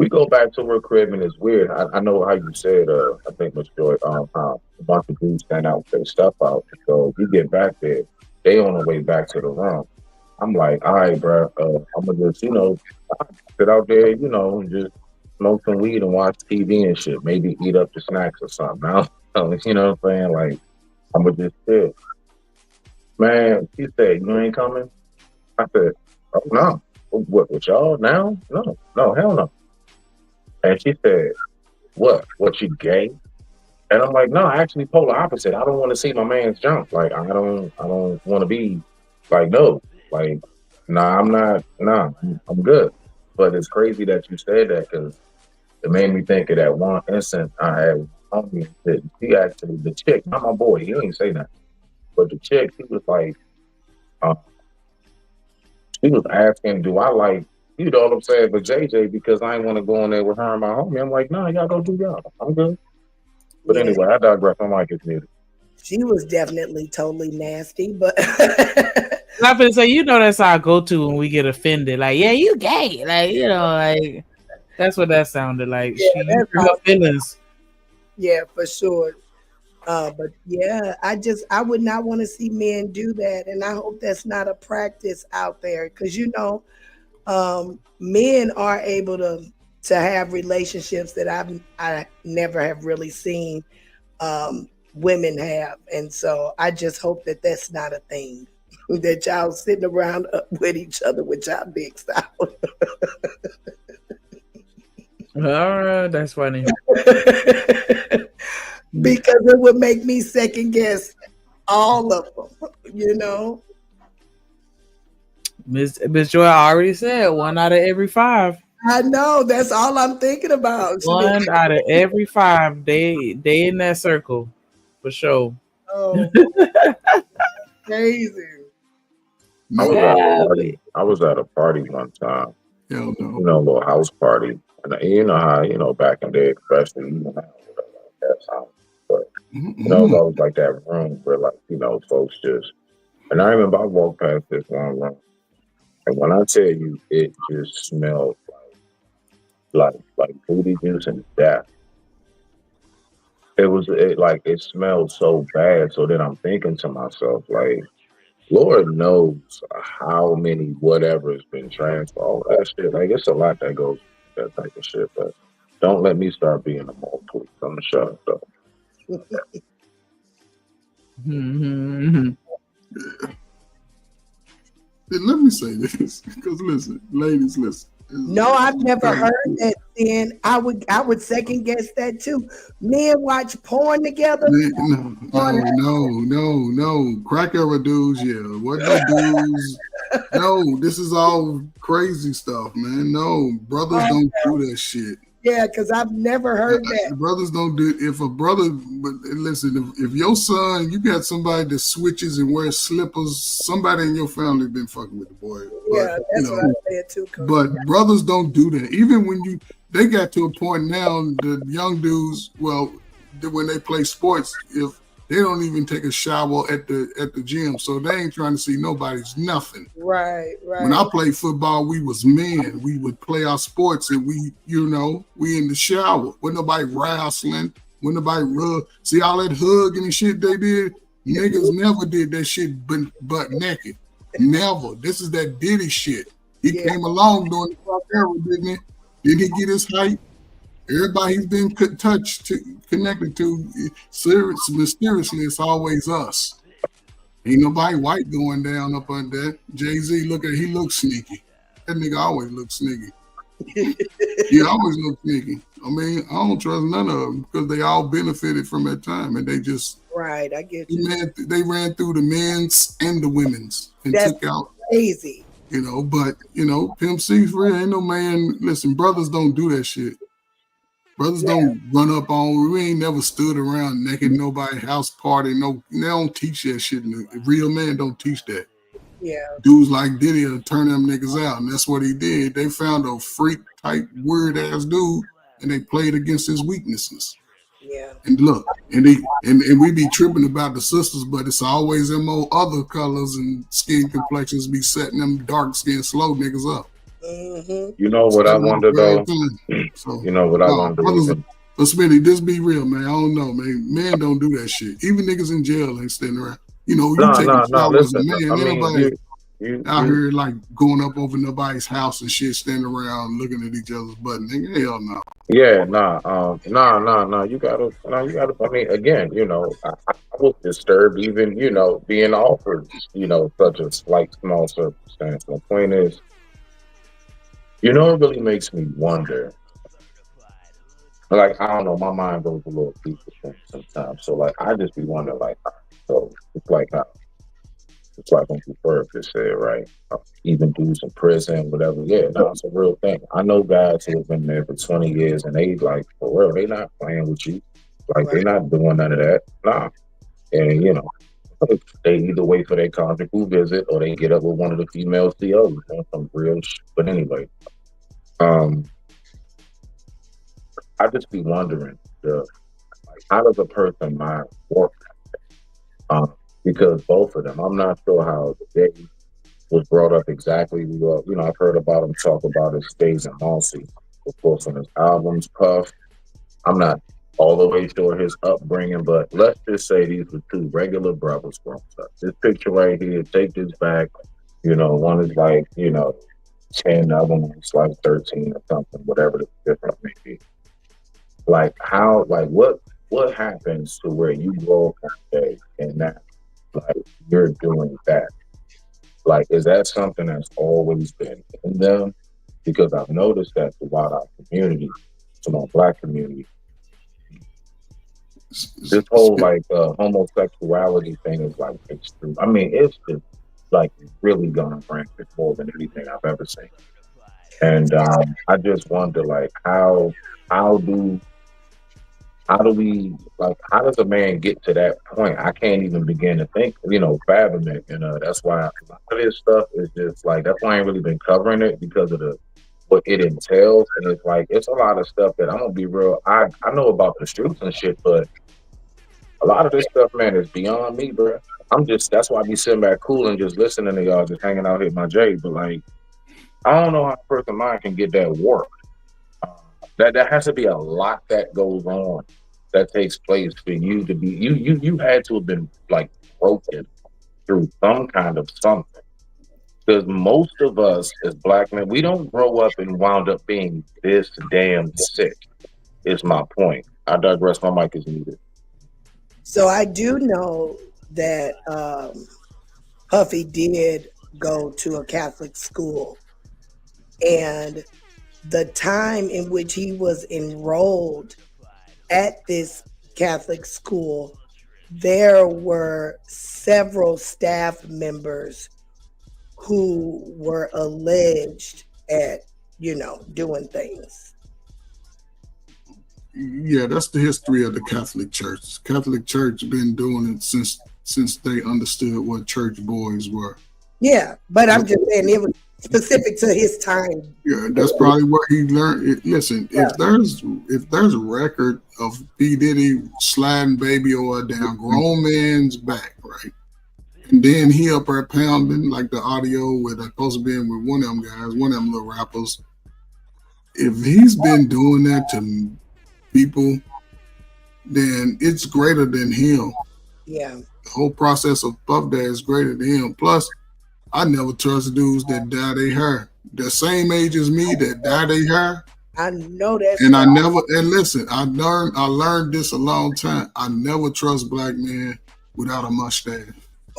we go back to where crib and it's weird. I know how you said, I think Miss Joy, how a bunch of dudes stand out with their stuff out. So you get back there, they on the way back to the room. I'm like, all right, bro, I'm gonna just, sit out there, and just smoke some weed and watch TV and shit. Maybe eat up the snacks or something. I don't know, you know what I'm saying? Like, I'm gonna just chill. Man, she said, you ain't coming? I said, oh no. What, with y'all now? No, hell no. And she said, what, you gay? And I'm like, no, actually polar opposite. I don't want to see my man's jump. Like, I don't want to be like, no, like, nah, I'm good. But it's crazy that you said that because it made me think of that one incident I had. She actually, the chick, not my boy, he ain't say that, but the chick, she was like, she was asking, do I like, you know what I'm saying, but JJ, because I ain't want to go in there with her and my homie. I'm like, nah, y'all go do y'all. I'm good. But anyway, I digress. I'm like, it's muted. She was definitely totally nasty, but I'm gonna say, that's our go-to when we get offended. Like, yeah, you gay. Like, like that's what that sounded like. Yeah, She used her feelings. Yeah, for sure. But yeah, I would not want to see men do that, and I hope that's not a practice out there because men are able to have relationships that I never have really seen women have, and so I just hope that that's not a thing that y'all sitting around with each other with y'all dicks out. All right, that's funny. Because it would make me second guess all of them, Miss Joy already said 1 out of every 5. I know, that's all I'm thinking about. 1 out of every 5, they in that circle for sure. Oh, crazy. I was at a party one time. Hell no. A little house party. And you know how, back in the day, especially, now, that time. But, it was always like that room where, like, folks just, and I remember I walked past this one room, and when I tell you, it just smelled like booty juice and death. It smelled so bad. So then I'm thinking to myself, like, Lord knows how many whatever has been transferred. All that shit. Like, it's a lot that goes with that type of shit. But don't let me start being a mole, please. I'm shut up, though. Let me say this, because listen, ladies, listen. No, I've never heard that. Then I would second guess that too. Men watch porn together. No. Crack era dudes, yeah. What no dudes? No, this is all crazy stuff, man. No, brothers don't do that shit. Yeah, because I've never heard that. Brothers don't do. If a brother, but listen, if your son, you got somebody that switches and wears slippers, somebody in your family been fucking with the boy. Yeah, that's what I said too. But brothers don't do that. Even when they got to a point now, the young dudes, when they play sports, if they don't even take a shower at the gym, so they ain't trying to see nobody's nothing. Right. When I played football, we was men. We would play our sports, and we in the shower. Wasn't nobody wrestling. Wasn't nobody rub. See all that hugging and shit they did. Niggas never did that shit butt naked. Never. This is that Diddy shit. He came along during the Clark era, didn't he? Did he get his height? Everybody he's been connected to, mysteriously, it's always us. Ain't nobody white going down up on that. Jay-Z, he looks sneaky. That nigga always looks sneaky. He always looks sneaky. I mean, I don't trust none of them because they all benefited from that time, and they just right. I get you. They ran through the men's and the women's and That's took out crazy. But Pimp C's real. Ain't no man. Listen, brothers don't do that shit. Brothers don't run up on. We ain't never stood around naked nobody house party. No, they don't teach that shit. Real men don't teach that. Yeah. Dudes like Diddy will turn them niggas out, and that's what he did. They found a freak type weird ass dude, and they played against his weaknesses. Yeah. And look, and we be tripping about the sisters, but it's always them old other colors and skin complexions be setting them dark skinned slow niggas up. You know what I wonder though? So, You know what I wonder? brothers, but Smitty, just be real, man. I don't know, man. Men don't do that shit. Even niggas in jail ain't standing around. You know, you take a shower as a Listen, man. I mean, Anybody out you here like going up over nobody's house and shit, standing around looking at each other's butt. Nigga, hell no. yeah, you gotta. I mean, again, you know, I was disturbed even, you know, being offered, you know, such a like small circumstance. The point is, you know, it really makes me wonder. Like, I don't know, my mind goes a little deep with things sometimes. So, like, I just be wondering, like, so it's like Uncle Ferb just said, right? Even dudes in prison, whatever. Yeah, no, it's a real thing. I know guys who have been there for 20 years and they like, for real, they not playing with you. Like, they're not doing none of that. Nah. And, you know, they either wait for their conjugal visit or they get up with one of the female COs on some real shit. But anyway, I just be wondering, like, how does a person mind work? Because both of them, I'm not sure how they was brought up exactly. You know, I've heard about him talk about his days in Marcy, of course, on his albums, Puff. I'm not all the way sure his upbringing, but let's just say these were two regular brothers growing up. This picture right here, take this back. You know, one is like, you know, 10, the other one's like 13 or something, whatever the difference may be. Like how, like what happens to where you grow up one day and now, like, you're doing that? Like, is that something that's always been in them? Because I've noticed that throughout our community, to our Black community, this whole like homosexuality thing is like extreme. I mean, it's just like really gone rampant more than anything I've ever seen. And I just wonder, like, how do we, like, how does a man get to that point? I can't even begin to think, you know, fathom it. And that's why a lot of this stuff is just like, that's why I ain't really been covering it because of what it entails. And it's like, it's a lot of stuff that I'm gonna be real. I know about the streets and shit, but a lot of this stuff, man, is beyond me, bro. That's why I be sitting back cool and just listening to y'all, just hanging out hitting my J. But like, I don't know how a person mind can get that warped. That has to be a lot that goes on, that takes place for you to be you had to have been like broken through some kind of something. Because most of us as Black men, we don't grow up and wound up being this damn sick, is my point. I digress, my mic is muted. So I do know that Puffy did go to a Catholic school, and the time in which he was enrolled at this Catholic school, there were several staff members who were alleged at, you know, doing things. Yeah, that's the history of the Catholic Church. Catholic Church been doing it since they understood what church boys were. Yeah, but I'm just saying it was specific to his time. Yeah, that's probably where he learned it. Listen, if there's a record of P. Diddy sliding baby oil down grown man's back, right? And then he up there pounding like the audio with supposed to be with one of them guys, one of them little rappers. If he's been doing that to people, then it's greater than him. Yeah. The whole process of Puff Daddy is greater than him. Plus, I never trust dudes that dye their hair. The same age as me that dye their hair. I know that. And I never, and listen, I learned this a long time. I never trust Black men without a mustache.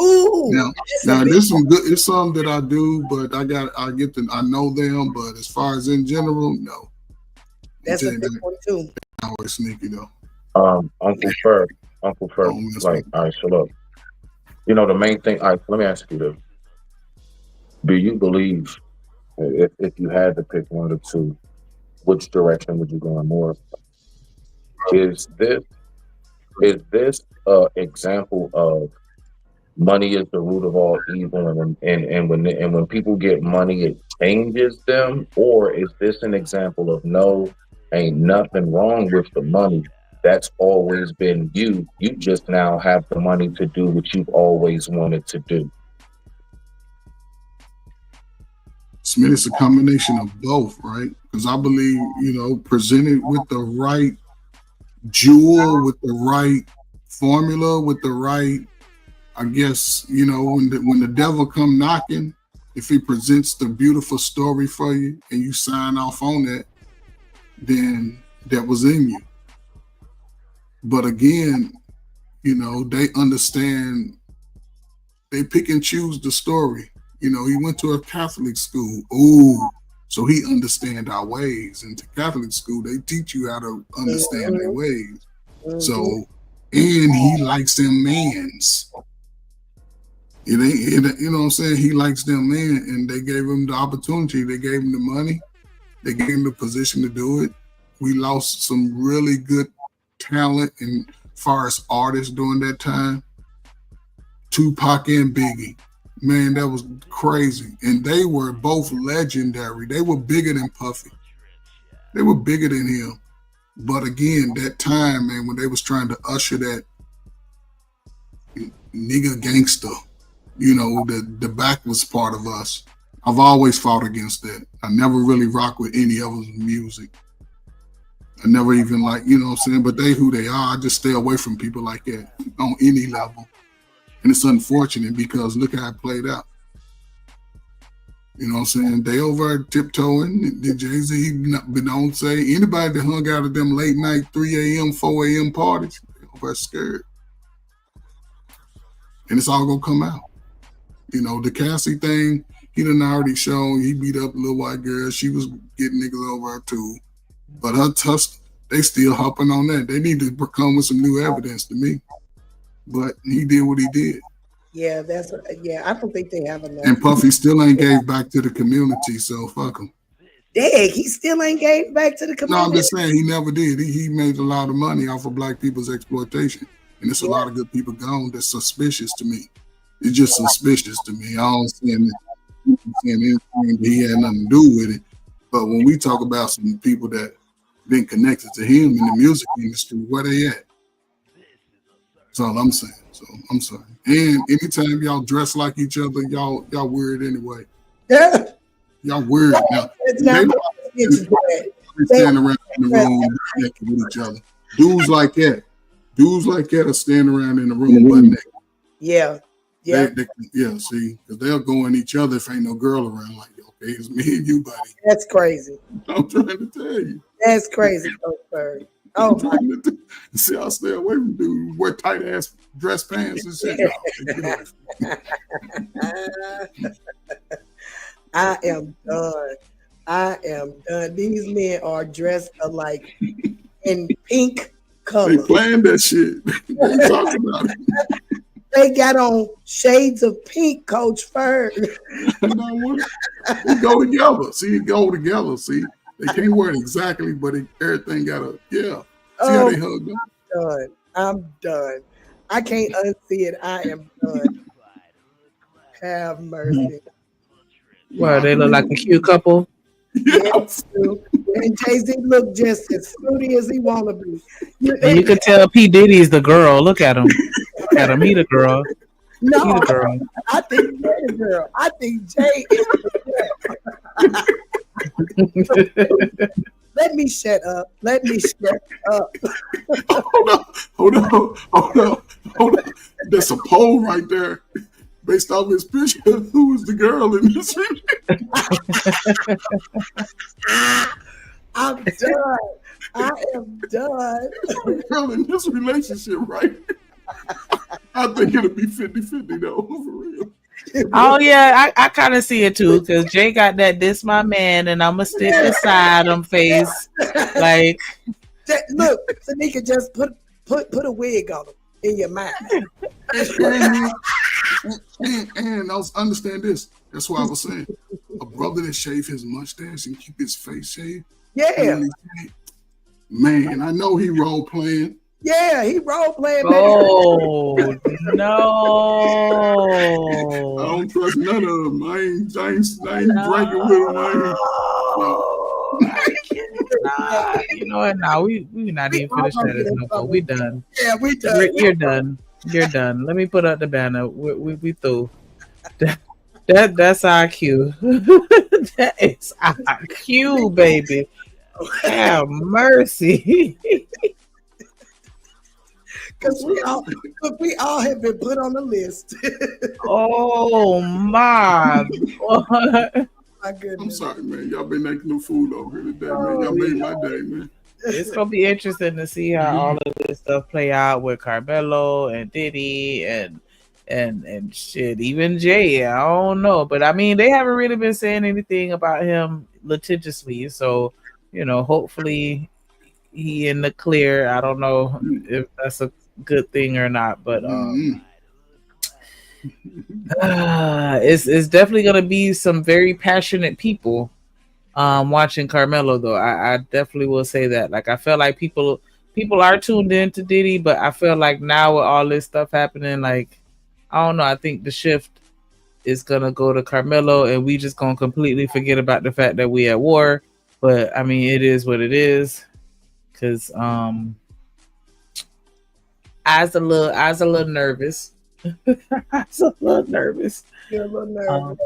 Ooh. Now there's some good, it's some that I do, but I know them, but as far as in general, no. That's a big one too. Always sneaky though. Uncle Ferb, like, all right, so look, you know, the main thing, all right, let me ask you this. Do you believe, if you had to pick one or two, which direction would you go in more? Is this example of money is the root of all evil, and when people get money, it changes them? Or is this an example of no, ain't nothing wrong with the money? That's always been you. You just now have the money to do what you've always wanted to do. Smith is a combination of both, right? Because I believe, presented with the right jewel, with the right formula, with the right, I guess, when the devil come knocking, if he presents the beautiful story for you and you sign off on that, then that was in you. But again, they understand, they pick and choose the story. He went to a Catholic school. Ooh, so he understand our ways. And to Catholic school, they teach you how to understand their ways. So, and he likes them mans. It ain't, you know what I'm saying? He likes them man, and they gave him the opportunity. They gave him the money. They gave him the position to do it. We lost some really good talent and far as artists during that time. Tupac and Biggie. Man, that was crazy. And they were both legendary. They were bigger than Puffy. They were bigger than him. But again, that time, man, when they was trying to usher that nigga gangster, the back was part of us. I've always fought against that. I never really rock with any other music. I never even you know what I'm saying? But they who they are, I just stay away from people like that on any level. And it's unfortunate because look how it played out. You know what I'm saying? They over tiptoeing. The Jay-Z don't say anybody that hung out at them late night 3 a.m., 4 a.m. parties, they over scared. And it's all gonna come out. The Cassie thing, he done already shown he beat up a little white girl. She was getting niggas over her too. But her tusk, they still hopping on that. They need to come with some new evidence to me. But he did what he did. Yeah, I don't think they have enough. And Puffy still ain't gave back to the community, so fuck him. Dang, he still ain't gave back to the community. No, I'm just saying he never did. He made a lot of money off of black people's exploitation. And there's a lot of good people gone that's suspicious to me. It's just suspicious to me. I don't see anything he had nothing to do with it. But when we talk about some people that been connected to him in the music industry, where they at? That's all I'm saying. So I'm sorry. And anytime y'all dress like each other, y'all weird anyway. Yeah. Y'all weird now. It's not they stand around in the room naked with each other. Dudes like that are standing around in the room butt naked. Yeah. Yeah. See, because they'll go in each other if ain't no girl around. Like, okay, it's me and you, buddy. That's crazy. I'm trying to tell you. That's crazy, Coach Bird. Oh my. See, I stay away from dudes who wear tight ass dress pants and shit. I am done. These men are dressed alike in pink color. They planned that shit. They talking about it. They got on shades of pink, Coach Ferg. They go together. See, go together. See, they can't wear it exactly, but everything got a See how they hugged up? I'm done. I can't unsee it. I am done. Have mercy. Well, they look like a cute couple. Yes, and Jay-Z look just as fruity as he want to be. And you can tell P. Diddy's the girl. Look at him. Look at him. He the girl. No, he the girl. I think Jay the girl. I think Jay is the girl. Let me shut up. Hold on. There's a poll right there. Based off his picture, who is the girl in this relationship? I'm done. I am done. The girl in this relationship, right? I think it'll be 50-50 though, for real. Oh yeah, I kind of see it too, because Jay got that "this my man" and I'ma stick beside him face. Like, look, Tanika, just put a wig on him in your mouth. And I understand this. That's why I was saying a brother that shave his mustache and keep his face shaved. Yeah. Man, I know he role playing. Yeah, he role playing. Oh no! I don't trust none of them. I ain't drinking with them. You know what? No, we not even finished that. No, we done. Yeah, we done. You're done. You're done. Let me put up the banner. We through. That's IQ. That is IQ, baby. Have mercy. Because we all have been put on the list. Oh my God. My goodness. I'm sorry, man. Y'all been making new food over here today, man. Y'all made my day, man. It's gonna be interesting to see how all of this stuff play out with Karmelo and Diddy and shit. Even Jay, I don't know, but I mean, they haven't really been saying anything about him litigiously. So, hopefully he in the clear. I don't know if that's a good thing or not, but it's definitely gonna be some very passionate people watching Karmelo though. I definitely will say that. Like I feel like people are tuned in to Diddy, but I feel like now with all this stuff happening, like I don't know, I think the shift is gonna go to Karmelo and we just gonna completely forget about the fact that we at war. But I mean it is what it is. Cause I was a little nervous. I was a little nervous. You're a little nervous.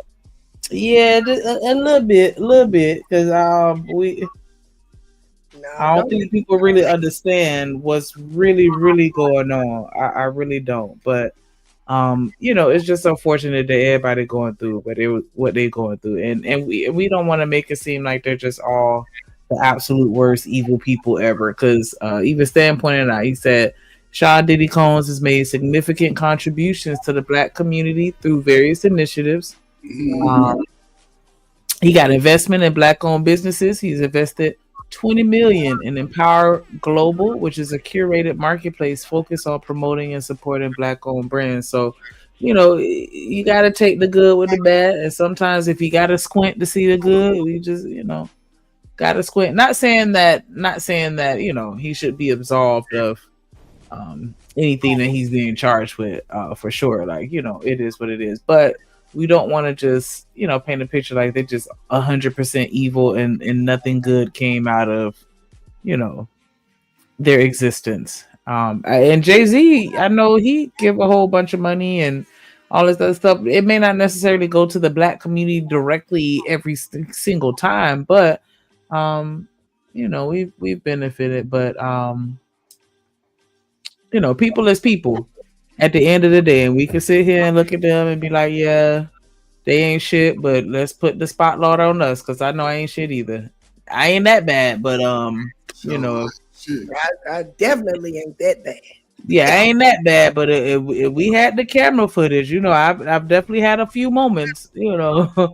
Yeah, a little bit, because I don't think people really understand what's really going on. I really don't, but it's just unfortunate that everybody going through what they're going through, and we don't want to make it seem like they're just all the absolute worst evil people ever. Because even Stan pointed out, he said Sean Diddy Combs has made significant contributions to the Black community through various initiatives. He got investment in Black-owned businesses. He's invested $20 million in Empower Global, which is a curated marketplace focused on promoting and supporting Black-owned brands. So, you got to take the good with the bad, and sometimes if you got to squint to see the good, we just, got to squint. Not saying that, he should be absolved of anything that he's being charged with, for sure. Like, it is what it is, but we don't want to just, paint a picture like they're just 100% evil and nothing good came out of, their existence. And Jay-Z, I know he give a whole bunch of money and all this other stuff. It may not necessarily go to the Black community directly every single time, but we've benefited. But people is people at the end of the day, and we can sit here and look at them and be like, yeah, they ain't shit, but let's put the spotlight on us, because I know I ain't shit either. I ain't that bad, but I definitely ain't that bad. Yeah, I ain't that bad, but if we had the camera footage, I've definitely had a few moments, that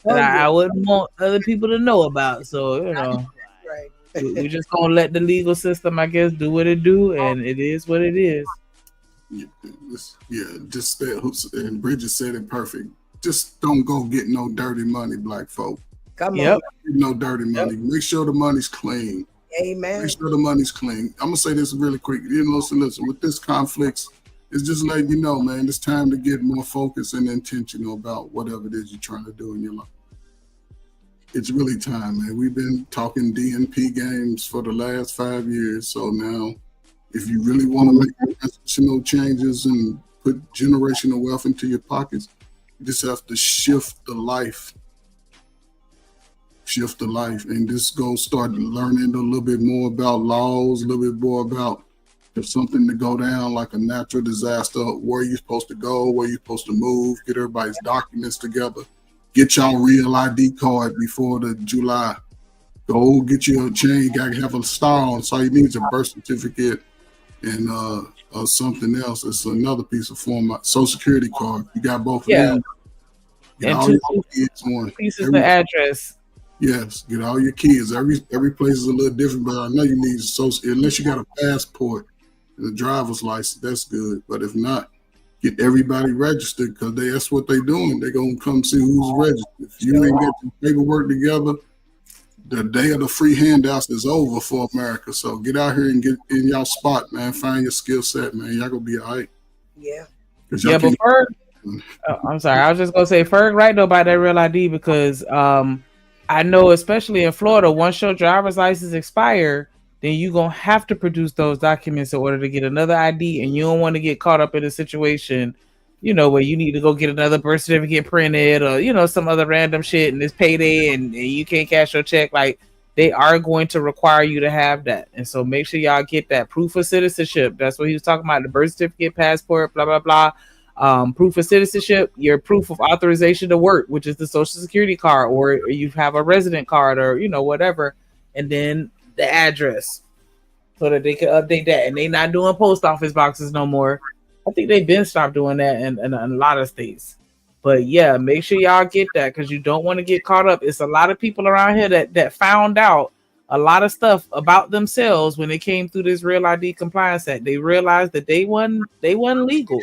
I wouldn't want other people to know about. So, right. we just gonna let the legal system, I guess, do what it do, and it is what it is. Yeah, just that. And Bridget said it perfect. Just don't go get no dirty money, Black folk. Come on, no dirty money. Make sure the money's clean. Amen. Make sure the money's clean. I'm gonna say this really quick. Listen. With this conflicts, it's just letting you know, man. It's time to get more focused and intentional about whatever it is you're trying to do in your life. It's really time, man. We've been talking DNP games for the last 5 years, so now, if you really want to make transitional changes and put generational wealth into your pockets, you just have to shift the life. And just go start learning a little bit more about laws, a little bit more about if something to go down like a natural disaster, where you're supposed to go, where you're supposed to move, get everybody's documents together, get y'all real ID card before the July. Go get you a chain, you gotta have a star on, so all you need is a birth certificate and something else. It's another piece of form, Social Security card. You got both of them. Get all your kids on. Pieces of address. Yes, get all your kids. Every place is a little different, but I know you need unless you got a passport and a driver's license, that's good. But if not, get everybody registered, because that's what they're doing. They're gonna come see who's registered. If you ain't got your paperwork together, the day of the free handouts is over for America. So get out here and get in y'all spot, man. Find your skill set, man. Y'all gonna be all right. Yeah. But Ferg, I'm sorry. I was just gonna say Ferg right though about that real ID, because I know, especially in Florida, once your driver's license expire, then you're going to have to produce those documents in order to get another ID. And you don't want to get caught up in a situation where you need to go get another birth certificate printed or, some other random shit and it's payday and you can't cash your check, like they are going to require you to have that. And so make sure y'all get that proof of citizenship. That's what he was talking about, the birth certificate, passport, blah, blah, blah. Proof of citizenship, your proof of authorization to work, which is the social security card, or you have a resident card or, whatever. And then the address so that they can update that. And they not doing post office boxes no more. I think they've been stopped doing that in a lot of states. But yeah, make sure y'all get that because you don't want to get caught up. It's a lot of people around here that found out a lot of stuff about themselves when they came through this Real ID Compliance Act. They realized that they wasn't legal.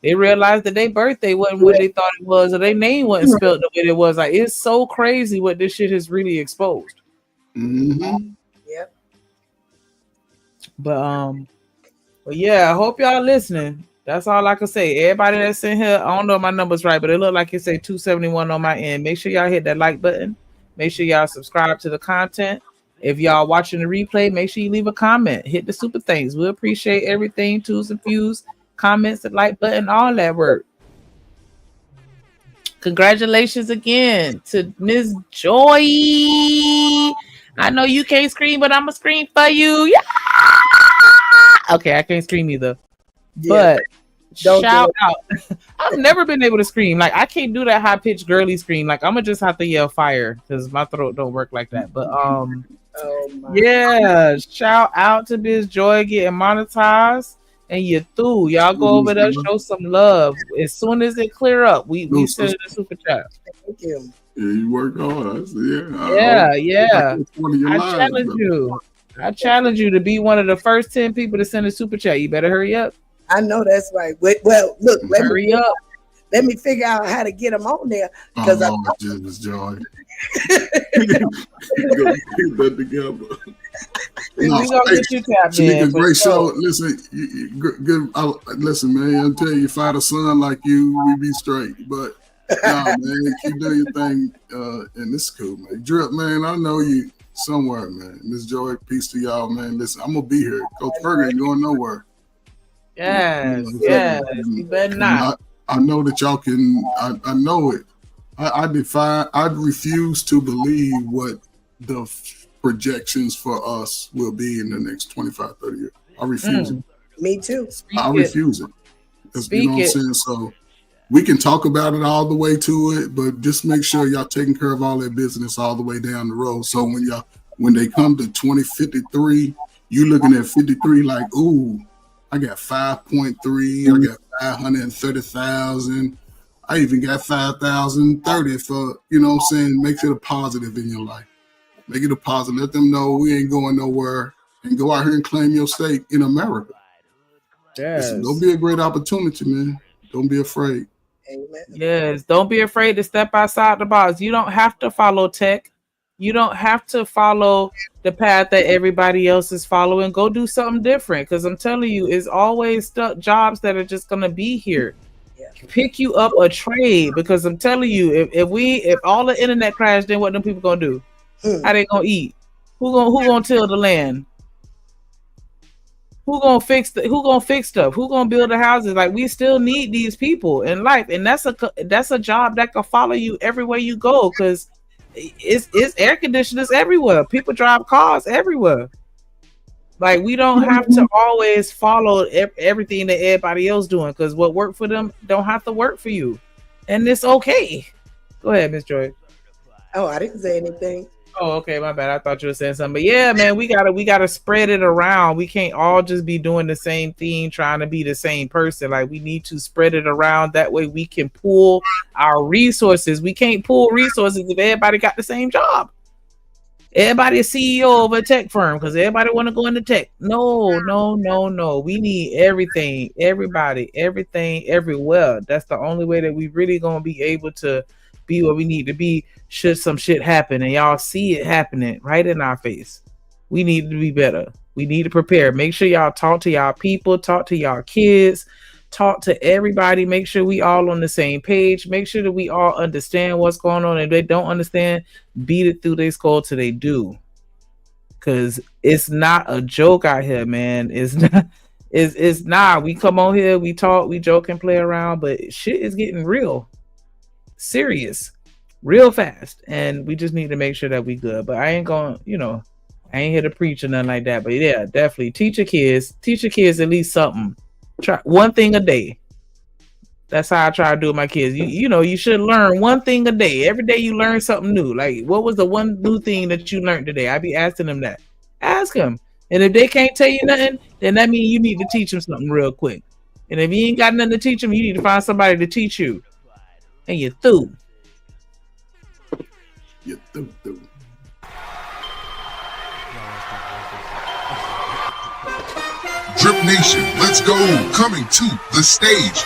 They realized that their birthday wasn't what they thought it was, or their name wasn't spelled the way it was. Like, it's so crazy what this shit has really exposed. Mm-hmm. Yep. But yeah, I hope y'all listening. That's all I can say. Everybody that's in here, I don't know if my number's right, but it look like it say 271 on my end. Make sure y'all hit that like button. Make sure y'all subscribe to the content. If y'all watching the replay, make sure you leave a comment. Hit the super things. We appreciate everything. Twos and views, comments, the like button, all that work. Congratulations again to Miss Joy. I know you can't scream, but I'm gonna scream for you. Yeah. Okay, I can't scream either. Yeah. But shout out. I've never been able to scream. Like, I can't do that high pitched girly scream. Like, I'm gonna just have to yell fire because my throat don't work like that. But yeah, shout out to Miss Joy getting monetized. And you through. Y'all go over there, show some love. As soon as it clear up, we send it a super chat. Thank you. Yeah, you work hard. Yeah. I challenge brother. you. I challenge you to be one of the first 10 people to send a super chat. You better hurry up. I know that's right. Well, look, hurry up. Let me figure out how to get them on there because Miss Joy. Keep that together. We gonna get you tapped in. Great show. Listen, good. Listen, man. I tell you, if I had a son like you, we'd be straight. But nah, man, keep doing your thing. And this is cool, man. Drip, man. I know you somewhere, man. Miss Joy, peace to y'all, man. Listen, I'm gonna be here. Coach Fergie ain't going nowhere. Yes. You better not. I know that y'all can. I know it. I refuse to believe what the projections for us will be in the next 25, 30 years. I refuse it. Me too. I refuse it. You know what I'm saying? So we can talk about it all the way to it, but just make sure y'all taking care of all that business all the way down the road. So when they come to 2053, you looking at 53 like, ooh, I got 5.3, I got 530,000. I even got 5,030 for, you know what I'm saying? Make it a positive in your life. Make it a positive. Let them know we ain't going nowhere and go out here and claim your stake in America. Yes. Listen, don't be a great opportunity, man. Don't be afraid. Amen. Yes. Don't be afraid to step outside the box. You don't have to follow tech. You don't have to follow the path that everybody else is following. Go do something different. Because I'm telling you, it's always jobs that are just going to be here. Pick you up a trade, because I'm telling you, if all the internet crashed, then what them people gonna do? How they gonna eat? Who gonna till the land? Who gonna fix stuff? Who gonna build the houses? Like, we still need these people in life, and that's a job that can follow you everywhere you go, because it's air conditioners everywhere. People drive cars everywhere. Like, we don't have to always follow everything that everybody else doing, because what worked for them don't have to work for you, and it's okay. Go ahead, Miss Joy. Oh, I didn't say anything. Oh, okay, my bad. I thought you were saying something. But yeah, man, we gotta spread it around. We can't all just be doing the same thing, trying to be the same person. Like, we need to spread it around. That way we can pull our resources. We can't pull resources if everybody got the same job. Everybody a CEO of a tech firm because everybody want to go into tech. No. We need everything, everybody, everything, everywhere. That's the only way that we really gonna be able to be what we need to be should some shit happen, and y'all see it happening right in our face. We need to be better. We need to prepare. Make sure y'all talk to y'all people, talk to y'all kids, talk to everybody. Make sure we all on the same page. Make sure that we all understand what's going on. If they don't understand, beat it through their skull till they do. Because it's not a joke out here, man. It's nah. We come on here, we talk, we joke and play around, but shit is getting real, serious, real fast, and we just need to make sure that we good. But I ain't gonna, I ain't here to preach or nothing like that. But yeah, definitely teach your kids at least something. Try one thing a day. That's how I try to do with my kids. You should learn one thing a day. Every day you learn something new. Like, what was the one new thing that you learned today? I be asking them that. Ask them. And if they can't tell you nothing, then that means you need to teach them something real quick. And if you ain't got nothing to teach them, you need to find somebody to teach you. And you're through. You're through. Drip Nation, let's go. Coming to the stage.